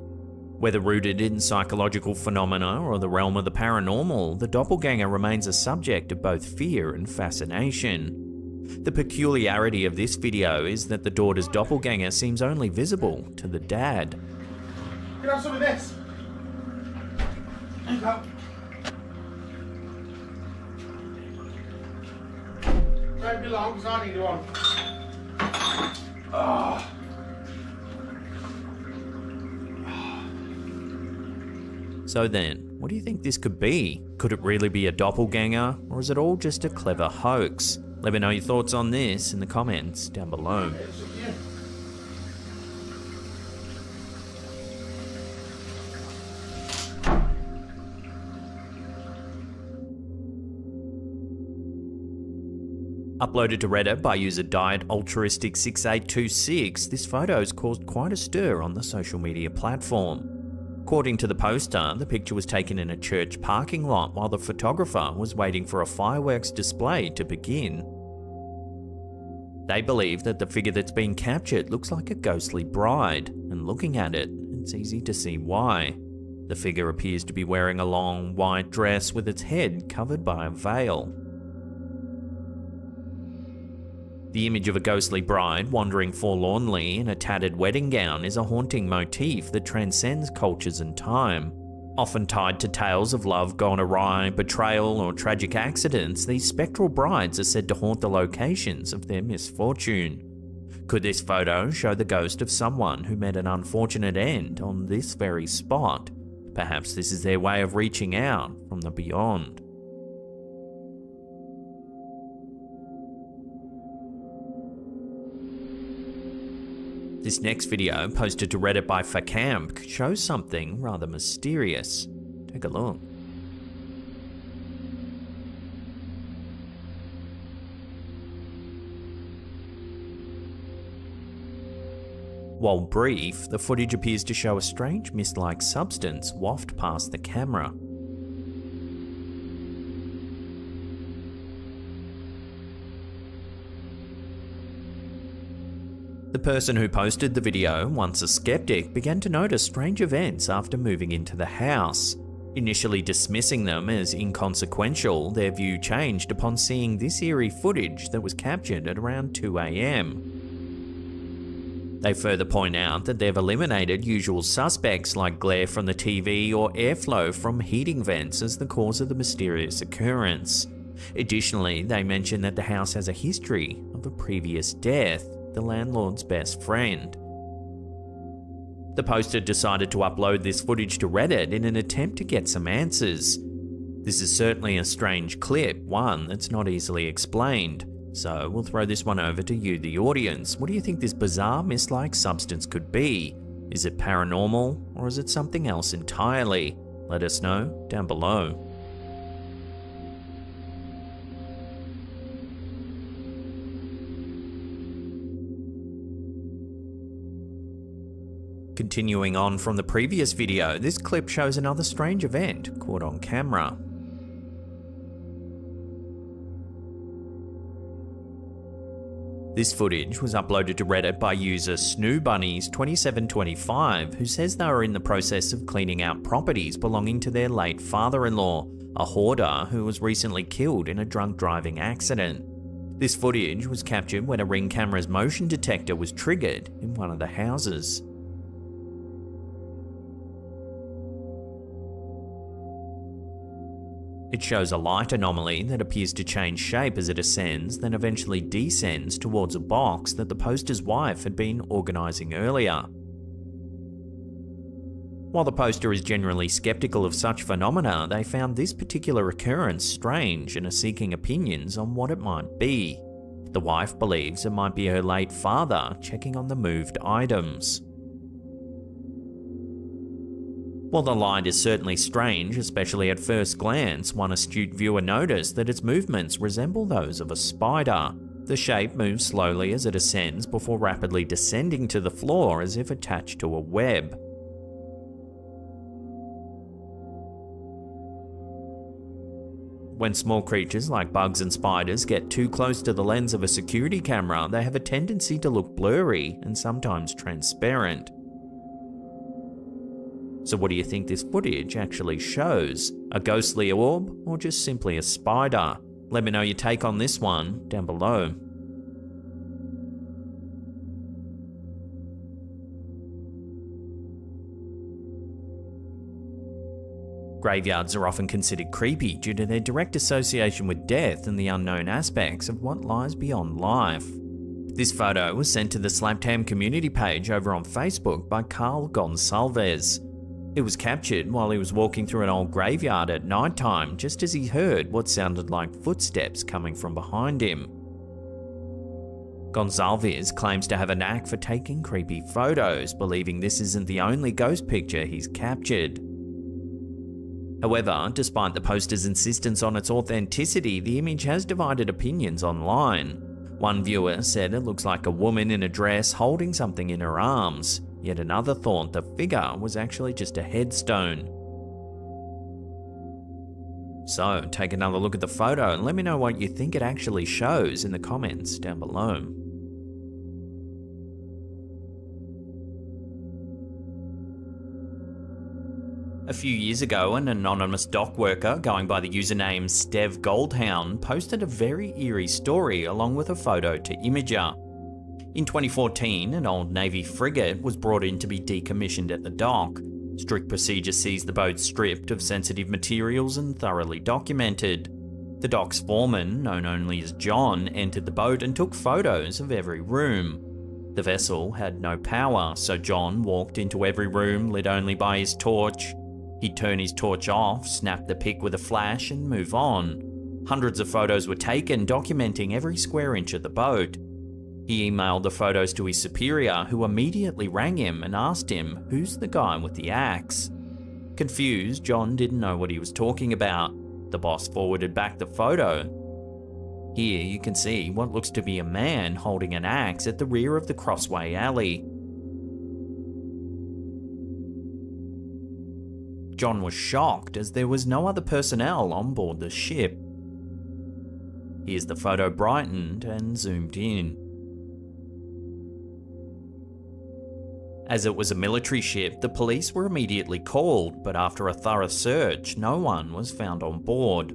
Whether rooted in psychological phenomena or the realm of the paranormal, the doppelganger remains a subject of both fear and fascination. The peculiarity of this video is that the daughter's doppelganger seems only visible to the dad. Can I have some of this? Don't be long, because I need one. So then, what do you think this could be? Could it really be a doppelganger, or is it all just a clever hoax? Let me know your thoughts on this in the comments down below. Uploaded to Reddit by user DietAltruistic6826, this photo has caused quite a stir on the social media platform. According to the poster, the picture was taken in a church parking lot while the photographer was waiting for a fireworks display to begin. They believe that the figure that's being captured looks like a ghostly bride, and looking at it, it's easy to see why. The figure appears to be wearing a long, white dress with its head covered by a veil. The image of a ghostly bride wandering forlornly in a tattered wedding gown is a haunting motif that transcends cultures and time. Often tied to tales of love gone awry, betrayal, or tragic accidents, these spectral brides are said to haunt the locations of their misfortune. Could this photo show the ghost of someone who met an unfortunate end on this very spot? Perhaps this is their way of reaching out from the beyond. This next video, posted to Reddit by Facamp, shows something rather mysterious. Take a look. While brief, the footage appears to show a strange mist-like substance waft past the camera. The person who posted the video, once a skeptic, began to notice strange events after moving into the house. Initially dismissing them as inconsequential, their view changed upon seeing this eerie footage that was captured at around 2 AM. They further point out that they've eliminated usual suspects like glare from the TV or airflow from heating vents as the cause of the mysterious occurrence. Additionally, they mention that the house has a history of a previous death, the landlord's best friend. The poster decided to upload this footage to Reddit in an attempt to get some answers. This is certainly a strange clip, one that's not easily explained. So we'll throw this one over to you, the audience. What do you think this bizarre mist-like substance could be? Is it paranormal, or is it something else entirely? Let us know down below. Continuing on from the previous video, this clip shows another strange event caught on camera. This footage was uploaded to Reddit by user SnooBunnies2725, who says they were in the process of cleaning out properties belonging to their late father-in-law, a hoarder who was recently killed in a drunk driving accident. This footage was captured when a Ring camera's motion detector was triggered in one of the houses. It shows a light anomaly that appears to change shape as it ascends, then eventually descends towards a box that the poster's wife had been organising earlier. While the poster is generally skeptical of such phenomena, they found this particular occurrence strange and are seeking opinions on what it might be. The wife believes it might be her late father checking on the moved items. While the light is certainly strange, especially at first glance, one astute viewer noticed that its movements resemble those of a spider. The shape moves slowly as it ascends before rapidly descending to the floor as if attached to a web. When small creatures like bugs and spiders get too close to the lens of a security camera, they have a tendency to look blurry and sometimes transparent. So what do you think this footage actually shows? A ghostly orb, or just simply a spider? Let me know your take on this one down below. Graveyards are often considered creepy due to their direct association with death and the unknown aspects of what lies beyond life. This photo was sent to the Slaptam community page over on Facebook by Carl Gonsalves. It was captured while he was walking through an old graveyard at night time, just as he heard what sounded like footsteps coming from behind him. Gonsalves claims to have a knack for taking creepy photos, believing this isn't the only ghost picture he's captured. However, despite the poster's insistence on its authenticity, the image has divided opinions online. One viewer said it looks like a woman in a dress holding something in her arms, yet another thought the figure was actually just a headstone. So, take another look at the photo and let me know what you think it actually shows in the comments down below. A few years ago, an anonymous dock worker going by the username Stev Goldhound posted a very eerie story along with a photo to Imager. In 2014, an old Navy frigate was brought in to be decommissioned at the dock. Strict procedure sees the boat stripped of sensitive materials and thoroughly documented. The dock's foreman, known only as John, entered the boat and took photos of every room. The vessel had no power, so John walked into every room lit only by his torch. He'd turn his torch off, snap the pic with a flash and move on. Hundreds of photos were taken documenting every square inch of the boat. He emailed the photos to his superior, who immediately rang him and asked him who's the guy with the axe. Confused, John didn't know what he was talking about. The boss forwarded back the photo. Here you can see what looks to be a man holding an axe at the rear of the Crossway Alley. John was shocked as there was no other personnel on board the ship. Here's the photo brightened and zoomed in. As it was a military ship, the police were immediately called, but after a thorough search, no one was found on board.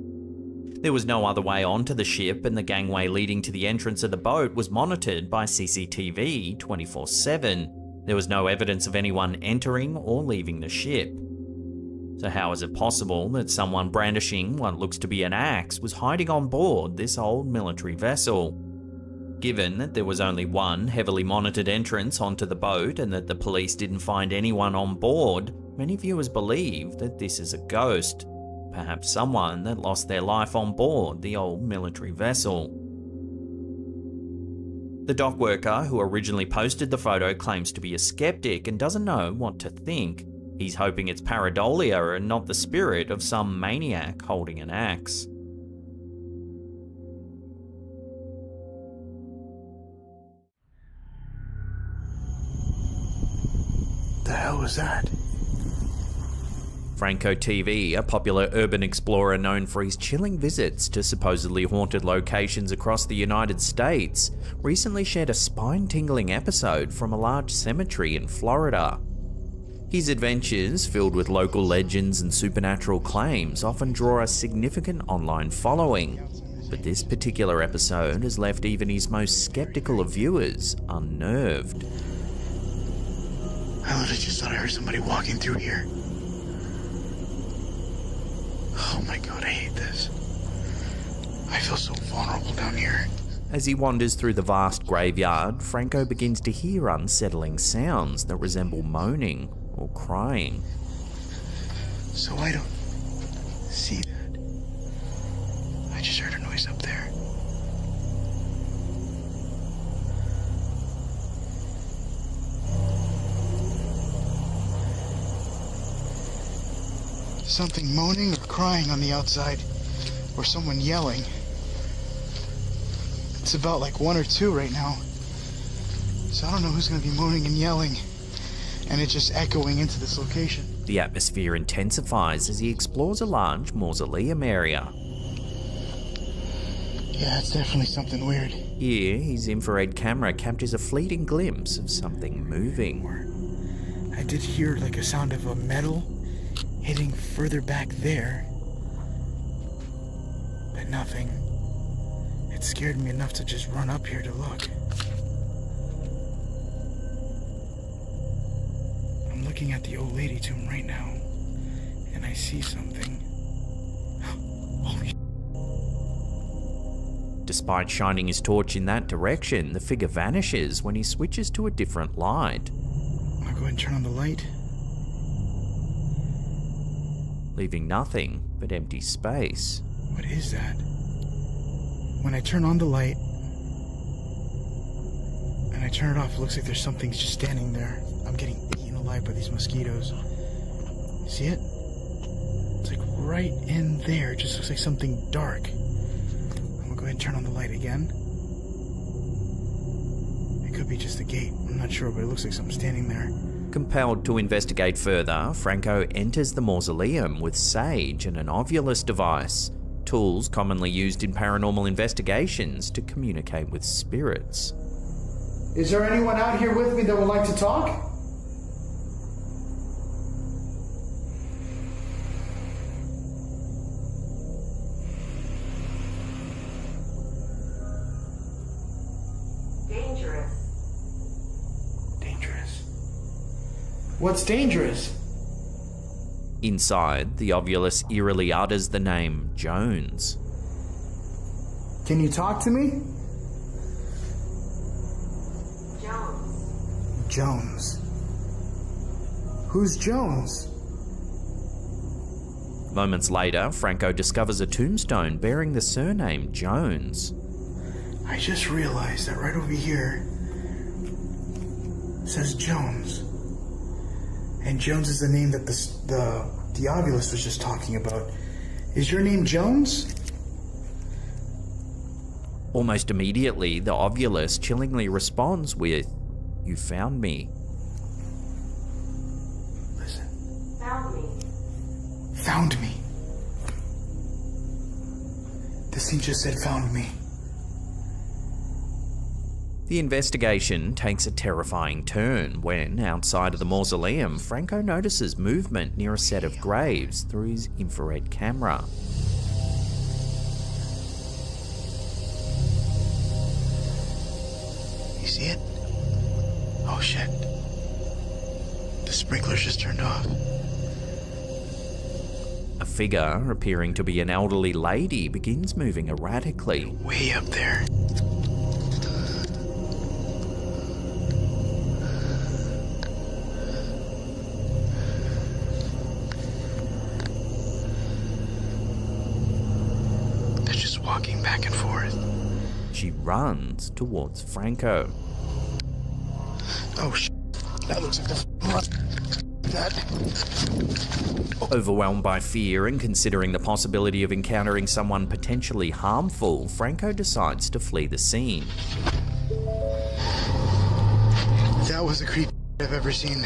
There was no other way onto the ship, and the gangway leading to the entrance of the boat was monitored by CCTV 24/7. There was no evidence of anyone entering or leaving the ship. So how is it possible that someone brandishing what looks to be an axe was hiding on board this old military vessel? Given that there was only one heavily monitored entrance onto the boat and that the police didn't find anyone on board, many viewers believe that this is a ghost, perhaps someone that lost their life on board the old military vessel. The dock worker who originally posted the photo claims to be a skeptic and doesn't know what to think. He's hoping it's pareidolia and not the spirit of some maniac holding an axe. The hell was that? Franco TV, a popular urban explorer known for his chilling visits to supposedly haunted locations across the United States, recently shared a spine-tingling episode from a large cemetery in Florida. His adventures, filled with local legends and supernatural claims, often draw a significant online following, but this particular episode has left even his most skeptical of viewers unnerved. I literally just thought I heard somebody walking through here. Oh my god, I hate this. I feel so vulnerable down here. As he wanders through the vast graveyard, Franco begins to hear unsettling sounds that resemble moaning or crying. So I don't see that. I just heard a noise up there. Something moaning or crying on the outside, or someone yelling. It's about like 1 or 2 right now. So I don't know who's gonna be moaning and yelling, and it's just echoing into this location. The atmosphere intensifies as he explores a large mausoleum area. Yeah, it's definitely something weird. Here, his infrared camera captures a fleeting glimpse of something moving. I did hear like a sound of a metal hitting further back there, but nothing. It scared me enough to just run up here to look. I'm looking at the old lady tomb right now, and and I see something. Holy sh**. Despite shining his torch in that direction, the figure vanishes when he switches to a different light. I'll go ahead and turn on the light. Leaving nothing but empty space. What is that? When I turn on the light and I turn it off, it looks like there's something just standing there. I'm getting eaten alive by these mosquitoes. See it? It's like right in there. It just looks like something dark. I'm gonna go ahead and turn on the light again. It could be just a gate. I'm not sure, but it looks like something standing there. Compelled to investigate further, Franco enters the mausoleum with sage and an ovulus device, tools commonly used in paranormal investigations to communicate with spirits. Is there anyone out here with me that would like to talk? What's dangerous? Inside, the ovulus eerily utters the name Jones. Can you talk to me? Jones. Who's Jones? Moments later, Franco discovers a tombstone bearing the surname Jones. I just realized that right over here says Jones. And Jones is the name that the ovulus was just talking about. Is your name Jones? Almost immediately, the ovulus chillingly responds with, "You found me." Listen. Found me. This thing just said found me. The investigation takes a terrifying turn when, outside of the mausoleum, Franco notices movement near a set of graves through his infrared camera. You see it? Oh shit. The sprinklers just turned off. A figure, appearing to be an elderly lady, begins moving erratically. Way up there. Walking back and forth. She runs towards Franco. Oh shit. That looks like that. Overwhelmed by fear and considering the possibility of encountering someone potentially harmful, Franco decides to flee the scene. That was the creep I've ever seen.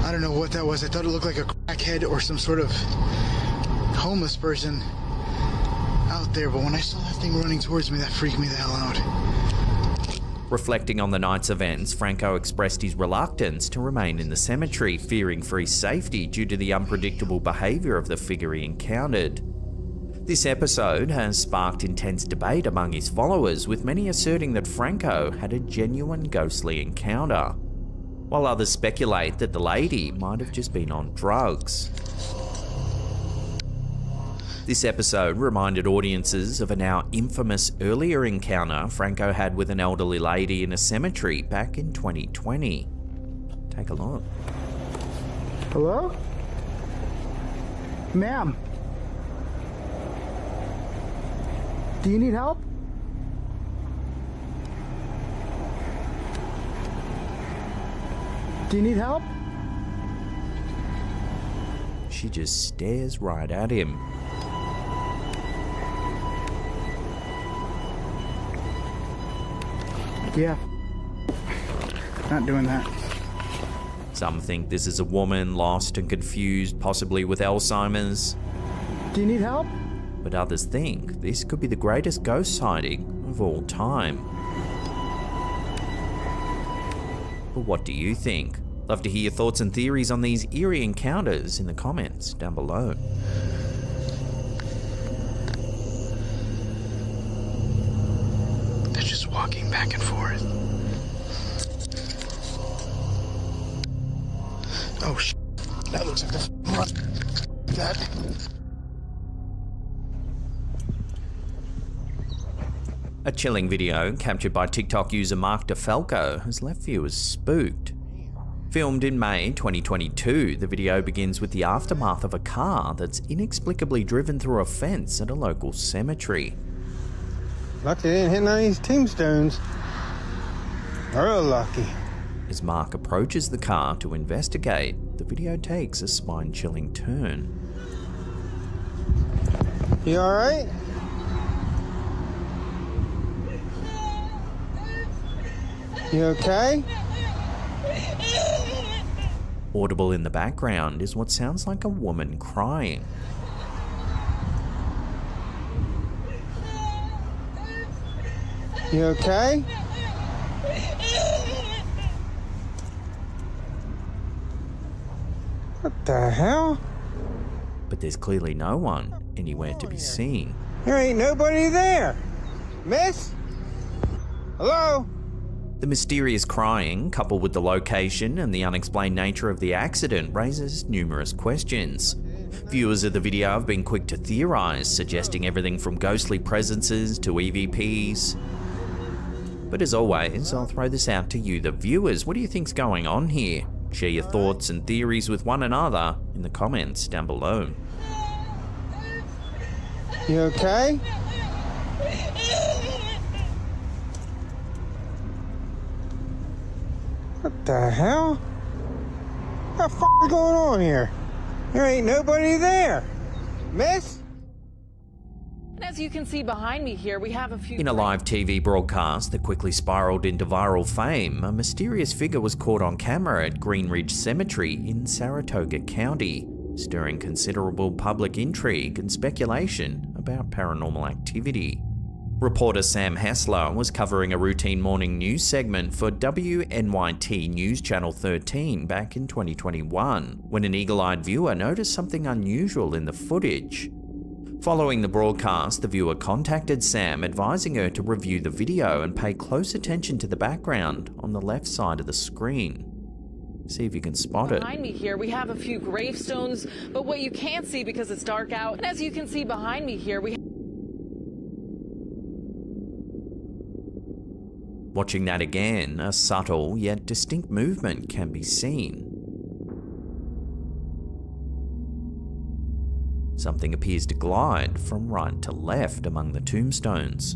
I don't know what that was. I thought it looked like a crackhead or some sort of homeless person out there, but when I saw that thing running towards me, that freaked me the hell out. Reflecting on the night's events, Franco expressed his reluctance to remain in the cemetery, fearing for his safety due to the unpredictable behaviour of the figure he encountered. This episode has sparked intense debate among his followers, with many asserting that Franco had a genuine ghostly encounter, while others speculate that the lady might have just been on drugs. This episode reminded audiences of a now infamous earlier encounter Franco had with an elderly lady in a cemetery back in 2020. Take a look. Hello? Ma'am? Do you need help? Do you need help? She just stares right at him. Yeah. Not doing that. Some think this is a woman lost and confused, possibly with Alzheimer's. Do you need help? But others think this could be the greatest ghost sighting of all time. But what do you think? Love to hear your thoughts and theories on these eerie encounters in the comments down below. They're just walking back and forth. Oh shit. That looks like the that. A chilling video captured by TikTok user Mark DeFalco has left viewers spooked. Filmed in May 2022, the video begins with the aftermath of a car that's inexplicably driven through a fence at a local cemetery. Lucky they didn't hit none of these tombstones. Real lucky. As Mark approaches the car to investigate, the video takes a spine-chilling turn. You alright? You okay? Audible in the background is what sounds like a woman crying. You okay? What the hell? But there's clearly no one anywhere to be seen. There ain't nobody there. Miss? Hello? The mysterious crying, coupled with the location and the unexplained nature of the accident, raises numerous questions. Viewers of the video have been quick to theorize, suggesting everything from ghostly presences to EVPs. But as always, I'll throw this out to you, the viewers. What do you think's going on here? Share your thoughts and theories with one another in the comments down below. You okay? What the hell? What the f is going on here? There ain't nobody there. Miss? And as you can see behind me here, we have a few... In a live TV broadcast that quickly spiraled into viral fame, a mysterious figure was caught on camera at Green Ridge Cemetery in Saratoga County, stirring considerable public intrigue and speculation about paranormal activity. Reporter Sam Hessler was covering a routine morning news segment for WNYT News Channel 13 back in 2021, when an eagle-eyed viewer noticed something unusual in the footage. Following the broadcast, the viewer contacted Sam, advising her to review the video and pay close attention to the background on the left side of the screen. See if you can spot it. Behind me here, we have a few gravestones, but what you can't see because it's dark out, and as you can see behind me here, we... Watching that again, a subtle yet distinct movement can be seen. Something appears to glide from right to left among the tombstones.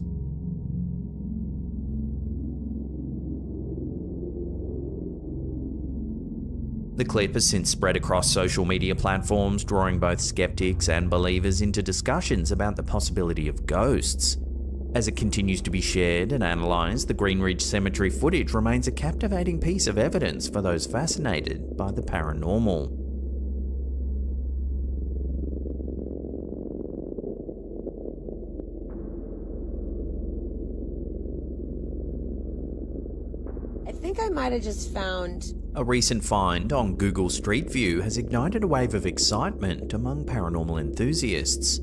The clip has since spread across social media platforms, drawing both skeptics and believers into discussions about the possibility of ghosts. As it continues to be shared and analysed, the Green Ridge Cemetery footage remains a captivating piece of evidence for those fascinated by the paranormal. I think I might have just found... A recent find on Google Street View has ignited a wave of excitement among paranormal enthusiasts.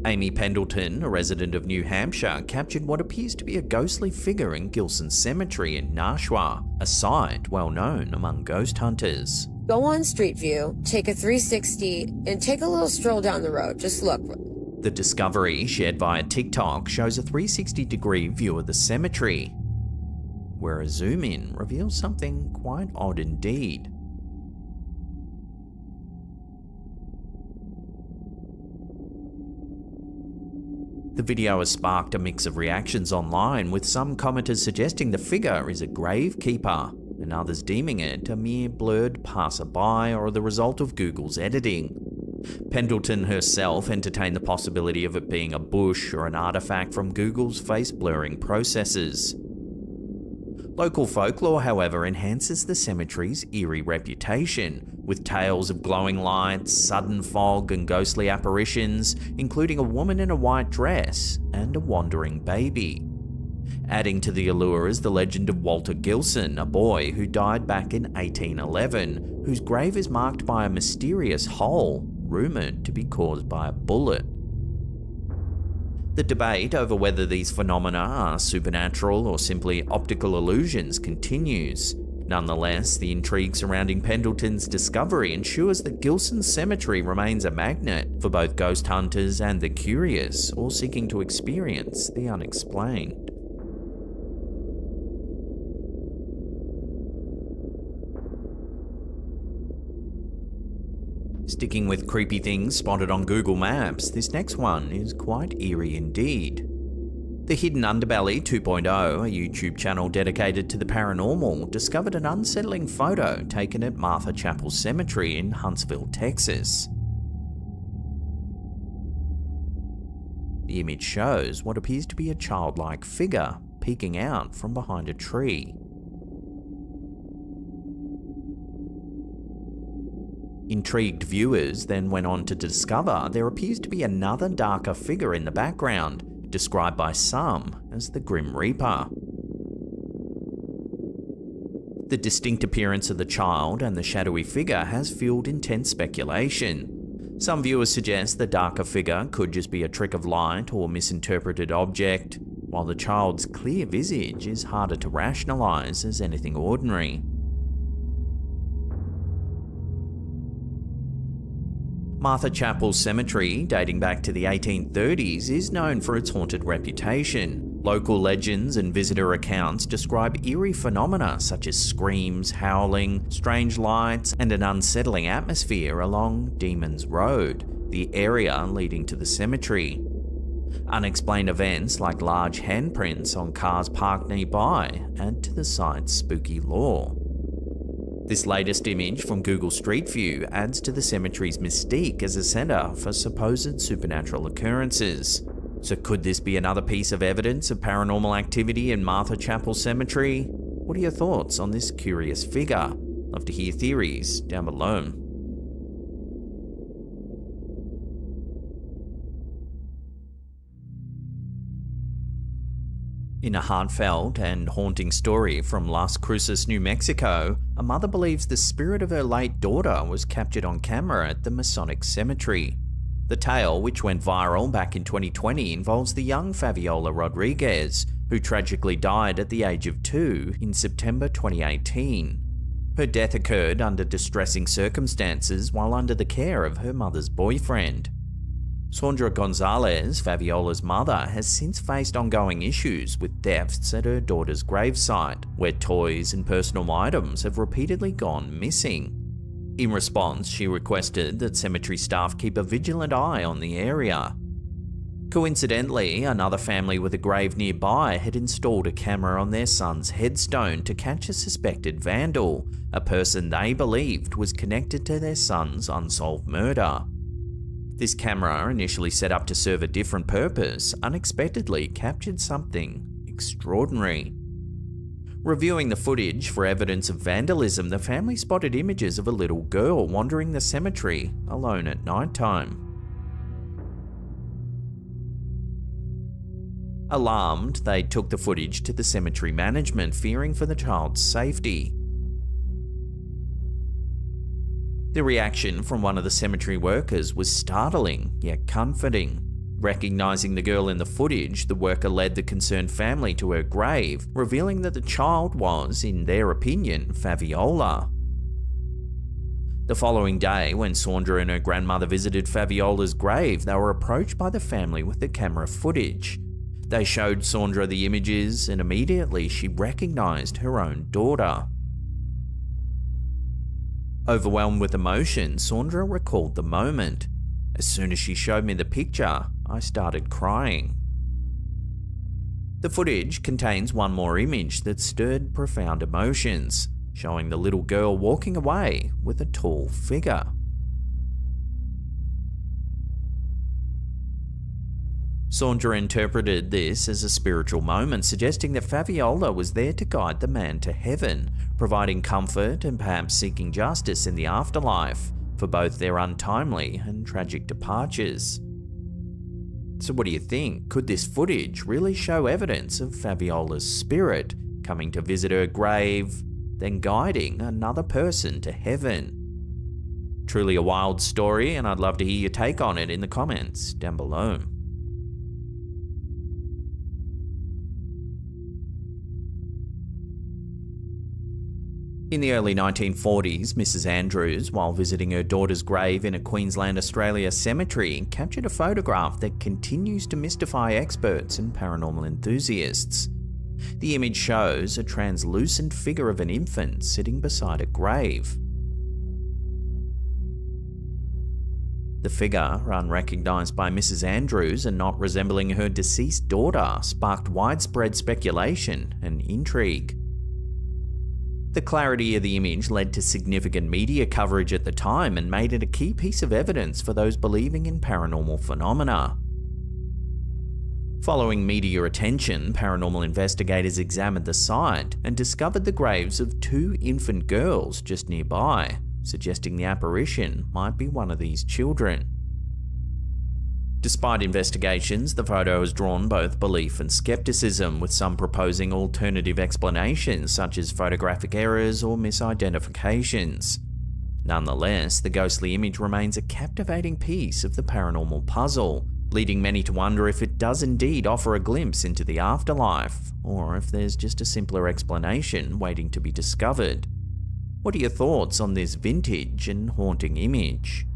Amy Pendleton, a resident of New Hampshire, captured what appears to be a ghostly figure in Gilson Cemetery in Nashua, a site well known among ghost hunters. Go on Street View, take a 360, and take a little stroll down the road. Just look. The discovery, shared via TikTok, shows a 360-degree view of the cemetery, where a zoom in reveals something quite odd indeed. The video has sparked a mix of reactions online, with some commenters suggesting the figure is a gravekeeper and others deeming it a mere blurred passerby or the result of Google's editing. Pendleton herself entertained the possibility of it being a bush or an artifact from Google's face blurring processes. Local folklore, however, enhances the cemetery's eerie reputation, with tales of glowing lights, sudden fog, and ghostly apparitions, including a woman in a white dress and a wandering baby. Adding to the allure is the legend of Walter Gilson, a boy who died back in 1811, whose grave is marked by a mysterious hole, rumoured to be caused by a bullet. The debate over whether these phenomena are supernatural or simply optical illusions continues. Nonetheless, the intrigue surrounding Pendleton's discovery ensures that Gilson Cemetery remains a magnet for both ghost hunters and the curious, all seeking to experience the unexplained. Sticking with creepy things spotted on Google Maps, this next one is quite eerie indeed. The Hidden Underbelly 2.0, a YouTube channel dedicated to the paranormal, discovered an unsettling photo taken at Martha Chapel Cemetery in Huntsville, Texas. The image shows what appears to be a childlike figure peeking out from behind a tree. Intrigued viewers then went on to discover there appears to be another darker figure in the background, described by some as the Grim Reaper. The distinct appearance of the child and the shadowy figure has fueled intense speculation. Some viewers suggest the darker figure could just be a trick of light or misinterpreted object, while the child's clear visage is harder to rationalize as anything ordinary. Martha Chapel Cemetery, dating back to the 1830s, is known for its haunted reputation. Local legends and visitor accounts describe eerie phenomena such as screams, howling, strange lights, and an unsettling atmosphere along Demon's Road, the area leading to the cemetery. Unexplained events like large handprints on cars parked nearby add to the site's spooky lore. This latest image from Google Street View adds to the cemetery's mystique as a centre for supposed supernatural occurrences. So could this be another piece of evidence of paranormal activity in Martha Chapel Cemetery? What are your thoughts on this curious figure? Love to hear theories down below. In a heartfelt and haunting story from Las Cruces, New Mexico, a mother believes the spirit of her late daughter was captured on camera at the Masonic Cemetery. The tale, which went viral back in 2020, involves the young Fabiola Rodriguez, who tragically died at the age of 2 in September 2018. Her death occurred under distressing circumstances while under the care of her mother's boyfriend. Sandra Gonzalez, Fabiola's mother, has since faced ongoing issues with thefts at her daughter's gravesite, where toys and personal items have repeatedly gone missing. In response, she requested that cemetery staff keep a vigilant eye on the area. Coincidentally, another family with a grave nearby had installed a camera on their son's headstone to catch a suspected vandal, a person they believed was connected to their son's unsolved murder. This camera, initially set up to serve a different purpose, unexpectedly captured something extraordinary. Reviewing the footage for evidence of vandalism, the family spotted images of a little girl wandering the cemetery alone at nighttime. Alarmed, they took the footage to the cemetery management, fearing for the child's safety. The reaction from one of the cemetery workers was startling, yet comforting. Recognizing the girl in the footage, the worker led the concerned family to her grave, revealing that the child was, in their opinion, Fabiola. The following day, when Sandra and her grandmother visited Fabiola's grave, they were approached by the family with the camera footage. They showed Sandra the images, and immediately she recognized her own daughter. Overwhelmed with emotion, Sandra recalled the moment. As soon as she showed me the picture, I started crying. The footage contains one more image that stirred profound emotions, showing the little girl walking away with a tall figure. Sandra interpreted this as a spiritual moment, suggesting that Fabiola was there to guide the man to heaven, providing comfort and perhaps seeking justice in the afterlife for both their untimely and tragic departures. So what do you think? Could this footage really show evidence of Fabiola's spirit coming to visit her grave, then guiding another person to heaven? Truly a wild story, and I'd love to hear your take on it in the comments down below. In the early 1940s, Mrs. Andrews, while visiting her daughter's grave in a Queensland, Australia cemetery, captured a photograph that continues to mystify experts and paranormal enthusiasts. The image shows a translucent figure of an infant sitting beside a grave. The figure, unrecognised by Mrs. Andrews and not resembling her deceased daughter, sparked widespread speculation and intrigue. The clarity of the image led to significant media coverage at the time and made it a key piece of evidence for those believing in paranormal phenomena. Following media attention, paranormal investigators examined the site and discovered the graves of 2 infant girls just nearby, suggesting the apparition might be one of these children. Despite investigations, the photo has drawn both belief and skepticism, with some proposing alternative explanations such as photographic errors or misidentifications. Nonetheless, the ghostly image remains a captivating piece of the paranormal puzzle, leading many to wonder if it does indeed offer a glimpse into the afterlife, or if there's just a simpler explanation waiting to be discovered. What are your thoughts on this vintage and haunting image?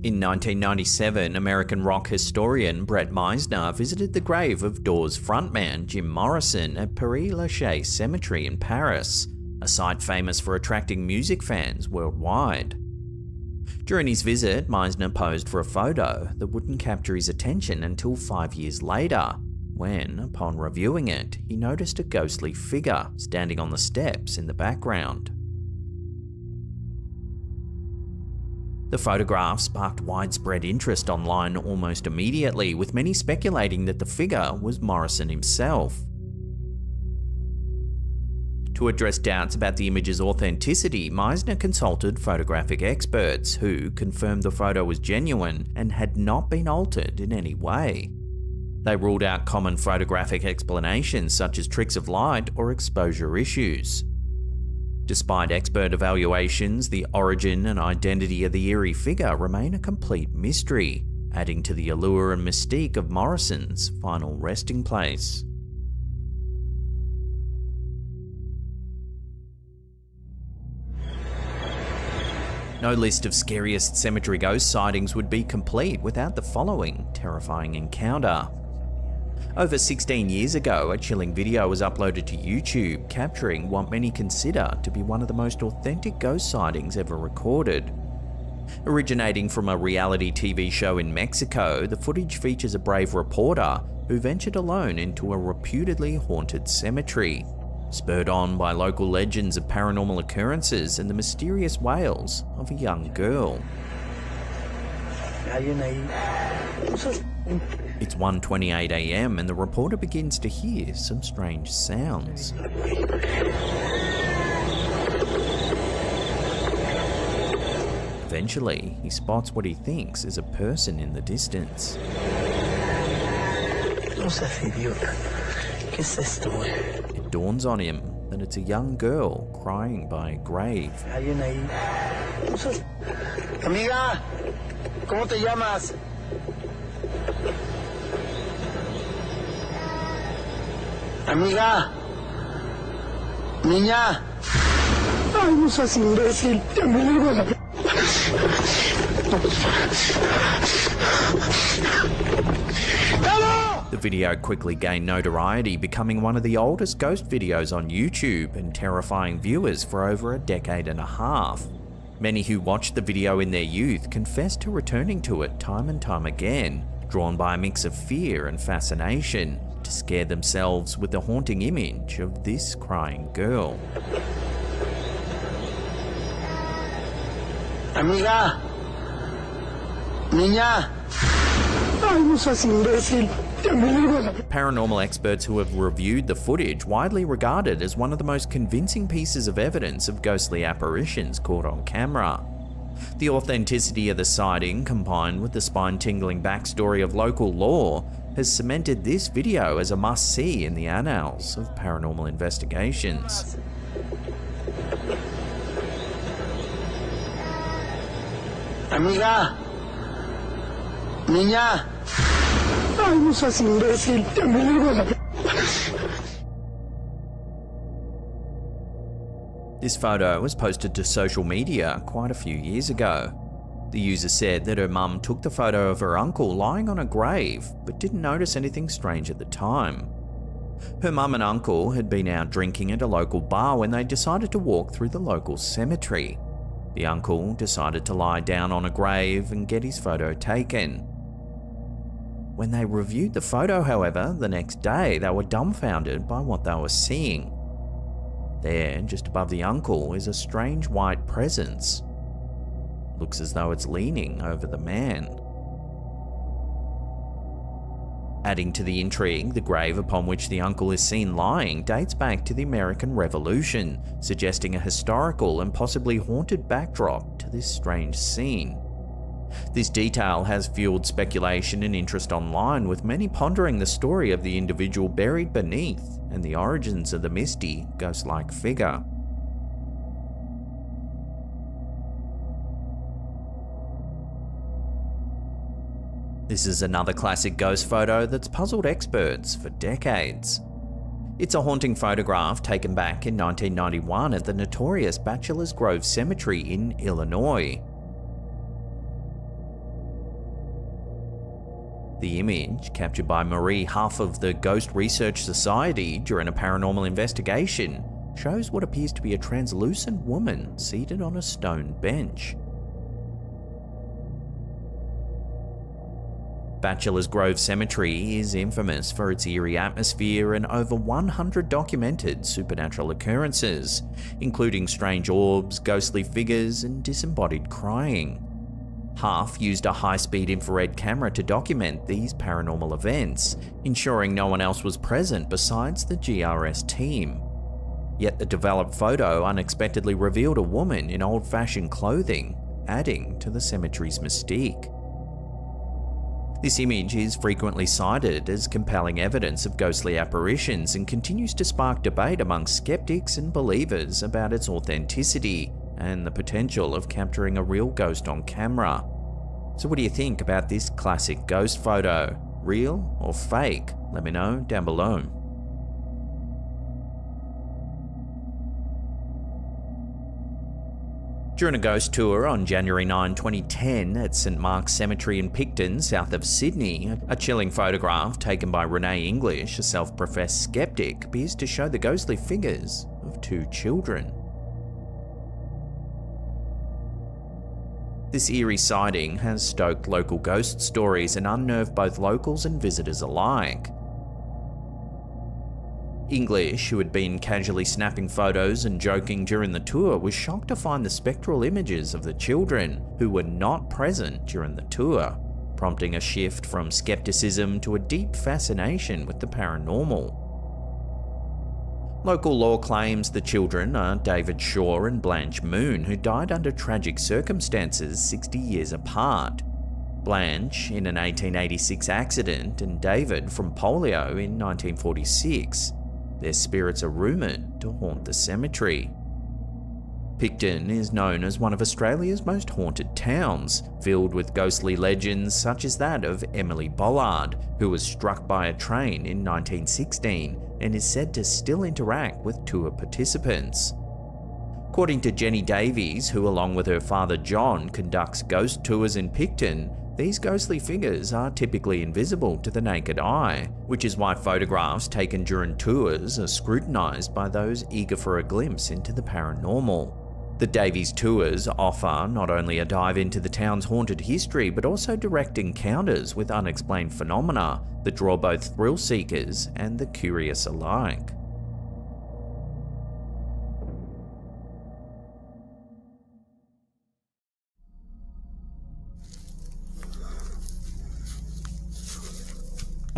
In 1997, American rock historian Brett Meisner visited the grave of Doors frontman Jim Morrison at Père-Lachaise Cemetery in Paris, a site famous for attracting music fans worldwide. During his visit, Meisner posed for a photo that wouldn't capture his attention until 5 years later, when, upon reviewing it, he noticed a ghostly figure standing on the steps in the background. The photograph sparked widespread interest online almost immediately, with many speculating that the figure was Morrison himself. To address doubts about the image's authenticity, Meisner consulted photographic experts who confirmed the photo was genuine and had not been altered in any way. They ruled out common photographic explanations such as tricks of light or exposure issues. Despite expert evaluations, the origin and identity of the eerie figure remain a complete mystery, adding to the allure and mystique of Morrison's final resting place. No list of scariest cemetery ghost sightings would be complete without the following terrifying encounter. Over 16 years ago, a chilling video was uploaded to YouTube capturing what many consider to be one of the most authentic ghost sightings ever recorded. Originating from a reality TV show in Mexico, the footage features a brave reporter who ventured alone into a reputedly haunted cemetery, spurred on by local legends of paranormal occurrences and the mysterious wails of a young girl. It's 1:28 AM and the reporter begins to hear some strange sounds. Eventually, he spots what he thinks is a person in the distance. It dawns on him that it's a young girl crying by a grave. Amiga, ¿cómo te llamas? Amiga, niña. Ay, no seas imbécil, ya me largo la... The video quickly gained notoriety, becoming one of the oldest ghost videos on YouTube and terrifying viewers for over a decade and a half. Many who watched the video in their youth confessed to returning to it time and time again, drawn by a mix of fear and fascination, to scare themselves with the haunting image of this crying girl. Amiga, niña. Ay, no seas imbécil. Paranormal experts who have reviewed the footage widely regarded as one of the most convincing pieces of evidence of ghostly apparitions caught on camera. The authenticity of the sighting, combined with the spine-tingling backstory of local lore, has cemented this video as a must-see in the annals of paranormal investigations. Amiga, niña. Ay, no seas imbécil, te me digo la... This photo was posted to social media quite a few years ago. The user said that her mum took the photo of her uncle lying on a grave, but didn't notice anything strange at the time. Her mum and uncle had been out drinking at a local bar when they decided to walk through the local cemetery. The uncle decided to lie down on a grave and get his photo taken. When they reviewed the photo, however, the next day, they were dumbfounded by what they were seeing. There, just above the uncle, is a strange white presence. Looks as though it's leaning over the man. Adding to the intrigue, the grave upon which the uncle is seen lying dates back to the American Revolution, suggesting a historical and possibly haunted backdrop to this strange scene. This detail has fueled speculation and interest online, with many pondering the story of the individual buried beneath and the origins of the misty, ghost-like figure. This is another classic ghost photo that's puzzled experts for decades. It's a haunting photograph taken back in 1991 at the notorious Bachelor's Grove Cemetery in Illinois. The image, captured by Marie Huff of the Ghost Research Society during a paranormal investigation, shows what appears to be a translucent woman seated on a stone bench. Bachelor's Grove Cemetery is infamous for its eerie atmosphere and over 100 documented supernatural occurrences, including strange orbs, ghostly figures, and disembodied crying. Huff used a high-speed infrared camera to document these paranormal events, ensuring no one else was present besides the GRS team. Yet the developed photo unexpectedly revealed a woman in old-fashioned clothing, adding to the cemetery's mystique. This image is frequently cited as compelling evidence of ghostly apparitions and continues to spark debate among skeptics and believers about its authenticity and the potential of capturing a real ghost on camera. So what do you think about this classic ghost photo? Real or fake? Let me know down below. During a ghost tour on January 9, 2010 at St Mark's Cemetery in Picton, south of Sydney, a chilling photograph taken by Renee English, a self-professed skeptic, appears to show the ghostly figures of two children. This eerie sighting has stoked local ghost stories and unnerved both locals and visitors alike. English, who had been casually snapping photos and joking during the tour, was shocked to find the spectral images of the children, who were not present during the tour, prompting a shift from skepticism to a deep fascination with the paranormal. Local lore claims the children are David Shaw and Blanche Moon, who died under tragic circumstances 60 years apart. Blanche in an 1886 accident, and David from polio in 1946. Their spirits are rumoured to haunt the cemetery. Picton is known as one of Australia's most haunted towns, filled with ghostly legends such as that of Emily Bollard, who was struck by a train in 1916 and is said to still interact with tour participants. According to Jenny Davies, who along with her father John conducts ghost tours in Picton, these ghostly figures are typically invisible to the naked eye, which is why photographs taken during tours are scrutinised by those eager for a glimpse into the paranormal. The Davies tours offer not only a dive into the town's haunted history, but also direct encounters with unexplained phenomena that draw both thrill seekers and the curious alike.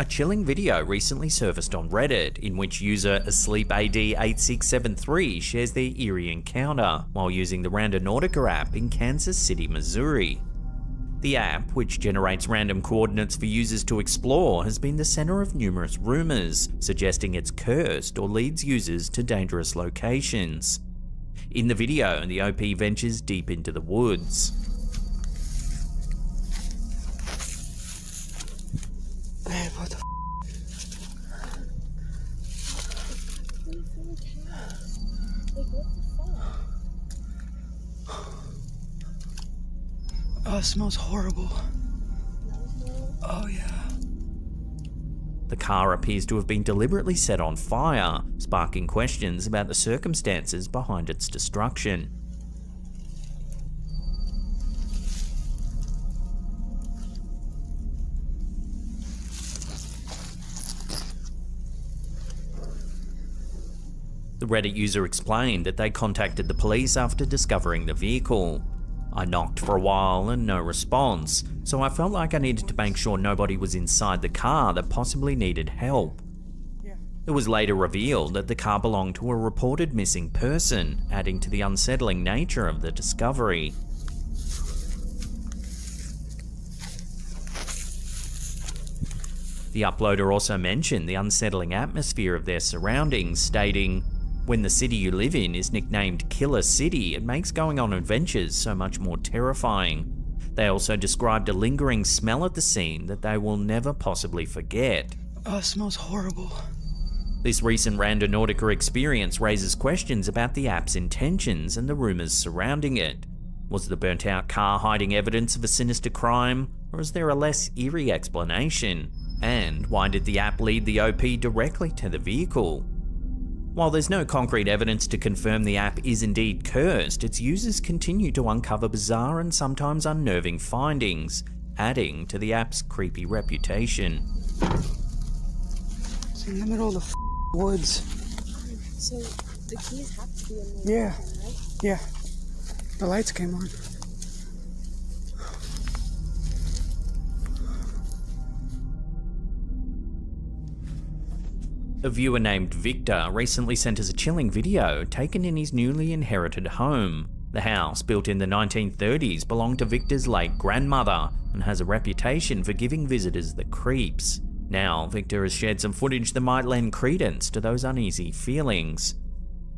A chilling video recently surfaced on Reddit in which user AsleepAD8673 shares their eerie encounter while using the Randonautica app in Kansas City, Missouri. The app, which generates random coordinates for users to explore, has been the center of numerous rumors, suggesting it's cursed or leads users to dangerous locations. In the video, the OP ventures deep into the woods. Man, what Oh, it smells horrible. Oh, yeah. The car appears to have been deliberately set on fire, sparking questions about the circumstances behind its destruction. The Reddit user explained that they contacted the police after discovering the vehicle. I knocked for a while and no response, so I felt like I needed to make sure nobody was inside the car that possibly needed help. It was later revealed that the car belonged to a reported missing person, adding to the unsettling nature of the discovery. The uploader also mentioned the unsettling atmosphere of their surroundings, stating, "When the city you live in is nicknamed Killer City, it makes going on adventures so much more terrifying." They also described a lingering smell at the scene that they will never possibly forget. Oh, it smells horrible. This recent Randonautica experience raises questions about the app's intentions and the rumours surrounding it. Was the burnt-out car hiding evidence of a sinister crime, or is there a less eerie explanation? And why did the app lead the OP directly to the vehicle? While there's no concrete evidence to confirm the app is indeed cursed, its users continue to uncover bizarre and sometimes unnerving findings, adding to the app's creepy reputation. It's in the middle of the woods. So the keys have to be in the Yeah. room, right? Yeah. The lights came on. A viewer named Victor recently sent us a chilling video taken in his newly inherited home. The house, built in the 1930s, belonged to Victor's late grandmother and has a reputation for giving visitors the creeps. Now, Victor has shared some footage that might lend credence to those uneasy feelings.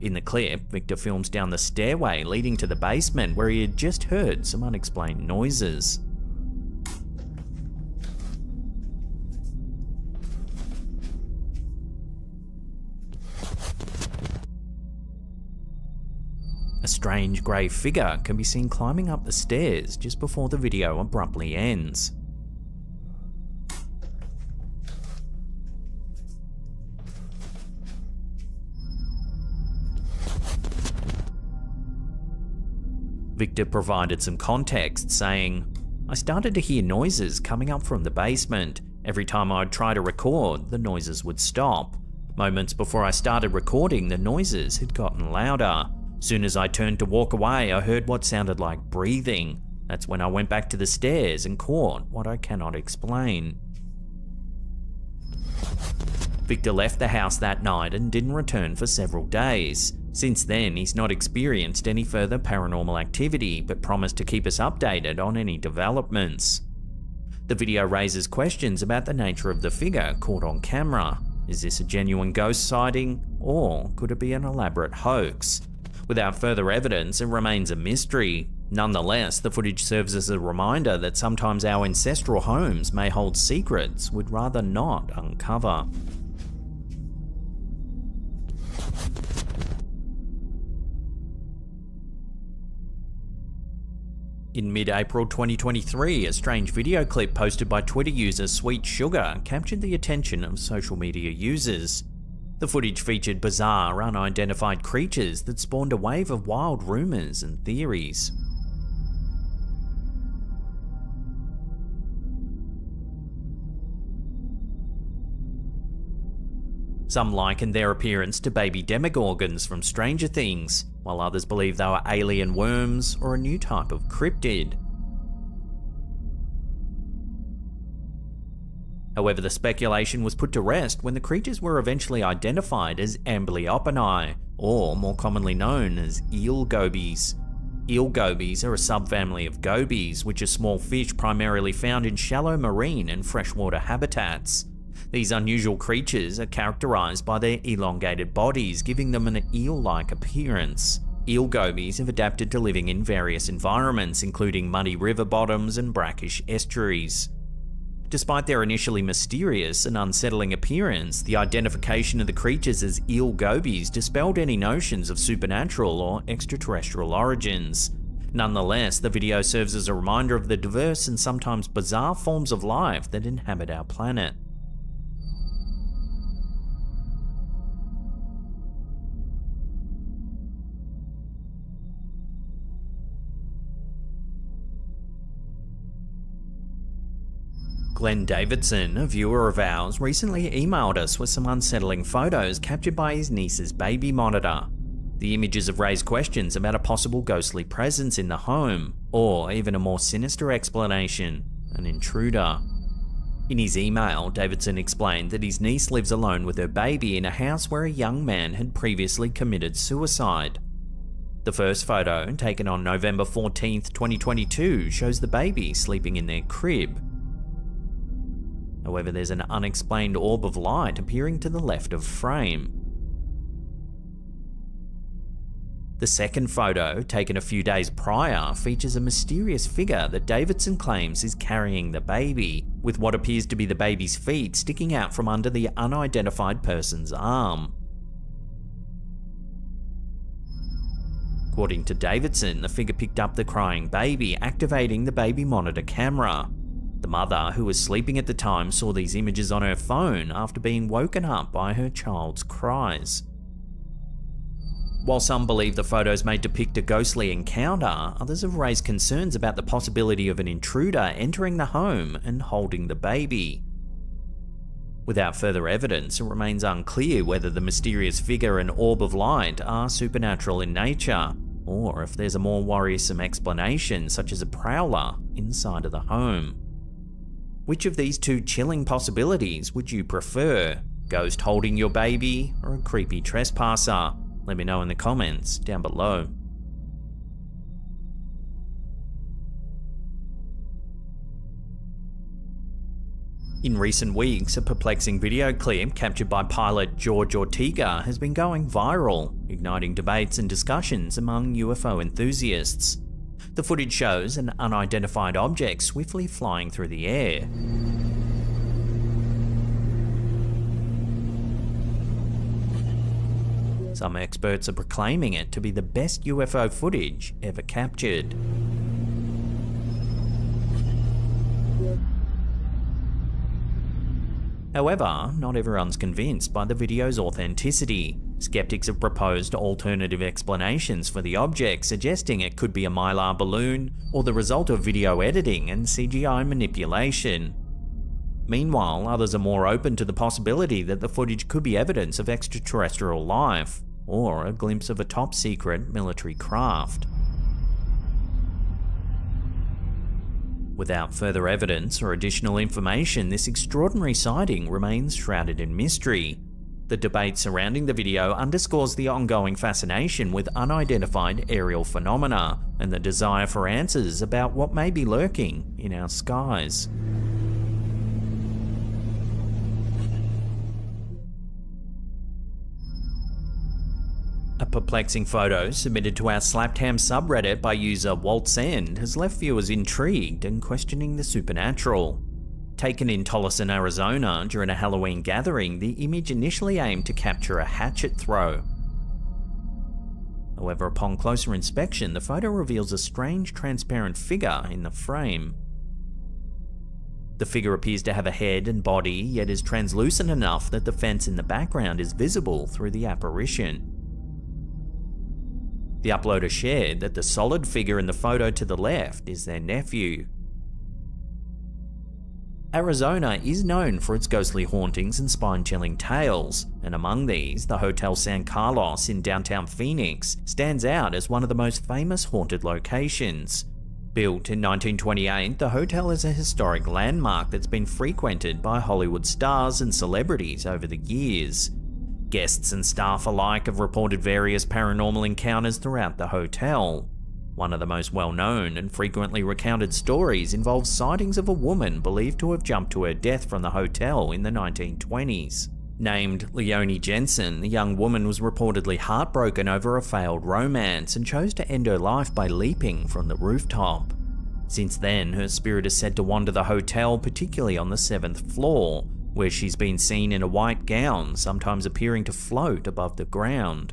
In the clip, Victor films down the stairway leading to the basement where he had just heard some unexplained noises. A strange grey figure can be seen climbing up the stairs just before the video abruptly ends. Victor provided some context, saying, "I started to hear noises coming up from the basement. Every time I'd try to record, the noises would stop. Moments before I started recording, the noises had gotten louder. Soon as I turned to walk away, I heard what sounded like breathing. That's when I went back to the stairs and caught what I cannot explain." Victor left the house that night and didn't return for several days. Since then, he's not experienced any further paranormal activity, but promised to keep us updated on any developments. The video raises questions about the nature of the figure caught on camera. Is this a genuine ghost sighting, or could it be an elaborate hoax? Without further evidence, it remains a mystery. Nonetheless, the footage serves as a reminder that sometimes our ancestral homes may hold secrets we'd rather not uncover. In mid-April 2023, a strange video clip posted by Twitter user Sweet Sugar captured the attention of social media users. The footage featured bizarre, unidentified creatures that spawned a wave of wild rumours and theories. Some likened their appearance to baby demogorgons from Stranger Things, while others believe they were alien worms or a new type of cryptid. However, the speculation was put to rest when the creatures were eventually identified as amblyopinae, or more commonly known as eel gobies. Eel gobies are a subfamily of gobies, which are small fish primarily found in shallow marine and freshwater habitats. These unusual creatures are characterized by their elongated bodies, giving them an eel-like appearance. Eel gobies have adapted to living in various environments, including muddy river bottoms and brackish estuaries. Despite their initially mysterious and unsettling appearance, the identification of the creatures as eel gobies dispelled any notions of supernatural or extraterrestrial origins. Nonetheless, the video serves as a reminder of the diverse and sometimes bizarre forms of life that inhabit our planet. Glenn Davidson, a viewer of ours, recently emailed us with some unsettling photos captured by his niece's baby monitor. The images have raised questions about a possible ghostly presence in the home, or even a more sinister explanation, an intruder. In his email, Davidson explained that his niece lives alone with her baby in a house where a young man had previously committed suicide. The first photo, taken on November 14th, 2022, shows the baby sleeping in their crib. However, there's an unexplained orb of light appearing to the left of frame. The second photo, taken a few days prior, features a mysterious figure that Davidson claims is carrying the baby, with what appears to be the baby's feet sticking out from under the unidentified person's arm. According to Davidson, the figure picked up the crying baby, activating the baby monitor camera. The mother, who was sleeping at the time, saw these images on her phone after being woken up by her child's cries. While some believe the photos may depict a ghostly encounter, others have raised concerns about the possibility of an intruder entering the home and holding the baby. Without further evidence, it remains unclear whether the mysterious figure and orb of light are supernatural in nature, or if there's a more worrisome explanation, such as a prowler inside of the home. Which of these two chilling possibilities would you prefer? Ghost holding your baby, or a creepy trespasser? Let me know in the comments down below. In recent weeks, a perplexing video clip captured by pilot George Ortega has been going viral, igniting debates and discussions among UFO enthusiasts. The footage shows an unidentified object swiftly flying through the air. Some experts are proclaiming it to be the best UFO footage ever captured. However, not everyone's convinced by the video's authenticity. Skeptics have proposed alternative explanations for the object, suggesting it could be a mylar balloon or the result of video editing and CGI manipulation. Meanwhile, others are more open to the possibility that the footage could be evidence of extraterrestrial life, or a glimpse of a top-secret military craft. Without further evidence or additional information, this extraordinary sighting remains shrouded in mystery. The debate surrounding the video underscores the ongoing fascination with unidentified aerial phenomena and the desire for answers about what may be lurking in our skies. A perplexing photo submitted to our Slaptham subreddit by user WaltzEnd has left viewers intrigued and questioning the supernatural. Taken in Tolleson, Arizona during a Halloween gathering, the image initially aimed to capture a hatchet throw. However, upon closer inspection, the photo reveals a strange transparent figure in the frame. The figure appears to have a head and body, yet is translucent enough that the fence in the background is visible through the apparition. The uploader shared that the solid figure in the photo to the left is their nephew. Arizona is known for its ghostly hauntings and spine-chilling tales, and among these, the Hotel San Carlos in downtown Phoenix stands out as one of the most famous haunted locations. Built in 1928, the hotel is a historic landmark that's been frequented by Hollywood stars and celebrities over the years. Guests and staff alike have reported various paranormal encounters throughout the hotel. One of the most well-known and frequently recounted stories involves sightings of a woman believed to have jumped to her death from the hotel in the 1920s. Named Leonie Jensen, the young woman was reportedly heartbroken over a failed romance and chose to end her life by leaping from the rooftop. Since then, her spirit is said to wander the hotel, particularly on the 7th floor, where she's been seen in a white gown, sometimes appearing to float above the ground.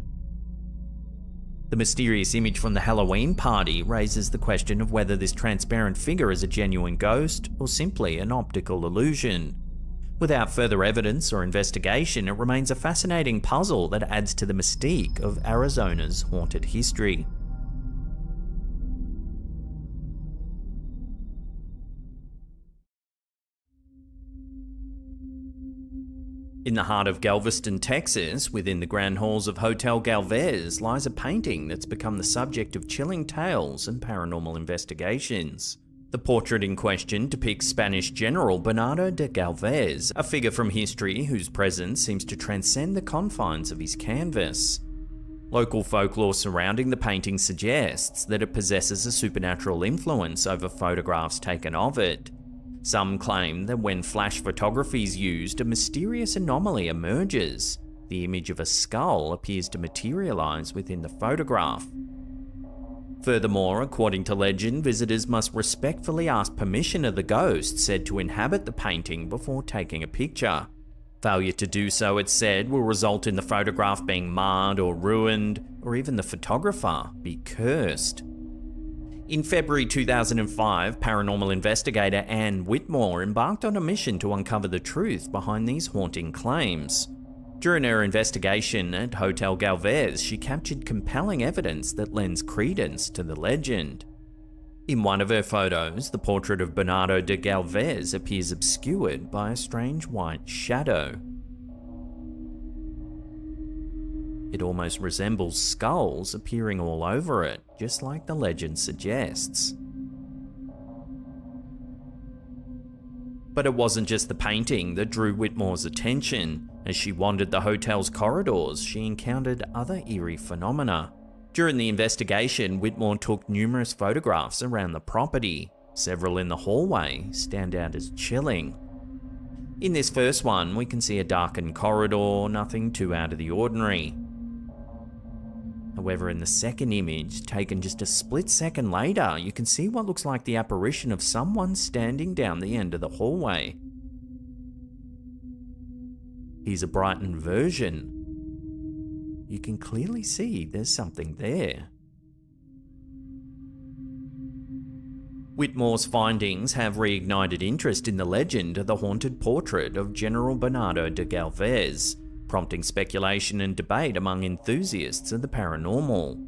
The mysterious image from the Halloween party raises the question of whether this transparent figure is a genuine ghost or simply an optical illusion. Without further evidence or investigation, it remains a fascinating puzzle that adds to the mystique of Arizona's haunted history. In the heart of Galveston, Texas, within the grand halls of Hotel Galvez, lies a painting that's become the subject of chilling tales and paranormal investigations. The portrait in question depicts Spanish General Bernardo de Galvez, a figure from history whose presence seems to transcend the confines of his canvas. Local folklore surrounding the painting suggests that it possesses a supernatural influence over photographs taken of it. Some claim that when flash photography is used, a mysterious anomaly emerges. The image of a skull appears to materialize within the photograph. Furthermore, according to legend, visitors must respectfully ask permission of the ghost said to inhabit the painting before taking a picture. Failure to do so, it's said, will result in the photograph being marred or ruined, or even the photographer be cursed. In February 2005, paranormal investigator Anne Whitmore embarked on a mission to uncover the truth behind these haunting claims. During her investigation at Hotel Galvez, she captured compelling evidence that lends credence to the legend. In one of her photos, the portrait of Bernardo de Galvez appears obscured by a strange white shadow. It almost resembles skulls appearing all over it, just like the legend suggests. But it wasn't just the painting that drew Whitmore's attention. As she wandered the hotel's corridors, she encountered other eerie phenomena. During the investigation, Whitmore took numerous photographs around the property. Several in the hallway stand out as chilling. In this first one, we can see a darkened corridor, nothing too out of the ordinary. However, in the second image, taken just a split second later, you can see what looks like the apparition of someone standing down the end of the hallway. Here's a brightened version. You can clearly see there's something there. Whitmore's findings have reignited interest in the legend of the haunted portrait of General Bernardo de Galvez, prompting speculation and debate among enthusiasts of the paranormal.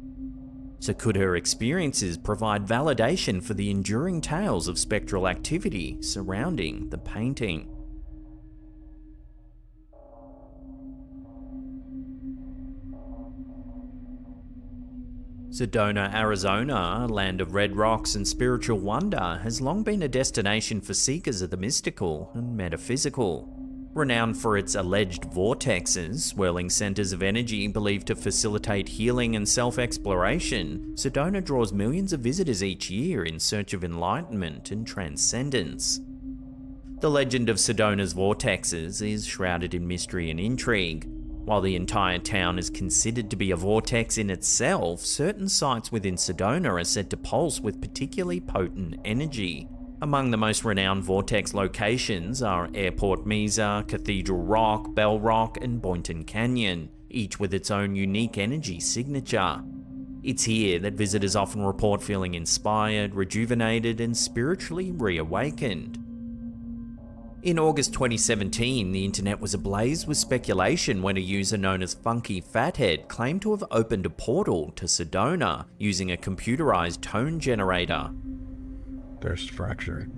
So could her experiences provide validation for the enduring tales of spectral activity surrounding the painting? Sedona, Arizona, a land of red rocks and spiritual wonder, has long been a destination for seekers of the mystical and metaphysical. Renowned for its alleged vortexes, swirling centers of energy believed to facilitate healing and self-exploration, Sedona draws millions of visitors each year in search of enlightenment and transcendence. The legend of Sedona's vortexes is shrouded in mystery and intrigue. While the entire town is considered to be a vortex in itself, certain sites within Sedona are said to pulse with particularly potent energy. Among the most renowned vortex locations are Airport Mesa, Cathedral Rock, Bell Rock, and Boynton Canyon, each with its own unique energy signature. It's here that visitors often report feeling inspired, rejuvenated, and spiritually reawakened. In August 2017, the internet was ablaze with speculation when a user known as Funky Fathead claimed to have opened a portal to Sedona using a computerized tone generator. There's fracture.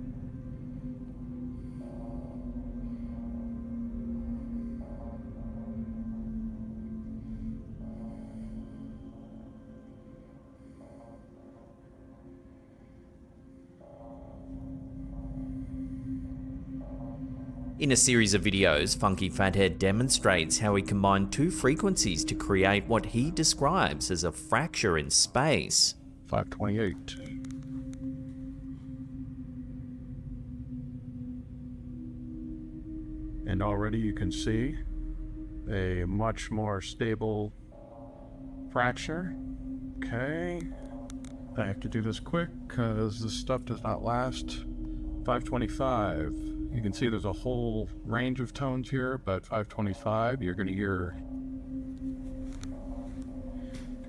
In a series of videos, Funky Fathead demonstrates how he combined two frequencies to create what he describes as a fracture in space. 528. And already you can see a much more stable fracture. Okay. I have to do this quick because this stuff does not last. 525. You can see there's a whole range of tones here, but 525, you're going to hear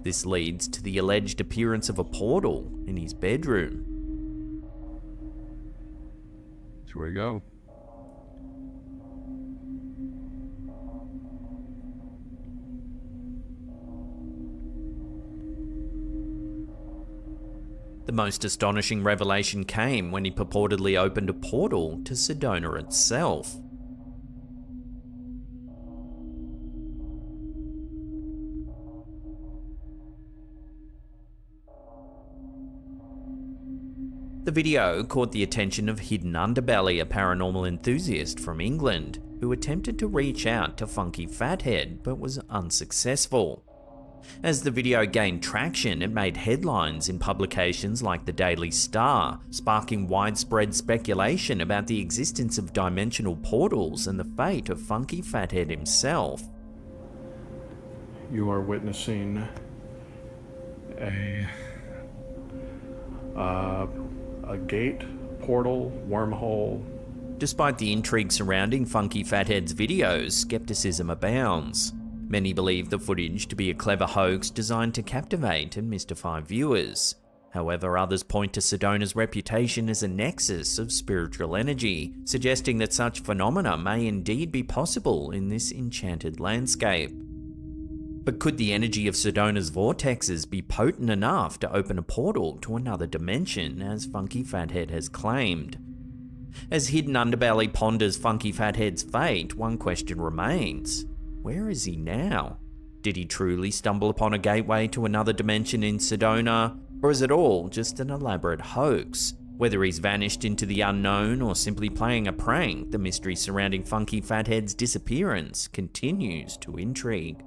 This leads to the alleged appearance of a portal in his bedroom. Here we go. The most astonishing revelation came when he purportedly opened a portal to Sedona itself. The video caught the attention of Hidden Underbelly, a paranormal enthusiast from England, who attempted to reach out to Funky Fathead but was unsuccessful. As the video gained traction, it made headlines in publications like the Daily Star, sparking widespread speculation about the existence of dimensional portals and the fate of Funky Fathead himself. You are witnessing a gate, portal, wormhole. Despite the intrigue surrounding Funky Fathead's videos, skepticism abounds. Many believe the footage to be a clever hoax designed to captivate and mystify viewers. However, others point to Sedona's reputation as a nexus of spiritual energy, suggesting that such phenomena may indeed be possible in this enchanted landscape. But could the energy of Sedona's vortexes be potent enough to open a portal to another dimension, as Funky Fathead has claimed? As Hidden Underbelly ponders Funky Fathead's fate, one question remains. Where is he now? Did he truly stumble upon a gateway to another dimension in Sedona? Or is it all just an elaborate hoax? Whether he's vanished into the unknown or simply playing a prank, the mystery surrounding Funky Fathead's disappearance continues to intrigue.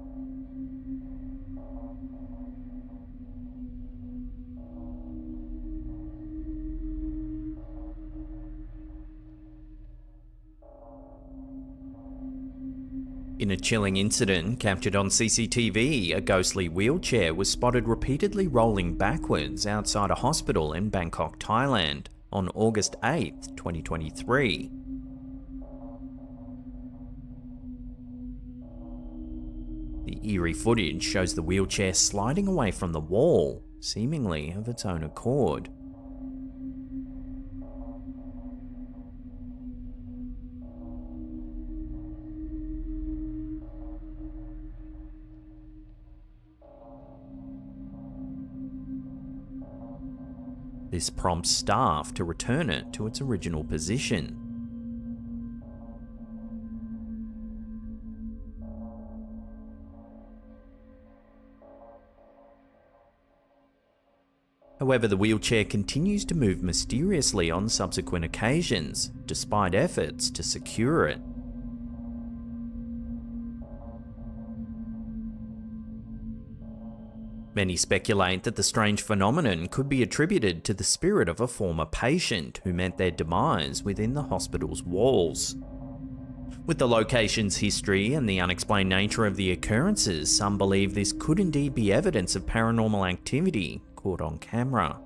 In a chilling incident captured on CCTV, a ghostly wheelchair was spotted repeatedly rolling backwards outside a hospital in Bangkok, Thailand, on August 8, 2023. The eerie footage shows the wheelchair sliding away from the wall, seemingly of its own accord. This prompts staff to return it to its original position. However, the wheelchair continues to move mysteriously on subsequent occasions, despite efforts to secure it. Many speculate that the strange phenomenon could be attributed to the spirit of a former patient who met their demise within the hospital's walls. With the location's history and the unexplained nature of the occurrences, some believe this could indeed be evidence of paranormal activity caught on camera.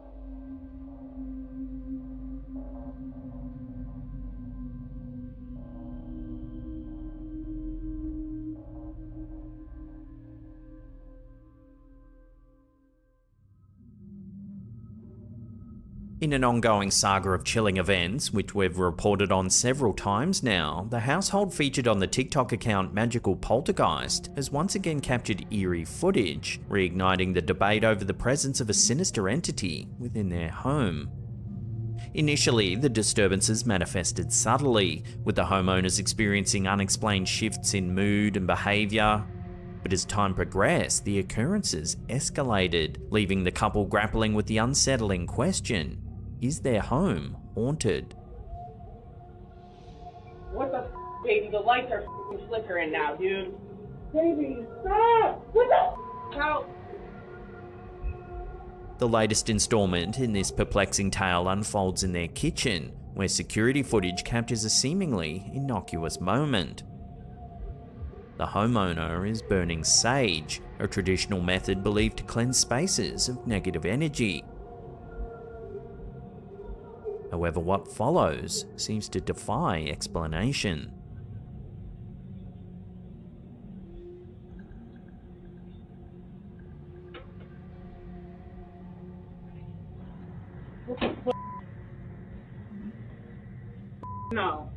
In an ongoing saga of chilling events, which we've reported on several times now, the household featured on the TikTok account Magical Poltergeist has once again captured eerie footage, reigniting the debate over the presence of a sinister entity within their home. Initially, the disturbances manifested subtly, with the homeowners experiencing unexplained shifts in mood and behaviour. But as time progressed, the occurrences escalated, leaving the couple grappling with the unsettling question: is their home haunted? What the baby? The lights are flickering now, dude. Baby, stop! What the how? The latest installment in this perplexing tale unfolds in their kitchen, where security footage captures a seemingly innocuous moment. The homeowner is burning sage, a traditional method believed to cleanse spaces of negative energy. However, what follows seems to defy explanation. no.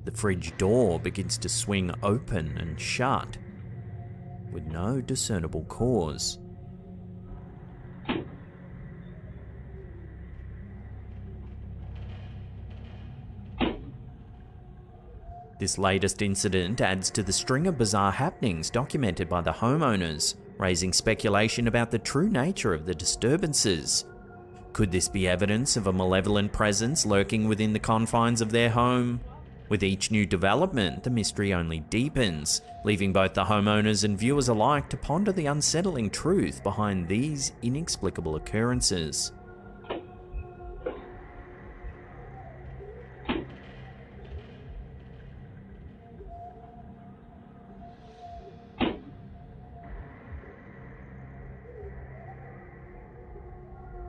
The fridge door begins to swing open and shut, with no discernible cause. This latest incident adds to the string of bizarre happenings documented by the homeowners, raising speculation about the true nature of the disturbances. Could this be evidence of a malevolent presence lurking within the confines of their home? With each new development, the mystery only deepens, leaving both the homeowners and viewers alike to ponder the unsettling truth behind these inexplicable occurrences.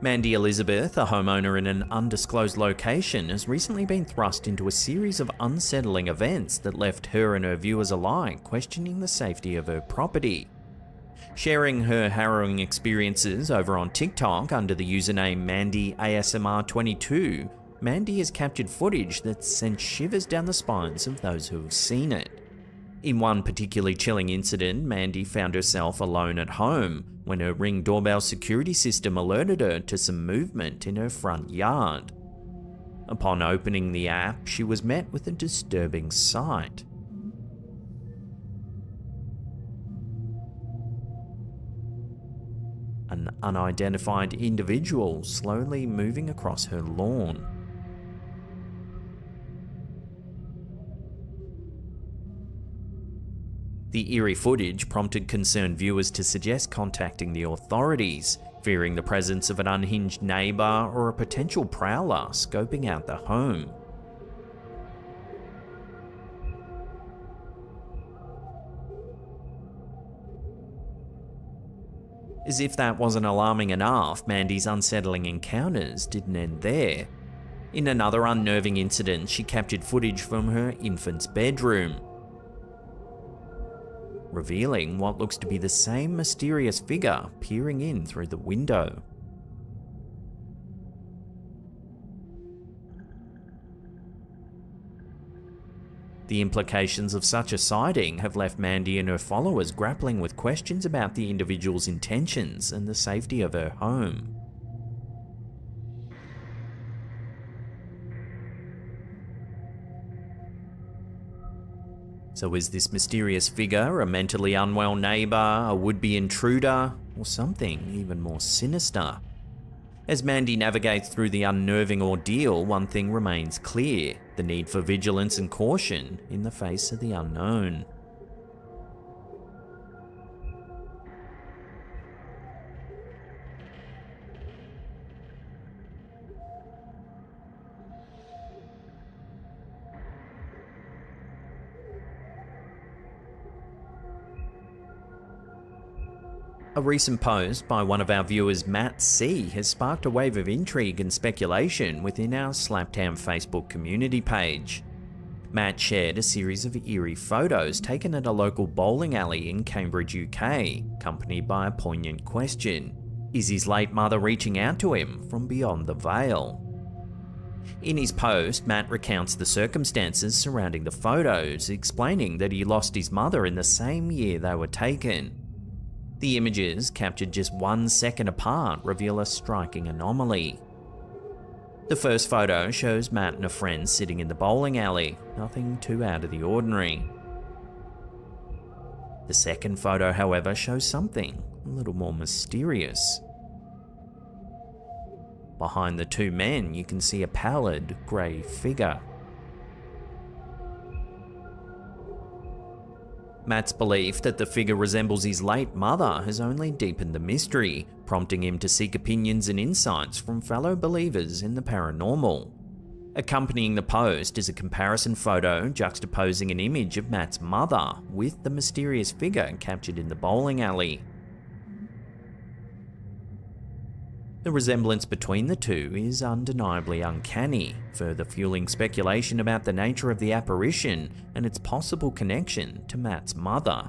Mandy Elizabeth, a homeowner in an undisclosed location, has recently been thrust into a series of unsettling events that left her and her viewers alike questioning the safety of her property. Sharing her harrowing experiences over on TikTok under the username MandyASMR22, Mandy has captured footage that sent shivers down the spines of those who have seen it. In one particularly chilling incident, Mandy found herself alone at home when her Ring doorbell security system alerted her to some movement in her front yard. Upon opening the app, she was met with a disturbing sight. An unidentified individual slowly moving across her lawn. The eerie footage prompted concerned viewers to suggest contacting the authorities, fearing the presence of an unhinged neighbour or a potential prowler scoping out the home. As if that wasn't alarming enough, Mandy's unsettling encounters didn't end there. In another unnerving incident, she captured footage from her infant's bedroom, revealing what looks to be the same mysterious figure peering in through the window. The implications of such a sighting have left Mandy and her followers grappling with questions about the individual's intentions and the safety of her home. So is this mysterious figure a mentally unwell neighbour, a would-be intruder, or something even more sinister? As Mandy navigates through the unnerving ordeal, one thing remains clear: the need for vigilance and caution in the face of the unknown. A recent post by one of our viewers, Matt C, has sparked a wave of intrigue and speculation within our Slaptown Facebook community page. Matt shared a series of eerie photos taken at a local bowling alley in Cambridge, UK, accompanied by a poignant question: is his late mother reaching out to him from beyond the veil? In his post, Matt recounts the circumstances surrounding the photos, explaining that he lost his mother in the same year they were taken. The images, captured just 1 second apart, reveal a striking anomaly. The first photo shows Matt and a friend sitting in the bowling alley, nothing too out of the ordinary. The second photo, however, shows something a little more mysterious. Behind the two men, you can see a pallid, grey figure. Matt's belief that the figure resembles his late mother has only deepened the mystery, prompting him to seek opinions and insights from fellow believers in the paranormal. Accompanying the post is a comparison photo juxtaposing an image of Matt's mother with the mysterious figure captured in the bowling alley. The resemblance between the two is undeniably uncanny, further fueling speculation about the nature of the apparition and its possible connection to Matt's mother.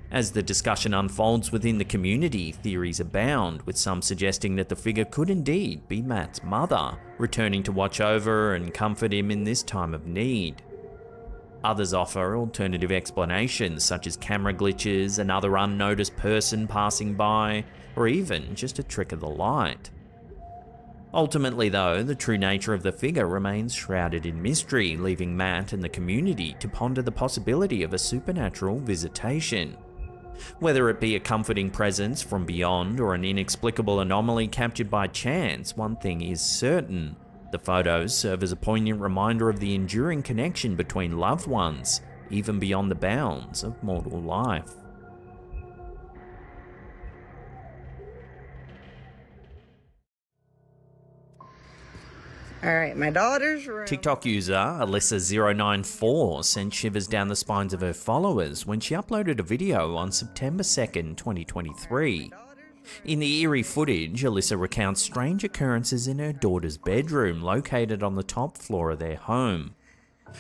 As the discussion unfolds within the community, theories abound, with some suggesting that the figure could indeed be Matt's mother, returning to watch over and comfort him in this time of need. Others offer alternative explanations such as camera glitches, another unnoticed person passing by, or even just a trick of the light. Ultimately though, the true nature of the figure remains shrouded in mystery, leaving Matt and the community to ponder the possibility of a supernatural visitation. Whether it be a comforting presence from beyond or an inexplicable anomaly captured by chance, one thing is certain. The photos serve as a poignant reminder of the enduring connection between loved ones, even beyond the bounds of mortal life. Alright, my daughter's room. TikTok user Alyssa094 sent shivers down the spines of her followers when she uploaded a video on September 2nd, 2023. In the eerie footage, Alyssa recounts strange occurrences in her daughter's bedroom located on the top floor of their home.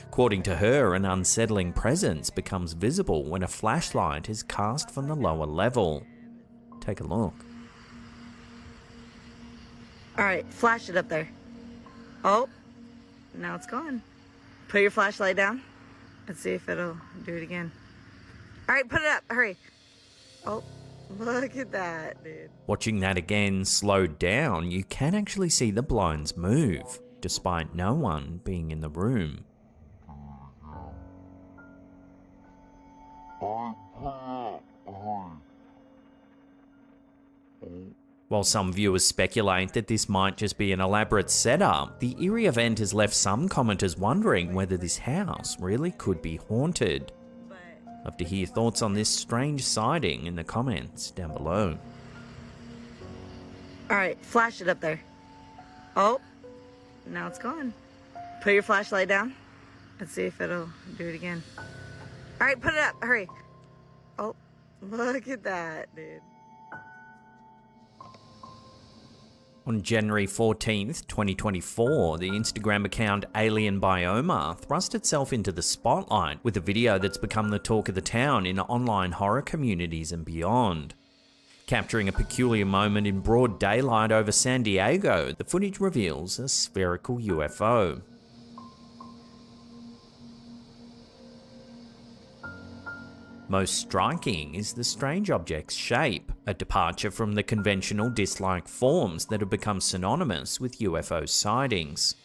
According to her, an unsettling presence becomes visible when a flashlight is cast from the lower level. Take a look. Alright, flash it up there. Oh, now it's gone. Put your flashlight down. Let's see if it'll do it again. Alright, put it up, hurry. Oh, look at that, dude. Watching that again slowed down, you can actually see the blinds move, despite no one being in the room. While some viewers speculate that this might just be an elaborate setup, the eerie event has left some commenters wondering whether this house really could be haunted. Love to hear your thoughts on this strange sighting in the comments down below. Alright, flash it up there. Oh, now it's gone. Put your flashlight down. Let's see if it'll do it again. Alright, put it up, hurry. Oh, look at that, dude. On January 14th, 2024, the Instagram account Alien Bioma thrust itself into the spotlight with a video that's become the talk of the town in online horror communities and beyond. Capturing a peculiar moment in broad daylight over San Diego, the footage reveals a spherical UFO. Most striking is the strange object's shape, a departure from the conventional disc-like forms that have become synonymous with UFO sightings.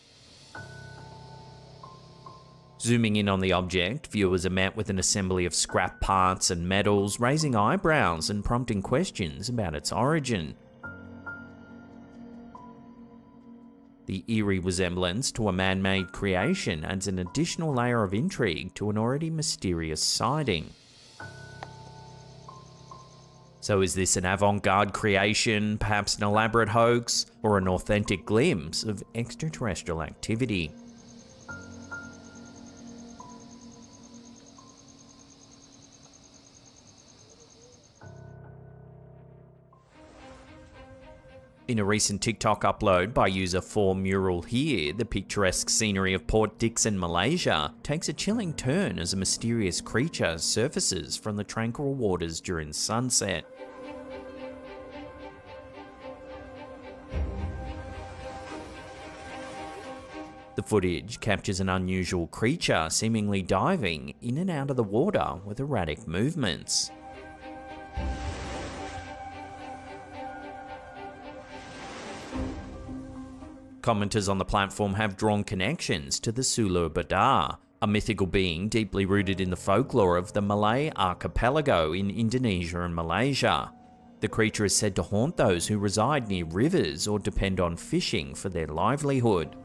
Zooming in on the object, viewers are met with an assembly of scrap parts and metals, raising eyebrows and prompting questions about its origin. The eerie resemblance to a man-made creation adds an additional layer of intrigue to an already mysterious sighting. So is this an avant-garde creation, perhaps an elaborate hoax, or an authentic glimpse of extraterrestrial activity? In a recent TikTok upload by user 4Mural Here, the picturesque scenery of Port Dickson, Malaysia takes a chilling turn as a mysterious creature surfaces from the tranquil waters during sunset. The footage captures an unusual creature seemingly diving in and out of the water with erratic movements. Commenters on the platform have drawn connections to the Sulu Badar, a mythical being deeply rooted in the folklore of the Malay archipelago in Indonesia and Malaysia. The creature is said to haunt those who reside near rivers or depend on fishing for their livelihood.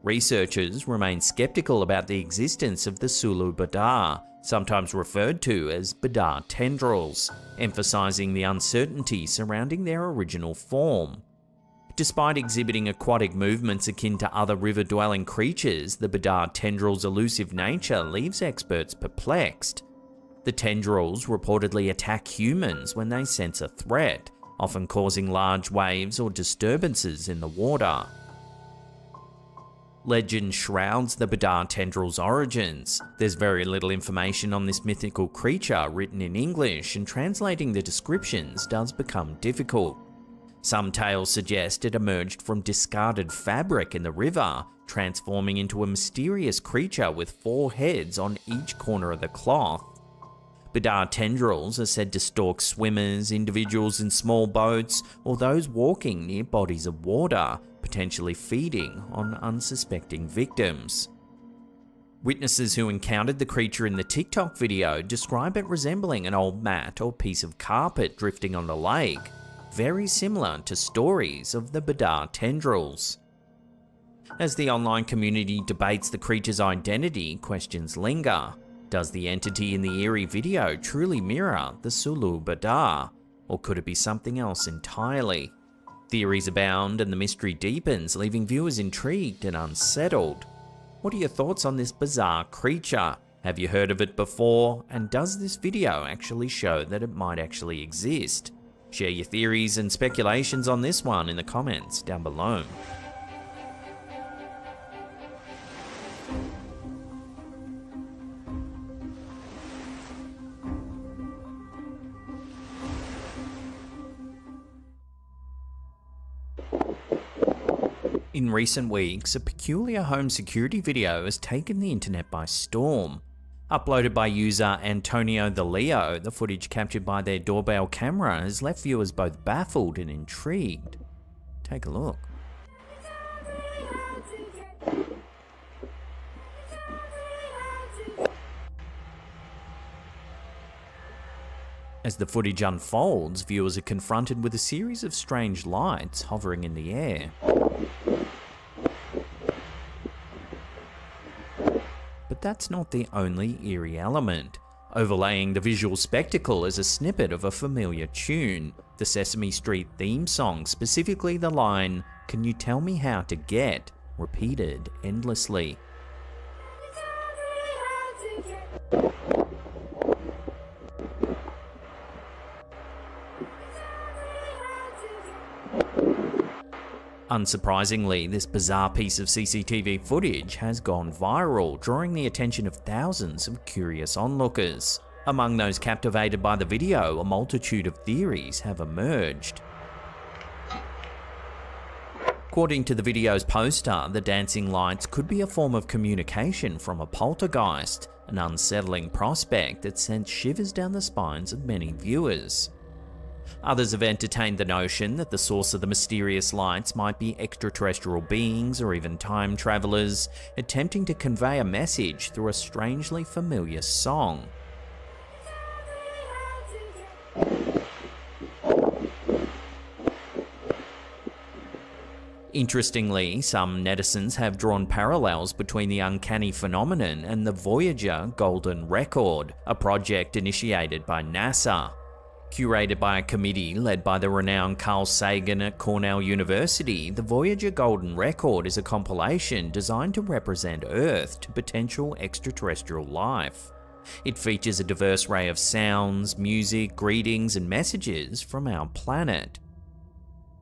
Researchers remain skeptical about the existence of the Sulu Badar, sometimes referred to as Badar tendrils, emphasizing the uncertainty surrounding their original form. Despite exhibiting aquatic movements akin to other river-dwelling creatures, the Badar tendrils' elusive nature leaves experts perplexed. The tendrils reportedly attack humans when they sense a threat, often causing large waves or disturbances in the water. Legend shrouds the Badar tendril's origins. There's very little information on this mythical creature written in English, and translating the descriptions does become difficult. Some tales suggest it emerged from discarded fabric in the river, transforming into a mysterious creature with 4 heads on each corner of the cloth. Badar tendrils are said to stalk swimmers, individuals in small boats, or those walking near bodies of water, potentially feeding on unsuspecting victims. Witnesses who encountered the creature in the TikTok video describe it resembling an old mat or piece of carpet drifting on the lake, very similar to stories of the Badar tendrils. As the online community debates the creature's identity, questions linger. Does the entity in the eerie video truly mirror the Sulu Badar, or could it be something else entirely? Theories abound and the mystery deepens, leaving viewers intrigued and unsettled. What are your thoughts on this bizarre creature? Have you heard of it before? And does this video actually show that it might actually exist? Share your theories and speculations on this one in the comments down below. In recent weeks, a peculiar home security video has taken the internet by storm. Uploaded by user Antonio the Leo, the footage captured by their doorbell camera has left viewers both baffled and intrigued. Take a look. As the footage unfolds, viewers are confronted with a series of strange lights hovering in the air. But that's not the only eerie element. Overlaying the visual spectacle is a snippet of a familiar tune, the Sesame Street theme song, specifically the line, "Can you tell me how to get?" repeated endlessly. Unsurprisingly, this bizarre piece of CCTV footage has gone viral, drawing the attention of thousands of curious onlookers. Among those captivated by the video, a multitude of theories have emerged. According to the video's poster, the dancing lights could be a form of communication from a poltergeist, an unsettling prospect that sent shivers down the spines of many viewers. Others have entertained the notion that the source of the mysterious lights might be extraterrestrial beings or even time travelers, attempting to convey a message through a strangely familiar song. Interestingly, some netizens have drawn parallels between the uncanny phenomenon and the Voyager Golden Record, a project initiated by NASA. Curated by a committee led by the renowned Carl Sagan at Cornell University, the Voyager Golden Record is a compilation designed to represent Earth to potential extraterrestrial life. It features a diverse array of sounds, music, greetings, and messages from our planet.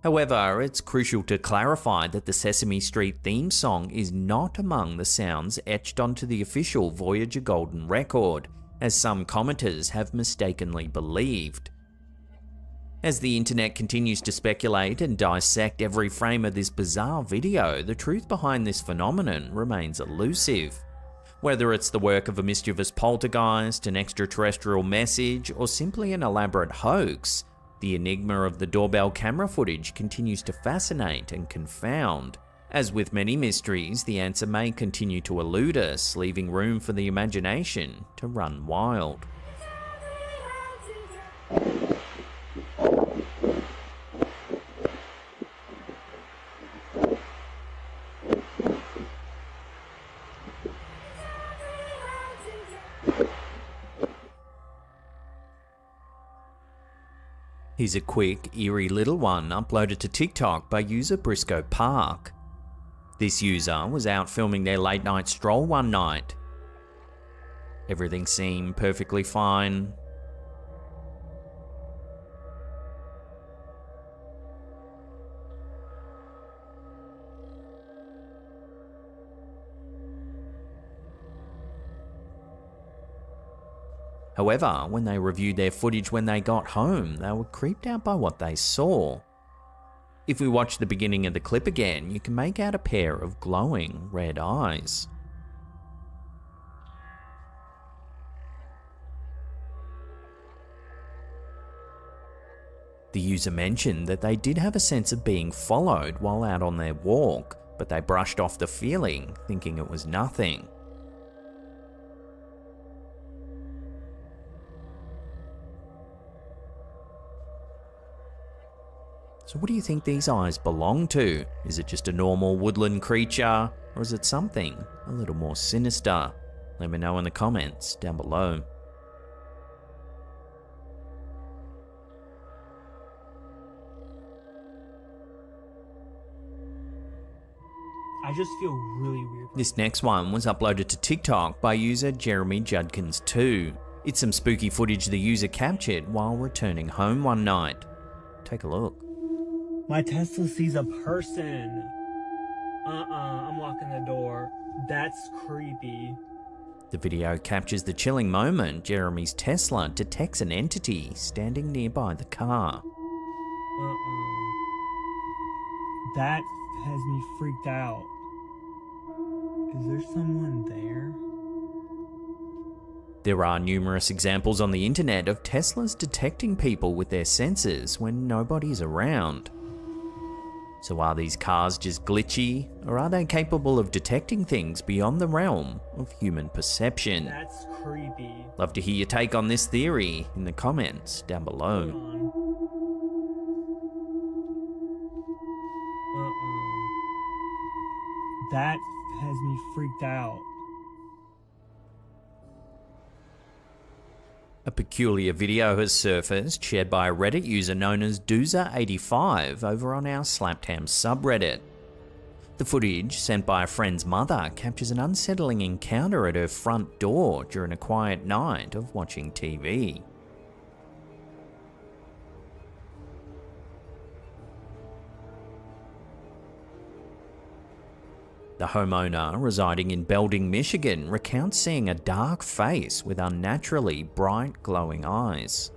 However, it's crucial to clarify that the Sesame Street theme song is not among the sounds etched onto the official Voyager Golden Record, as some commenters have mistakenly believed. As the internet continues to speculate and dissect every frame of this bizarre video, the truth behind this phenomenon remains elusive. Whether it's the work of a mischievous poltergeist, an extraterrestrial message, or simply an elaborate hoax, the enigma of the doorbell camera footage continues to fascinate and confound. As with many mysteries, the answer may continue to elude us, leaving room for the imagination to run wild. Here's a quick, eerie little one uploaded to TikTok by user Briscoe Park. This user was out filming their late night stroll one night. Everything seemed perfectly fine. However, when they reviewed their footage when they got home, they were creeped out by what they saw. If we watch the beginning of the clip again, you can make out a pair of glowing red eyes. The user mentioned that they did have a sense of being followed while out on their walk, but they brushed off the feeling, thinking it was nothing. So what do you think these eyes belong to? Is it just a normal woodland creature, or is it something a little more sinister? Let me know in the comments down below. I just feel really weird. This next one was uploaded to TikTok by user Jeremy Judkins2. It's some spooky footage the user captured while returning home one night. Take a look. My Tesla sees a person. I'm locking the door. That's creepy. The video captures the chilling moment Jeremy's Tesla detects an entity standing nearby the car. That has me freaked out. Is there someone there? There are numerous examples on the internet of Teslas detecting people with their sensors when nobody's around. So are these cars just glitchy, or are they capable of detecting things beyond the realm of human perception? That's creepy. Love to hear your take on this theory in the comments down below. That has me freaked out. A peculiar video has surfaced, shared by a Reddit user known as Doozer85 over on our Slaptam subreddit. The footage, sent by a friend's mother, captures an unsettling encounter at her front door during a quiet night of watching TV. The homeowner, residing in Belding, Michigan, recounts seeing a dark face with unnaturally bright, glowing eyes.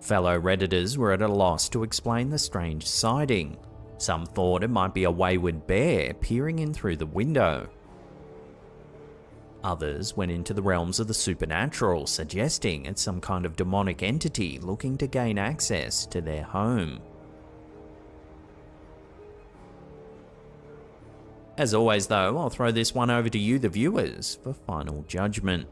Fellow Redditors were at a loss to explain the strange sighting. Some thought it might be a wayward bear peering in through the window. Others went into the realms of the supernatural, suggesting it's some kind of demonic entity looking to gain access to their home. As always though, I'll throw this one over to you, the viewers, for final judgment.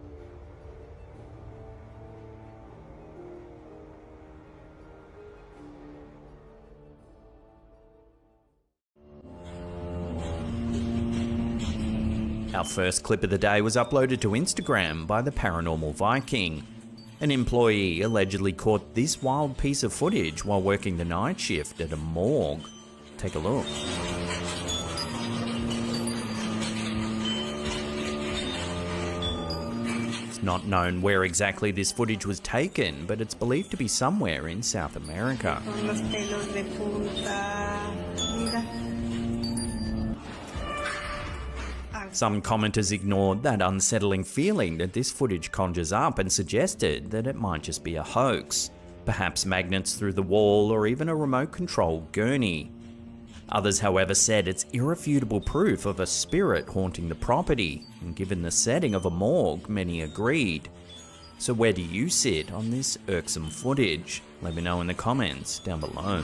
Our first clip of the day was uploaded to Instagram by the Paranormal Viking. An employee allegedly caught this wild piece of footage while working the night shift at a morgue. Take a look. It's not known where exactly this footage was taken, but it's believed to be somewhere in South America. Some commenters ignored that unsettling feeling that this footage conjures up and suggested that it might just be a hoax, perhaps magnets through the wall or even a remote-controlled gurney. Others, however, said it's irrefutable proof of a spirit haunting the property, and given the setting of a morgue, many agreed. So where do you sit on this irksome footage? Let me know in the comments down below.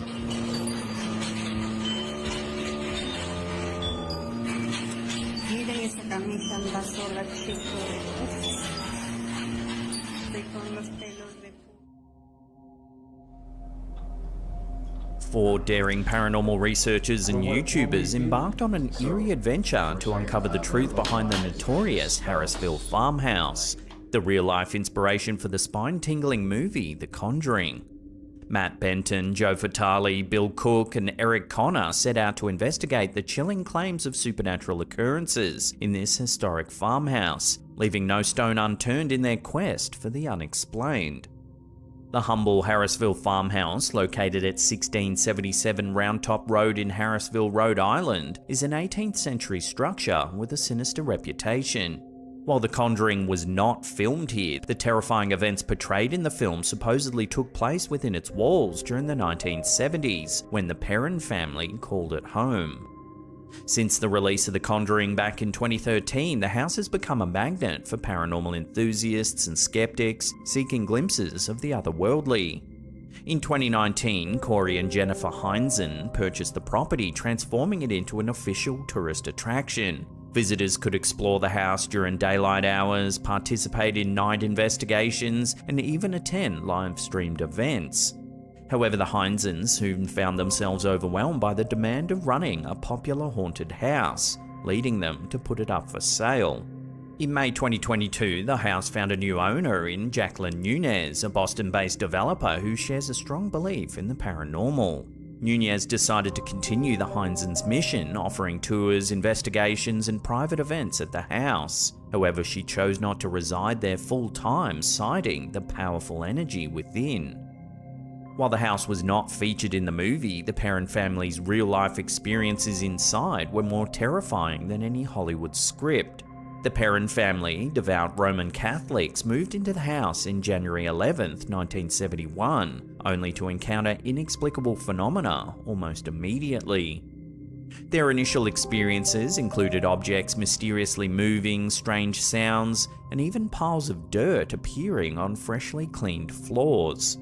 Four daring paranormal researchers and YouTubers embarked on an eerie adventure to uncover the truth behind the notorious Harrisville farmhouse, the real-life inspiration for the spine-tingling movie The Conjuring. Matt Benton, Joe Fatale, Bill Cook, and Eric Connor set out to investigate the chilling claims of supernatural occurrences in this historic farmhouse, leaving no stone unturned in their quest for the unexplained. The humble Harrisville farmhouse, located at 1677 Round Top Road in Harrisville, Rhode Island, is an 18th century structure with a sinister reputation. While The Conjuring was not filmed here, the terrifying events portrayed in the film supposedly took place within its walls during the 1970s, when the Perron family called it home. Since the release of The Conjuring back in 2013, the house has become a magnet for paranormal enthusiasts and skeptics seeking glimpses of the otherworldly. In 2019, Corey and Jennifer Heinzen purchased the property, transforming it into an official tourist attraction. Visitors could explore the house during daylight hours, participate in night investigations, and even attend live-streamed events. However, the Heinzens soon found themselves overwhelmed by the demand of running a popular haunted house, leading them to put it up for sale. In May 2022, the house found a new owner in Jacqueline Nunez, a Boston-based developer who shares a strong belief in the paranormal. Nunez decided to continue the Heinzens' mission, offering tours, investigations, and private events at the house. However, she chose not to reside there full-time, citing the powerful energy within. While the house was not featured in the movie, the Perron family's real-life experiences inside were more terrifying than any Hollywood script. The Perron family, devout Roman Catholics, moved into the house in January 11, 1971, only to encounter inexplicable phenomena almost immediately. Their initial experiences included objects mysteriously moving, strange sounds, and even piles of dirt appearing on freshly cleaned floors.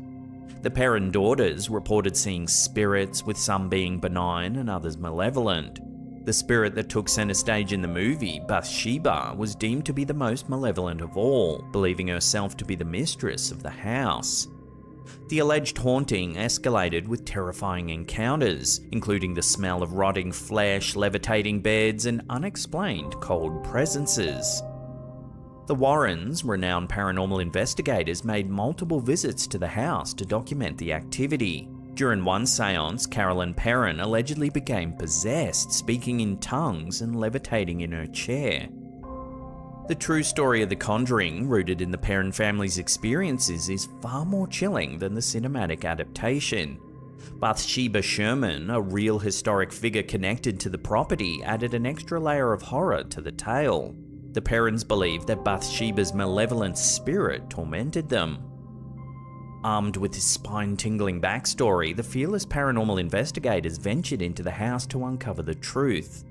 The Perron daughters reported seeing spirits, with some being benign and others malevolent. The spirit that took center stage in the movie, Bathsheba, was deemed to be the most malevolent of all, believing herself to be the mistress of the house. The alleged haunting escalated with terrifying encounters, including the smell of rotting flesh, levitating beds, and unexplained cold presences. The Warrens, renowned paranormal investigators, made multiple visits to the house to document the activity. During one seance, Carolyn Perron allegedly became possessed, speaking in tongues and levitating in her chair. The true story of The Conjuring, rooted in the Perron family's experiences, is far more chilling than the cinematic adaptation. Bathsheba Sherman, a real historic figure connected to the property, added an extra layer of horror to the tale. The Perrons believed that Bathsheba's malevolent spirit tormented them. Armed with his spine-tingling backstory, the fearless paranormal investigators ventured into the house to uncover the truth.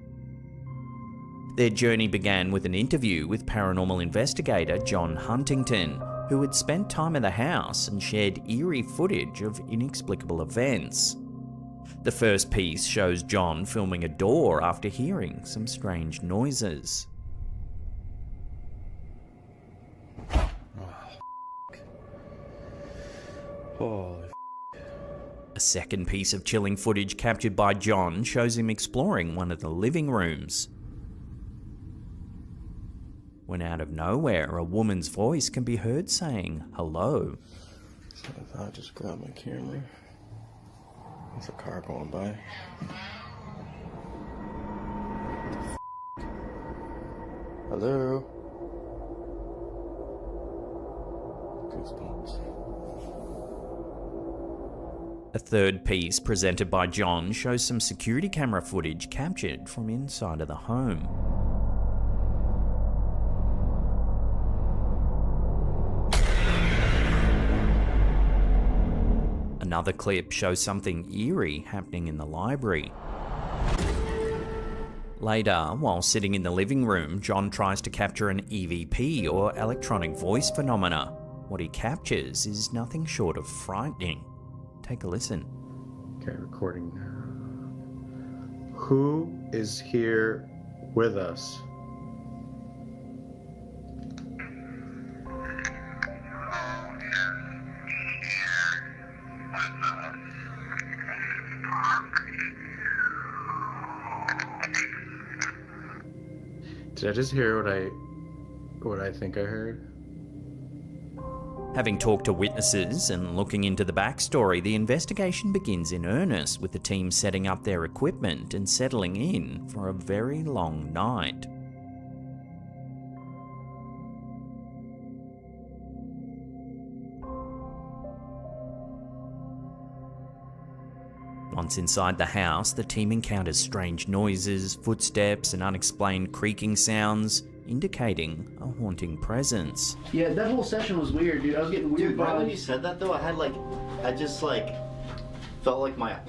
Their journey began with an interview with paranormal investigator John Huntington, who had spent time in the house and shared eerie footage of inexplicable events. The first piece shows John filming a door after hearing some strange noises. Holy A second piece of chilling footage captured by John shows him exploring one of the living rooms. When out of nowhere, a woman's voice can be heard saying hello. So I thought I'd just grab my camera. There's a car going by. Hello? Goosebumps. A third piece presented by John shows some security camera footage captured from inside of the home. Another clip shows something eerie happening in the library. Later, while sitting in the living room, John tries to capture an EVP, or electronic voice phenomena. What he captures is nothing short of frightening. Take a listen. Okay, recording. Who is here with us? Did I just hear what I think I heard? Having talked to witnesses and looking into the backstory, the investigation begins in earnest, with the team setting up their equipment and settling in for a very long night. Once inside the house, the team encounters strange noises, footsteps, and unexplained creaking sounds, indicating a haunting presence. Yeah, that whole session was weird, dude. I was getting weird Dude, right when vibes. you said that though, I just felt like my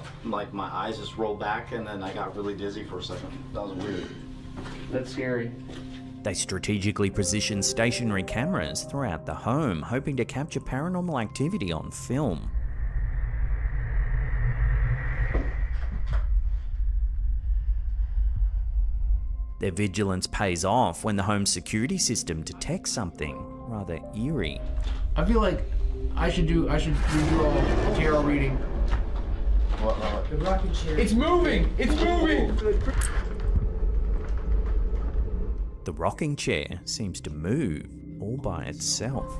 eyes just rolled back, and then I got really dizzy for a second. That was weird. That's scary. They strategically position stationary cameras throughout the home, hoping to capture paranormal activity on film. Their vigilance pays off when the home's security system detects something rather eerie. I feel like I should redo a tarot reading. What? The rocking chair. It's moving! It's moving! The rocking chair seems to move all by itself.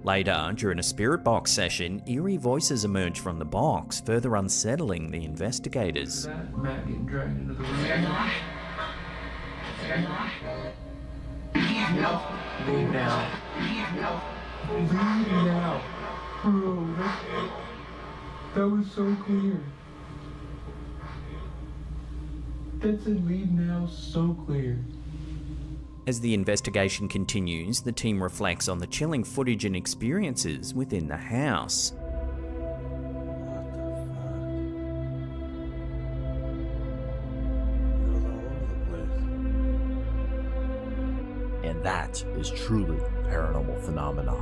Later, during a spirit box session, eerie voices emerge from the box, further unsettling the investigators. Matt getting dragged into the room. Leave now. Leave now. Bro, that was so clear. That said leave now so clear. As the investigation continues, the team reflects on the chilling footage and experiences within the house. And that is truly paranormal phenomena.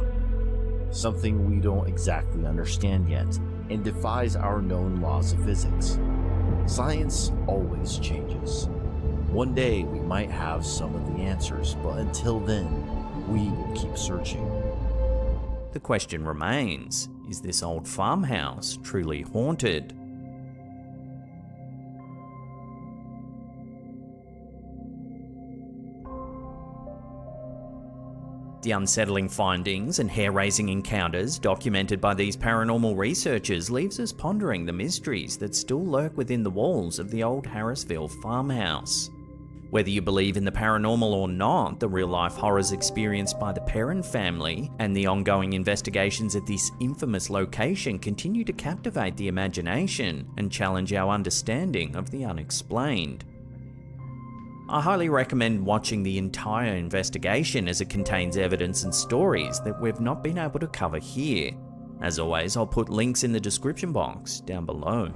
Something we don't exactly understand yet and defies our known laws of physics. Science always changes. One day we might have some of the answers, but until then, we will keep searching. The question remains, is this old farmhouse truly haunted? The unsettling findings and hair-raising encounters documented by these paranormal researchers leaves us pondering the mysteries that still lurk within the walls of the old Harrisville farmhouse. Whether you believe in the paranormal or not, the real-life horrors experienced by the Perrin family and the ongoing investigations at this infamous location continue to captivate the imagination and challenge our understanding of the unexplained. I highly recommend watching the entire investigation as it contains evidence and stories that we've not been able to cover here. As always, I'll put links in the description box down below.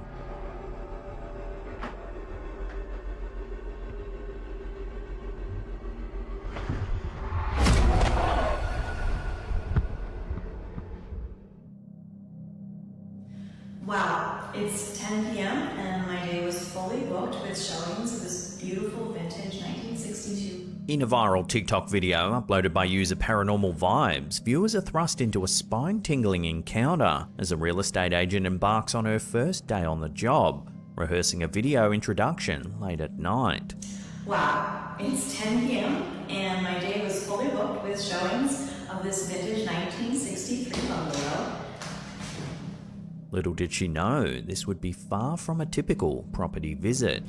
Wow, it's 10 p.m. and my day was fully booked with showings of this beautiful vintage 1962. In a viral TikTok video uploaded by user Paranormal Vibes, viewers are thrust into a spine-tingling encounter as a real estate agent embarks on her first day on the job, rehearsing a video introduction late at night. Wow, it's 10 p.m. and my day was fully booked with showings of this vintage 1963 bungalow. Little did she know, this would be far from a typical property visit.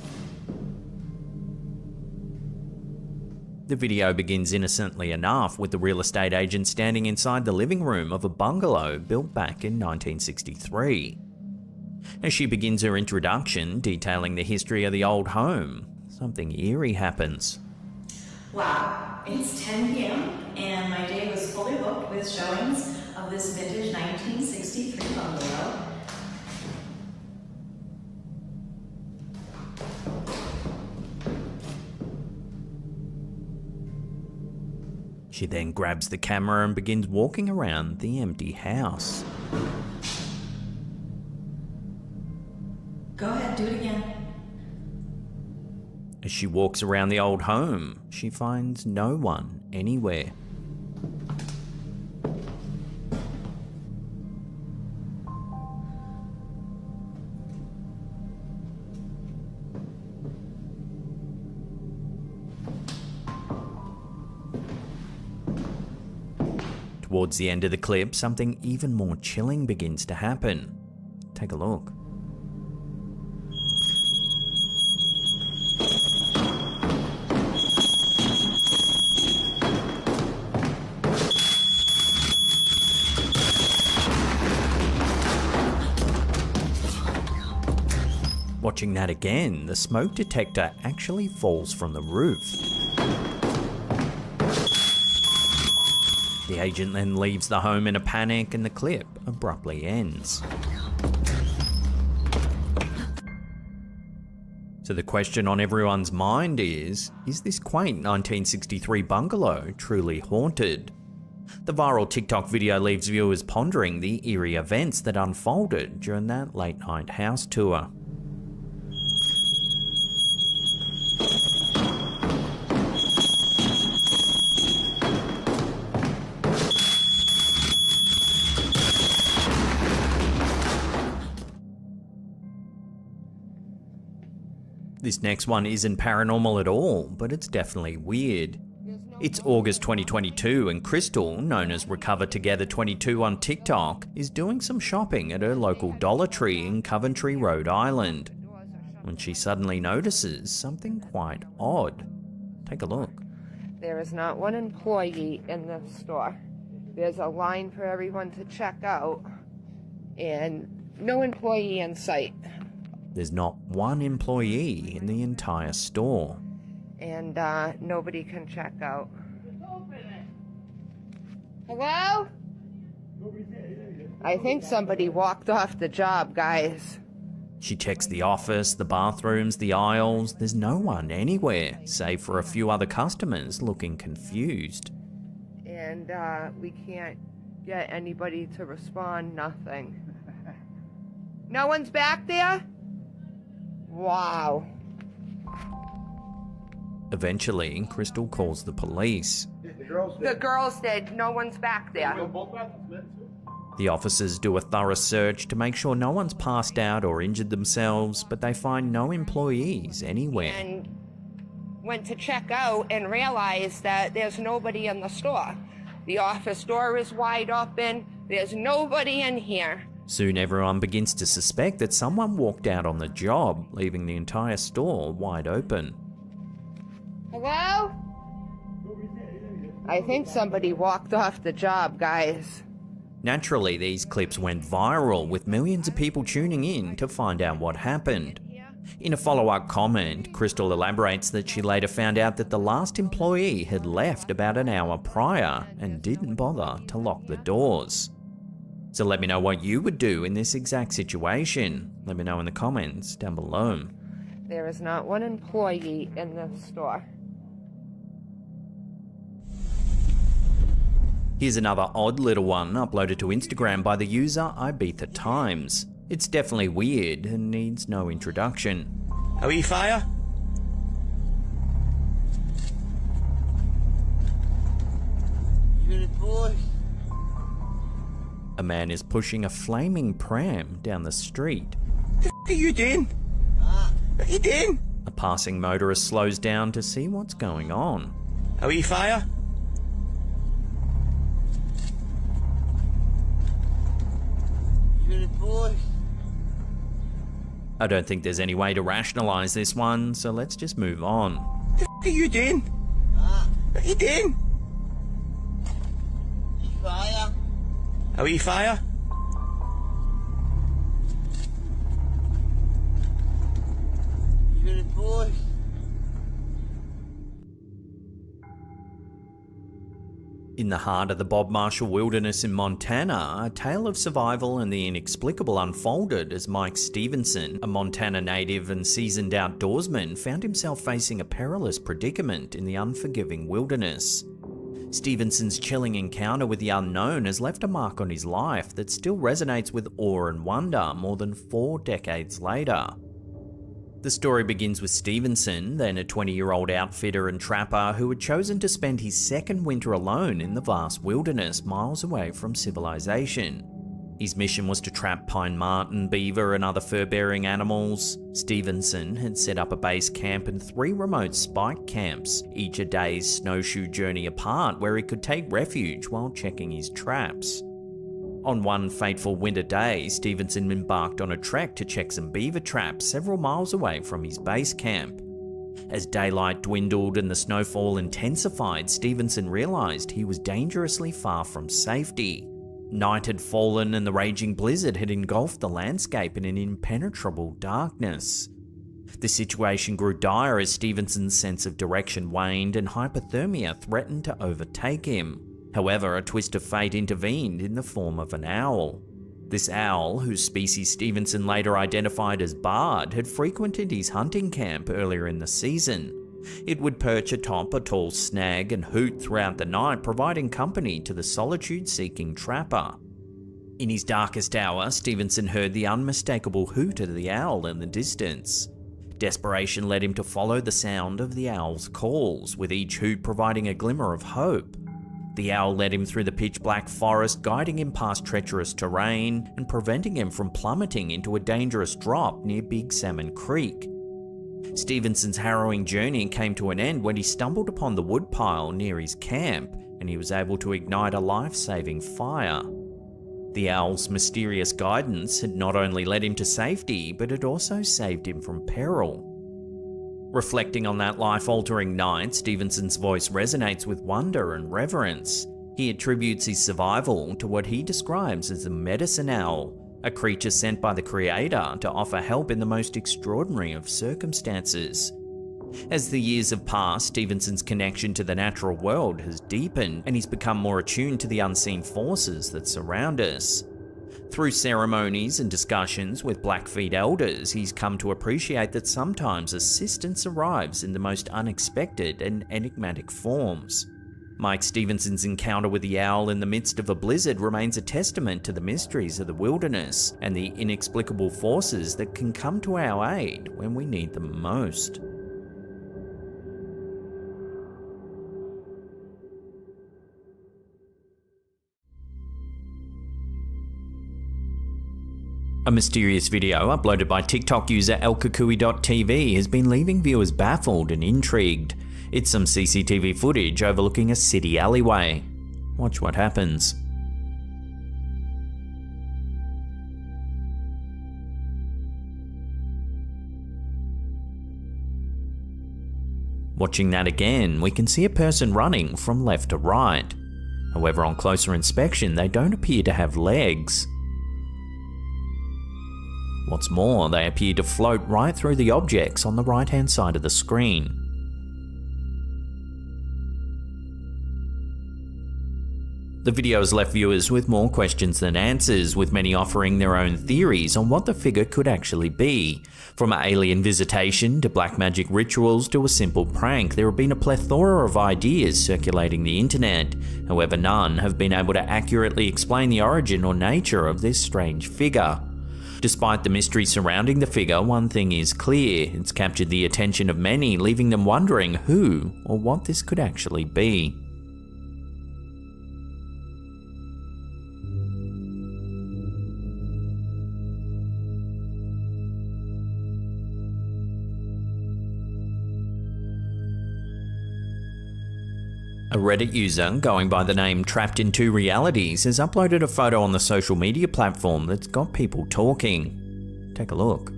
The video begins innocently enough with the real estate agent standing inside the living room of a bungalow built back in 1963. As she begins her introduction detailing the history of the old home, something eerie happens. Wow, it's 10 p.m. and my day was fully booked with showings of this vintage 1963 bungalow. She then grabs the camera and begins walking around the empty house. Go ahead, do it again. As she walks around the old home, she finds no one anywhere. Towards the end of the clip, something even more chilling begins to happen. Take a look. Watching that again, the smoke detector actually falls from the roof. The agent then leaves the home in a panic and the clip abruptly ends. So the question on everyone's mind is this quaint 1963 bungalow truly haunted? The viral TikTok video leaves viewers pondering the eerie events that unfolded during that late night house tour. This next one isn't paranormal at all, but it's definitely weird. It's August 2022 and Crystal, known as Recover Together 22 on TikTok, is doing some shopping at her local Dollar Tree in Coventry, Rhode Island, when she suddenly notices something quite odd. Take a look. There is not one employee in the store. There's a line for everyone to check out, and no employee in sight. There's not one employee in the entire store. And nobody can check out. Hello? I think somebody walked off the job, guys. She checks the office, the bathrooms, the aisles. There's no one anywhere, save for a few other customers looking confused. And we can't get anybody to respond, nothing. No one's back there? Wow. Eventually, Crystal calls the police. The girls did. No one's back there. The officers do a thorough search to make sure no one's passed out or injured themselves, but they find no employees anywhere. And went to check out and realized that there's nobody in the store. The office door is wide open. There's nobody in here. Soon everyone begins to suspect that someone walked out on the job, leaving the entire store wide open. Hello? I think somebody walked off the job, guys. Naturally, these clips went viral, with millions of people tuning in to find out what happened. In a follow-up comment, Crystal elaborates that she later found out that the last employee had left about an hour prior and didn't bother to lock the doors. So let me know what you would do in this exact situation. Let me know in the comments down below. There is not one employee in the store. Here's another odd little one uploaded to Instagram by the user Ibiza Times. It's definitely weird and needs no introduction. Are we fire? A man is pushing a flaming pram down the street. What are you doing? What are you doing? A passing motorist slows down to see what's going on. Are we fire? I don't think there's any way to rationalize this one, so let's just move on. What are you doing? What are you doing? Fire. Are we fire? In the heart of the Bob Marshall Wilderness in Montana, a tale of survival and the inexplicable unfolded as Mike Stevenson, a Montana native and seasoned outdoorsman, found himself facing a perilous predicament in the unforgiving wilderness. Stevenson's chilling encounter with the unknown has left a mark on his life that still resonates with awe and wonder more than 4 decades later. The story begins with Stevenson, then a 20-year-old outfitter and trapper who had chosen to spend his second winter alone in the vast wilderness miles away from civilization. His mission was to trap pine marten, beaver and other fur-bearing animals. Stevenson had set up a base camp and 3 remote spike camps, each a day's snowshoe journey apart, where he could take refuge while checking his traps. On one fateful winter day, Stevenson embarked on a trek to check some beaver traps several miles away from his base camp. As daylight dwindled and the snowfall intensified, Stevenson realized he was dangerously far from safety. Night had fallen and the raging blizzard had engulfed the landscape in an impenetrable darkness. The situation grew dire as Stevenson's sense of direction waned and hypothermia threatened to overtake him. However, a twist of fate intervened in the form of an owl. This owl, whose species Stevenson later identified as Bard, had frequented his hunting camp earlier in the season. It would perch atop a tall snag and hoot throughout the night, providing company to the solitude-seeking trapper. In his darkest hour, Stevenson heard the unmistakable hoot of the owl in the distance. Desperation led him to follow the sound of the owl's calls, with each hoot providing a glimmer of hope. The owl led him through the pitch-black forest, guiding him past treacherous terrain and preventing him from plummeting into a dangerous drop near Big Salmon Creek. Stevenson's harrowing journey came to an end when he stumbled upon the woodpile near his camp, and he was able to ignite a life-saving fire. The owl's mysterious guidance had not only led him to safety, but it also saved him from peril. Reflecting on that life-altering night, Stevenson's voice resonates with wonder and reverence. He attributes his survival to what he describes as a medicine owl, a creature sent by the Creator to offer help in the most extraordinary of circumstances. As the years have passed, Stevenson's connection to the natural world has deepened, and he's become more attuned to the unseen forces that surround us. Through ceremonies and discussions with Blackfeet elders, he's come to appreciate that sometimes assistance arrives in the most unexpected and enigmatic forms. Mike Stevenson's encounter with the owl in the midst of a blizzard remains a testament to the mysteries of the wilderness and the inexplicable forces that can come to our aid when we need them most. A mysterious video uploaded by TikTok user elkakui.tv has been leaving viewers baffled and intrigued. It's some CCTV footage overlooking a city alleyway. Watch what happens. Watching that again, we can see a person running from left to right. However, on closer inspection, they don't appear to have legs. What's more, they appear to float right through the objects on the right-hand side of the screen. The video has left viewers with more questions than answers, with many offering their own theories on what the figure could actually be. From alien visitation to black magic rituals to a simple prank, there have been a plethora of ideas circulating the internet. However, none have been able to accurately explain the origin or nature of this strange figure. Despite the mystery surrounding the figure, one thing is clear: it's captured the attention of many, leaving them wondering who or what this could actually be. A Reddit user going by the name Trapped in Two Realities has uploaded a photo on the social media platform that's got people talking. Take a look.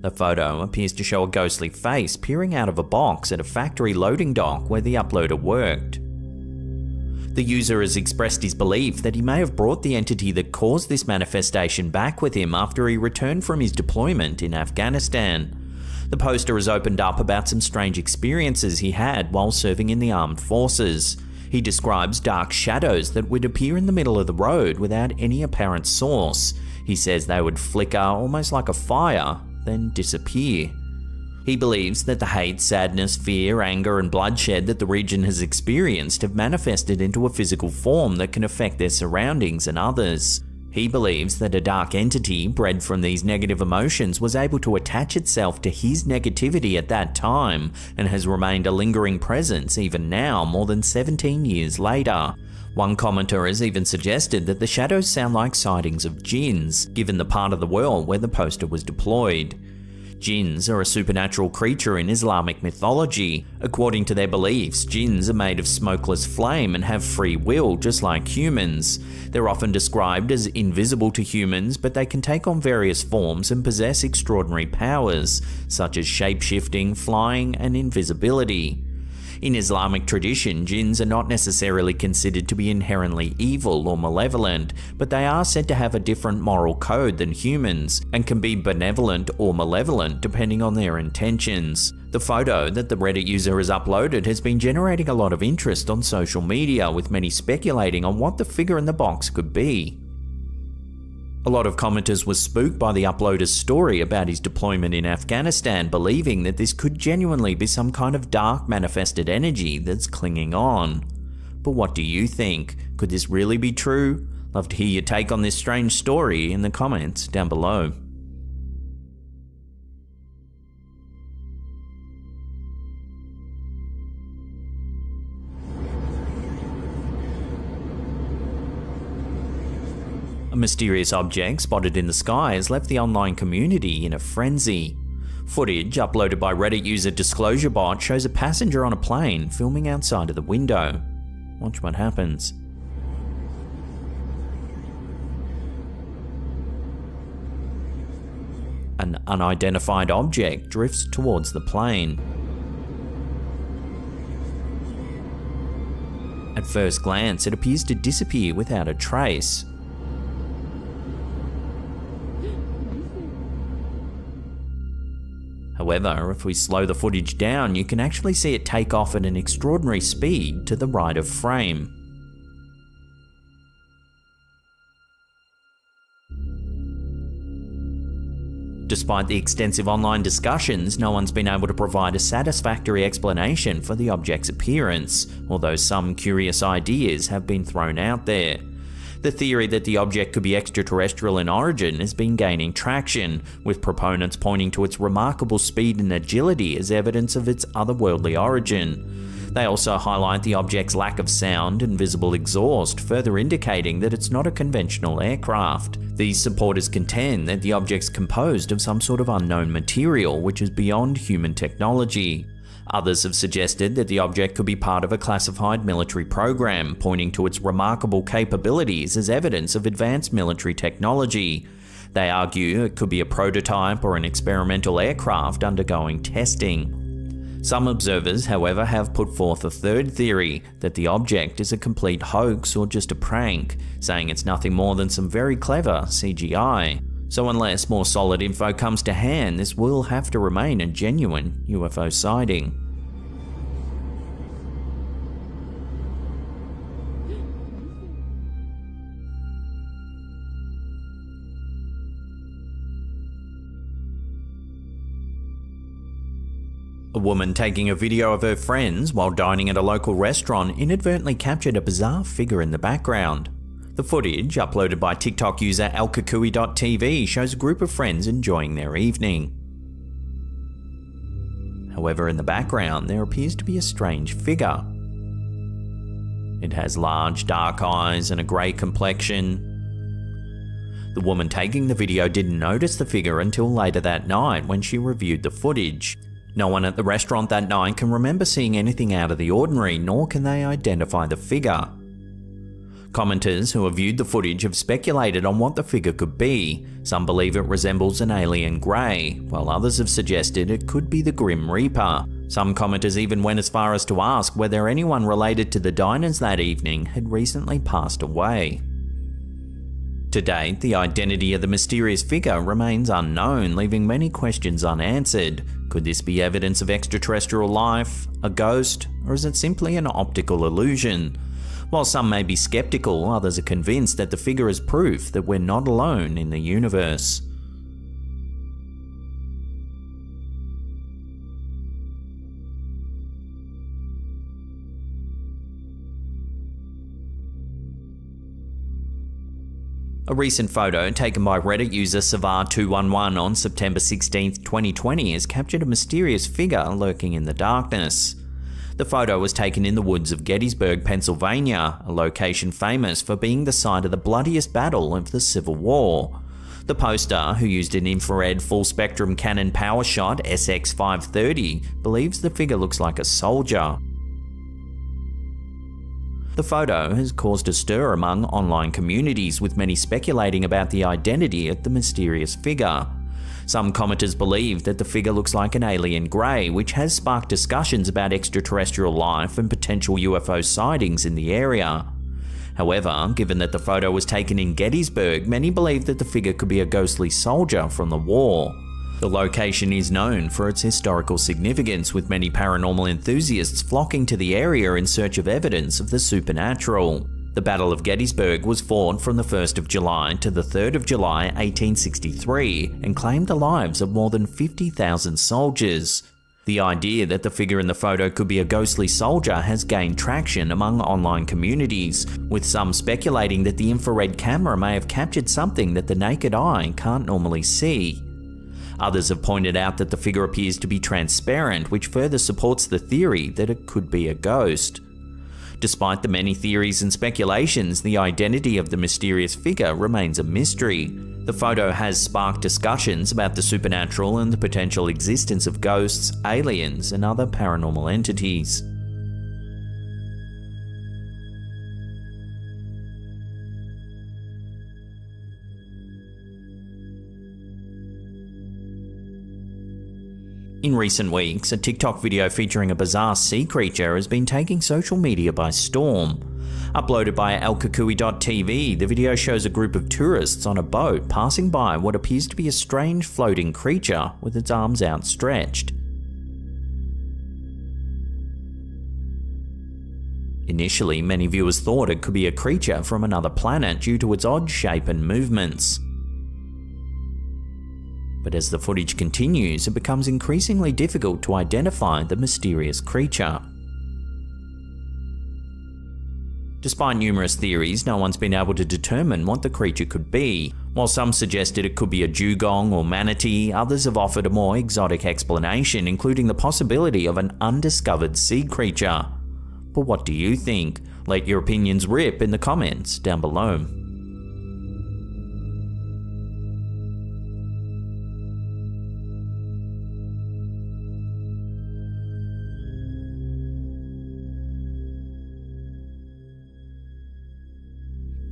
The photo appears to show a ghostly face peering out of a box at a factory loading dock where the uploader worked. The user has expressed his belief that he may have brought the entity that caused this manifestation back with him after he returned from his deployment in Afghanistan. The poster has opened up about some strange experiences he had while serving in the armed forces. He describes dark shadows that would appear in the middle of the road without any apparent source. He says they would flicker almost like a fire, then disappear. He believes that the hate, sadness, fear, anger, and bloodshed that the region has experienced have manifested into a physical form that can affect their surroundings and others. He believes that a dark entity bred from these negative emotions was able to attach itself to his negativity at that time and has remained a lingering presence even now, more than 17 years later. One commenter has even suggested that the shadows sound like sightings of jinns, given the part of the world where the poster was deployed. Jinns are a supernatural creature in Islamic mythology. According to their beliefs, jinns are made of smokeless flame and have free will just like humans. They're often described as invisible to humans, but they can take on various forms and possess extraordinary powers, such as shape-shifting, flying, and invisibility. In Islamic tradition, jinns are not necessarily considered to be inherently evil or malevolent, but they are said to have a different moral code than humans, and can be benevolent or malevolent depending on their intentions. The photo that the Reddit user has uploaded has been generating a lot of interest on social media, with many speculating on what the figure in the box could be. A lot of commenters were spooked by the uploader's story about his deployment in Afghanistan, believing that this could genuinely be some kind of dark manifested energy that's clinging on. But what do you think? Could this really be true? Love to hear your take on this strange story in the comments down below. A mysterious object spotted in the sky has left the online community in a frenzy. Footage uploaded by Reddit user DisclosureBot shows a passenger on a plane filming outside of the window. Watch what happens. An unidentified object drifts towards the plane. At first glance, it appears to disappear without a trace. However, if we slow the footage down, you can actually see it take off at an extraordinary speed to the right of frame. Despite the extensive online discussions, no one's been able to provide a satisfactory explanation for the object's appearance, although some curious ideas have been thrown out there. The theory that the object could be extraterrestrial in origin has been gaining traction, with proponents pointing to its remarkable speed and agility as evidence of its otherworldly origin. They also highlight the object's lack of sound and visible exhaust, further indicating that it's not a conventional aircraft. These supporters contend that the object's composed of some sort of unknown material which is beyond human technology. Others have suggested that the object could be part of a classified military program, pointing to its remarkable capabilities as evidence of advanced military technology. They argue it could be a prototype or an experimental aircraft undergoing testing. Some observers, however, have put forth a third theory, that the object is a complete hoax or just a prank, saying it's nothing more than some very clever CGI. So unless more solid info comes to hand, this will have to remain a genuine UFO sighting. A woman taking a video of her friends while dining at a local restaurant inadvertently captured a bizarre figure in the background. The footage, uploaded by TikTok user alkakui.tv, shows a group of friends enjoying their evening. However, in the background, there appears to be a strange figure. It has large dark eyes and a grey complexion. The woman taking the video didn't notice the figure until later that night when she reviewed the footage. No one at the restaurant that night can remember seeing anything out of the ordinary, nor can they identify the figure. Commenters who have viewed the footage have speculated on what the figure could be. Some believe it resembles an alien grey, while others have suggested it could be the Grim Reaper. Some commenters even went as far as to ask whether anyone related to the diners that evening had recently passed away. To date, the identity of the mysterious figure remains unknown, leaving many questions unanswered. Could this be evidence of extraterrestrial life, a ghost, or is it simply an optical illusion? While some may be skeptical, others are convinced that the figure is proof that we're not alone in the universe. A recent photo taken by Reddit user Savar211 on September 16, 2020 has captured a mysterious figure lurking in the darkness. The photo was taken in the woods of Gettysburg, Pennsylvania, a location famous for being the site of the bloodiest battle of the Civil War. The poster, who used an infrared full-spectrum Canon PowerShot SX530, believes the figure looks like a soldier. The photo has caused a stir among online communities, with many speculating about the identity of the mysterious figure. Some commenters believe that the figure looks like an alien grey, which has sparked discussions about extraterrestrial life and potential UFO sightings in the area. However, given that the photo was taken in Gettysburg, many believe that the figure could be a ghostly soldier from the war. The location is known for its historical significance, with many paranormal enthusiasts flocking to the area in search of evidence of the supernatural. The Battle of Gettysburg was fought from the 1st of July to the 3rd of July 1863 and claimed the lives of more than 50,000 soldiers. The idea that the figure in the photo could be a ghostly soldier has gained traction among online communities, with some speculating that the infrared camera may have captured something that the naked eye can't normally see. Others have pointed out that the figure appears to be transparent, which further supports the theory that it could be a ghost. Despite the many theories and speculations, the identity of the mysterious figure remains a mystery. The photo has sparked discussions about the supernatural and the potential existence of ghosts, aliens, and other paranormal entities. In recent weeks, a TikTok video featuring a bizarre sea creature has been taking social media by storm. Uploaded by alkakui.tv, the video shows a group of tourists on a boat passing by what appears to be a strange floating creature with its arms outstretched. Initially, many viewers thought it could be a creature from another planet due to its odd shape and movements. But as the footage continues, it becomes increasingly difficult to identify the mysterious creature. Despite numerous theories, no one's been able to determine what the creature could be. While some suggested it could be a dugong or manatee, others have offered a more exotic explanation, including the possibility of an undiscovered sea creature. But what do you think? Let your opinions rip in the comments down below.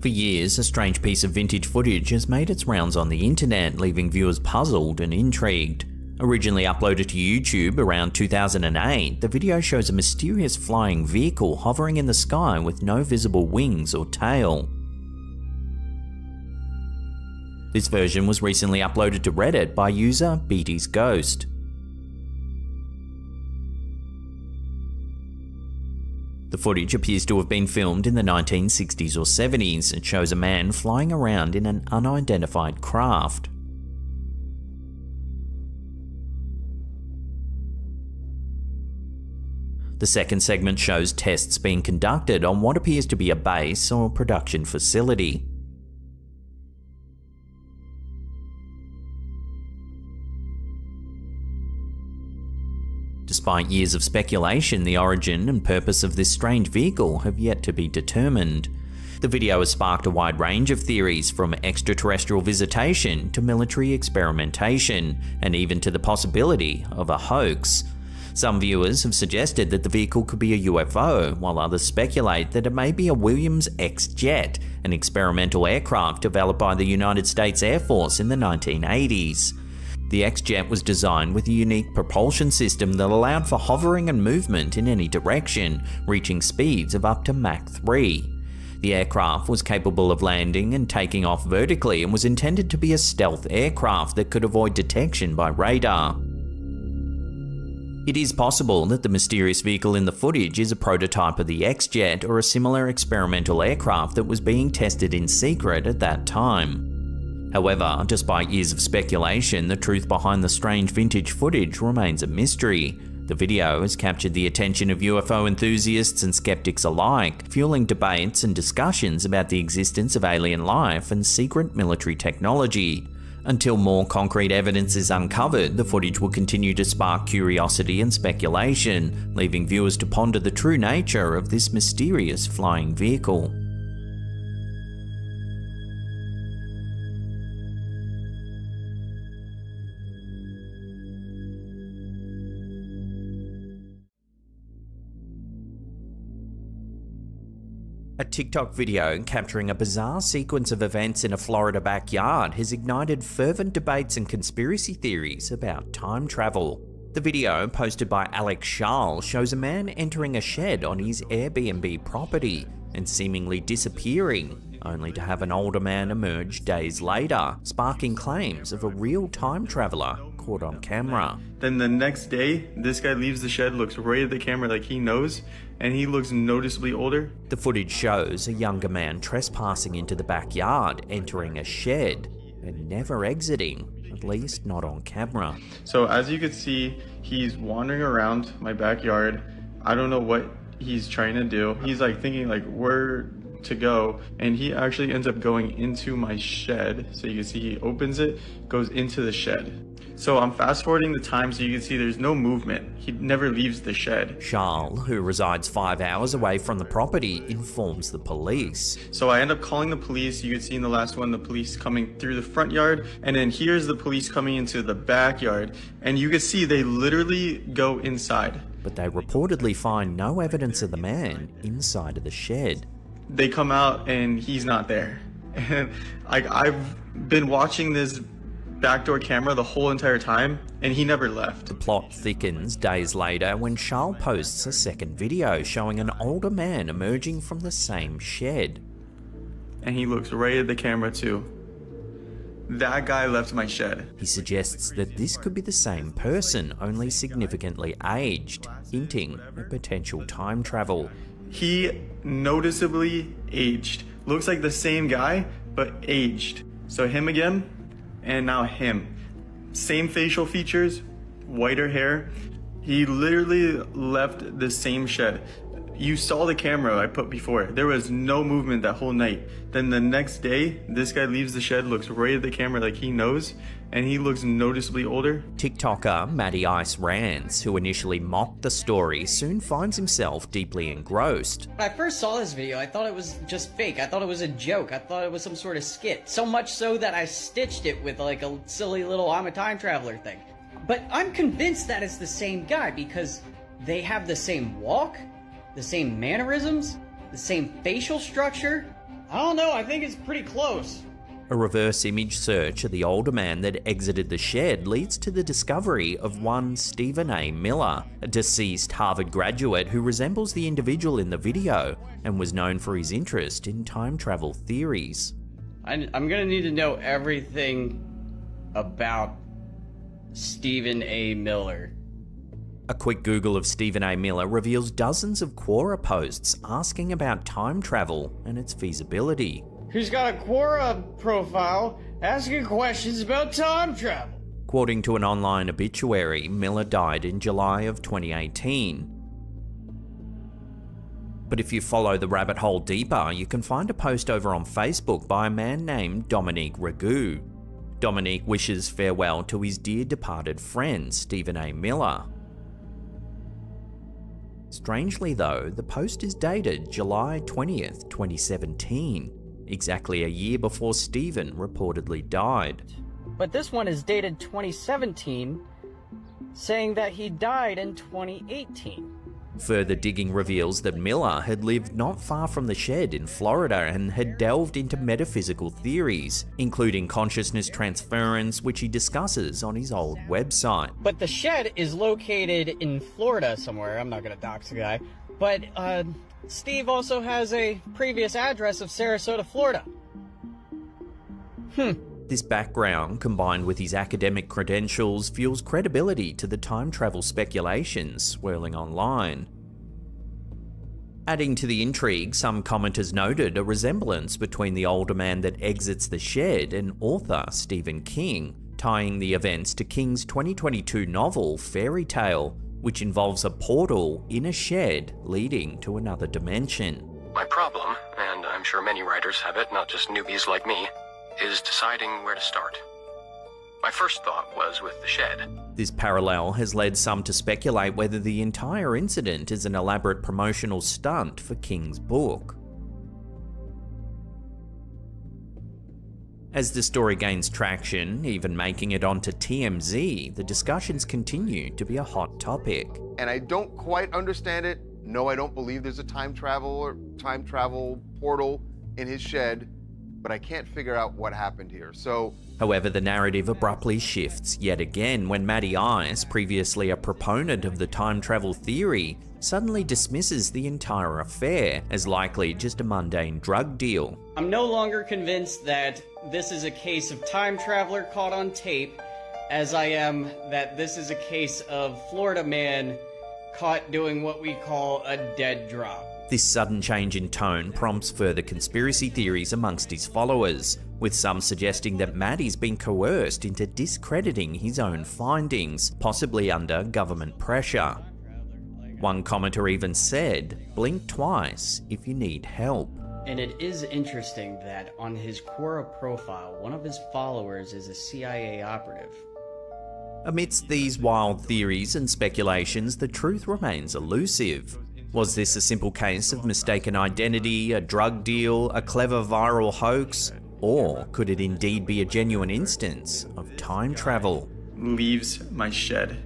For years, a strange piece of vintage footage has made its rounds on the internet, leaving viewers puzzled and intrigued. Originally uploaded to YouTube around 2008, the video shows a mysterious flying vehicle hovering in the sky with no visible wings or tail. This version was recently uploaded to Reddit by user Beatty's Ghost. The footage appears to have been filmed in the 1960s or 70s and shows a man flying around in an unidentified craft. The second segment shows tests being conducted on what appears to be a base or production facility. Despite years of speculation, the origin and purpose of this strange vehicle have yet to be determined. The video has sparked a wide range of theories, from extraterrestrial visitation to military experimentation, and even to the possibility of a hoax. Some viewers have suggested that the vehicle could be a UFO, while others speculate that it may be a Williams X-Jet, an experimental aircraft developed by the United States Air Force in the 1980s. The X-Jet was designed with a unique propulsion system that allowed for hovering and movement in any direction, reaching speeds of up to Mach 3. The aircraft was capable of landing and taking off vertically and was intended to be a stealth aircraft that could avoid detection by radar. It is possible that the mysterious vehicle in the footage is a prototype of the X-Jet or a similar experimental aircraft that was being tested in secret at that time. However, despite years of speculation, the truth behind the strange vintage footage remains a mystery. The video has captured the attention of UFO enthusiasts and skeptics alike, fueling debates and discussions about the existence of alien life and secret military technology. Until more concrete evidence is uncovered, the footage will continue to spark curiosity and speculation, leaving viewers to ponder the true nature of this mysterious flying vehicle. A TikTok video capturing a bizarre sequence of events in a Florida backyard has ignited fervent debates and conspiracy theories about time travel. The video, posted by Alex Schall, shows a man entering a shed on his Airbnb property and seemingly disappearing, only to have an older man emerge days later, sparking claims of a real time traveler caught on camera. Then the next day, this guy leaves the shed, looks right at the camera like he knows, and he looks noticeably older. The footage shows a younger man trespassing into the backyard, entering a shed, and never exiting, at least not on camera. So as you can see, he's wandering around my backyard. I don't know what he's trying to do. He's like thinking like where to go, and he actually ends up going into my shed. So you can see he opens it, goes into the shed. So I'm fast forwarding the time so you can see there's no movement. He never leaves the shed. Schall, who resides 5 hours away from the property, informs the police. So I end up calling the police. You can see in the last one, the police coming through the front yard, and then here's the police coming into the backyard. And you can see they literally go inside. But they reportedly find no evidence of the man inside of the shed. They come out and he's not there. And I've been watching this backdoor camera the whole entire time, and he never left. The plot thickens days later when Schall posts a second video showing an older man emerging from the same shed. And he looks right at the camera too. That guy left my shed. He suggests that this could be the same person, only significantly aged, hinting at potential time travel. He noticeably aged. Looks like the same guy, but aged. So him again, and now him. Same facial features, whiter hair. He literally left the same shed. You saw the camera I put before. There was no movement that whole night. Then the next day, this guy leaves the shed, looks right at the camera like he knows, and he looks noticeably older. TikToker Matty Ice Rants, who initially mocked the story, soon finds himself deeply engrossed. When I first saw this video, I thought it was just fake. I thought it was a joke. I thought it was some sort of skit. So much so that I stitched it with like a silly little I'm a time traveler thing. But I'm convinced that it's the same guy because they have the same walk, the same mannerisms, the same facial structure. I don't know, I think it's pretty close. A reverse image search of the older man that exited the shed leads to the discovery of one Stephen A. Miller, a deceased Harvard graduate who resembles the individual in the video and was known for his interest in time travel theories. I'm gonna need to know everything about Stephen A. Miller. A quick Google of Stephen A. Miller reveals dozens of Quora posts asking about time travel and its feasibility. Who's got a Quora profile asking questions about time travel? Quoting to an online obituary, Miller died in July of 2018. But if you follow the rabbit hole deeper, you can find a post over on Facebook by a man named Dominique Ragu. Dominique wishes farewell to his dear departed friend, Stephen A. Miller. Strangely though, the post is dated July 20th, 2017, exactly a year before Stephen reportedly died. But this one is dated 2017, saying that he died in 2018. Further digging reveals that Miller had lived not far from the shed in Florida and had delved into metaphysical theories, including consciousness transference, which he discusses on his old website. But the shed is located in Florida somewhere. I'm not gonna dox the guy. But Steve also has a previous address of Sarasota, Florida. This background, combined with his academic credentials, fuels credibility to the time travel speculations swirling online. Adding to the intrigue, some commenters noted a resemblance between the older man that exits the shed and author Stephen King, tying the events to King's 2022 novel Fairy Tale, which involves a portal in a shed leading to another dimension. My problem, and I'm sure many writers have it, not just newbies like me, is deciding where to start. My first thought was with the shed. This parallel has led some to speculate whether the entire incident is an elaborate promotional stunt for King's book. As the story gains traction, even making it onto TMZ, the discussions continue to be a hot topic. And I don't quite understand it, No, I don't believe there's a time travel portal in his shed, but I can't figure out what happened here. So, however, the narrative abruptly shifts yet again when Matty Ice, previously a proponent of the time travel theory, suddenly dismisses the entire affair as likely just a mundane drug deal. I'm no longer convinced that this is a case of time traveler caught on tape, as I am that this is a case of Florida man caught doing what we call a dead drop. This sudden change in tone prompts further conspiracy theories amongst his followers, with some suggesting that Matty's been coerced into discrediting his own findings, possibly under government pressure. One commenter even said, "Blink twice if you need help." And it is interesting that on his Quora profile, one of his followers is a CIA operative. Amidst these wild theories and speculations, the truth remains elusive. Was this a simple case of mistaken identity, a drug deal, a clever viral hoax, or could it indeed be a genuine instance of time travel? Leaves my shed.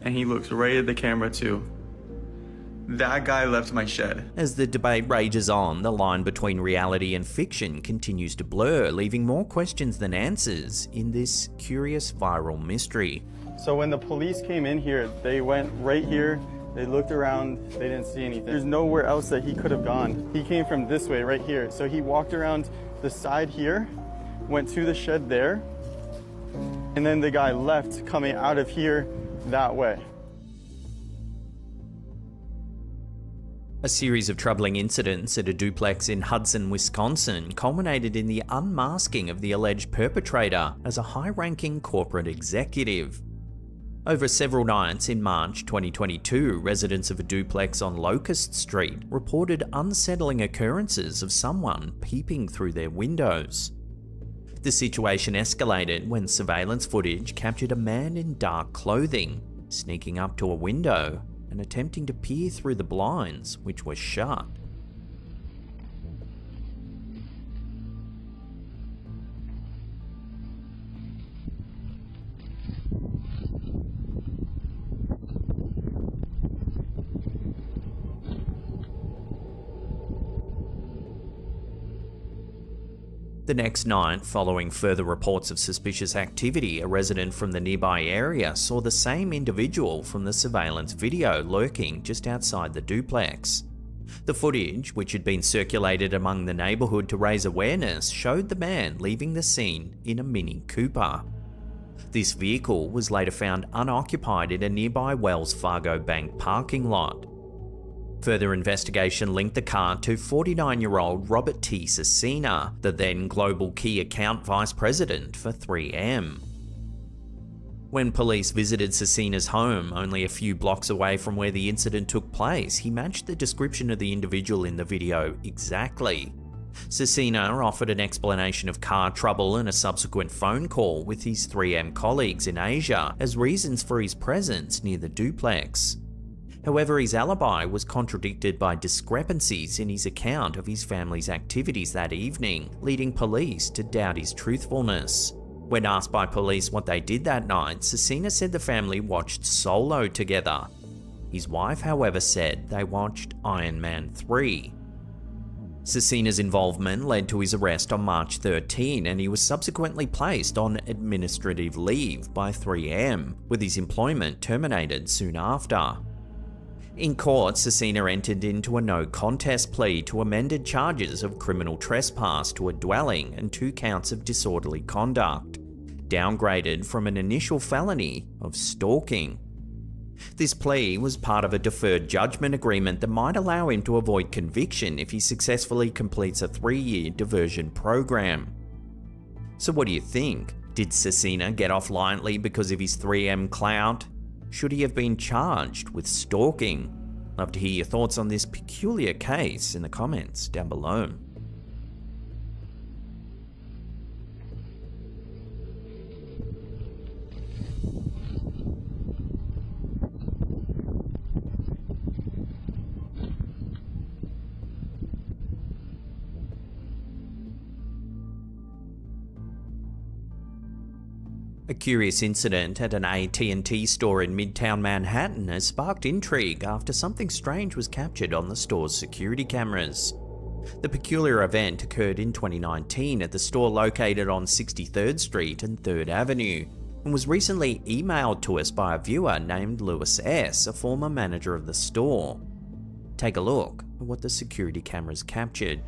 And he looks right at the camera too. That guy left my shed. As the debate rages on, the line between reality and fiction continues to blur, leaving more questions than answers in this curious viral mystery. So when the police came in here, they went right here, they looked around, they didn't see anything. There's nowhere else that he could have gone. He came from this way right here. So he walked around the side here, went to the shed there, and then the guy left coming out of here that way. A series of troubling incidents at a duplex in Hudson, Wisconsin culminated in the unmasking of the alleged perpetrator as a high-ranking corporate executive. Over several nights in March 2022, residents of a duplex on Locust Street reported unsettling occurrences of someone peeping through their windows. The situation escalated when surveillance footage captured a man in dark clothing, sneaking up to a window and attempting to peer through the blinds, which were shut. The next night, following further reports of suspicious activity, a resident from the nearby area saw the same individual from the surveillance video lurking just outside the duplex. The footage, which had been circulated among the neighborhood to raise awareness, showed the man leaving the scene in a Mini Cooper. This vehicle was later found unoccupied in a nearby Wells Fargo bank parking lot. Further investigation linked the car to 49-year-old Robert T. Cecina, the then global key account vice president for 3M. When police visited Cecina's home, only a few blocks away from where the incident took place, he matched the description of the individual in the video exactly. Cecina offered an explanation of car trouble and a subsequent phone call with his 3M colleagues in Asia as reasons for his presence near the duplex. However, his alibi was contradicted by discrepancies in his account of his family's activities that evening, leading police to doubt his truthfulness. When asked by police what they did that night, Cecina said the family watched Solo together. His wife, however, said they watched Iron Man 3. Cecina's involvement led to his arrest on March 13, and he was subsequently placed on administrative leave by 3M, with his employment terminated soon after. In court, Cecina entered into a no-contest plea to amended charges of criminal trespass to a dwelling and 2 counts of disorderly conduct, downgraded from an initial felony of stalking. This plea was part of a deferred judgment agreement that might allow him to avoid conviction if he successfully completes a 3-year diversion program. So what do you think? Did Cecina get off lightly because of his 3M clout? Should he have been charged with stalking? Love to hear your thoughts on this peculiar case in the comments down below. A curious incident at an AT&T store in Midtown Manhattan has sparked intrigue after something strange was captured on the store's security cameras. The peculiar event occurred in 2019 at the store located on 63rd Street and 3rd Avenue, and was recently emailed to us by a viewer named Lewis S., a former manager of the store. Take a look at what the security cameras captured.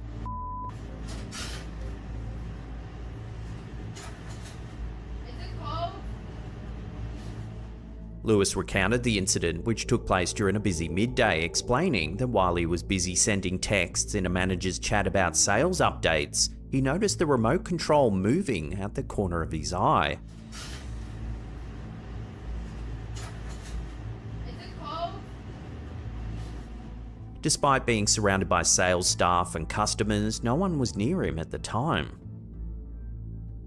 Lewis recounted the incident, which took place during a busy midday, explaining that while he was busy sending texts in a manager's chat about sales updates, he noticed the remote control moving out the corner of his eye. Despite being surrounded by sales staff and customers, no one was near him at the time.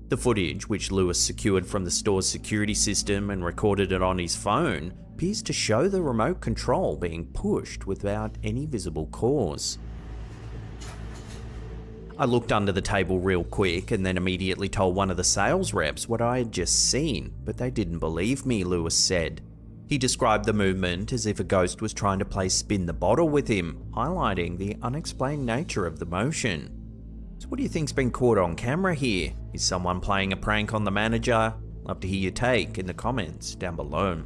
The footage, which Lewis secured from the store's security system and recorded it on his phone, appears to show the remote control being pushed without any visible cause. I looked under the table real quick and then immediately told one of the sales reps what I had just seen, but they didn't believe me, Lewis said. He described the movement as if a ghost was trying to play spin the bottle with him, highlighting the unexplained nature of the motion. So what do you think's been caught on camera here? Is someone playing a prank on the manager? Love to hear your take in the comments down below.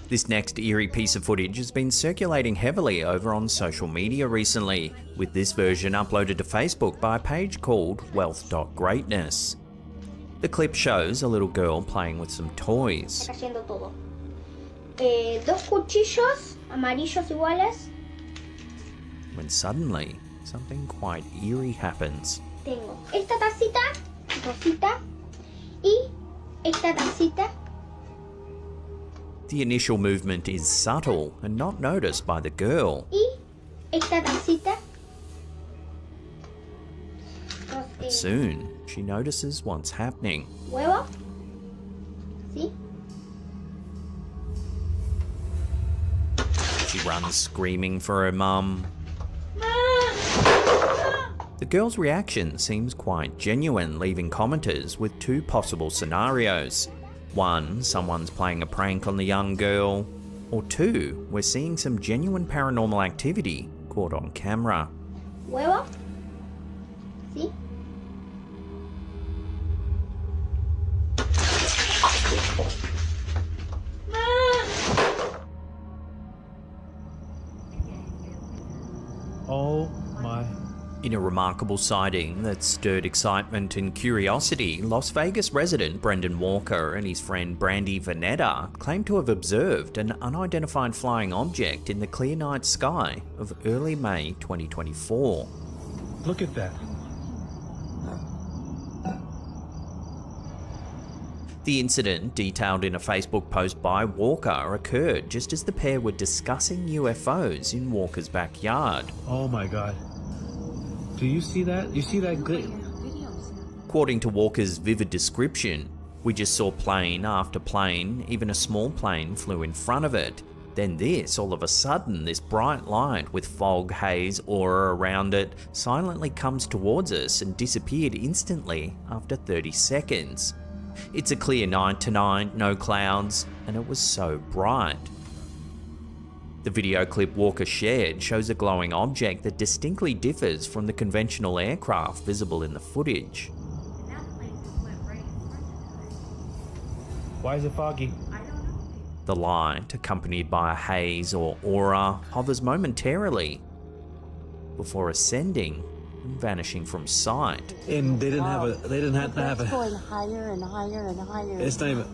This next eerie piece of footage has been circulating heavily over on social media recently, with this version uploaded to Facebook by a page called Wealth.Greatness. The clip shows a little girl playing with some toys. Dos cuchillos amarillos iguales. When suddenly, something quite eerie happens. Tengo esta tacita, rosita, y esta tacita. The initial movement is subtle and not noticed by the girl. Y esta tacita. But soon, she notices what's happening. Huevo. ¿Sí? She runs screaming for her mum. The girl's reaction seems quite genuine, leaving commenters with two possible scenarios. One, someone's playing a prank on the young girl. Or two, we're seeing some genuine paranormal activity caught on camera. Huevo. ¿Sí? Oh my. In a remarkable sighting that stirred excitement and curiosity, Las Vegas resident Brendan Walker and his friend Brandy Vanetta claimed to have observed an unidentified flying object in the clear night sky of early May 2024. Look at that. The incident, detailed in a Facebook post by Walker, occurred just as the pair were discussing UFOs in Walker's backyard. Oh my god. Do you see that? You see that According to Walker's vivid description, we just saw plane after plane, even a small plane flew in front of it. Then this, all of a sudden, this bright light with fog, haze, aura around it, silently comes towards us and disappeared instantly after 30 seconds. It's a clear night tonight, no clouds, and it was so bright. The video clip Walker shared shows a glowing object that distinctly differs from the conventional aircraft visible in the footage. Why is it foggy? The light, accompanied by a haze or aura, hovers momentarily before ascending and vanishing from sight. And they didn't have a. They didn't have to have It's a. going higher and higher and higher. It's not even.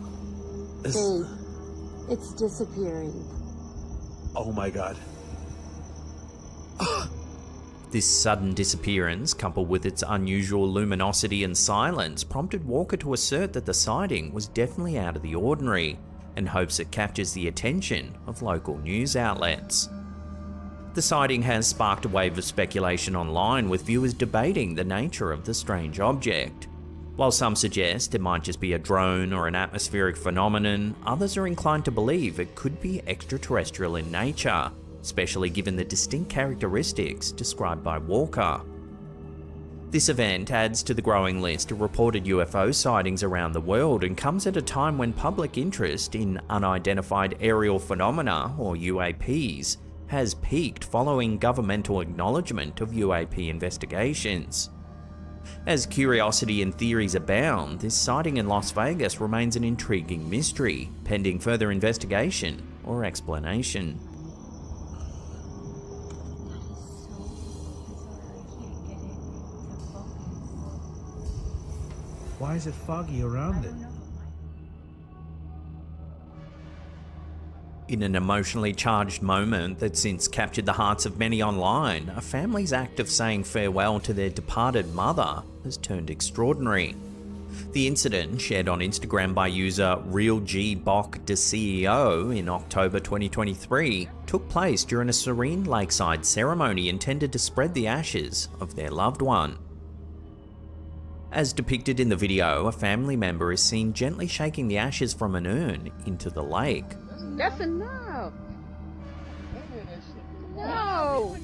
It's disappearing. Oh my god. This sudden disappearance, coupled with its unusual luminosity and silence, prompted Walker to assert that the sighting was definitely out of the ordinary, and hopes it captures the attention of local news outlets. The sighting has sparked a wave of speculation online, with viewers debating the nature of the strange object. While some suggest it might just be a drone or an atmospheric phenomenon, others are inclined to believe it could be extraterrestrial in nature, especially given the distinct characteristics described by Walker. This event adds to the growing list of reported UFO sightings around the world and comes at a time when public interest in unidentified aerial phenomena, or UAPs, has peaked following governmental acknowledgement of UAP investigations. As curiosity and theories abound, this sighting in Las Vegas remains an intriguing mystery, pending further investigation or explanation. Why is it foggy around it? In an emotionally charged moment that since captured the hearts of many online, a family's act of saying farewell to their departed mother has turned extraordinary. The incident, shared on Instagram by user RealGBockDeCEO in October 2023, took place during a serene lakeside ceremony intended to spread the ashes of their loved one. As depicted in the video, a family member is seen gently shaking the ashes from an urn into the lake. That's enough. No.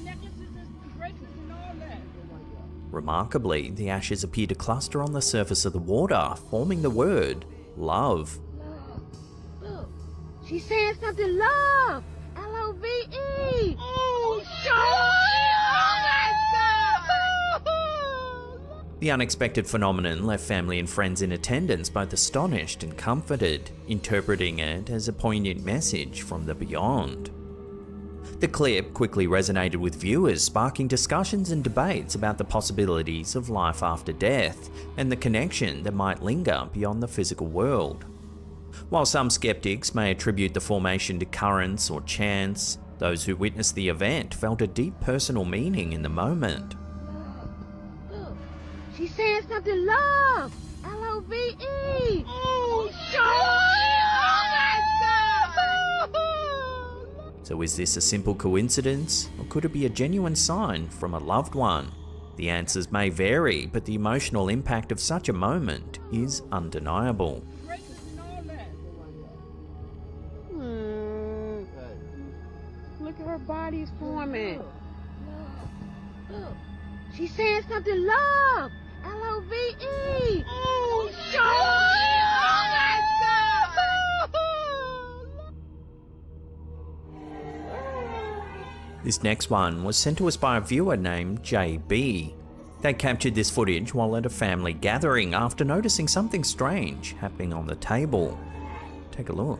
Remarkably, the ashes appear to cluster on the surface of the water, forming the word love. Look, she's saying something. Love. L-O-V-E. Oh, The unexpected phenomenon left family and friends in attendance both astonished and comforted, interpreting it as a poignant message from the beyond. The clip quickly resonated with viewers, sparking discussions and debates about the possibilities of life after death and the connection that might linger beyond the physical world. While some skeptics may attribute the formation to currents or chance, those who witnessed the event felt a deep personal meaning in the moment. She's saying something. Love. L-O-V-E. Oh, So is this a simple coincidence, or could it be a genuine sign from a loved one? The answers may vary, but the emotional impact of such a moment is undeniable. Look at her body's forming. She's saying something. Love. L-O-V-E. Oh, This next one was sent to us by a viewer named JB. They captured this footage while at a family gathering after noticing something strange happening on the table. Take a look.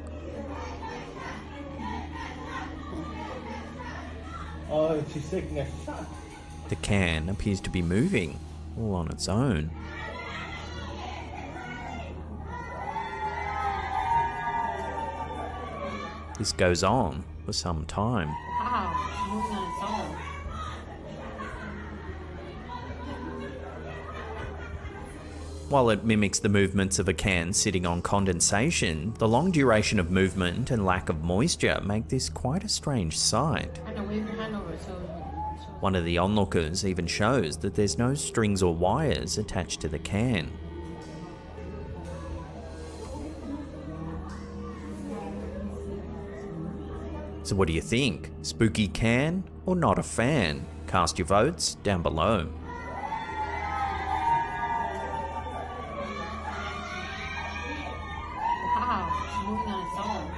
Oh, she's taking a shot. The can appears to be moving, all on its own. This goes on for some time. Wow, moving on its own. While it mimics the movements of a can sitting on condensation, the long duration of movement and lack of moisture make this quite a strange sight. I know, wave your hand over so. One of the onlookers even shows that there's no strings or wires attached to the can. So what do you think? Spooky can or not a fan? Cast your votes down below. Wow, it's moving on its own.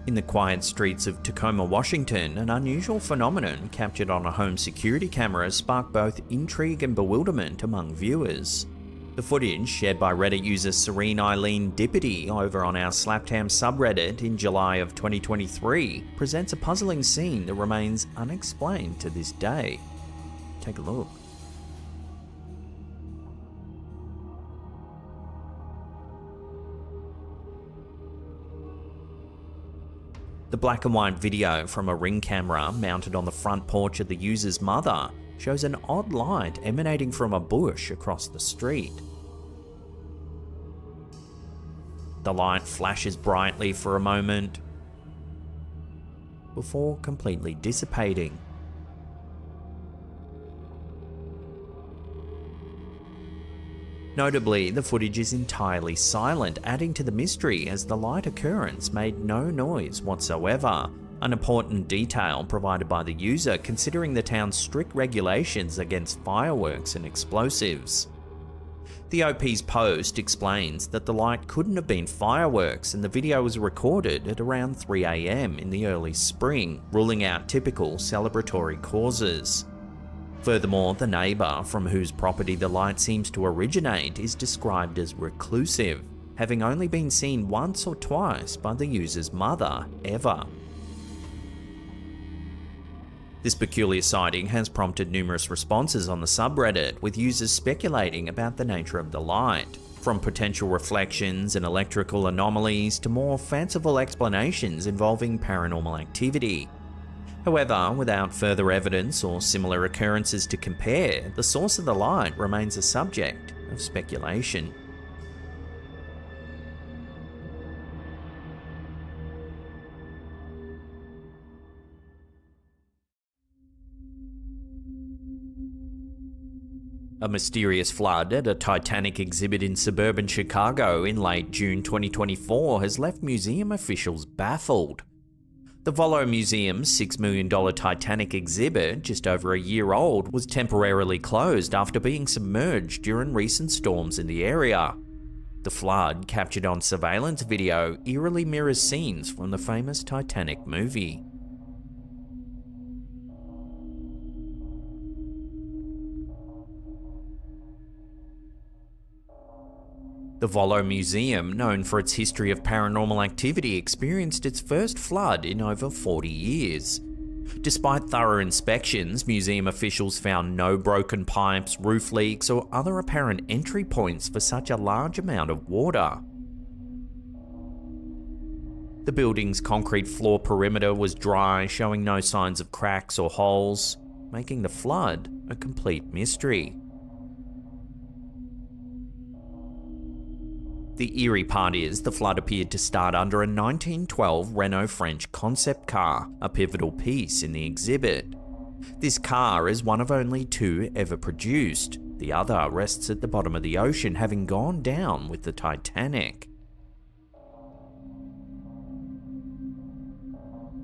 In the quiet streets of Tacoma, Washington, an unusual phenomenon captured on a home security camera sparked both intrigue and bewilderment among viewers. The footage, shared by Reddit user Serene Eileen Dippity over on our Slaptam subreddit in July of 2023, presents a puzzling scene that remains unexplained to this day. Take a look. The black and white video from a Ring camera mounted on the front porch of the user's mother shows an odd light emanating from a bush across the street. The light flashes brightly for a moment before completely dissipating. Notably, the footage is entirely silent, adding to the mystery as the light occurrence made no noise whatsoever, an important detail provided by the user considering the town's strict regulations against fireworks and explosives. The OP's post explains that the light couldn't have been fireworks and the video was recorded at around 3 AM in the early spring, ruling out typical celebratory causes. Furthermore, the neighbour from whose property the light seems to originate is described as reclusive, having only been seen once or twice by the user's mother ever. This peculiar sighting has prompted numerous responses on the subreddit, with users speculating about the nature of the light, from potential reflections and electrical anomalies to more fanciful explanations involving paranormal activity. However, without further evidence or similar occurrences to compare, the source of the light remains a subject of speculation. A mysterious flood at a Titanic exhibit in suburban Chicago in late June 2024 has left museum officials baffled. The Volo Museum's $6 million Titanic exhibit, just over a year old, was temporarily closed after being submerged during recent storms in the area. The flood, captured on surveillance video, eerily mirrors scenes from the famous Titanic movie. The Volo Museum, known for its history of paranormal activity, experienced its first flood in over 40 years. Despite thorough inspections, museum officials found no broken pipes, roof leaks, or other apparent entry points for such a large amount of water. The building's concrete floor perimeter was dry, showing no signs of cracks or holes, making the flood a complete mystery. The eerie part is the flood appeared to start under a 1912 Renault French concept car, a pivotal piece in the exhibit. This car is one of only two ever produced. The other rests at the bottom of the ocean, having gone down with the Titanic.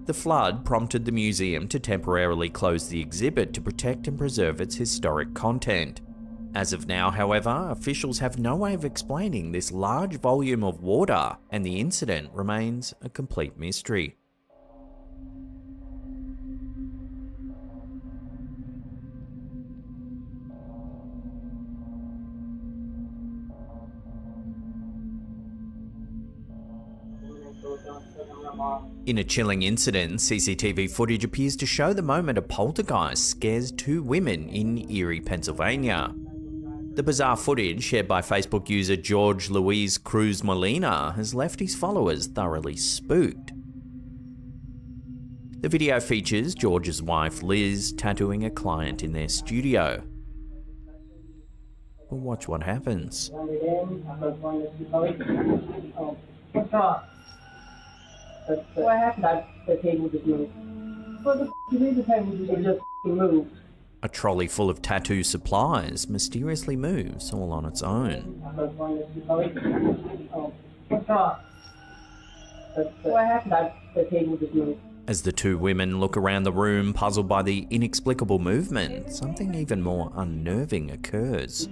The flood prompted the museum to temporarily close the exhibit to protect and preserve its historic content. As of now, however, officials have no way of explaining this large volume of water, and the incident remains a complete mystery. In a chilling incident, CCTV footage appears to show the moment a poltergeist scares two women in Erie, Pennsylvania. The bizarre footage, shared by Facebook user George Luis Cruz Molina, has left his followers thoroughly spooked. The video features George's wife Liz tattooing a client in their studio. We'll watch what happens. What's wrong? What happened? The table just moved. What the f*** do you mean the table just moved? A trolley full of tattoo supplies mysteriously moves all on its own. What's wrong? What happened? The table just moved. As the two women look around the room, puzzled by the inexplicable movement, something even more unnerving occurs.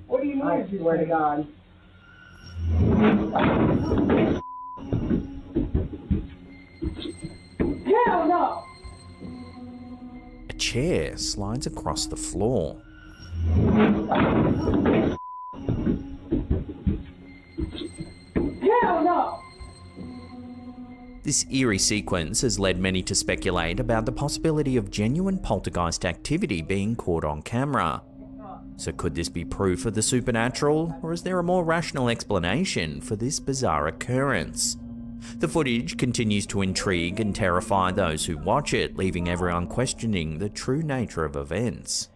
What do you mean? I swear to God. Hell no! A chair slides across the floor. Hell no! This eerie sequence has led many to speculate about the possibility of genuine poltergeist activity being caught on camera. So could this be proof of the supernatural, or is there a more rational explanation for this bizarre occurrence? The footage continues to intrigue and terrify those who watch it, leaving everyone questioning the true nature of events.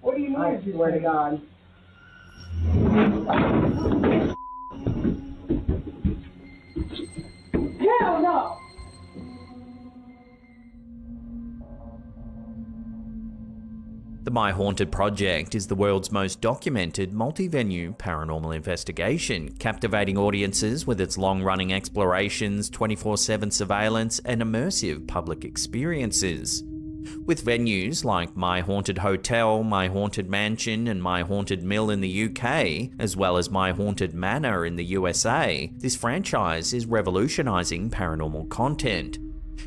What do you mean? I swear to God. Hell no! The My Haunted Project is the world's most documented multi-venue paranormal investigation, captivating audiences with its long-running explorations, 24/7 surveillance, and immersive public experiences. With venues like My Haunted Hotel, My Haunted Mansion, and My Haunted Mill in the UK, as well as My Haunted Manor in the USA, this franchise is revolutionising paranormal content.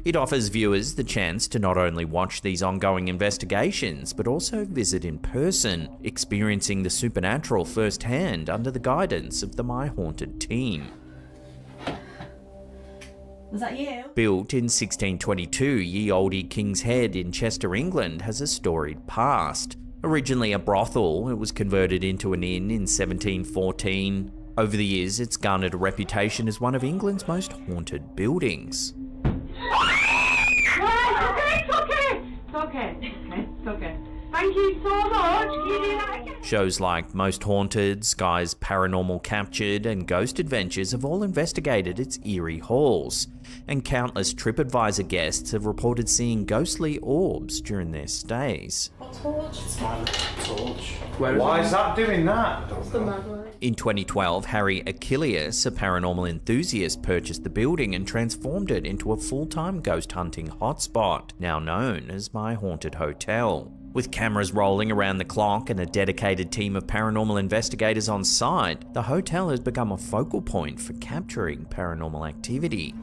It offers viewers the chance to not only watch these ongoing investigations, but also visit in person, experiencing the supernatural firsthand under the guidance of the My Haunted team. Was that you? Built in 1622, Ye Olde King's Head in Chester, England has a storied past. Originally a brothel, it was converted into an inn in 1714. Over the years, it's garnered a reputation as one of England's most haunted buildings. It's okay. Thank you so much. Can you do that again? Shows like Most Haunted, Sky's Paranormal Captured, and Ghost Adventures have all investigated its eerie halls, and countless TripAdvisor guests have reported seeing ghostly orbs during their stays. It's my torch. Why is that doing that? That's the mad one. In 2012, Harry Achilles, a paranormal enthusiast, purchased the building and transformed it into a full-time ghost hunting hotspot, now known as My Haunted Hotel. With cameras rolling around the clock and a dedicated team of paranormal investigators on site, the hotel has become a focal point for capturing paranormal activity.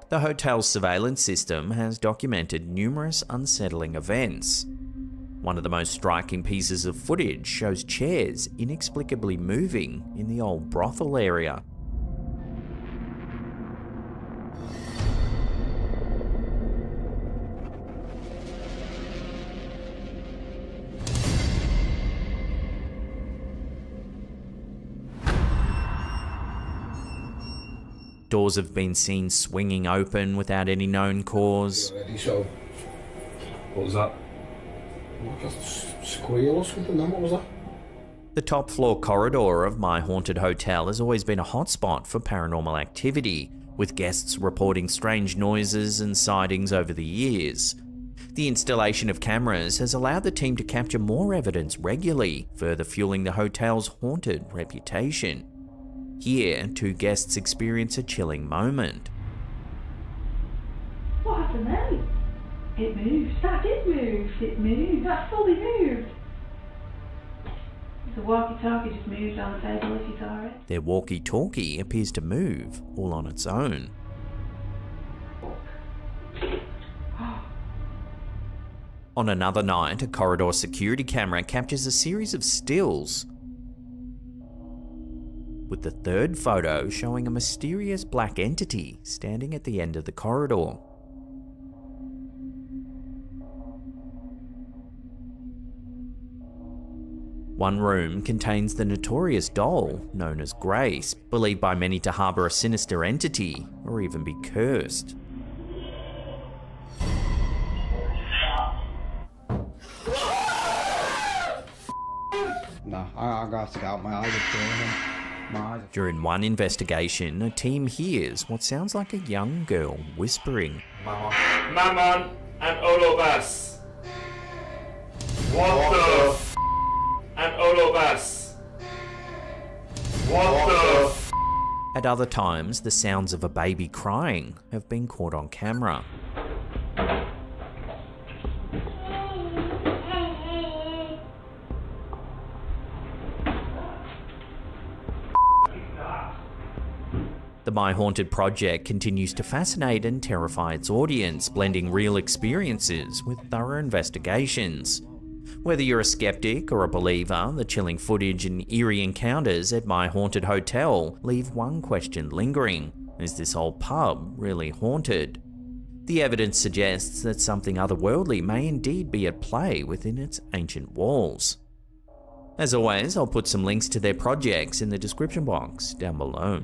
The hotel's surveillance system has documented numerous unsettling events. One of the most striking pieces of footage shows chairs inexplicably moving in the old brothel area. Doors have been seen swinging open without any known cause. So, what was that? Like a squeal or something? What was that? The top floor corridor of My Haunted Hotel has always been a hotspot for paranormal activity, with guests reporting strange noises and sightings over the years. The installation of cameras has allowed the team to capture more evidence regularly, further fueling the hotel's haunted reputation. Here, two guests experience a chilling moment. What happened then? It moved. That did move. It moved. That fully moved. The walkie-talkie just moved on the table if you saw it. Their walkie-talkie appears to move all on its own. On another night, a corridor security camera captures a series of stills, with the third photo showing a mysterious black entity standing at the end of the corridor. One room contains the notorious doll known as Grace, believed by many to harbour a sinister entity or even be cursed. Nah, I got to get out. My eyes are burning. During one investigation, a team hears what sounds like a young girl whispering, Mammon and all of us. What the f*** and all of us. What the f***. At other times, the sounds of a baby crying have been caught on camera. The My Haunted Project continues to fascinate and terrify its audience, blending real experiences with thorough investigations. Whether you're a skeptic or a believer, the chilling footage and eerie encounters at My Haunted Hotel leave one question lingering: is this old pub really haunted? The evidence suggests that something otherworldly may indeed be at play within its ancient walls. As always, I'll put some links to their projects in the description box down below.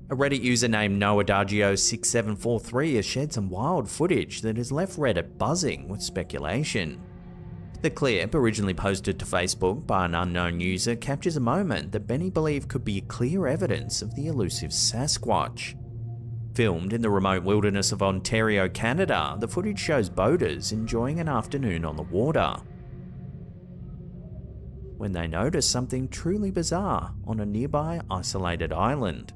A Reddit user named NoAdagio6743 has shared some wild footage that has left Reddit buzzing with speculation. The clip, originally posted to Facebook by an unknown user, captures a moment that many believe could be clear evidence of the elusive Sasquatch. Filmed in the remote wilderness of Ontario, Canada, the footage shows boaters enjoying an afternoon on the water when they notice something truly bizarre on a nearby isolated island.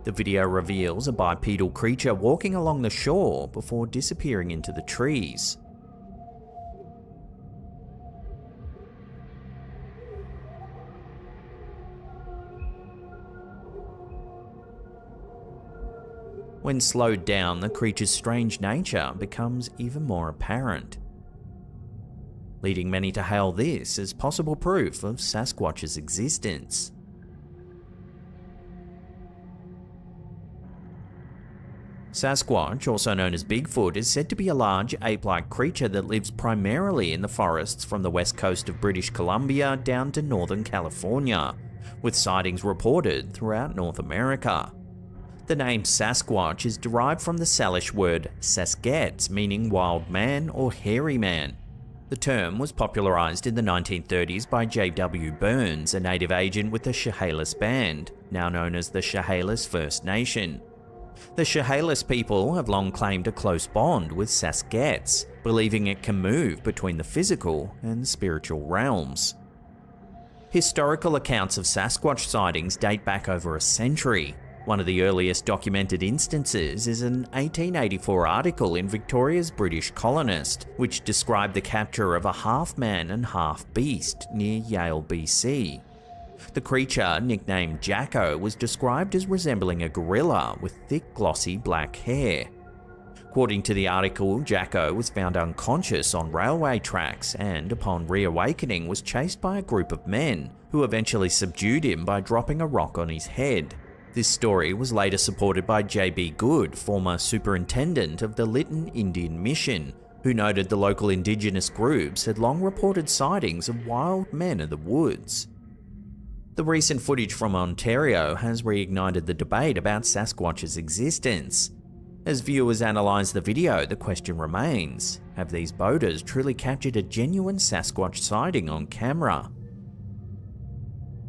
The video reveals a bipedal creature walking along the shore before disappearing into the trees. When slowed down, the creature's strange nature becomes even more apparent, leading many to hail this as possible proof of Sasquatch's existence. Sasquatch, also known as Bigfoot, is said to be a large ape-like creature that lives primarily in the forests from the west coast of British Columbia down to northern California, with sightings reported throughout North America. The name Sasquatch is derived from the Salish word Saskets, meaning wild man or hairy man. The term was popularized in the 1930s by J.W. Burns, a native agent with the Chehalis Band, now known as the Chehalis First Nation. The Chehalis people have long claimed a close bond with Saskets, believing it can move between the physical and spiritual realms. Historical accounts of Sasquatch sightings date back over a century. One of the earliest documented instances is an 1884 article in Victoria's British Colonist, which described the capture of a half-man and half-beast near Yale, BC. The creature, nicknamed Jacko, was described as resembling a gorilla with thick, glossy black hair. According to the article, Jacko was found unconscious on railway tracks and, upon reawakening, was chased by a group of men, who eventually subdued him by dropping a rock on his head. This story was later supported by J.B. Good, former superintendent of the Lytton Indian Mission, who noted the local indigenous groups had long reported sightings of wild men of the woods. The recent footage from Ontario has reignited the debate about Sasquatch's existence. As viewers analyse the video, the question remains, have these boaters truly captured a genuine Sasquatch sighting on camera?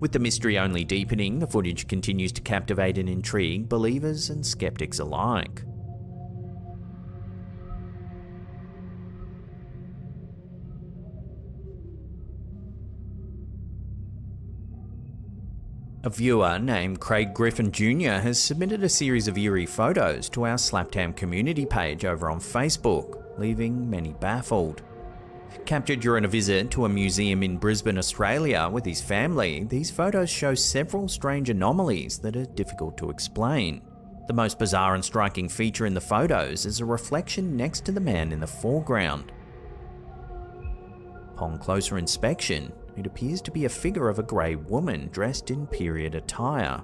With the mystery only deepening, the footage continues to captivate and intrigue believers and skeptics alike. A viewer named Craig Griffin Jr. has submitted a series of eerie photos to our Slaptown community page over on Facebook, leaving many baffled. Captured during a visit to a museum in Brisbane, Australia with his family, these photos show several strange anomalies that are difficult to explain. The most bizarre and striking feature in the photos is a reflection next to the man in the foreground. Upon closer inspection, it appears to be a figure of a grey woman dressed in period attire.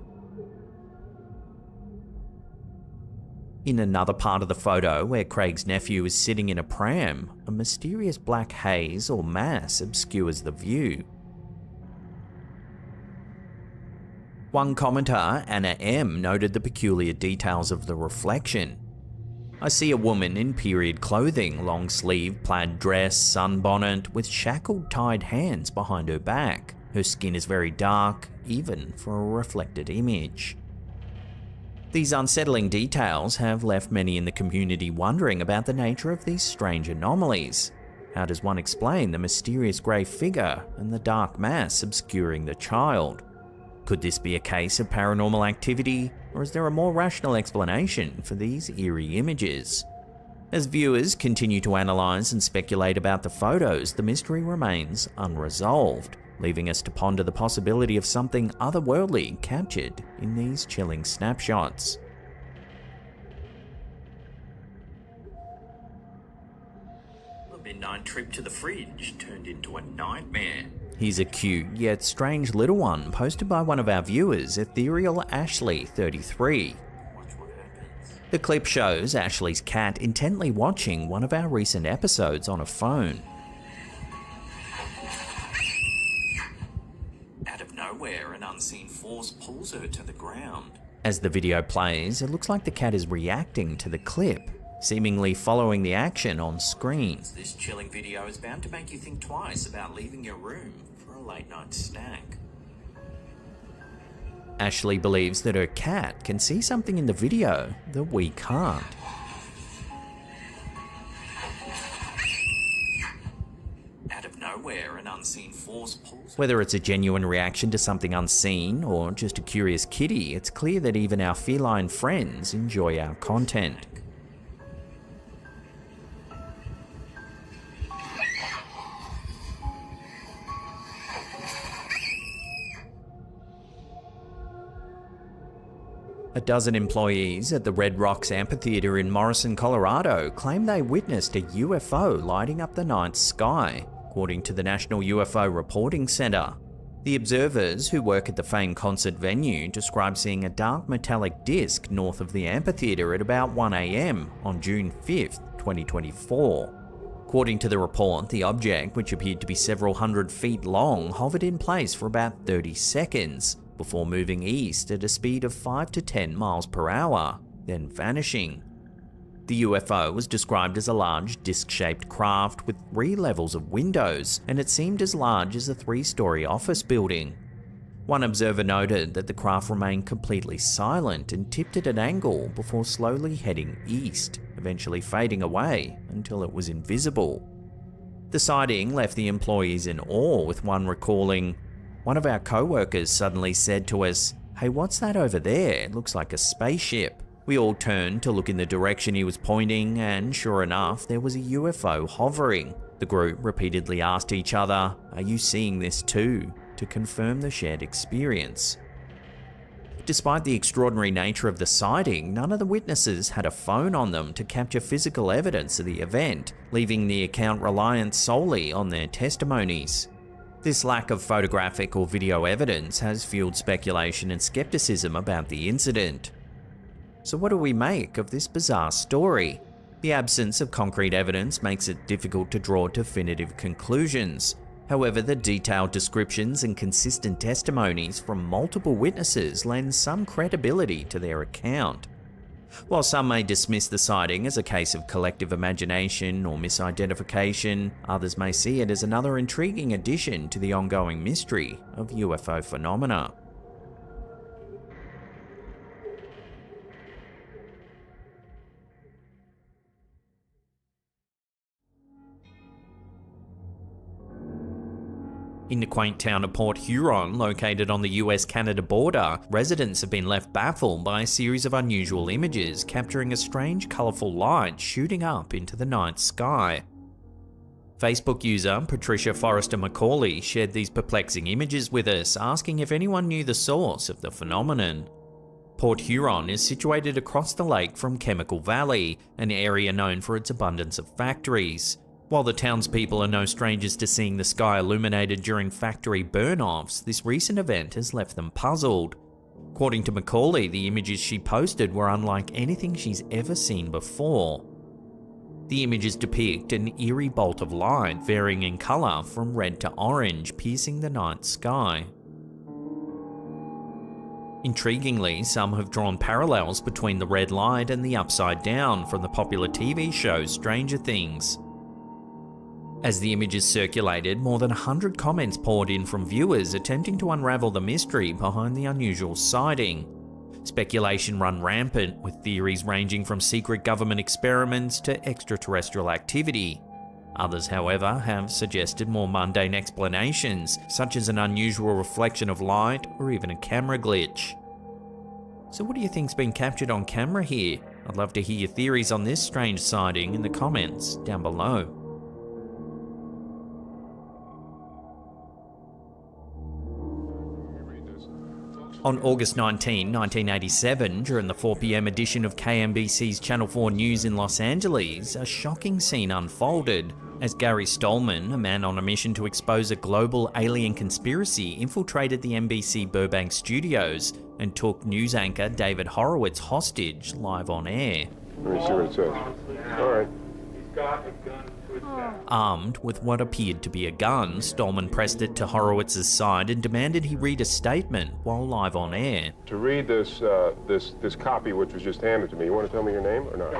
In another part of the photo, where Craig's nephew is sitting in a pram, a mysterious black haze or mass obscures the view. One commenter, Anna M., noted the peculiar details of the reflection. I see a woman in period clothing, long-sleeved plaid dress, sunbonnet, with shackled tied hands behind her back. Her skin is very dark, even for a reflected image. These unsettling details have left many in the community wondering about the nature of these strange anomalies. How does one explain the mysterious grey figure and the dark mass obscuring the child? Could this be a case of paranormal activity, or is there a more rational explanation for these eerie images? As viewers continue to analyse and speculate about the photos, the mystery remains unresolved, leaving us to ponder the possibility of something otherworldly captured in these chilling snapshots. The midnight trip to the fridge turned into a nightmare. Here's a cute yet strange little one posted by one of our viewers, Ethereal Ashley 33. The clip shows Ashley's cat intently watching one of our recent episodes on a phone. Out of nowhere, nowhere, an unseen force pulls her to the ground. As the video plays, it looks like the cat is reacting to the clip, seemingly following the action on screen. This chilling video is bound to make you think twice about leaving your room for a late night snack. Ashley believes that her cat can see something in the video that we can't. Out of nowhere, an unseen force pulls. Whether it's a genuine reaction to something unseen or just a curious kitty, it's clear that even our feline friends enjoy our content. A dozen employees at the Red Rocks Amphitheater in Morrison, Colorado claim they witnessed a UFO lighting up the night sky, according to the National UFO Reporting Center. The observers, who work at the famed concert venue, describe seeing a dark metallic disc north of the amphitheater at about 1 a.m. on June 5th, 2024. According to the report, the object, which appeared to be several hundred feet long, hovered in place for about 30 seconds, before moving east at a speed of 5 to 10 miles per hour, then vanishing. The UFO was described as a large disc-shaped craft with 3 levels of windows, and it seemed as large as a 3-story office building. One observer noted that the craft remained completely silent and tipped at an angle before slowly heading east, eventually fading away until it was invisible. The sighting left the employees in awe, with one recalling, "One of our co-workers suddenly said to us, 'Hey, what's that over there? It looks like a spaceship.' We all turned to look in the direction he was pointing, and sure enough, there was a UFO hovering. The group repeatedly asked each other, 'Are you seeing this too?' to confirm the shared experience." Despite the extraordinary nature of the sighting, none of the witnesses had a phone on them to capture physical evidence of the event, leaving the account reliant solely on their testimonies. This lack of photographic or video evidence has fueled speculation and skepticism about the incident. So what do we make of this bizarre story? The absence of concrete evidence makes it difficult to draw definitive conclusions. However, the detailed descriptions and consistent testimonies from multiple witnesses lend some credibility to their account. While some may dismiss the sighting as a case of collective imagination or misidentification, others may see it as another intriguing addition to the ongoing mystery of UFO phenomena. In the quaint town of Port Huron, located on the US-Canada border, residents have been left baffled by a series of unusual images capturing a strange, colourful light shooting up into the night sky. Facebook user Patricia Forrester McCauley shared these perplexing images with us, asking if anyone knew the source of the phenomenon. Port Huron is situated across the lake from Chemical Valley, an area known for its abundance of factories. While the townspeople are no strangers to seeing the sky illuminated during factory burn-offs, this recent event has left them puzzled. According to Macaulay, the images she posted were unlike anything she's ever seen before. The images depict an eerie bolt of light varying in colour from red to orange, piercing the night sky. Intriguingly, some have drawn parallels between the red light and the upside down from the popular TV show Stranger Things. As the images circulated, more than 100 comments poured in from viewers attempting to unravel the mystery behind the unusual sighting. Speculation ran rampant, with theories ranging from secret government experiments to extraterrestrial activity. Others, however, have suggested more mundane explanations, such as an unusual reflection of light or even a camera glitch. So what do you think's been captured on camera here? I'd love to hear your theories on this strange sighting in the comments down below. On August 19, 1987, during the 4 p.m. edition of KMBC's Channel 4 News in Los Angeles, a shocking scene unfolded as Gary Stolman, a man on a mission to expose a global alien conspiracy, infiltrated the NBC Burbank studios and took news anchor David Horowitz hostage live on air. Let me see what it says. All right. He's got a gun to his Armed with what appeared to be a gun, Stallman pressed it to Horowitz's side and demanded he read a statement while live on air. To read this copy which was just handed to me, you want to tell me your name or not?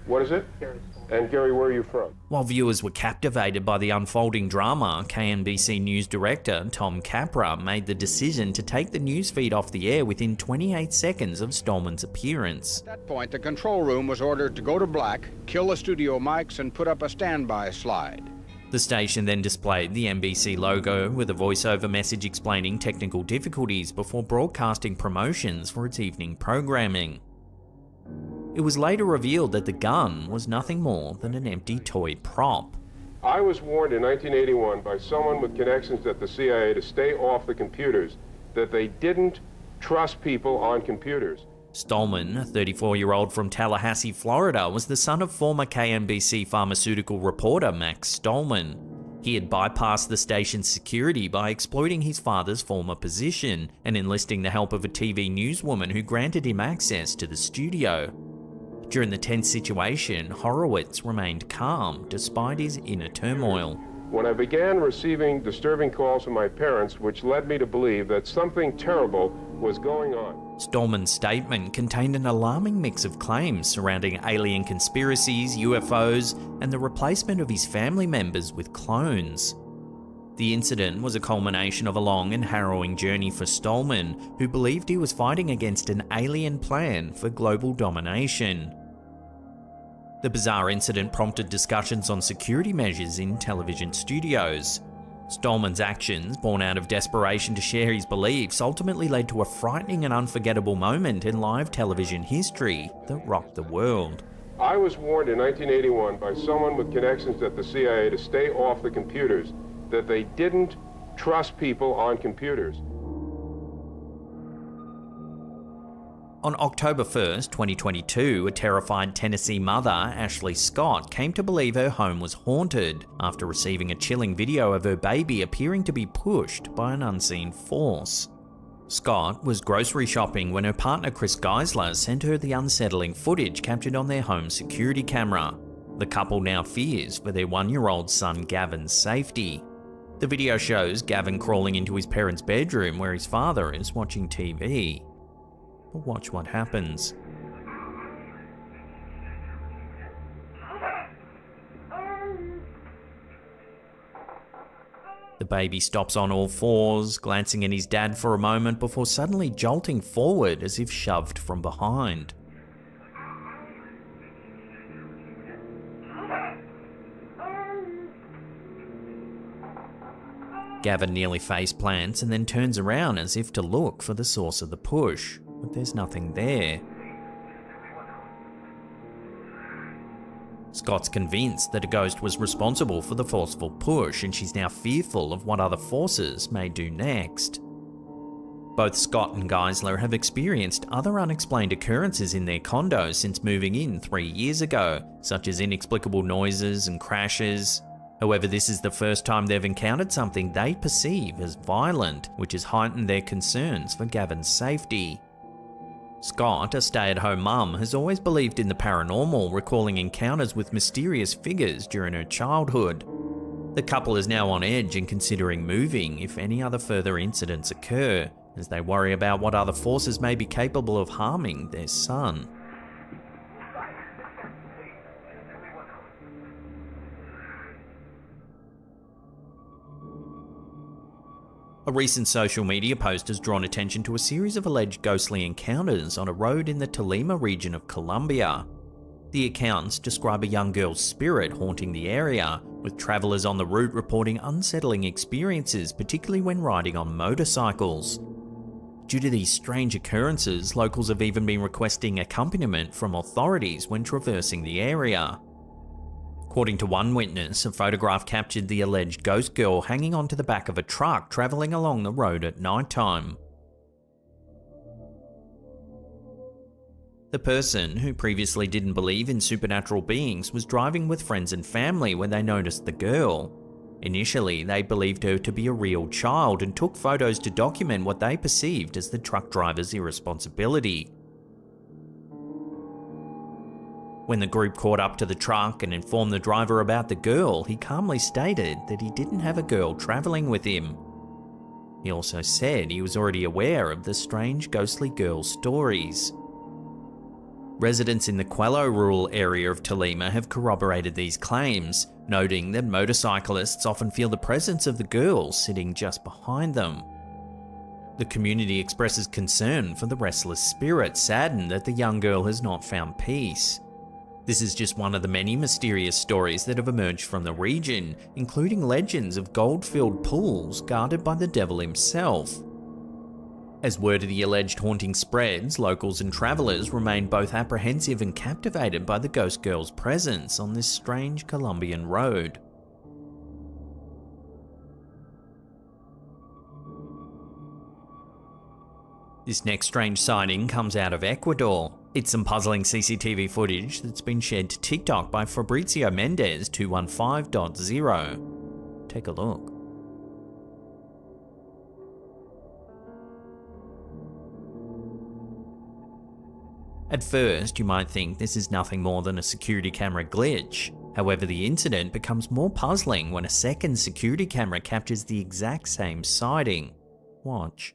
What is it? And Gary, where are you from? While viewers were captivated by the unfolding drama, KNBC News director Tom Capra made the decision to take the newsfeed off the air within 28 seconds of Stallman's appearance. At that point, the control room was ordered to go to black, kill the studio mics, and put up a standby slide. The station then displayed the NBC logo with a voiceover message explaining technical difficulties before broadcasting promotions for its evening programming. It was later revealed that the gun was nothing more than an empty toy prop. I was warned in 1981 by someone with connections at the CIA to stay off the computers, that they didn't trust people on computers. Stallman, a 34-year-old from Tallahassee, Florida, was the son of former KNBC pharmaceutical reporter Max Stallman. He had bypassed the station's security by exploiting his father's former position and enlisting the help of a TV newswoman who granted him access to the studio. During the tense situation, Horowitz remained calm despite his inner turmoil. When I began receiving disturbing calls from my parents, which led me to believe that something terrible was going on. Stallman's statement contained an alarming mix of claims surrounding alien conspiracies, UFOs, and the replacement of his family members with clones. The incident was a culmination of a long and harrowing journey for Stallman, who believed he was fighting against an alien plan for global domination. The bizarre incident prompted discussions on security measures in television studios. Stallman's actions, born out of desperation to share his beliefs, ultimately led to a frightening and unforgettable moment in live television history that rocked the world. I was warned in 1981 by someone with connections at the CIA to stay off the computers, that they didn't trust people on computers. On October 1st, 2022, a terrified Tennessee mother, Ashley Scott, came to believe her home was haunted after receiving a chilling video of her baby appearing to be pushed by an unseen force. Scott was grocery shopping when her partner Chris Geisler sent her the unsettling footage captured on their home security camera. The couple now fears for their 1-year-old son Gavin's safety. The video shows Gavin crawling into his parents' bedroom where his father is watching TV. But watch what happens. The baby stops on all fours, glancing at his dad for a moment before suddenly jolting forward as if shoved from behind. Gavin nearly face plants and then turns around as if to look for the source of the push, but there's nothing there. Scott's convinced that a ghost was responsible for the forceful push, and she's now fearful of what other forces may do next. Both Scott and Geisler have experienced other unexplained occurrences in their condo since moving in 3 years ago, such as inexplicable noises and crashes. However, this is the first time they've encountered something they perceive as violent, which has heightened their concerns for Gavin's safety. Scott, a stay-at-home mum, has always believed in the paranormal, recalling encounters with mysterious figures during her childhood. The couple is now on edge and considering moving if any other further incidents occur, as they worry about what other forces may be capable of harming their son. A recent social media post has drawn attention to a series of alleged ghostly encounters on a road in the Tolima region of Colombia. The accounts describe a young girl's spirit haunting the area, with travellers on the route reporting unsettling experiences, particularly when riding on motorcycles. Due to these strange occurrences, locals have even been requesting accompaniment from authorities when traversing the area. According to one witness, a photograph captured the alleged ghost girl hanging onto the back of a truck travelling along the road at night time. The person, who previously didn't believe in supernatural beings, was driving with friends and family when they noticed the girl. Initially, they believed her to be a real child and took photos to document what they perceived as the truck driver's irresponsibility. When the group caught up to the truck and informed the driver about the girl, he calmly stated that he didn't have a girl travelling with him. He also said he was already aware of the strange ghostly girl stories. Residents in the Quello rural area of Tolima have corroborated these claims, noting that motorcyclists often feel the presence of the girl sitting just behind them. The community expresses concern for the restless spirit, saddened that the young girl has not found peace. This is just one of the many mysterious stories that have emerged from the region, including legends of gold-filled pools guarded by the devil himself. As word of the alleged haunting spreads, locals and travellers remain both apprehensive and captivated by the ghost girl's presence on this strange Colombian road. This next strange sighting comes out of Ecuador. It's some puzzling CCTV footage that's been shared to TikTok by Fabrizio Mendez 215.0. Take a look. At first, you might think this is nothing more than a security camera glitch. However, the incident becomes more puzzling when a second security camera captures the exact same sighting. Watch.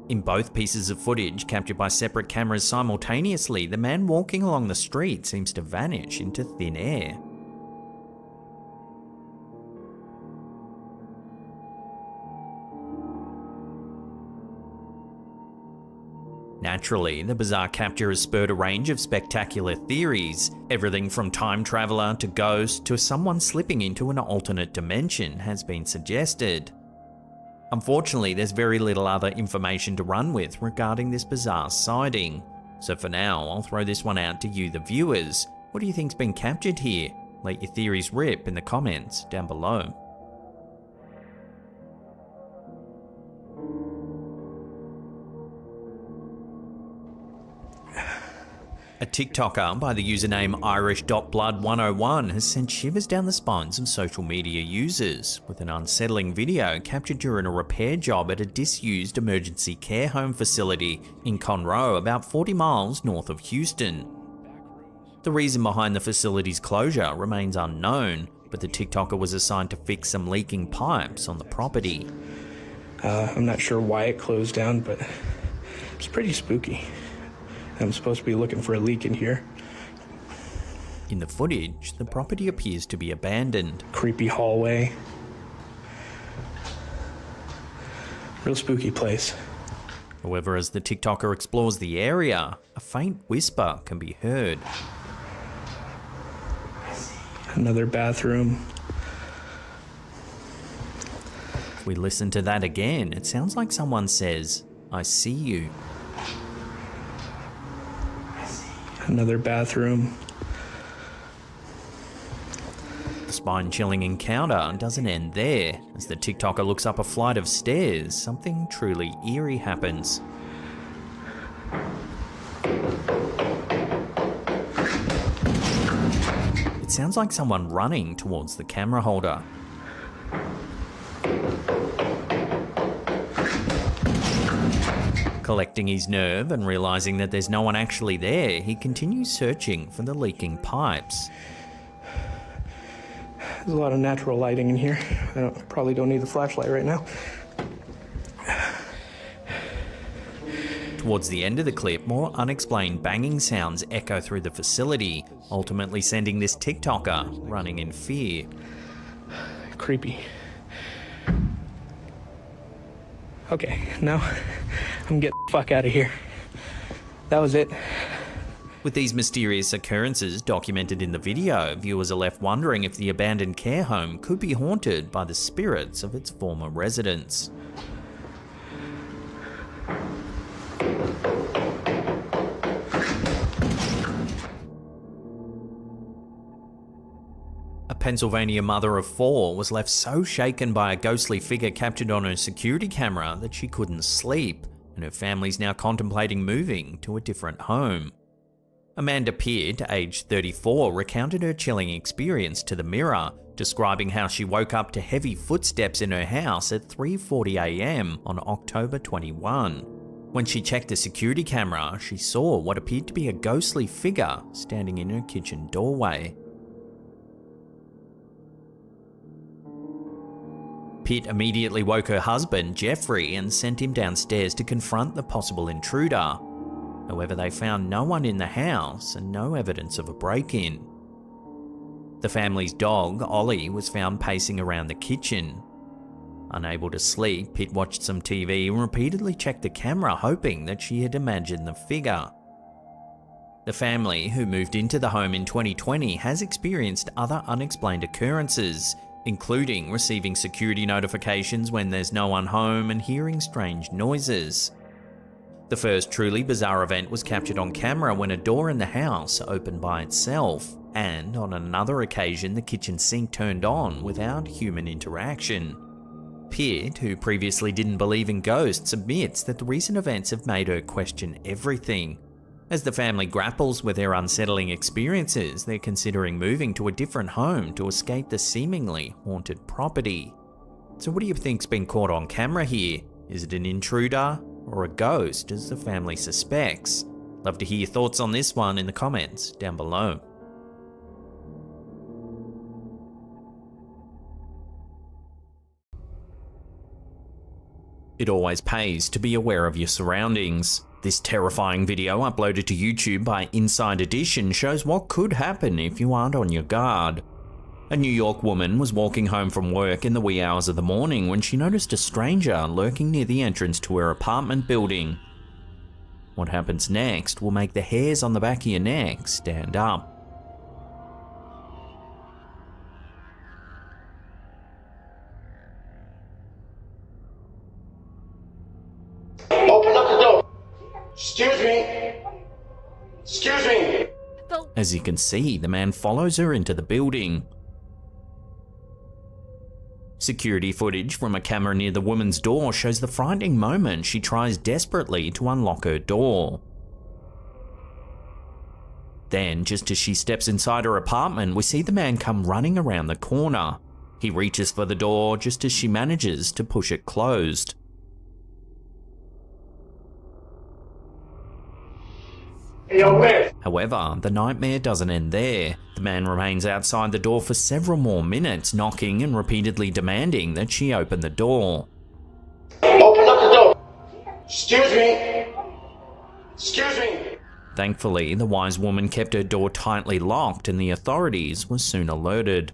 In both pieces of footage captured by separate cameras simultaneously, the man walking along the street seems to vanish into thin air. Naturally, the bizarre capture has spurred a range of spectacular theories. Everything from time traveler to ghost to someone slipping into an alternate dimension has been suggested. Unfortunately, there's very little other information to run with regarding this bizarre sighting. So for now, I'll throw this one out to you, the viewers. What do you think's been captured here? Let your theories rip in the comments down below. A TikToker by the username Irish.blood101 has sent shivers down the spines of social media users with an unsettling video captured during a repair job at a disused emergency care home facility in Conroe, about 40 miles north of Houston. The reason behind the facility's closure remains unknown, but the TikToker was assigned to fix some leaking pipes on the property. I'm not sure why it closed down, but it's pretty spooky. I'm supposed to be looking for a leak in here. In the footage, the property appears to be abandoned. Creepy hallway. Real spooky place. However, as the TikToker explores the area, a faint whisper can be heard. Another bathroom. If we listen to that again, it sounds like someone says, "I see you." Another bathroom. The spine-chilling encounter doesn't end there. As the TikToker looks up a flight of stairs, something truly eerie happens. It sounds like someone running towards the camera holder. Collecting his nerve and realizing that there's no one actually there, he continues searching for the leaking pipes. There's a lot of natural lighting in here. I probably don't need the flashlight right now. Towards the end of the clip, more unexplained banging sounds echo through the facility, ultimately sending this TikToker running in fear. Creepy. Okay, now I'm getting the fuck out of here. That was it. With these mysterious occurrences documented in the video, viewers are left wondering if the abandoned care home could be haunted by the spirits of its former residents. A Pennsylvania mother of 4 was left so shaken by a ghostly figure captured on her security camera that she couldn't sleep, and her family's now contemplating moving to a different home. Amanda Peard, aged 34, recounted her chilling experience to the Mirror, describing how she woke up to heavy footsteps in her house at 3:40 a.m. on October 21. When she checked the security camera, she saw what appeared to be a ghostly figure standing in her kitchen doorway. Pitt immediately woke her husband, Jeffrey, and sent him downstairs to confront the possible intruder. However, they found no one in the house and no evidence of a break-in. The family's dog, Ollie, was found pacing around the kitchen. Unable to sleep, Pitt watched some TV and repeatedly checked the camera, hoping that she had imagined the figure. The family, who moved into the home in 2020, has experienced other unexplained occurrences, including receiving security notifications when there's no one home and hearing strange noises. The first truly bizarre event was captured on camera when a door in the house opened by itself, and on another occasion the kitchen sink turned on without human interaction. Pitt, who previously didn't believe in ghosts, admits that the recent events have made her question everything. As the family grapples with their unsettling experiences, they're considering moving to a different home to escape the seemingly haunted property. So what do you think's been caught on camera here? Is it an intruder or a ghost, as the family suspects? Love to hear your thoughts on this one in the comments down below. It always pays to be aware of your surroundings. This terrifying video uploaded to YouTube by Inside Edition shows what could happen if you aren't on your guard. A New York woman was walking home from work in the wee hours of the morning when she noticed a stranger lurking near the entrance to her apartment building. What happens next will make the hairs on the back of your neck stand up. Open up the door. Excuse me. Excuse me. As you can see, the man follows her into the building. Security footage from a camera near the woman's door shows the frightening moment she tries desperately to unlock her door. Then, just as she steps inside her apartment, we see the man come running around the corner. He reaches for the door just as she manages to push it closed. However, the nightmare doesn't end there. The man remains outside the door for several more minutes, knocking and repeatedly demanding that she open the door. Open up the door. Excuse me. Excuse me. Thankfully, the wise woman kept her door tightly locked and the authorities were soon alerted.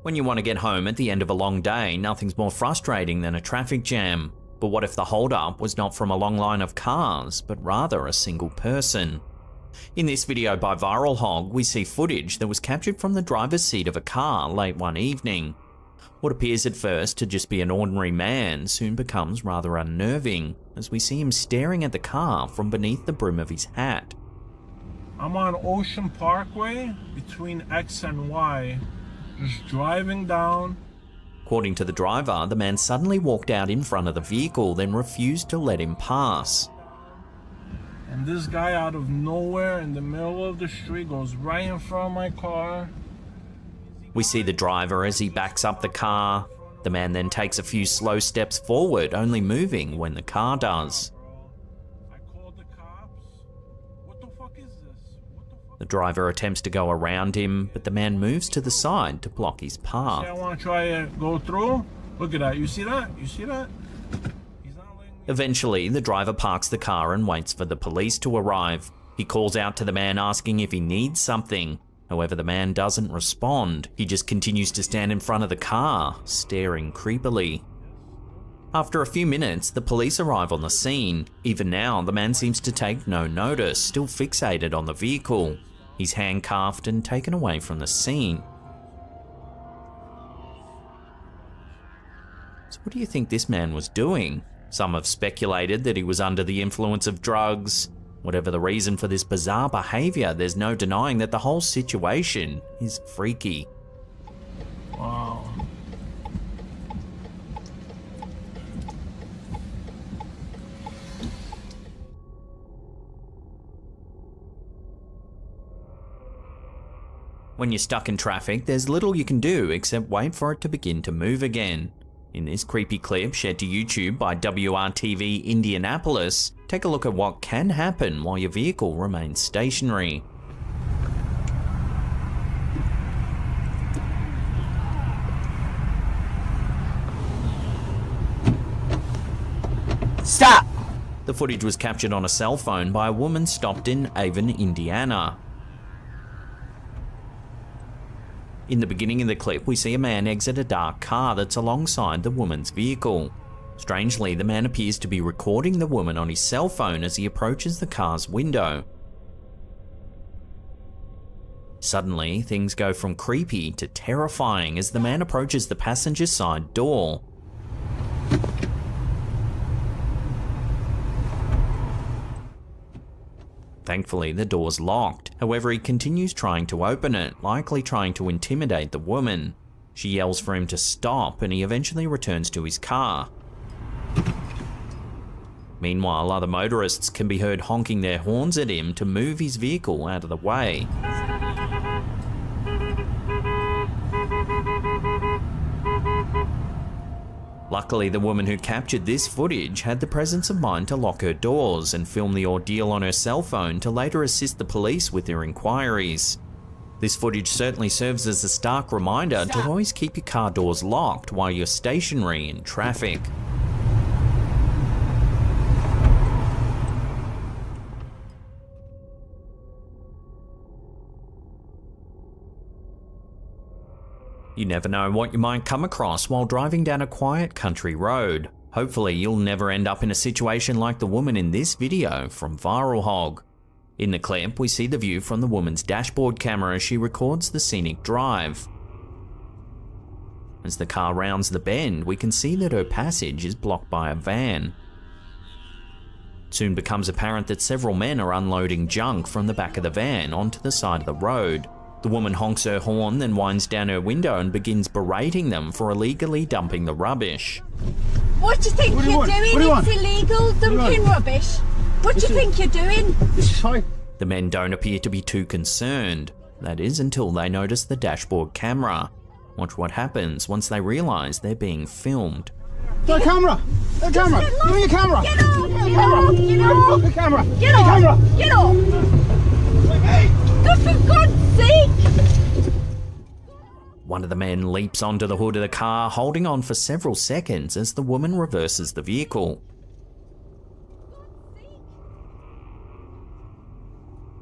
When you want to get home at the end of a long day, nothing's more frustrating than a traffic jam. But what if the holdup was not from a long line of cars, but rather a single person? In this video by Viral Hog, we see footage that was captured from the driver's seat of a car late one evening. What appears at first to just be an ordinary man soon becomes rather unnerving, as we see him staring at the car from beneath the brim of his hat. I'm on Ocean Parkway between X and Y. Just driving down. According to the driver, the man suddenly walked out in front of the vehicle, then refused to let him pass. And this guy out of nowhere in the middle of the street goes right in front of my car. We see the driver as he backs up the car. The man then takes a few slow steps forward, only moving when the car does. The driver attempts to go around him, but the man moves to the side to block his path. I want to try to go through. Look at that. You see that? You see that? Eventually, the driver parks the car and waits for the police to arrive. He calls out to the man asking if he needs something. However, the man doesn't respond. He just continues to stand in front of the car, staring creepily. After a few minutes, the police arrive on the scene. Even now, the man seems to take no notice, still fixated on the vehicle. He's handcuffed and taken away from the scene. So what do you think this man was doing? Some have speculated that he was under the influence of drugs. Whatever the reason for this bizarre behavior, there's no denying that the whole situation is freaky. Wow. When you're stuck in traffic, there's little you can do except wait for it to begin to move again. In this creepy clip shared to YouTube by WRTV Indianapolis, take a look at what can happen while your vehicle remains stationary. Stop! The footage was captured on a cell phone by a woman stopped in Avon, Indiana. In the beginning of the clip, we see a man exit a dark car that's alongside the woman's vehicle. Strangely, the man appears to be recording the woman on his cell phone as he approaches the car's window. Suddenly, things go from creepy to terrifying as the man approaches the passenger side door. Thankfully, the door's locked. However, he continues trying to open it, likely trying to intimidate the woman. She yells for him to stop, and he eventually returns to his car. Meanwhile, other motorists can be heard honking their horns at him to move his vehicle out of the way. Luckily, the woman who captured this footage had the presence of mind to lock her doors and film the ordeal on her cell phone to later assist the police with their inquiries. This footage certainly serves as a stark reminder to always keep your car doors locked while you're stationary in traffic. You never know what you might come across while driving down a quiet country road. Hopefully you'll never end up in a situation like the woman in this video from Viral Hog. In the clip, we see the view from the woman's dashboard camera as she records the scenic drive. As the car rounds the bend, we can see that her passage is blocked by a van. It soon becomes apparent that several men are unloading junk from the back of the van onto the side of the road. The woman honks her horn, then winds down her window and begins berating them for illegally dumping the rubbish. What do you think you're doing? It's illegal dumping rubbish. What do you think you're doing? This is fine. The men don't appear to be too concerned. That is until they notice the dashboard camera. Watch what happens once they realise they're being filmed. The camera! The camera! Give me your camera! Get off! Give me your camera! Get off! The camera! Get off! Get off! Hey! God, for God's sake! One of the men leaps onto the hood of the car, holding on for several seconds as the woman reverses the vehicle.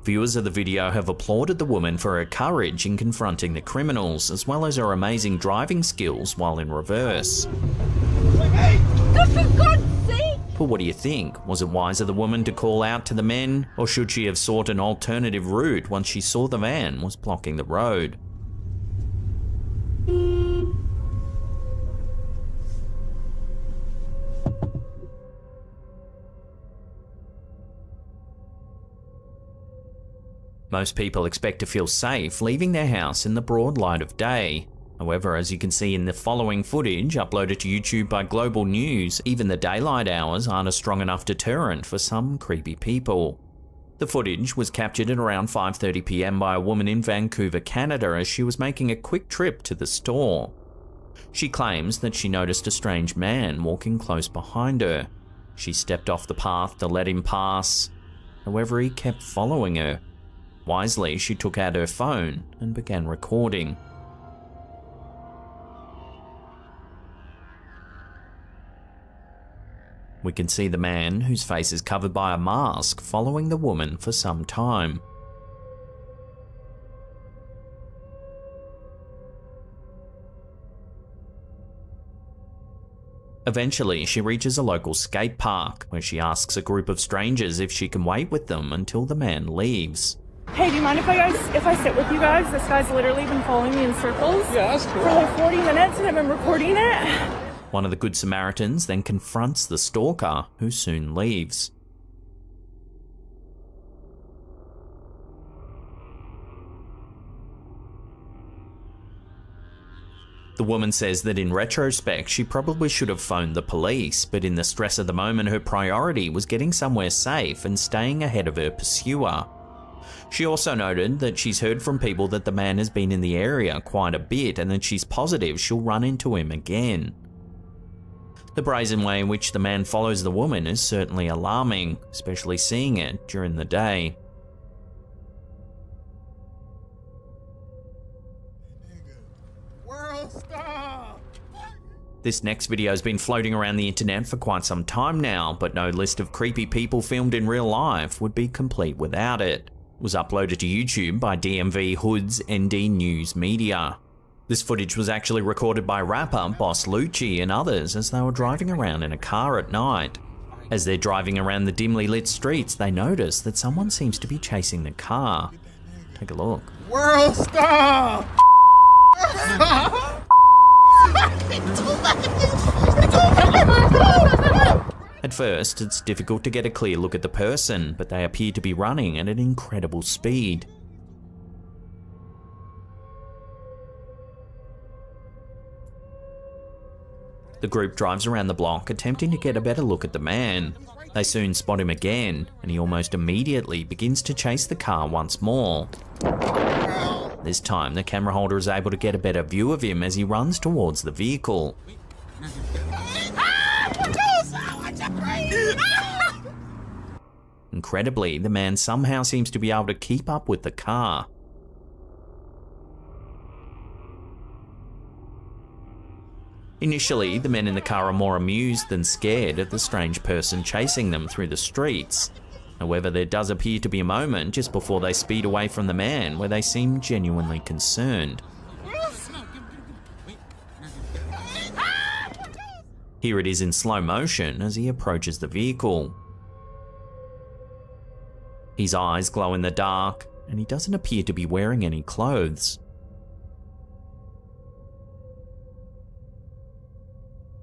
Viewers of the video have applauded the woman for her courage in confronting the criminals, as well as her amazing driving skills while in reverse. God, for God's sake! But what do you think? Was it wise of the woman to call out to the men, or should she have sought an alternative route once she saw the van was blocking the road? Most people expect to feel safe leaving their house in the broad light of day. However, as you can see in the following footage uploaded to YouTube by Global News, even the daylight hours aren't a strong enough deterrent for some creepy people. The footage was captured at around 5:30 PM by a woman in Vancouver, Canada, as she was making a quick trip to the store. She claims that she noticed a strange man walking close behind her. She stepped off the path to let him pass. However, he kept following her. Wisely, she took out her phone and began recording. We can see the man, whose face is covered by a mask, following the woman for some time. Eventually, she reaches a local skate park, where she asks a group of strangers if she can wait with them until the man leaves. Hey, do you mind if I sit with you guys? This guy's literally been following me in circles for like 40 minutes and I've been recording it. One of the Good Samaritans then confronts the stalker, who soon leaves. The woman says that in retrospect, she probably should have phoned the police, but in the stress of the moment, her priority was getting somewhere safe and staying ahead of her pursuer. She also noted that she's heard from people that the man has been in the area quite a bit and that she's positive she'll run into him again. The brazen way in which the man follows the woman is certainly alarming, especially seeing it during the day. This next video has been floating around the internet for quite some time now, but no list of creepy people filmed in real life would be complete without it. It was uploaded to YouTube by DMV Hood's ND News Media. This footage was actually recorded by rapper Boss Lucci and others as they were driving around in a car at night. As they're driving around the dimly lit streets, they notice that someone seems to be chasing the car. Take a look. World star! At first, it's difficult to get a clear look at the person, but they appear to be running at an incredible speed. The group drives around the block, attempting to get a better look at the man. They soon spot him again, and he almost immediately begins to chase the car once more. This time, the camera holder is able to get a better view of him as he runs towards the vehicle. Incredibly, the man somehow seems to be able to keep up with the car. Initially, the men in the car are more amused than scared at the strange person chasing them through the streets. However, there does appear to be a moment just before they speed away from the man where they seem genuinely concerned. Here it is in slow motion as he approaches the vehicle. His eyes glow in the dark, and he doesn't appear to be wearing any clothes.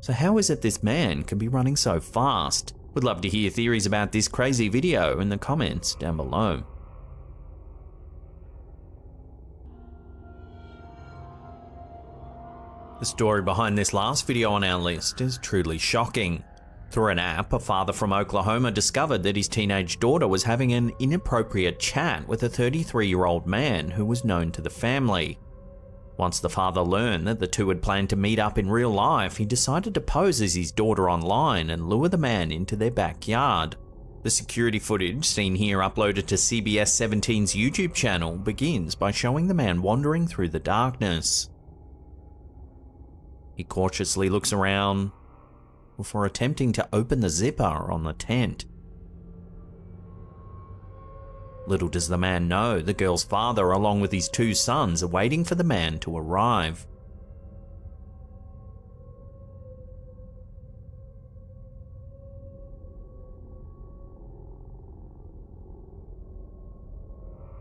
So how is it this man can be running so fast? Would love to hear theories about this crazy video in the comments down below. The story behind this last video on our list is truly shocking. Through an app, a father from Oklahoma discovered that his teenage daughter was having an inappropriate chat with a 33-year-old man who was known to the family. Once the father learned that the two had planned to meet up in real life, he decided to pose as his daughter online and lure the man into their backyard. The security footage seen here uploaded to CBS 17's YouTube channel begins by showing the man wandering through the darkness. He cautiously looks around before attempting to open the zipper on the tent. Little does the man know the girl's father, along with his two sons, are waiting for the man to arrive.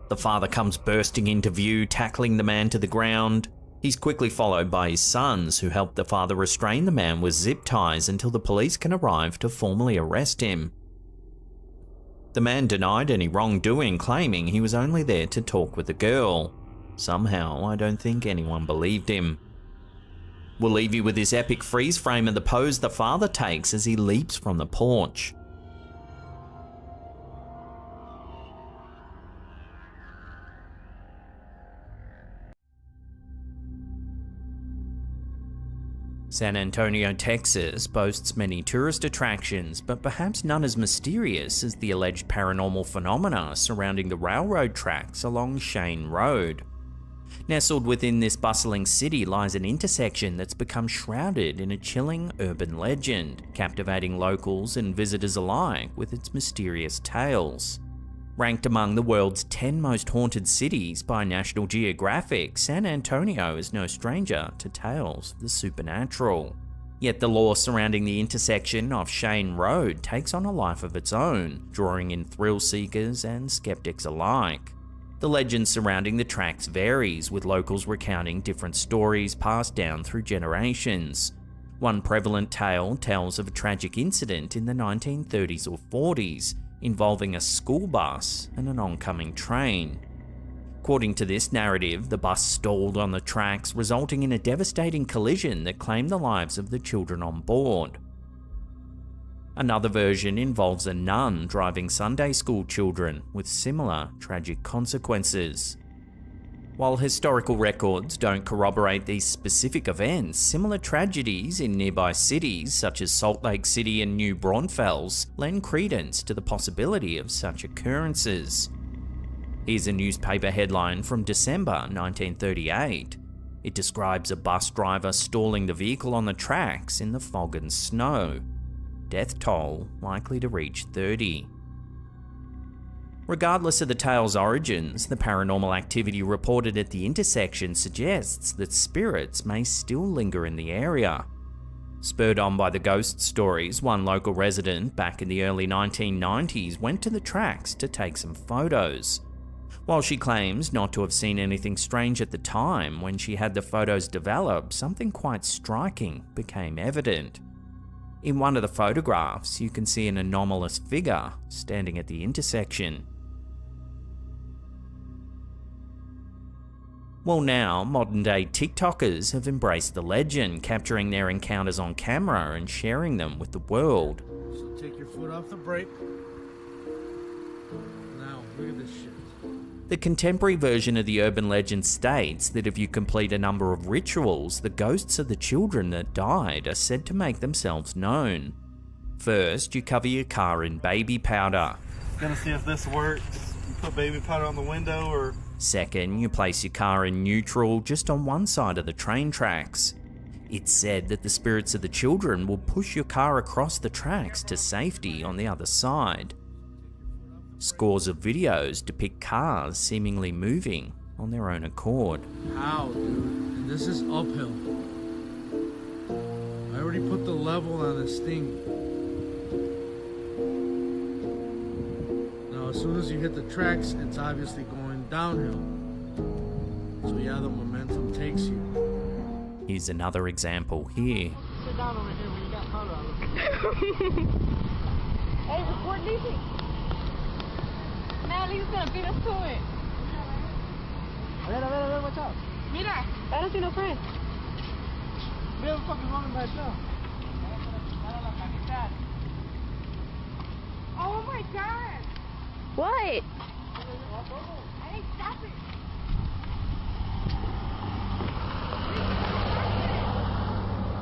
The father comes bursting into view, tackling the man to the ground. He's quickly followed by his sons, who help the father restrain the man with zip ties until the police can arrive to formally arrest him. The man denied any wrongdoing, claiming he was only there to talk with the girl. Somehow, I don't think anyone believed him. We'll leave you with this epic freeze frame of the pose the father takes as he leaps from the porch. San Antonio, Texas boasts many tourist attractions, but perhaps none as mysterious as the alleged paranormal phenomena surrounding the railroad tracks along Shane Road. Nestled within this bustling city lies an intersection that's become shrouded in a chilling urban legend, captivating locals and visitors alike with its mysterious tales. Ranked among the world's 10 most haunted cities by National Geographic, San Antonio is no stranger to tales of the supernatural. Yet the lore surrounding the intersection of Shane Road takes on a life of its own, drawing in thrill seekers and skeptics alike. The legend surrounding the tracks varies, with locals recounting different stories passed down through generations. One prevalent tale tells of a tragic incident in the 1930s or 40s, involving a school bus and an oncoming train. According to this narrative, the bus stalled on the tracks, resulting in a devastating collision that claimed the lives of the children on board. Another version involves a nun driving Sunday school children with similar tragic consequences. While historical records don't corroborate these specific events, similar tragedies in nearby cities such as Salt Lake City and New Braunfels lend credence to the possibility of such occurrences. Here's a newspaper headline from December 1938. It describes a bus driver stalling the vehicle on the tracks in the fog and snow. Death toll likely to reach 30. Regardless of the tale's origins, the paranormal activity reported at the intersection suggests that spirits may still linger in the area. Spurred on by the ghost stories, one local resident back in the early 1990s went to the tracks to take some photos. While she claims not to have seen anything strange at the time, when she had the photos developed, something quite striking became evident. In one of the photographs, you can see an anomalous figure standing at the intersection. Well, now, modern-day TikTokers have embraced the legend, capturing their encounters on camera and sharing them with the world. So take your foot off the brake. Now, look at this shit. The contemporary version of the urban legend states that if you complete a number of rituals, the ghosts of the children that died are said to make themselves known. First, you cover your car in baby powder. Gonna see if this works. You put baby powder on the window or... Second, you place your car in neutral just on one side of the train tracks. It's said that the spirits of the children will push your car across the tracks to safety on the other side. Scores of videos depict cars seemingly moving on their own accord. How, dude? And this is uphill. I already put the level on this thing. Now, as soon as you hit the tracks, it's obviously going downhill. So yeah, the momentum takes you. Here's another example here. Sit down over here when you got powder on. Hey, record leaving. Man, he's gonna beat us to it. A ver, watch out. Mira, I don't see no friends. Mira the fucking running back now. Oh my god. What? Hey, stop it.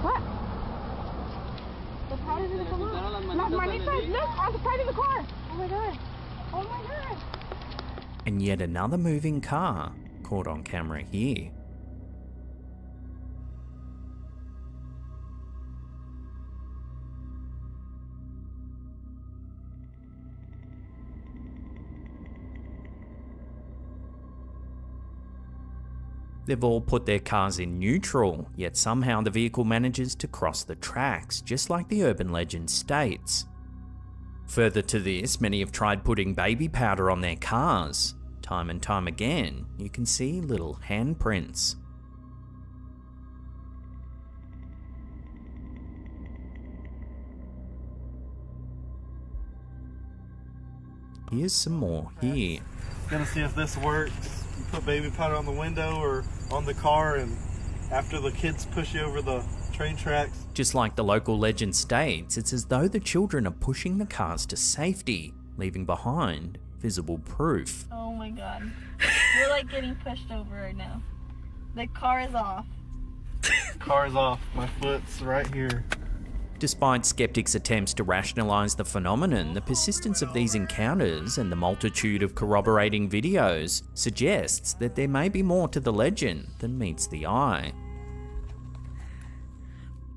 What? The powder's gonna come out. Las manitas, look, on the side of the car. Oh my god. Oh my god. And yet another moving car caught on camera here. They've all put their cars in neutral, yet somehow the vehicle manages to cross the tracks, just like the urban legend states. Further to this, many have tried putting baby powder on their cars. Time and time again, you can see little handprints. Here's some more here. Gonna see if this works. You put baby powder on the window or on the car, and after the kids push you over the train tracks. Just like the local legend states, it's as though the children are pushing the cars to safety, leaving behind visible proof. Oh my god. We're like getting pushed over right now. The car is off. Car's off. My foot's right here. Despite skeptics' attempts to rationalize the phenomenon, the persistence of these encounters and the multitude of corroborating videos suggests that there may be more to the legend than meets the eye.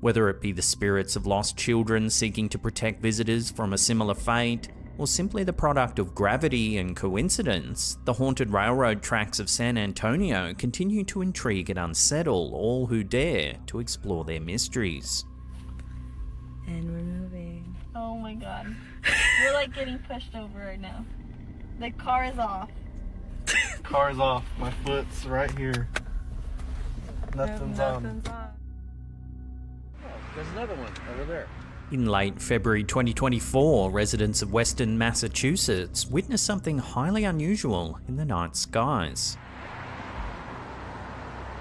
Whether it be the spirits of lost children seeking to protect visitors from a similar fate, or simply the product of gravity and coincidence, the haunted railroad tracks of San Antonio continue to intrigue and unsettle all who dare to explore their mysteries. And we're moving. Oh my god. We're like getting pushed over right now. The car is off. Car's off. My foot's right here. Nothing's on. There's another one over there. In late February 2024, residents of Western Massachusetts witnessed something highly unusual in the night skies.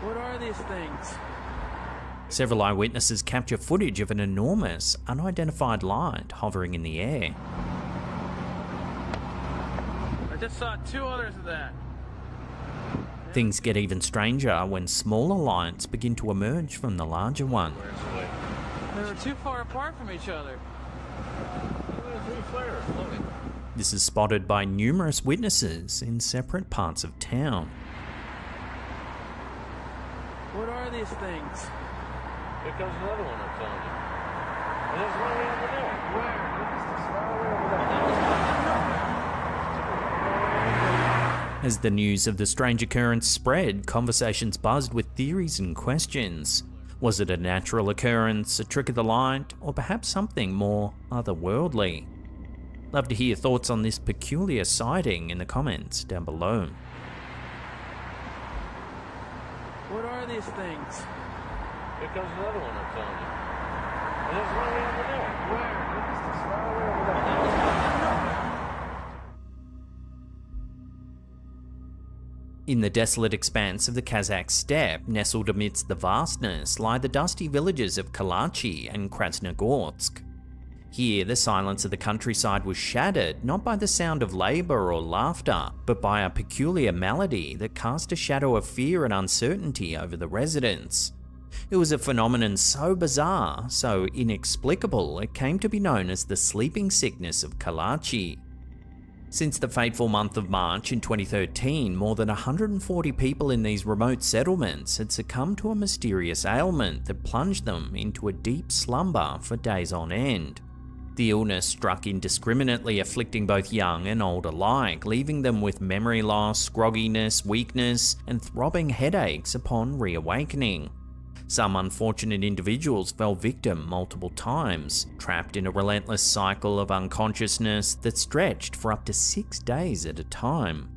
What are these things? Several eyewitnesses capture footage of an enormous, unidentified light hovering in the air. I just saw 2 others of that. Things get even stranger when smaller lights begin to emerge from the larger one. They were too far apart from each other. There were 3 flares floating. This is spotted by numerous witnesses in separate parts of town. What are these things? Here comes another one, I'm telling you. And there's one way over there. Where? As the news of the strange occurrence spread, conversations buzzed with theories and questions. Was it a natural occurrence, a trick of the light, or perhaps something more otherworldly? Love to hear your thoughts on this peculiar sighting in the comments down below. What are these things? Here comes another one, I'm telling you. And there's one way over there. Where? In the desolate expanse of the Kazakh steppe, nestled amidst the vastness, lie the dusty villages of Kalachi and Krasnogorsk. Here, the silence of the countryside was shattered not by the sound of labour or laughter, but by a peculiar melody that cast a shadow of fear and uncertainty over the residents. It was a phenomenon so bizarre, so inexplicable, it came to be known as the sleeping sickness of Kalachi. Since the fateful month of March in 2013, more than 140 people in these remote settlements had succumbed to a mysterious ailment that plunged them into a deep slumber for days on end. The illness struck indiscriminately, afflicting both young and old alike, leaving them with memory loss, grogginess, weakness, and throbbing headaches upon reawakening. Some unfortunate individuals fell victim multiple times, trapped in a relentless cycle of unconsciousness that stretched for up to 6 days at a time.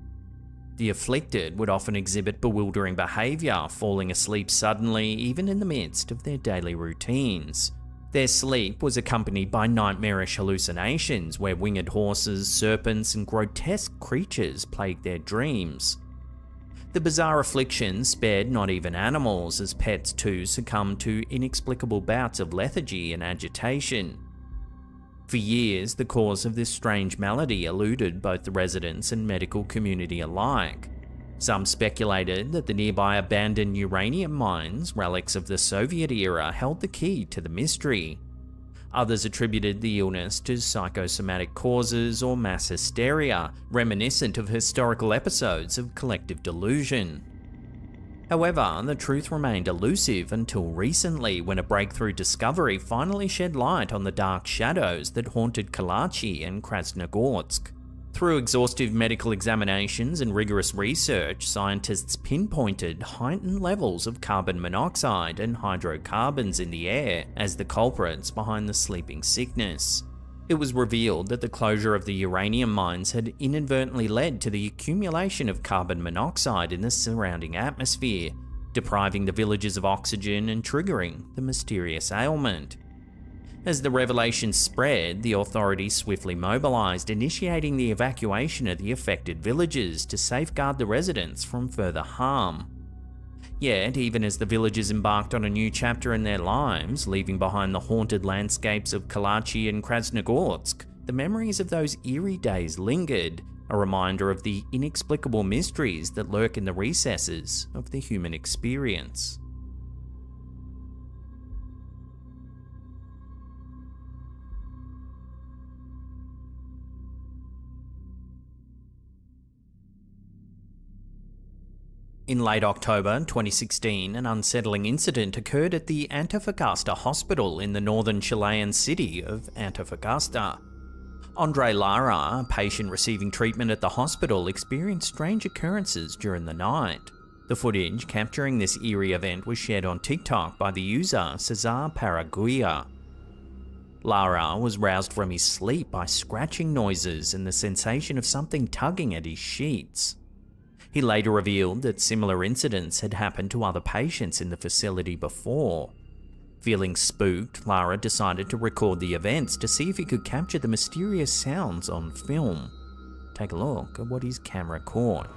The afflicted would often exhibit bewildering behaviour, falling asleep suddenly even in the midst of their daily routines. Their sleep was accompanied by nightmarish hallucinations where winged horses, serpents, and grotesque creatures plagued their dreams. The bizarre affliction spared not even animals, as pets too succumbed to inexplicable bouts of lethargy and agitation. For years, the cause of this strange malady eluded both the residents and medical community alike. Some speculated that the nearby abandoned uranium mines, relics of the Soviet era, held the key to the mystery. Others attributed the illness to psychosomatic causes or mass hysteria, reminiscent of historical episodes of collective delusion. However, the truth remained elusive until recently, when a breakthrough discovery finally shed light on the dark shadows that haunted Kalachi and Krasnogorsk. Through exhaustive medical examinations and rigorous research, scientists pinpointed heightened levels of carbon monoxide and hydrocarbons in the air as the culprits behind the sleeping sickness. It was revealed that the closure of the uranium mines had inadvertently led to the accumulation of carbon monoxide in the surrounding atmosphere, depriving the villages of oxygen and triggering the mysterious ailment. As the revelation spread, the authorities swiftly mobilized, initiating the evacuation of the affected villages to safeguard the residents from further harm. Yet, even as the villagers embarked on a new chapter in their lives, leaving behind the haunted landscapes of Kalachi and Krasnogorsk, the memories of those eerie days lingered, a reminder of the inexplicable mysteries that lurk in the recesses of the human experience. In late October 2016, an unsettling incident occurred at the Antofagasta Hospital in the northern Chilean city of Antofagasta. Andre Lara, a patient receiving treatment at the hospital, experienced strange occurrences during the night. The footage capturing this eerie event was shared on TikTok by the user Cesar Paraguia. Lara was roused from his sleep by scratching noises and the sensation of something tugging at his sheets. He later revealed that similar incidents had happened to other patients in the facility before. Feeling spooked, Lara decided to record the events to see if he could capture the mysterious sounds on film. Take a look at what his camera caught.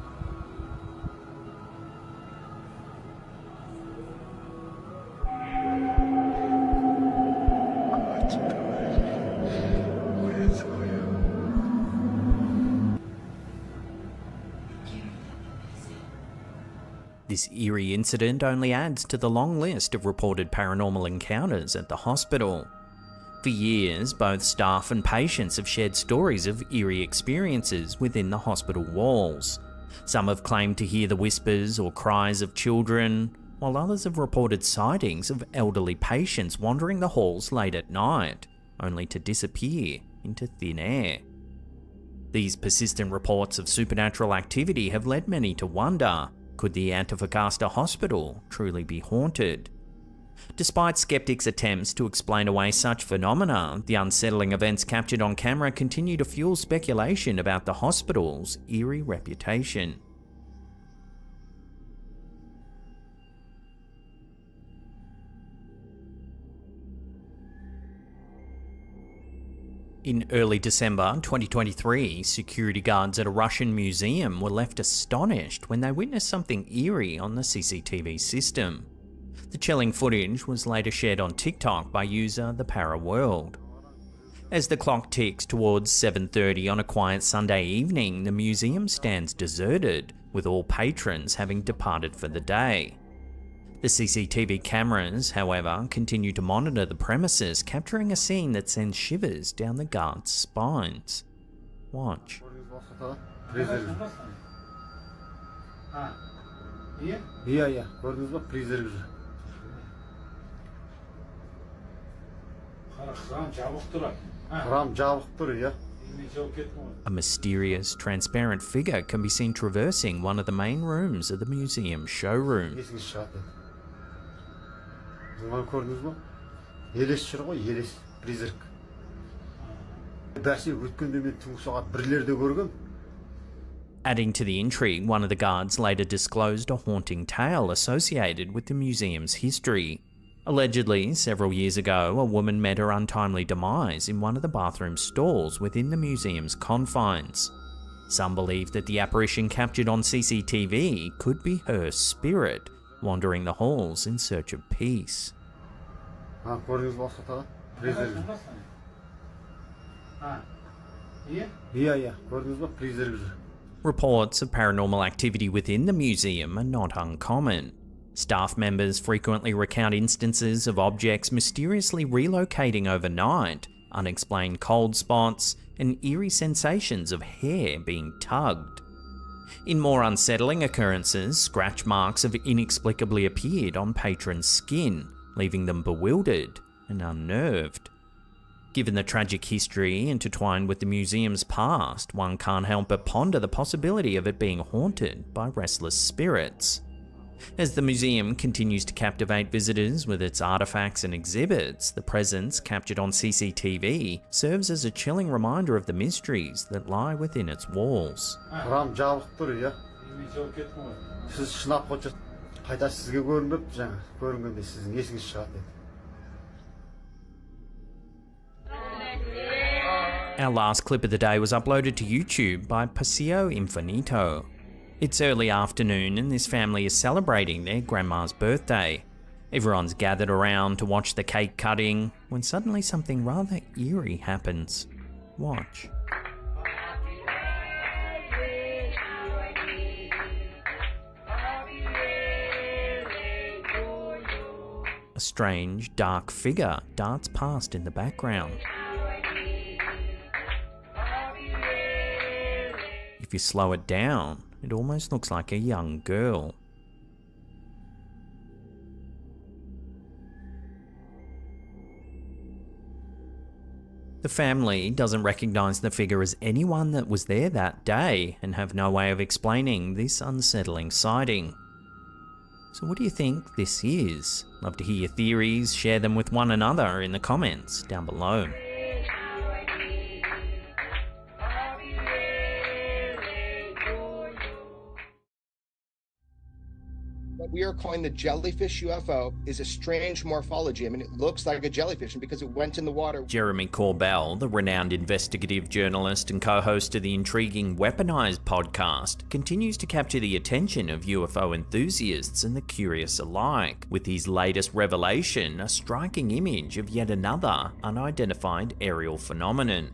This eerie incident only adds to the long list of reported paranormal encounters at the hospital. For years, both staff and patients have shared stories of eerie experiences within the hospital walls. Some have claimed to hear the whispers or cries of children, while others have reported sightings of elderly patients wandering the halls late at night, only to disappear into thin air. These persistent reports of supernatural activity have led many to wonder, could the Antofagasta hospital truly be haunted? Despite skeptics' attempts to explain away such phenomena, the unsettling events captured on camera continue to fuel speculation about the hospital's eerie reputation. In early December 2023, security guards at a Russian museum were left astonished when they witnessed something eerie on the CCTV system. The chilling footage was later shared on TikTok by user The ParaWorld. As the clock ticks towards 7:30 on a quiet Sunday evening, the museum stands deserted, with all patrons having departed for the day. The CCTV cameras, however, continue to monitor the premises, capturing a scene that sends shivers down the guards' spines. Watch. A mysterious, transparent figure can be seen traversing one of the main rooms of the museum's showroom. Adding to the intrigue, one of the guards later disclosed a haunting tale associated with the museum's history. Allegedly, several years ago, a woman met her untimely demise in one of the bathroom stalls within the museum's confines. Some believe that the apparition captured on CCTV could be her spirit, wandering the halls in search of peace. Reports of paranormal activity within the museum are not uncommon. Staff members frequently recount instances of objects mysteriously relocating overnight, unexplained cold spots, and eerie sensations of hair being tugged. In more unsettling occurrences, scratch marks have inexplicably appeared on patrons' skin, leaving them bewildered and unnerved. Given the tragic history intertwined with the museum's past, one can't help but ponder the possibility of it being haunted by restless spirits. As the museum continues to captivate visitors with its artifacts and exhibits, the presence captured on CCTV serves as a chilling reminder of the mysteries that lie within its walls. Our last clip of the day was uploaded to YouTube by Paseo Infinito. It's early afternoon and this family is celebrating their grandma's birthday. Everyone's gathered around to watch the cake cutting when suddenly something rather eerie happens. Watch. A strange, dark figure darts past in the background. If you slow it down, it almost looks like a young girl. The family doesn't recognise the figure as anyone that was there that day and have no way of explaining this unsettling sighting. So what do you think this is? Love to hear your theories, share them with one another in the comments down below. What we are calling the jellyfish UFO is a strange morphology. I mean, it looks like a jellyfish, and because it went in the water. Jeremy Corbell, the renowned investigative journalist and co-host of the intriguing Weaponized podcast, continues to capture the attention of UFO enthusiasts and the curious alike, with his latest revelation a striking image of yet another unidentified aerial phenomenon.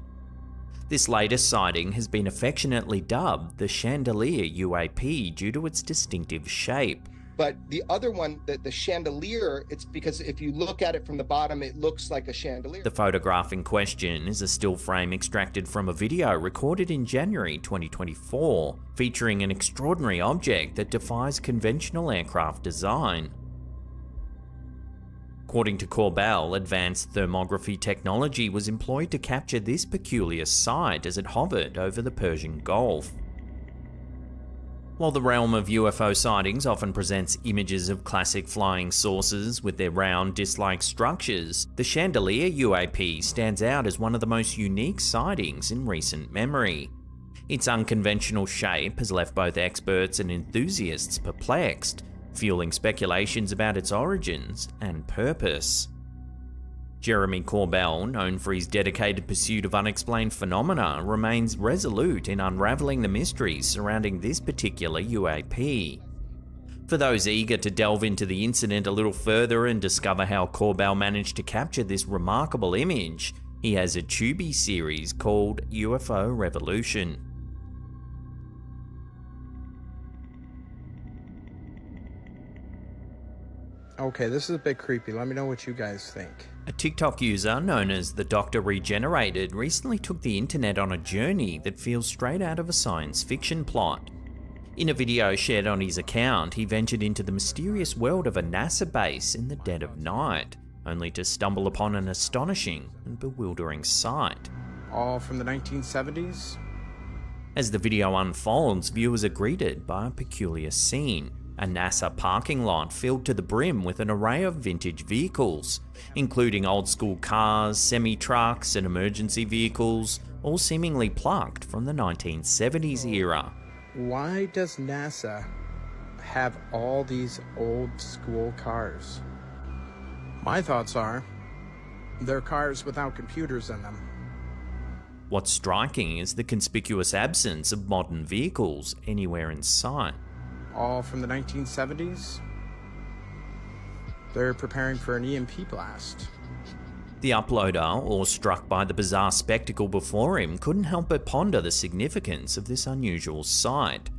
This latest sighting has been affectionately dubbed the Chandelier UAP due to its distinctive shape. But the other one, the chandelier, it's because if you look at it from the bottom, it looks like a chandelier. The photograph in question is a still frame extracted from a video recorded in January 2024, featuring an extraordinary object that defies conventional aircraft design. According to Corbell, advanced thermography technology was employed to capture this peculiar sight as it hovered over the Persian Gulf. While the realm of UFO sightings often presents images of classic flying saucers with their round disc-like structures, the chandelier UAP stands out as one of the most unique sightings in recent memory. Its unconventional shape has left both experts and enthusiasts perplexed, fueling speculations about its origins and purpose. Jeremy Corbell, known for his dedicated pursuit of unexplained phenomena, remains resolute in unraveling the mysteries surrounding this particular UAP. For those eager to delve into the incident a little further and discover how Corbell managed to capture this remarkable image, he has a Tubi series called UFO Revolution. Okay, this is a bit creepy. Let me know what you guys think. A TikTok user known as the Dr. Regenerated recently took the internet on a journey that feels straight out of a science fiction plot. In a video shared on his account, he ventured into the mysterious world of a NASA base in the dead of night, only to stumble upon an astonishing and bewildering sight. All from the 1970s? As the video unfolds, viewers are greeted by a peculiar scene. A NASA parking lot filled to the brim with an array of vintage vehicles, including old-school cars, semi-trucks, and emergency vehicles, all seemingly plucked from the 1970s era. Why does NASA have all these old-school cars? My thoughts are, they're cars without computers in them. What's striking is the conspicuous absence of modern vehicles anywhere in sight. All from the 1970s? They're preparing for an EMP blast. The uploader, awestruck by the bizarre spectacle before him, couldn't help but ponder the significance of this unusual sight.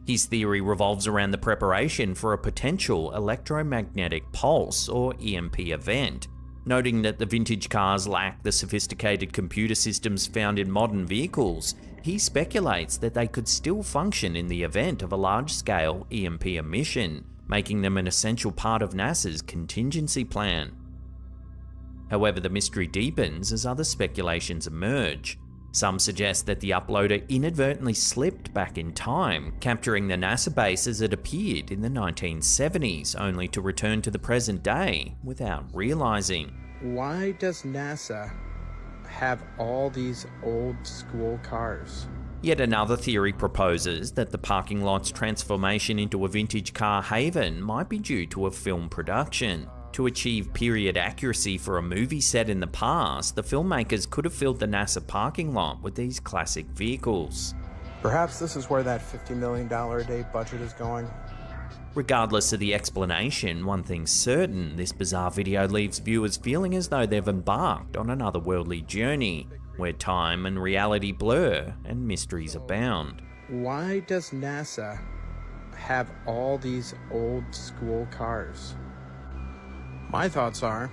His theory revolves around the preparation for a potential electromagnetic pulse or EMP event, noting that the vintage cars lack the sophisticated computer systems found in modern vehicles. He speculates that they could still function in the event of a large-scale EMP emission, making them an essential part of NASA's contingency plan. However, the mystery deepens as other speculations emerge. Some suggest that the uploader inadvertently slipped back in time, capturing the NASA base as it appeared in the 1970s, only to return to the present day without realizing. Why does NASA have all these old school cars? Yet another theory proposes that the parking lot's transformation into a vintage car haven might be due to a film production. To achieve period accuracy for a movie set in the past, the filmmakers could have filled the NASA parking lot with these classic vehicles. Perhaps this is where that $50 million a day budget is going. Regardless of the explanation, one thing's certain, this bizarre video leaves viewers feeling as though they've embarked on an otherworldly journey, where time and reality blur and mysteries abound. Why does NASA have all these old school cars? My thoughts are,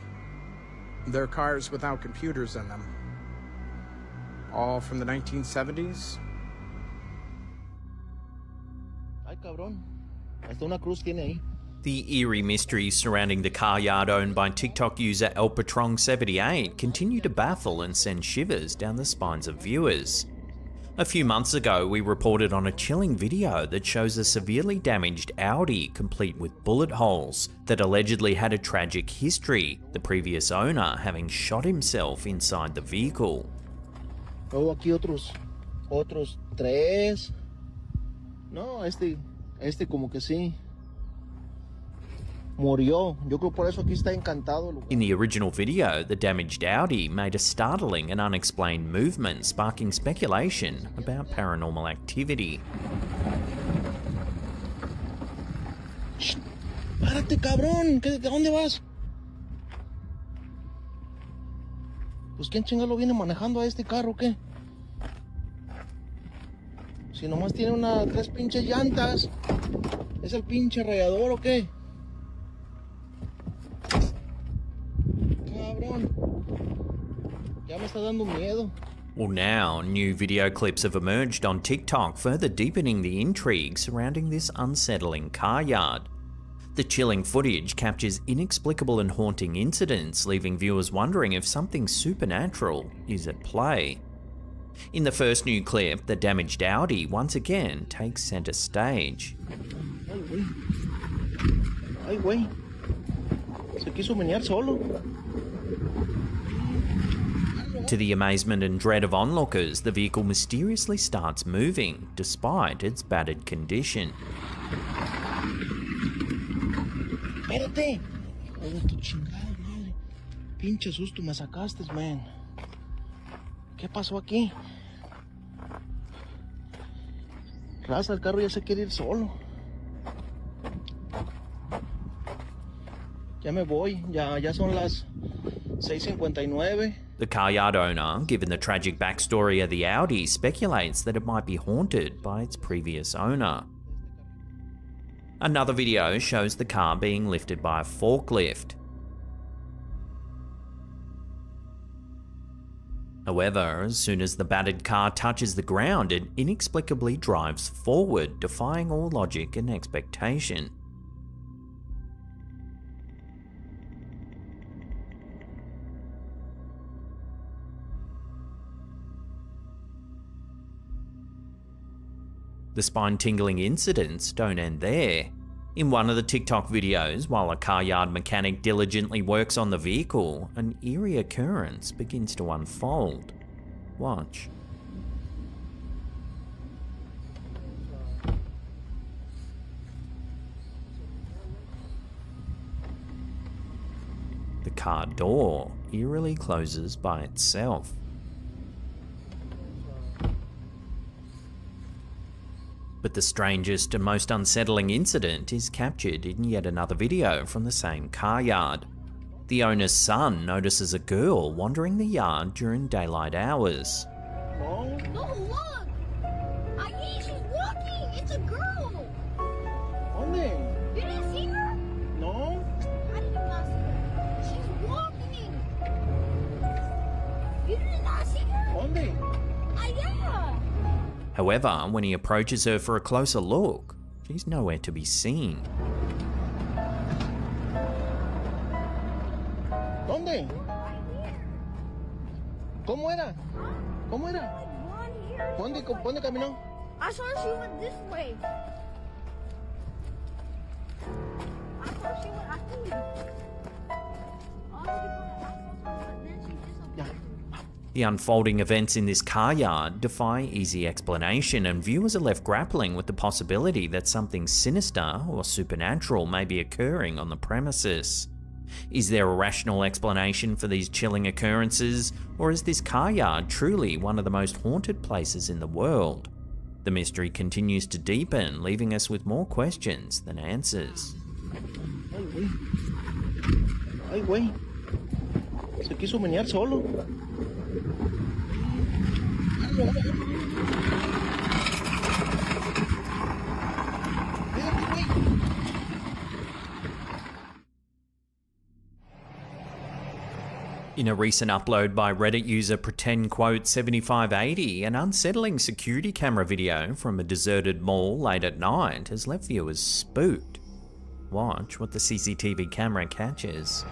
they're cars without computers in them. All from the 1970s? Ay, cabrón. Hasta una cruz tiene ahí. The eerie mysteries surrounding the car yard owned by TikTok user ElPatrong78 continue to baffle and send shivers down the spines of viewers. A few months ago, we reported on a chilling video that shows a severely damaged Audi complete with bullet holes that allegedly had a tragic history, the previous owner having shot himself inside the vehicle. Oh, aquí otros tres. No, este como que sí. Murió. Yo creo por eso aquí está encantado el lugar. In the original video, the damaged Audi made a startling and unexplained movement, sparking speculation about paranormal activity. Shh. Párate, cabrón. ¿De dónde vas? Pues quién chingado viene manejando a este carro, ¿qué? Si nomás tiene tres pinches llantas. ¿Es el pinche rayador o qué? Cabrón. Ya me está dando miedo. Well, now, new video clips have emerged on TikTok, further deepening the intrigue surrounding this unsettling car yard. The chilling footage captures inexplicable and haunting incidents, leaving viewers wondering if something supernatural is at play. In the first new clip, the damaged Audi once again takes center stage. Ay, güey. Se quiso menear solo. To the amazement and dread of onlookers, the vehicle mysteriously starts moving, despite its battered condition. Espérate. Oh, tu chingada madre. Pinche susto me sacaste, man. ¿Qué pasó aquí? Raza, el carro ya se quiere ir solo. Ya me voy, ya son las 6:59. The car yard owner, given the tragic backstory of the Audi, speculates that it might be haunted by its previous owner. Another video shows the car being lifted by a forklift. However, as soon as the battered car touches the ground, it inexplicably drives forward, defying all logic and expectation. The spine-tingling incidents don't end there. In one of the TikTok videos, while a car yard mechanic diligently works on the vehicle, an eerie occurrence begins to unfold. Watch. The car door eerily closes by itself. But the strangest and most unsettling incident is captured in yet another video from the same car yard. The owner's son notices a girl wandering the yard during daylight hours. No, look! She's walking! It's a girl! ¿Dónde? You didn't see her? No. How did you not see her? She's walking! You did not see her? ¿Dónde? Allá! However, when he approaches her for a closer look, she's nowhere to be seen. ¿Dónde? ¿Cómo era? ¿Cómo era? ¿Dónde caminó? I saw she went this way. I thought she went, I think. The unfolding events in this car yard defy easy explanation, and viewers are left grappling with the possibility that something sinister or supernatural may be occurring on the premises. Is there a rational explanation for these chilling occurrences, or is this car yard truly one of the most haunted places in the world? The mystery continues to deepen, leaving us with more questions than answers. Ay, güey. Se quiso menear solo. In a recent upload by Reddit user pretend7580, an unsettling security camera video from a deserted mall late at night has left viewers spooked. Watch what the CCTV camera catches.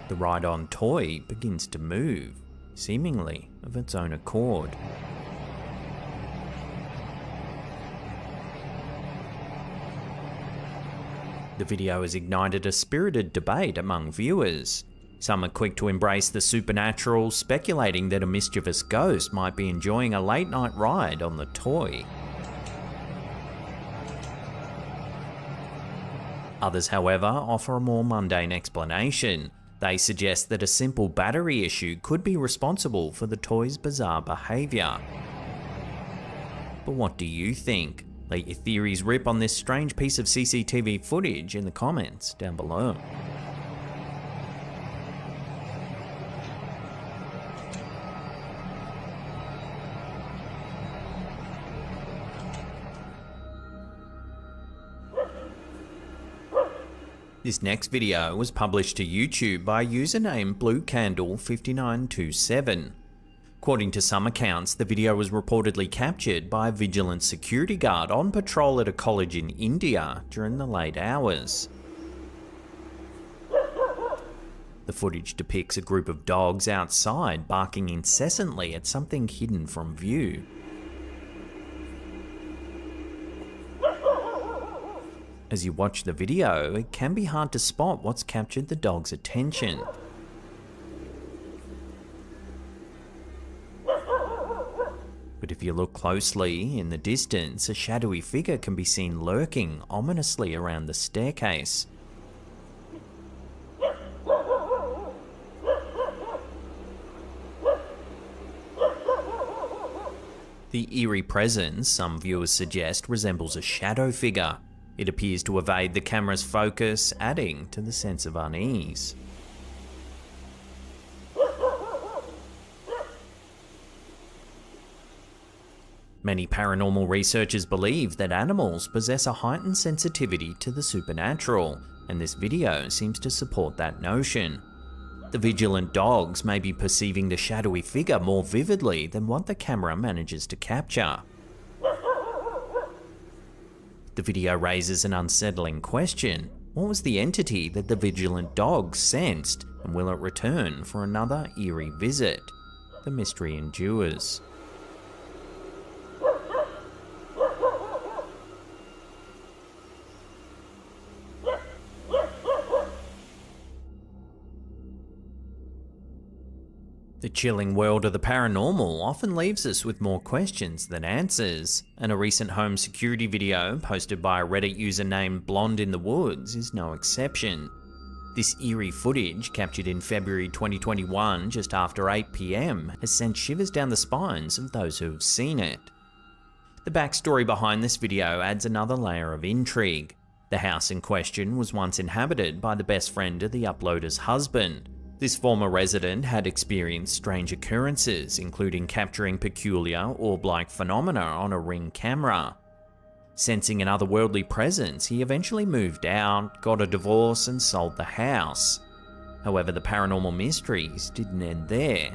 The ride-on toy begins to move, seemingly of its own accord. The video has ignited a spirited debate among viewers. Some are quick to embrace the supernatural, speculating that a mischievous ghost might be enjoying a late-night ride on the toy. Others, however, offer a more mundane explanation. They suggest that a simple battery issue could be responsible for the toy's bizarre behaviour. But what do you think? Let your theories rip on this strange piece of CCTV footage in the comments down below. This next video was published to YouTube by a user named BlueCandle5927. According to some accounts, the video was reportedly captured by a vigilant security guard on patrol at a college in India during the late hours. The footage depicts a group of dogs outside barking incessantly at something hidden from view. As you watch the video, it can be hard to spot what's captured the dog's attention. But if you look closely, in the distance, a shadowy figure can be seen lurking ominously around the staircase. The eerie presence, some viewers suggest, resembles a shadow figure. It appears to evade the camera's focus, adding to the sense of unease. Many paranormal researchers believe that animals possess a heightened sensitivity to the supernatural, and this video seems to support that notion. The vigilant dogs may be perceiving the shadowy figure more vividly than what the camera manages to capture. The video raises an unsettling question. What was the entity that the vigilant dogs sensed, and will it return for another eerie visit? The mystery endures. The chilling world of the paranormal often leaves us with more questions than answers, and a recent home security video posted by a Reddit user named Blonde in the Woods is no exception. This eerie footage, captured in February 2021 just after 8 PM, has sent shivers down the spines of those who have seen it. The backstory behind this video adds another layer of intrigue. The house in question was once inhabited by the best friend of the uploader's husband. This former resident had experienced strange occurrences, including capturing peculiar orb-like phenomena on a Ring camera. Sensing an otherworldly presence, he eventually moved out, got a divorce, and sold the house. However, the paranormal mysteries didn't end there.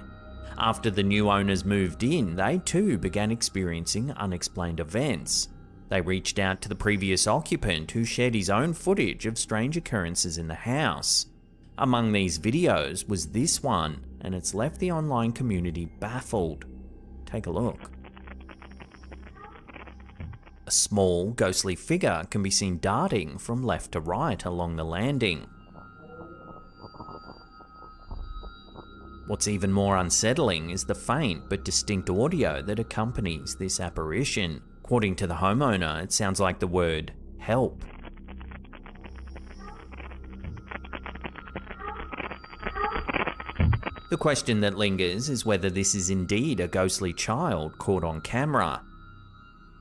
After the new owners moved in, they too began experiencing unexplained events. They reached out to the previous occupant, who shared his own footage of strange occurrences in the house. Among these videos was this one, and it's left the online community baffled. Take a look. A small, ghostly figure can be seen darting from left to right along the landing. What's even more unsettling is the faint but distinct audio that accompanies this apparition. According to the homeowner, it sounds like the word "help." The question that lingers is whether this is indeed a ghostly child caught on camera.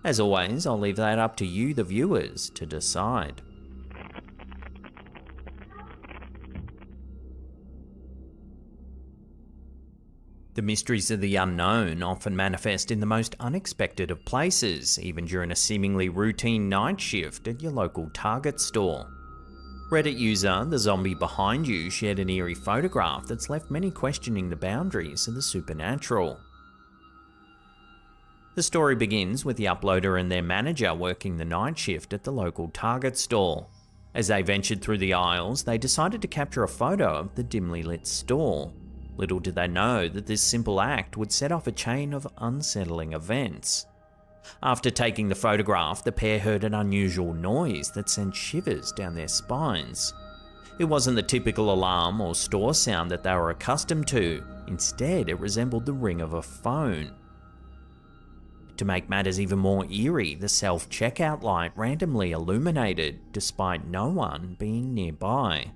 As always, I'll leave that up to you, the viewers, to decide. The mysteries of the unknown often manifest in the most unexpected of places, even during a seemingly routine night shift at your local Target store. Reddit user The Zombie Behind You shared an eerie photograph that's left many questioning the boundaries of the supernatural. The story begins with the uploader and their manager working the night shift at the local Target store. As they ventured through the aisles, they decided to capture a photo of the dimly lit store. Little did they know that this simple act would set off a chain of unsettling events. After taking the photograph, the pair heard an unusual noise that sent shivers down their spines. It wasn't the typical alarm or store sound that they were accustomed to. Instead, it resembled the ring of a phone. To make matters even more eerie, the self-checkout light randomly illuminated, despite no one being nearby.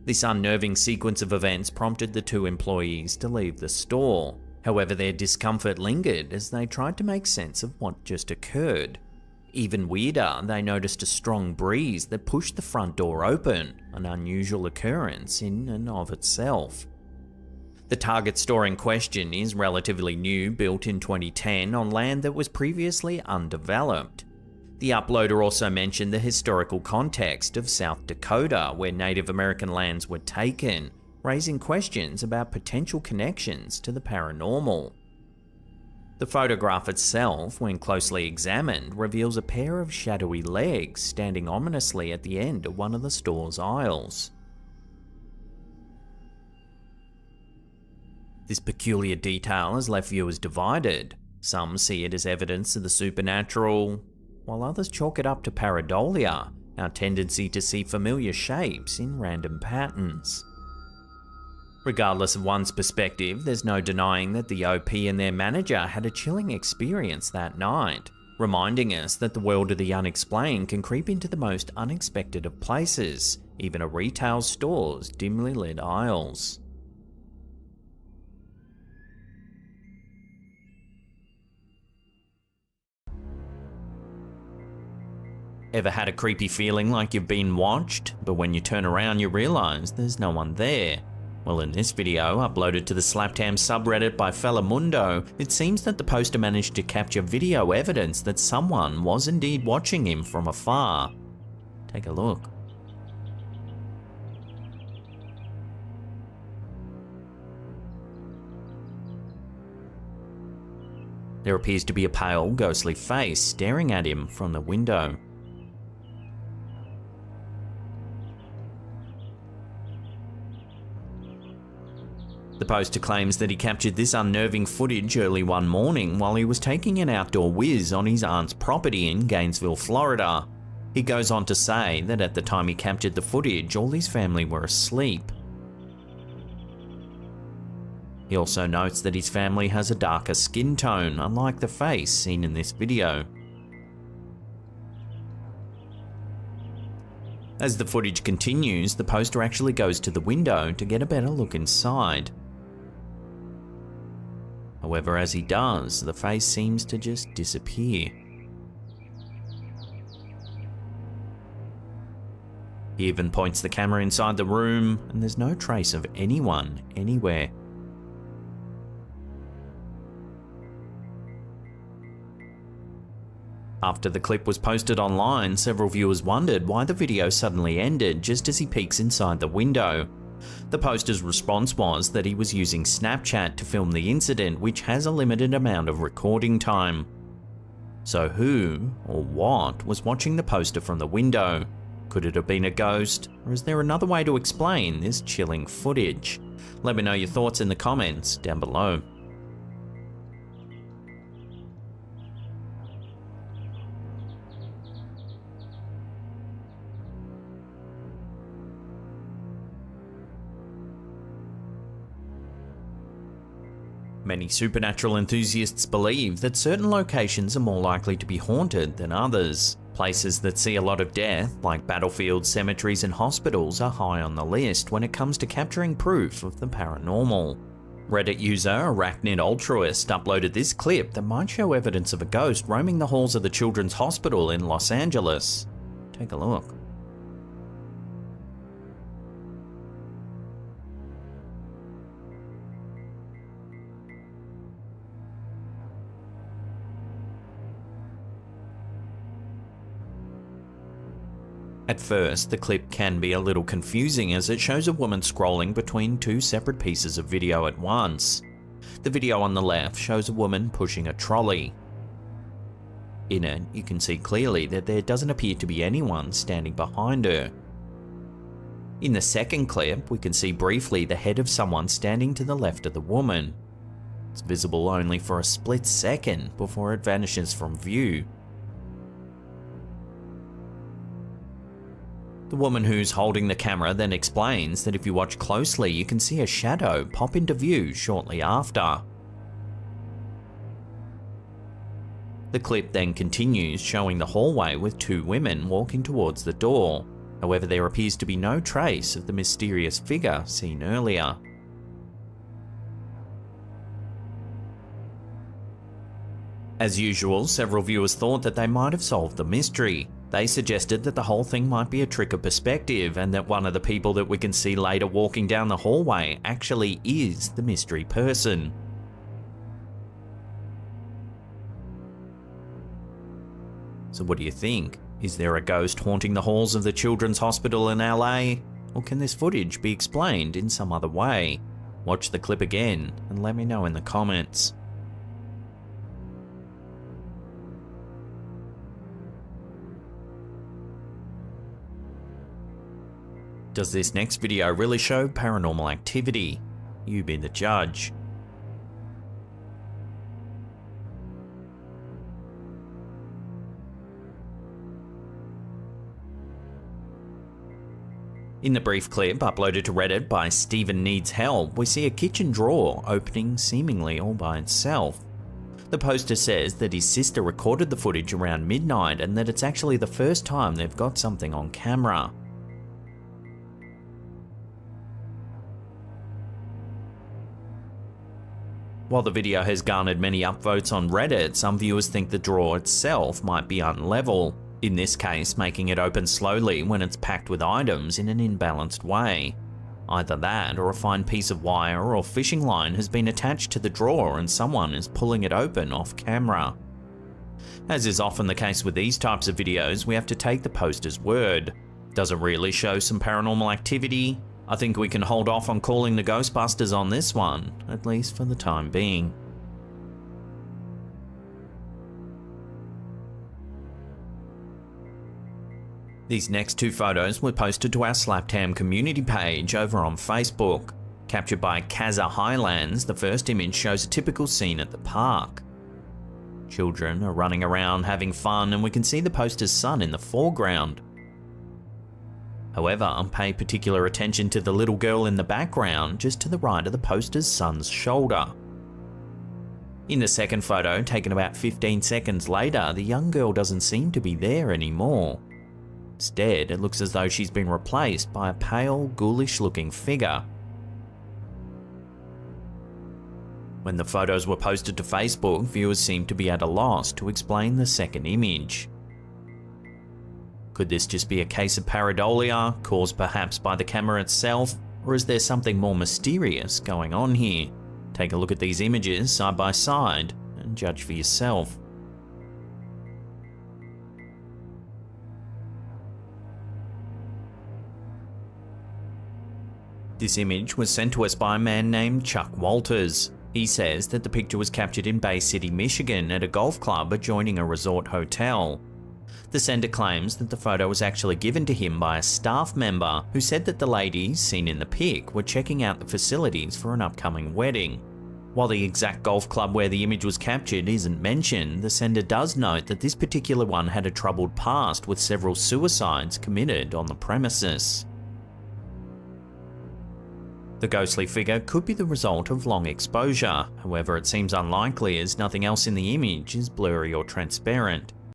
This unnerving sequence of events prompted the two employees to leave the store. However, their discomfort lingered as they tried to make sense of what just occurred. Even weirder, they noticed a strong breeze that pushed the front door open, an unusual occurrence in and of itself. The Target store in question is relatively new, built in 2010 on land that was previously undeveloped. The uploader also mentioned the historical context of South Dakota, where Native American lands were taken, raising questions about potential connections to the paranormal. The photograph itself, when closely examined, reveals a pair of shadowy legs standing ominously at the end of one of the store's aisles. This peculiar detail has left viewers divided. Some see it as evidence of the supernatural, while others chalk it up to pareidolia, our tendency to see familiar shapes in random patterns. Regardless of one's perspective, there's no denying that the OP and their manager had a chilling experience that night, reminding us that the world of the unexplained can creep into the most unexpected of places, even a retail store's dimly lit aisles. Ever had a creepy feeling like you've been watched, but when you turn around you realise there's no one there? Well, in this video, uploaded to the Slaptam subreddit by Felamundo, it seems that the poster managed to capture video evidence that someone was indeed watching him from afar. Take a look. There appears to be a pale, ghostly face staring at him from the window. The poster claims that he captured this unnerving footage early one morning while he was taking an outdoor whiz on his aunt's property in Gainesville, Florida. He goes on to say that at the time he captured the footage, all his family were asleep. He also notes that his family has a darker skin tone, unlike the face seen in this video. As the footage continues, the poster actually goes to the window to get a better look inside. However, as he does, the face seems to just disappear. He even points the camera inside the room, and there's no trace of anyone anywhere. After the clip was posted online, several viewers wondered why the video suddenly ended just as he peeks inside the window. The poster's response was that he was using Snapchat to film the incident, which has a limited amount of recording time. So who, or what, was watching the poster from the window? Could it have been a ghost, or is there another way to explain this chilling footage? Let me know your thoughts in the comments down below. Many supernatural enthusiasts believe that certain locations are more likely to be haunted than others. Places that see a lot of death, like battlefields, cemeteries, and hospitals, are high on the list when it comes to capturing proof of the paranormal. Reddit user Arachnid Altruist uploaded this clip that might show evidence of a ghost roaming the halls of the Children's Hospital in Los Angeles. Take a look. At first, the clip can be a little confusing as it shows a woman scrolling between two separate pieces of video at once. The video on the left shows a woman pushing a trolley. In it, you can see clearly that there doesn't appear to be anyone standing behind her. In the second clip, we can see briefly the head of someone standing to the left of the woman. It's visible only for a split second before it vanishes from view. The woman who's holding the camera then explains that if you watch closely, you can see a shadow pop into view shortly after. The clip then continues, showing the hallway with two women walking towards the door. However, there appears to be no trace of the mysterious figure seen earlier. As usual, several viewers thought that they might have solved the mystery. They suggested that the whole thing might be a trick of perspective and that one of the people that we can see later walking down the hallway actually is the mystery person. So what do you think? Is there a ghost haunting the halls of the Children's Hospital in LA? Or can this footage be explained in some other way? Watch the clip again and let me know in the comments. Does this next video really show paranormal activity? You be the judge. In the brief clip uploaded to Reddit by Steven Needs Help, we see a kitchen drawer opening seemingly all by itself. The poster says that his sister recorded the footage around midnight and that it's actually the first time they've got something on camera. While the video has garnered many upvotes on Reddit, some viewers think the drawer itself might be unlevel, in this case making it open slowly when it's packed with items in an imbalanced way. Either that or a fine piece of wire or fishing line has been attached to the drawer and someone is pulling it open off camera. As is often the case with these types of videos, we have to take the poster's word. Does it really show some paranormal activity? I think we can hold off on calling the Ghostbusters on this one, at least for the time being. These next two photos were posted to our Slaptam community page over on Facebook. Captured by Kaza Highlands, the first image shows a typical scene at the park. Children are running around having fun and we can see the poster's son in the foreground. However, pay particular attention to the little girl in the background, just to the right of the poster's son's shoulder. In the second photo, taken about 15 seconds later, the young girl doesn't seem to be there anymore. Instead, it looks as though she's been replaced by a pale, ghoulish-looking figure. When the photos were posted to Facebook, viewers seemed to be at a loss to explain the second image. Could this just be a case of pareidolia, caused perhaps by the camera itself, or is there something more mysterious going on here? Take a look at these images side by side and judge for yourself. This image was sent to us by a man named Chuck Walters. He says that the picture was captured in Bay City, Michigan at a golf club adjoining a resort hotel. The sender claims that the photo was actually given to him by a staff member who said that the ladies seen in the pic were checking out the facilities for an upcoming wedding. While the exact golf club where the image was captured isn't mentioned, the sender does note that this particular one had a troubled past with several suicides committed on the premises. The ghostly figure could be the result of long exposure, however it seems unlikely as nothing else in the image is blurry or transparent.